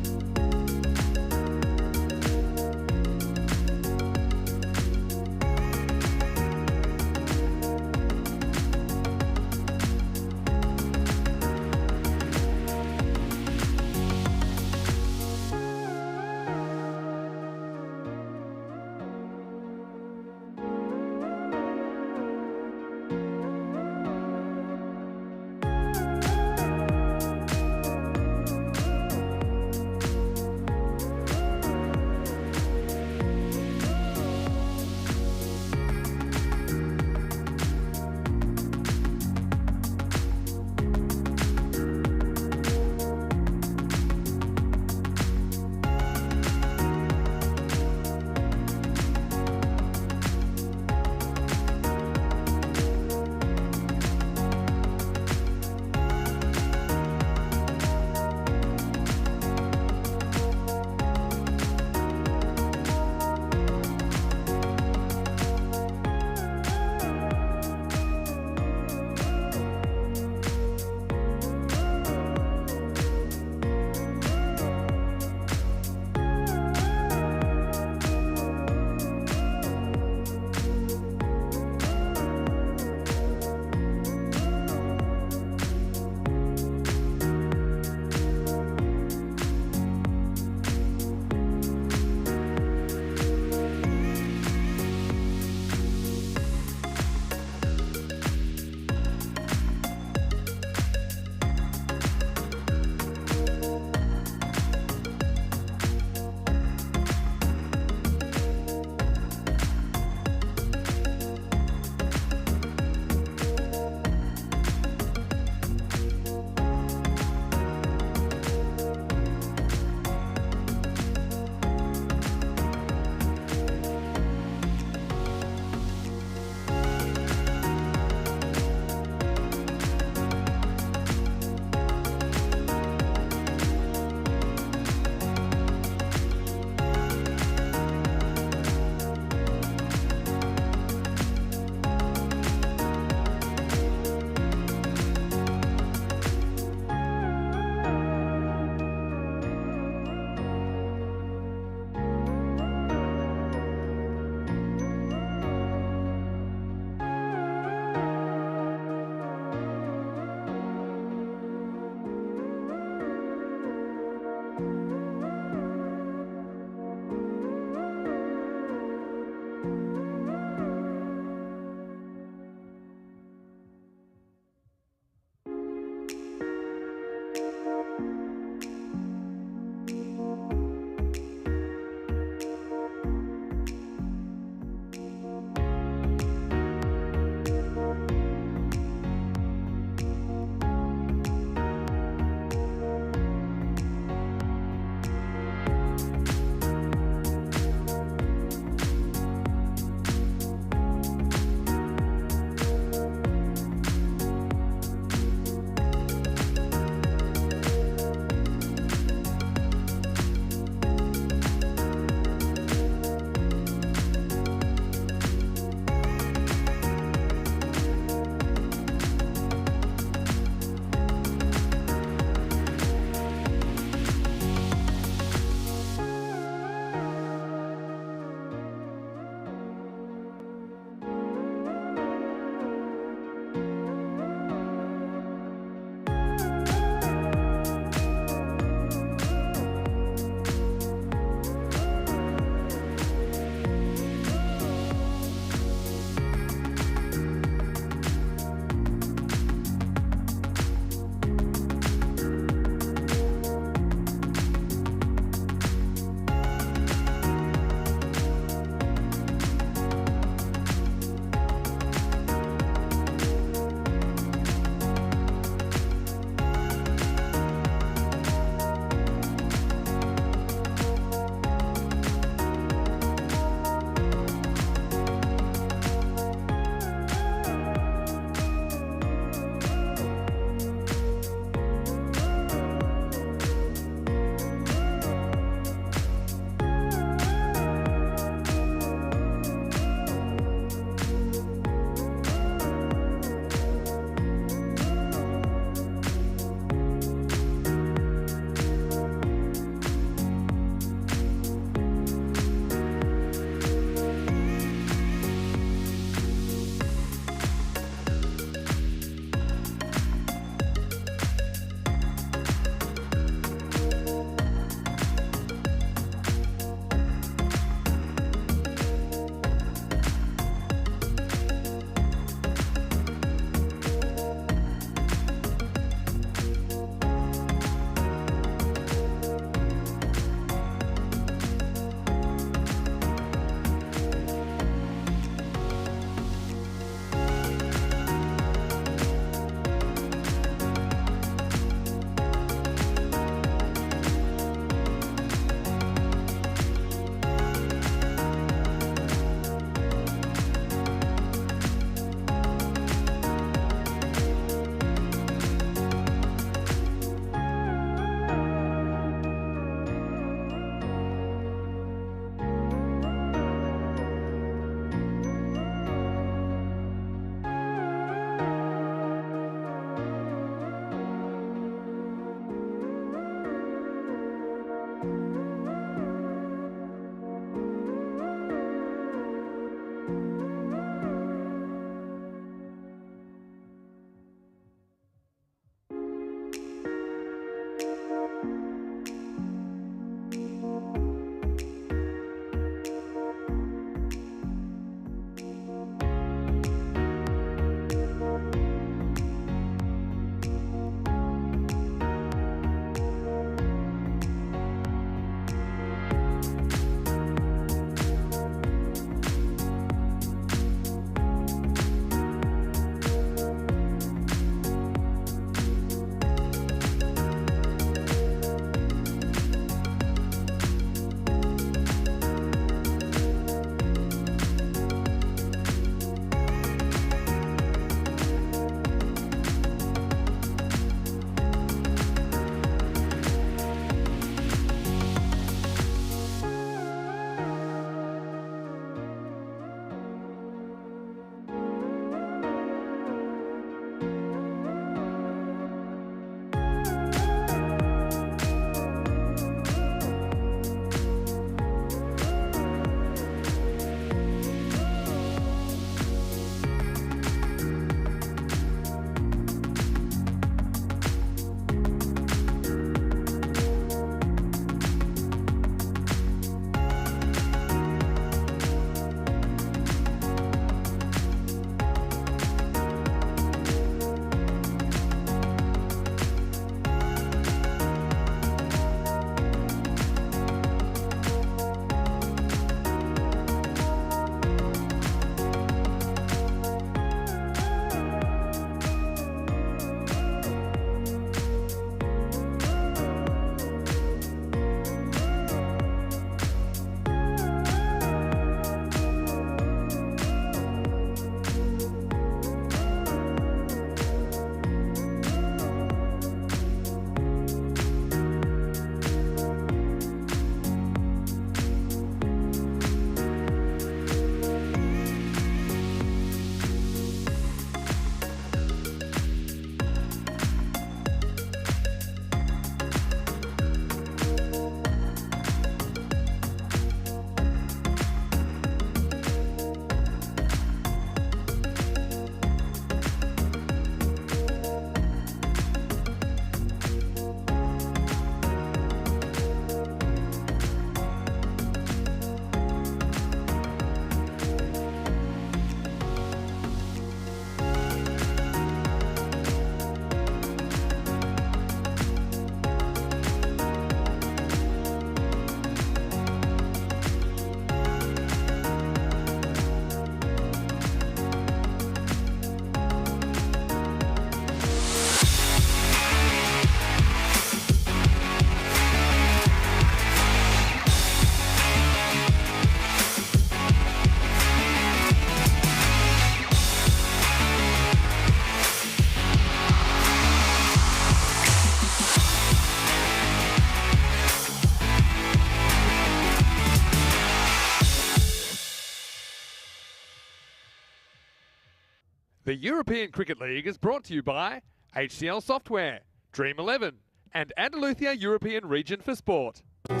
The European Cricket League is brought to you by HCL Software, Dream 11, and Andalusia European Region for Sport. Ven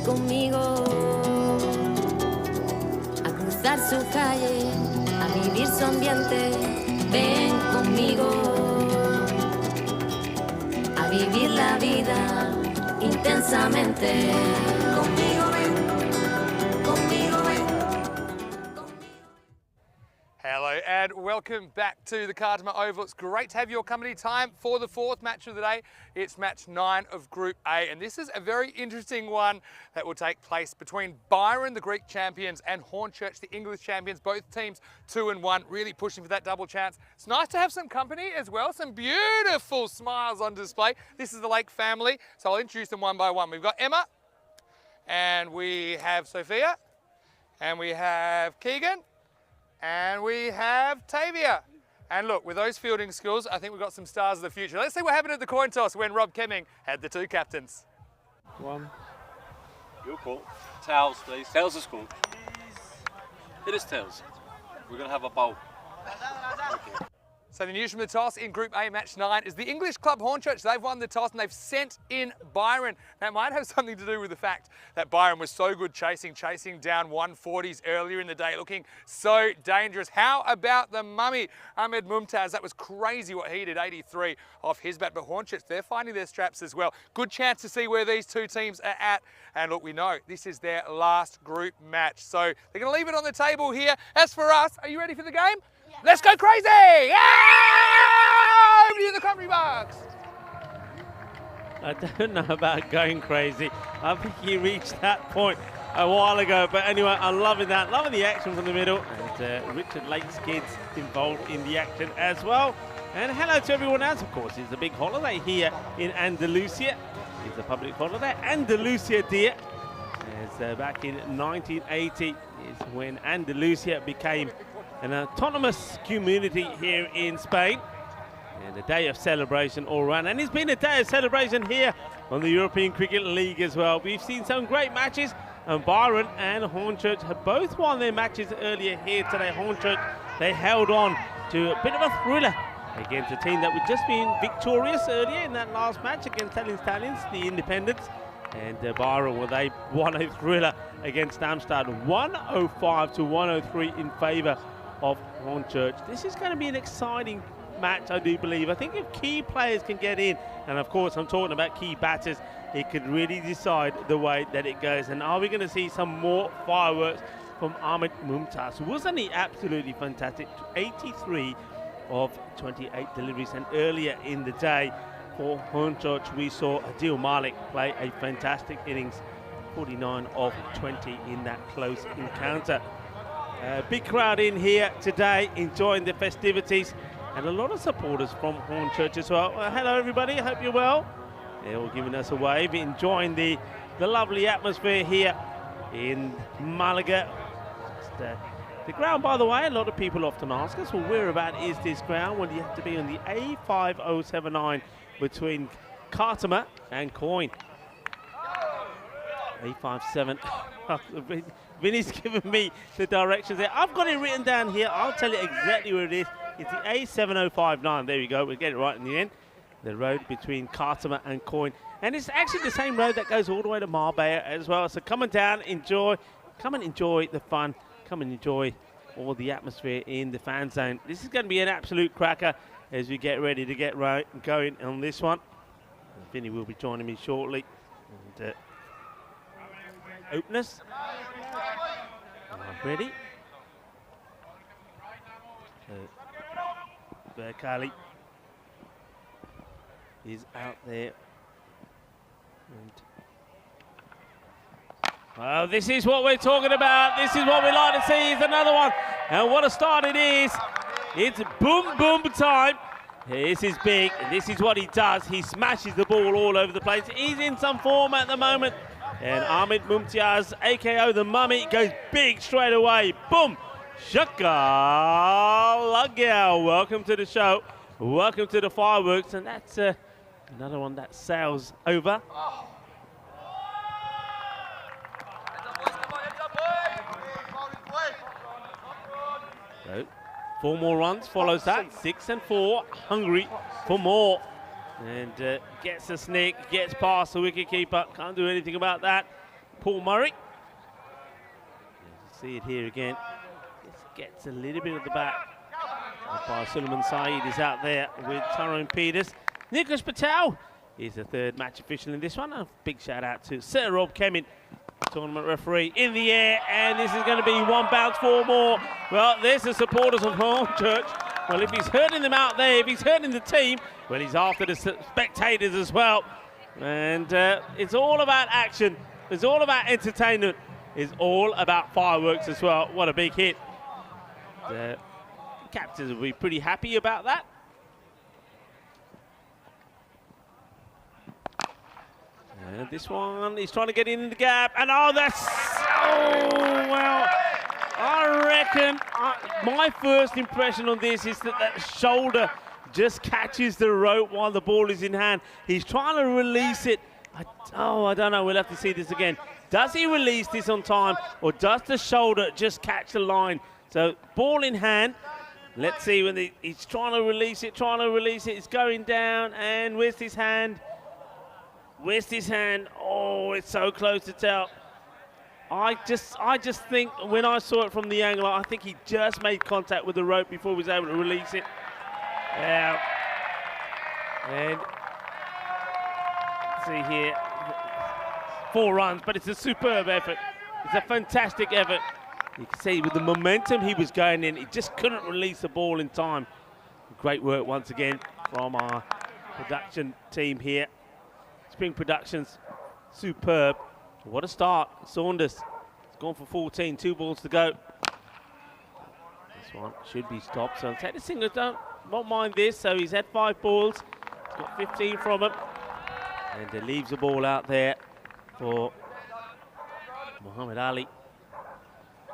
conmigo a cruzar su calle, a vivir su ambiente. Ven conmigo a vivir la vida intensamente. Conmigo ven, conmigo ven. Hello and welcome back to the Cartama Oval. It's great to have your company. Time for the fourth match of the day. It's match 9 of Group A, and this is a very interesting one that will take place between Byron, the Greek champions, and Hornchurch, the English champions. Both teams 2-1, really pushing for that double chance. It's nice to have some company as well, some beautiful smiles on display. This is the Lake family, so I'll introduce them one by one. We've got Emma, and we have Sophia, and we have Keegan, and we have Tavia. And look, with those fielding skills, I think we've got some stars of the future. Let's see what happened at the coin toss when Rob Kemming had the two captains. One. Your call. Tails, please. Tails is cool. It is tails. We're going to have a bowl. Okay. So the news from the toss in Group A, match 9, is the English club Hornchurch. They've won the toss and they've sent in Byron. That might have something to do with the fact that Byron was so good chasing down 140s earlier in the day, looking so dangerous. How about the mummy, Ahmed Mumtaz? That was crazy what he did, 83 off his bat. But Hornchurch, they're finding their straps as well. Good chance to see where these two teams are at. And look, we know this is their last group match. So they're going to leave it on the table here. As for us, are you ready for the game? Let's go crazy! Yeah! Over to the commentary box. I don't know about going crazy. I think he reached that point a while ago. But anyway, I'm loving that. Loving the action from the middle. And Richard Lake's kids involved in the action as well. And hello to everyone else. Of course, it's a big holiday here in Andalusia. It's a public holiday. Andalusia, dear. As back in 1980 is when Andalusia became an autonomous community here in Spain, and a day of celebration all around. And it's been a day of celebration here on the European Cricket League as well. We've seen some great matches, and Byron and Hornchurch have both won their matches earlier here today. Hornchurch, they held on to a bit of a thriller against a team that would just been victorious earlier in that last match against Stallions, the Independents. And Byron, well, they won a thriller against Darmstadt, 105 to 103 in favour of Hornchurch. This is going to be an exciting match, I do believe. I think if key players can get in, and of course I'm talking about key batters, it could really decide the way that it goes. And are we going to see some more fireworks from Ahmed Mumtaz? Wasn't he absolutely fantastic? 83 of 28 deliveries, and earlier in the day for Hornchurch we saw Adil Malik play a fantastic innings, 49 of 20 in that close encounter. Big crowd in here today enjoying the festivities, and a lot of supporters from Hornchurch as well. Hello everybody, I hope you're well. They're all giving us a wave, enjoying the lovely atmosphere here in Malaga. The ground, by the way, a lot of people often ask us, well, whereabout is this ground? Well, you have to be on the A5079 between Cartama and Coin. A57. Vinny's giving me the directions there. I've got it written down here. I'll tell you exactly where it is. It's the A7059. There we go. We'll get it right in the end. The road between Cartama and Coin. And it's actually the same road that goes all the way to Marbella as well. So come on down, enjoy. Come and enjoy the fun. Come and enjoy all the atmosphere in the fan zone. This is going to be an absolute cracker as we get ready to get going on this one. And Vinny will be joining me shortly. And openers. Ready. Berkali is out there. And well, this is what we're talking about. This is what we like to see. Is another one. And what a start it is. It's boom, boom time. This is big. This is what he does. He smashes the ball all over the place. He's in some form at the moment. And Ahmed Mumtaz, a.k.o. the Mummy, goes big straight away. Boom. Shaka Lagao. Welcome to the show. Welcome to the fireworks. And that's Another one that sails over. So, 4 more runs follows that. 6 and 4, hungry for more. And gets a sneak, gets past the wicketkeeper. Can't do anything about that. Paul Murray. See it here again. Just gets a little bit of the bat. By Suleiman Saeed is out there with Tyrone Peters. Nicholas Patel is the 3rd match official in this one. A big shout out to Sir Rob Kemin, tournament referee, in the air, and this is going to be 1 bounce, 4 more. Well, there's the supporters of Hornchurch. Well, if he's hurting them out there, if he's hurting the team, well, he's after the spectators as well. And it's all about action. It's all about entertainment. It's all about fireworks as well. What a big hit. The captains will be pretty happy about that. And this one, he's trying to get in the gap. And oh, well, I reckon my first impression on this is that shoulder just catches the rope while the ball is in hand. He's trying to release it. I don't know. We'll have to see this again. Does he release this on time, or does the shoulder just catch the line? So ball in hand. Let's see when he's trying to release it, It's going down, and where's his hand? Oh, it's so close to tell. I just think when I saw it from the angle, I think he just made contact with the rope before he was able to release it. Yeah. And let's see here. 4 runs, but it's a superb effort. It's a fantastic effort. You can see with the momentum he was going in, he just couldn't release the ball in time. Great work once again from our production team here. Spring Productions, superb. What a start. Saunders has gone for 14, 2 balls to go. This one should be stopped. So take the single, don't mind this. So he's had 5 balls. He's got 15 from him. And he leaves the ball out there for Muhammad Ali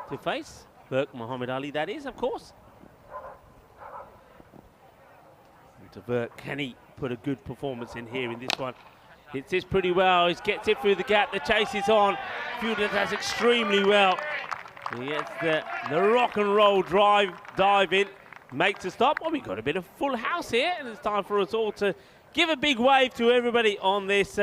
to face. Burke Muhammad Ali, that is, of course. And to Burke, can he put a good performance in here in this one? Hits this pretty well. He gets it through the gap. The chase is on. Fielder does extremely well. He gets the rock and roll dive in, makes a stop. Well, we've got a bit of full house here, and it's time for us all to give a big wave to everybody on this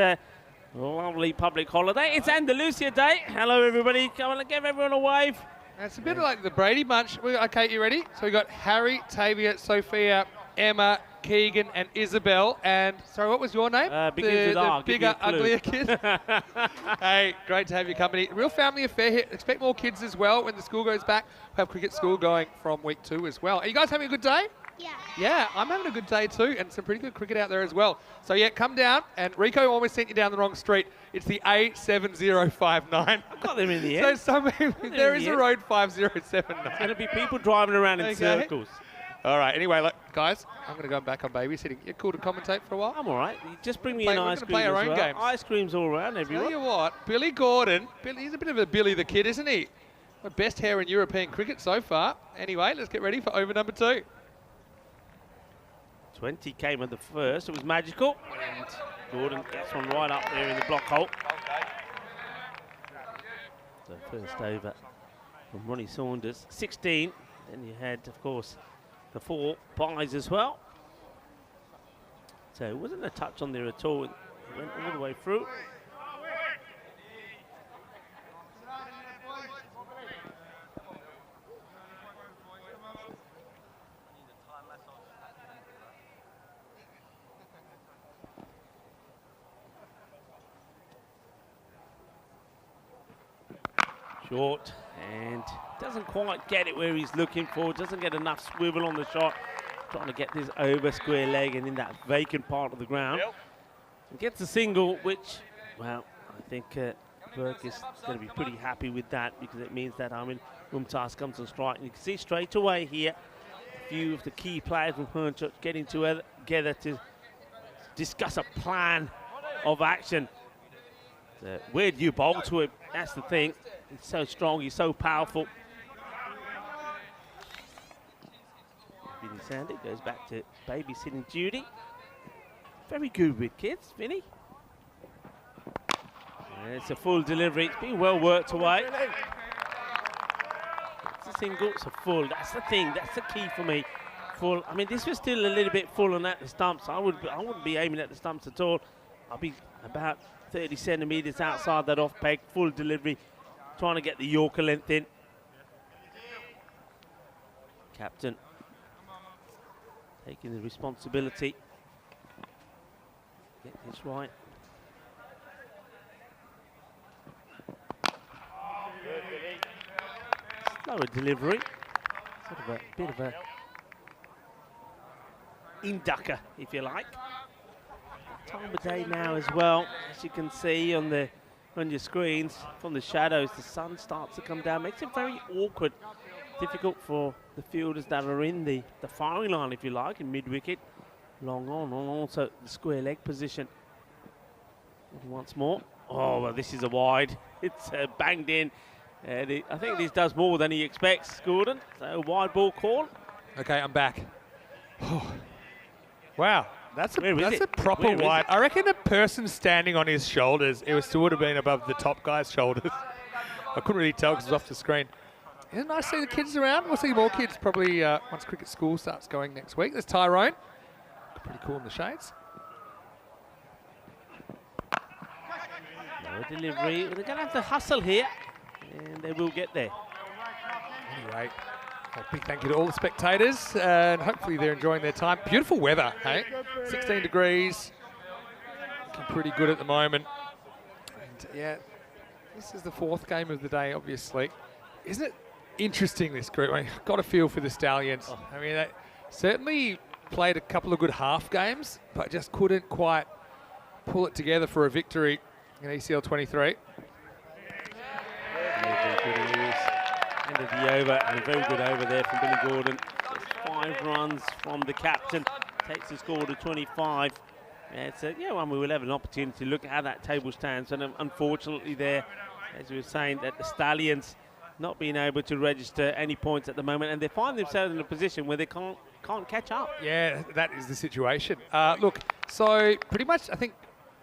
lovely public holiday. It's Andalusia Day. Hello, everybody. Come on, give everyone a wave. It's a bit like the Brady Bunch. Okay, you ready? So we got Harry, Tavia, Sophia, Emma, Keegan, and Isabel. And sorry, what was your name? The bigger, uglier kid. Hey, great to have your company. Real family affair here. Expect more kids as well when the school goes back. We have cricket school going from week 2 as well. Are you guys having a good day? Yeah. Yeah, I'm having a good day too, and some pretty good cricket out there as well. So yeah, come down, and Rico almost sent you down the wrong street. It's the A7059. I got them in the end. So there is a road 5079. There's going to be people driving around in circles. All right, anyway, look, guys, I'm going to go back on babysitting. You're cool to commentate for a while? I'm all right. You just bring me an ice cream as well. Games. Ice cream's all around everyone. Tell you what, Billy Gordon, he's a bit of a Billy the Kid, isn't he? The best hair in European cricket so far. Anyway, let's get ready for over number 2. 20 came at the first. It was magical. And Gordon gets one right up there in the block hole. So first over from Ronnie Saunders. 16. Then you had, of course, the 4 buys as well. So it wasn't a touch on there at all. It went all the way through. Short, and doesn't quite get it where he's looking for, doesn't get enough swivel on the shot, trying to get this over square leg and in that vacant part of the ground. And gets a single, which, well, I think Burke is going to be pretty happy with that, because it means that Amin Mumtaz comes on strike. And you can see straight away here a few of the key players from Hornchurch getting together to discuss a plan of action. Where do you bowl to him? That's the thing. He's so strong, he's so powerful. Vinny Sandy goes back to babysitting duty. very good with kids, Vinny. And it's a full delivery. It's been well worked away. It's a single, it's a full. That's the thing. That's the key for me. Full. I mean, this was still a little bit full on at the stumps. I wouldn't be aiming at the stumps at all. I'll be about 30 centimetres outside that off peg. Full delivery, trying to get the Yorker length in. Captain taking the responsibility. Get this right. Slower delivery. Sort of a bit of a inducker, if you like. Time of day now as well, as you can see on your screens from the shadows. The sun starts to come down, makes it very awkward, difficult for the fielders that are in the firing line, if you like, in mid-wicket. Long on, and also the square leg position. Once more. Oh, well, this is a wide. It's banged in. And I think this does more than he expects, Gordon. So, wide ball call. Okay, I'm back. Oh. Wow, that's a proper Where wide. I reckon a person standing on his shoulders, it would have been above the top guy's shoulders. I couldn't really tell because it was off the screen. Isn't it nice to see the kids around? We'll see more kids probably once cricket school starts going next week. There's Tyrone. Pretty cool in the shades. No delivery. They're going to have to hustle here, and they will get there. Anyway, a big thank you to all the spectators, and hopefully they're enjoying their time. Beautiful weather, hey? 16 degrees. Looking pretty good at the moment. And yeah, this is the fourth game of the day, obviously. Isn't it interesting, this group? I mean, got a feel for the Stallions. I mean, they certainly played a couple of good half games, but just couldn't quite pull it together for a victory in ECL 23. End of the over, and a very good over there from Billy Gordon. Just 5 runs from the captain, takes the score to 25. It's one we will have an opportunity to look at how that table stands, and unfortunately there, as we were saying, that the Stallions not being able to register any points at the moment, and they find themselves in a position where they can't catch up. Yeah, that is the situation. Look, so pretty much I think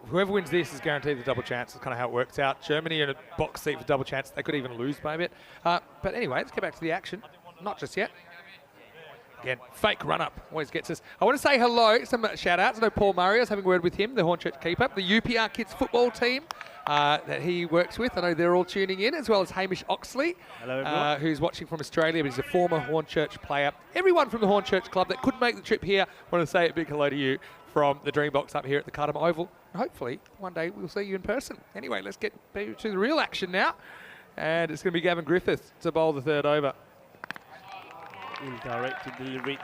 whoever wins this is guaranteed the double chance. That's kind of how it works out. Germany in a box seat for double chance. They could even lose by a bit. But anyway, let's get back to the action. Not just yet. Again, fake run-up always gets us. I want to say hello, some shout-outs. I know Paul Murray, I was having a word with him, the Hornchurch keeper, the UPR Kids football team that he works with. I know they're all tuning in, as well as Hamish Oxley, who's watching from Australia, but he's a former Hornchurch player. Everyone from the Hornchurch club that couldn't make the trip here, want to say a big hello to you from the Dream Box up here at the Cartama Oval. Hopefully, one day we'll see you in person. Anyway, let's get to the real action now. And it's going to be Gavin Griffiths to bowl the third over. Indirect delivery.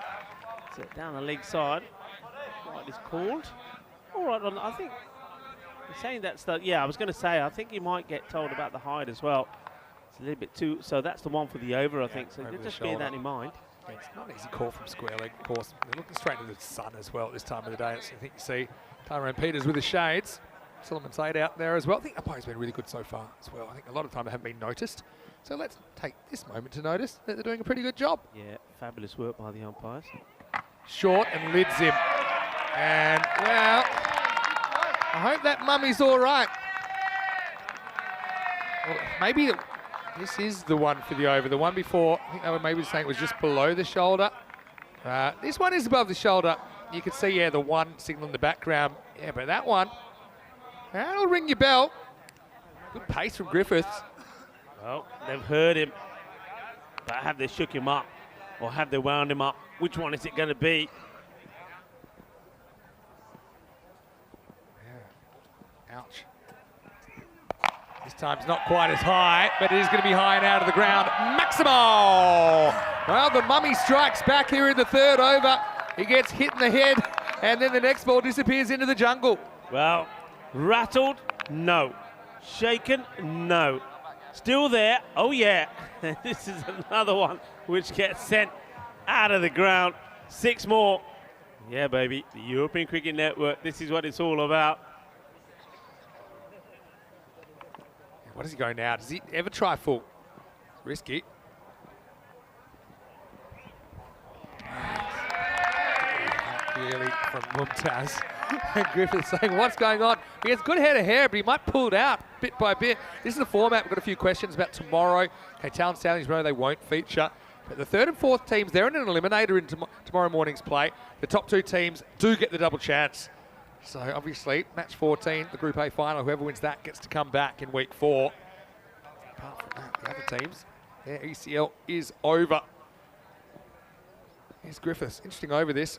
Set down the leg side. Right is called. All right, I think you're saying that's the. Yeah, I was going to say, I think you might get told about the height as well. It's a little bit too. So that's the one for the over, I think. So just bear that in mind. Yeah, it's not an easy call from square leg, of course. They're looking straight into the sun as well at this time of the day. So I think you see Tyrone Peters with the shades. Solomon Said out there as well. I think umpire's been really good so far as well. I think a lot of time they haven't been noticed. So let's take this moment to notice that they're doing a pretty good job. Yeah, fabulous work by the umpires. Short and lids him. And, well, I hope that mummy's all right. Well, maybe this is the one for the over. The one before, I think they were maybe saying it was just below the shoulder. This one is above the shoulder. You can see, yeah, the one signal in the background. Yeah, but that one, that'll ring your bell. Good pace from Griffiths. Well, they've heard him, but have they shook him up or have they wound him up? Which one is it going to be? Yeah. Ouch. This time's not quite as high, but it is going to be high and out of the ground. Maximo! Well, the mummy strikes back here in the third over. He gets hit in the head, and then the next ball disappears into the jungle. Well, rattled? No. Shaken? No. Still there? Oh, yeah. This is another one which gets sent out of the ground. 6 more. Yeah, baby. The European Cricket Network. This is what it's all about. What does he go now? Does he ever try full? Risky. Really from Mumtaz. And Griffiths saying, what's going on? He has good head of hair, but he might pull it out bit by bit. This is the format. We've got a few questions about tomorrow. Okay, Talon Stallions, know they won't feature. But the third and fourth teams, they're in an eliminator in tomorrow morning's play. The top two teams do get the double chance. So obviously, match 14, the Group A final, whoever wins that gets to come back in week 4. Apart from that, the other teams, their ECL is over. Here's Griffiths, interesting over this.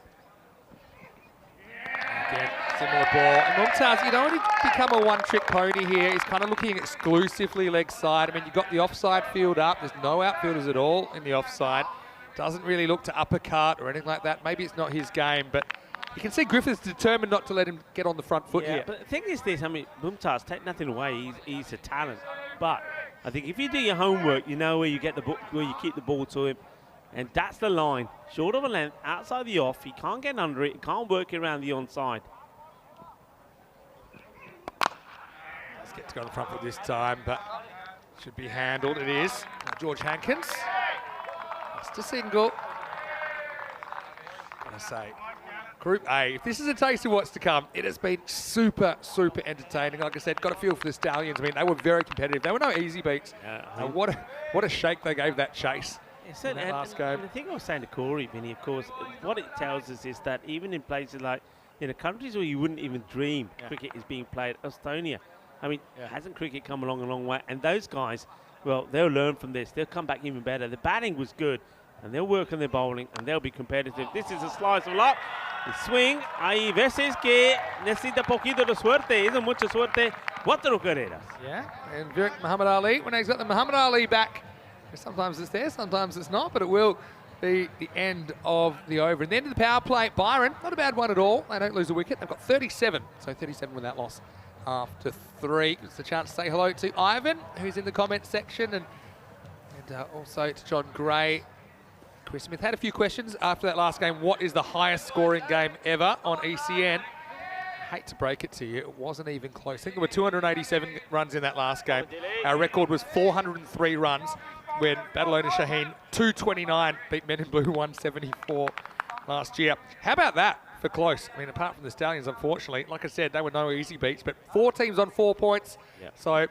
Again, similar ball. And Mumtaz, you don't want to become a one-trick pony here. He's kind of looking exclusively leg side. I mean, you've got the offside field up. There's no outfielders at all in the offside. Doesn't really look to uppercut or anything like that. Maybe it's not his game, but you can see Griffiths determined not to let him get on the front foot here. But the thing is this, I mean, Mumtaz, take nothing away. He's a talent. But I think if you do your homework, you know where you get the where you keep the ball to him. And that's the line. Short of a length, outside the off. He can't get under it. He can't work it around the onside. Let's get to go on the front foot this time, but should be handled. It is. George Hankins. Just a single. Gotta say, Group A, if this is a taste of what's to come, it has been super, super entertaining. Like I said, got a feel for the Stallions. I mean, they were very competitive. They were no easy beats. What a shake they gave that chase. And the thing I was saying to Corey, Vinny, of course, what it tells us is that even in places like, countries where you wouldn't even dream cricket is being played, Estonia, I mean, hasn't cricket come along a long way? And those guys, well, they'll learn from this. They'll come back even better. The batting was good, and they'll work on their bowling, and they'll be competitive. This is a slice of luck. El swing, hay veces que necesita poquito de suerte, isn't mucha suerte. Cuatro carreras. Yeah, and Virat Muhammad Ali, when he's got the Muhammad Ali back, sometimes it's there, sometimes it's not, but it will be the end of the over. And the end of the power play, Byron, not a bad one at all. They don't lose a wicket. They've got 37, so 37 with that loss after 3. It's a chance to say hello to Ivan, who's in the comment section, and also to John Gray. Chris Smith had a few questions after that last game. What is the highest scoring game ever on ECN? Hate to break it to you, it wasn't even close. I think there were 287 runs in that last game. Our record was 403 runs when Badalona Shaheen 229 beat Men in Blue 174 last year. How about that for close? I mean, apart from the Stallions, unfortunately, like I said, they were no easy beats, but 4 teams on 4 points. So,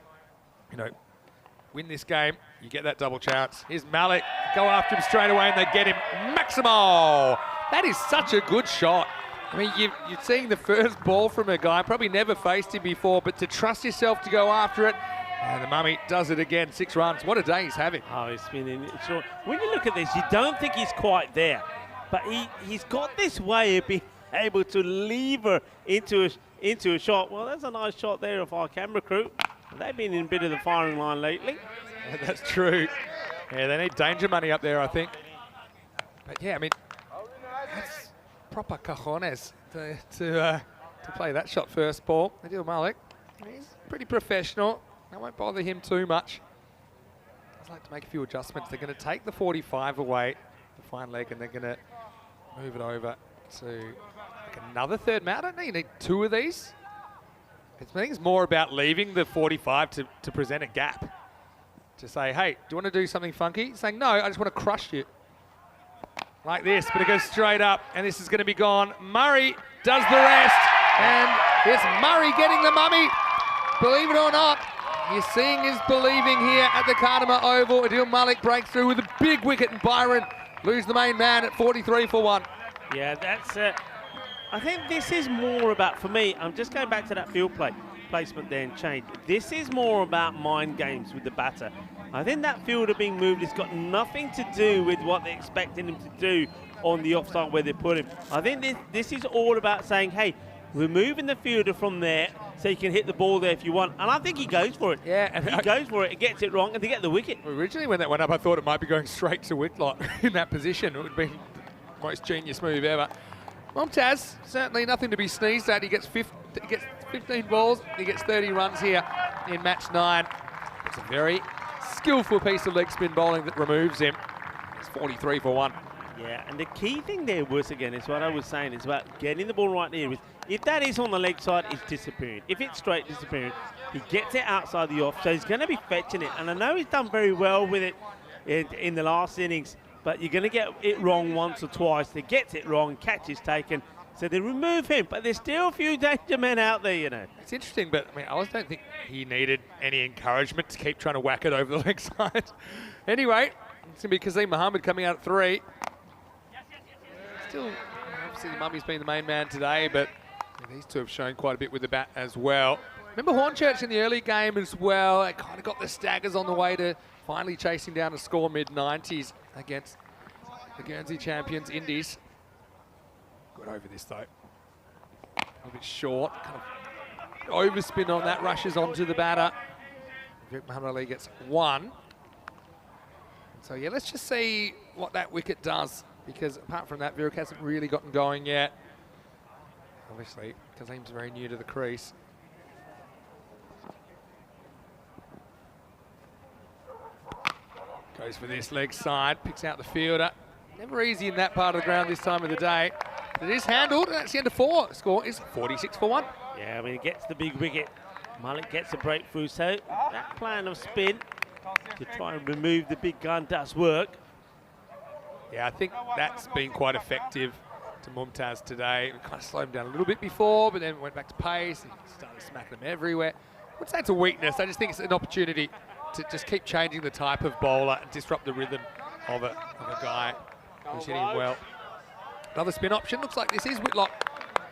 win this game, you get that double chance. Here's Malik, go after him straight away, and they get him. Maximo! That is such a good shot. I mean, you're seeing the first ball from a guy, probably never faced him before, but to trust yourself to go after it, and the Mummy does it again, 6 runs. What a day he's having. Oh, he's been in short. When you look at this, you don't think he's quite there, but he's got this way of being able to lever into a shot. Well, that's a nice shot there of our camera crew. They've been in a bit of the firing line lately. Yeah, that's true. Yeah, they need danger money up there, I think. But yeah, I mean, that's proper cojones to play that shot first ball. Adil Malik, he's pretty professional. I won't bother him too much. I'd like to make a few adjustments. They're going to take the 45 away, the fine leg, and they're going to move it over to like another third man. I don't know, you need 2 of these. I think it's more about leaving the 45 to present a gap. To say, hey, do you want to do something funky? Saying, no, I just want to crush you. Like this, but it goes straight up, and this is going to be gone. Murray does the rest, and it's Murray getting the Mummy. Believe it or not, you're seeing is believing here at the Cartama Oval. Adil Malik breaks through with a big wicket, and Byron lose the main man at 43 for 1. Yeah, that's I think this is more about, for me, I'm just going back to that field placement there and change. This is more about mind games with the batter. I think that fielder being moved has got nothing to do with what they're expecting him to do on the offside where they put him. I think this is all about saying, hey, we're moving the fielder from there so you can hit the ball there if you want. And I think he goes for it. Yeah. And he goes for it, he gets it wrong, and they get the wicket. Originally when that went up, I thought it might be going straight to Whitlock in that position. It would have been the most genius move ever. Mumtaz, certainly nothing to be sneezed at. He gets 15 balls, he gets 30 runs here in match 9. It's a very skillful piece of leg spin bowling that removes him. It's 43 for 1. Yeah, and the key thing there was, again, is what I was saying, is about getting the ball right there. If that is on the leg side, it's disappearing. If it's straight, disappearing. He gets it outside the off, so he's going to be fetching it. And I know he's done very well with it in the last innings, but you're going to get it wrong once or twice. He gets it wrong, catch is taken, So they remove him, but there's still a few danger men out there, you know. It's interesting, but I mean, I don't think he needed any encouragement to keep trying to whack it over the leg side. Anyway, it's going to be Kazim Mohammed coming out at 3. Still, obviously the Mummy's been the main man today, but these two have shown quite a bit with the bat as well. Remember Hornchurch in the early game as well. They kind of got the staggers on the way to finally chasing down a score mid-90s against the Guernsey champions, Indies. Got over this though. A little bit short. Kind of overspin on that, rushes onto the batter. Muhammad Ali gets 1. So yeah, let's just see what that wicket does, because apart from that, Viruk hasn't really gotten going yet. Obviously, Kazim's very new to the crease. Goes for this leg side, picks out the fielder. Never easy in that part of the ground this time of the day. But it is handled, and that's the end of 4. Score is 46 for 1. Yeah, I mean, it gets the big wicket. Malik gets a breakthrough, so that plan of spin to try and remove the big gun does work. Yeah, I think that's been quite effective to Mumtaz today. We kind of slowed him down a little bit before, but then went back to pace and started smacking him everywhere. I wouldn't say it's a weakness. I just think it's an opportunity to just keep changing the type of bowler and disrupt the rhythm of a guy who's hitting well. Another spin option. Looks like this is Whitlock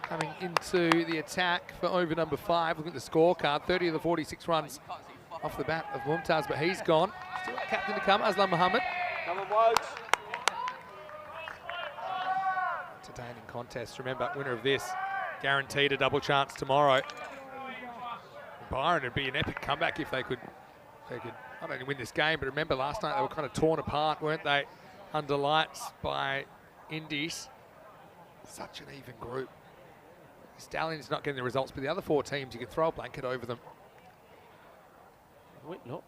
coming into the attack for over number 5. Look at the scorecard. 30 of the 46 runs off the bat of Mumtaz, but he's gone. Still got captain to come, Aslam Mohammed. Entertaining contest. Remember, winner of this guaranteed a double chance tomorrow. Byron would be an epic comeback if they could not only win this game, but remember last night they were kind of torn apart, weren't they, under lights by Indies. Such an even group. The Stallions not getting the results, but the other 4 teams, you could throw a blanket over them. Whitlock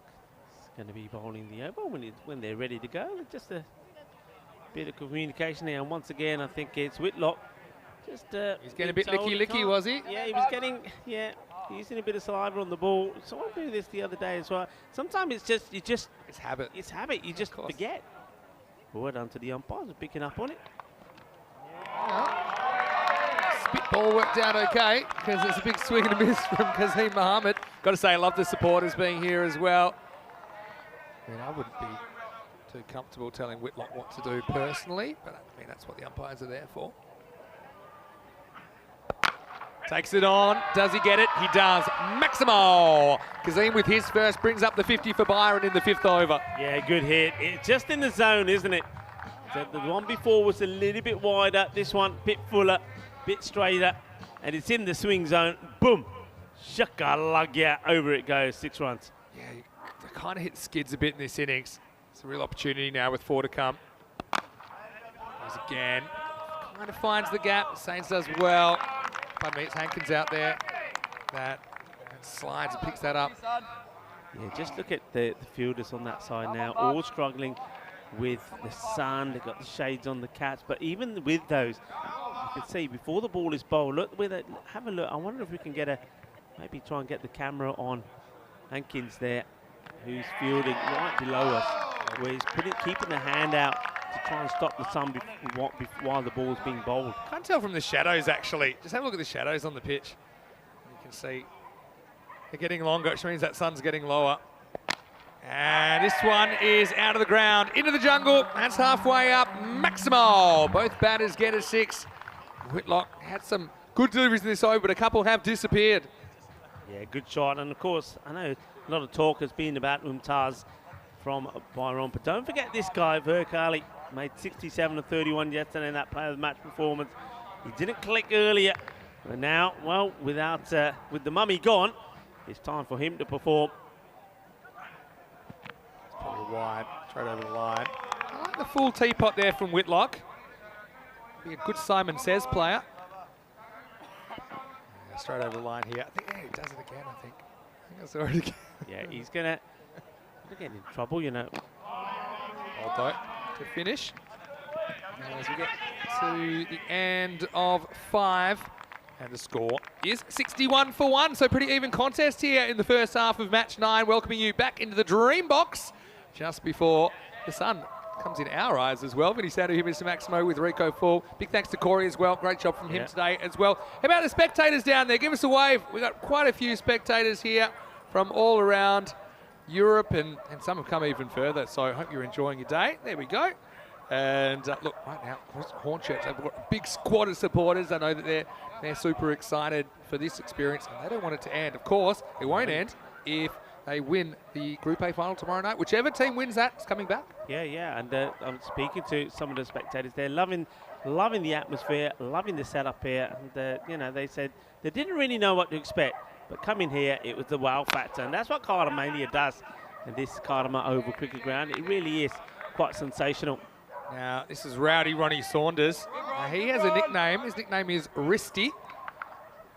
is going to be bowling the over when they're ready to go. Just a bit of communication there, and once again I think it's Whitlock. Just he's getting a bit licky, was he? Yeah, he was getting, using a bit of saliva on the ball. Someone do this the other day as well. Sometimes it's habit. It's habit. You just forget. Well done to the umpires for picking up on it. Spitball worked out okay, because there's a big swing and a miss from Kazim Mohammed. Got to say, I love the supporters being here as well. I mean, I wouldn't be too comfortable telling Whitlock what to do personally, but I mean, that's what the umpires are there for. Takes it on. Does he get it? He does. Maximo! Kazim with his first brings up the 50 for Byron in the 5th over. Yeah, good hit. It's just in the zone, isn't it? So the one before was a little bit wider. This one, bit fuller, bit straighter. And it's in the swing zone. Boom! Shakalagya. Over it goes. 6 runs. Yeah, they kind of hit skids a bit in this innings. It's a real opportunity now with 4 to come. Goes again. Kind of finds the gap. Saints does well. Pardon me, it's Hankins out there. That slides and picks that up. Yeah, just look at the fielders on that side now, all struggling with the sun. They've got the shades on the cats, but even with those, you can see before the ball is bowled, look with it, have a look. I wonder if we can get maybe try and get the camera on Hankins there, who's fielding right below us, where he's keeping the hand out to try and stop the sun while the ball's being bowled. Can't tell from the shadows, actually. Just have a look at the shadows on the pitch. You can see they're getting longer, which means that sun's getting lower. And this one is out of the ground, into the jungle. That's halfway up. Maximo. Both batters get a 6. Whitlock had some good deliveries in this over, but a couple have disappeared. Yeah, good shot. And of course, I know a lot of talk has been about Mumtaz from Byron, but don't forget this guy, Viruk Ali, made 67 of 31 yesterday in that player of the match performance. He didn't click earlier, but now, well, with the mummy gone, it's time for him to perform. It's probably wide, straight over the line. I like the full teapot there from Whitlock. Be a good Simon Says player. Yeah, straight over the line here. I think he does it again, I think I saw it again. Yeah, he's gonna get in trouble, you know. Although, to finish. And as we get to the end of 5, and the score is 61 for 1. So pretty even contest here in the first half of match 9. Welcoming you back into the Dream Box just before the sun comes in our eyes as well. Vinny Sandu here, Mr. Maximo with Rico Full. Big thanks to Corey as well. Great job from him today as well. How about the spectators down there? Give us a wave. We've got quite a few spectators here from all around Europe, and some have come even further. So I hope you're enjoying your day. There we go. And look, right now, Hornchurch, they've got a big squad of supporters. I know that they're super excited for this experience, and they don't want it to end. Of course, it won't end if they win the Group A final tomorrow night. Whichever team wins that is coming back. Yeah, and I'm speaking to some of the spectators. They're loving the atmosphere, loving the setup here. And, you know, they said they didn't really know what to expect, but coming here, it was the wow factor. And that's what Cartama does in this Cartama Oval Cricket Ground. It really is quite sensational. Now, this is Rowdy Ronnie Saunders. He has a nickname. His nickname is Wristy.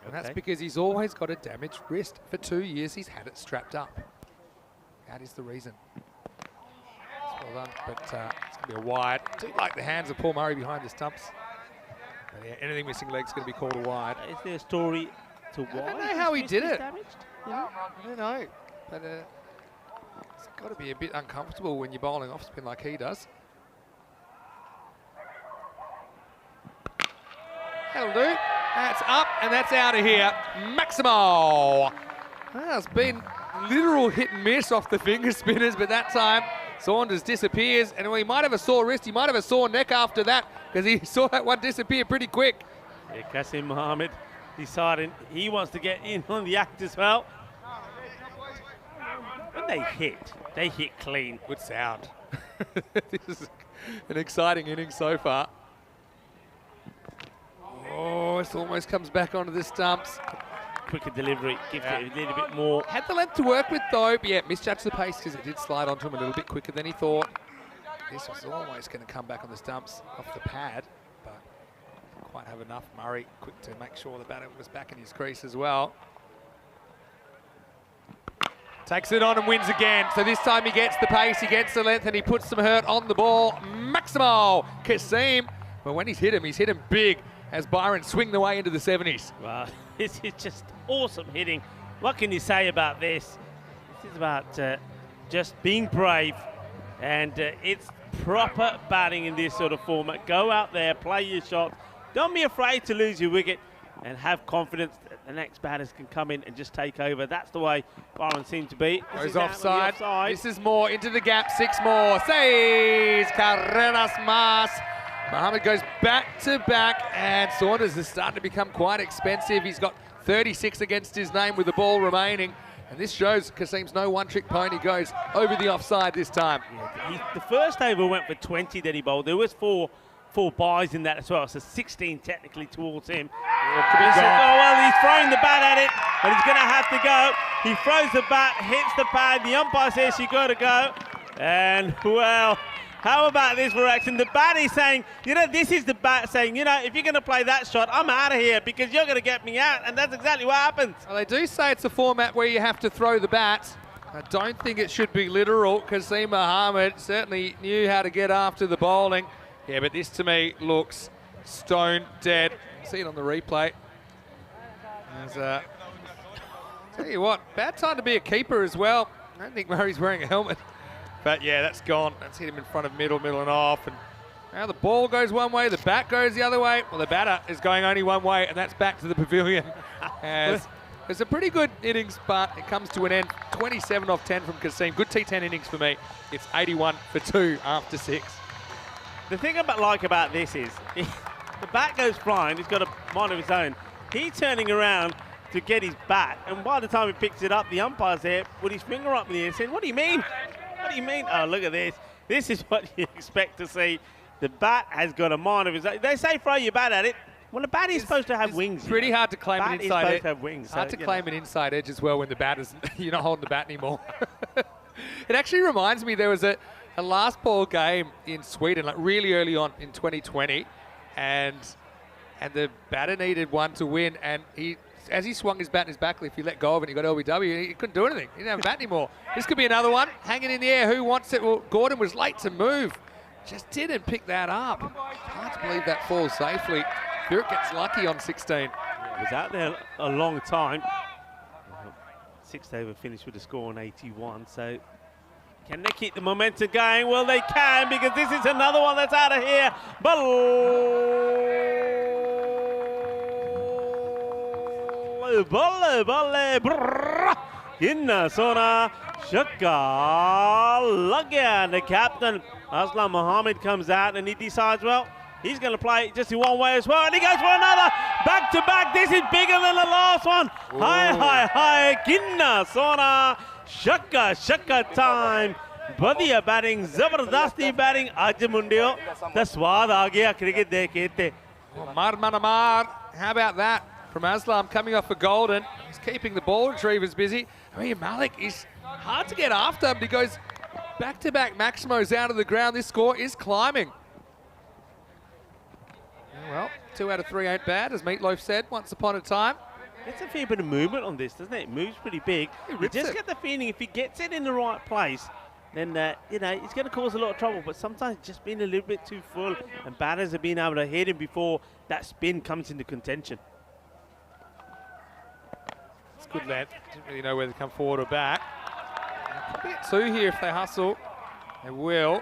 And that's because he's always got a damaged wrist. For 2 years, he's had it strapped up. That is the reason. Well done, but it's going to be a wide. I do like the hands of Paul Murray behind the stumps. But yeah, anything missing legs is going to be called a wide. Is there a story to why? I don't know how he did it. Damaged? I don't know. But it's got to be a bit uncomfortable when you're bowling off spin like he does. That'll do. That's up and that's out of here. Maximo. Well, it's been literal hit and miss off the finger spinners, but that time Saunders disappears, and he might have a sore wrist, he might have a sore neck after that, because he saw that one disappear pretty quick. Yeah, Qasim Mohammed deciding he wants to get in on the act as well. When they hit clean. Good sound. This is an exciting innings so far. Oh, this almost comes back onto the stumps. Quicker delivery, gives it a little bit more. Had the length to work with though, but yeah, misjudged the pace because it did slide onto him a little bit quicker than he thought. This was almost going to come back on the stumps off the pad, but didn't quite have enough. Murray quick to make sure the batter was back in his crease as well. Takes it on and wins again. So this time he gets the pace, he gets the length, and he puts some hurt on the ball. Maximo Qasim. But when he's him big. As Byron swing the way into the 70s. Wow, this is just awesome hitting. What can you say about this? This is about just being brave, and it's proper batting in this sort of format. Go out there, play your shot. Don't be afraid to lose your wicket, and have confidence that the next batters can come in and just take over. That's the way Byron seemed to be. Goes offside. This is more into the gap. 6 more. Seis carreras más. Mohammed goes back to back, and Saunders is starting to become quite expensive. He's got 36 against his name with the ball remaining, and this shows Qasim's no one-trick pony. Goes over the offside this time. Yeah, the first over went for 20 that he bowled. There was four buys in that as well, so 16 technically towards him. Well, he's throwing the bat at it, but he's going to have to go. He throws the bat, hits the pad. The umpire says you got to go, and well. How about this for action? The bat is saying, this is the bat saying, if you're going to play that shot, I'm out of here because you're going to get me out. And that's exactly what happens. Well, they do say it's a format where you have to throw the bat. I don't think it should be literal. Qasim Mohammed certainly knew how to get after the bowling. Yeah, but this to me looks stone dead. See it on the replay. Tell you what, bad time to be a keeper as well. I don't think Murray's wearing a helmet. But yeah, that's gone. That's hit him in front of middle and off. And now the ball goes one way, the bat goes the other way. Well, the batter is going only one way, and that's back to the pavilion. It's a pretty good innings, but it comes to an end. 27 off 10 from Qasim. Good T10 innings for me. It's 81 for 2 after 6. The thing I like about this is the bat goes flying. He's got a mind of his own. He's turning around to get his bat, and by the time he picks it up, the umpire's there with his finger up in the air saying, "What do you mean? What do you mean?" Oh, look at this. This is what you expect to see. The bat has got a mind of his own. They say throw your bat at it. Well, the bat is supposed to have wings. It's pretty hard to claim an inside edge. Supposed to have wings. Hard to claim an inside edge as well when the bat isn't. You're not holding the bat anymore. It actually reminds me there was a last ball game in Sweden, like really early on in 2020, and the batter needed one to win, and as he swung his bat in his back, if he let go of it, he got LBW, he couldn't do anything. He didn't have a bat anymore. This could be another one. Hanging in the air. Who wants it? Well, Gordon was late to move. Just didn't pick that up. Hard to believe that falls safely. Burke gets lucky on 16. Yeah, was out there a long time. 6th over finished with a score on 81, so Can they keep the momentum going? Well, they can, because this is another one that's out of here. Inna Sona Shaka Lagyan. The captain, Aslam Mohammed, comes out and he decides, well, he's going to play just in one way as well. And he goes for another. Back to back. This is bigger than the last one. Ooh. Hi. Kinna Sona Shaka time. Badhiya batting, Zabardasti batting. Aaj mundiyo the swaad aa gaya cricket dekhe the. Mar. How about that from Aslam coming off for Golden? He's keeping the ball retrievers busy. I mean, Malik is hard to get after, but he goes back-to-back Maximos out of the ground. This score is climbing. Well, 2 out of 3 ain't bad, as Meatloaf said once upon a time. It's a fair bit of movement on this, doesn't it? It moves pretty big. You just get the feeling if he gets it in the right place, then, you know, it's going to cause a lot of trouble. But sometimes just being a little bit too full, and batters have been able to hit him before that spin comes into contention. It's good length. Didn't really know whether to come forward or back. Probably get 2 here if they hustle. They will.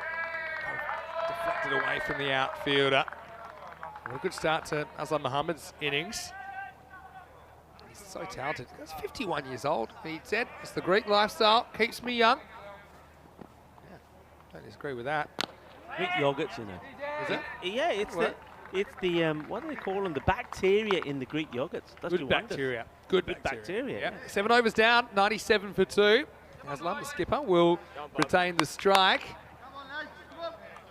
Deflected away from the outfielder. What a good start to Aslam Mohammed's innings. He's so talented. He's 51 years old. He said, it's the Greek lifestyle. Keeps me young. Yeah, don't disagree with that. Greek yogurts, you know. Is it? Yeah, it's the what do they call them? The bacteria in the Greek yogurts. Good bacteria. Good bacteria. Yeah. 7 overs down, 97 for 2. Aslam, the skipper, will retain the strike.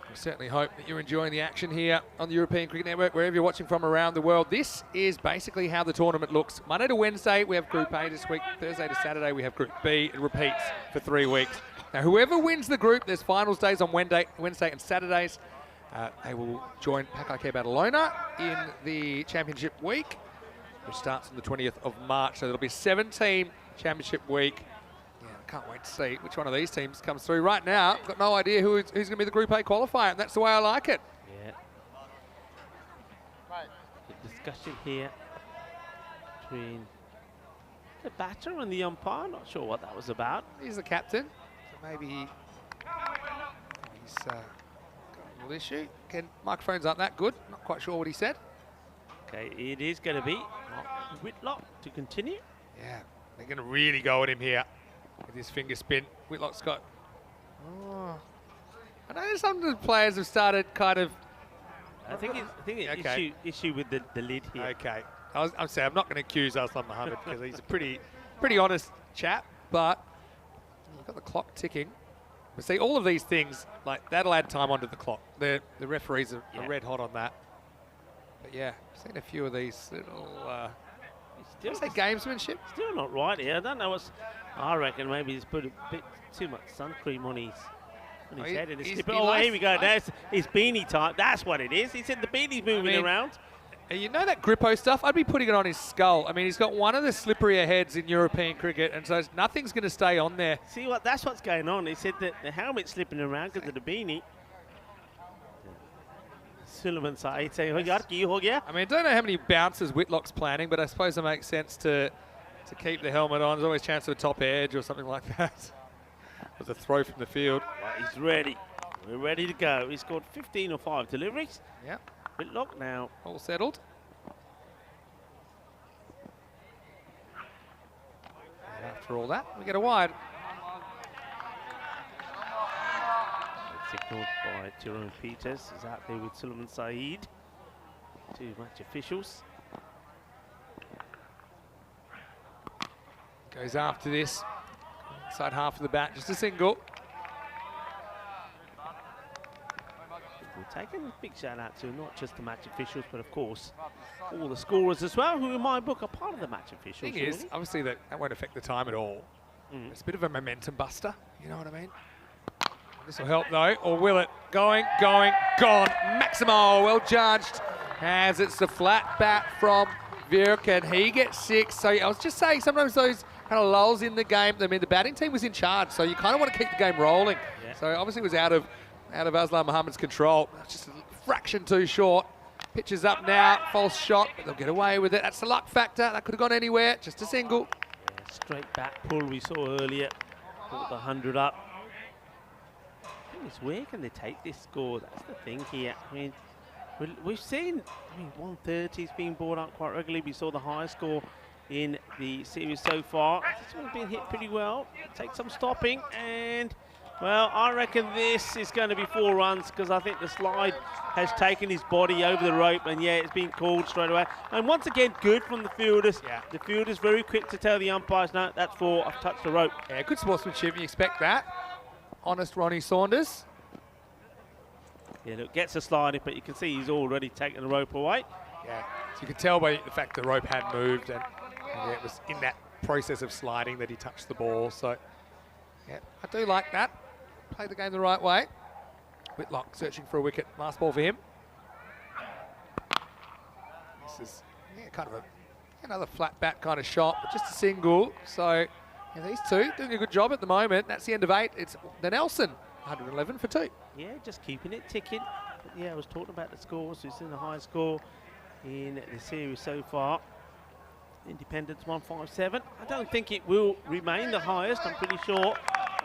We certainly hope that you're enjoying the action here on the European Cricket Network, wherever you're watching from around the world. This is basically how the tournament looks. Monday to Wednesday, we have Group A this week. Thursday to Saturday, we have Group B. It repeats for 3 weeks. Now, whoever wins the group, there's finals days on Wednesday and Saturdays. They will join Pakai Badalona in the championship week, which starts on the 20th of March. So there'll be 7-team championship week. Yeah, I can't wait to see which one of these teams comes through. Right now, I've got no idea who's going to be the Group A qualifier, and that's the way I like it. Yeah. Good discussion here between the batter and the umpire. Not sure what that was about. He's the captain, so maybe he's got a little issue. Again, microphones aren't that good. Not quite sure what he said. Okay, it is going to be Whitlock to continue. Yeah, they're going to really go at him here with his finger spin. Whitlock's got... Oh, I know some of the players have started kind of... I think it's okay. issue with the lid here. Okay. I'm saying I'm not going to accuse Aslam Mohammed because he's a pretty honest chap, but you've got the clock ticking. But see, all of these things, like, that'll add time onto the clock. The referees are red hot on that. But yeah, I've seen a few of these little, still say gamesmanship. Still not right here. I don't know what's... I reckon maybe he's put a bit too much sun cream on his head. And here we go. There's his beanie type. That's what it is. He said the beanie's moving around. You know that Grippo stuff? I'd be putting it on his skull. I mean, he's got one of the slipperier heads in European cricket, and so nothing's going to stay on there. See what? That's what's going on. He said that the helmet's slipping around because of the beanie. Suleiman Saeed saying, I mean, I don't know how many bounces Whitlock's planning, but I suppose it makes sense to keep the helmet on. There's always a chance of a top edge or something like that. With a throw from the field. Right, he's ready. We're ready to go. He scored 15 or 5 deliveries. Yep. Whitlock now. All settled. And after all that, we get a wide. Signalled by Jerome Peters. Is out there with Suleiman Saeed. 2 match officials. Goes after this. Inside half of the bat, just a single. We're taking a big shout out to not just the match officials, but of course all the scorers as well, who in my book are part of the match officials. Thing is, obviously that won't affect the time at all. It's a bit of a momentum buster, you know what I mean? This will help though, or will it? Going, gone. Maximo, well judged, as it's the flat bat from Virk, and he gets 6. So I was just saying, sometimes those kind of lulls in the game. I mean, the batting team was in charge, so you kind of want to keep the game rolling. Yeah. So obviously it was out of Aslam Mohammed's control. Just a fraction too short. Pitches up now, false shot, but they'll get away with it. That's the luck factor. That could have gone anywhere. Just a single. Yeah, straight bat pull we saw earlier. Brought the 100 up. is where can they take this score? That's the thing here. I mean, we've seen, 130's being brought up quite regularly. We saw the highest score in the series so far. This one's been hit pretty well. Take some stopping, and well, I reckon this is going to be 4 runs because I think the slide has taken his body over the rope, and yeah, it's been called straight away. And once again, good from the fielders. Yeah. The fielders very quick to tell the umpires, no, that's 4, I've touched the rope. Yeah, good sportsmanship, you expect that. Honest Ronnie Saunders. Yeah, look, gets a slide, but you can see he's already taken the rope away. Yeah, so you can tell by the fact the rope had moved, and yeah, it was in that process of sliding that he touched the ball. So, yeah, I do like that. Play the game the right way. Whitlock searching for a wicket. Last ball for him. This is kind of another flat bat kind of shot, but just a single. So yeah, these two doing a good job at the moment. That's the end of 8. It's the Nelson, 111 for 2. Yeah, just keeping it ticking. But yeah, I was talking about the scores. It's in the highest score in the series so far. Independence 157. I don't think it will remain the highest. I'm pretty sure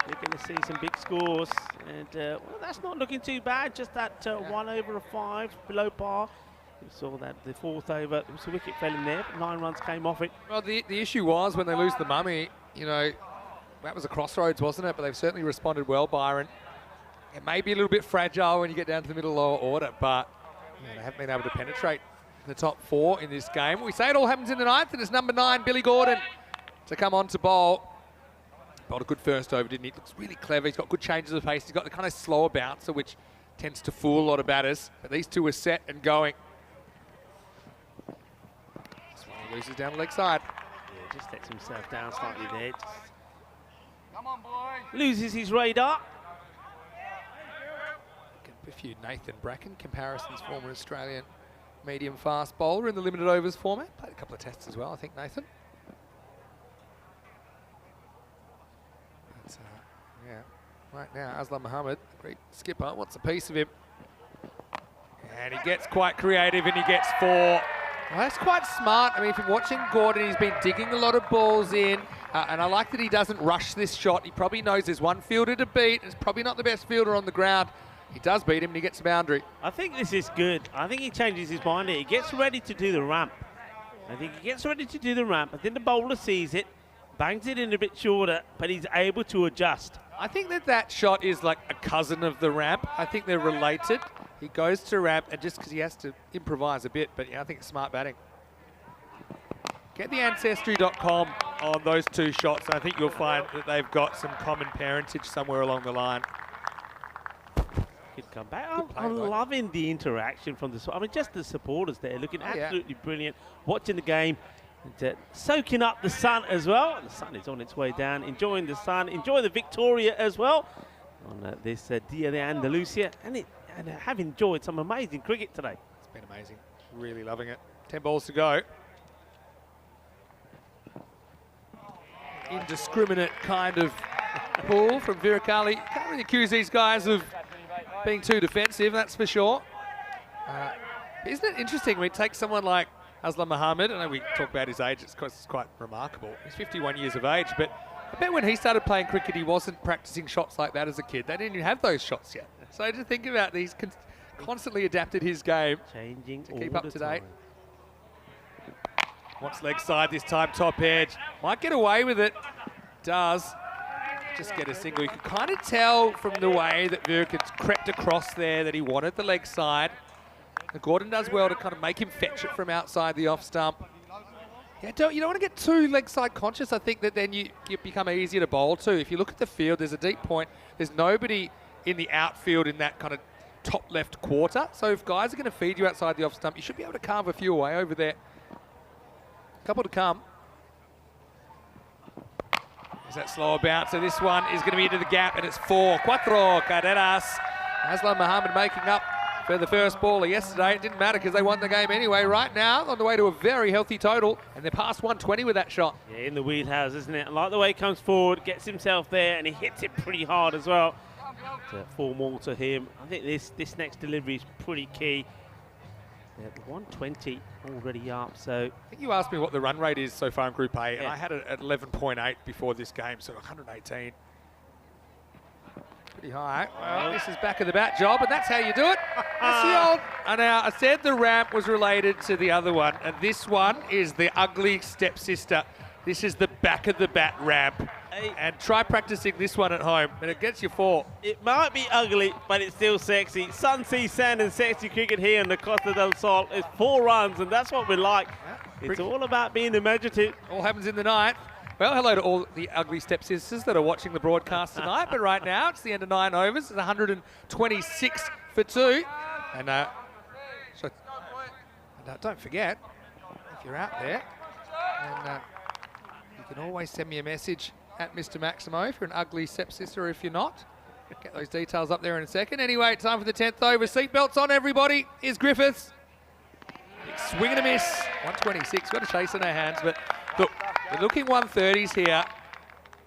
we're going to see some big scores, and well, that's not looking too bad. Just that 1 over a 5 below par. We saw that the 4th over, there was a wicket fell in there, but 9 runs came off it. Well, the issue was when they lose the mummy, that was a crossroads, wasn't it? But they've certainly responded well, Byron. It may be a little bit fragile when you get down to the middle lower order, but they haven't been able to penetrate the top 4 in this game. We say it all happens in the 9th, and it's number 9, Billy Gordon, to come on to bowl. Bowled a good first over, didn't he? Looks really clever. He's got good changes of pace. He's got the kind of slower bouncer, which tends to fool a lot of batters. But these two are set and going. This one he loses down the leg side. Yeah, just lets himself down slightly there. Come on, boy. Loses his radar. A few Nathan Bracken comparisons, former Australian medium fast bowler in the limited overs format. Played a couple of tests as well, I think, Nathan. But, yeah, right now, Aslam Mohammed, great skipper, wants a piece of him. And he gets quite creative and he gets 4. Well, that's quite smart. I mean, from watching Gordon, he's been digging a lot of balls in. And I like that he doesn't rush this shot. He probably knows there's one fielder to beat. It's probably not the best fielder on the ground. He does beat him and he gets a boundary. I think this is good. I think he changes his mind here. He gets ready to do the ramp. I think he gets ready to do the ramp. I think the bowler sees it, bangs it in a bit shorter, but he's able to adjust. I think that shot is like a cousin of the ramp. I think they're related. He goes to ramp, and just because he has to improvise a bit, but yeah, I think it's smart batting. Get the Ancestry.com on those 2 shots. I think you'll find that they've got some common parentage somewhere along the line. Come back. I'm loving the interaction from just the supporters there looking absolutely brilliant, watching the game, and soaking up the sun as well. The sun is on its way down, enjoying the sun, enjoy the Victoria as well on this Dia de Andalusia, and have enjoyed some amazing cricket today. It's been amazing, really loving it. 10 balls to go. Indiscriminate kind of pull from Virakali. Can't really accuse these guys of being too defensive, that's for sure. Isn't it interesting when we take someone like Aslam Mohammed? I know we talk about his age, it's quite remarkable. He's 51 years of age, but I bet when he started playing cricket, he wasn't practicing shots like that as a kid. They didn't even have those shots yet. So to think about these, constantly adapted his game changing to keep up to date. Wants leg side this time, top edge. Might get away with it. Does. Just get a single. You can kind of tell from the way that Virkin's crept across there that he wanted the leg side. And Gordon does well to kind of make him fetch it from outside the off stump. Yeah, you don't want to get too leg side conscious. I think that then you become easier to bowl to. If you look at the field, there's a deep point. There's nobody in the outfield in that kind of top left quarter. So if guys are going to feed you outside the off stump, you should be able to carve a few away over there. Couple to come. Is that slower bounce? So this one is going to be into the gap, and it's 4. Cuatro carreras. Aslam Mohammed making up for the first baller yesterday. It didn't matter because they won the game anyway. Right now, on the way to a very healthy total, and they're past 120 with that shot. Yeah, in the wheelhouse, isn't it? I like the way he comes forward, gets himself there, and he hits it pretty hard as well. 4 more to him. I think this next delivery is pretty key. 120 already up, so... I think you asked me what the run rate is so far in Group A, and I had it at 11.8 before this game, so 118. Pretty high. Well, this is back of the bat job, and that's how you do it. That's the old. And now I said the ramp was related to the other one, and this one is the ugly stepsister. This is the back of the bat ramp. And try practicing this one at home, and it gets you 4. It might be ugly, but it's still sexy. Sun, sea, sand, and sexy cricket here in the Costa del Sol. It's 4 runs, and that's what we like. Yeah, it's all about being imaginative. All happens in the night. Well, hello to all the ugly stepsisters that are watching the broadcast tonight. But right now, it's the end of 9 overs. It's 126 for 2. And don't forget, if you're out there, and you can always send me a message at Mr. Maximo for an ugly stepsister if you're not. Get those details up there in a second. Anyway, time for the 10th over. Seatbelts on, everybody. Is Griffiths. Big swing and a miss. 126. Got a chase in our hands. But look, we're looking 130s here.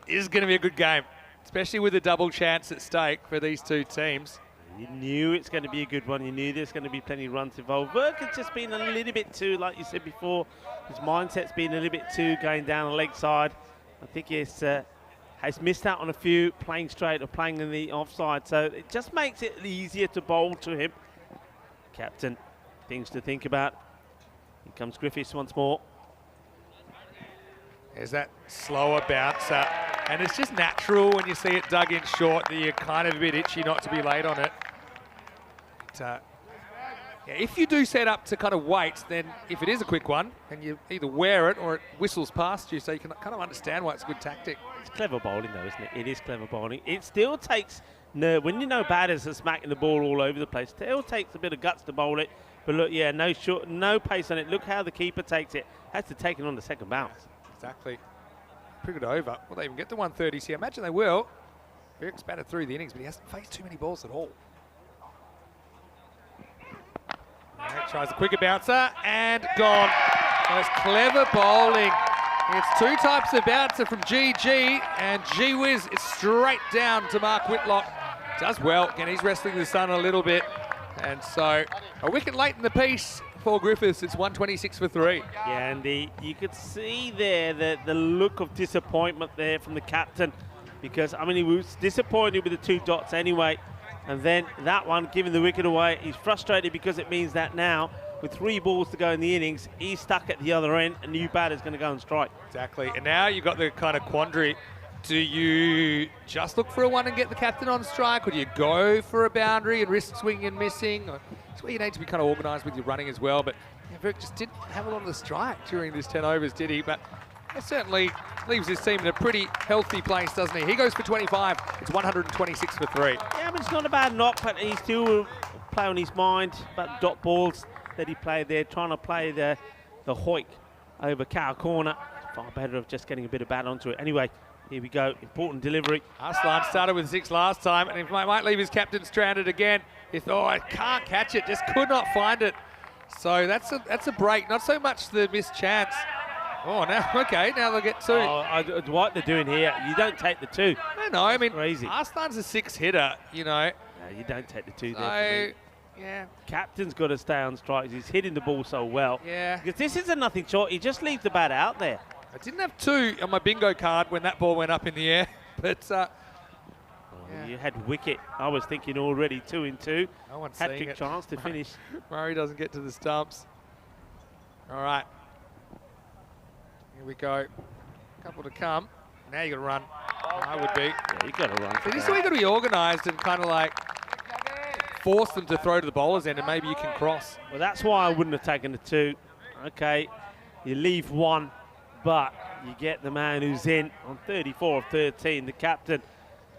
This is going to be a good game, especially with a double chance at stake for these two teams. You knew it's going to be a good one. You knew there's going to be plenty of runs involved. Burke has just been a little bit too, like you said before, his mindset's been a little bit too going down the leg side. I think he's has missed out on a few playing straight or playing in the offside. So it just makes it easier to bowl to him. Captain, things to think about. Here comes Griffiths once more. There's that slower bouncer. And it's just natural when you see it dug in short that you're kind of a bit itchy not to be late on it. But, yeah, if you do set up to kind of wait, then if it is a quick one, and you either wear it or it whistles past you, so you can kind of understand why it's a good tactic. It's clever bowling though, isn't it? It is clever bowling. It still takes nerve. When you know batters are smacking the ball all over the place, it still takes a bit of guts to bowl it. But look, yeah, no pace on it. Look how the keeper takes it. Has to take it on the second bounce. Exactly. Pretty good over. Will they even get the 130s here? I imagine they will. Birk's batted through the innings, but he hasn't faced too many balls at all. Right, tries a quicker bouncer and gone. That's clever bowling. It's 2 types of bouncer from GG, and gee whiz, it's straight down to Mark Whitlock. Does well. Again, he's wrestling the sun a little bit. And so a wicket late in the piece for Griffiths. It's 126 for 3. Yeah, and you could see there the look of disappointment there from the captain, because, I mean, he was disappointed with the 2 dots anyway. And then that one, giving the wicket away, he's frustrated because it means that now, with 3 balls to go in the innings, he's stuck at the other end. A new batter's going to go and strike. Exactly. And now you've got the kind of quandary. Do you just look for a 1 and get the captain on strike, or do you go for a boundary and risk swinging and missing? That's where you need to be kind of organised with your running as well. But yeah, Burke just didn't have a lot of the strike during this 10 overs, did he? But it certainly leaves his team in a pretty healthy place, doesn't he? He goes for 25. It's 126 for 3. Yeah, but it's not a bad knock, but he still will play on his mind about dot balls that he played there, trying to play the hoik over cow corner. Far better of just getting a bit of bat onto it. Anyway, here we go, important delivery. Arslan started with 6 last time, and he might leave his captain stranded again. He thought, I can't catch it, just could not find it. So that's a break, not so much the missed chance. Oh, now, okay, now they'll get 2. Oh, what they're doing here, you don't take the 2. No, I mean, crazy. Arslan's a 6 hitter, you know. No, you don't take the 2 So, there for me. yeah. Captain's got to stay on strikes. He's hitting the ball so well. Yeah. Because this is a nothing shot. He just leaves the bat out there. I didn't have 2 on my bingo card when that ball went up in the air, but yeah. You had wicket. I was thinking already 2 in 2. No one's seeing Hat-trick it. chance to finish. Murray doesn't get to the stumps. All right. Here we go. Couple to come. Now you got to run. I would be. Yeah, you got to run. So this is where you got to be organised and kind of like force them to throw to the bowler's end, and maybe you can cross. Well, that's why I wouldn't have taken the 2. Okay, you leave 1, but you get the man who's in on 34 of 13, the captain.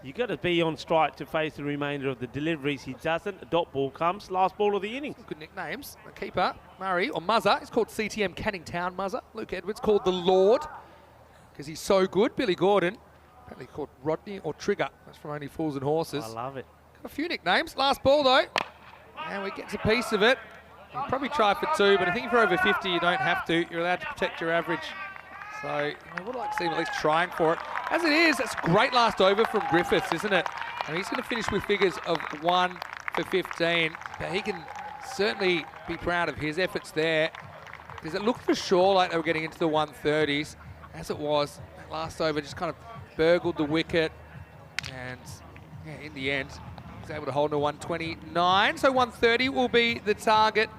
You got to be on strike to face the remainder of the deliveries. He doesn't. A dot ball comes. Last ball of the innings. Good nicknames. The keeper, Murray, or Muzzer. He's called CTM Canning Town Muzzer. Luke Edwards called the Lord because he's so good. Billy Gordon, apparently called Rodney or Trigger. That's from Only Fools and Horses. I love it. Got a few nicknames. Last ball, though. And we get a piece of it. You can probably try for 2, but I think if you're over 50, you don't have to. You're allowed to protect your average. So I would like to see him at least trying for it. As it is, that's a great last over from Griffiths, isn't it? And he's going to finish with figures of 1 for 15. But he can certainly be proud of his efforts there. Because it looked for sure like they were getting into the 130s. As it was, that last over just kind of burgled the wicket. And Yeah, in the end, he's able to hold to 129. So 130 will be the target.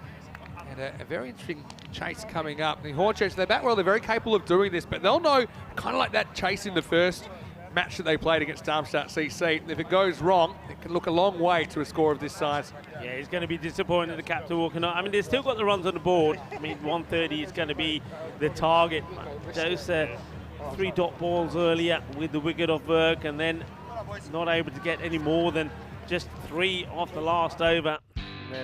And a very interesting chase coming up. The Hornchurch, they're back well, they're very capable of doing this, but they'll know, kind of like that chase in the first match that they played against Darmstadt CC. If it goes wrong, it can look a long way to a score of this size. Yeah, he's going to be disappointed, the captain walking on. I mean, they've still got the runs on the board. I mean, 130 is going to be the target. Those 3 dot balls earlier with the wicket of work, and then not able to get any more than just 3 off the last over.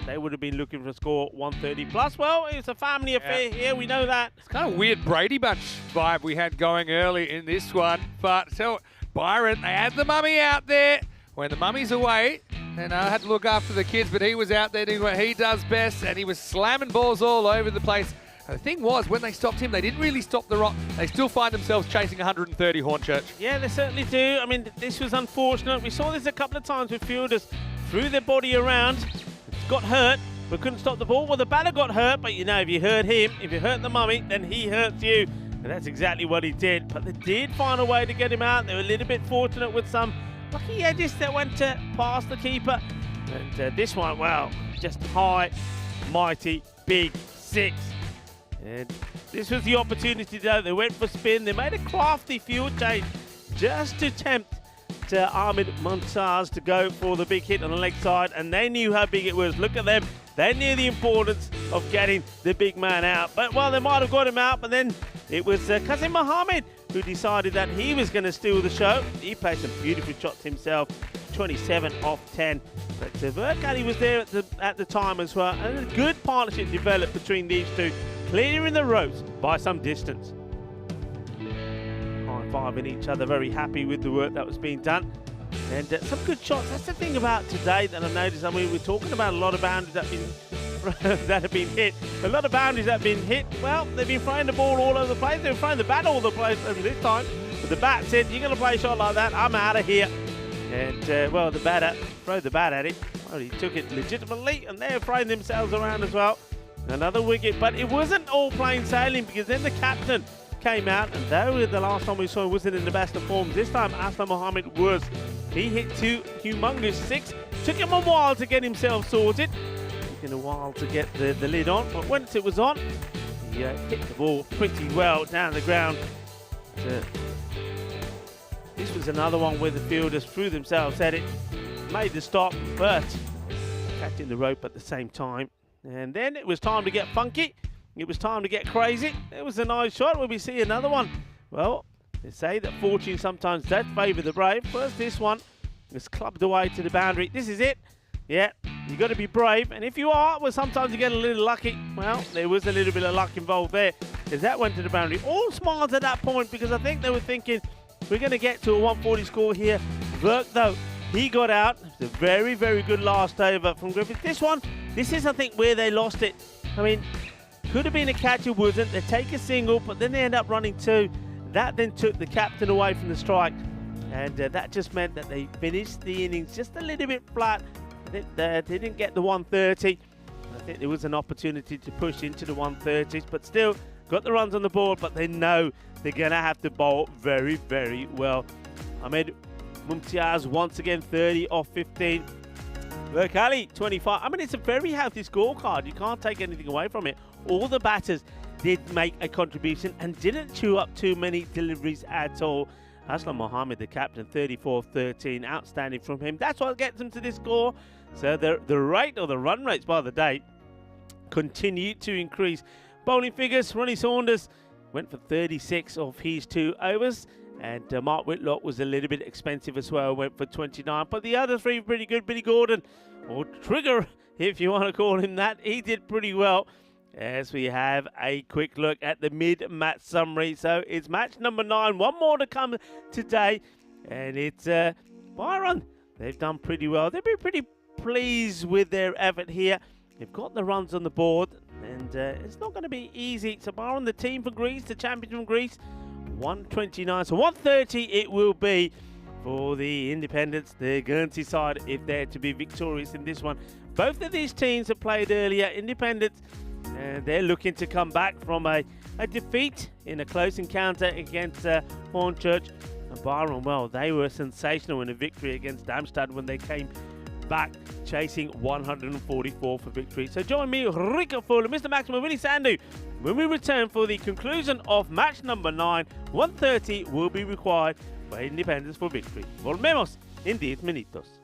They would have been looking for a score 130 plus. Well, it's a family affair here, we know that. It's kind of weird Brady Bunch vibe we had going early in this one. But so Byron, they had the mummy out there. When the mummy's away, and I had to look after the kids, but he was out there doing what he does best, and he was slamming balls all over the place. And the thing was, when they stopped him, they didn't really stop the rock. They still find themselves chasing 130 Hornchurch. Yeah, they certainly do. I mean, this was unfortunate. We saw this a couple of times with fielders threw their body around, got hurt, but couldn't stop the ball. Well, the batter got hurt, but you know, if you hurt him, if you hurt the mummy, then he hurts you. And that's exactly what he did. But they did find a way to get him out. They were a little bit fortunate with some lucky edges that went past the keeper. And this one, well, just high, mighty, big 6. And this was the opportunity, though. They went for spin. They made a crafty field change just to tempt Ahmed Mumtaz to go for the big hit on the leg side, and they knew how big it was. Look at them. They knew the importance of getting the big man out. But, well, they might have got him out, but then it was Qasim Mohammed who decided that he was going to steal the show. He played some beautiful shots himself, 27 off 10. But Verkali was there at the time as well, and a good partnership developed between these two, clearing the ropes by some distance. High-fiving each other, very happy with the work that was being done. And some good shots. That's the thing about today that I noticed. I mean, we're talking about a lot of boundaries that have been hit. A lot of boundaries that have been hit. Well, they've been throwing the ball all over the place. They were throwing the bat all over the place this time. But the bat said, you're going to play a shot like that, I'm out of here. And, well, the batter threw the bat at it. Well, he took it legitimately, and they were throwing themselves around as well. Another wicket, but it wasn't all plain sailing, because then the captain came out, and though the last time we saw him wasn't in the best of forms, this time Aslam Mohammed was. He hit 2 humongous 6. Took him a while to get himself sorted. Taking a while to get the lid on, but once it was on, he hit the ball pretty well down the ground. This was another one where the fielders threw themselves at it, made the stop, but catching the rope at the same time. And then it was time to get funky. It was time to get crazy. It was a nice shot. Will we see another one? Well, they say that fortune sometimes does favour the brave. First, this one was clubbed away to the boundary. This is it. Yeah, you got to be brave. And if you are, well, sometimes you get a little lucky. Well, there was a little bit of luck involved there, as that went to the boundary. All smiles at that point, because I think they were thinking, we're going to get to a 140 score here. Verk, though, he got out. It was a very, very good last over from Griffith. This is, I think, where they lost it. I mean, could have been a catch, it wasn't. They take a single, but then they end up running 2. That then took the captain away from the strike, and that just meant that they finished the innings just a little bit flat. They didn't get the 130. I think there was an opportunity to push into the 130s, but still got the runs on the board, but they know they're going to have to bowl very, very well. Ahmed Mumtaz once again 30 off 15. Verkali 25. I mean, it's a very healthy scorecard. You can't take anything away from it. All the batters did make a contribution and didn't chew up too many deliveries at all. Aslam Mohammed, the captain, 34-13. Outstanding from him. That's what gets them to this score. So the rate, or the run rates by the day, continue to increase. Bowling figures, Ronnie Saunders went for 36 of his 2 overs. And Mark Whitlock was a little bit expensive as well, went for 29. But the other 3 pretty good. Billy Gordon, or Trigger, if you want to call him that, he did pretty well. As we have a quick look at the mid-match summary. So it's match number 9. One more to come today. And it's Byron. They've done pretty well. They've been pretty pleased with their effort here. They've got the runs on the board. And it's not going to be easy. So Byron, the team from Greece, the champion from Greece, 129. So 130 it will be for the Independents, the Guernsey side, if they're to be victorious in this one. Both of these teams have played earlier. Independents, they're looking to come back from a defeat in a close encounter against Hornchurch. And Byron, well, they were sensational in a victory against Darmstadt when they came back chasing 144 for victory. So join me, Rico Fuller, Mr. Maximo, Vinny Sandu, when we return for the conclusion of match number 9. 1:30 will be required for Independence for victory. Volvemos en 10 minutos.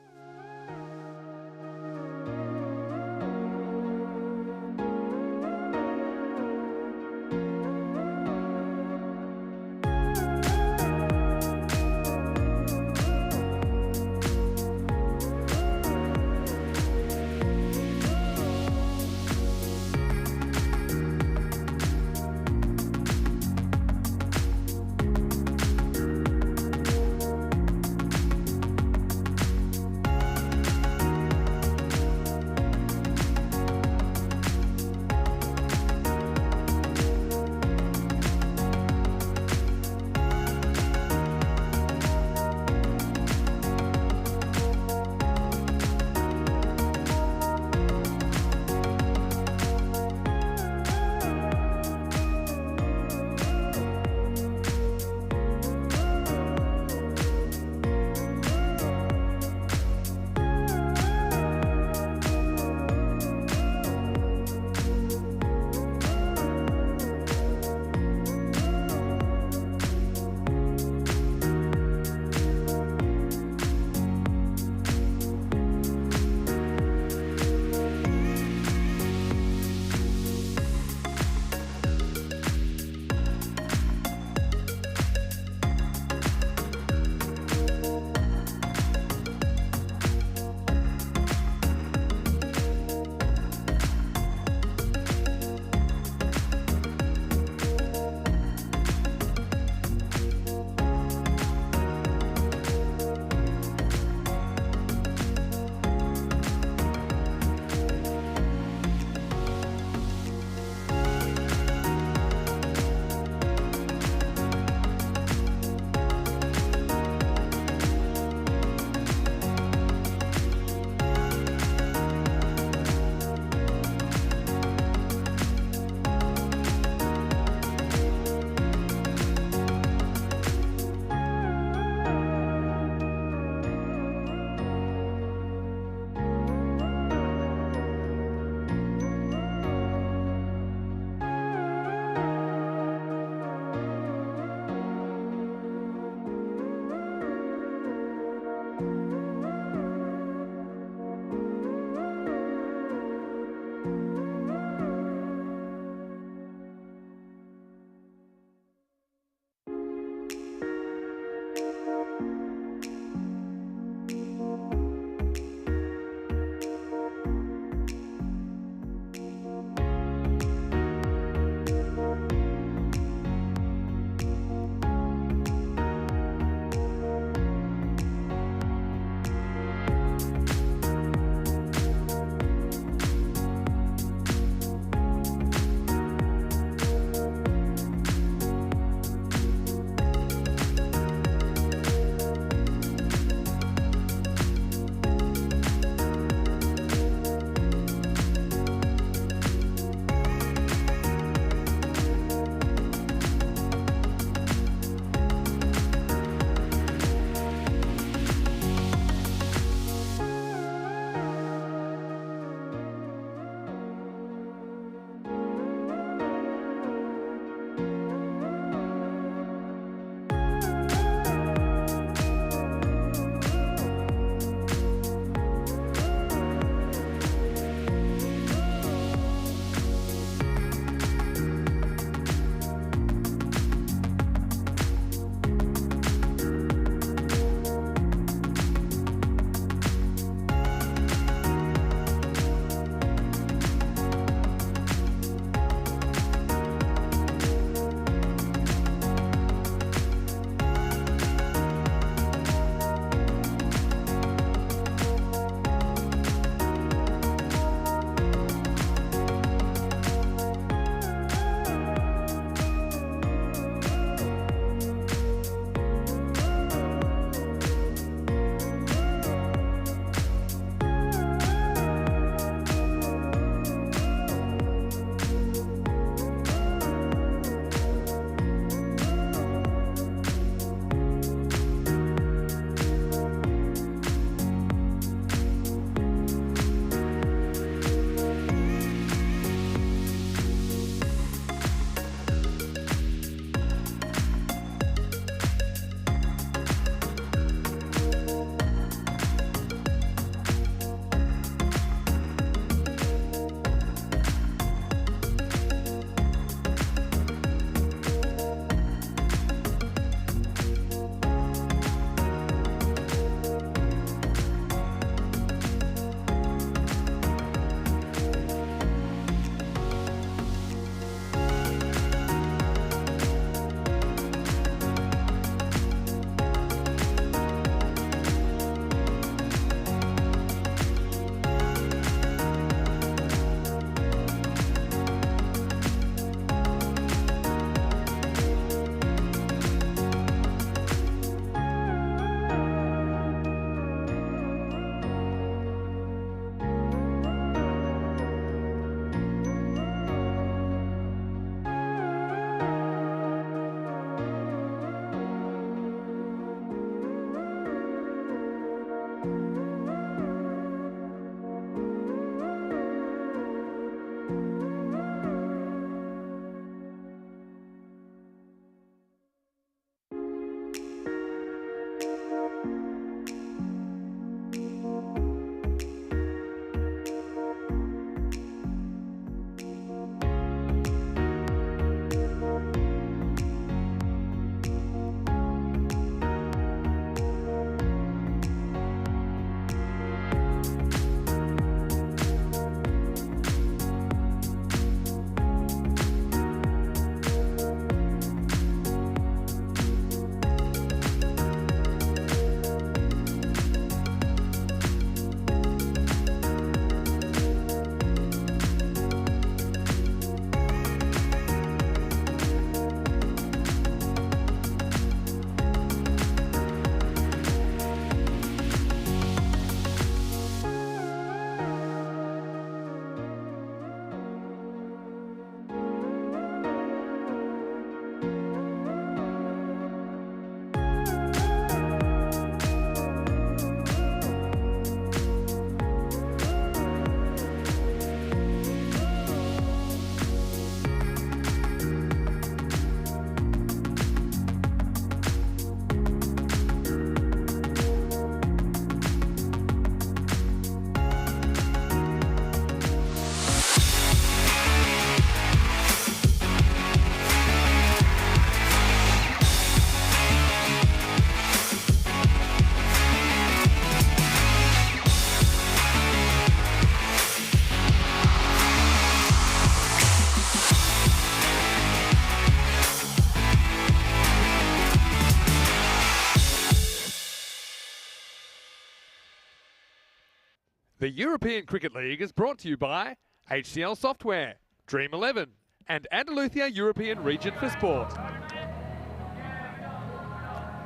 The European Cricket League is brought to you by HCL Software, Dream 11, and Andalusia European Region for Sport.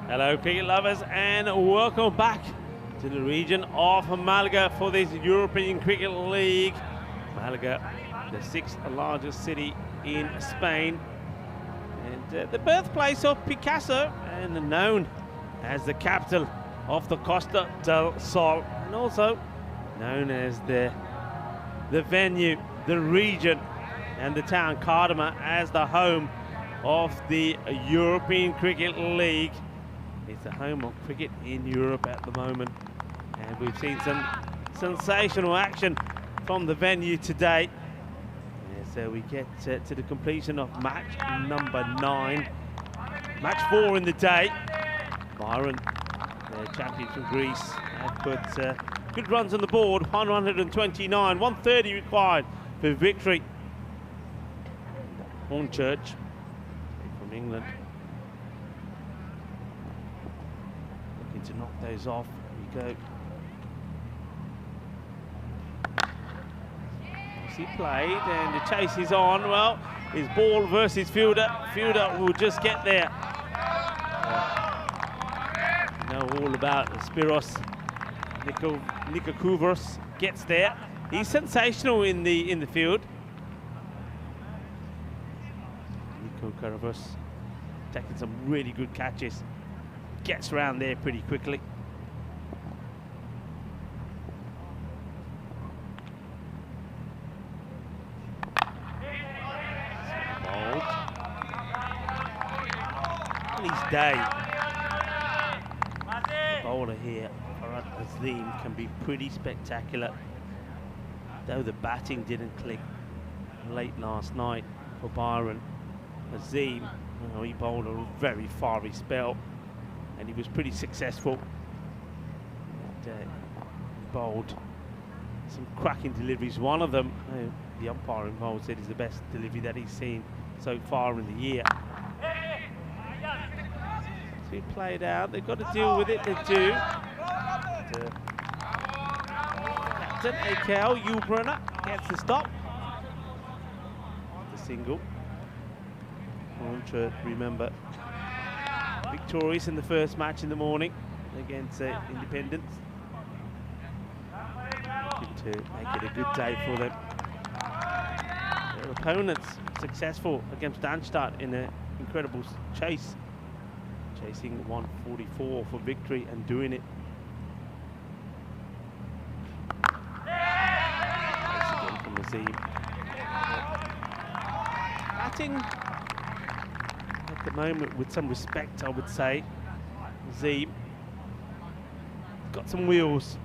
Hello cricket lovers and welcome back to the region of Malaga for this European Cricket League. Malaga, the 6th largest city in Spain, and the birthplace of Picasso, and known as the capital of the Costa del Sol, and also known as the venue, the region, and the town Cartama as the home of the European Cricket League. It's the home of cricket in Europe at the moment, and we've seen some sensational action from the venue today. And so we get to the completion of match number 9, match 4 in the day. Byron, the champion from Greece, have put good runs on the board, 129, 130 required for victory. Hornchurch from England, looking to knock those off. Here we go. He played, and the chase is on. Well, his ball versus fielder. Fielder will just get there. You know all about Spiros Nikakouros. Gets there. He's sensational in the field. Nikakouros taking some really good catches. Gets around there pretty quickly. His day. The bowler here, Farad Azim, can be pretty spectacular. Though the batting didn't click late last night for Byron, Azim, he bowled a very fiery spell, and he was pretty successful. And, he bowled some cracking deliveries. One of them, the umpire involved said is the best delivery that he's seen so far in the year. Be played out. They've got to deal with it. They do. Captain AKL Yulbrunner gets the stop. The single. Hornchurch, remember, victorious in the first match in the morning against Independence. Looking to make it a good day for them. Their opponents successful against Darmstadt in an incredible chase. Chasing 144 for victory and doing it. Again from Azim. Batting at the moment with some respect, I would say. Azim got some wheels.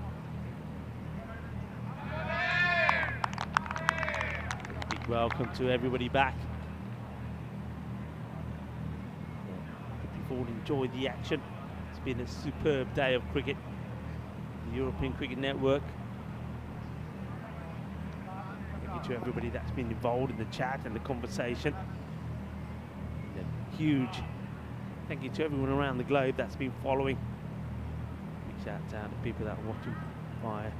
Big welcome to everybody back. Enjoy the action. It's been a superb day of cricket. The European Cricket Network. Thank you to everybody that's been involved in the chat and the conversation. And a huge thank you to everyone around the globe that's been following. Big shout out to people that are watching via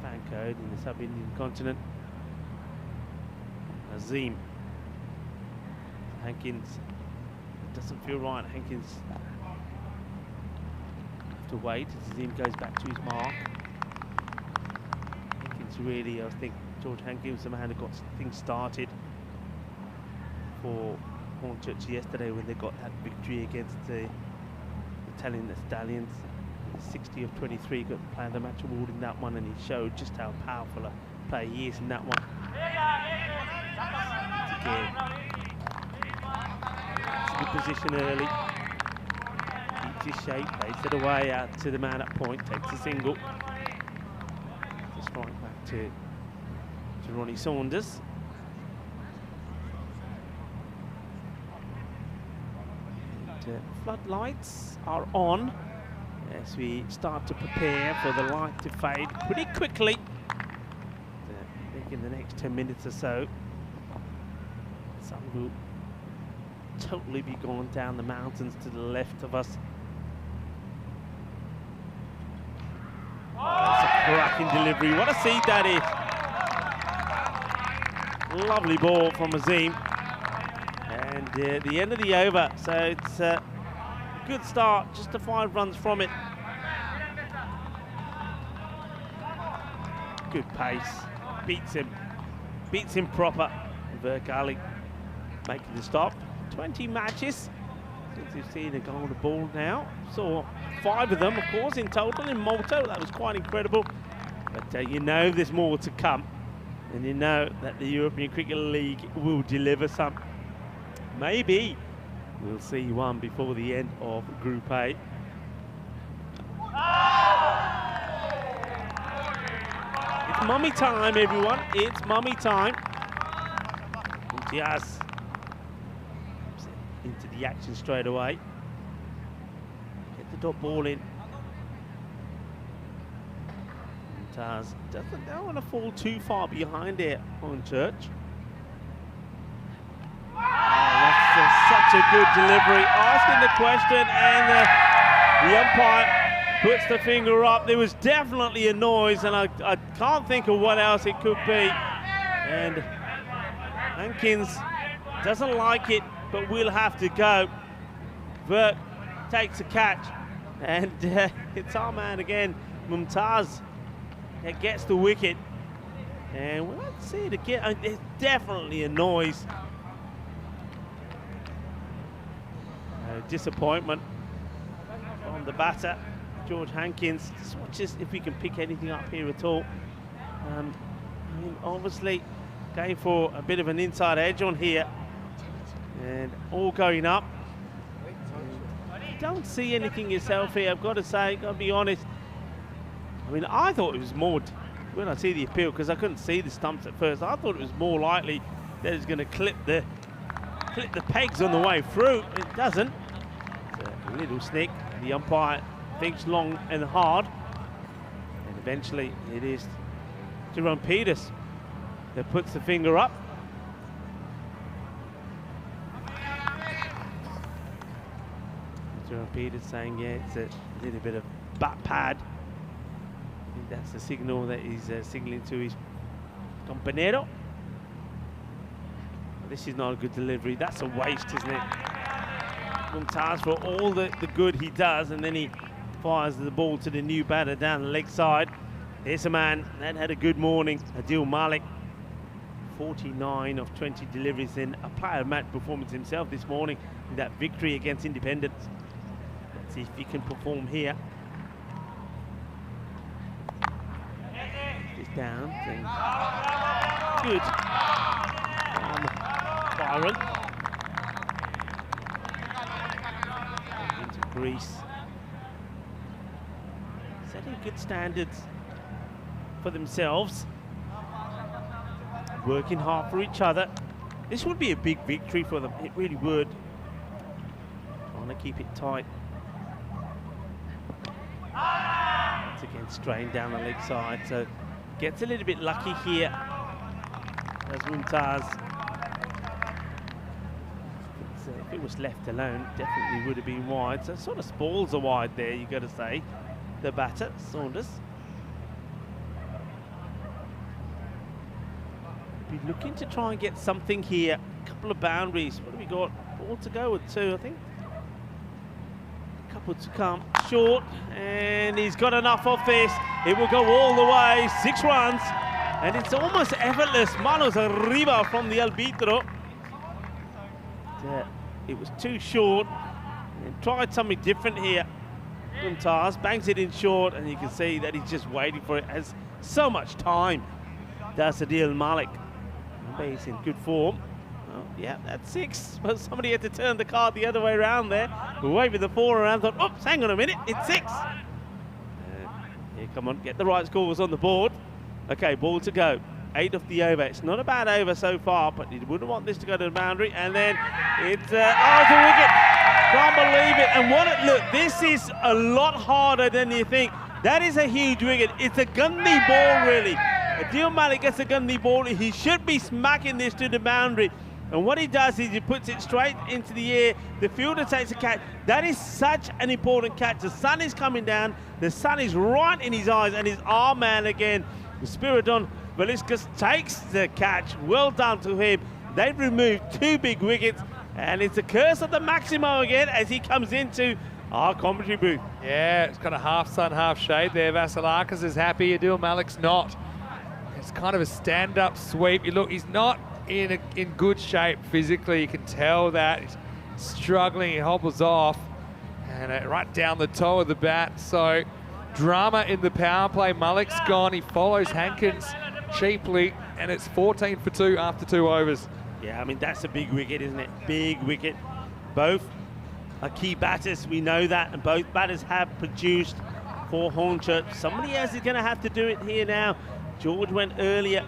fan code in the sub-Indian continent. Azim. Hankins. Doesn't feel right. Hankins have to wait as Azim goes back to his mark. Hankins really, I think George Hankins was the man who got things started for Hornchurch yesterday when they got that victory against the Italian Stallions. 60 of 23, got the player of the match award in that one, and he showed just how powerful a player he is in that one. Again. Good position early, keeps his shape, plays it away out to the man at point, takes a single. To strike back to Ronnie Saunders. And, floodlights are on as we start to prepare for the light to fade pretty quickly. I think in the next 10 minutes or so, sun will totally be going down the mountains to the left of us. That's a cracking delivery. What a seed that is. Lovely ball from Azim. And the end of the over. So it's a good start, just the 5 runs from it. Good pace. Beats him proper. Verkali making the stop. 20 matches since we've seen a golden ball now. Saw 5 of them, of course, in total in Malta. That was quite incredible. But you know there's more to come. And you know that the European Cricket League will deliver some. Maybe we'll see one before the end of Group A. It's mummy time, everyone. It's mummy time. Yes. Into the action straight away. Get the dot ball in. Taz don't want to fall too far behind there on Church. Oh, that's such a good delivery. Asking the question, and the umpire puts the finger up. There was definitely a noise, and I can't think of what else it could be. And Hankins doesn't like it, but will have to go. Vert takes a catch, and it's our man again, Mumtaz, that gets the wicket. And we'll have to see it again. There's definitely a noise. Disappointment from the batter, George Hankins. Just watch if we can pick anything up here at all. I mean, obviously going for a bit of an inside edge on here, and all going up. Don't see anything yourself here, I've got to say, got to be honest. I mean, I thought it was more, when I see the appeal, because I couldn't see the stumps at first, I thought it was more likely that it's going to clip the pegs on the way through. It doesn't. It's a little snick. The umpire thinks long and hard, and eventually it is Jerome Peters that puts the finger up. Jerome Peters saying, yeah, it's a little bit of bat pad. I think that's the signal that he's signaling to his compañero. This is not a good delivery. That's a waste, isn't it? Mumtaz for all the good he does, and then he fires the ball to the new batter down the leg side. Here's a man that had a good morning, Adil Malik. 49 of 20 deliveries in a player match performance himself this morning in that victory against Independence. Let's see if he can perform here. It's down. Good. Byron. Into Greece. Setting good standards for themselves. Working hard for each other. This would be a big victory for them. It really would. Trying to keep it tight. Once again, strained down the leg side. So gets a little bit lucky here as Mumtaz. If it was left alone, definitely would have been wide. So sort of spoils are wide there, you got to say. The batter, Saunders. Be looking to try and get something here. A couple of boundaries. What have we got? Ball to go with 2, I think. A couple to come. Short, and he's got enough of this. It will go all the way. 6 runs, and it's almost effortless. Manos arriba from the arbitro. It was too short, and tried something different here. Mumtaz bangs it in short, and you can see that he's just waiting for it. Has so much time. That's Adil Malik. He's in good form. Oh, yeah, that's 6. But somebody had to turn the card the other way around there. Waving the 4 around, thought, oops, hang on a minute, it's 6. Here, come on, get the right scores on the board. Okay, ball to go. 8 of the over. It's not a bad over so far, but you wouldn't want this to go to the boundary. And then it's it's a wicket. Can't believe it. And look, this is a lot harder than you think. That is a huge wicket. It's a gunny ball, really. Adil Malik gets a gunny ball. He should be smacking this to the boundary. And what he does is he puts it straight into the air. The fielder takes a catch. That is such an important catch. The sun is coming down. The sun is right in his eyes, and his arm man again. Spiridon Veliscus takes the catch. Well done to him. They've removed 2 big wickets, and it's a curse of the Maximo again as he comes into our commentary booth. Yeah, it's got a half sun, half shade there. Vasilakis is happy. Adil Malik's not. It's kind of a stand-up sweep. You look, he's not in good shape physically. You can tell that. He's struggling. He hobbles off. And right down the toe of the bat. So drama in the power play. Malik's gone. He follows Hankins cheaply. And it's 14 for 2 after 2 overs. Yeah, I mean, that's a big wicket, isn't it? Big wicket. Both are key batters. We know that. And both batters have produced for Hornchurch. Somebody else is going to have to do it here now. George went earlier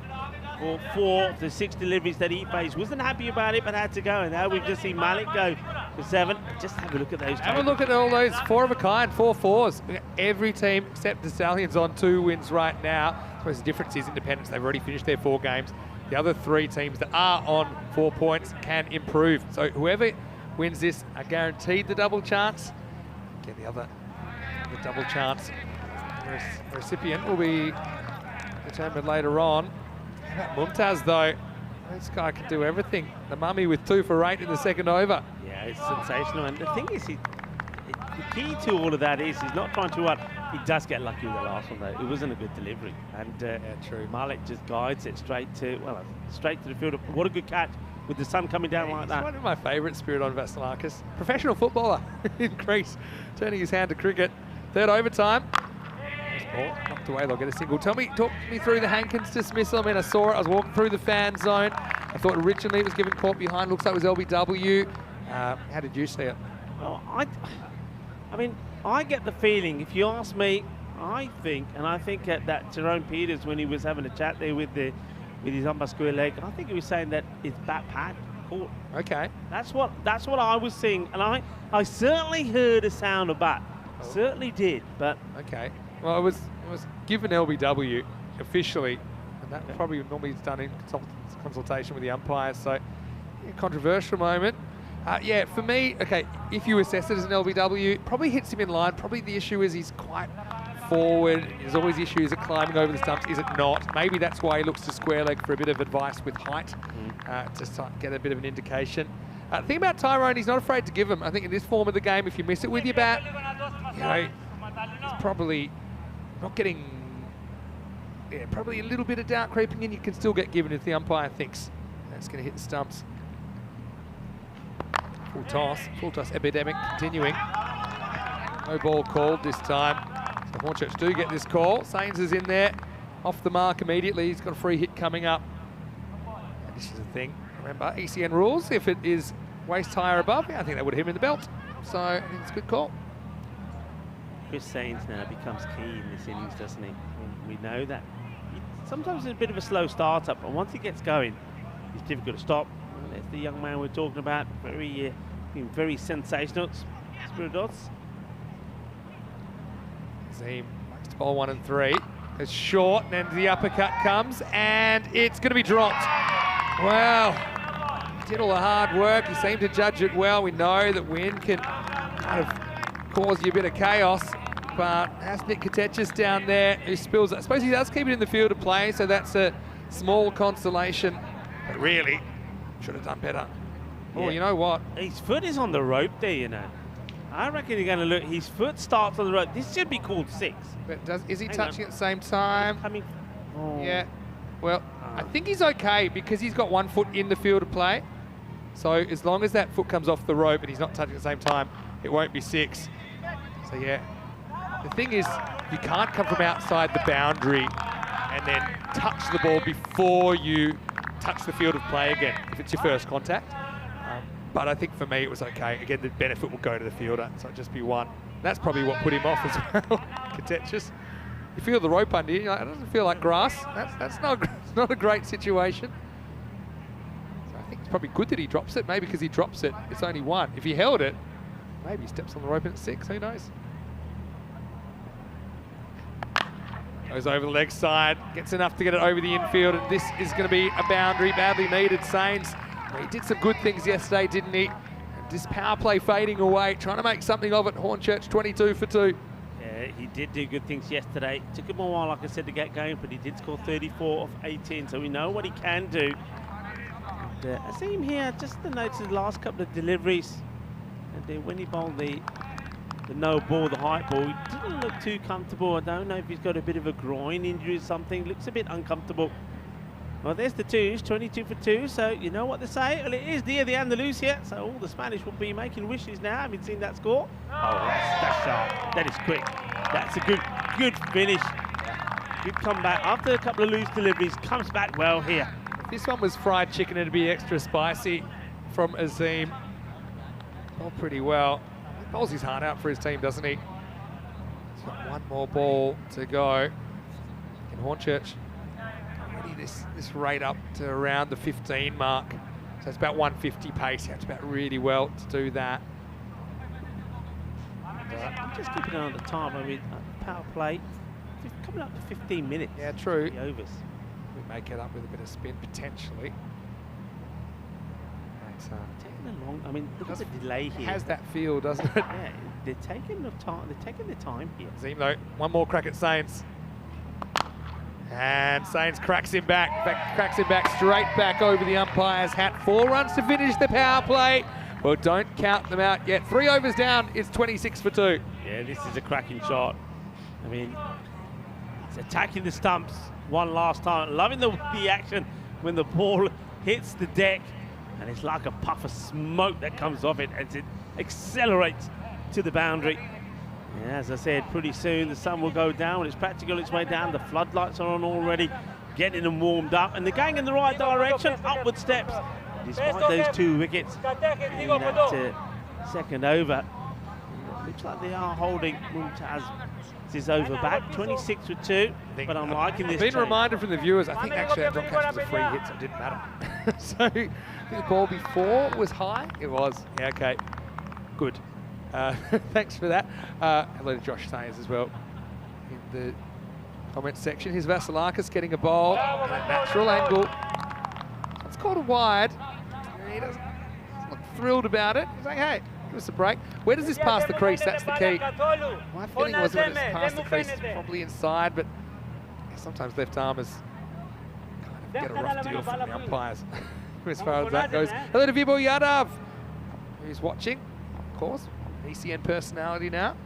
for 4 of the 6 deliveries that he faced. Wasn't happy about it, but had to go. And now we've just seen Malik go for 7. Just have a look at those. Have a look at all those 4 of a kind, 4 fours. Every team except the Stallions on 2 wins right now. I suppose the difference is Independence. They've already finished their 4 games. The other 3 teams that are on 4 points can improve. So whoever wins this are guaranteed the double chance. Get the double chance. The recipient will be determined later on. Mumtaz though, this guy can do everything. The mummy with 2 for 8 in the 2nd over. Yeah, it's sensational. And the thing is, the key to all of that is he's not trying too hard. He does get lucky with the last one though. It wasn't a good delivery. And yeah, true. Malik just guides it straight to the field. What a good catch with the sun coming down like that. He's one of my favourite Spiridon Vasilakis. Professional footballer in Greece, turning his hand to cricket. 3rd overtime. Ball knocked away, they'll get a single. Talk me through the Hankins dismissal. I mean, I saw it, I was walking through the fan zone. I thought originally it was given caught behind, looks like it was LBW. How did you see it? Well, I mean, I get the feeling, if you ask me, I think that Jerome Peters, when he was having a chat there with his umpire square leg, I think he was saying that it's bat pad caught. Okay. That's what I was seeing, and I certainly heard a sound of bat. Oh. Certainly did, but okay. Well, it was given LBW officially, and that probably normally is done in consultation with the umpires. So, yeah, controversial moment. Yeah, for me, okay, if you assess it as an LBW, probably hits him in line. Probably the issue is he's quite forward. There's always issues at climbing over the stumps. Is it not? Maybe that's why he looks to square leg for a bit of advice with height, to get a bit of an indication. The thing about Tyrone, he's not afraid to give him. I think in this form of the game, if you miss it with your bat, you know, it's probably not getting, probably a little bit of doubt creeping in. You can still get given if the umpire thinks that's going to hit the stumps. Full toss epidemic continuing. No ball called this time. So Hornchurch do get this call. Sains is in there, off the mark immediately. He's got a free hit coming up. And this is the thing, remember, ECN rules, if it is waist high or above, I think that would hit him in the belt. So I think it's a good call. Chris Sains now becomes key in this innings, doesn't he? We know that. Sometimes it's a bit of a slow start-up, but once he gets going, it's difficult to stop. And that's the young man we're talking about, being very sensational. Spiridots. Zim likes to bowl 1 and 3. It's short, and then the uppercut comes, and it's going to be dropped. Well, he did all the hard work. He seemed to judge it well. We know that wind can kind of cause you a bit of chaos, but that's Nick Katechis down there who spills it. I suppose he does keep it in the field of play, so that's a small consolation, but really should have done better. Yeah. Oh, you know what? His foot is on the rope there, you know. I reckon you're going to look. His foot starts on the rope. This should be called 6. But is he touching at the same time? Oh. Yeah. Well, I think he's okay because he's got 1 foot in the field of play. So as long as that foot comes off the rope and he's not touching at the same time, it won't be 6. So yeah. The thing is, you can't come from outside the boundary and then touch the ball before you touch the field of play again, if it's your first contact. But I think for me it was okay. Again, the benefit will go to the fielder, so it'll just be 1. That's probably what put him off as well. Contentious. You feel the rope under you, it doesn't feel like grass. That's not a great situation. So I think it's probably good that he drops it. Maybe because he drops it, it's only 1. If he held it, maybe he steps on the rope and it's 6. Who knows? Goes over the leg side, gets enough to get it over the infield, and this is going to be a boundary, badly needed. Sains, he did some good things yesterday, didn't he? And this power play fading away, trying to make something of it. Hornchurch 22 for 2. Yeah, Yeah, he did do good things yesterday. Took him a while, like I said, to get going, but he did score 34 off 18, so we know what he can do. And, I see him here, just to notice the last couple of deliveries. And when he bowled the no ball, the high ball, he didn't look too comfortable. I don't know if he's got a bit of a groin injury or something. Looks a bit uncomfortable. Well, there's the twos, 22 for 2, so you know what they say. Well, it is Dia de Andalusia, so all the Spanish will be making wishes now. Having seen that score. Oh, that's sharp. That is quick. That's a good finish. Good comeback. After a couple of loose deliveries, comes back well here. If this one was fried chicken, it'd be extra spicy from Azim. Bowled pretty well. He bowls his heart out for his team, doesn't he? He's got one more ball to go in Hornchurch. This rate up to around the 15 mark. So it's about 150 pace. You have to bat really well to do that. Just keeping an eye on the time. I mean, power play, coming up to 15 minutes. Yeah, true. The overs. We make it up with a bit of spin potentially. Taking a long. I mean, look at the delay here. Has that feel, doesn't it? Yeah, they're taking the time. They're taking the time here. Azim though, one more crack at Sains. And Sains cracks him back. In fact, cracks him back straight back over the umpire's hat. 4 runs to finish the power play. Well, don't count them out yet. 3 overs down, it's 26 for 2. Yeah, this is a cracking shot. I mean, it's attacking the stumps one last time. Loving the action when the ball hits the deck. And it's like a puff of smoke that comes off it as it accelerates to the boundary. Yeah, as I said, pretty soon the sun will go down. When it's practically on its way down, the floodlights are on already, getting them warmed up, and they're going in the right direction, upward steps, despite those 2 wickets in that second over. It looks like they are holding Mumtaz's over back, 26 for 2, but I'm liking this. I've been reminded from the viewers, I think actually that drop catch was a free hit, so it didn't matter. So I think the ball before was high. It was. Yeah, okay. Good. Thanks for that. Hello to Josh Sayers as well in the comment section. Here's Vasilakis getting a bowl at a natural angle. It's called a wide. He doesn't look thrilled about it. He's like, hey, give us a break. Where does this pass the crease? That's the key. My feeling was when it's past the crease, it's probably inside, but sometimes left armers kind of get a rough deal from the umpires as far as that goes. Hello to Vibo Yadav, who's watching, of course. ECN personality now.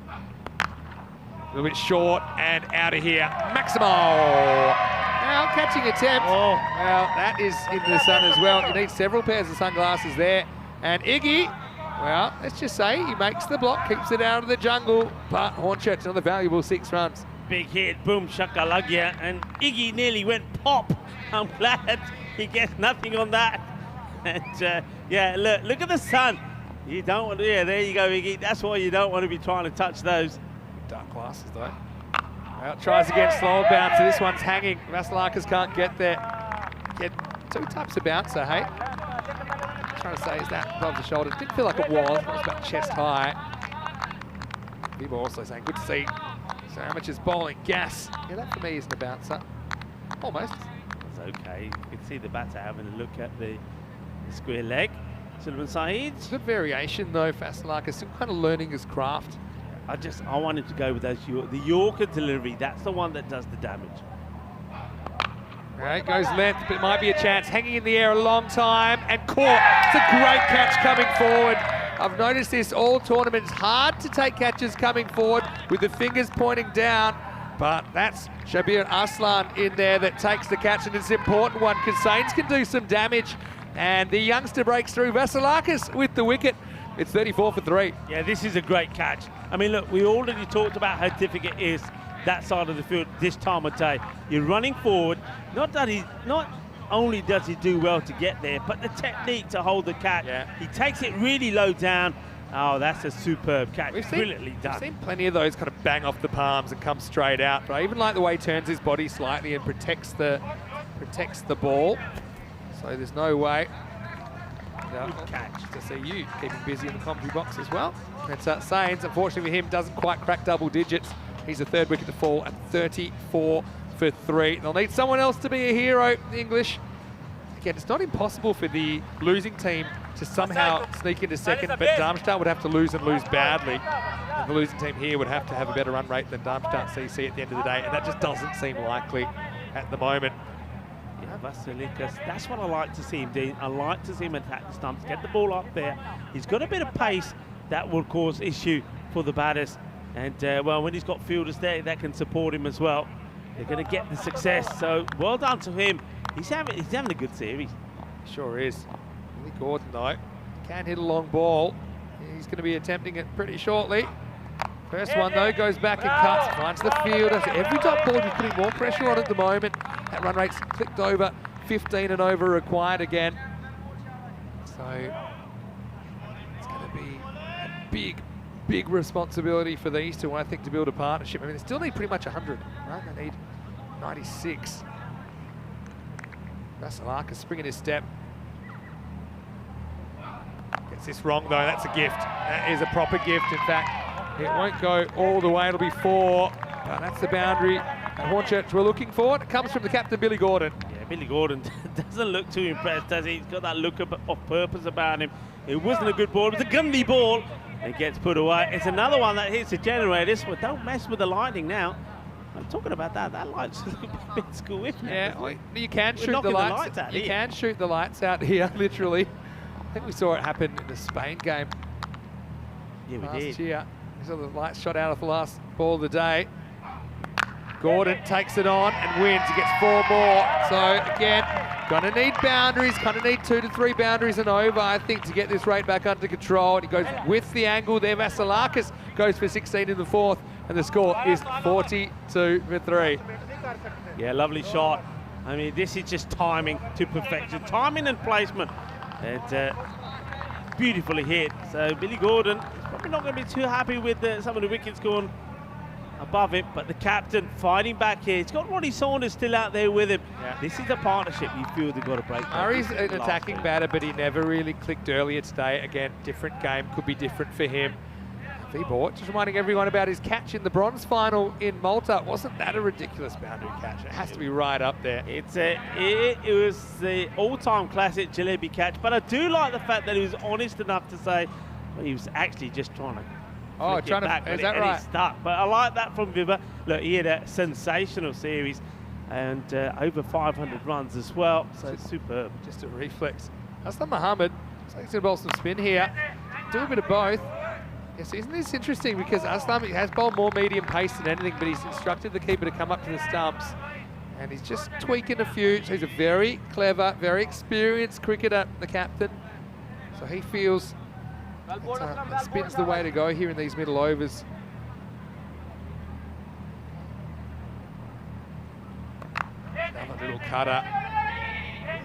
A little bit short and out of here. Maximo. Now catching attempt. Oh, well, that is in the sun as well. You need several pairs of sunglasses there. And Iggy, well, let's just say he makes the block, keeps it out of the jungle. But Hornchurch, another valuable 6 runs. Big hit, boom, shakalagya, and Iggy nearly went pop. I'm glad he gets nothing on that. And yeah, look at the sun. You don't want to, yeah, there you go, Iggy. That's why you don't want to be trying to touch those. Dark glasses, though. Well, tries again, slower bouncer. This one's hanging. Vasilakis can't get there. Get 2 types of bouncer, hey? Trying to say, is that above the shoulder? Didn't feel like it was. It was about chest high. People also saying, good to see. So amateurs bowling gas. Yeah, that for me isn't a bouncer. Almost. It's okay. You can see the batter having a look at the square leg. Sullivan Saeed. It's a good variation though, Vasilakis, still kind of learning his craft. I wanted to go with those the Yorker delivery. That's the one that does the damage. All right, goes length, but it might be a chance. Hanging in the air a long time and caught. It's a great catch coming forward. I've noticed this all tournaments. Hard to take catches coming forward with the fingers pointing down, but that's Shabir Aslan in there that takes the catch, and it's an important one because Sains can do some damage. And the youngster breaks through. Vasilakis with the wicket. It's 34 for 3. Yeah, this is a great catch. I mean, look, we already talked about how difficult it is that side of the field this time of day. You're running forward. Not only does he do well to get there, but the technique to hold the catch. Yeah. He takes it really low down. Oh, that's a superb catch. Brilliantly done. We've seen plenty of those kind of bang off the palms and come straight out. But I even like the way he turns his body slightly and protects the ball. So there's no way. Good catch. To see you keeping busy in the commentary box as well. And Sains, unfortunately for him, doesn't quite crack double digits. He's the 3rd wicket to fall at 34 for 3. They'll need someone else to be a hero, the English. again, it's not impossible for the losing team to somehow sneak into second, but Darmstadt would have to lose and lose badly. And the losing team here would have to have a better run rate than Darmstadt CC at the end of the day, and that just doesn't seem likely at the moment. Yeah, Vasilikas, that's what I like to see him do. I like to see him attack the stumps, get the ball up there. He's got a bit of pace that will cause issue for the batters. And, well, when he's got fielders there that can support him as well, they're going to get the success. So, well done to him. He's having a good series. Sure is. Billy Gordon, though, can hit a long ball. He's going to be attempting it pretty shortly. First one, though, goes back and cuts, finds the fielder. So every top ball is putting more pressure on at the moment. That run rate's clicked over, 15 and over required again. So it's going to be a big responsibility for these two, I think, to build a partnership. I mean, they still need pretty much 100, right? They need 96. Vasilikas springing his step. Gets this wrong, though. That's a gift. That is a proper gift, in fact. It won't go all the way. It'll be 4. But that's the boundary that Hornchurch were looking for. It comes from the captain, Billy Gordon. Yeah, Billy Gordon doesn't look too impressed, does he? He's got that look of purpose about him. It wasn't a good ball. It was a gundy ball. It gets put away. It's another one that hits the generators. Well, don't mess with the lighting now. I'm talking about that. That light's a bit squiff now. Yeah, you can shoot the lights out. You can shoot the lights out here, literally. I think we saw it happen in the Spain game. Yeah, we last did. year. We saw the lights shot out of the last ball of the day. Gordon takes it on and wins. He gets 4 more. So again, gonna need boundaries. Gonna need 2 to 3 boundaries and over, I think, to get this rate back under control. And he goes with the angle there. Vasilikas goes for 16 in the 4th, and the score is 42 for 3. Yeah, lovely shot. I mean, this is just timing to perfection. Timing and placement. And beautifully hit. So Billy Gordon is probably not going to be too happy with some of the wickets going above him, but the captain fighting back here. He's got Ronnie Saunders still out there with him. Yeah. This is a partnership you feel they've got to break. Murray's an attacking batter, but he never really clicked earlier today. Again, different game, could be different for him. V-Bort, just reminding everyone about his catch in the bronze final in Malta. Wasn't that a ridiculous boundary catch? It has to be right up there. It was the all-time classic Jalebi catch, but I do like the fact that he was honest enough to say, well, he was actually just trying to is that right? He stuck. But I like that from Viva. Look, he had a sensational series and over 500 runs as well. So it's superb. Just a reflex. Aslam Mohammed, he's going to bowl some spin here. Do a bit of both. Yes, isn't this interesting? Because Aslam has bowled more medium pace than anything, but he's instructed the keeper to come up to the stumps. And he's just tweaking a few. So he's a very clever, very experienced cricketer, the captain. So he feels that spin's the way to go here in these middle overs. Another little cutter.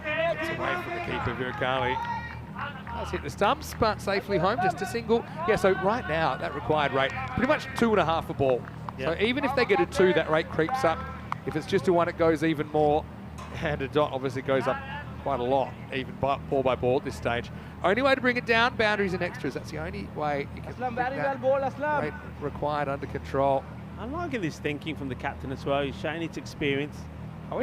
Gets away from the keeper, Virkali. Does hit the stumps, but safely home, just a single. Yeah, so right now, that required rate, pretty much 2.5 a ball. Yep. So even if they get a 2, that rate creeps up. If it's just a 1, it goes even more. And a dot obviously goes up quite a lot, even ball by ball at this stage. Only way to bring it down, boundaries and extras. That's the only way you can bring that rate required under control. I'm liking this thinking from the captain as well. He's showing his experience,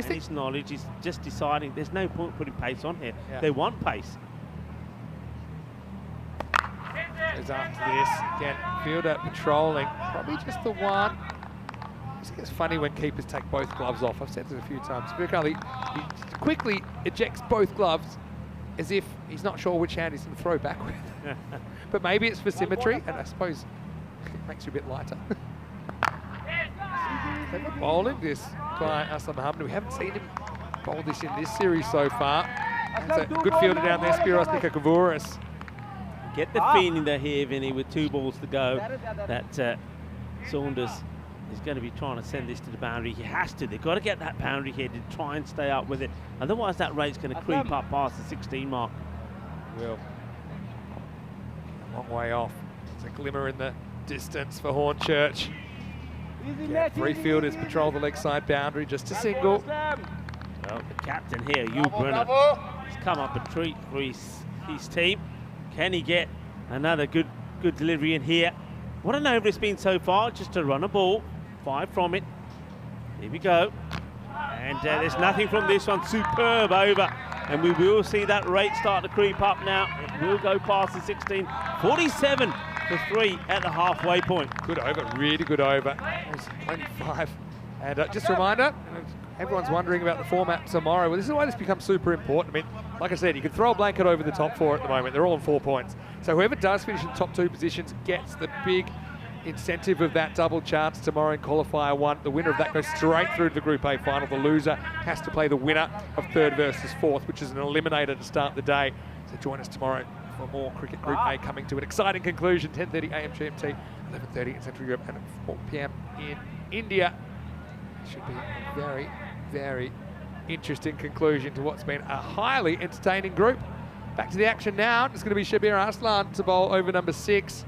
his knowledge. He's just deciding there's no point putting pace on here. Yeah. They want pace. Goes after this, again, fielder patrolling, probably just the 1. It's funny when keepers take both gloves off. I've said this a few times. Virkali, he quickly ejects both gloves as if he's not sure which hand he's going to throw back with. But maybe it's for symmetry, and I suppose it makes you a bit lighter. They've been bowling this by Aslam Mohammed. We haven't seen him bowl this in this series so far. That's a good fielder down there, Spiros Nikakavouris. Get the feeling they're here, Vinny, with 2 balls to go, that Saunders is going to be trying to send this to the boundary. He has to. They've got to get that boundary here to try and stay up with it. Otherwise, that rate's going to creep up past the 16 mark. Will. A long way off. There's a glimmer in the distance for Hornchurch. 3 fielders patrol the leg side boundary, just a single. Well, the captain here, Brunner, has come up a treat for his team. Can he get another good delivery in here? What an over it's been so far, just to run a ball. 5 from it. Here we go. And there's nothing from this one. Superb over and we will see that rate start to creep up now. It will go past the 16. 47 for 3 at the halfway point. Good over, really good over. It was 25. And just a reminder, everyone's wondering about the format tomorrow. Well, this is why this becomes super important. I mean, like I said, you can throw a blanket over the top four at the moment. They're all on 4 points. So whoever does finish in top 2 positions gets the big incentive of that double chance tomorrow in qualifier 1. The winner of that goes straight through to the Group A final. The loser has to play the winner of 3rd versus 4th, which is an eliminator to start the day. So join us tomorrow for more cricket. Group A coming to an exciting conclusion. 10:30 a.m. GMT, 11:30 in Central Europe, and at 4 p.m. in India. Should be a very, very interesting conclusion to what's been a highly entertaining group. Back to the action now. It's going to be Shabir Arslan to bowl over number 6.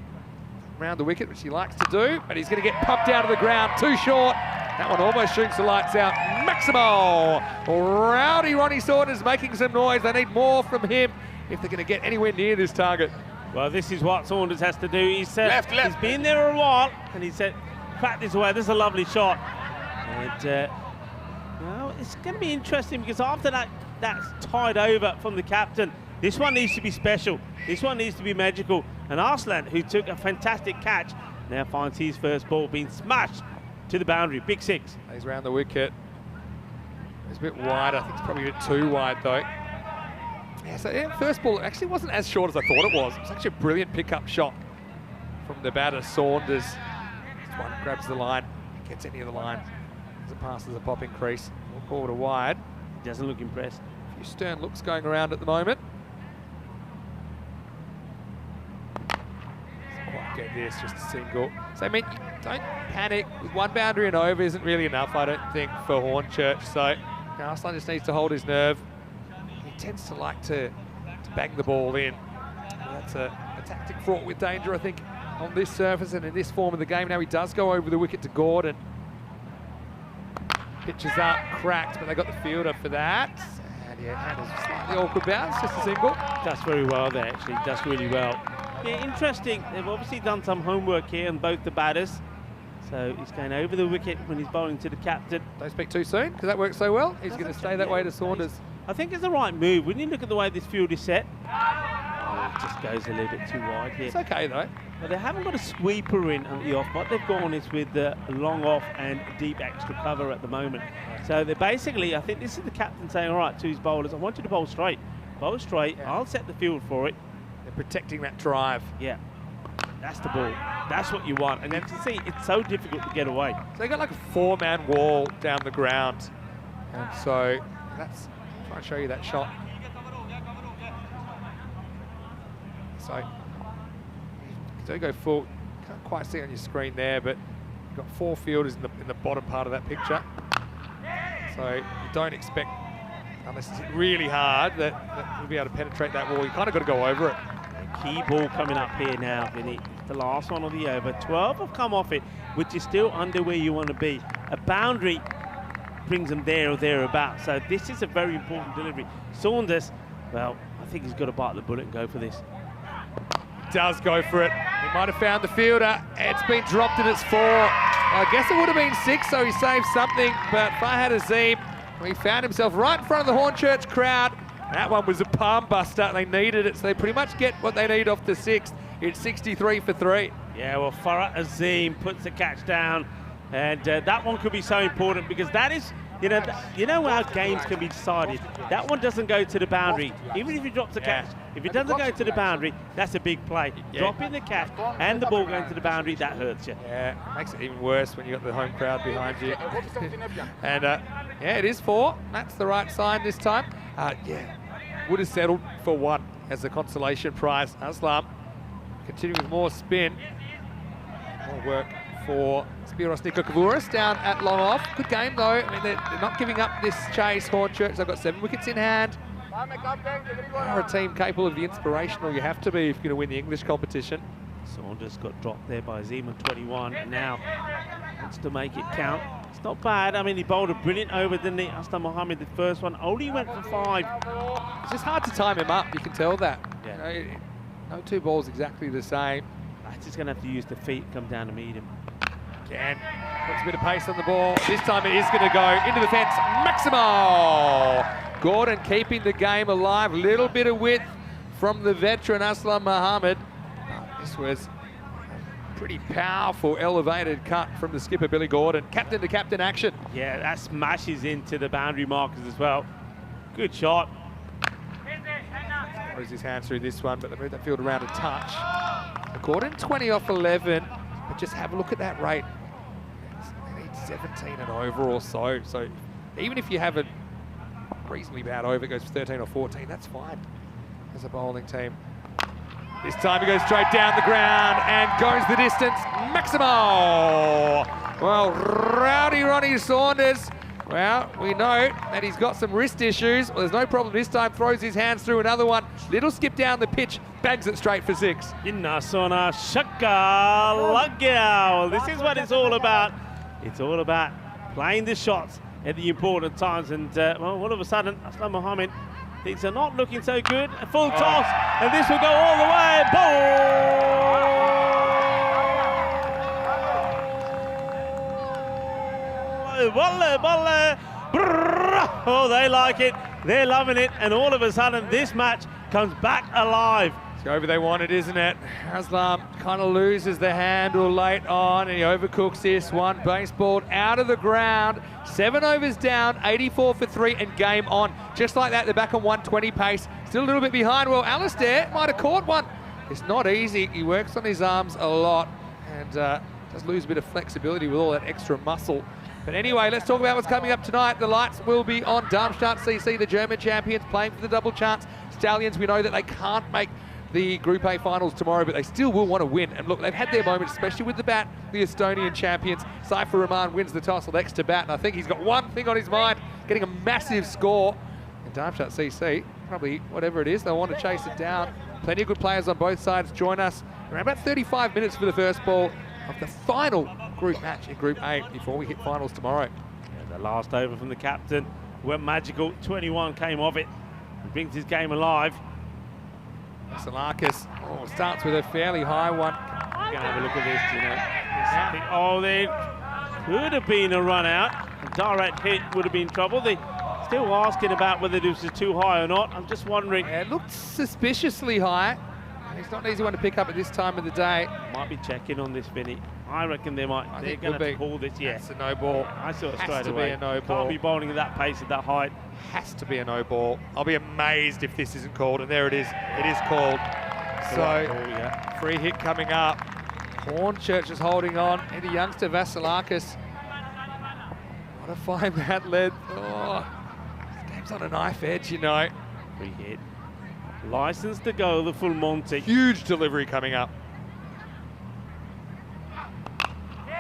Around the wicket, which he likes to do, but he's going to get pumped down to the ground, too short. That one almost shoots the lights out. Maximal! Rowdy Ronnie Saunders making some noise. They need more from him if they're going to get anywhere near this target. Well, this is what Saunders has to do. He said he's been there a while, and he said, crack this away. This is a lovely shot. And, well, it's going to be interesting because after that, that's tied over from the captain. This one needs to be special. This one needs to be magical. And Arslan, who took a fantastic catch, now finds his first ball being smashed to the boundary. Big 6. He's round the wicket. It's a bit wide. I think it's probably a bit too wide, though. Yeah, so yeah, first ball actually wasn't as short as I thought it was. It was actually a brilliant pickup shot from the batter, Saunders. This one grabs the line, gets any of the line as it passes the popping crease. We'll call it a wide. Doesn't look impressed. A few stern looks going around at the moment. Get this, just a single. So I mean, don't panic. With 1 boundary and over isn't really enough, I don't think, for Hornchurch. So Arslan just needs to hold his nerve. He tends to like to bang the ball in. That's a tactic fraught with danger, I think, on this surface and in this form of the game. Now he does go over the wicket to Gordon. Pitches up, cracked, but they got the fielder for that. And yeah, had a slightly awkward bounce, just a single. Does very well there, actually. Does really well. Yeah, interesting. They've obviously done some homework here on both the batters. So he's going over the wicket when he's bowling to the captain. Don't speak too soon, because that works so well. He's going to stay that way to Saunders. I think it's the right move. When you look at the way this field is set, it just goes a little bit too wide here. It's okay, though. But they haven't got a sweeper in on the off. What they've gone is with the long off and deep extra cover at the moment. So they're basically, I think this is the captain saying, all right, to his bowlers, I want you to bowl straight. Bowl straight. Yeah. I'll set the field for it. They're protecting that drive. Yeah, that's the ball. That's what you want. And then to see, it's so difficult to get away. So they got like a 4-man wall down the ground. And so that's, try and show you that shot. So you do go full. Can't quite see it on your screen there, but you've got 4 fielders in the bottom part of that picture. So you don't expect, unless it's really hard, that you'll be able to penetrate that wall. You kind of got to go over it. Key ball coming up here now, Vinny. The last one of the over. 12 have come off it, which is still under where you want to be. A boundary brings them there or thereabouts. So this is a very important delivery. Saunders, well, I think he's got to bite the bullet and go for this. He does go for it. He might have found the fielder. It's been dropped and it's 4. I guess it would have been 6, so he saved something. But Farhad Azim, he found himself right in front of the Hornchurch crowd. That one was a palm buster. They needed it, so they pretty much get what they need off the 6th. It's 63 for 3. Yeah, well, Farhad Azim puts the catch down, and that one could be so important because that is, you know how games can be decided. That one doesn't go to the boundary, even if he drops the catch. If it doesn't go to the boundary, that's a big play. Yeah. Dropping the catch and the ball going to the boundary, that hurts you. Yeah, it makes it even worse when you got the home crowd behind you. And yeah, it is 4. That's the right sign this time. Yeah, would have settled for 1 as the consolation prize. Aslam continuing with more spin. More work for Spiros Nikokavouris down at long off. Good game though. I mean, they're not giving up this chase. Hornchurch, they've got 7 wickets in hand. They're a team capable of the inspirational you have to be if you're going to win the English competition. Saunders got dropped there by Azim on 21. Now wants to make it count. It's not bad. I mean, he bowled a brilliant over, didn't he? Aslam Mohammed, the first one, only went for 5. It's just hard to time him up. You can tell that. Yeah. You know, no 2 balls exactly the same. That's just going to have to use the feet, come down to meet him. Again, puts a bit of pace on the ball. This time it is going to go into the fence. Maximal! Gordon keeping the game alive. Little bit of width from the veteran Aslam Mohammed. This was a pretty powerful elevated cut from the skipper Billy Gordon. Captain to captain action. Yeah, that smashes into the boundary markers as well. Good shot. Throws his hands through this one, but they move that field around a touch. Gordon 20 off 11, but just have a look at that rate. They need 17 and over or so. So even if you have a reasonably bad over, it goes for 13 or 14, that's fine as a bowling team. This time he goes straight down the ground and goes the distance. Maximo! Well, Rowdy Ronnie Saunders, well, we know that he's got some wrist issues. Well, there's no problem this time. Throws his hands through another one. Little skip down the pitch, bangs it straight for 6. Inna sona shakka lagya. This is what it's all about. It's all about playing the shots at the important times. And, well, all of a sudden, Aslam Mohammed, things are not looking so good. A full toss, and this will go all the way. Bolle, bolle, brrr. Oh, they like it. They're loving it. And all of a sudden, this match comes back alive. It's the over they wanted, isn't it? Aslam kind of loses the handle late on, and he overcooks this one. Baseball out of the ground. 7 overs down, 84 for 3, and game on. Just like that, they're back on 120 pace. Still a little bit behind. Well, Alistair might have caught one. It's not easy. He works on his arms a lot and does lose a bit of flexibility with all that extra muscle. But anyway, let's talk about what's coming up tonight. The lights will be on. Darmstadt CC, the German champions, playing for the double chance. Stallions, we know that they can't make the Group A finals tomorrow, but they still will want to win. And look, they've had their moments, especially with the bat, the Estonian champions. Saifur Rahman wins the toss, elects to bat, and I think he's got one thing on his mind, getting a massive score. And Darmstadt CC, probably whatever it is, they'll want to chase it down. Plenty of good players on both sides join us. Around about 35 minutes for the first ball of the final group match in Group A before we hit finals tomorrow. Yeah, the last over from the captain went magical. 21 came of it. He brings his game alive. Salakis starts with a fairly high one. We're going to have a look at this, you know. Oh, there could have been a run out. A direct hit would have been trouble. They still asking about whether this is too high or not. I'm just wondering. Yeah, it looked suspiciously high. It's not an easy one to pick up at this time of the day. Might be checking on this, Vinny. I reckon they're going to have to call this. Yeah, it's a no ball. I saw it straight away. Has to be a no ball. Can't be bowling at that pace, at that height. Has to be a no ball. I'll be amazed if this isn't called, and there it is. It is called. So, free hit coming up. Hornchurch is holding on, and the youngster Vasilakis. What a fine bat led. Oh, this game's on a knife edge, you know. Free hit. License to go, the full Monty. Huge delivery coming up.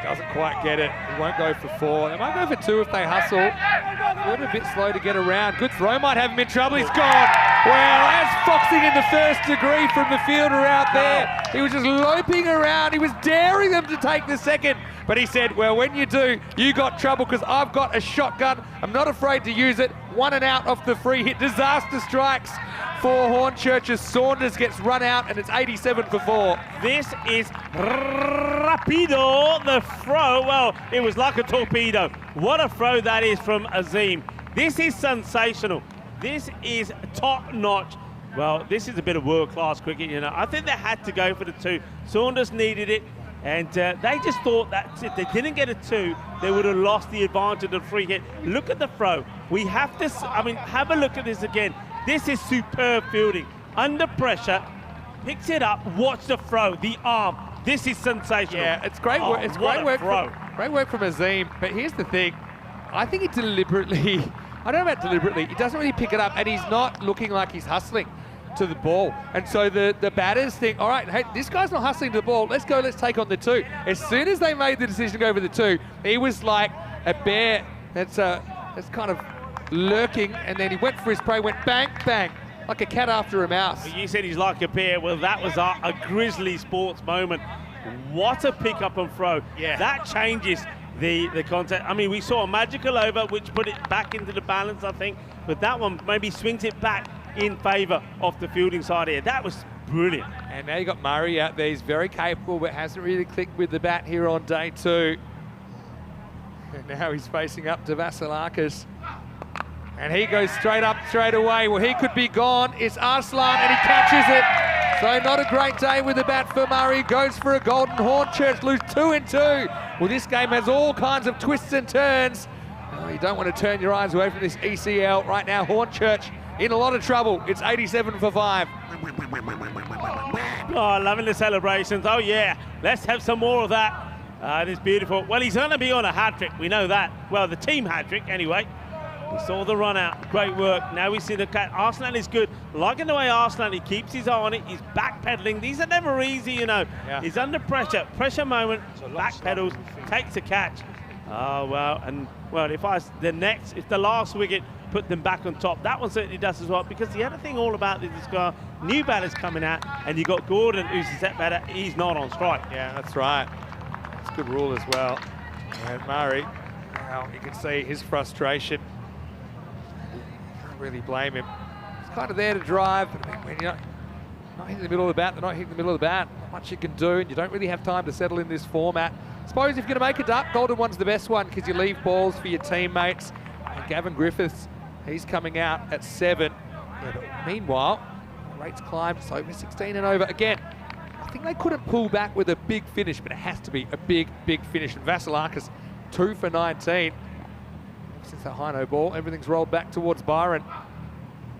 Doesn't quite get it. He won't go for 4. They might go for 2 if they hustle. A little bit slow to get around. Good throw, might have him in trouble. He's gone. Well, that's foxing in the first degree from the fielder out there. He was just loping around. He was daring them to take the second. But he said, well, when you do, you got trouble because I've got a shotgun. I'm not afraid to use it. 1 and out off the free hit. Disaster strikes for Hornchurch as Saunders gets run out, and it's 87 for 4. This is rapido, the throw. Well, it was like a torpedo. What a throw that is from Azim. This is sensational. This is top notch. Well, this is a bit of world-class cricket, you know. I think they had to go for the 2. Saunders needed it, and they just thought that if they didn't get a 2, they would have lost the advantage of the free hit. Look at the throw. We have to, have a look at this again. This is superb fielding. Under pressure, picks it up, watch the throw, the arm. This is sensational. Yeah, it's great work. It's great work from Azim. But here's the thing. I think he deliberately, I don't know about deliberately, he doesn't really pick it up, and he's not looking like he's hustling to the ball. And so the batters think, all right, hey, this guy's not hustling to the ball. Let's go, let's take on the 2. As soon as they made the decision to go for the 2, he was like a bear that's kind of lurking, and then he went for his prey, went bang, bang, like a cat after a mouse. You said he's like a bear. Well, that was a Grizzly sports moment. What a pick up and throw. Yeah. That changes the content. I mean, we saw a magical over, which put it back into the balance, I think. But that one maybe swings it back in favour of the fielding side here. That was brilliant. And now you got Murray out there. He's very capable, but hasn't really clicked with the bat here on day 2. And now he's facing up to Vasilakis. And he goes straight up, straight away. Well, he could be gone. It's Arslan, and he catches it. So not a great day with the bat for Murray. Goes for a golden. Hornchurch lose 2 in 2. Well, this game has all kinds of twists and turns. Oh, you don't want to turn your eyes away from this ECL. Right now, Hornchurch in a lot of trouble. It's 87 for 5. Oh, loving the celebrations. Oh, yeah. Let's have some more of that. It is beautiful. Well, he's going to be on a hat-trick. We know that. Well, the team hat-trick, anyway. We saw the run out. Great work. Now we see the cat. Arslan is good. Liking the way Arslan, he keeps his eye on it. He's backpedaling. These are never easy, you know. Yeah. He's under pressure. Pressure moment. Backpedals. Takes a catch. Oh, well. And, well, if the last wicket put them back on top, that one certainly does as well. Because the other thing all about this guy, new batters coming out, and you got Gordon, who's the set batter. He's not on strike. Yeah, that's right. That's a good rule as well. And Murray, well, you can see his frustration. Really blame him. He's kind of there to drive, but when you're not hitting the middle of the bat, they're not hitting the middle of the bat. Not much you can do, and you don't really have time to settle in this format. I suppose if you're going to make a duck, golden one's the best one because you leave balls for your teammates. And Gavin Griffiths, he's coming out at 7. Yeah, but meanwhile, the rates climbed. It's over 16 and over again. I think they couldn't pull back with a big finish, but it has to be a big finish. And Vasilakis, 2 for 19. Since that high no ball, everything's rolled back towards Byron.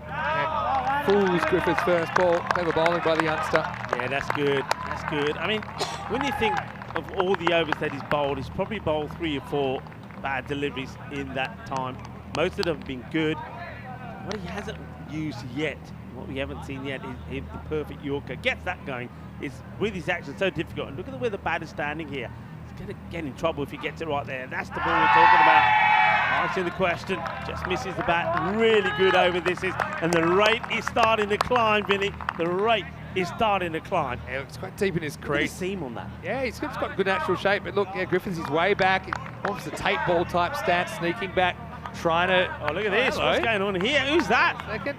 And fools Griffith's first ball. Clever bowling by the youngster. Yeah, that's good. That's good. I mean, when you think of all the overs that he's bowled, he's probably bowled 3 or 4 bad deliveries in that time. Most of them have been good. What he hasn't used yet, what we haven't seen yet, is the perfect Yorker. Gets that going. It's with his action so difficult. And look at the way the bat is standing here. He's going to get in trouble if he gets it right there. That's the ball we're talking about. Answering the question, just misses the bat. Really good over this is, and the rate is starting to climb, Vinny. The rate is starting to climb. Yeah, it's quite deep in his crease. Seam on that. Yeah, he's got good natural shape, but look, yeah, Griffiths is way back. Almost a tape ball type stance, sneaking back, trying to. Oh, look at this! Hello. What's going on here? Who's that? Second.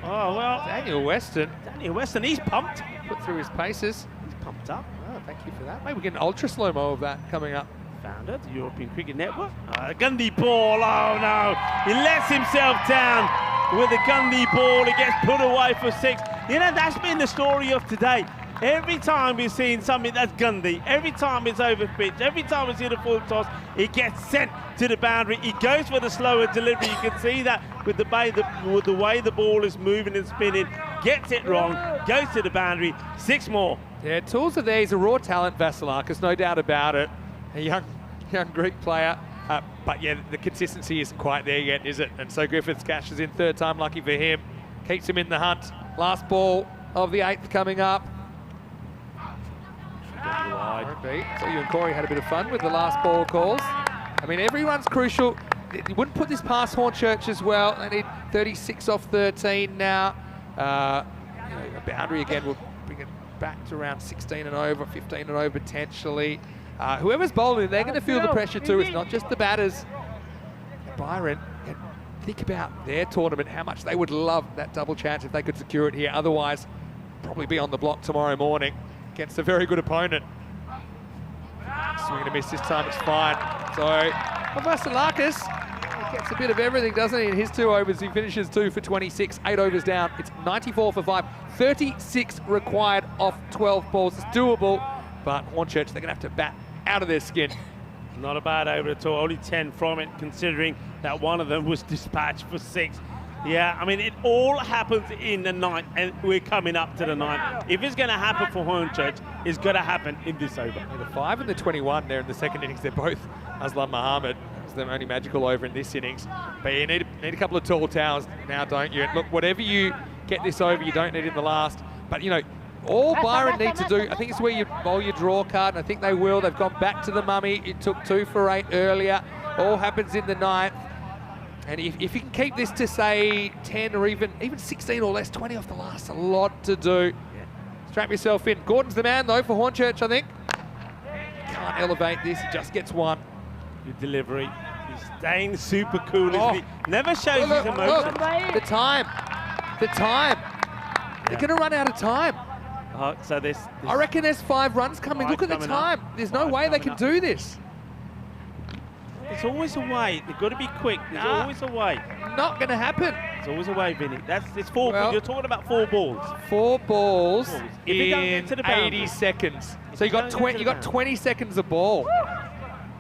Oh well, Daniel Weston. Daniel Weston, he's pumped. Put through his paces. He's pumped up. Oh, thank you for that. Maybe we get an ultra slow-mo of that coming up. Founder, the European Cricket Network. Gundy ball, oh no. He lets himself down with a Gundy ball. He gets put away for 6. You know, that's been the story of today. Every time we've seen something that's Gundy, every time it's over pitch, every time it's in a full toss, he gets sent to the boundary. He goes for the slower delivery. You can see that with the way the ball is moving and spinning. Gets it wrong, goes to the boundary. 6 more. Yeah, tools are there. He's a raw talent, Vasilakis, no doubt about it. A young Greek player, but yeah, the consistency isn't quite there yet, is it? And so Griffiths cashes in 3rd time, lucky for him. Keeps him in the hunt. Last ball of the 8th coming up. So you and Corey had a bit of fun with the last ball calls. I mean, everyone's crucial. You wouldn't put this past Hornchurch as well. They need 36 off 13 now. A boundary again will bring it back to around 16 and over, 15 and over potentially. Whoever's bowling, they're going to feel the pressure too. It's not just the batters. Byron, think about their tournament, how much they would love that double chance if they could secure it here. Otherwise, probably be on the block tomorrow morning against a very good opponent. Swing and a miss this time, it's fine. So, Vasilakis gets a bit of everything, doesn't he? In his 2 overs, he finishes 2 for 26, 8 overs down. It's 94 for 5, 36 required off 12 balls. It's doable, but Hornchurch, they're going to have to bat out of their skin. Not a bad over at all, only 10 from it, considering that one of them was dispatched for 6. Yeah, I mean, it all happens in the 9th, and we're coming up to the 9th. If it's going to happen for Hornchurch, it's going to happen in this over. Yeah, the 5 and the 21 there in the second innings, they're both Aslam Mohammed. It's the only magical over in this innings. But you need a couple of tall towers now, don't you? And look, whatever you get this over, you don't need in the last. But, you know, all Byron needs to do, I think it's where you bowl your draw card, and I think they will. They've gone back to the mummy. It took 2 for 8 earlier. All happens in the 9th. And if you can keep this to, say, 10 or even 16 or less, 20 off the last, a lot to do. Yeah. Strap yourself in. Gordon's the man, though, for Hornchurch, I think. Can't elevate this. He just gets 1. Good delivery. He's staying super cool, isn't he? Never shows his emotion. The time. They're going to run out of time. So this I reckon there's 5 runs coming. Look at the time. There's no way they can do this. It's always a way. They've got to be quick. There's always a way. Not going to happen. It's always a way, Vinny. It's 4 Well, balls. You're talking about 4 balls. 4 balls If you don't in get to the boundary. 80 seconds. If So you you got don't get to the 20 seconds of ball.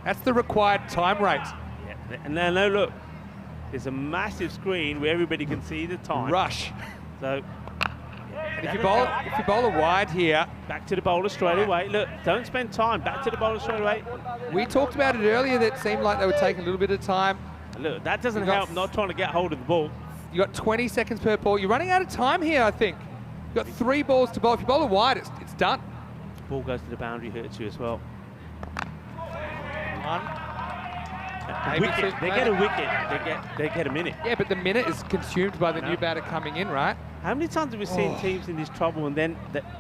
That's the required time rate. Yeah. And now, look. There's a massive screen where everybody can see the time. Rush. So, And if you bowl a wide here, back to the bowler straight away. Look, don't spend time. Back to the bowler straight away. we talked about it earlier that it seemed like they were taking a little bit of time. Look, that doesn't You got help not trying to get hold of the ball. You got 20 seconds per ball. You're running out of time here, I think. You've got 3 balls to bowl. If you bowl a wide, it's done. Ball goes to the boundary, hurts you as well. One. Wicket. They get a wicket. They get a minute. Yeah, but the minute is consumed by the new batter coming in, right? How many times have we seen teams in this trouble and then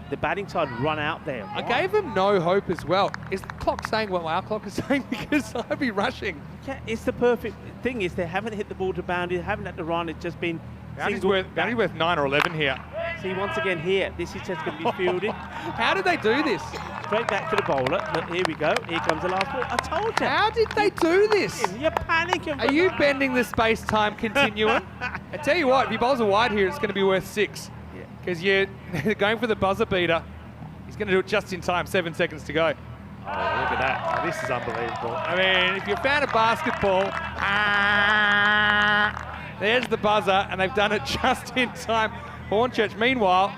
the batting side run out there? I gave them no hope as well. Is the clock saying what our clock is saying? Because I'd be rushing. Yeah, it's the perfect thing. Is they haven't hit the ball to boundary, they haven't had to run. It's just been Boundary's worth 9 or 11 here. See, once again here, this is just going to be fielded. How did they do this? Straight back to the bowler. Look, here we go. Here comes the last ball. I told you. How did they do this? You're panicking. Are you bending the space-time continuum? I tell you what, if he bowls a wide here, it's going to be worth 6. Because you're going for the buzzer beater. He's going to do it just in time, 7 seconds to go. Oh, look at that. Oh, this is unbelievable. I mean, if you're a fan of basketball, there's the buzzer, and they've done it just in time. Hornchurch, meanwhile,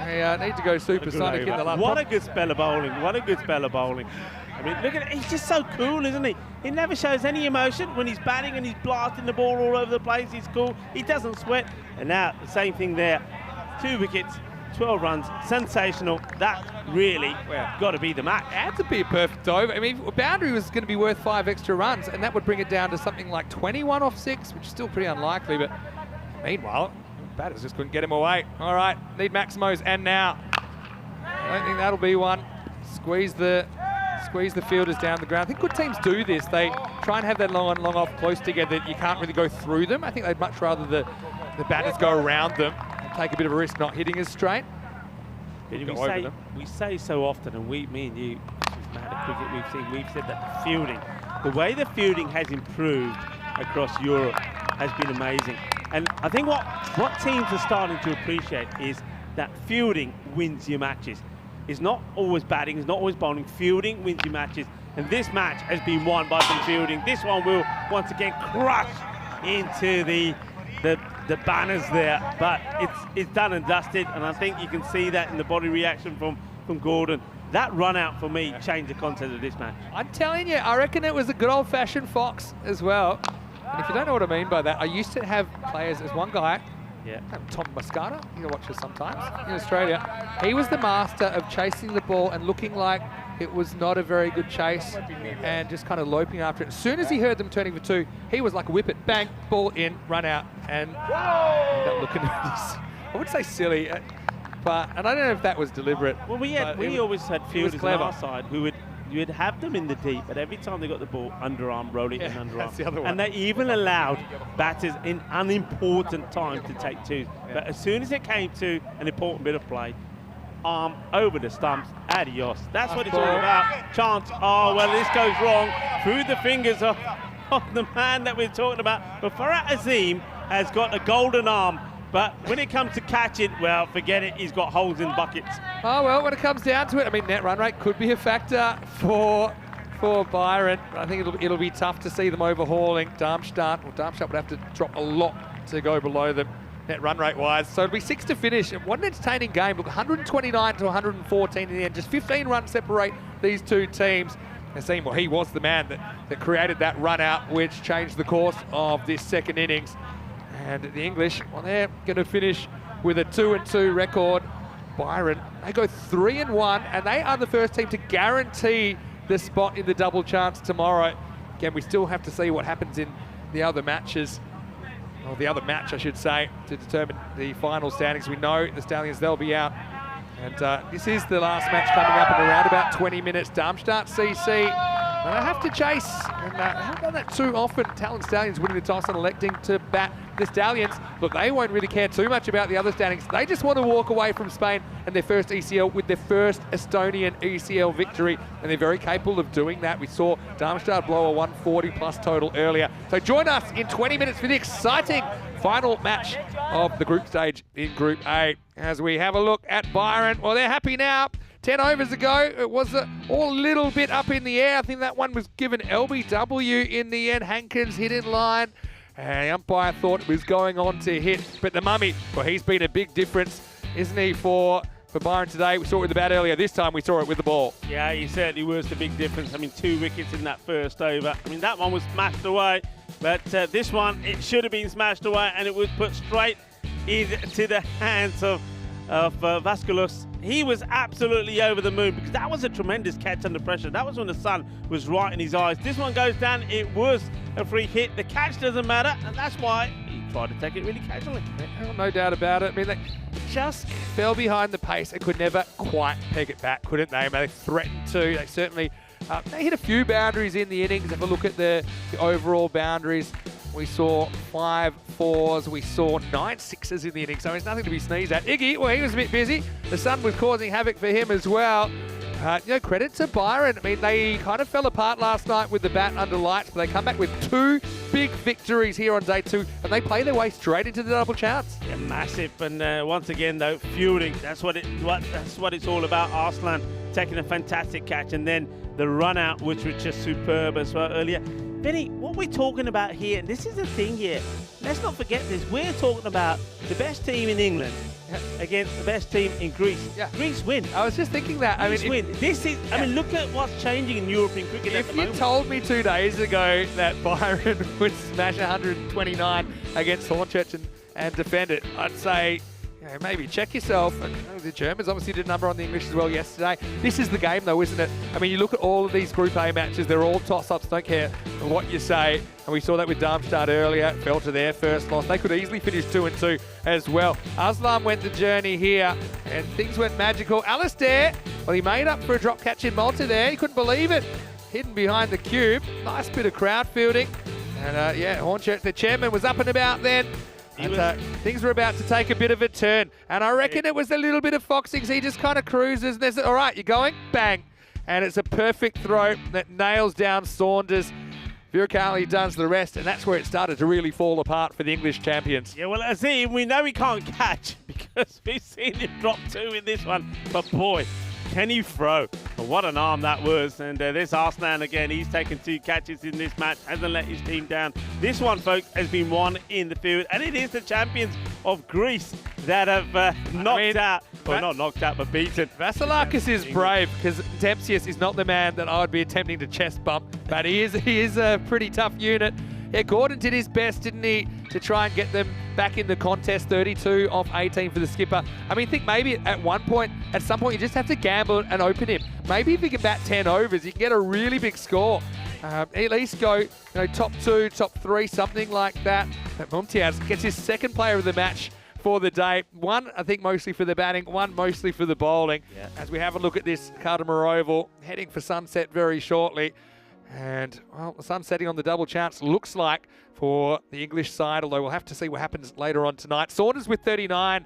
they need to go supersonic in the last. What a good spell of bowling. What a good spell of bowling. I mean, look at it. He's just so cool, isn't he? He never shows any emotion when he's batting and he's blasting the ball all over the place. He's cool. He doesn't sweat. And now, the same thing there. 2 wickets, 12 runs. Sensational. That really got to be the match. It had to be a perfect over. I mean, boundary was going to be worth 5 extra runs, and that would bring it down to something like 21 off 6, which is still pretty unlikely. But meanwhile, batters just couldn't get him away. All right, need Maximos, and now. I don't think that'll be one. Squeeze the fielders down the ground. I think good teams do this. They try and have that long on, long off close together. You can't really go through them. I think they'd much rather the batters go around them and take a bit of a risk not hitting as straight. We say so often, and me and you, cricket we've said that the way the fielding has improved across Europe has been amazing. And I think what teams are starting to appreciate is that fielding wins your matches. It's not always batting, it's not always bowling. Fielding wins your matches. And this match has been won by some fielding. This one will once again crush into the banners there. But it's done and dusted, and I think you can see that in the body reaction from Gordon. That run out for me changed the content of this match. I'm telling you, I reckon it was a good old-fashioned fox as well. And if you don't know what I mean by that, I used to have players, there's one guy, Tom Muscata, you can watch us sometimes, in Australia. He was the master of chasing the ball and looking like it was not a very good chase and just kind of loping after it. As soon as he heard them turning for 2, he was like, whip it, bang, ball in, run out, and ended up looking at this. I would say silly, and I don't know if that was deliberate. Well, we always had fielders on our side who you would have them in the deep, but every time they got the ball, underarm, roll it in underarm. That's the other one. And they even allowed batters in unimportant time to take 2s. But as soon as it came to an important bit of play, arm over the stumps, adios. That's what it's all about. Chance, oh, well, this goes wrong through the fingers of the man that we're talking about. But Farhat Azim has got a golden arm. But when it comes to catching, well, forget it. He's got holes in buckets. Oh, well, when it comes down to it, I mean, net run rate could be a factor for Byron. I think it'll be tough to see them overhauling Darmstadt. Well, Darmstadt would have to drop a lot to go below them net run rate-wise. So it'll be 6 to finish. What an entertaining game. Look, 129 to 114 in the end. Just 15 runs separate these two teams. Azim, well, he was the man that created that run out, which changed the course of this second innings. And the English, well, they're going to finish with a 2-2 record. Byron, they go 3-1, and they are the first team to guarantee the spot in the double chance tomorrow. Again, we still have to see what happens in the other matches, or the other match, I should say, to determine the final standings. We know the Stallions, they'll be out. And this is the last match coming up in around about 20 minutes. Darmstadt CC And I have to chase, and I haven't done that too often. Talon Stallions winning the toss and electing to bat the Stallions. Look, they won't really care too much about the other standings. They just want to walk away from Spain and their first ECL with their first Estonian ECL victory, and they're very capable of doing that. We saw Darmstadt blow a 140 plus total earlier. So join us in 20 minutes for the exciting final match of the group stage in Group A as we have a look at Byron. Well, they're happy now. 10 overs ago, it was all a little bit up in the air. I think that one was given LBW in the end. Hankins hit in line, and the umpire thought it was going on to hit. But the mummy, well, he's been a big difference, isn't he, for Byron today? We saw it with the bat earlier. This time we saw it with the ball. Yeah, he certainly was the big difference. I mean, 2 wickets in that first over. I mean, that one was smashed away, but this one, it should have been smashed away, and it was put straight into the hands of Vasculos. He was absolutely over the moon because that was a tremendous catch under pressure. That was when the sun was right in his eyes. This one goes down. It was a free hit. The catch doesn't matter, and that's why he tried to take it really casually. Yeah, no doubt about it. I mean, they just fell behind the pace and could never quite peg it back, couldn't they? I mean, they threatened to. They certainly they hit a few boundaries in the innings. Have a look at the overall boundaries. We saw 5 4s, we saw 9 6s in the innings, so it's nothing to be sneezed at. Iggy, well, he was a bit busy. The sun was causing havoc for him as well. Credit to Byron. I mean, they kind of fell apart last night with the bat under lights, but they come back with 2 big victories here on day 2, and they play their way straight into the double chance. Yeah, massive. And once again, though, fielding. That's what it's all about. Arslan taking a fantastic catch, and then the run out, which was just superb as well earlier. Vinny, what we're talking about here, and this is the thing here, let's not forget this, we're talking about the best team in England against the best team in Greece. Yeah. Greece win. I was just thinking that. Greece win. This is, I mean, look at what's changing in European cricket at the moment. If you told me 2 days ago that Byron would smash 129 against Hornchurch and defend it, I'd say, maybe check yourself. And the Germans obviously did a number on the English as well yesterday. This is the game, though, isn't it? I mean, you look at all of these Group A matches, they're all toss-ups, don't care what you say. And we saw that with Darmstadt earlier, fell to their first loss. They could easily finish 2-2 as well. Aslam went the journey here, and things went magical. Alistair, well, he made up for a drop catch in Malta there. He couldn't believe it. Hidden behind the cube. Nice bit of crowd fielding. And, Hornchurch, the chairman, was up and about then. And, things were about to take a bit of a turn, and I reckon it was a little bit of foxing. He just kind of cruises, and there's, all right, you're going, bang, and it's a perfect throw that nails down Saunders. Viracali does the rest, and that's where it started to really fall apart for the English champions. Yeah, well, Azim, we know he can't catch because we've seen him drop 2 in this one, but boy, can he throw? But what an arm that was. And there's Arslan again. He's taken 2 catches in this match. Hasn't let his team down. This one, folks, has been won in the field. And it is the champions of Greece that have knocked out. Well, not knocked out, but beaten. Vasilakis is brave because Dempsius is not the man that I would be attempting to chest bump. But he is a pretty tough unit. Yeah, Gordon did his best, didn't he, to try and get them back in the contest. 32 off 18 for the skipper. I mean, think maybe at some point, you just have to gamble and open him. Maybe if you can bat 10 overs, you can get a really big score. At least go, top 2, top 3, something like that. But Mumtiaz gets his second player of the match for the day. 1, I think, mostly for the batting, 1 mostly for the bowling. Yeah. As we have a look at this Cartama Oval, heading for sunset very shortly. And, well, the sun setting on the double chance looks like for the English side, although we'll have to see what happens later on tonight. Saunders with 39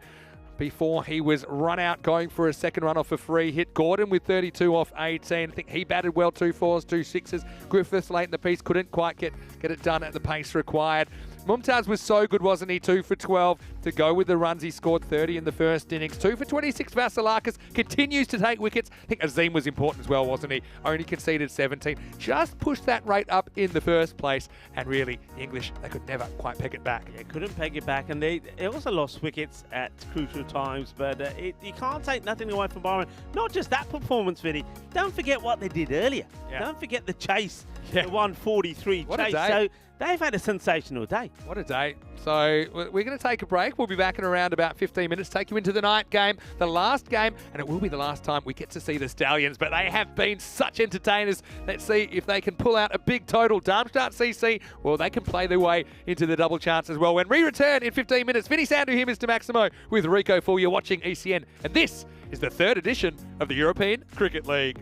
before he was run out going for a second run off a free hit. Gordon with 32 off 18. I think he batted well, 2 4s, 2 6s. Griffiths late in the piece couldn't quite get it done at the pace required. Mumtaz was so good, wasn't he? 2 for 12 to go with the runs. He scored 30 in the first innings. 2 for 26, Vasilakis continues to take wickets. I think Azim was important as well, wasn't he? Only conceded 17. Just pushed that rate up in the first place. And really, the English, they could never quite peg it back. Yeah, couldn't peg it back. And they also lost wickets at crucial times. But you can't take nothing away from Byron. Not just that performance, Vinny. Don't forget what they did earlier. Yeah. Don't forget the chase. Yeah. The 143 what chase. A day. So they've had a sensational day. What a day. So we're going to take a break. We'll be back in around about 15 minutes, take you into the night game, the last game, and it will be the last time we get to see the Stallions, but they have been such entertainers. Let's see if they can pull out a big total. Darmstadt CC, well, they can play their way into the double chance as well. When we return in 15 minutes, Vinny Sandu here, Mr. Maximo, with Rico for you watching ECN, and this is the 3rd edition of the European Cricket League.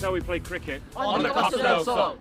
how we play cricket. On the Costa del Sol.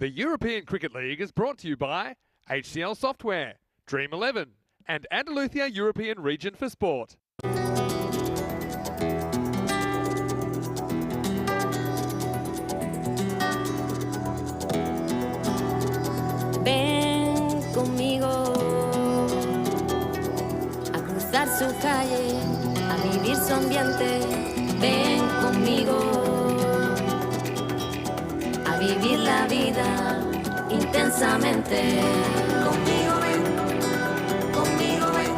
The European Cricket League is brought to you by HCL Software, Dream 11, and Andalusia European Region for Sport. Ven conmigo a cruzar su calle, a vivir su ambiente. Ven conmigo a vivir la vida intensamente. Conmigo ven, conmigo ven.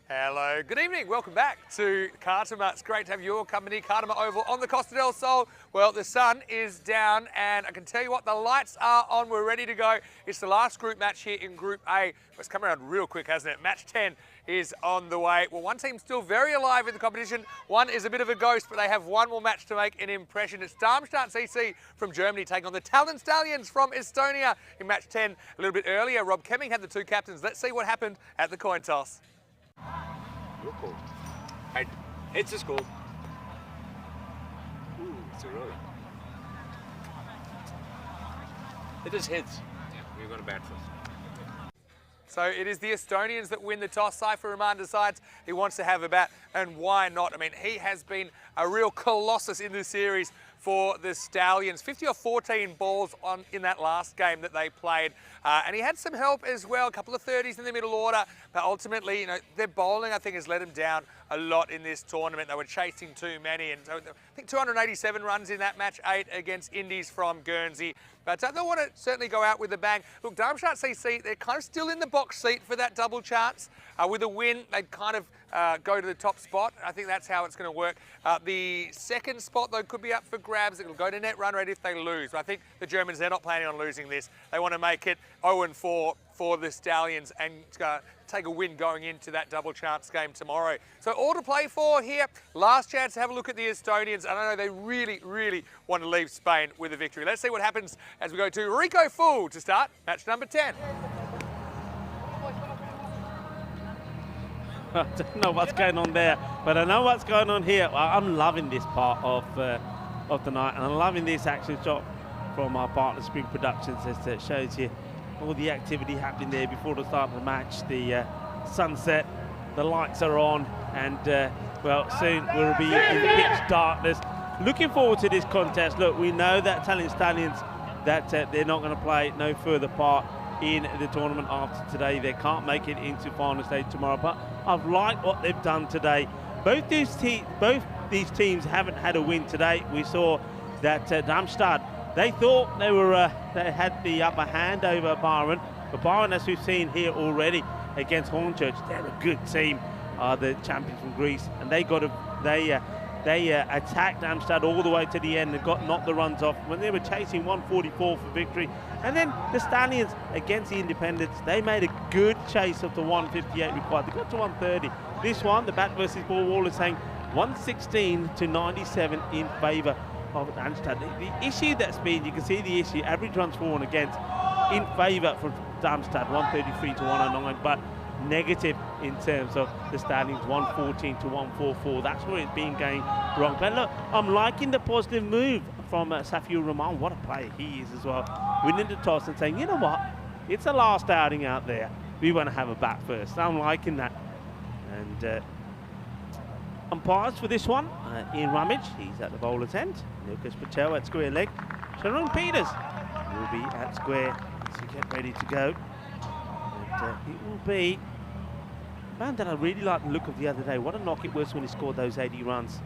Hello, good evening. Welcome back to Cartama. It's great to have your company, Cartama Oval on the Costa del Sol. Well, the sun is down and I can tell you what, the lights are on. We're ready to go. It's the last group match here in Group A. It's come around real quick, hasn't it? Match 10 is on the way. Well, one team's still very alive in the competition. One is a bit of a ghost, but they have one more match to make an impression. It's Darmstadt CC from Germany taking on the Talent Stallions from Estonia in match 10. A little bit earlier, Rob Kemming had the two captains. Let's see what happened at the coin toss. You're cool. Hey, it's a school. Ooh, it's a road. It is hits. Yeah, we're going to bat first. So it is the Estonians that win the toss. Saifa Rahman decides he wants to have a bat, and why not? I mean, he has been a real colossus in this series for the Stallions. 50 or 14 balls in that last game that they played. And he had some help as well, a couple of 30s in the middle order. But ultimately, you know, their bowling, I think, has let him down a lot in this tournament. They were chasing too many. And so I think 287 runs in that match 8 against Indies from Guernsey. But they want to certainly go out with a bang. Look, Darmstadt CC, they're kind of still in the box seat for that double chance. With a win, they'd kind of go to the top spot. I think that's how it's going to work. The second spot, though, could be up for grabs. It'll go to net run rate if they lose. But I think the Germans, they're not planning on losing this. They want to make it 0-4 for the Stallions and take a win going into that double chance game tomorrow. So all to play for here. Last chance to have a look at the Estonians. And I know they really, really want to leave Spain with a victory. Let's see what happens as we go to Rico Full to start match number 10. I don't know what's going on there, but I know what's going on here. I'm loving this part of the night, and I'm loving this action shot from our partner Spring Productions, as it shows you all the activity happening there before the start of the match. The sunset, the lights are on, and well, soon we'll be in pitch darkness. Looking forward to this contest. Look, we know that Talent Stallions, that they're not going to play no further part in the tournament after today. They can't make it into final stage tomorrow, but I've liked what they've done today. Both these teams haven't had a win today. We saw that Darmstadt, they thought they had the upper hand over Byron, but Byron, as we've seen here already against Hornchurch, they're a good team, the champions from Greece, and they attacked Darmstadt all the way to the end and knocked the runs off when they were chasing 144 for victory. And then the Stallions against the Independents, they made a good chase of the 158 required. They got to 130. This one, the bat versus ball wall, is saying 116 to 97 in favour of Darmstadt. The issue that's been, you can see the issue, average runs for and against in favour for Darmstadt, 133 to 109, but negative in terms of the Stallions, 114 to 144. That's where it's been going wrong. But look, I'm liking the positive move from Saifa Rahman. What a player he is as well. Winning the toss and saying, you know what, it's a last outing out there. We want to have a bat first. I'm liking that. And umpires for this one, Ian Rummage, he's at the bowler's end. Lucas Patel at square leg. Sharon Peters will be at square as we get ready to go. It will be man that I really liked the look of the other day. What a knock it was when he scored those 80 runs.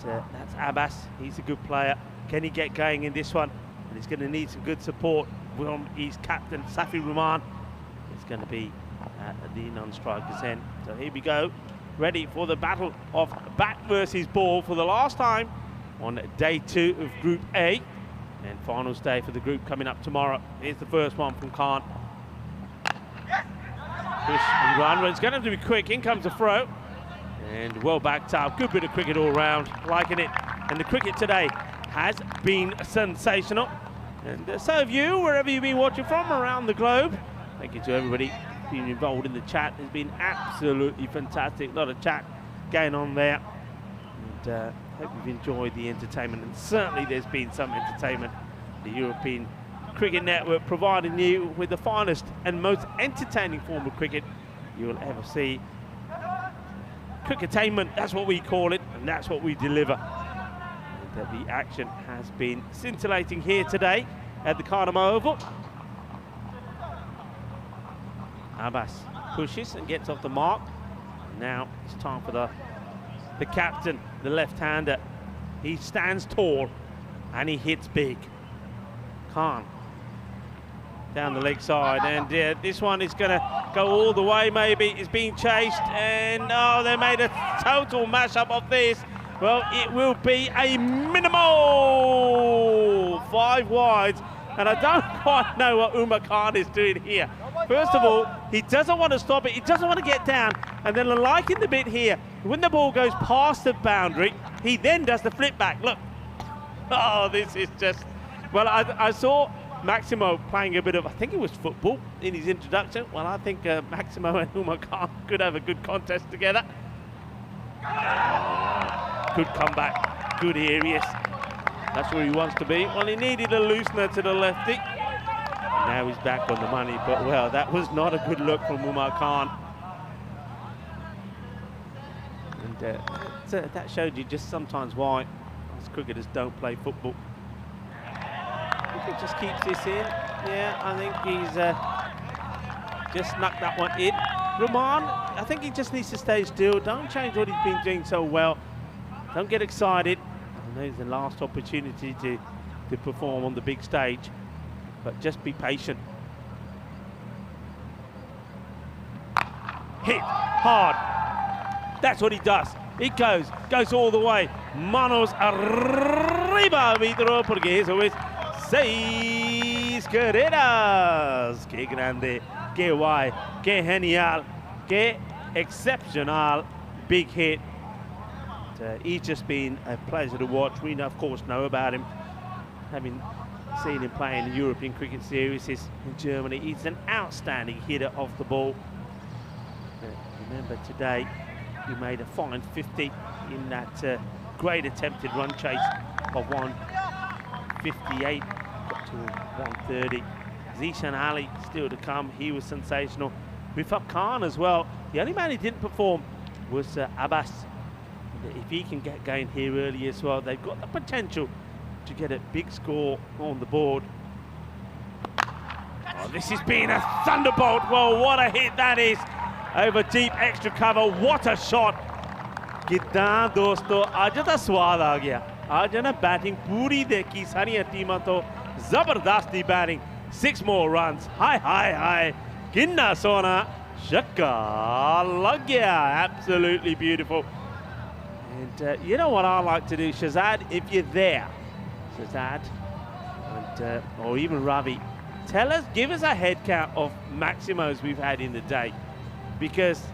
But, that's Abbas. He's a good player. Can he get going in this one? And he's going to need some good support from his captain, Saifa Rahman. It's going to be at the non-striker's end. So here we go. Ready for the battle of bat versus ball for the last time on day 2 of Group A. And finals day for the group coming up tomorrow. Here's the first one from Khan. Push and run. It's going to have to be quick. In comes the throw. And well backed up. Good bit of cricket all round. Liking it. And the cricket today has been sensational. And so have you, wherever you've been watching from around the globe. Thank you to everybody being involved in the chat. It's been absolutely fantastic. A lot of chat going on there. and hope you've enjoyed the entertainment. And certainly there's been some entertainment. The European Cricket Network providing you with the finest and most entertaining form of cricket you will ever see. Cricketainment, that's what we call it, and that's what we deliver. And the action has been scintillating here today at the Cartama Oval. Abbas pushes and gets off the mark. Now it's time for the captain, the left-hander. He stands tall and he hits big. Khan down the leg side, and this one is going to go all the way. Maybe it's being chased, and oh, they made a total mashup of this. Well, it will be a minimal 5 wides, and I don't quite know what Umar Khan is doing here. First of all, he doesn't want to stop it, he doesn't want to get down, and then like in the bit here, when the ball goes past the boundary, he then does the flip back. Look, oh, this is just, well, I saw Maximo playing a bit of, I think it was football in his introduction. Well, I think Maximo and Umar Khan could have a good contest together. Good comeback, good areas. That's where he wants to be. Well, he needed a loosener to the lefty. Now he's back on the money, but well, that was not a good look from Umar Khan. And that showed you just sometimes why us cricketers don't play football. He just keeps this in. Yeah, I think he's just snuck that one in. Rahman, I think he just needs to stay still. Don't change what he's been doing so well. Don't get excited. I know it's the last opportunity to perform on the big stage, but just be patient. Hit hard. That's what he does. It goes all the way. Manos arriba, Vitro, porque eso es 6 carreras. Qué grande, qué guay, qué genial, qué exceptional. Big hit. He's just been a pleasure to watch. We, of course, know about him, having seen him play in the European Cricket Series in Germany. He's an outstanding hitter off the ball. Remember today, he made a fine 50 in that great attempted run chase of 158, got to 130. Zishan Ali still to come. He was sensational. Rifat Khan as well. The only man who didn't perform was Abbas. If he can get going here early as well, they've got the potential to get a big score on the board. Oh, this has been a thunderbolt. Well, what a hit that is. Over deep extra cover. What a shot. कितना दोस्तों आज तो स्वाद आ गया. आज ना batting पूरी देखी सारी टीमों तो जबरदस्ती बैटिंग. 6 more runs. Hi. किन्ना सोना शक्का लग गया. Absolutely beautiful. And you know what I like to do, Shazad, if you're there, Shazad, and, or even Ravi, give us a head count of Maximos we've had in the day, because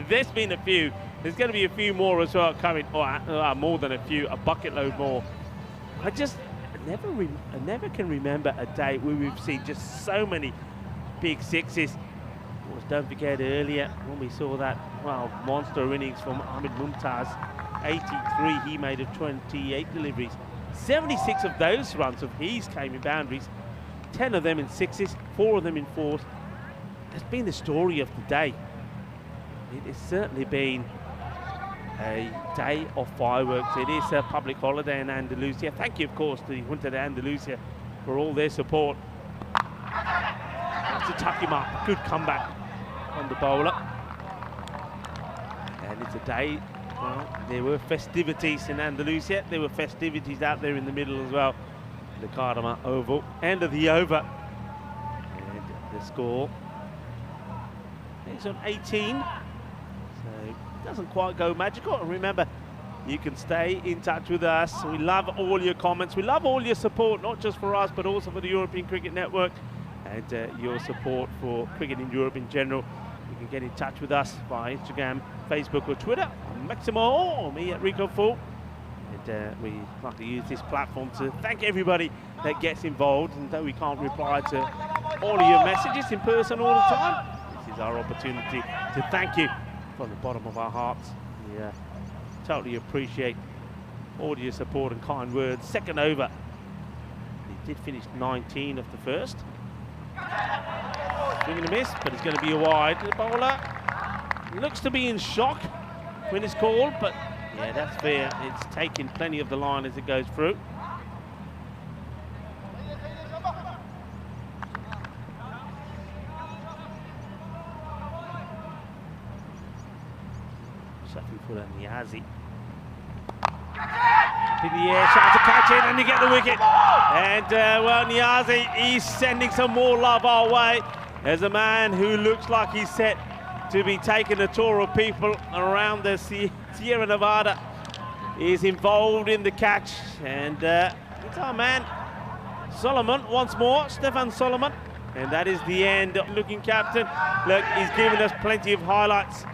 there's been a few. There's going to be a few more as well coming, or more than a few, a bucket load more. I never can remember a day where we've seen just so many big sixes. Of course, don't forget earlier when we saw that, well, monster innings from Ahmed Mumtaz. 83 he made of 28 deliveries. 76 of those runs of his came in boundaries. 10 of them in sixes, 4 of them in fours. That's been the story of the day. It has certainly been a day of fireworks. It is a public holiday in Andalusia. Thank you, of course, to the Junta de Andalusia for all their support. That's to tuck him up. Good comeback on the bowler. And it's a day. Well, there were festivities in Andalusia. There were festivities out there in the middle as well. The Cartama Oval. End of the over. And the score is on 18. So it doesn't quite go magical. And remember, you can stay in touch with us. We love all your comments. We love all your support, not just for us, but also for the European Cricket Network and your support for cricket in Europe in general. You can get in touch with us via Instagram, Facebook or Twitter, Maximo or me at Rico Full. And we like to use this platform to thank everybody that gets involved. And though we can't reply to all of your messages in person all the time, this is our opportunity to thank you from the bottom of our hearts. We totally appreciate all your support and kind words. Second over. He did finish 19 of the first. Swing and a miss, but it's going to be a wide. The bowler looks to be in shock when it's called, but yeah, that's fair. It's taking plenty of the line as it goes through. Shafifullah Niazi. In the air, tries to catch it, and you get the wicket. And well, Niazi, he's sending some more love our way. There's a man who looks like he's set to be taking a tour of people around the Sierra Nevada. He's involved in the catch, and it's our man Solomon once more, Stefan Solomon. And that is the end. Looking captain, look, he's given us plenty of highlights.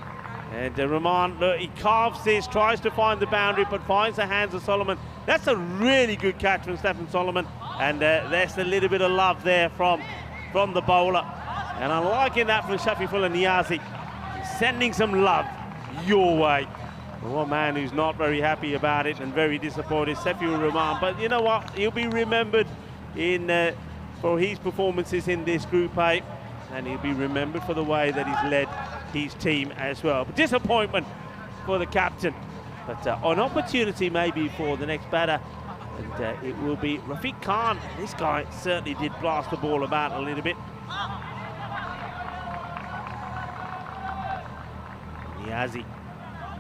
And Rahman, look, he carves this, tries to find the boundary, but finds the hands of Solomon. That's a really good catch from Stefan Solomon. And there's a little bit of love there from the bowler. And I'm liking that from Shafifullah Niazi. He's sending some love your way. One man who's not very happy about it and very disappointed, Sefiur Rahman. But you know what? He'll be remembered for his performances in this Group A. And he'll be remembered for the way that he's led his team as well. But disappointment for the captain, but an opportunity maybe for the next batter, and it will be Rafiq Khan. This guy certainly did blast the ball about a little bit. Niazi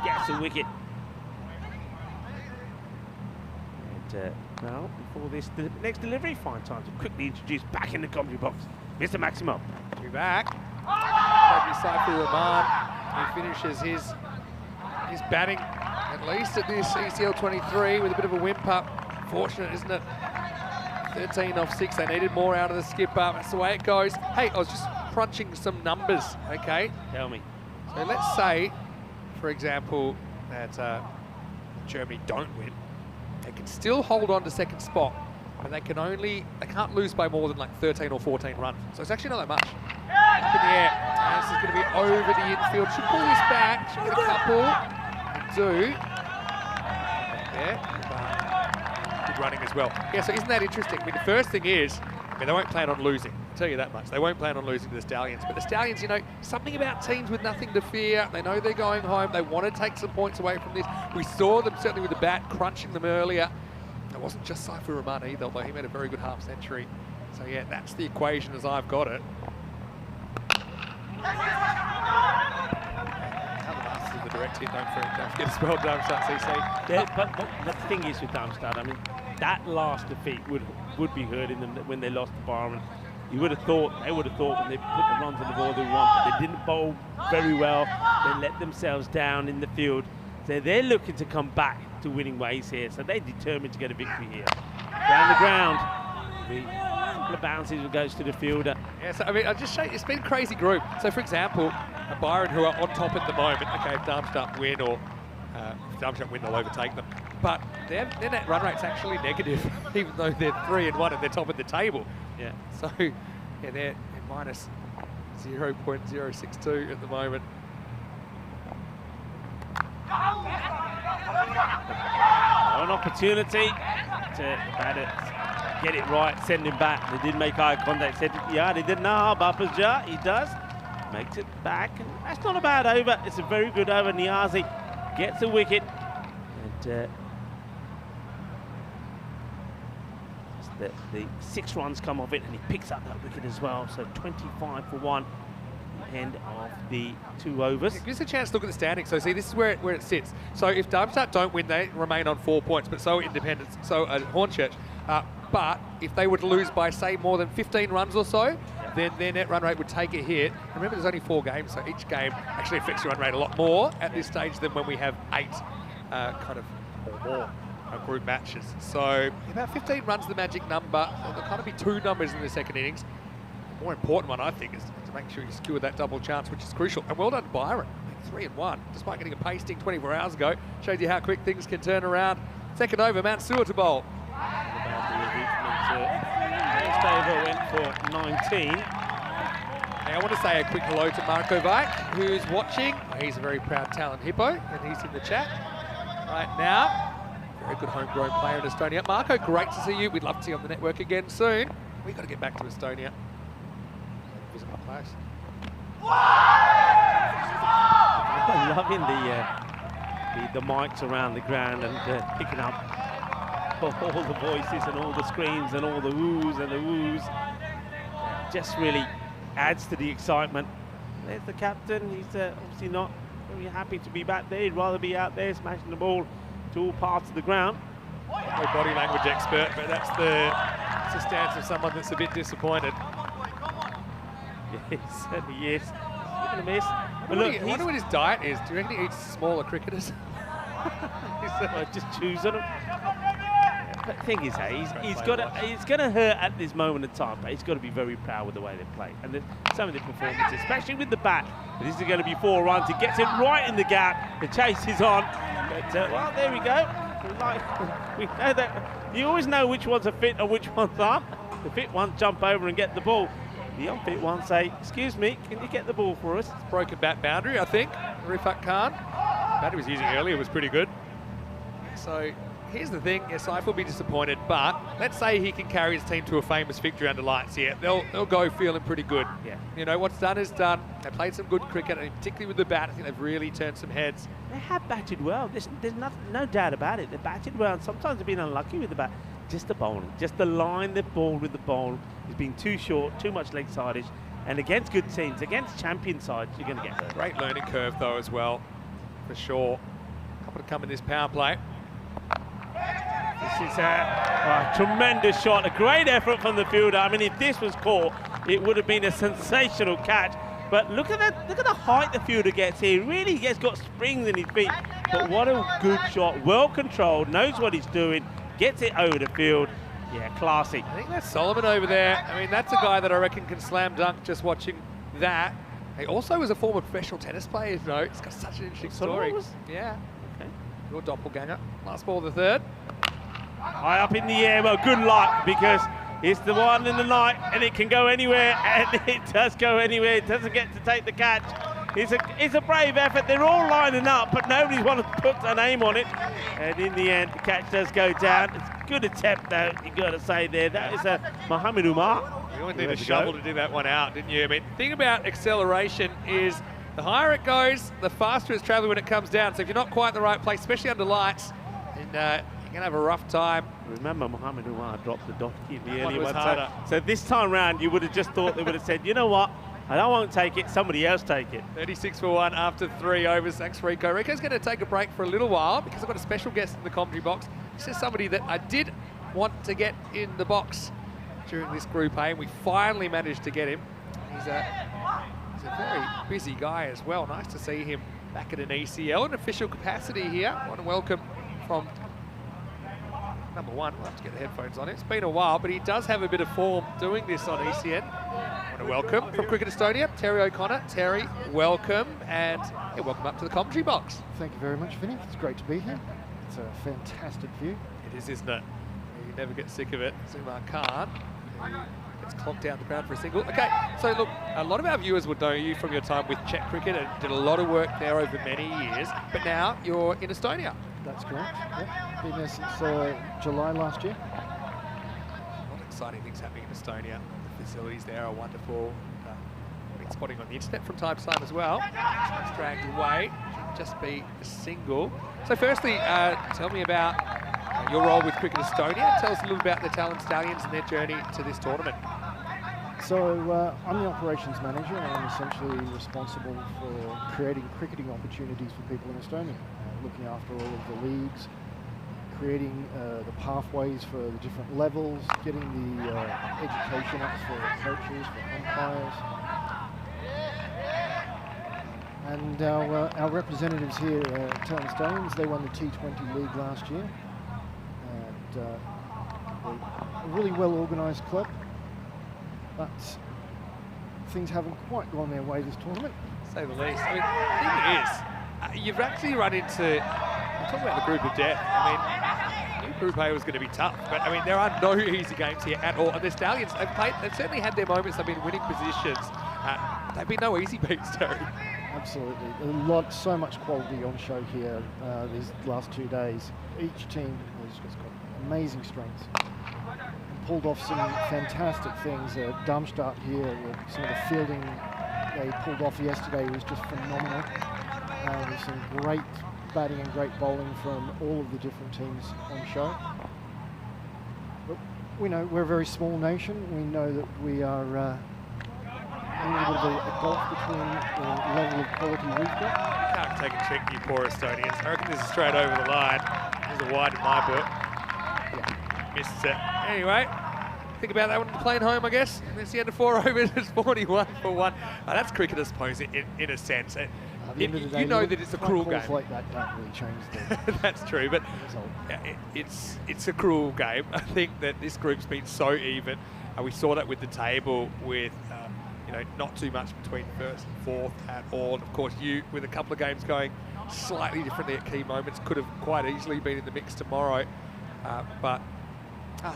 gets a wicket. And now, before this next delivery, fine time to quickly introduce back in the commentary box, Mr. Maximo. Two back. Saifur Rahman, he finishes his batting at least at this ECL 23 with a bit of a whimper. Fortunate, isn't it? 13 off 6. They needed more out of the skipper. That's the way it goes. Hey, I was just crunching some numbers. Okay. Tell me. So let's say, for example, that Germany don't win. They can still hold on to second spot, but they can't lose by more than like 13 or 14 runs. So it's actually not that much. Up in the air. And this is going to be over the infield. Should pull this back. Should get a couple. And do. Yeah. Good running as well. Yeah, so isn't that interesting? I mean, the first thing is, they won't plan on losing. I'll tell you that much. They won't plan on losing to the Stallions. But the Stallions, you know, something about teams with nothing to fear. They know they're going home. They want to take some points away from this. We saw them certainly with the bat, crunching them earlier. It wasn't just Saifur Rahman either, although he made a very good half century. So yeah, that's the equation as I've got it. The direct hit, don't forget as well, Darmstadt CC. Yeah, but the thing is with Darmstadt, I mean, that last defeat would be hurting them when they lost to Byron. They would have thought when they put the runs on the board they want, but they didn't bowl very well. They let themselves down in the field. So they're looking to come back to winning ways here. So they're determined to get a victory here. Down the ground. A couple of bounces goes to the fielder. Yeah, so I mean, I'll just show you, it's been a crazy group. So for example, Byron, who are on top at the moment, okay, if Darmstadt win or if Darmstadt win, they'll overtake them. But their net run rate's actually negative, even though they're 3-1 and they're top of the table. Yeah. So yeah, they're minus 0.062 at the moment. An opportunity to bat it, get it right, send him back. They did make eye contact, said, yeah, they didn't know Bapa's jar. He does, makes it back. And that's not a bad over. It's a very good over. Niazi gets a wicket. And the 6 runs come off it, and he picks up that wicket as well. So 25 for 1. End of the 2 overs. It gives a chance to look at the standings. So see, this is where it sits. So if Darmstadt don't win, they remain on 4 points, but so Independence, so Hornchurch. But if they were to lose by, say, more than 15 runs or so, then their net run rate would take a hit. Remember, there's only 4 games, so each game actually affects your run rate a lot more at this stage than when we have 8 kind of or more group matches. So about 15 runs the magic number. So there'll kind of be 2 numbers in the second innings. The more important one, I think, is to make sure you secure that double chance, which is crucial. And well done, Byron. 3-1, despite getting a pasting 24 hours ago. Shows you how quick things can turn around. Second over, Mount Stewart to bowl. First over went for 19. Now, I want to say a quick hello to Marco Vike, who's watching. Oh, he's a very proud talent hippo, and he's in the chat right now. very good homegrown player in Estonia. Marco, great to see you. We'd love to see you on the network again soon. We've got to get back to Estonia. Visit my place. I'm loving the mics around the ground and picking up all the voices and all the screams and all the woos and the woos. Just really adds to the excitement. There's the captain. He's obviously not very happy to be back there. He'd rather be out there smashing the ball to all parts of the ground. No body language expert, but that's the stance of someone that's a bit disappointed. Yes, certainly is. He's going to miss. I wonder what his diet is. Do you reckon he eats smaller cricketers? Just choosing them. But the thing is, he's going to hurt at this moment in time, but he's got to be very proud with the way they play. And some of the performances, especially with the bat, this is going to be 4 runs. He gets it right in the gap. The chase is on. But, well, there we go. We know that you always know which ones are fit and which ones aren't. The fit ones jump over and get the ball. The unfit ones say, excuse me, can you get the ball for us? Broken bat boundary, I think. Rifat Khan. Bat he was using earlier was pretty good. So here's the thing, yes, Saif will be disappointed, but let's say he can carry his team to a famous victory under lights here. They'll go feeling pretty good. Yeah. You know, what's done is done. They played some good cricket, and particularly with the bat, I think they've really turned some heads. They have batted well. There's no doubt about it. They batted well, and sometimes they've been unlucky with the bat. Just the bowling, just the line they've bowled with the bowl has been too short, too much leg sidage, and against good teams, against champion sides, you're going to get hurt. Great learning curve though as well, for sure. Couple to come in this power play. This is a tremendous shot, a great effort from the fielder. I mean, if this was caught, it would have been a sensational catch. But look at the height the fielder gets here. Really, he's got springs in his feet. But what a good shot, well controlled, knows what he's doing, gets it over the field. Yeah, classy. I think that's Solomon over there. I mean, that's a guy that I reckon can slam dunk just watching that. He also was a former professional tennis player, you know. It's got such an interesting story. Yeah. Okay. Your doppelganger. Last ball of the third. High up in the air. Well, good luck, because it's the one in the night and it can go anywhere, and it does go anywhere. It doesn't get to take the catch. It's a brave effort. They're all lining up, but nobody's wanted to put an aim on it. And in the end, the catch does go down. It's a good attempt, though, you've got to say there. That is a Mohamed Umar. You only need a shovel to do that one out, didn't you? I mean, the thing about acceleration is the higher it goes, the faster it's traveling when it comes down. So if you're not quite in the right place, especially under lights, then you're going to have a rough time. Remember, Mohamed Umar dropped the dot in the earlier was one. harder. So this time round, you would have just thought they would have said, you know what? I won't take it, somebody else take it. 36 for 1 after 3 overs. Thanks, Rico. Rico's going to take a break for a little while because I've got a special guest in the commentary box. This is somebody that I did want to get in the box during this Group A, and we finally managed to get him. He's a very busy guy as well. Nice to see him back at an ECL in official capacity here. I want to welcome from number 1. We'll have to get the headphones on. It's been a while, but he does have a bit of form doing this on ECN. I want to welcome from Cricket Estonia, Terry O'Connor. Terry, welcome, and welcome up to the commentary box. Thank you very much, Vinny. It's great to be here. It's a fantastic view. It is, isn't it? You never get sick of it. Zumar Khan gets clonked down the ground for a single. Okay, so look, a lot of our viewers would know you from your time with Czech cricket and did a lot of work there over many years, but now you're in Estonia. That's correct. Yep. Been there since July last year. A lot of exciting things happening in Estonia. The facilities there are wonderful. Been spotting on the internet from time to time as well. It's dragged away. Should just be a single. So firstly, tell me about your role with Cricket Estonia. Tell us a little about the Talent Stallions and their journey to this tournament. So I'm the operations manager, and I'm essentially responsible for creating cricketing opportunities for people in Estonia, looking after all of the leagues, creating the pathways for the different levels, getting the education up for coaches, for umpires. And our representatives here at Talent Stallions, they won the T20 league last year. And a really well-organised club. But things haven't quite gone their way this tournament. To say the least. I mean, the thing is, you've actually run into, I'm talking about the group of death. I mean, Group A was going to be tough, but I mean, there are no easy games here at all. And the Stallions, they've certainly had their moments, they've been winning positions. They've been no easy beats, Terry. Absolutely. So much quality on show here these last 2 days. Each team has just got amazing strengths. Pulled off some fantastic things. Darmstadt here, with some of the fielding they pulled off yesterday was just phenomenal. We've seen great batting and great bowling from all of the different teams on show. But we know we're a very small nation. We know that we are a little bit of a gulf between the level of quality we've got. You can't take a check, you poor Estonians. I reckon this is straight over the line. There's a wide in my book. Missed it. Anyway, think about that one playing home, I guess. That's the end of 4 overs. It's 41 for 1. That's cricket, I suppose, in a sense. You know that it's a cruel game. Like that don't really change the That's true, but result. it's a cruel game. I think that this group's been so even. We saw that with the table, with not too much between first and fourth at all. And of course, you with a couple of games going slightly differently at key moments could have quite easily been in the mix tomorrow, but.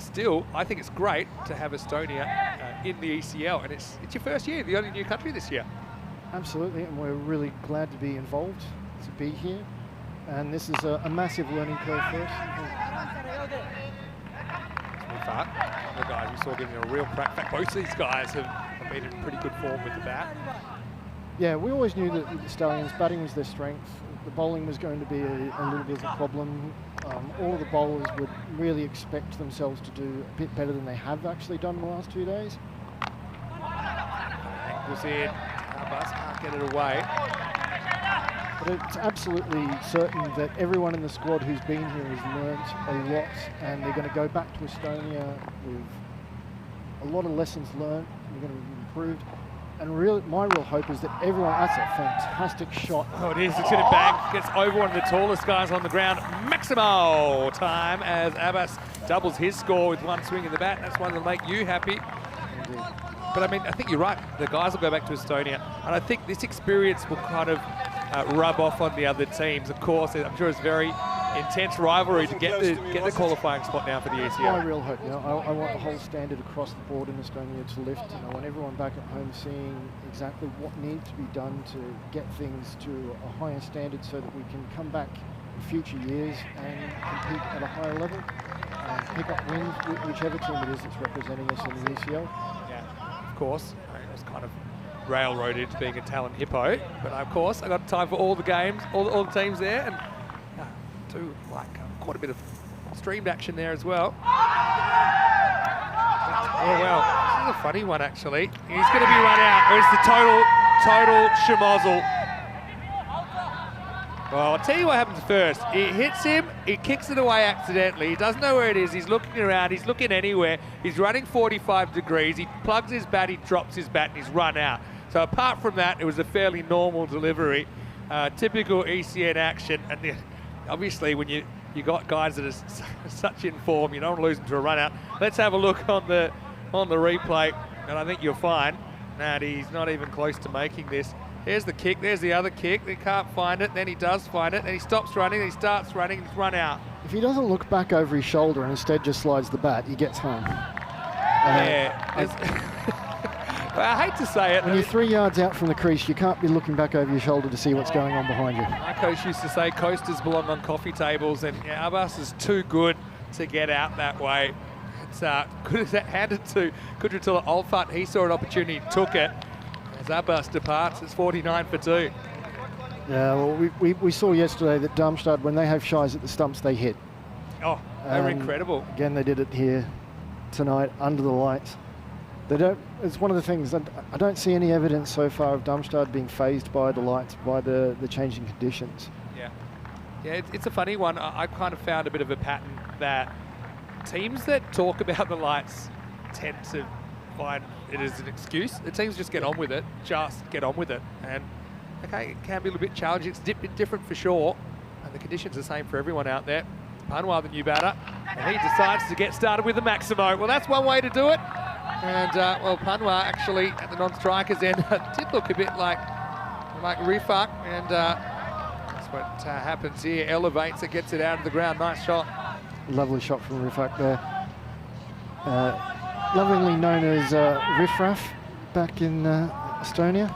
Still, I think it's great to have Estonia in the ECL, and it's your first year, the only new country this year. Absolutely, and we're really glad to be involved, to be here, and this is a massive learning curve for us. The guys we saw getting a real crack. In fact, both these guys have been in pretty good form with the bat. Yeah, we always knew that the Stallions' batting was their strength. The bowling was going to be a little bit of a problem. All of the bowlers would really expect themselves to do a bit better than they have actually done in the last 2 days. Was in. Bus can't get it away. But it's absolutely certain that everyone in the squad who's been here has learnt a lot, and they're going to go back to Estonia with a lot of lessons learnt. They're going to be improved. And my real hope is that everyone, that's a fantastic shot. Oh, it is, it's going to bang, gets over one of the tallest guys on the ground. Maximo time as Abbas doubles his score with one swing of the bat. That's one that'll make you happy. Indeed. But I mean, I think you're right. The guys will go back to Estonia. And I think this experience will kind of rub off on the other teams. Of course, I'm sure it's very intense rivalry to get the qualifying spot now for the ECL. My real hope, I want the whole standard across the board in Estonia to lift, and I want everyone back at home seeing exactly what needs to be done to get things to a higher standard so that we can come back in future years and compete at a higher level and pick up wins, whichever team it is that's representing us in the ECL. Yeah, of course. It was kind of railroaded into being a talent hippo, but of course I got time for all the games, all the teams there, and do like quite a bit of streamed action there as well. Oh well, this is a funny one actually. He's going to be run out. It's the total schmozzle. Well, I'll tell you what happens first. It hits him, he kicks it away accidentally. He doesn't know where it is. He's looking around, he's looking anywhere. He's running 45 degrees. He plugs his bat, he drops his bat, and he's run out. So apart from that, it was a fairly normal delivery. Typical ECN action. And obviously, when you got guys that are such in form, you don't want to lose them to a run out. Let's have a look on the replay, and I think you'll find that he's not even close to making this. Here's the kick, there's the other kick. They can't find it, then he does find it, then he stops running, then he starts running, he's run out. If he doesn't look back over his shoulder and instead just slides the bat, he gets home. Well, I hate to say it. When you're 3 yards out from the crease, you can't be looking back over your shoulder to see what's going on behind you. My coach used to say coasters belong on coffee tables, and Abbas is too good to get out that way. It's good as that handed to Kudratullah Olfat. He saw an opportunity, took it. As Abbas departs, it's 49 for 2. Yeah, well, we saw yesterday that Darmstadt, when they have shies at the stumps, they hit. Oh, they're incredible. Again, they did it here tonight under the lights. They don't. It's one of the things that I don't see any evidence so far of Darmstadt being phased by the lights, by the changing conditions. Yeah, it's a funny one. I kind of found a bit of a pattern that teams that talk about the lights tend to find it as an excuse. The teams just get on with it, and okay, it can be a little bit challenging. It's a bit different for sure, and the conditions are the same for everyone out there. Panwa, the new batter, and he decides to get started with the Maximo. Well, that's one way to do it. And, well, Panwa actually, at the non-strikers end, did look a bit like Rifak, and that's what happens here. Elevates it, gets it out of the ground. Nice shot. Lovely shot from Rifak there. Lovingly known as Riffraff back in Estonia.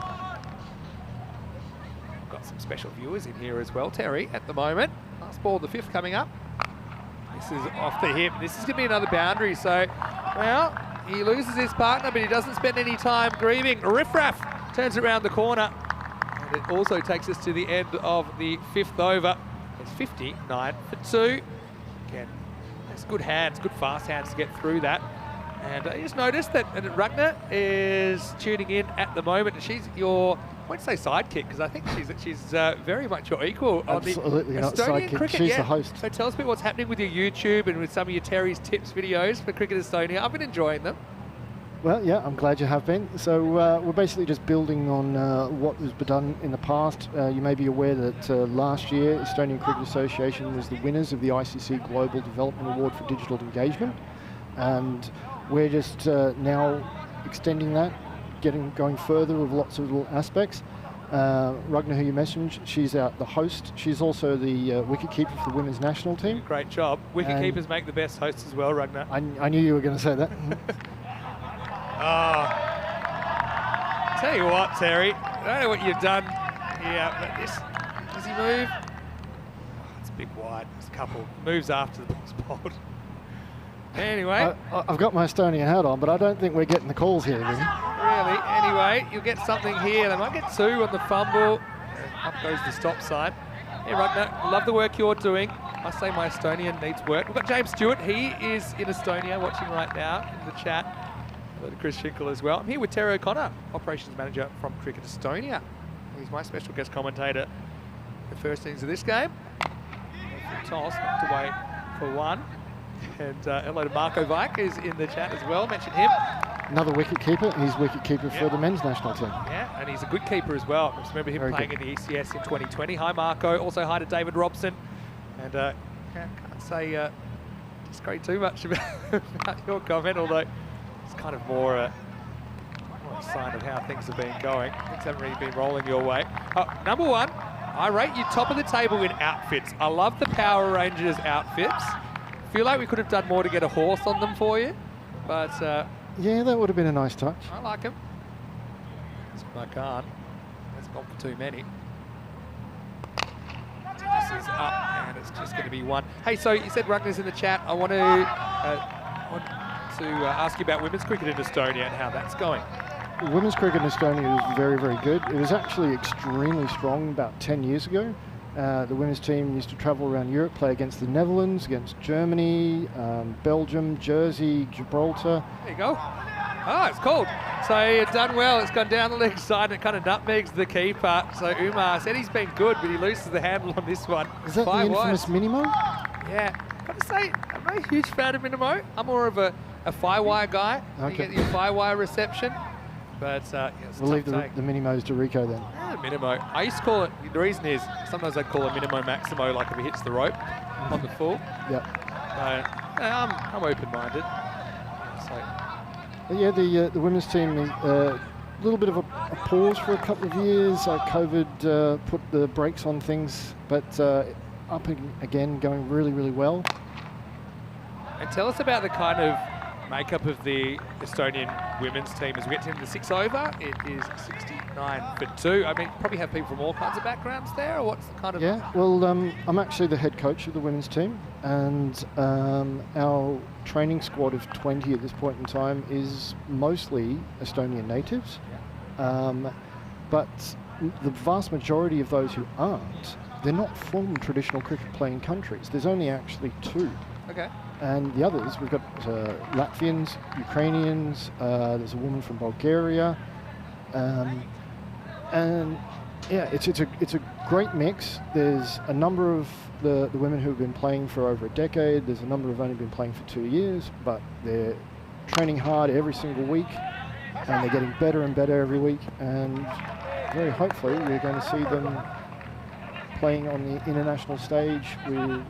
some special viewers in here as well, Terry, at the moment. Last ball of the 5th coming up. This is off the hip. This is going to be another boundary. So, well, he loses his partner, but he doesn't spend any time grieving. Riff-raff turns around the corner. And it also takes us to the end of the 5th over. It's 59 for 2. Again, that's good hands, good fast hands to get through that. And I just noticed that Ragnar is tuning in at the moment. She's your, I won't say sidekick, because I think she's very much your equal on the not Estonian sidekick. cricket. She's the host. So tell us a bit what's happening with your YouTube and with some of your Terry's Tips videos for Cricket Estonia. I've been enjoying them. Well, yeah, I'm glad you have been. So we're basically just building on what has been done in the past. You may be aware that last year, Estonian Cricket Association was the winners of the ICC Global Development Award for Digital Engagement. And we're just now extending that, going further with lots of little aspects. Ragnar, who you mentioned, she's the host. She's also the wicketkeeper for the women's national team. Great job. Wicketkeepers make the best hosts as well, Ragnar. I knew you were going to say that. Tell you what, Terry, I don't know what you've done here, but this, does he move? Oh, it's a big wide. There's a couple moves after the ball's bowled. Anyway. I've got my Estonian hat on, but I don't think we're getting the calls here, really. Really? Anyway, you'll get something here. They might get 2 on the fumble. Up goes the stop sign. Hey, Ragnar, love the work you're doing. I say my Estonian needs work. We've got James Stewart. He is in Estonia watching right now in the chat. Hello to Chris Schinkel as well. I'm here with Terry O'Connor, Operations Manager from Cricket Estonia. He's my special guest commentator for the first innings of this game. Toss, knocked away for 1. And hello to Marco Vike, who's in the chat as well. Mention him. Another wicketkeeper. He's wicketkeeper for the men's national team. Yeah, and he's a good keeper as well. Just remember him Very playing good. in the ECS in 2020. Hi, Marco. Also, hi to David Robson. And can't say discredit too much about your comment, although it's kind of more a sign of how things have been going. Things haven't really been rolling your way. Number 1, I rate you top of the table in outfits. I love the Power Rangers outfits. Feel like we could have done more to get a horse on them for you, but yeah, that would have been a nice touch. I like them. I can't. That's gone for too many. This is up, and it's just going to be 1. Hey, so you said Ragnar's in the chat. I want to ask you about women's cricket in Estonia and how that's going. Women's cricket in Estonia is very, very good. It was actually extremely strong about 10 years ago. The women's team used to travel around Europe, play against the Netherlands, against Germany, Belgium, Jersey, Gibraltar. There you go. Oh, it's called. So you've done well. It's gone down the leg side and it kind of nutmegs the keeper. So Umar said he's been good, but he loses the handle on this one. Is that the infamous Minimo? Yeah. I've got to say, I'm not a huge fan of Minimo. I'm more of a Firewire guy. Okay. You get your Firewire reception. But yeah, we'll leave the Minimos to Rico then. Yeah, Minimo. I used to call it, the reason is, sometimes I'd call it Minimo Maximo, like if he hits the rope on the full. Yep. I'm open-minded. So. Yeah, the women's team is a little bit of a pause for a couple of years. COVID put the brakes on things, but up again, going really, really well. And tell us about the kind of makeup of the Estonian women's team as we get to the 6 over. It is 69 for 2. I mean, probably have people from all kinds of backgrounds there, or what's the kind of... Yeah, well, I'm actually the head coach of the women's team, and our training squad of 20 at this point in time is mostly Estonian natives. But the vast majority of those who aren't, they're not from traditional cricket playing countries. There's only actually 2. Okay. And the others, we've got Latvians, Ukrainians, there's a woman from Bulgaria, and yeah, it's a great mix. There's a number of the women who have been playing for over a decade. There's a number who've only been playing for 2 years, but they're training hard every single week, and they're getting better and better every week. And very hopefully, we're going to see them playing on the international stage. We've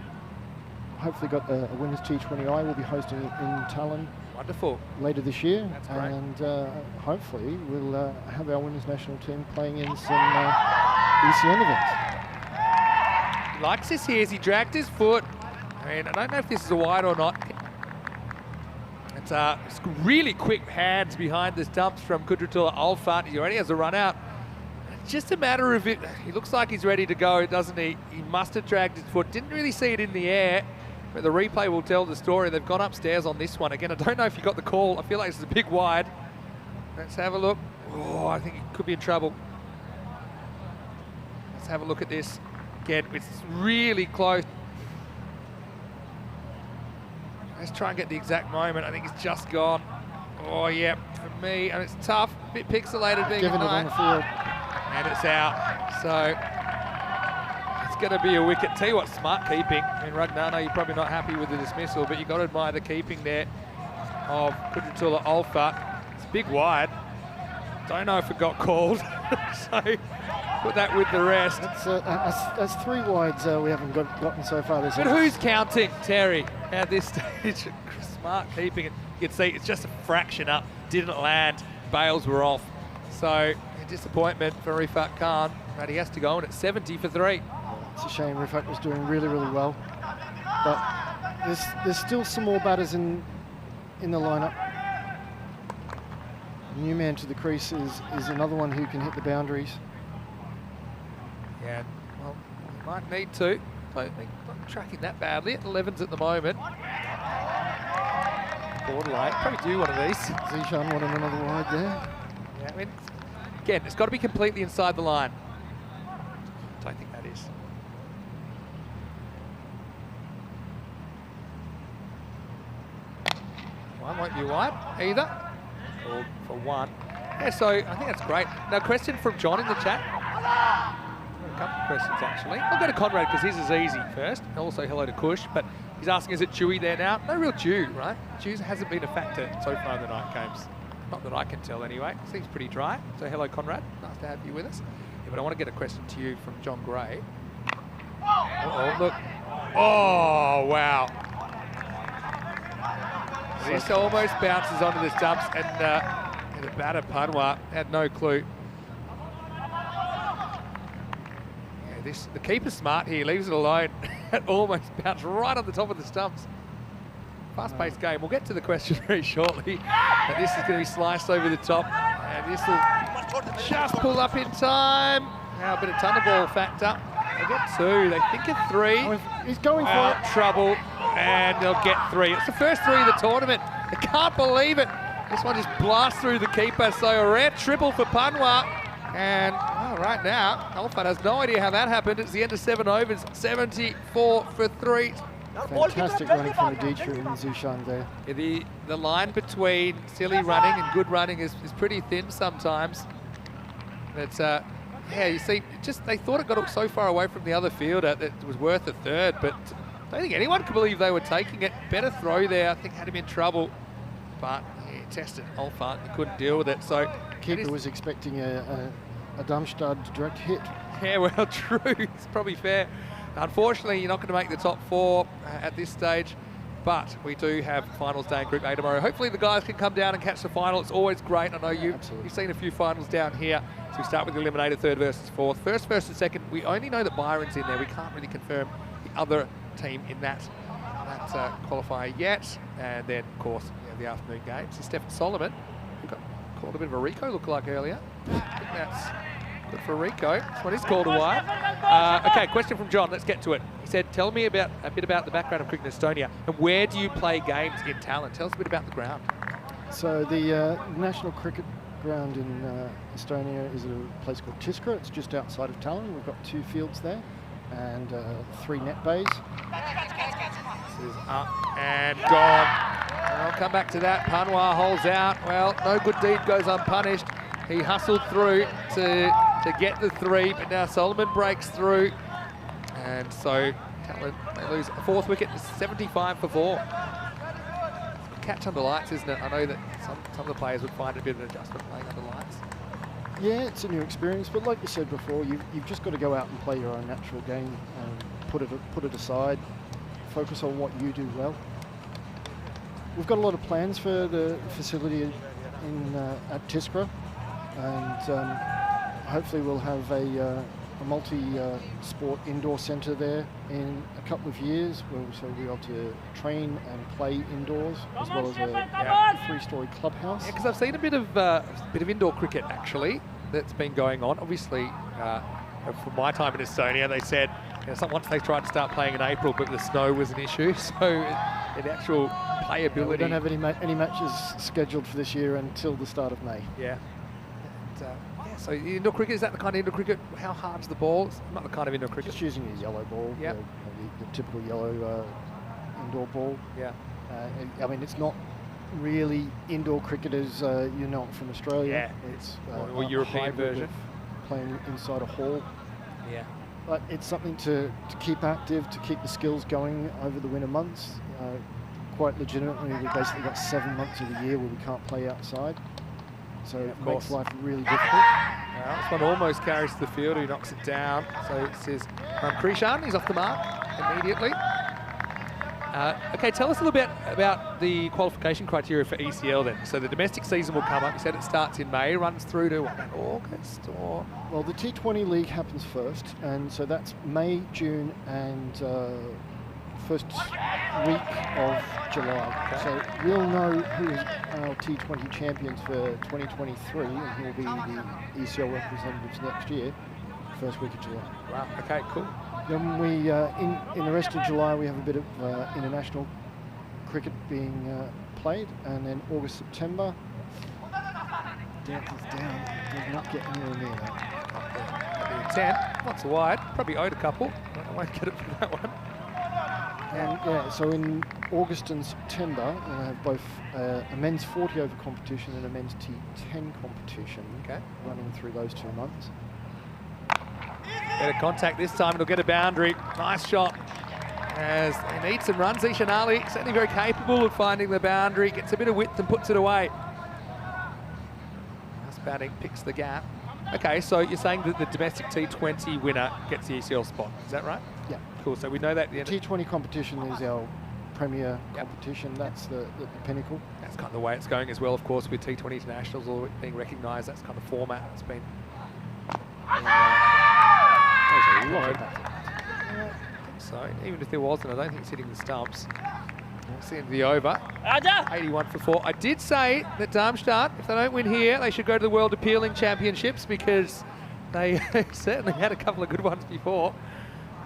hopefully got a women's T20I we'll be hosting in Tallinn. Wonderful. Later this year. That's great. And hopefully we'll have our women's national team playing in some ECN events. He likes this here as he dragged his foot. I mean, I don't know if this is a wide or not. It's really quick hands behind the stumps from Kudratullah Alfat. He already has a run out. It's just a matter of it. He looks like he's ready to go, doesn't he? He must have dragged his foot. Didn't really see it in the air, but the replay will tell the story. They've gone upstairs on this one. Again, I don't know if you got the call. I feel like this is a big wide. Let's have a look. Oh, I think he could be in trouble. Let's have a look at this. Again, it's really close. Let's try and get the exact moment. I think it's just gone. Oh, yeah, for me, and it's tough. A bit pixelated being Given it on the field. And it's out. So it's going to be a wicket. Tell you what, smart keeping. I mean, Ragnano, you're probably not happy with the dismissal, but you've got to admire the keeping there of Kudratullah Olfa. It's big wide. Don't know if it got called. So put that with the rest. That's 3 wides we haven't gotten so far this But who's counting, Terry, at this stage? Smart keeping it. You can see it's just a fraction up. Didn't land. Bails were off. So a disappointment for Rifat Khan, but he has to go in at 70 for 3. It's a shame. Rifat was doing really, really well. But there's still some more batters in the lineup. New man to the crease is another one who can hit the boundaries. Yeah, well, he might need to. Don't think not tracking that badly. At 11s at the moment. Borderline. Probably do one of these. Zishan wanted another wide there. Yeah, I mean, again, it's got to be completely inside the line. Don't think that is. One won't be wide either. Or for 1. Yeah, so I think that's great. Now, question from John in the chat. A couple of questions actually. I'll go to Conrad because his is easy first. Also hello to Kush, but he's asking, is it dewy there now? No real dew, right? Dew hasn't been a factor so far in the night games. Not that I can tell anyway. Seems pretty dry. So hello Conrad, nice to have you with us. Yeah, but I want to get a question to you from John Gray. Uh-oh, look. Oh, wow. This almost bounces onto the stumps and the batter Panwa had no clue. The keeper's smart here, leaves it alone. It almost bounced right on the top of the stumps. Fast-paced game. We'll get to the question very shortly. But this is going to be sliced over the top. And this will just pull up in time. Now a bit of Thunderball factor. They get 2, they think a 3. Oh, he's going for it. Trouble, and they'll get 3. It's the first 3 of the tournament. I can't believe it. This one just blasts through the keeper. So a rare triple for Panwa. And right now, Alfred has no idea how that happened. It's the end of 7 overs, 74 for 3. Fantastic running from Aditya and Zishan there. Yeah, the line between silly running and good running is pretty thin sometimes. But yeah, you see, they thought it got so far away from the other fielder that it was worth a 3rd, but I don't think anyone could believe they were taking it. Better throw there, I think had him in trouble. But yeah, tested Alfred, he couldn't deal with it. So Keeper was expecting a Darmstadt direct hit. Yeah, well, true. It's probably fair. Unfortunately, you're not going to make the top 4 at this stage, but we do have finals day in Group A tomorrow. Hopefully the guys can come down and catch the final. It's always great. I know you've seen a few finals down here. So we start with the eliminated 3rd versus 4th. First versus 2nd, we only know that Byron's in there. We can't really confirm the other team in that qualifier yet. And then, of course, we have the afternoon games. So Stefan Solomon, who got called a bit of a Rico look-alike earlier. I think that's good for Rico. This one is called a wide. Okay, question from John. Let's get to it. He said, tell me a bit about the background of cricket in Estonia and where do you play games in Tallinn? Tell us a bit about the ground. So the national cricket ground in Estonia is a place called Tiskra. It's just outside of Tallinn. We've got 2 fields there and 3 net bays. This is up and gone. I'll come back to that. Panwa holds out. Well, no good deed goes unpunished. He hustled through to get the 3, but now Solomon breaks through. And so Tallinn, they lose a 4th wicket, 75 for 4. Catch under lights, isn't it? I know that some of the players would find it a bit of an adjustment playing under lights. Yeah, it's a new experience, but like you said before, you've just got to go out and play your own natural game and put it aside, focus on what you do well. We've got a lot of plans for the facility at Tiskra, and hopefully we'll have a multi-sport indoor centre there in a couple of years, where we'll be able to train and play indoors, as well as a 3-storey clubhouse. Yeah, because I've seen a bit of indoor cricket actually. that's been going on. Obviously, from my time in Estonia, they said once they tried to start playing in April, but the snow was an issue. So the actual playability. We don't have any matches scheduled for this year until the start of May. Yeah. And, so indoor cricket, is that the kind of indoor cricket? How hard's the ball? It's not the kind of indoor cricket. Just using a yellow ball. Yeah. The typical yellow indoor ball. Yeah. I mean, it's not really indoor cricket as you know it from Australia. Yeah. It's or European version. Playing inside a hall. Yeah. But it's something to keep active, to keep the skills going over the winter months. Quite legitimately, we've basically got 7 months of the year where we can't play outside. So it makes life really difficult. This one almost carries to the field, who knocks it down. So it says Krishan, he's off the mark immediately. Okay, tell us a little bit about the qualification criteria for ECL then. So the domestic season will come up. You said it starts in May, runs through to August or? Well, the T20 league happens first, and so that's May, June, and first week of July. Okay. So we'll know who is our T20 champions for 2023, and who will be the ECL representatives next year, first week of July. Wow. Okay. Cool. Then we, in the rest of July, we have a bit of international cricket being played, and then August, September, depth is down, does not get anywhere near that. 10, not so wide, probably owed a couple. I won't get it for that one. And yeah, so in August and September, we'll have both a men's 40 over competition and a men's T10 competition running through those 2 months. Better contact this time, it'll get a boundary. Nice shot. As they need some runs, Ishan Ali certainly very capable of finding the boundary, gets a bit of width and puts it away. Nice batting, picks the gap. Okay, so you're saying that the domestic T20 winner gets the ECL spot, is that right? Yeah. Cool, so we know that. The T20 competition is our premier competition, that's the pinnacle. That's kind of the way it's going as well, of course, with T20 internationals all being recognised, that's kind of format it's been. So even if there wasn't, I don't think it's hitting the stumps. That's the end of the over. 81 for 4. I did say that Darmstadt, if they don't win here, they should go to the World Appealing Championships because they certainly had a couple of good ones before.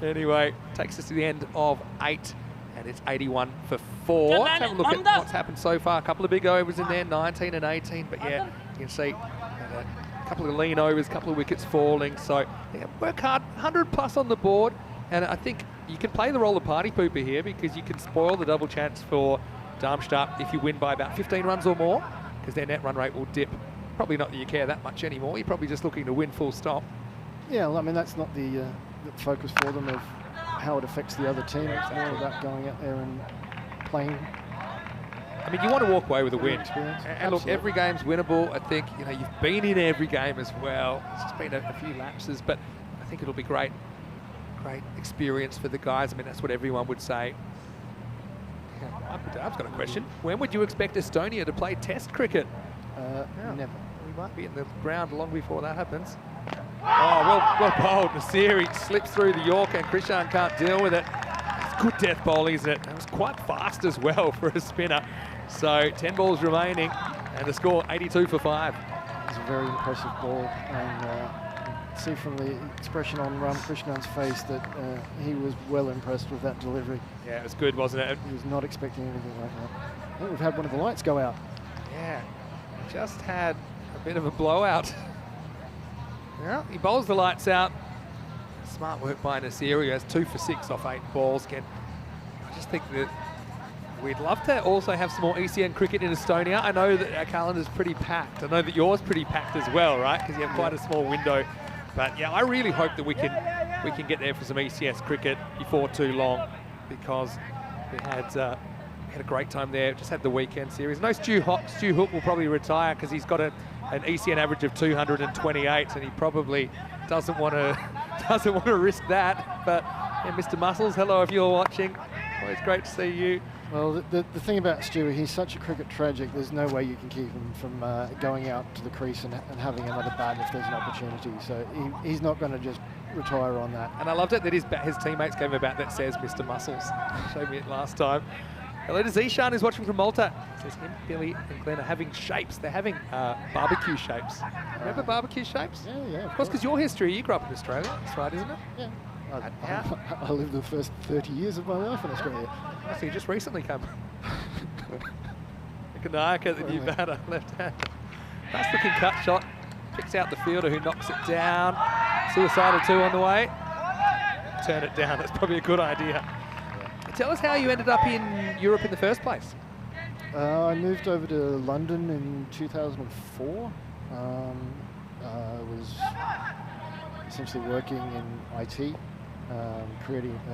Anyway, takes us to the end of 8, and it's 81 for 4. Let's have a look at what's happened so far. A couple of big overs in there, 19 and 18, but yeah, you can see a couple of lean overs, a couple of wickets falling. So yeah, work hard, 100 plus on the board, and I think you can play the role of party pooper here because you can spoil the double chance for Darmstadt if you win by about 15 runs or more, because their net run rate will dip. Probably not that you care that much anymore. You're probably just looking to win full stop. Yeah, well, I mean, that's not the focus for them of how it affects the other team. It's more about going out there and playing. I mean, you want to walk away with a win. And look, Absolutely. every game's winnable. I think, you know, you've been in every game as well. It's just been a few lapses, but I think it'll be great experience for the guys. I mean, that's what everyone would say. I've got a question. When would you expect Estonia to play Test cricket? Never. We might be in the ground long before that happens. Oh, well bowled. Nasiri slips through the Yorker and Krishan can't deal with it. It's good death bowling, isn't it? It was quite fast as well for a spinner. So 10 balls remaining and the score 82 for 5. It's a very impressive ball, and see from the expression on Krishnan's face that he was well impressed with that delivery. Yeah, it was good, wasn't it? He was not expecting anything like that. I think we've had one of the lights go out. Yeah, just had a bit of a blowout. Yeah, he bowls the lights out. Smart work by Nasiri, who has 2 for 6 off 8 balls. Again, I just think that we'd love to also have some more ECN cricket in Estonia. I know that our calendar's pretty packed. I know that yours pretty packed as well, right? Because you have quite a small window. But yeah, I really hope that we can get there for some ECS cricket before too long, because we had a great time there. Just had the weekend series. No Stu Hook will probably retire because he's got an ECN average of 228, and he probably doesn't want to risk that. But yeah, Mr. Muscles, hello if you're watching. Always great to see you. Well, the thing about Stu, he's such a cricket tragic, there's no way you can keep him from going out to the crease and having another bat if there's an opportunity. So he's not going to just retire on that. And I loved it that his teammates gave him a bat that says Mr. Muscles. Showed me it last time. Hello to Zishan, who's watching from Malta. Says him, Billy and Glenn are having shapes. They're having barbecue shapes. Remember barbecue shapes? Yeah. Of course, because your history, you grew up in Australia. That's right, isn't it? Yeah. How? I lived the first 30 years of my life in Australia. So you just recently come. Kanaka, the new batter, left hand. Nice looking cut shot. Picks out the fielder who knocks it down. Suicidal 2 on the way. Turn it down, that's probably a good idea. Tell us how you ended up in Europe in the first place. I moved over to London in 2004. I was essentially working in IT,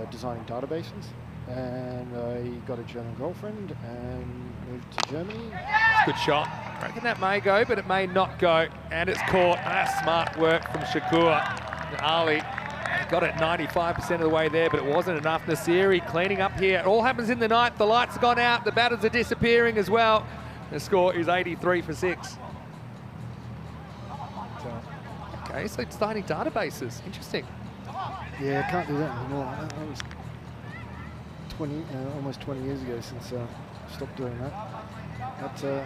designing databases. And I got a German girlfriend and moved to Germany. It's a good shot. I reckon that may go, but it may not go. And it's caught. That's smart work from Shakur. And Ali got it 95% of the way there, but it wasn't enough. Nasiri cleaning up here. It all happens in the ninth. The lights have gone out. The batters are disappearing as well. The score is 83 for 6. Okay, so designing databases. Interesting. Yeah, I can't do that anymore. That was almost 20 years ago since I stopped doing that. But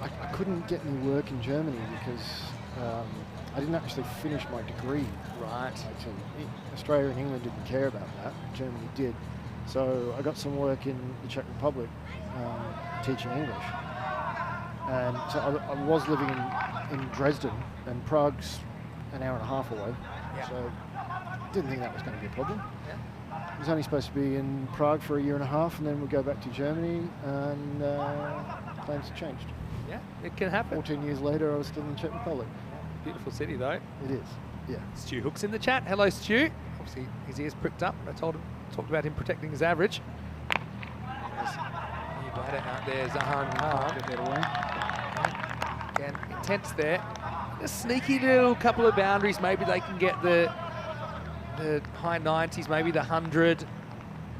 I couldn't get any work in Germany because I didn't actually finish my degree. Right. Australia and England didn't care about that. Germany did. So I got some work in the Czech Republic teaching English. And so I was living in Dresden, and Prague's an hour and a half away. Yeah. So didn't think that was going to be a problem. Yeah. I was only supposed to be in Prague for a year and a half, and then we'd go back to Germany, and plans changed. Yeah, it can happen. 14 years later, I was still in the Czech Republic. Beautiful city, though. It is, yeah. Stu Hook's in the chat. Hello, Stu. Obviously, his ears pricked up. I talked about him protecting his average. There's a new batter out there, Zahan Khan. Get that away. Again, intense there. A sneaky little couple of boundaries. Maybe they can get the high 90s, maybe the 100.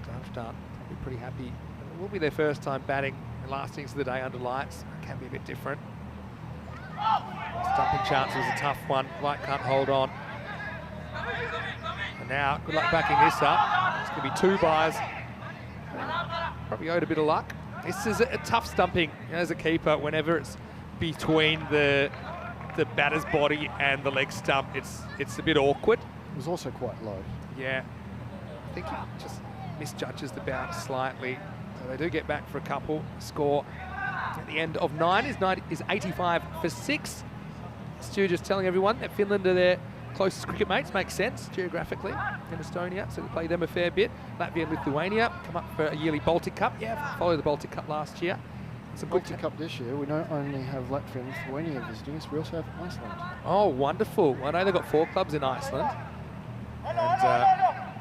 Darmstadt will be pretty happy. It will be their first time batting the last innings of the day under lights. It can be a bit different. Stumping chance was a tough one. Light can't hold on. And now, good luck backing this up. It's going to be 2 byes. Probably owed a bit of luck. This is a tough stumping as a keeper whenever it's between the batter's body and the leg stump. It's a bit awkward. It was also quite low. Yeah, I think he just misjudges the bounce slightly. So they do get back for a couple. Score at the end of 9 is 85 for 6. Stu just telling everyone that Finland are their closest cricket mates. Makes sense geographically in Estonia, so we play them a fair bit. Latvia and Lithuania come up for a yearly Baltic Cup. Yeah, followed the Baltic Cup last year. Some Baltic Cup this year. We don't only have Latvia and Lithuania visiting us, we also have Iceland. Oh, wonderful. I know they've got 4 clubs in Iceland. And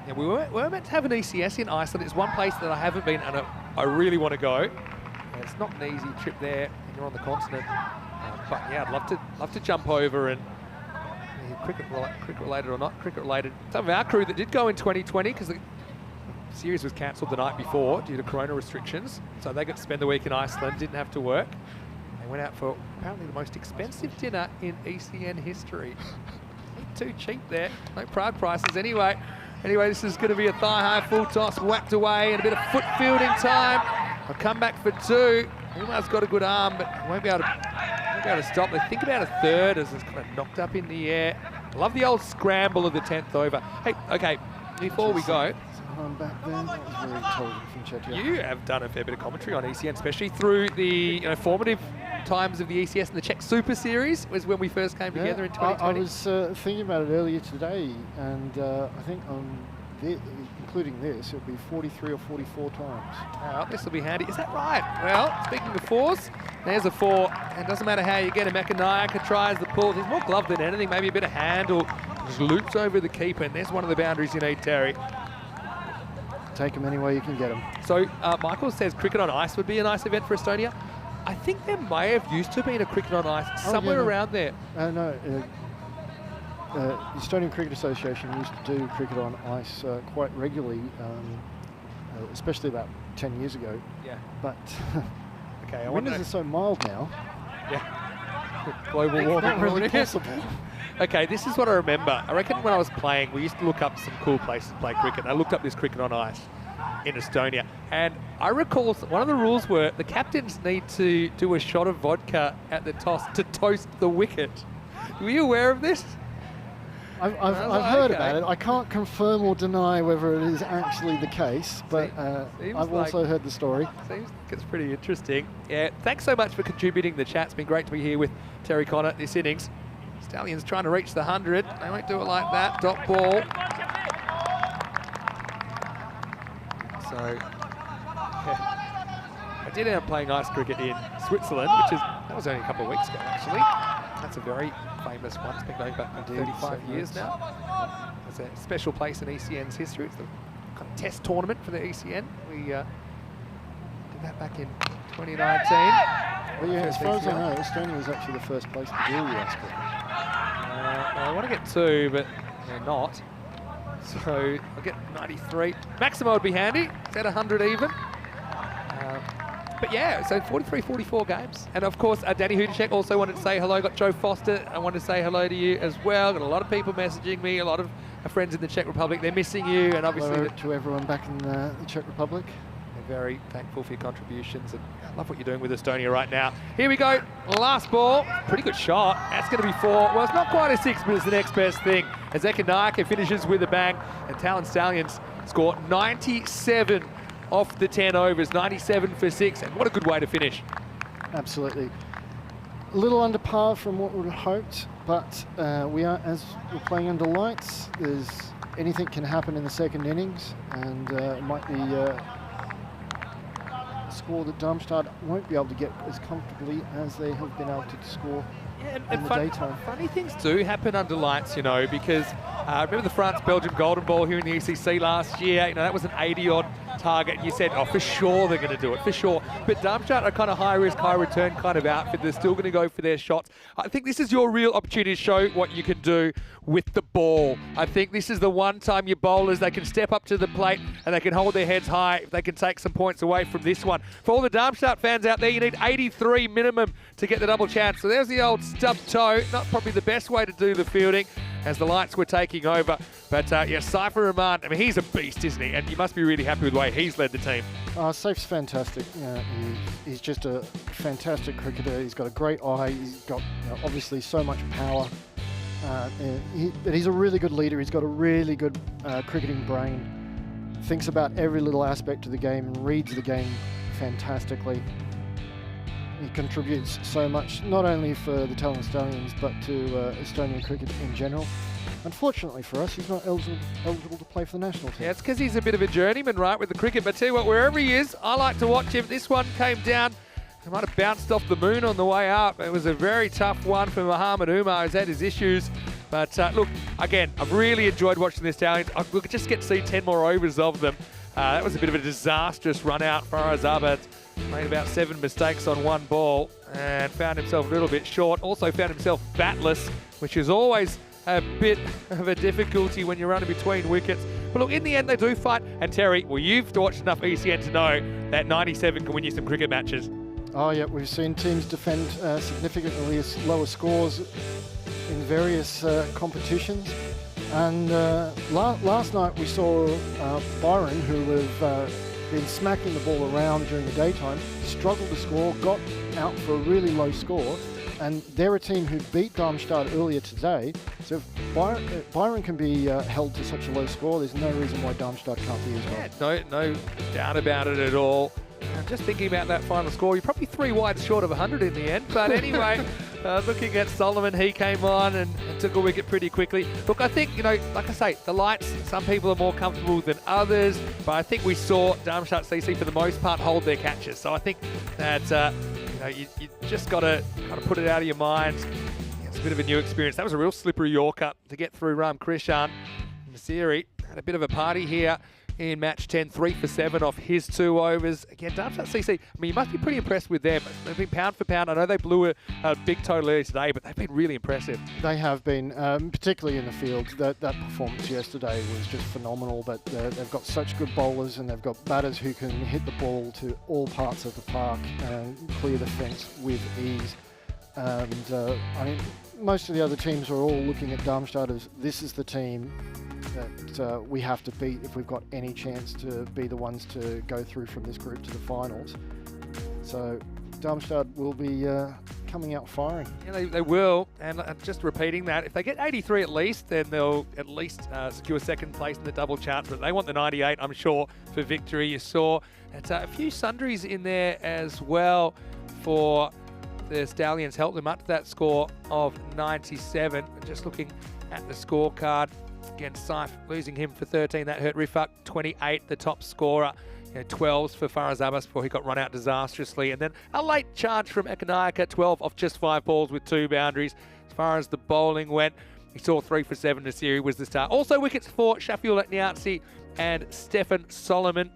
yeah, we were meant to have an ECS in Iceland. It's one place that I haven't been, and I really want to go. And it's not an easy trip there, and you're on the continent. But yeah, I'd love to jump over and cricket related or not cricket related. Some of our crew that did go in 2020 because the series was cancelled the night before due to corona restrictions, so they got to spend the week in Iceland, didn't have to work. They went out for apparently the most expensive dinner in ECN history. Too cheap there, no Prague prices anyway. Anyway, this is going to be a thigh-high full toss, whacked away, and a bit of foot fielding time. I'll come back for 2. Umar's got a good arm, but won't be able to stop. They think about a third as it's kind of knocked up in the air. I love the old scramble of the 10th over. Hey, okay, before we go, Back then, that was very intelligent from Chetya. You have done a fair bit of commentary on ECN, especially through the formative times of the ECS and the Czech Super Series was when we first came together in 2020. I was thinking about it earlier today, and I think including this, it'll be 43 or 44 times. Oh, this will be handy. Is that right? Well, speaking of 4s, there's a 4. And it doesn't matter how you get him. Mekanayaka tries the pull. He's more glove than anything. Maybe a bit of handle. Just loops over the keeper, and there's one of the boundaries you need, Terry. Take them any way you can get them. So Michael says cricket on ice would be a nice event for Estonia. I think there may have used to been a cricket on ice somewhere around there. No, the Estonian Cricket Association used to do cricket on ice quite regularly, especially about 10 years ago. Yeah. But okay, winters are so mild now. Yeah. Global warming. Not really possible. Okay, this is what I remember. I reckon when I was playing, we used to look up some cool places to play cricket. And I looked up this cricket on ice in Estonia. And I recall one of the rules were the captains need to do a shot of vodka at the toss to toast the wicket. Were you aware of this? I've heard about it. I can't confirm or deny whether it is actually the case, but I've also heard the story. Seems like it's pretty interesting. Yeah, thanks so much for contributing to the chat. It's been great to be here with Terry Connor this innings. Stallions trying to reach the 100. They won't do it like that. Dot ball. So, I did end up playing ice cricket in Switzerland, that was only a couple of weeks ago, actually. That's a very famous one. It's been going back for 35 years now. It's a special place in ECN's history. It's the kind of test tournament for the ECN. We did that back in 2019. Well, yeah, as far as I know, Estonia was actually the first place to do ice cricket. I want to get 2, but they're not. So I'll get 93. Maximo would be handy. It's at 100 even. But yeah, so 43, 44 games. And of course, Danny Hudacek also wanted to say hello. Got Joe Foster. I wanted to say hello to you as well. Got a lot of people messaging me, a lot of friends in the Czech Republic. They're missing you. And obviously hello to everyone back in the Czech Republic. They're very thankful for your contributions. And I love what you're doing with Estonia right now. Here we go. Last ball. Pretty good shot. That's going to be 4. Well, it's not quite a 6, but it's the next best thing. As Ekanaka finishes with a bang. And Talon Stallions score 97 off the 10 overs, 97 for 6, and what a good way to finish. Absolutely. A little under par from what we hoped, but as we're playing under lights, anything can happen in the second innings, and it might be a score that Darmstadt won't be able to get as comfortably as they have been able to score in the daytime. Funny things do happen under lights, because remember the France-Belgium Golden Ball here in the ECC last year? That was an 80-odd target. You said, oh, for sure they're going to do it, for sure. But Darmstadt are kind of high-risk, high-return kind of outfit. They're still going to go for their shots. I think this is your real opportunity to show what you can do with the ball. I think this is the one time your bowlers, they can step up to the plate and they can hold their heads high if they can take some points away from this one. For all the Darmstadt fans out there, you need 83 minimum to get the double chance. So there's the old stub toe. Not probably the best way to do the fielding as the lights were taking over. But yeah, Cypher Rahman, I mean, he's a beast, isn't he? And you must be really happy with the way he's led the team. Saif's fantastic. He's just a fantastic cricketer. He's got a great eye. He's got obviously so much power. But he's a really good leader. He's got a really good cricketing brain. Thinks about every little aspect of the game and reads the game fantastically. He contributes so much, not only for the Talon Stallions, but to Estonian cricket in general. Unfortunately for us, he's not eligible to play for the national team. Yeah, it's because he's a bit of a journeyman, right, with the cricket. But tell you what, wherever he is, I like to watch him. This one came down. He might have bounced off the moon on the way up. It was a very tough one for Mohamed Umar. He's had his issues. But look, again, I've really enjoyed watching the Stallions. We could just get to see 10 more overs of them. That was a bit of a disastrous run out for Azabad. Made about 7 mistakes on one ball and found himself a little bit short. Also found himself batless, which is always a bit of a difficulty when you're running between wickets. But look, in the end, they do fight. And Terry, well, you've watched enough ECN to know that 97 can win you some cricket matches. Oh, yeah, we've seen teams defend significantly lower scores in various competitions. And last night we saw Byron, who have been smacking the ball around during the daytime, struggled to score, got out for a really low score, and they're a team who beat Darmstadt earlier today. So if Byron can be held to such a low score, there's no reason why Darmstadt can't be as well. Yeah, no doubt about it at all. Just thinking about that final score, you're probably 3 wides short of 100 in the end. But anyway, looking at Solomon, he came on and took a wicket pretty quickly. Look, I think, like I say, the lights, some people are more comfortable than others. But I think we saw Darmstadt CC, for the most part, hold their catches. So I think that, you just got to kind of put it out of your mind. It's a bit of a new experience. That was a real slippery Yorker to get through Ram Krishan. Masiri had a bit of a party here in match 10, 3 for 7 off his 2 overs. Again, Darmstadt CC, I mean, you must be pretty impressed with them. They've been pound for pound. I know they blew a big total earlier today, but they've been really impressive. They have been, particularly in the field. That performance yesterday was just phenomenal, but they've got such good bowlers and they've got batters who can hit the ball to all parts of the park and clear the fence with ease. And I mean, most of the other teams are all looking at Darmstadt as this is the team that we have to beat if we've got any chance to be the ones to go through from this group to the finals. So Darmstadt will be coming out firing. Yeah, they will, and just repeating that, if they get 83 at least, then they'll at least secure second place in the double chance, but they want the 98, I'm sure, for victory. You saw a few sundries in there as well for the Stallions, helped them up to that score of 97. Just looking at the scorecard, again, Saif losing him for 13, that hurt Rifak. 28, the top scorer. 12s for Faraz Abbas before he got run out disastrously. And then a late charge from Ekanayaka, 12 off just 5 balls with 2 boundaries. As far as the bowling went, he saw 3 for 7 this year. He was the star. Also wickets for Shafiul Niazi and Stefan Solomon.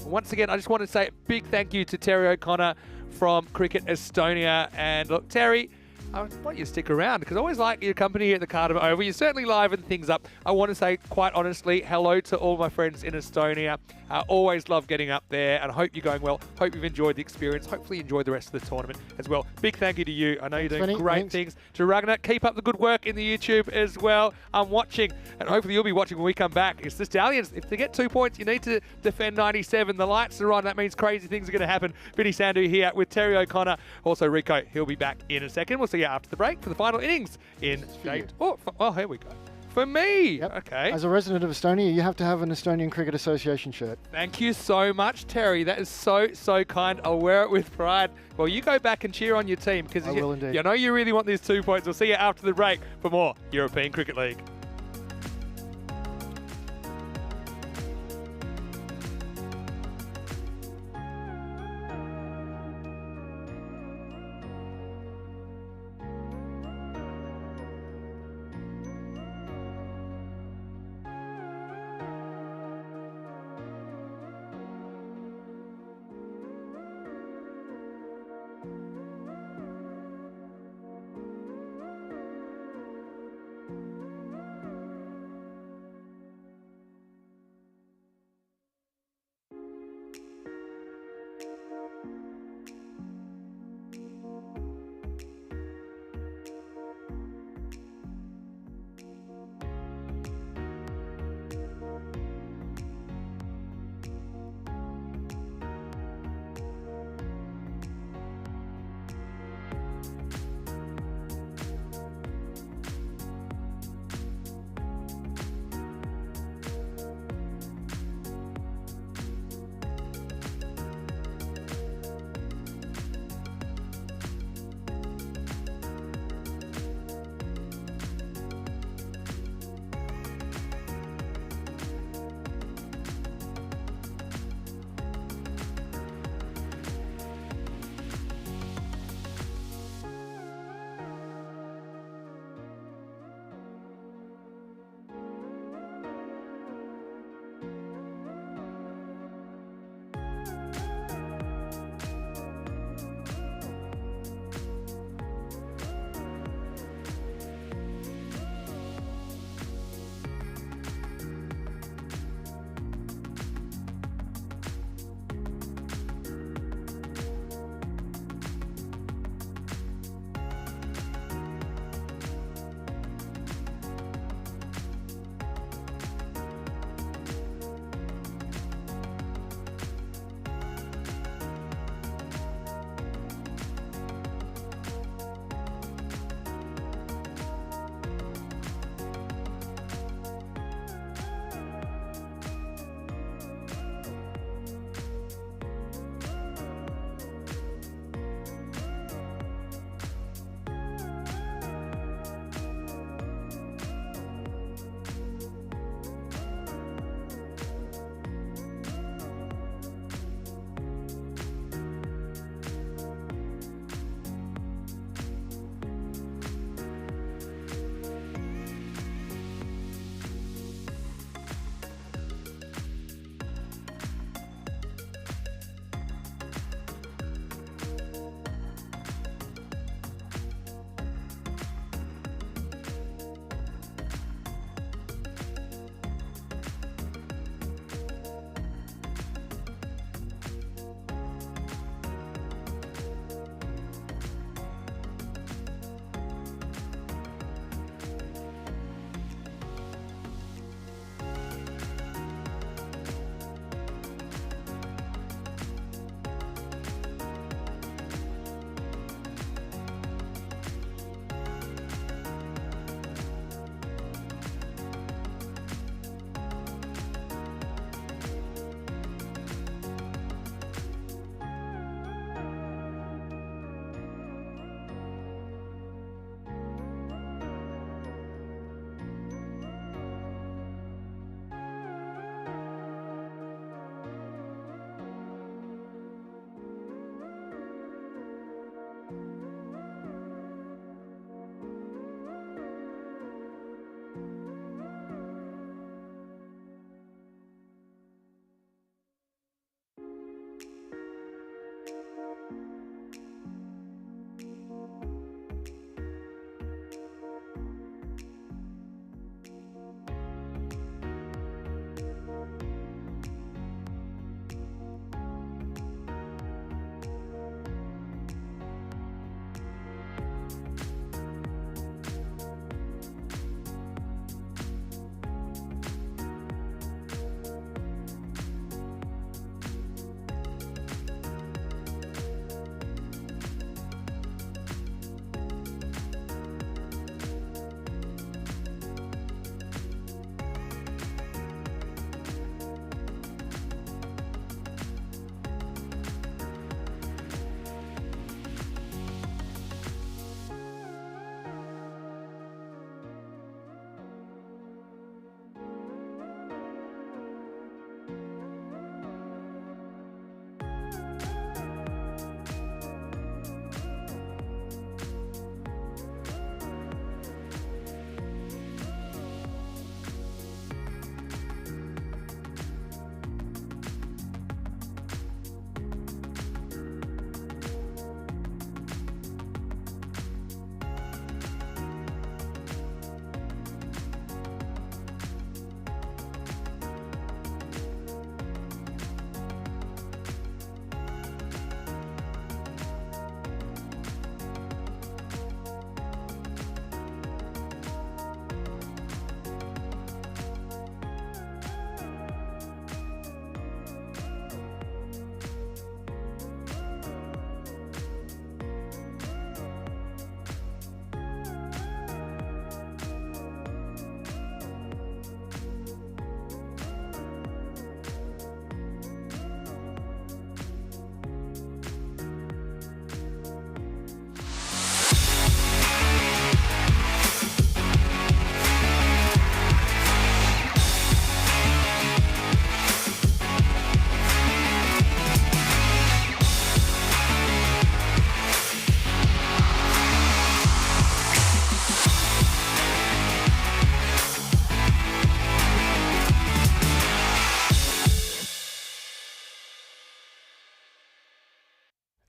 Once again, I just want to say a big thank you to Terry O'Connor from Cricket Estonia. And look, Terry, I want you to stick around because I always like your company at the Cartama Oval. You certainly liven things up. I want to say, quite honestly, hello to all my friends in Estonia. I always love getting up there, and I hope you're going well. Hope you've enjoyed the experience. Hopefully you enjoyed the rest of the tournament as well. Big thank you to you. I know you're doing great things. To Ragnar, keep up the good work in the YouTube as well. I'm watching, and hopefully you'll be watching when we come back. It's the Stallions. If they get 2 points, you need to defend 97. The lights are on. That means crazy things are going to happen. Vinny Sandhu here with Terry O'Connor. Also Rico, he'll be back in a second. We'll see you after the break for the final innings in Date. Oh, here we go. For me. Yep. Okay. As a resident of Estonia, you have to have an Estonian Cricket Association shirt. Thank you so much, Terry. That is so kind. I'll wear it with pride. Well, you go back and cheer on your team because I will indeed. You know you really want these 2 points. We'll see you after the break for more European Cricket League.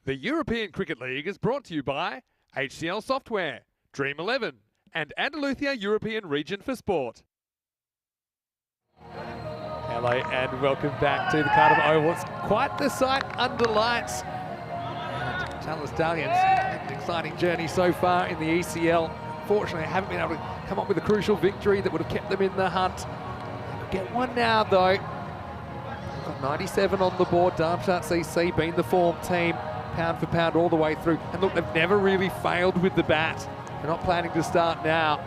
The European Cricket League is brought to you by HCL Software, Dream 11, and Andalusia European Region for Sport. Hello and welcome back to the Cartama Oval. It's quite the sight under lights. And Stallions had an exciting journey so far in the ECL. Unfortunately, they haven't been able to come up with a crucial victory that would have kept them in the hunt. They could get one now though. They've got 97 on the board. Darmstadt CC being the form team, pound for pound all the way through. And look, they've never really failed with the bat. They're not planning to start now.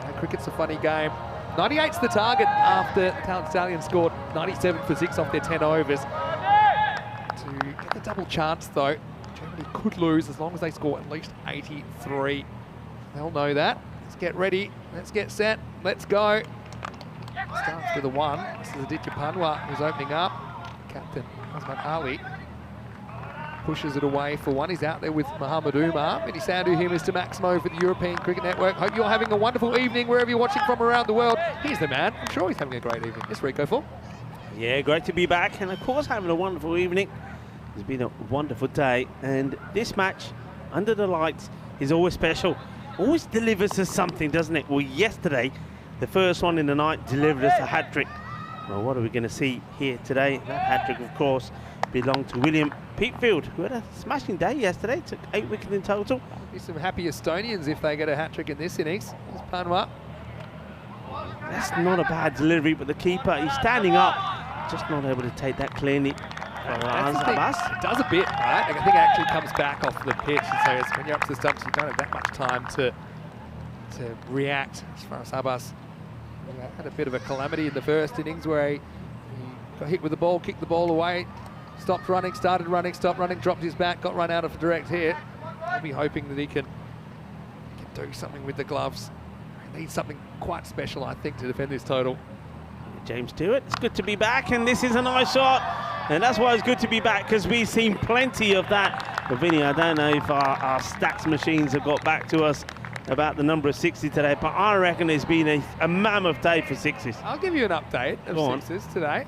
You know, cricket's a funny game. 98's the target after the Stallions scored 97 for 6 off their 10 overs. To get the double chance though, Germany could lose as long as they score at least 83. They'll know that. Let's get ready. Let's get set. Let's go. Starts with a 1. This is Aditya Panwa who's opening up. Captain Osman Ali pushes it away for 1. He's out there with Muhammad Umar. Many Sandhu here, Mr. Maximo for the European Cricket Network. Hope you're having a wonderful evening wherever you're watching from around the world. Here's the man. I'm sure he's having a great evening. It's Rico Full. Yeah, great to be back, and of course having a wonderful evening. It's been a wonderful day, and this match under the lights is always special. Always delivers us something, doesn't it? Well, yesterday, the first one in the night delivered us a hat-trick. Well, what are we going to see here today? That hat-trick, of course, belonged to William Peatfield, who had a smashing day yesterday. Took 8 wickets in total. There'll be some happy Estonians if they get a hat-trick in this innings. Here's Panwa. That's not a bad delivery, but the keeper, he's standing up, just not able to take that cleanly. It does a bit, right? I think it actually comes back off the pitch, and so it's when you're up to the stumps, you don't have that much time to react. As far as Abbas had a bit of a calamity in the first innings where he got hit with the ball, kicked the ball away, stopped running, started running, stopped running, dropped his bat, got run out of a direct hit. I'll be hoping that he can do something with the gloves. He needs something quite special, I think, to defend this total. James Stewart, it's good to be back, and this is a nice shot. And that's why it's good to be back, because we've seen plenty of that. But Vinny, I don't know if our stats machines have got back to us about the number of 60 today, but I reckon it's been a mammoth day for sixes. I'll give you an update of sixes today.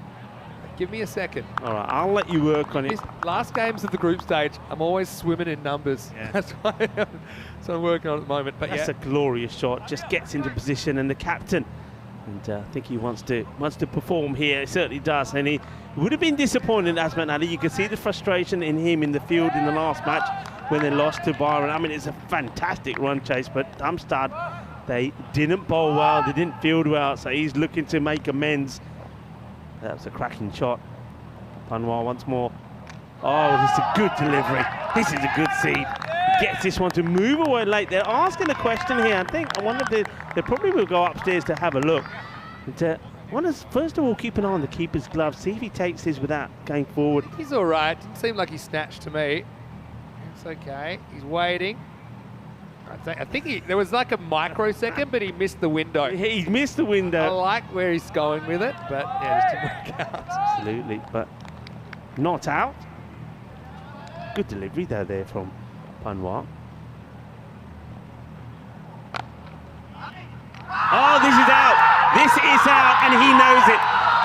Give me a second. All right, I'll let you work on it. These last games of the group stage, I'm always swimming in numbers. Yeah. That's why I'm working on at the moment. But that's a glorious shot. Just gets into position, and the captain, and I think he wants to perform here. It certainly does, and he would have been disappointed, Osman Ali. You can see the frustration in him in the field in the last match when they lost to Byron. I mean, it's a fantastic run chase, but Darmstadt, they didn't bowl well, they didn't field well, so he's looking to make amends. That was a cracking shot. Panwa once more. Oh, this is a good delivery. This is a good seed. Gets this one to move away late. They're asking a question here. I wonder if they probably will go upstairs to have a look. But, first of all, keep an eye on the keeper's glove. See if he takes this without going forward. He's all right. Didn't seem like he snatched to me. It's okay. He's waiting. I think there was like a microsecond, but he missed the window. He missed the window. I like where he's going with it, but yeah, it just didn't work out. Absolutely, but not out. Good delivery there from Panwa. Oh, this is out. This is out, and he knows it.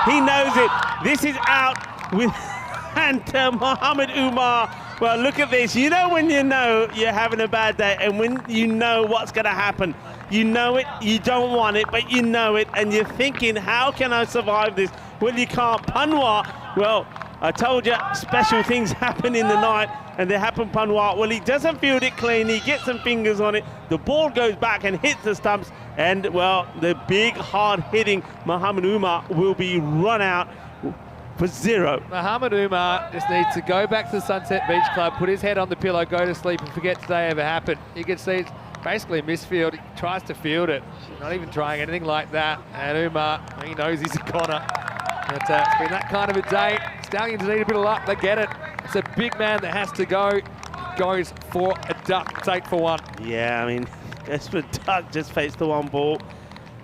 He knows it. This is out with Muhammad Umar. Well, look at this. You know when you know you're having a bad day, and when you know what's going to happen. You know it, you don't want it, but you know it, and you're thinking, how can I survive this? Well, you can't. Panwa, well, I told you, special things happen in the night, and they happen Panwa. Well, he doesn't field it clean. He gets some fingers on it. The ball goes back and hits the stumps, and, well, the big, hard-hitting Muhammad Umar will be run out for 0. Muhammad Umar just needs to go back to the Sunset Beach Club, put his head on the pillow, go to sleep, and forget today ever happened. You can see it's basically a misfield. He tries to field it, not even trying anything like that. And Umar, he knows he's a corner. But it's been that kind of a day. Stallions need a bit of luck. They get it. It's a big man that has to go. He goes for a duck. It's 8 for 1. Yeah, I mean, goes for a duck, just faced the one ball.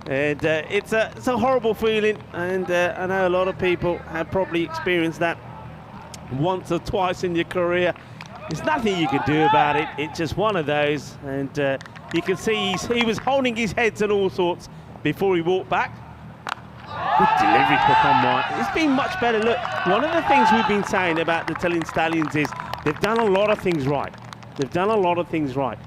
And it's a horrible feeling, and I know a lot of people have probably experienced that once or twice in your career. There's nothing you can do about it. It's just one of those, and you can see he was holding his heads and all sorts before he walked back. Good delivery for Panwa. It's been much better. Look, one of the things we've been saying about the Stallions is they've done a lot of things right. They've done a lot of things right.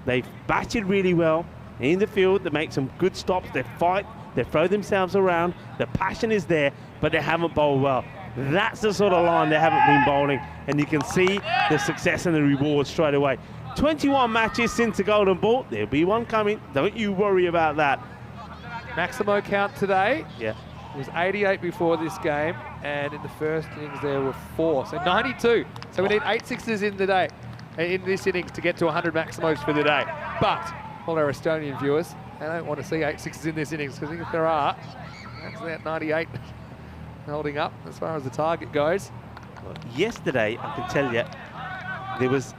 They've batted really well in the field. They make some good stops. They fight. They throw themselves around. The passion is there, but they haven't bowled well. That's the sort of line they haven't been bowling, and you can see the success and the reward straight away. 21 matches since the golden ball. There'll be one coming. Don't you worry about that. Maximo count today. Yeah. It was 88 before this game, and in the first innings there were 4, so 92. So we need 8 sixes in the day, in this innings, to get to 100 Maximos for the day. But all our Estonian viewers, they don't want to see 8 sixes in this innings, because if there are, that's that 98 holding up as far as the target goes. Well, yesterday, I can tell you, there was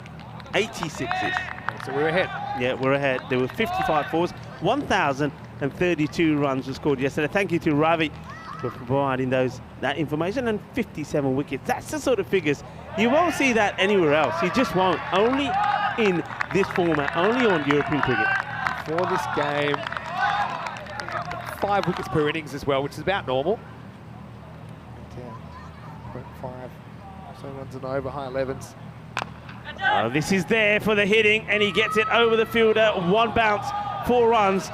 86s. So we're ahead. Yeah, we're ahead. There were 55 fours, 1,032 runs were scored yesterday. Thank you to Ravi for providing that information, and 57 wickets. That's the sort of figures you won't see that anywhere else. You just won't. Only in this format, only on European cricket. For this game, 5 wickets per innings as well, which is about normal. 10.5, so runs and over, high 11s. Oh, this is there for the hitting, and he gets it over the fielder. 1 bounce, 4 runs.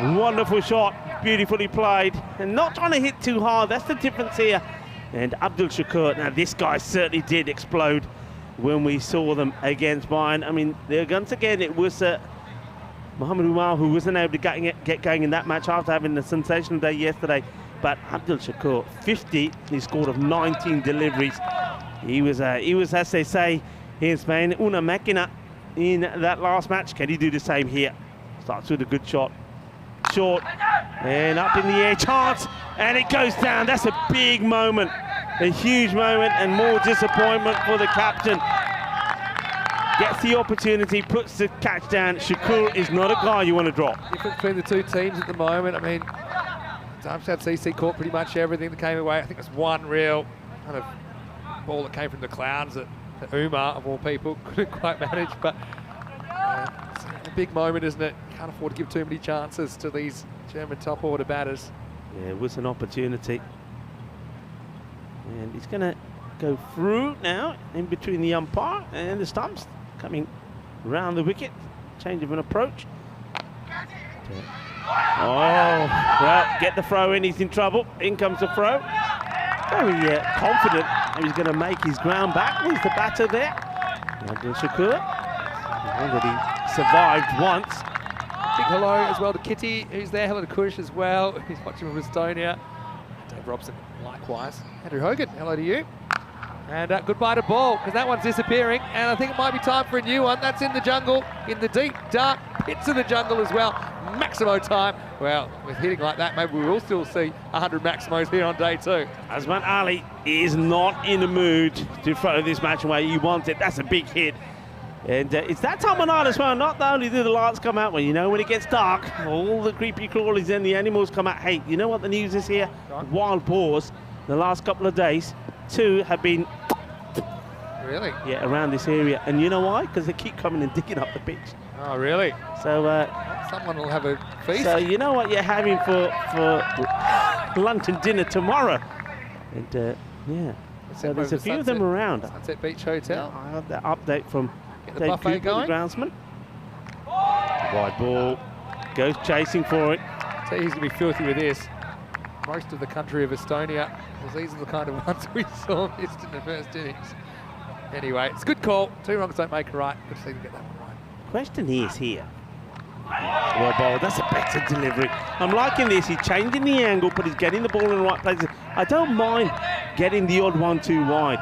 Wonderful shot, beautifully played, and not trying to hit too hard. That's the difference here. And Abdul Shakur, now this guy certainly did explode when we saw them against Byron. I mean, once again, it was Muhammad Umar who wasn't able to get going in that match after having a sensational day yesterday. But Abdul Shakur, 50, he scored of 19 deliveries. He was, as they say here in Spain, una máquina in that last match. Can he do the same here? Starts with a good shot. Short and up in the air, chance, and it goes down. That's a big moment, a huge moment, and more disappointment for the captain. Gets the opportunity, puts the catch down. Shakur is not a guy you want to drop. Difference between the two teams at the moment. I mean, Darmstadt CC caught pretty much everything that came away. I think there's one real kind of ball that came from the clouds that Umar, of all people, couldn't quite manage, but it's a big moment, isn't it? You can't afford to give too many chances to these German top order batters. Yeah, it was an opportunity. And he's going to go through now in between the umpire and the stumps, coming round the wicket. Change of an approach. Oh, well, get the throw in, he's in trouble. In comes the throw. Very confident he's going to make his ground back. There's the batter there. Abdul Shakur. Already survived once. Big hello as well to Kitty, who's there. Hello to Kush as well. He's watching from Estonia. Dave Robson, likewise. Andrew Hogan, hello to you. And goodbye to ball, because that one's disappearing. And I think it might be time for a new one. That's in the jungle, in the deep, dark pits of the jungle as well. Maximo time. Well, with hitting like that, maybe we will still see 100 Maximos here on day 2. Azman Ali is not in the mood to throw this match away. He wants it. That's a big hit. And it's that time of night as well. Not only do the lights come out, well, you know, when it gets dark, all the creepy crawlies and the animals come out. Hey, you know what the news is here? Wild boars, the last couple of days, 2 have been... Really? Yeah, around this area. And you know why? Because they keep coming and digging up the pitch. Oh, really? So... someone will have a feast. So you know what you're having for lunch and dinner tomorrow. And yeah, so there's a few of them around. Sunset Beach Hotel. I have that update from Get the Dave buffet Cooper, going. the groundsman. Wide ball, goes chasing for it. So he's going to be filthy with this. Most of the country of Estonia, because these are the kind of ones we saw missed in the first innings. Anyway, it's a good call. 2 wrongs don't make a right. Good to see them get that one right. Question is here. Well bowled, that's a better delivery. I'm liking this, he's changing the angle, but he's getting the ball in the right places. I don't mind getting the odd one too wide.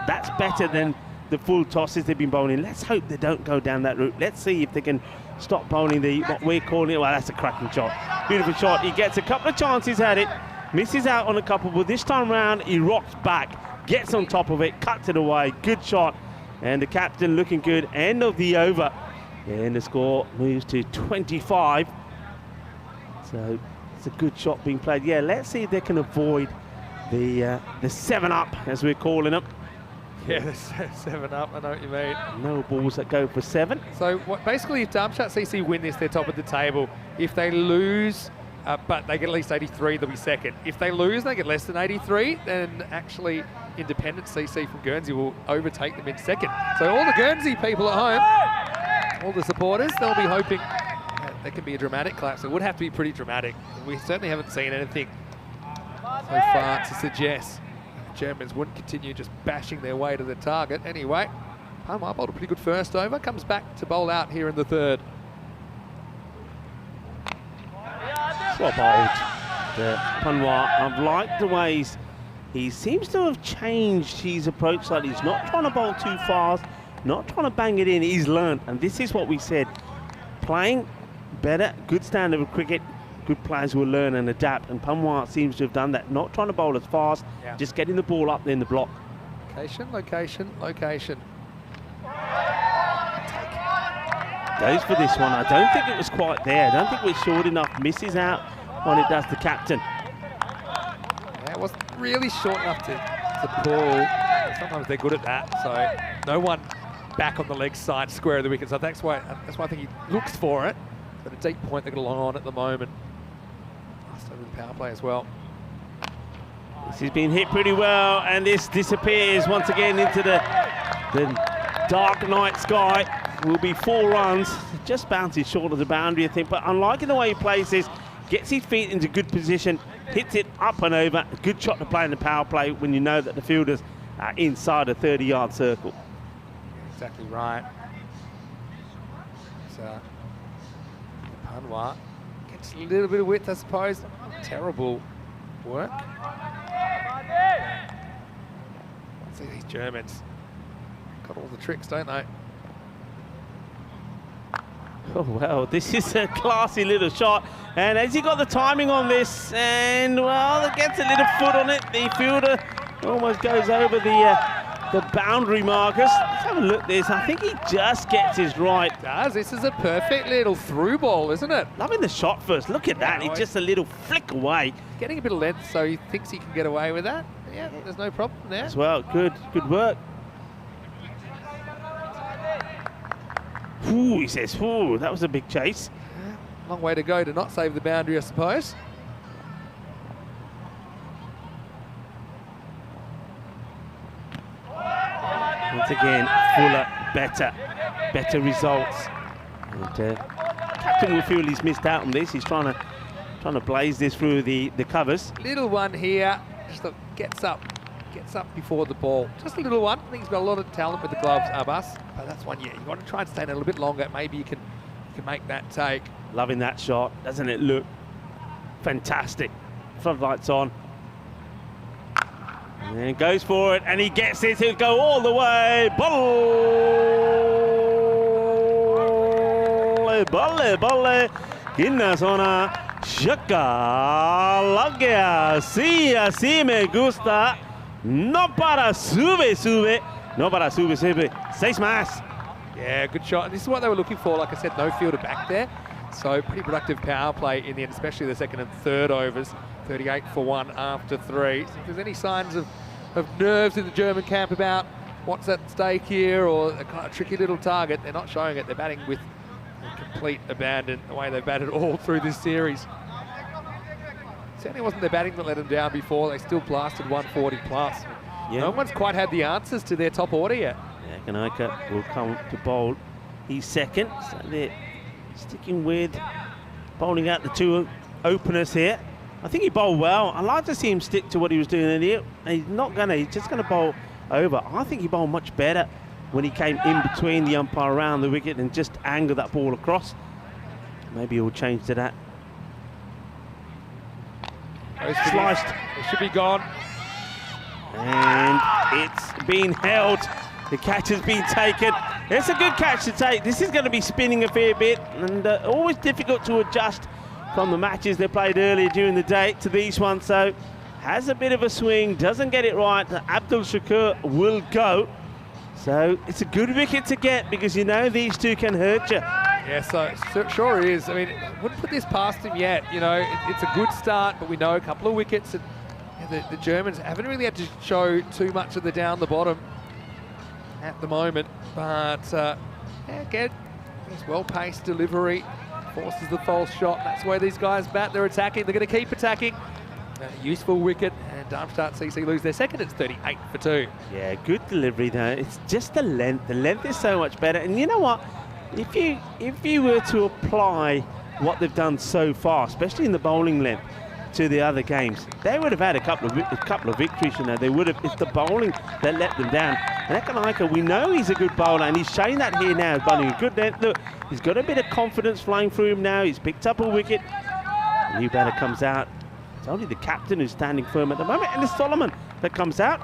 That's better than the full tosses they've been bowling. Let's hope they don't go down that route. Let's see if they can stop bowling what we're calling it. Well, that's a cracking shot. Beautiful shot. He gets a couple of chances at it, misses out on a couple, but this time round he rocks back, gets on top of it, cuts it away. Good shot. And the captain looking good. End of the over. And the score moves to 25. So it's a good shot being played. Yeah, let's see if they can avoid the 7-up, as we're calling them. Yeah, the 7-up, I know what you mean. No balls that go for 7. So basically, if Darmstadt CC win this, they're top of the table. If they lose, but they get at least 83, they'll be second. If they lose, they get less than 83, then actually independent CC from Guernsey will overtake them in second. So all the Guernsey people at home, all the supporters, they'll be hoping that there can be a dramatic collapse. It would have to be pretty dramatic. We certainly haven't seen anything so far to suggest the Germans wouldn't continue just bashing their way to the target. Anyway, Panwa bowled a pretty good first over, comes back to bowl out here in the third. Well bowled, Panwa. I've liked the ways he seems to have changed his approach slightly. He's not trying to bowl too fast, not trying to bang it in. He's learned, and this is what we said. Playing better, good standard of cricket, good players will learn and adapt, and Panwa seems to have done that. Not trying to bowl as fast, just getting the ball up in the block. Location, location, location. Goes for this one. I don't think it was quite there. I don't think we're short enough. Misses out when it does the captain. Yeah, it wasn't really short enough to pull. Sometimes they're good at that. So no one back on the leg side, square of the wicket. So that's why I think he looks for it. But a deep point they've got along on at the moment. Last over the power play as well. This has been hit pretty well, and this disappears once again into the dark night sky. Will be 4 runs. Just bounces short of the boundary, I think. But unlike in the way he plays this, gets his feet into good position, hits it up and over. A good shot to play in the power play when you know that the fielders are inside a 30-yard circle. Exactly right. So Panwa gets a little bit of width, I suppose. Terrible work. See these Germans got all the tricks, don't they? Oh, well, this is a classy little shot. And has he got the timing on this? And, well, it gets a little foot on it. The fielder almost goes over the boundary markers. Let's have a look at this. I think he just gets his right. Does. This is a perfect little through ball, isn't it? Loving the shot first. Look at that. It's just a little flick away. Getting a bit of length, so he thinks he can get away with that. Yeah, there's no problem there. As well. Good work. Ooh, he says, ooh, that was a big chase. Long way to go to not save the boundary, I suppose. Once again, fuller, better results. And captain will feel he's missed out on this. He's trying to blaze this through the covers. Little one here, just gets up before the ball. Just a little one. I think he's got a lot of talent with the gloves, Abbas. But that's one, yeah, you've got to try and stay in a little bit longer. Maybe you can make that take. Loving that shot. Doesn't it look fantastic? Floodlights on. And goes for it, and he gets it. He'll go all the way. Balle. Inna zona. Shaka. Lagea. Si, así me gusta. No para, sube. No para, sube. 6 más. Yeah, good shot. And this is what they were looking for. Like I said, no fielder back there. So pretty productive power play in the end, especially the second and third overs. 38 for 1 after 3. So if there's any signs of nerves in the German camp about what's at stake here or a kind of tricky little target, they're not showing it. They're batting with complete abandon, the way they've batted all through this series. Certainly wasn't their batting that let them down before. They still blasted 140 plus. Yeah. No one's quite had the answers to their top order yet. Yeah, Kanaika will come to bowl. He's second, so they're sticking with bowling out the 2 openers here. I think he bowled well. I'd like to see him stick to what he was doing earlier. He's just going to bowl over. I think he bowled much better when he came in between the umpire around the wicket and just angled that ball across. Maybe he'll change to that. Sliced. It should be gone. And it's been held. The catch has been taken. It's a good catch to take. This is going to be spinning a fair bit, and always difficult to adjust from the matches they played earlier during the day to these ones. So has a bit of a swing, doesn't get it right. Abdul Shakur will go. So it's a good wicket to get because you know these two can hurt you. Yeah, so sure is. I mean, wouldn't put this past him yet. You know, it's a good start, but we know a couple of wickets. And the Germans haven't really had to show too much of the down the bottom at the moment. But again, it's well-paced delivery, forces the false shot. That's where these guys bat. They're attacking. They're going to keep attacking. a useful wicket, and Darmstadt CC lose their second. It's 38 for 2. Yeah, good delivery though. It's just the length. The length is so much better. And you know what? If you were to apply what they've done so far, especially in the bowling length, to the other games, they would have had a couple of victories. You know, they would have. It's the bowling that let them down. And Ekanaika, we know he's a good bowler, and he's showing that here now. He's bowling a good length. Look, he's got a bit of confidence flying through him now. He's picked up a wicket. The new batter comes out. It's only the captain who's standing firm at the moment, and it's Solomon that comes out.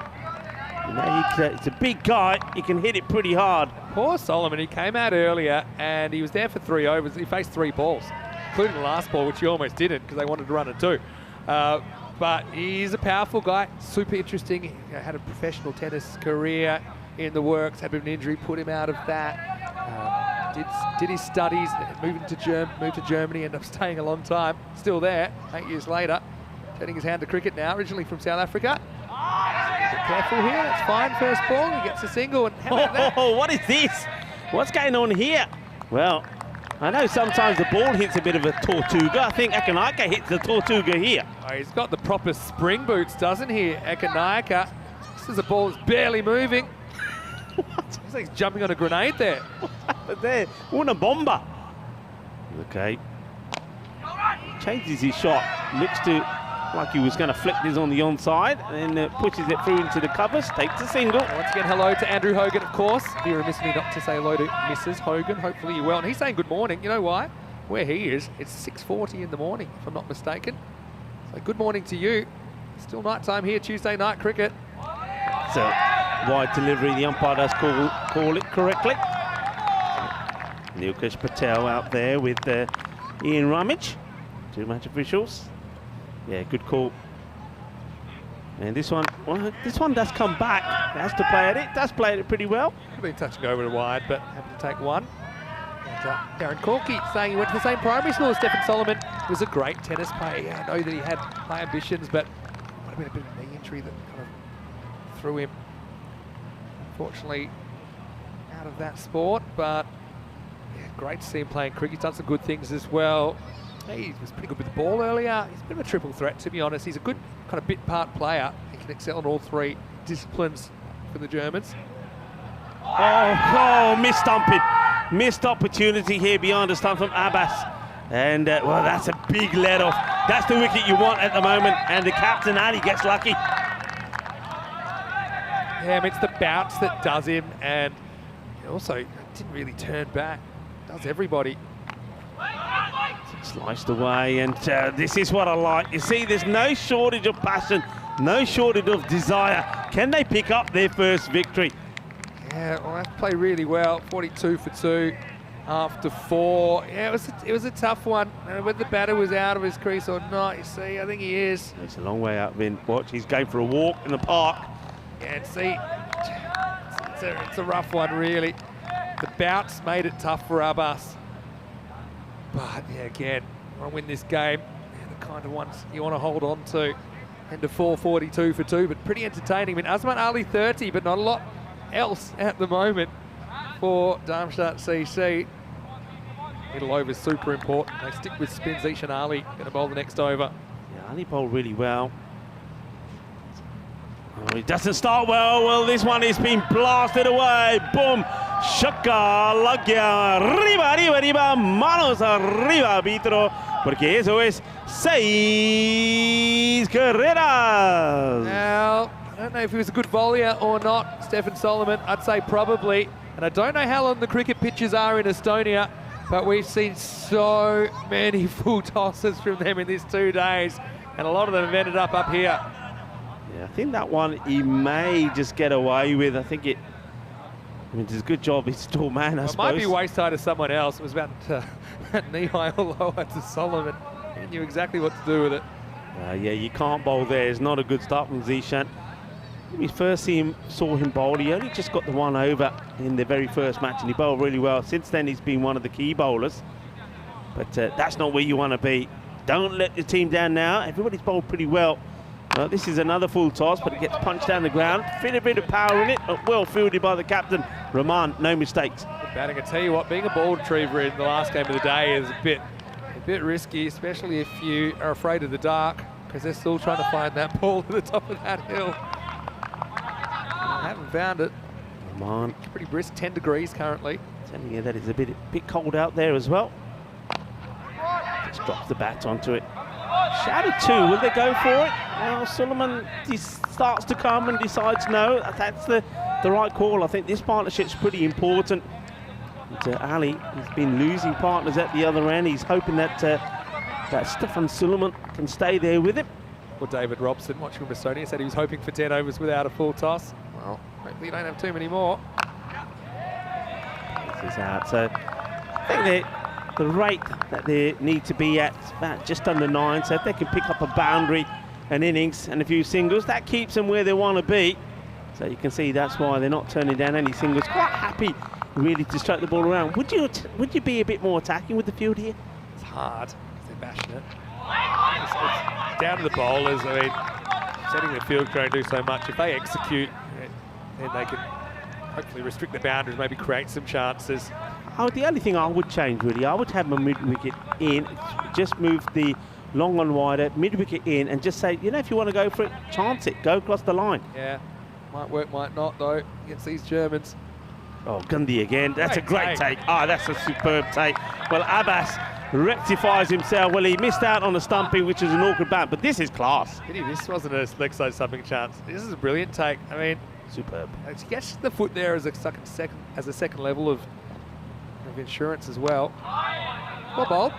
You know, it's a big guy. He can hit it pretty hard. Poor Solomon. He came out earlier, and he was there for 3 overs. He faced 3 balls, including the last ball, which he almost didn't because they wanted to run it too. But he's a powerful guy, super interesting. He had a professional tennis career in the works, had a bit of an injury, put him out of that. Did his studies, moved to Germany, ended up staying a long time. Still there, 8 years later. Turning his hand to cricket now, originally from South Africa. Be careful here, that's fine. First ball, he gets a single. And how about that? Oh, what is this? What's going on here? Well, I know sometimes the ball hits a bit of a Tortuga. I think Ekanaika hits the Tortuga here. Oh, he's got the proper spring boots, doesn't he, Ekanaika? This is a ball that's barely moving. What? Looks like he's jumping on a grenade there. What's happened there? Una bomba. Okay. Changes his shot. Looks like he was going to flick this on the onside, and then pushes it through into the covers, takes a single. Once again, hello to Andrew Hogan, of course. Be remiss of me not to say hello to Mrs. Hogan. Hopefully you're well. And he's saying good morning. You know why? Where he is, it's 6:40 in the morning, if I'm not mistaken. So good morning to you. Still night time here, Tuesday night cricket. So wide delivery, the umpire does call it correctly. Nilkesh Patel out there with Ian Rummage, 2 match officials. Yeah, good call. And this one, well, this one does come back. It has to play at it. Does play it pretty well. Could be touching over to wide, but happy to take one. And Darren Corky saying he went to the same primary school as Stephen Solomon. He was a great tennis player. I know that he had high ambitions, but it might have been a bit of a knee injury that kind of threw him, unfortunately, out of that sport. But yeah, great to see him playing cricket. He's done some good things as well. He was pretty good with the ball earlier. He's a bit of a triple threat, to be honest. He's a good kind of bit part player. He can excel in all 3 disciplines for the Germans. Oh, missed stumping. Missed opportunity here behind the stump from Abbas. And, well, that's a big let off. That's the wicket you want at the moment. And the captain, Ali, gets lucky. Yeah, I mean, it's the bounce that does him. And also, didn't really turn back. Does everybody. Sliced away, and this is what I like. You see, there's no shortage of passion, no shortage of desire. Can they pick up their first victory? Yeah, well, they play really well. 42 for 2 after 4. Yeah, it was a tough one. Whether the batter was out of his crease or not, you see, I think he is. It's a long way up, Vin. Watch, he's going for a walk in the park. Yeah, and see, it's a rough one, really. The bounce made it tough for Abbas. But yeah, again, you want to win this game. Yeah, the kind of ones you want to hold on to. And to 442 for 2, but pretty entertaining. I mean, Azman Ali 30, but not a lot else at the moment for Darmstadt CC. Middle over is super important. They stick with spin. Zishan Ali going to bowl the next over. Yeah, Ali bowled really well. Oh, he doesn't start well. Well, this one is being blasted away. Boom. Shaka, Lagya, arriba, manos arriba, arbitro, porque eso es 6 carreras. Now, I don't know if he was a good volleyer or not, Stephen Solomon. I'd say probably. And I don't know how long the cricket pitches are in Estonia, but we've seen so many full tosses from them in these 2 days, and a lot of them have ended up here. Yeah, I think that one he may just get away with. I think I mean, it's a good job. He's a tall man, I suppose. It might be waist high to someone else. It was about knee high or lower to Solomon. He knew exactly what to do with it. Yeah, you can't bowl there. It's not a good start from Zishan. When we first saw him bowl, he only just got the 1 over in the very first match, and he bowled really well. Since then, he's been one of the key bowlers. But that's not where you want to be. Don't let the team down now. Everybody's bowled pretty well. Well, this is another full toss, but it gets punched down the ground. Fit a bit of power in it, but well fielded by the captain. Rahman, no mistakes. Good batting. I tell you what, being a ball retriever in the last game of the day is a bit risky, especially if you are afraid of the dark. because they're still trying to find that ball to the top of that hill. They haven't found it. Come on. It's pretty brisk, 10 degrees currently. Telling you that it's a bit cold out there as well. Just drops the bat onto it. Shadow 2, will they go for it? Well, Suleiman starts to come and decides no, that's the right call. I think this partnership's pretty important. And, Ali has been losing partners at the other end. He's hoping that that Stefan Suleiman can stay there with him. Well, David Robson, watching from Estonia, said he was hoping for 10 overs without a full toss. Well, hopefully you don't have too many more. This is out. So I think the rate that they need to be at is about just under 9. So if they can pick up a boundary, an innings and a few singles, that keeps them where they want to be. So you can see that's why they're not turning down any singles. Quite happy really to stroke the ball around. Would you be a bit more attacking with the field here? It's hard. They're bashing it. It's down to the bowlers. I mean, setting the field can only do so much. If they execute, then they can hopefully restrict the boundaries, maybe create some chances. Oh, the only thing I would change really, I would have my mid-wicket in, just move the long one wider, mid-wicket in, and just say, you know, if you want to go for it, chance it, go across the line. Yeah, might work, might not though, against these Germans. Oh, Gundy again, that's a great take. Oh, that's a superb take. Well, Abbas rectifies himself. Well, he missed out on the stumping, which is an awkward bat, but this is class. This wasn't a leg side stumping chance. This is a brilliant take. I mean, superb. He gets the foot there as a second level of insurance as well. Well bowled.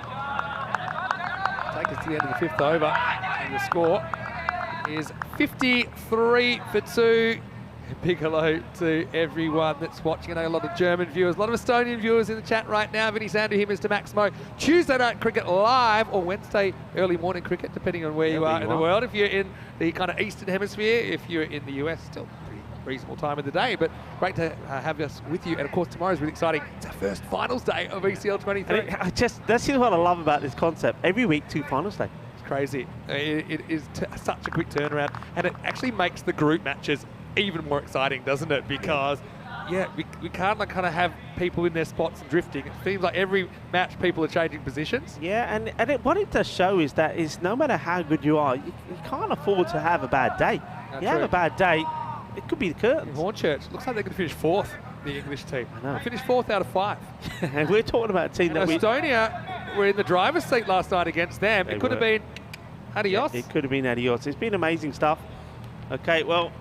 Take us to the end of the 5th over, and the score is 53 for 2. Big hello to everyone that's watching. I know a lot of German viewers, a lot of Estonian viewers in the chat right now. Vinny Sandu here, Mr. Maximo. Tuesday night cricket live, or Wednesday early morning cricket, depending on where you are in the world. If you're in the kind of Eastern Hemisphere, if you're in the US, still pretty reasonable time of the day. But great to have us with you. And of course, tomorrow's really exciting. It's our first finals day of ECL 23. That's what I love about this concept. Every week, 2 finals day. It's crazy. It is such a quick turnaround, and it actually makes the group matches even more exciting, doesn't it? Because yeah, we can't kind of have people in their spots and drifting. It seems like every match people are changing positions. Yeah, and what it does show is that no matter how good you are, you can't afford to have a bad day. You have a bad day, it could be the curtains. Hornchurch looks like they're going to finish 4th, the English team. They finished 4th out of 5. And we're talking about a team that Estonia were in the driver's seat last night against them. It could have been adios. It could have been adios. It's been amazing stuff. Okay, well,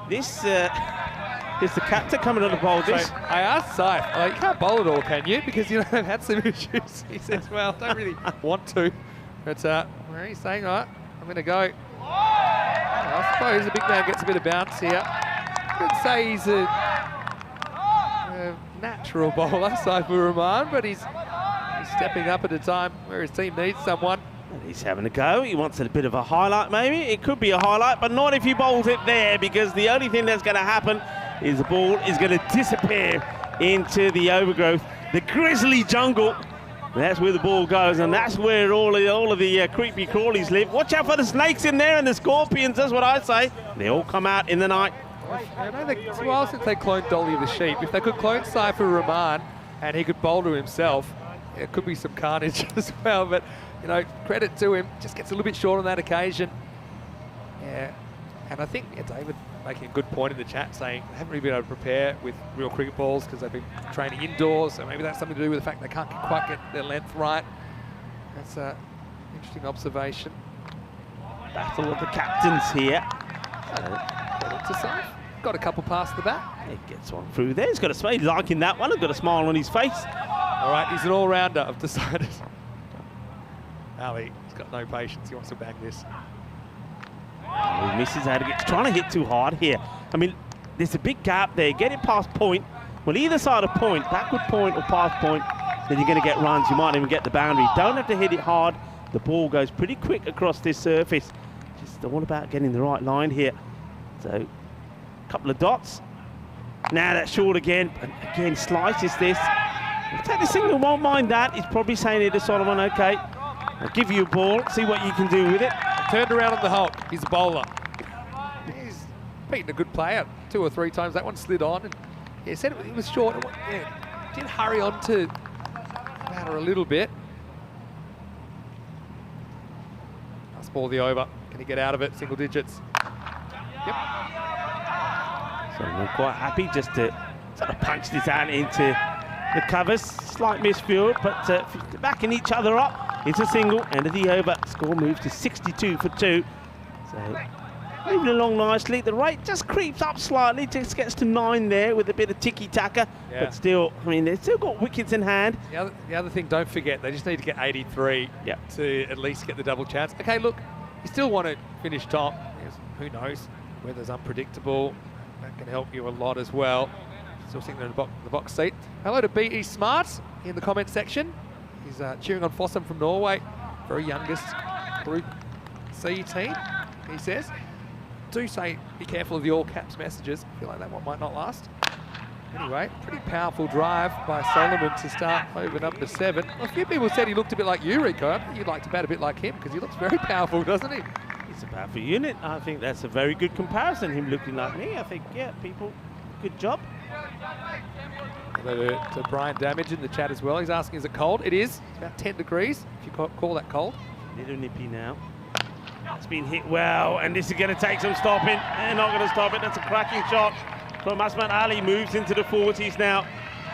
this is the captain coming on the bowl. So I asked Saif, you can't bowl at all, can you? Because they've had some issues. He says, well, I don't really want to. But where he's saying, all right, I'm going to go. I suppose the big man gets a bit of bounce here. I wouldn't say he's a natural bowler, Saifur Rahman, but he's stepping up at a time where his team needs someone. He's having a go. He wants a bit of a highlight, maybe. It could be a highlight, but not if he bowls it there, because the only thing that's going to happen is the ball is going to disappear into the overgrowth, the grizzly jungle. That's where the ball goes, and that's where all of the creepy crawlies live. Watch out for the snakes in there and the scorpions, that's what I say. They all come out in the night. I know it's a while since they cloned Dolly the sheep. If they could clone Saifur Rahman and he could bowl to himself, it could be some carnage as well, but you know, credit to him, just gets a little bit short on that occasion. Yeah, and I think David making a good point in the chat saying they haven't really been able to prepare with real cricket balls because they've been training indoors, so maybe that's something to do with the fact they can't quite get their length right. That's an interesting observation. Battle of the captains here. Credit to Saif. Got a couple past the bat. He gets one through there. He's got a smile, he's liking that one. He's got a smile on his face. All right, he's an all-rounder, I've decided. Ali, he's got no patience. He wants to bang this. Oh, he misses out. He's trying to hit too hard here. I mean, there's a big gap there. Get it past point. Well, either side of point, backward point or past point, then you're going to get runs. You might even get the boundary. Don't have to hit it hard. The ball goes pretty quick across this surface. Just all about getting the right line here. So, a couple of dots. Now that's short again. And again, slices this. Take the single, won't mind that. He's probably saying here to Solomon, okay, I'll give you a ball, see what you can do with it. Turned around on the Hulk. He's a bowler. He's beaten a good player 2 or 3 times. That one slid on. And yeah, said it was short. Yeah, did hurry on to batter a little bit. Last ball of the over. Can he get out of it? Single digits. Yep. So we're quite happy just to sort of punch this out into the covers. Slight misfield, but backing each other up. It's a single, end of the over. Score moves to 62 for 2. So moving along nicely. The rate just creeps up slightly, just gets to 9 there with a bit of tiki-taka. Yeah. But still, I mean, they've still got wickets in hand. The other thing, don't forget, they just need to get 83 to at least get the double chance. Okay, look, you still want to finish top. Yes, who knows? Weather's unpredictable. That can help you a lot as well. Still sitting there in the box seat. Hello to BE Smart in the comment section. He's cheering on Fossum from Norway. Very youngest Group C team, he says. Do say be careful of the all caps messages. I feel like that one might not last. Anyway, pretty powerful drive by Solomon to start over number 7. Well, a few people said he looked a bit like you, Rico. I think you'd like to bat a bit like him because he looks very powerful, doesn't he? He's a powerful unit. I think that's a very good comparison, him looking like me. I think, yeah, people, good job. Hello to Brian Damage in the chat as well. He's asking, is it cold? It is. It's about 10 degrees, if you call that cold. Little nippy now. It's been hit well, and this is going to take some stopping. They're not going to stop it. That's a cracking shot from Asman Ali. Moves into the 40s now.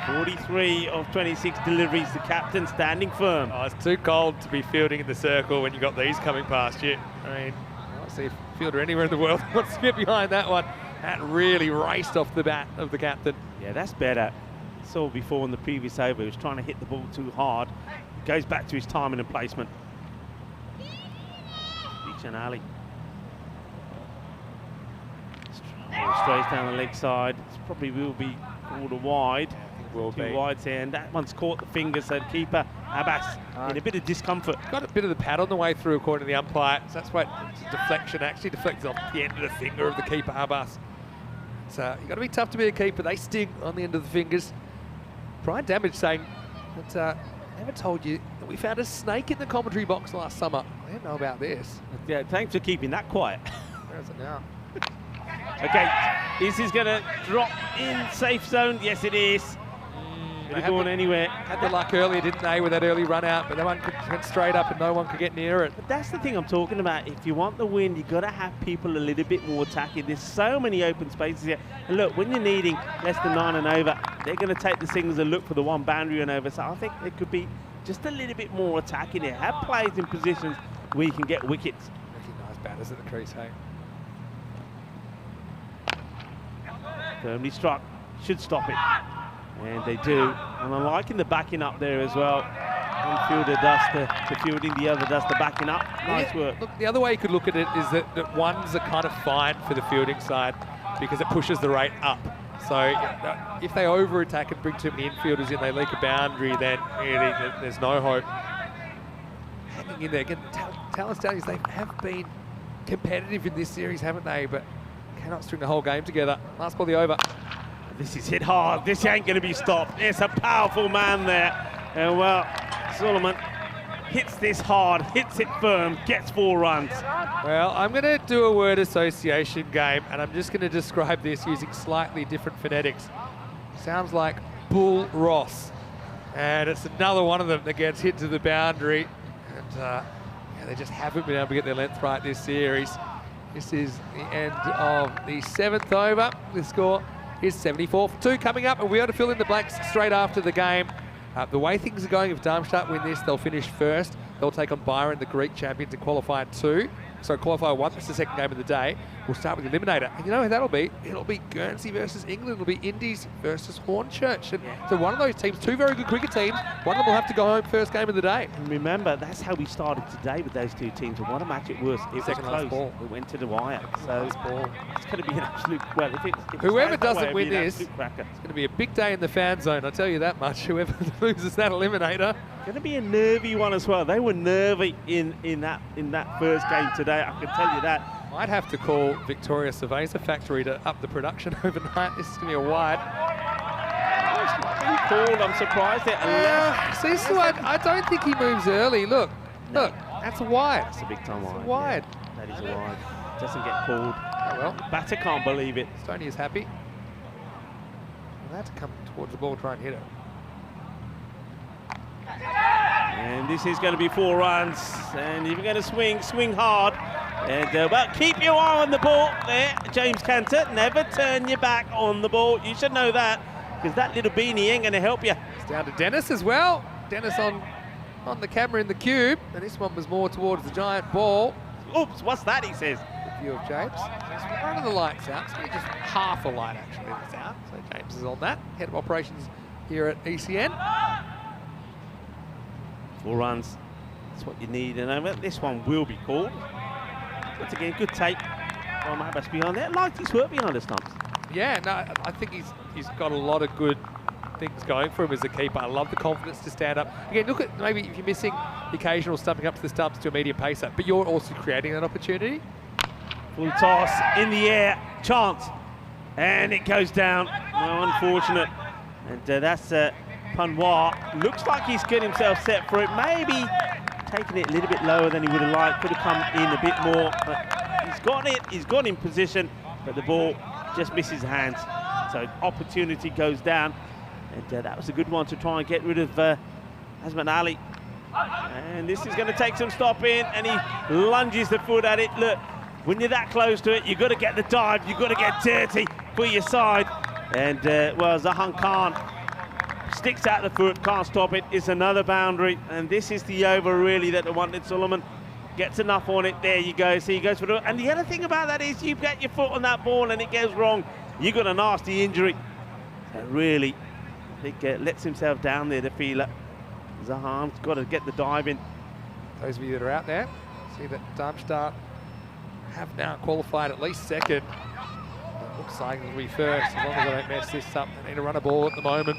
43 of 26 deliveries. The captain standing firm. Oh, it's too cold to be fielding in the circle when you've got these coming past you. I mean, I don't see a fielder anywhere in the world who wants to get behind that one. That really raced off the bat of the captain. Yeah, that's better. Saw before in the previous over, he was trying to hit the ball too hard. Goes back to his timing and placement. Dichan Ali. Straight down the leg side. This probably will be called a wide. Two wides here, and that one's caught the finger, so the keeper, Abbas, in a bit of discomfort. Got a bit of the pad on the way through, according to the umpire. So that's why it's a deflection, actually deflects off the end of the finger of the keeper, Abbas. So you've got to be tough to be a keeper. They sting on the end of the fingers. Brian Damage saying that I never told you that we found a snake in the commentary box last summer. I didn't know about this. Yeah, thanks for keeping that quiet. Where is it now? Okay, this is going to drop in safe zone. Yes, it is. Could have gone anywhere. Had the luck earlier, didn't they, with that early run out, but that one went straight up and no one could get near it. But that's the thing I'm talking about. If you want the win, you've got to have people a little bit more attacking. There's so many open spaces here. And look, when you're needing less than 9 and over, they're going to take the signals and look for the one boundary and over. So I think there could be just a little bit more attacking here. Have players in positions where you can get wickets. Nice batters at the crease, hey? Firmly struck. Should stop it. And they do. And I'm liking the backing up there as well. One fielder does the fielding, the other does the backing up. Nice work. Look, the other way you could look at it is that ones are kind of fine for the fielding side because it pushes the rate up. So if they over-attack and bring too many infielders in, they leak a boundary, then really there's no hope. Hanging in there. Again, Talent Stallions, they have been competitive in this series, haven't they? But cannot string the whole game together. Last ball, the over. This is hit hard. This ain't going to be stopped. It's a powerful man there. And well, Solomon hits this hard, hits it firm, gets 4 runs. Well, I'm going to do a word association game, and I'm just going to describe this using slightly different phonetics. Sounds like Bull Ross. And it's another one of them that gets hit to the boundary. And yeah, they just haven't been able to get their length right this series. This is the end of the 7th over. The score is 74 for 2 coming up, and we ought to fill in the blanks straight after the game. The way things are going, if Darmstadt win this, they'll finish first. They'll take on Byron, the Greek champions, in qualifier 2. So qualifier 1, that's the second game of the day. We'll start with the eliminator. And you know who that'll be? It'll be Guernsey versus England. It'll be Indies versus Hornchurch. And so one of those teams, 2 very good cricket teams, one of them will have to go home first game of the day. And remember, that's how we started today with those 2 teams. And what a match it was. It was close. Ball. It went to the wire. So it's going to be an absolute, well, if whoever doesn't win this, it's going to be a big day in the fan zone, I'll tell you that much. Whoever loses that eliminator. Going to be a nervy one as well. They were nervy in that first game today, I can tell you that. Might have to call Victoria Cerveza Factory to up the production overnight. This is going to be a wide. It's not been called, I'm surprised at 11. See, I don't think he moves early. Look, that's a wide. That's a big time wide. Wide. Yeah. That is a wide. Doesn't get called. Oh well. Batter can't believe it. Stoney is happy. We'll have to come towards the ball, try and hit it. And this is going to be 4 runs. And if you're going to swing hard. And, well, keep your eye on the ball there, James Cantor. Never turn your back on the ball. You should know that, because that little beanie ain't going to help you. It's down to Dennis as well. Dennis on the camera in the cube, and this one was more towards the giant ball. Oops, what's that, he says. Good view of James. Just one of the lights out, so just half a light actually is out. So James is on that. Head of operations here at ECN. 4 runs. That's what you need. And this one will be called. Once again, good take from Abbas behind there. Liked his work behind the stumps. Yeah, no, I think he's got a lot of good things going for him as a keeper. I love the confidence to stand up. Again, look at maybe if you're missing the occasional stumping up to the stumps to a medium pacer, but you're also creating that opportunity. Full toss in the air, chance, and it goes down. No, unfortunate. And that's Panwar. Looks like he's getting himself set for it. Maybe taking it a little bit lower than he would have liked. Could have come in a bit more, but he's got it. He's got in position, but the ball just misses hands. So opportunity goes down. And that was a good one to try and get rid of Azman Ali. And this is going to take some stopping, and he lunges the foot at it. Look, when you're that close to it, you've got to get the dive, you've got to get dirty for your side. And, well, Zahan Khan sticks out the foot, can't stop it. It's another boundary, and this is the over, really, that the wanted. Solomon gets enough on it. There you go. So he goes for the... And the other thing about that is you get your foot on that ball and it goes wrong. You've got a nasty injury. So really... I think lets himself down there, the feeler. Zahan's got to get the dive in. Those of you that are out there, see that Darmstadt have now qualified at least second. It looks like it'll be first, as long as they don't mess this up. They need to run a ball at the moment.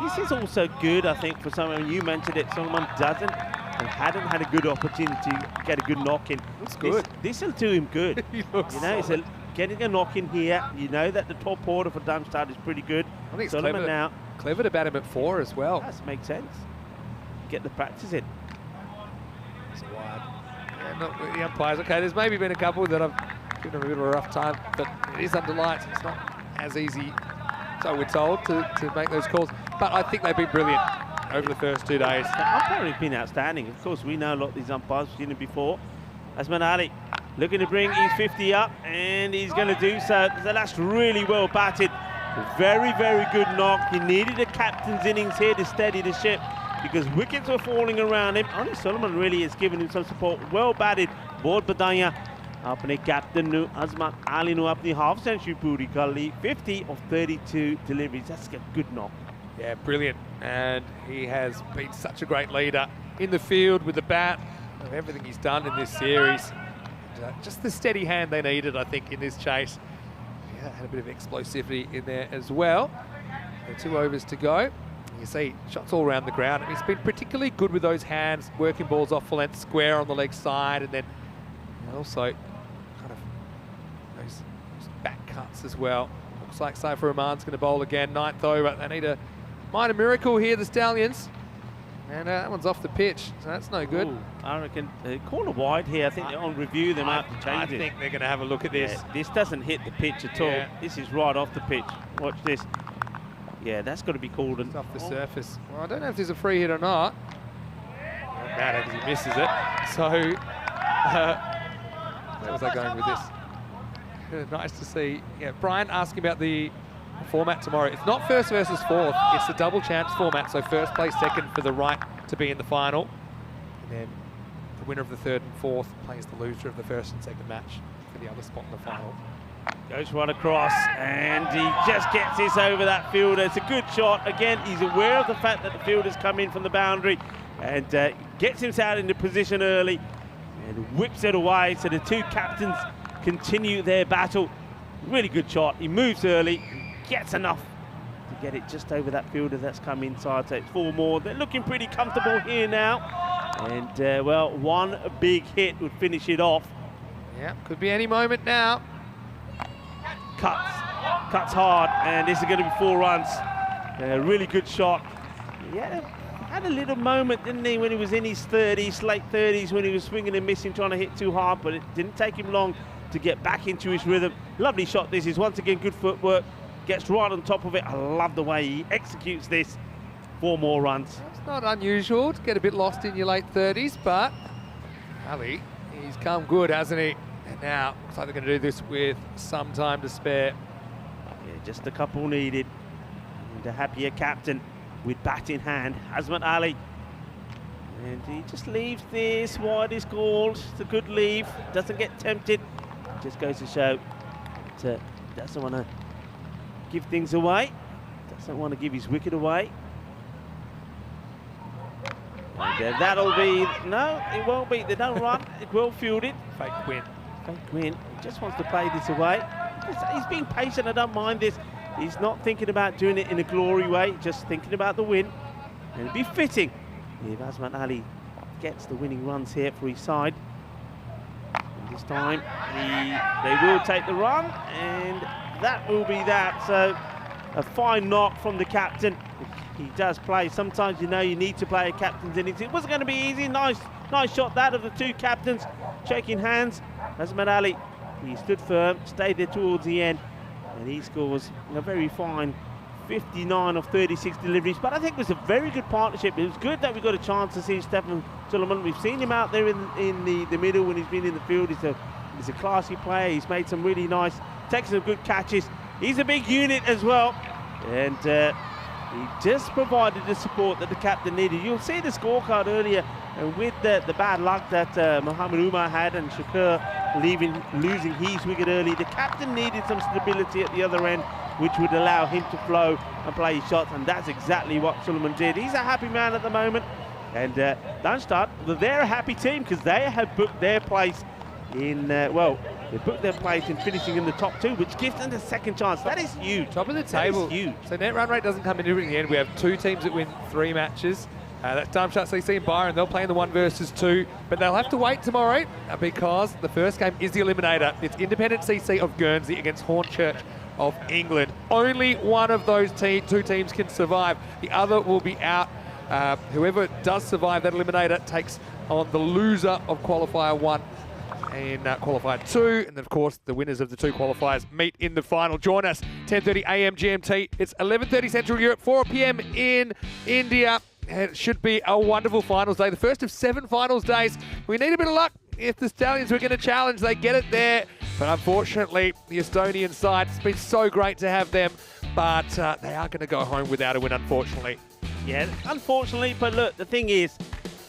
This is also good, I think, for someone. You mentioned it, someone doesn't and hadn't had a good opportunity to get a good knock in. Looks good. This will do him good. He looks solid. Getting a knock in here, you know that the top order for Darmstadt is pretty good. I think it's Solomon clever, now. Clever to bat him at 4 as well. That makes sense. Get the practice in. It's wide. Yeah, not with the umpires. Okay, there's maybe been a couple that I've given them a bit of a rough time, but it is under lights. It's not as easy, so we're told, to make those calls. But I think they've been brilliant over the first 2 days. The umpiring has been outstanding. Of course, we know a lot of these umpires. We've seen them before. Azman Ali looking to bring his 50 up, and he's going to do so. So that's really well batted. Very, very good knock. He needed a captain's innings here to steady the ship because wickets were falling around him. Only Solomon really has given him some support. Well batted. Board Badaya. Apne captain nu Azman Ali nu apni half century puri kar li. 50 of 32 deliveries. That's a good knock. Yeah, brilliant. And he has been such a great leader in the field with the bat of everything he's done in this series. And, just the steady hand they needed, I think, in this chase. Yeah, had a bit of explosivity in there as well. So 2 overs to go. You see shots all around the ground. And he's been particularly good with those hands, working balls off full length square on the leg side, and then also kind of those back cuts as well. Looks like Saifur Rahman's going to bowl again. 9th over. They need a minor miracle here, the Stallions. And that one's off the pitch, so that's no good. Ooh, I reckon corner wide here. I think they're on review. They might have to change it. I think they're going to have a look at this. Yeah, this doesn't hit the pitch at all. This is right off the pitch. Watch this. Yeah, that's got to be called. It's off the surface. Well, I don't know if there's a free hit or not. Doesn't matter because he misses it. So, where was I going with this? Nice to see. Yeah, Brian asking about the format tomorrow. It's not first versus fourth. It's the double chance format. So first place second for the right to be in the final. And then the winner of the third and fourth plays the loser of the first and second match for the other spot in the final. Goes right across, and he just gets this over that fielder. It's a good shot. Again, he's aware of the fact that the fielder's come in from the boundary and gets himself into position early and whips it away. So the 2 captains continue their battle. Really good shot. He moves early, gets enough to get it just over that fielder that's come inside. So it's 4 more. They're looking pretty comfortable here now. And, well, 1 big hit would finish it off. Yeah, could be any moment now. Cuts hard, and this is going to be 4 runs. Really good shot. Yeah, had a little moment, didn't he, when he was in his 30s, late 30s, when he was swinging and missing, trying to hit too hard, but it didn't take him long to get back into his rhythm. Lovely shot this is. Once again, good footwork. Gets right on top of it. I love the way he executes this. 4 more runs. It's not unusual to get a bit lost in your late 30s, but Ali, he's come good, hasn't he? And now, looks like they're going to do this with some time to spare. Yeah, just a couple needed. And a happier captain with bat in hand, Azmat Ali. And he just leaves this wide is called. It's a good leave. Doesn't get tempted. Just goes to show that doesn't want to give things away. Doesn't want to give his wicket away. And that'll be, no, it won't be. They don't run. It will field it. Fake win. Fake win. He just wants to play this away. He's being patient. I don't mind this. He's not thinking about doing it in a glory way. Just thinking about the win. And it'd be fitting if Azmat Ali gets the winning runs here for his side. And this time, they will take the run, and that will be that. So, a fine knock from the captain. He does play. Sometimes you know you need to play a captain's innings. It wasn't going to be easy. Nice shot that of the two captains shaking hands. Azmat Ali, he stood firm, stayed there towards the end, and he scores a very fine 59 of 36 deliveries. But I think it was a very good partnership. It was good that we got a chance to see Stefan Suleiman. We've seen him out there in the middle when he's been in the field. He's a classy player. He's made some really nice, taken some good catches. He's a big unit as well, and he just provided the support that the captain needed. You'll see the scorecard earlier, and with the bad luck that Mohamed Umar had and Shakur losing his wicket early, the captain needed some stability at the other end, which would allow him to flow and play his shots, and that's exactly what Suleiman did. He's a happy man at the moment, and Darmstadt, they're a happy team because they have booked their place in, they booked their place in finishing in the top two, which gives them the second chance. That is huge. Top of the table. That is huge. So net run rate doesn't come into it in the end. We have two teams that win 3 matches. That's Darmstadt CC and Byron. They'll play in the 1 versus 2, but they'll have to wait tomorrow because the first game is the eliminator. It's Independent CC of Guernsey against Hornchurch of England. Only one of those two teams can survive. The other will be out. Whoever does survive that eliminator takes on the loser of qualifier 1 in qualifier 2, and then of course the winners of the 2 qualifiers meet in the final. Join us 10:30 a.m. GMT. It's 11:30 Central Europe, 4 p.m. in India. And it should be a wonderful finals day, the first of 7 finals days. We need a bit of luck. If the Stallions were going to challenge, they get it there. But unfortunately, the Estonian side, it's been so great to have them, but they are going to go home without a win, unfortunately. Yeah, unfortunately, but look, the thing is,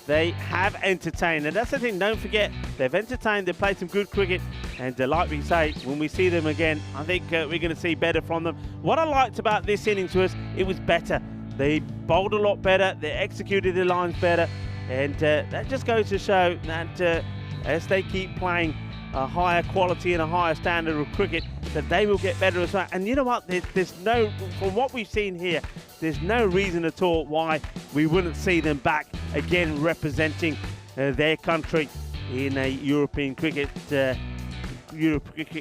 they have entertained, and that's the thing, don't forget, they've entertained, they've played some good cricket, and like we say, when we see them again, I think we're going to see better from them. What I liked about this innings was, it was better. They bowled a lot better, they executed their lines better, and that just goes to show that as they keep playing a higher quality and a higher standard of cricket, that they will get better as well. And you know what, there's no, from what we've seen here, there's no reason at all why we wouldn't see them back again representing their country in a European cricket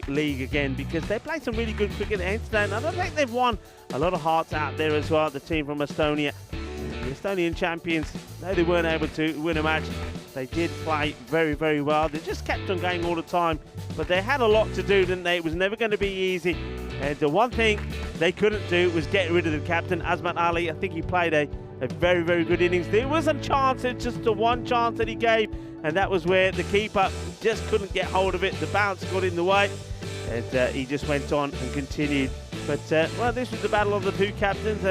League again, because they play some really good cricket at Enstone, and I think they've won a lot of hearts out there as well, the team from Estonia. The Estonian champions, though they weren't able to win a match, they did play very, very well. They just kept on going all the time, but they had a lot to do, didn't they? It was never going to be easy, and the one thing they couldn't do was get rid of the captain, Azmat Ali. I think he played a very, very good innings. There was a chance, it's just the one chance that he gave, and that was where the keeper just couldn't get hold of it. The bounce got in the way, and he just went on and continued. But, well, this was the battle of the 2 captains.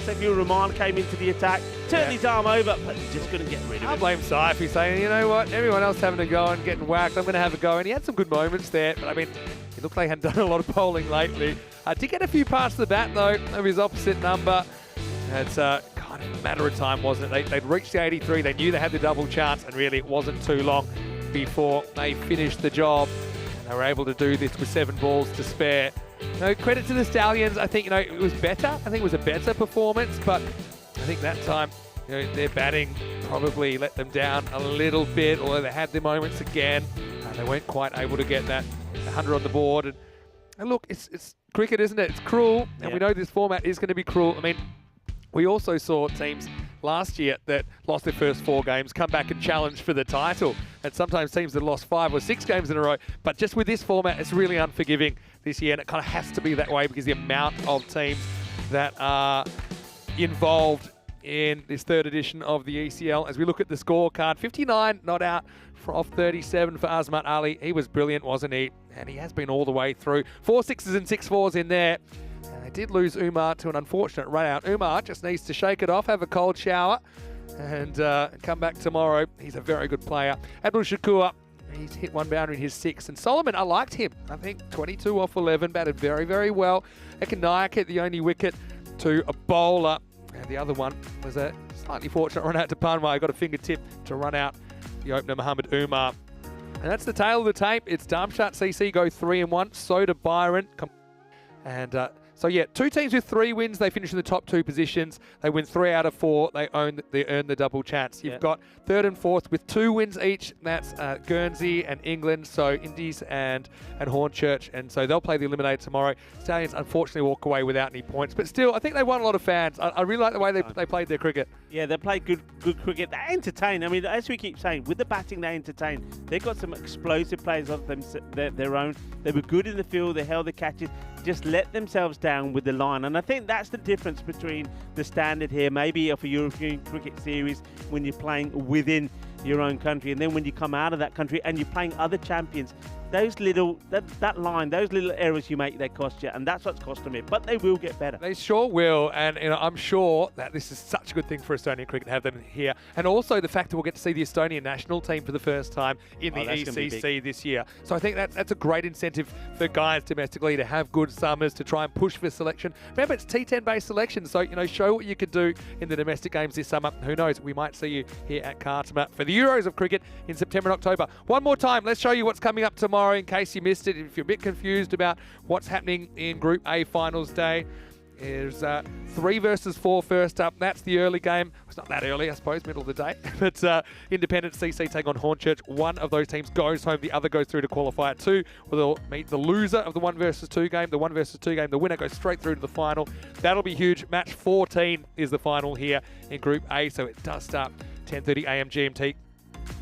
Sakur Rahman came into the attack, turned his arm over, but he just couldn't get rid of it. I blame Saif. He's saying, you know what, everyone else having a go and getting whacked, I'm going to have a go. And he had some good moments there, but I mean, he looked like he hadn't done a lot of bowling lately. Did get a few past the bat, though, of his opposite number. It's kind of a matter of time, wasn't it? They'd reached the 83, they knew they had the double chance, and really it wasn't too long before they finished the job. And they were able to do this with 7 balls to spare. Credit to the Stallions. I think, it was better. I think it was a better performance, but I think that time, their batting probably let them down a little bit, although they had their moments again. They weren't quite able to get that 100 on the board. And look, it's cricket, isn't it? It's cruel, and we know this format is going to be cruel. I mean, we also saw teams last year that lost their first 4 games come back and challenge for the title. And sometimes teams that lost 5 or 6 games in a row. But just with this format, it's really unforgiving this year. And it kind of has to be that way because the amount of teams that are involved in this 3rd edition of the ECL. As we look at the scorecard, 59 not out off 37 for Azmat Ali. He was brilliant, wasn't he? And he has been all the way through. 4 6s and 6 4s in there. And they did lose Umar to an unfortunate run out. Umar just needs to shake it off, have a cold shower, and come back tomorrow. He's a very good player. Abdul Shakur, he's hit one boundary in his 6. And Solomon, I liked him. I think 22 off 11, batted very, very well. Ekanayak hit the only wicket to a bowler. And the other one was a slightly fortunate run out to Panway. Got a fingertip to run out the opener, Muhammad Umar. And that's the tail of the tape. It's Darmstadt CC go 3-1. So do Byron. And so, yeah, 2 teams with 3 wins. They finish in the top 2 positions. They win 3 out of 4. They earn the double chance. You've got 3rd and 4th with 2 wins each. That's Guernsey and England. So Indies and Hornchurch. And so they'll play the eliminator tomorrow. Stallions unfortunately walk away without any points. But still, I think they won a lot of fans. I really like the way they played their cricket. Yeah, they played good cricket. They entertain. I mean, as we keep saying, with the batting, they entertain. They've got some explosive players of their own. They were good in the field. They held the catches. Just let themselves down with the line. And I think that's the difference between the standard here, maybe of a European cricket series when you're playing within your own country, and then when you come out of that country and you're playing other champions, those little errors you make, they cost you, and that's what's costing me. But they will get better. They sure will, and I'm sure that this is such a good thing for Estonian cricket to have them here, and also the fact that we'll get to see the Estonian national team for the first time in the ECC this year. So I think that's a great incentive for guys domestically to have good summers, to try and push for selection. Remember, it's T10 based selection, so show what you can do in the domestic games this summer. Who knows? We might see you here at Cartama for the Euros of cricket in September and October. One more time, let's show you what's coming up tomorrow in case you missed it. If you're a bit confused about what's happening in Group A finals day, there's 3 versus 4 first up. That's the early game. It's not that early, I suppose, middle of the day. But Independent CC take on Hornchurch. One of those teams goes home. The other goes through to qualify at 2. Where they'll meet the loser of the 1 versus 2 game. The 1 versus 2 game, the winner goes straight through to the final. That'll be huge. Match 14 is the final here in Group A. So it does start 10:30 a.m. GMT.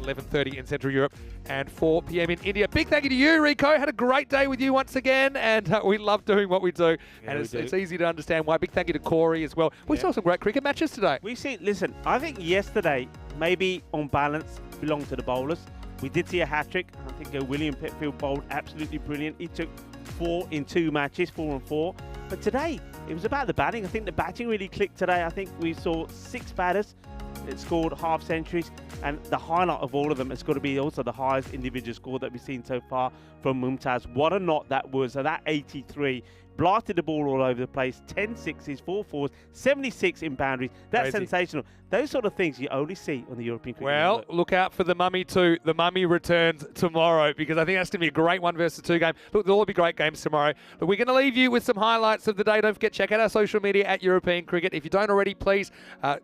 11:30 in Central Europe and 4 p.m. in India. Big thank you to you, Rico. Had a great day with you once again, and we love doing what we do. Yeah, and it's easy to understand why. Big thank you to Corey as well. We saw some great cricket matches today. Listen, I think yesterday, maybe on balance, belonged to the bowlers. We did see a hat-trick. I think William Petfield bowled absolutely brilliant. He took 4 in 2 matches, 4 and 4. But today, it was about the batting. I think the batting really clicked today. I think we saw 6 batters that scored half centuries, and the highlight of all of them has got to be also the highest individual score that we've seen so far from Mumtaz. What a knot that was. So that 83 blasted the ball all over the place. 10 sixes, 4 fours, 76 in boundaries. That's crazy. Sensational. Those sort of things you only see on the European cricket. Well, look out for the Mummy too. The Mummy returns tomorrow, because I think that's going to be a great 1 versus 2 game. Look, there'll all be great games tomorrow. But we're going to leave you with some highlights of the day. Don't forget, check out our social media at European Cricket. If you don't already, please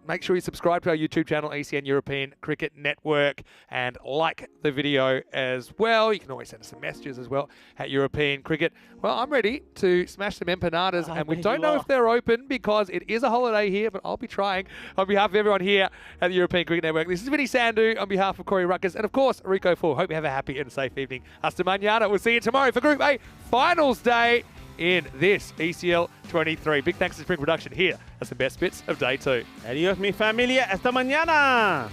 make sure you subscribe to our YouTube channel, ECN European Cricket Network, and like the video as well. You can always send us some messages as well at European Cricket. Well, I'm ready to smash some empanadas, and we don't know if they're open because it is a holiday here, but I'll be trying on behalf of everyone here at the European Cricket Network. This is Vinny Sandhu on behalf of Corey Ruckers and, of course, Rico Full. Hope you have a happy and safe evening. Hasta mañana. We'll see you tomorrow for Group A Finals Day in this ECL 23. Big thanks to Spring Production here. That's the best bits of Day 2. Adios, mi familia. Hasta mañana.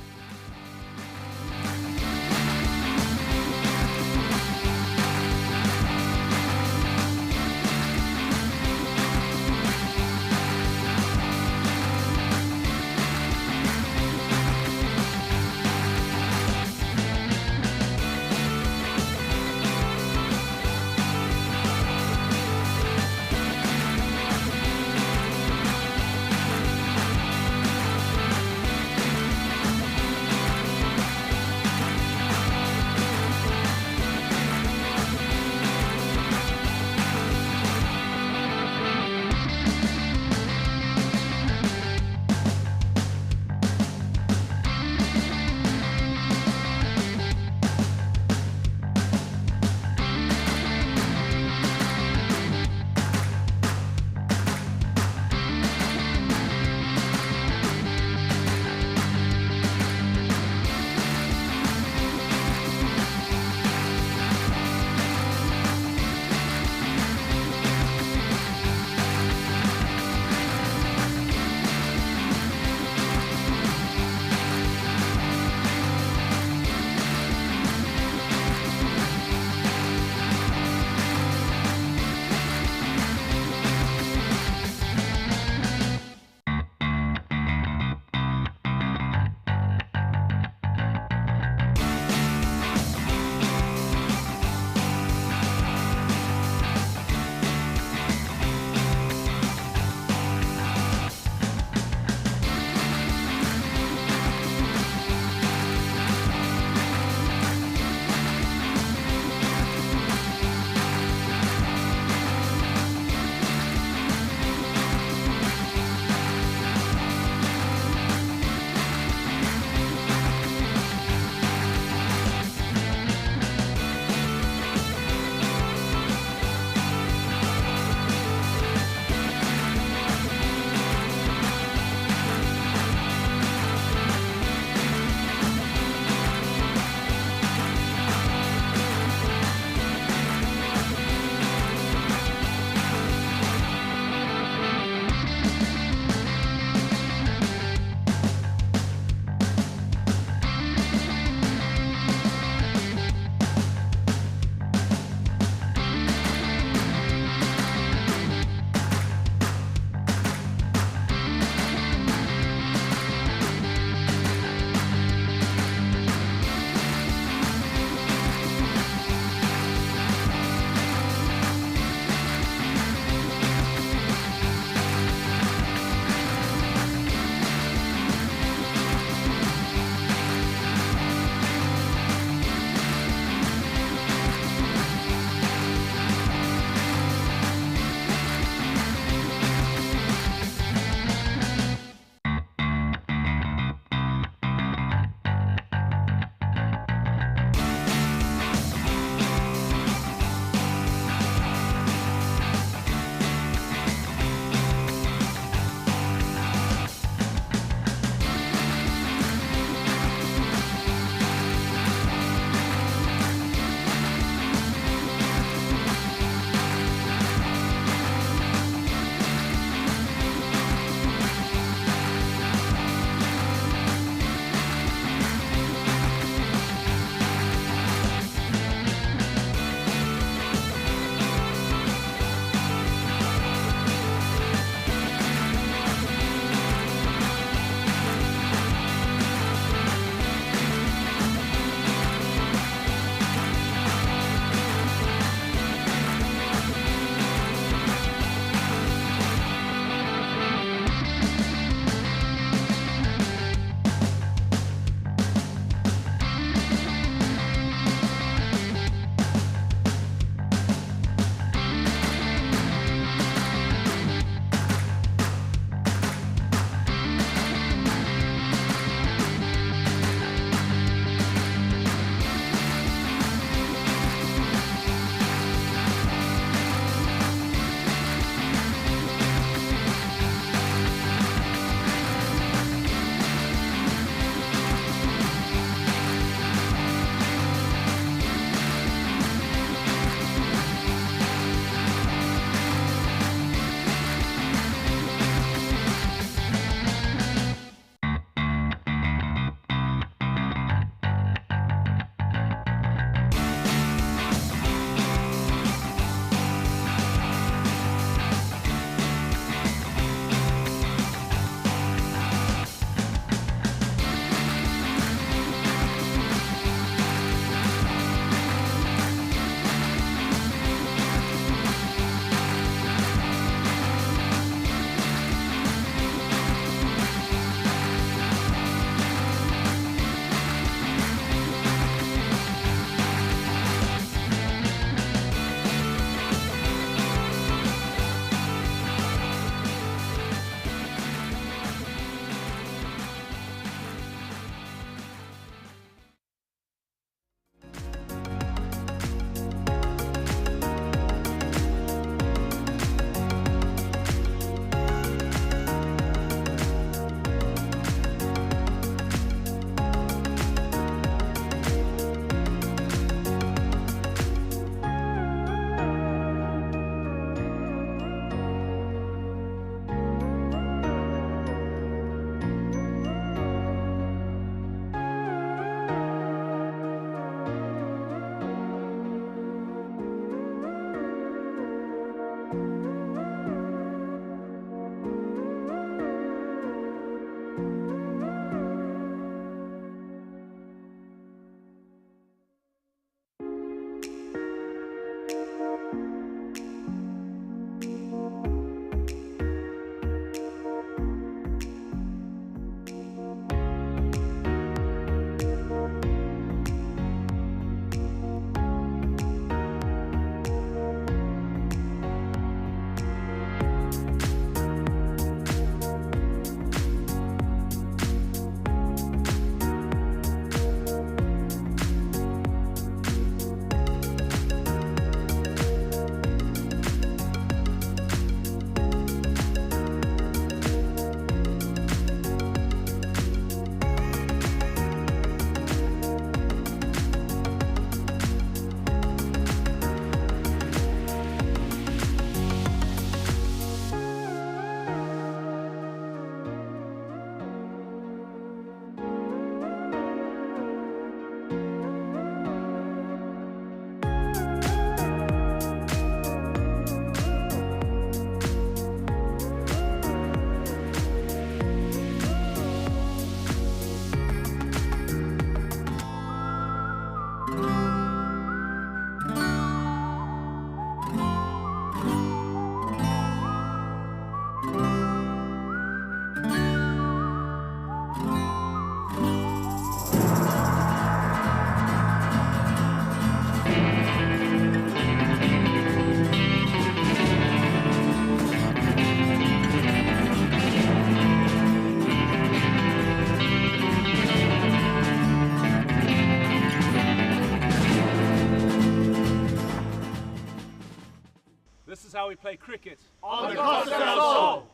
This is how we play cricket. On the cost of our soul.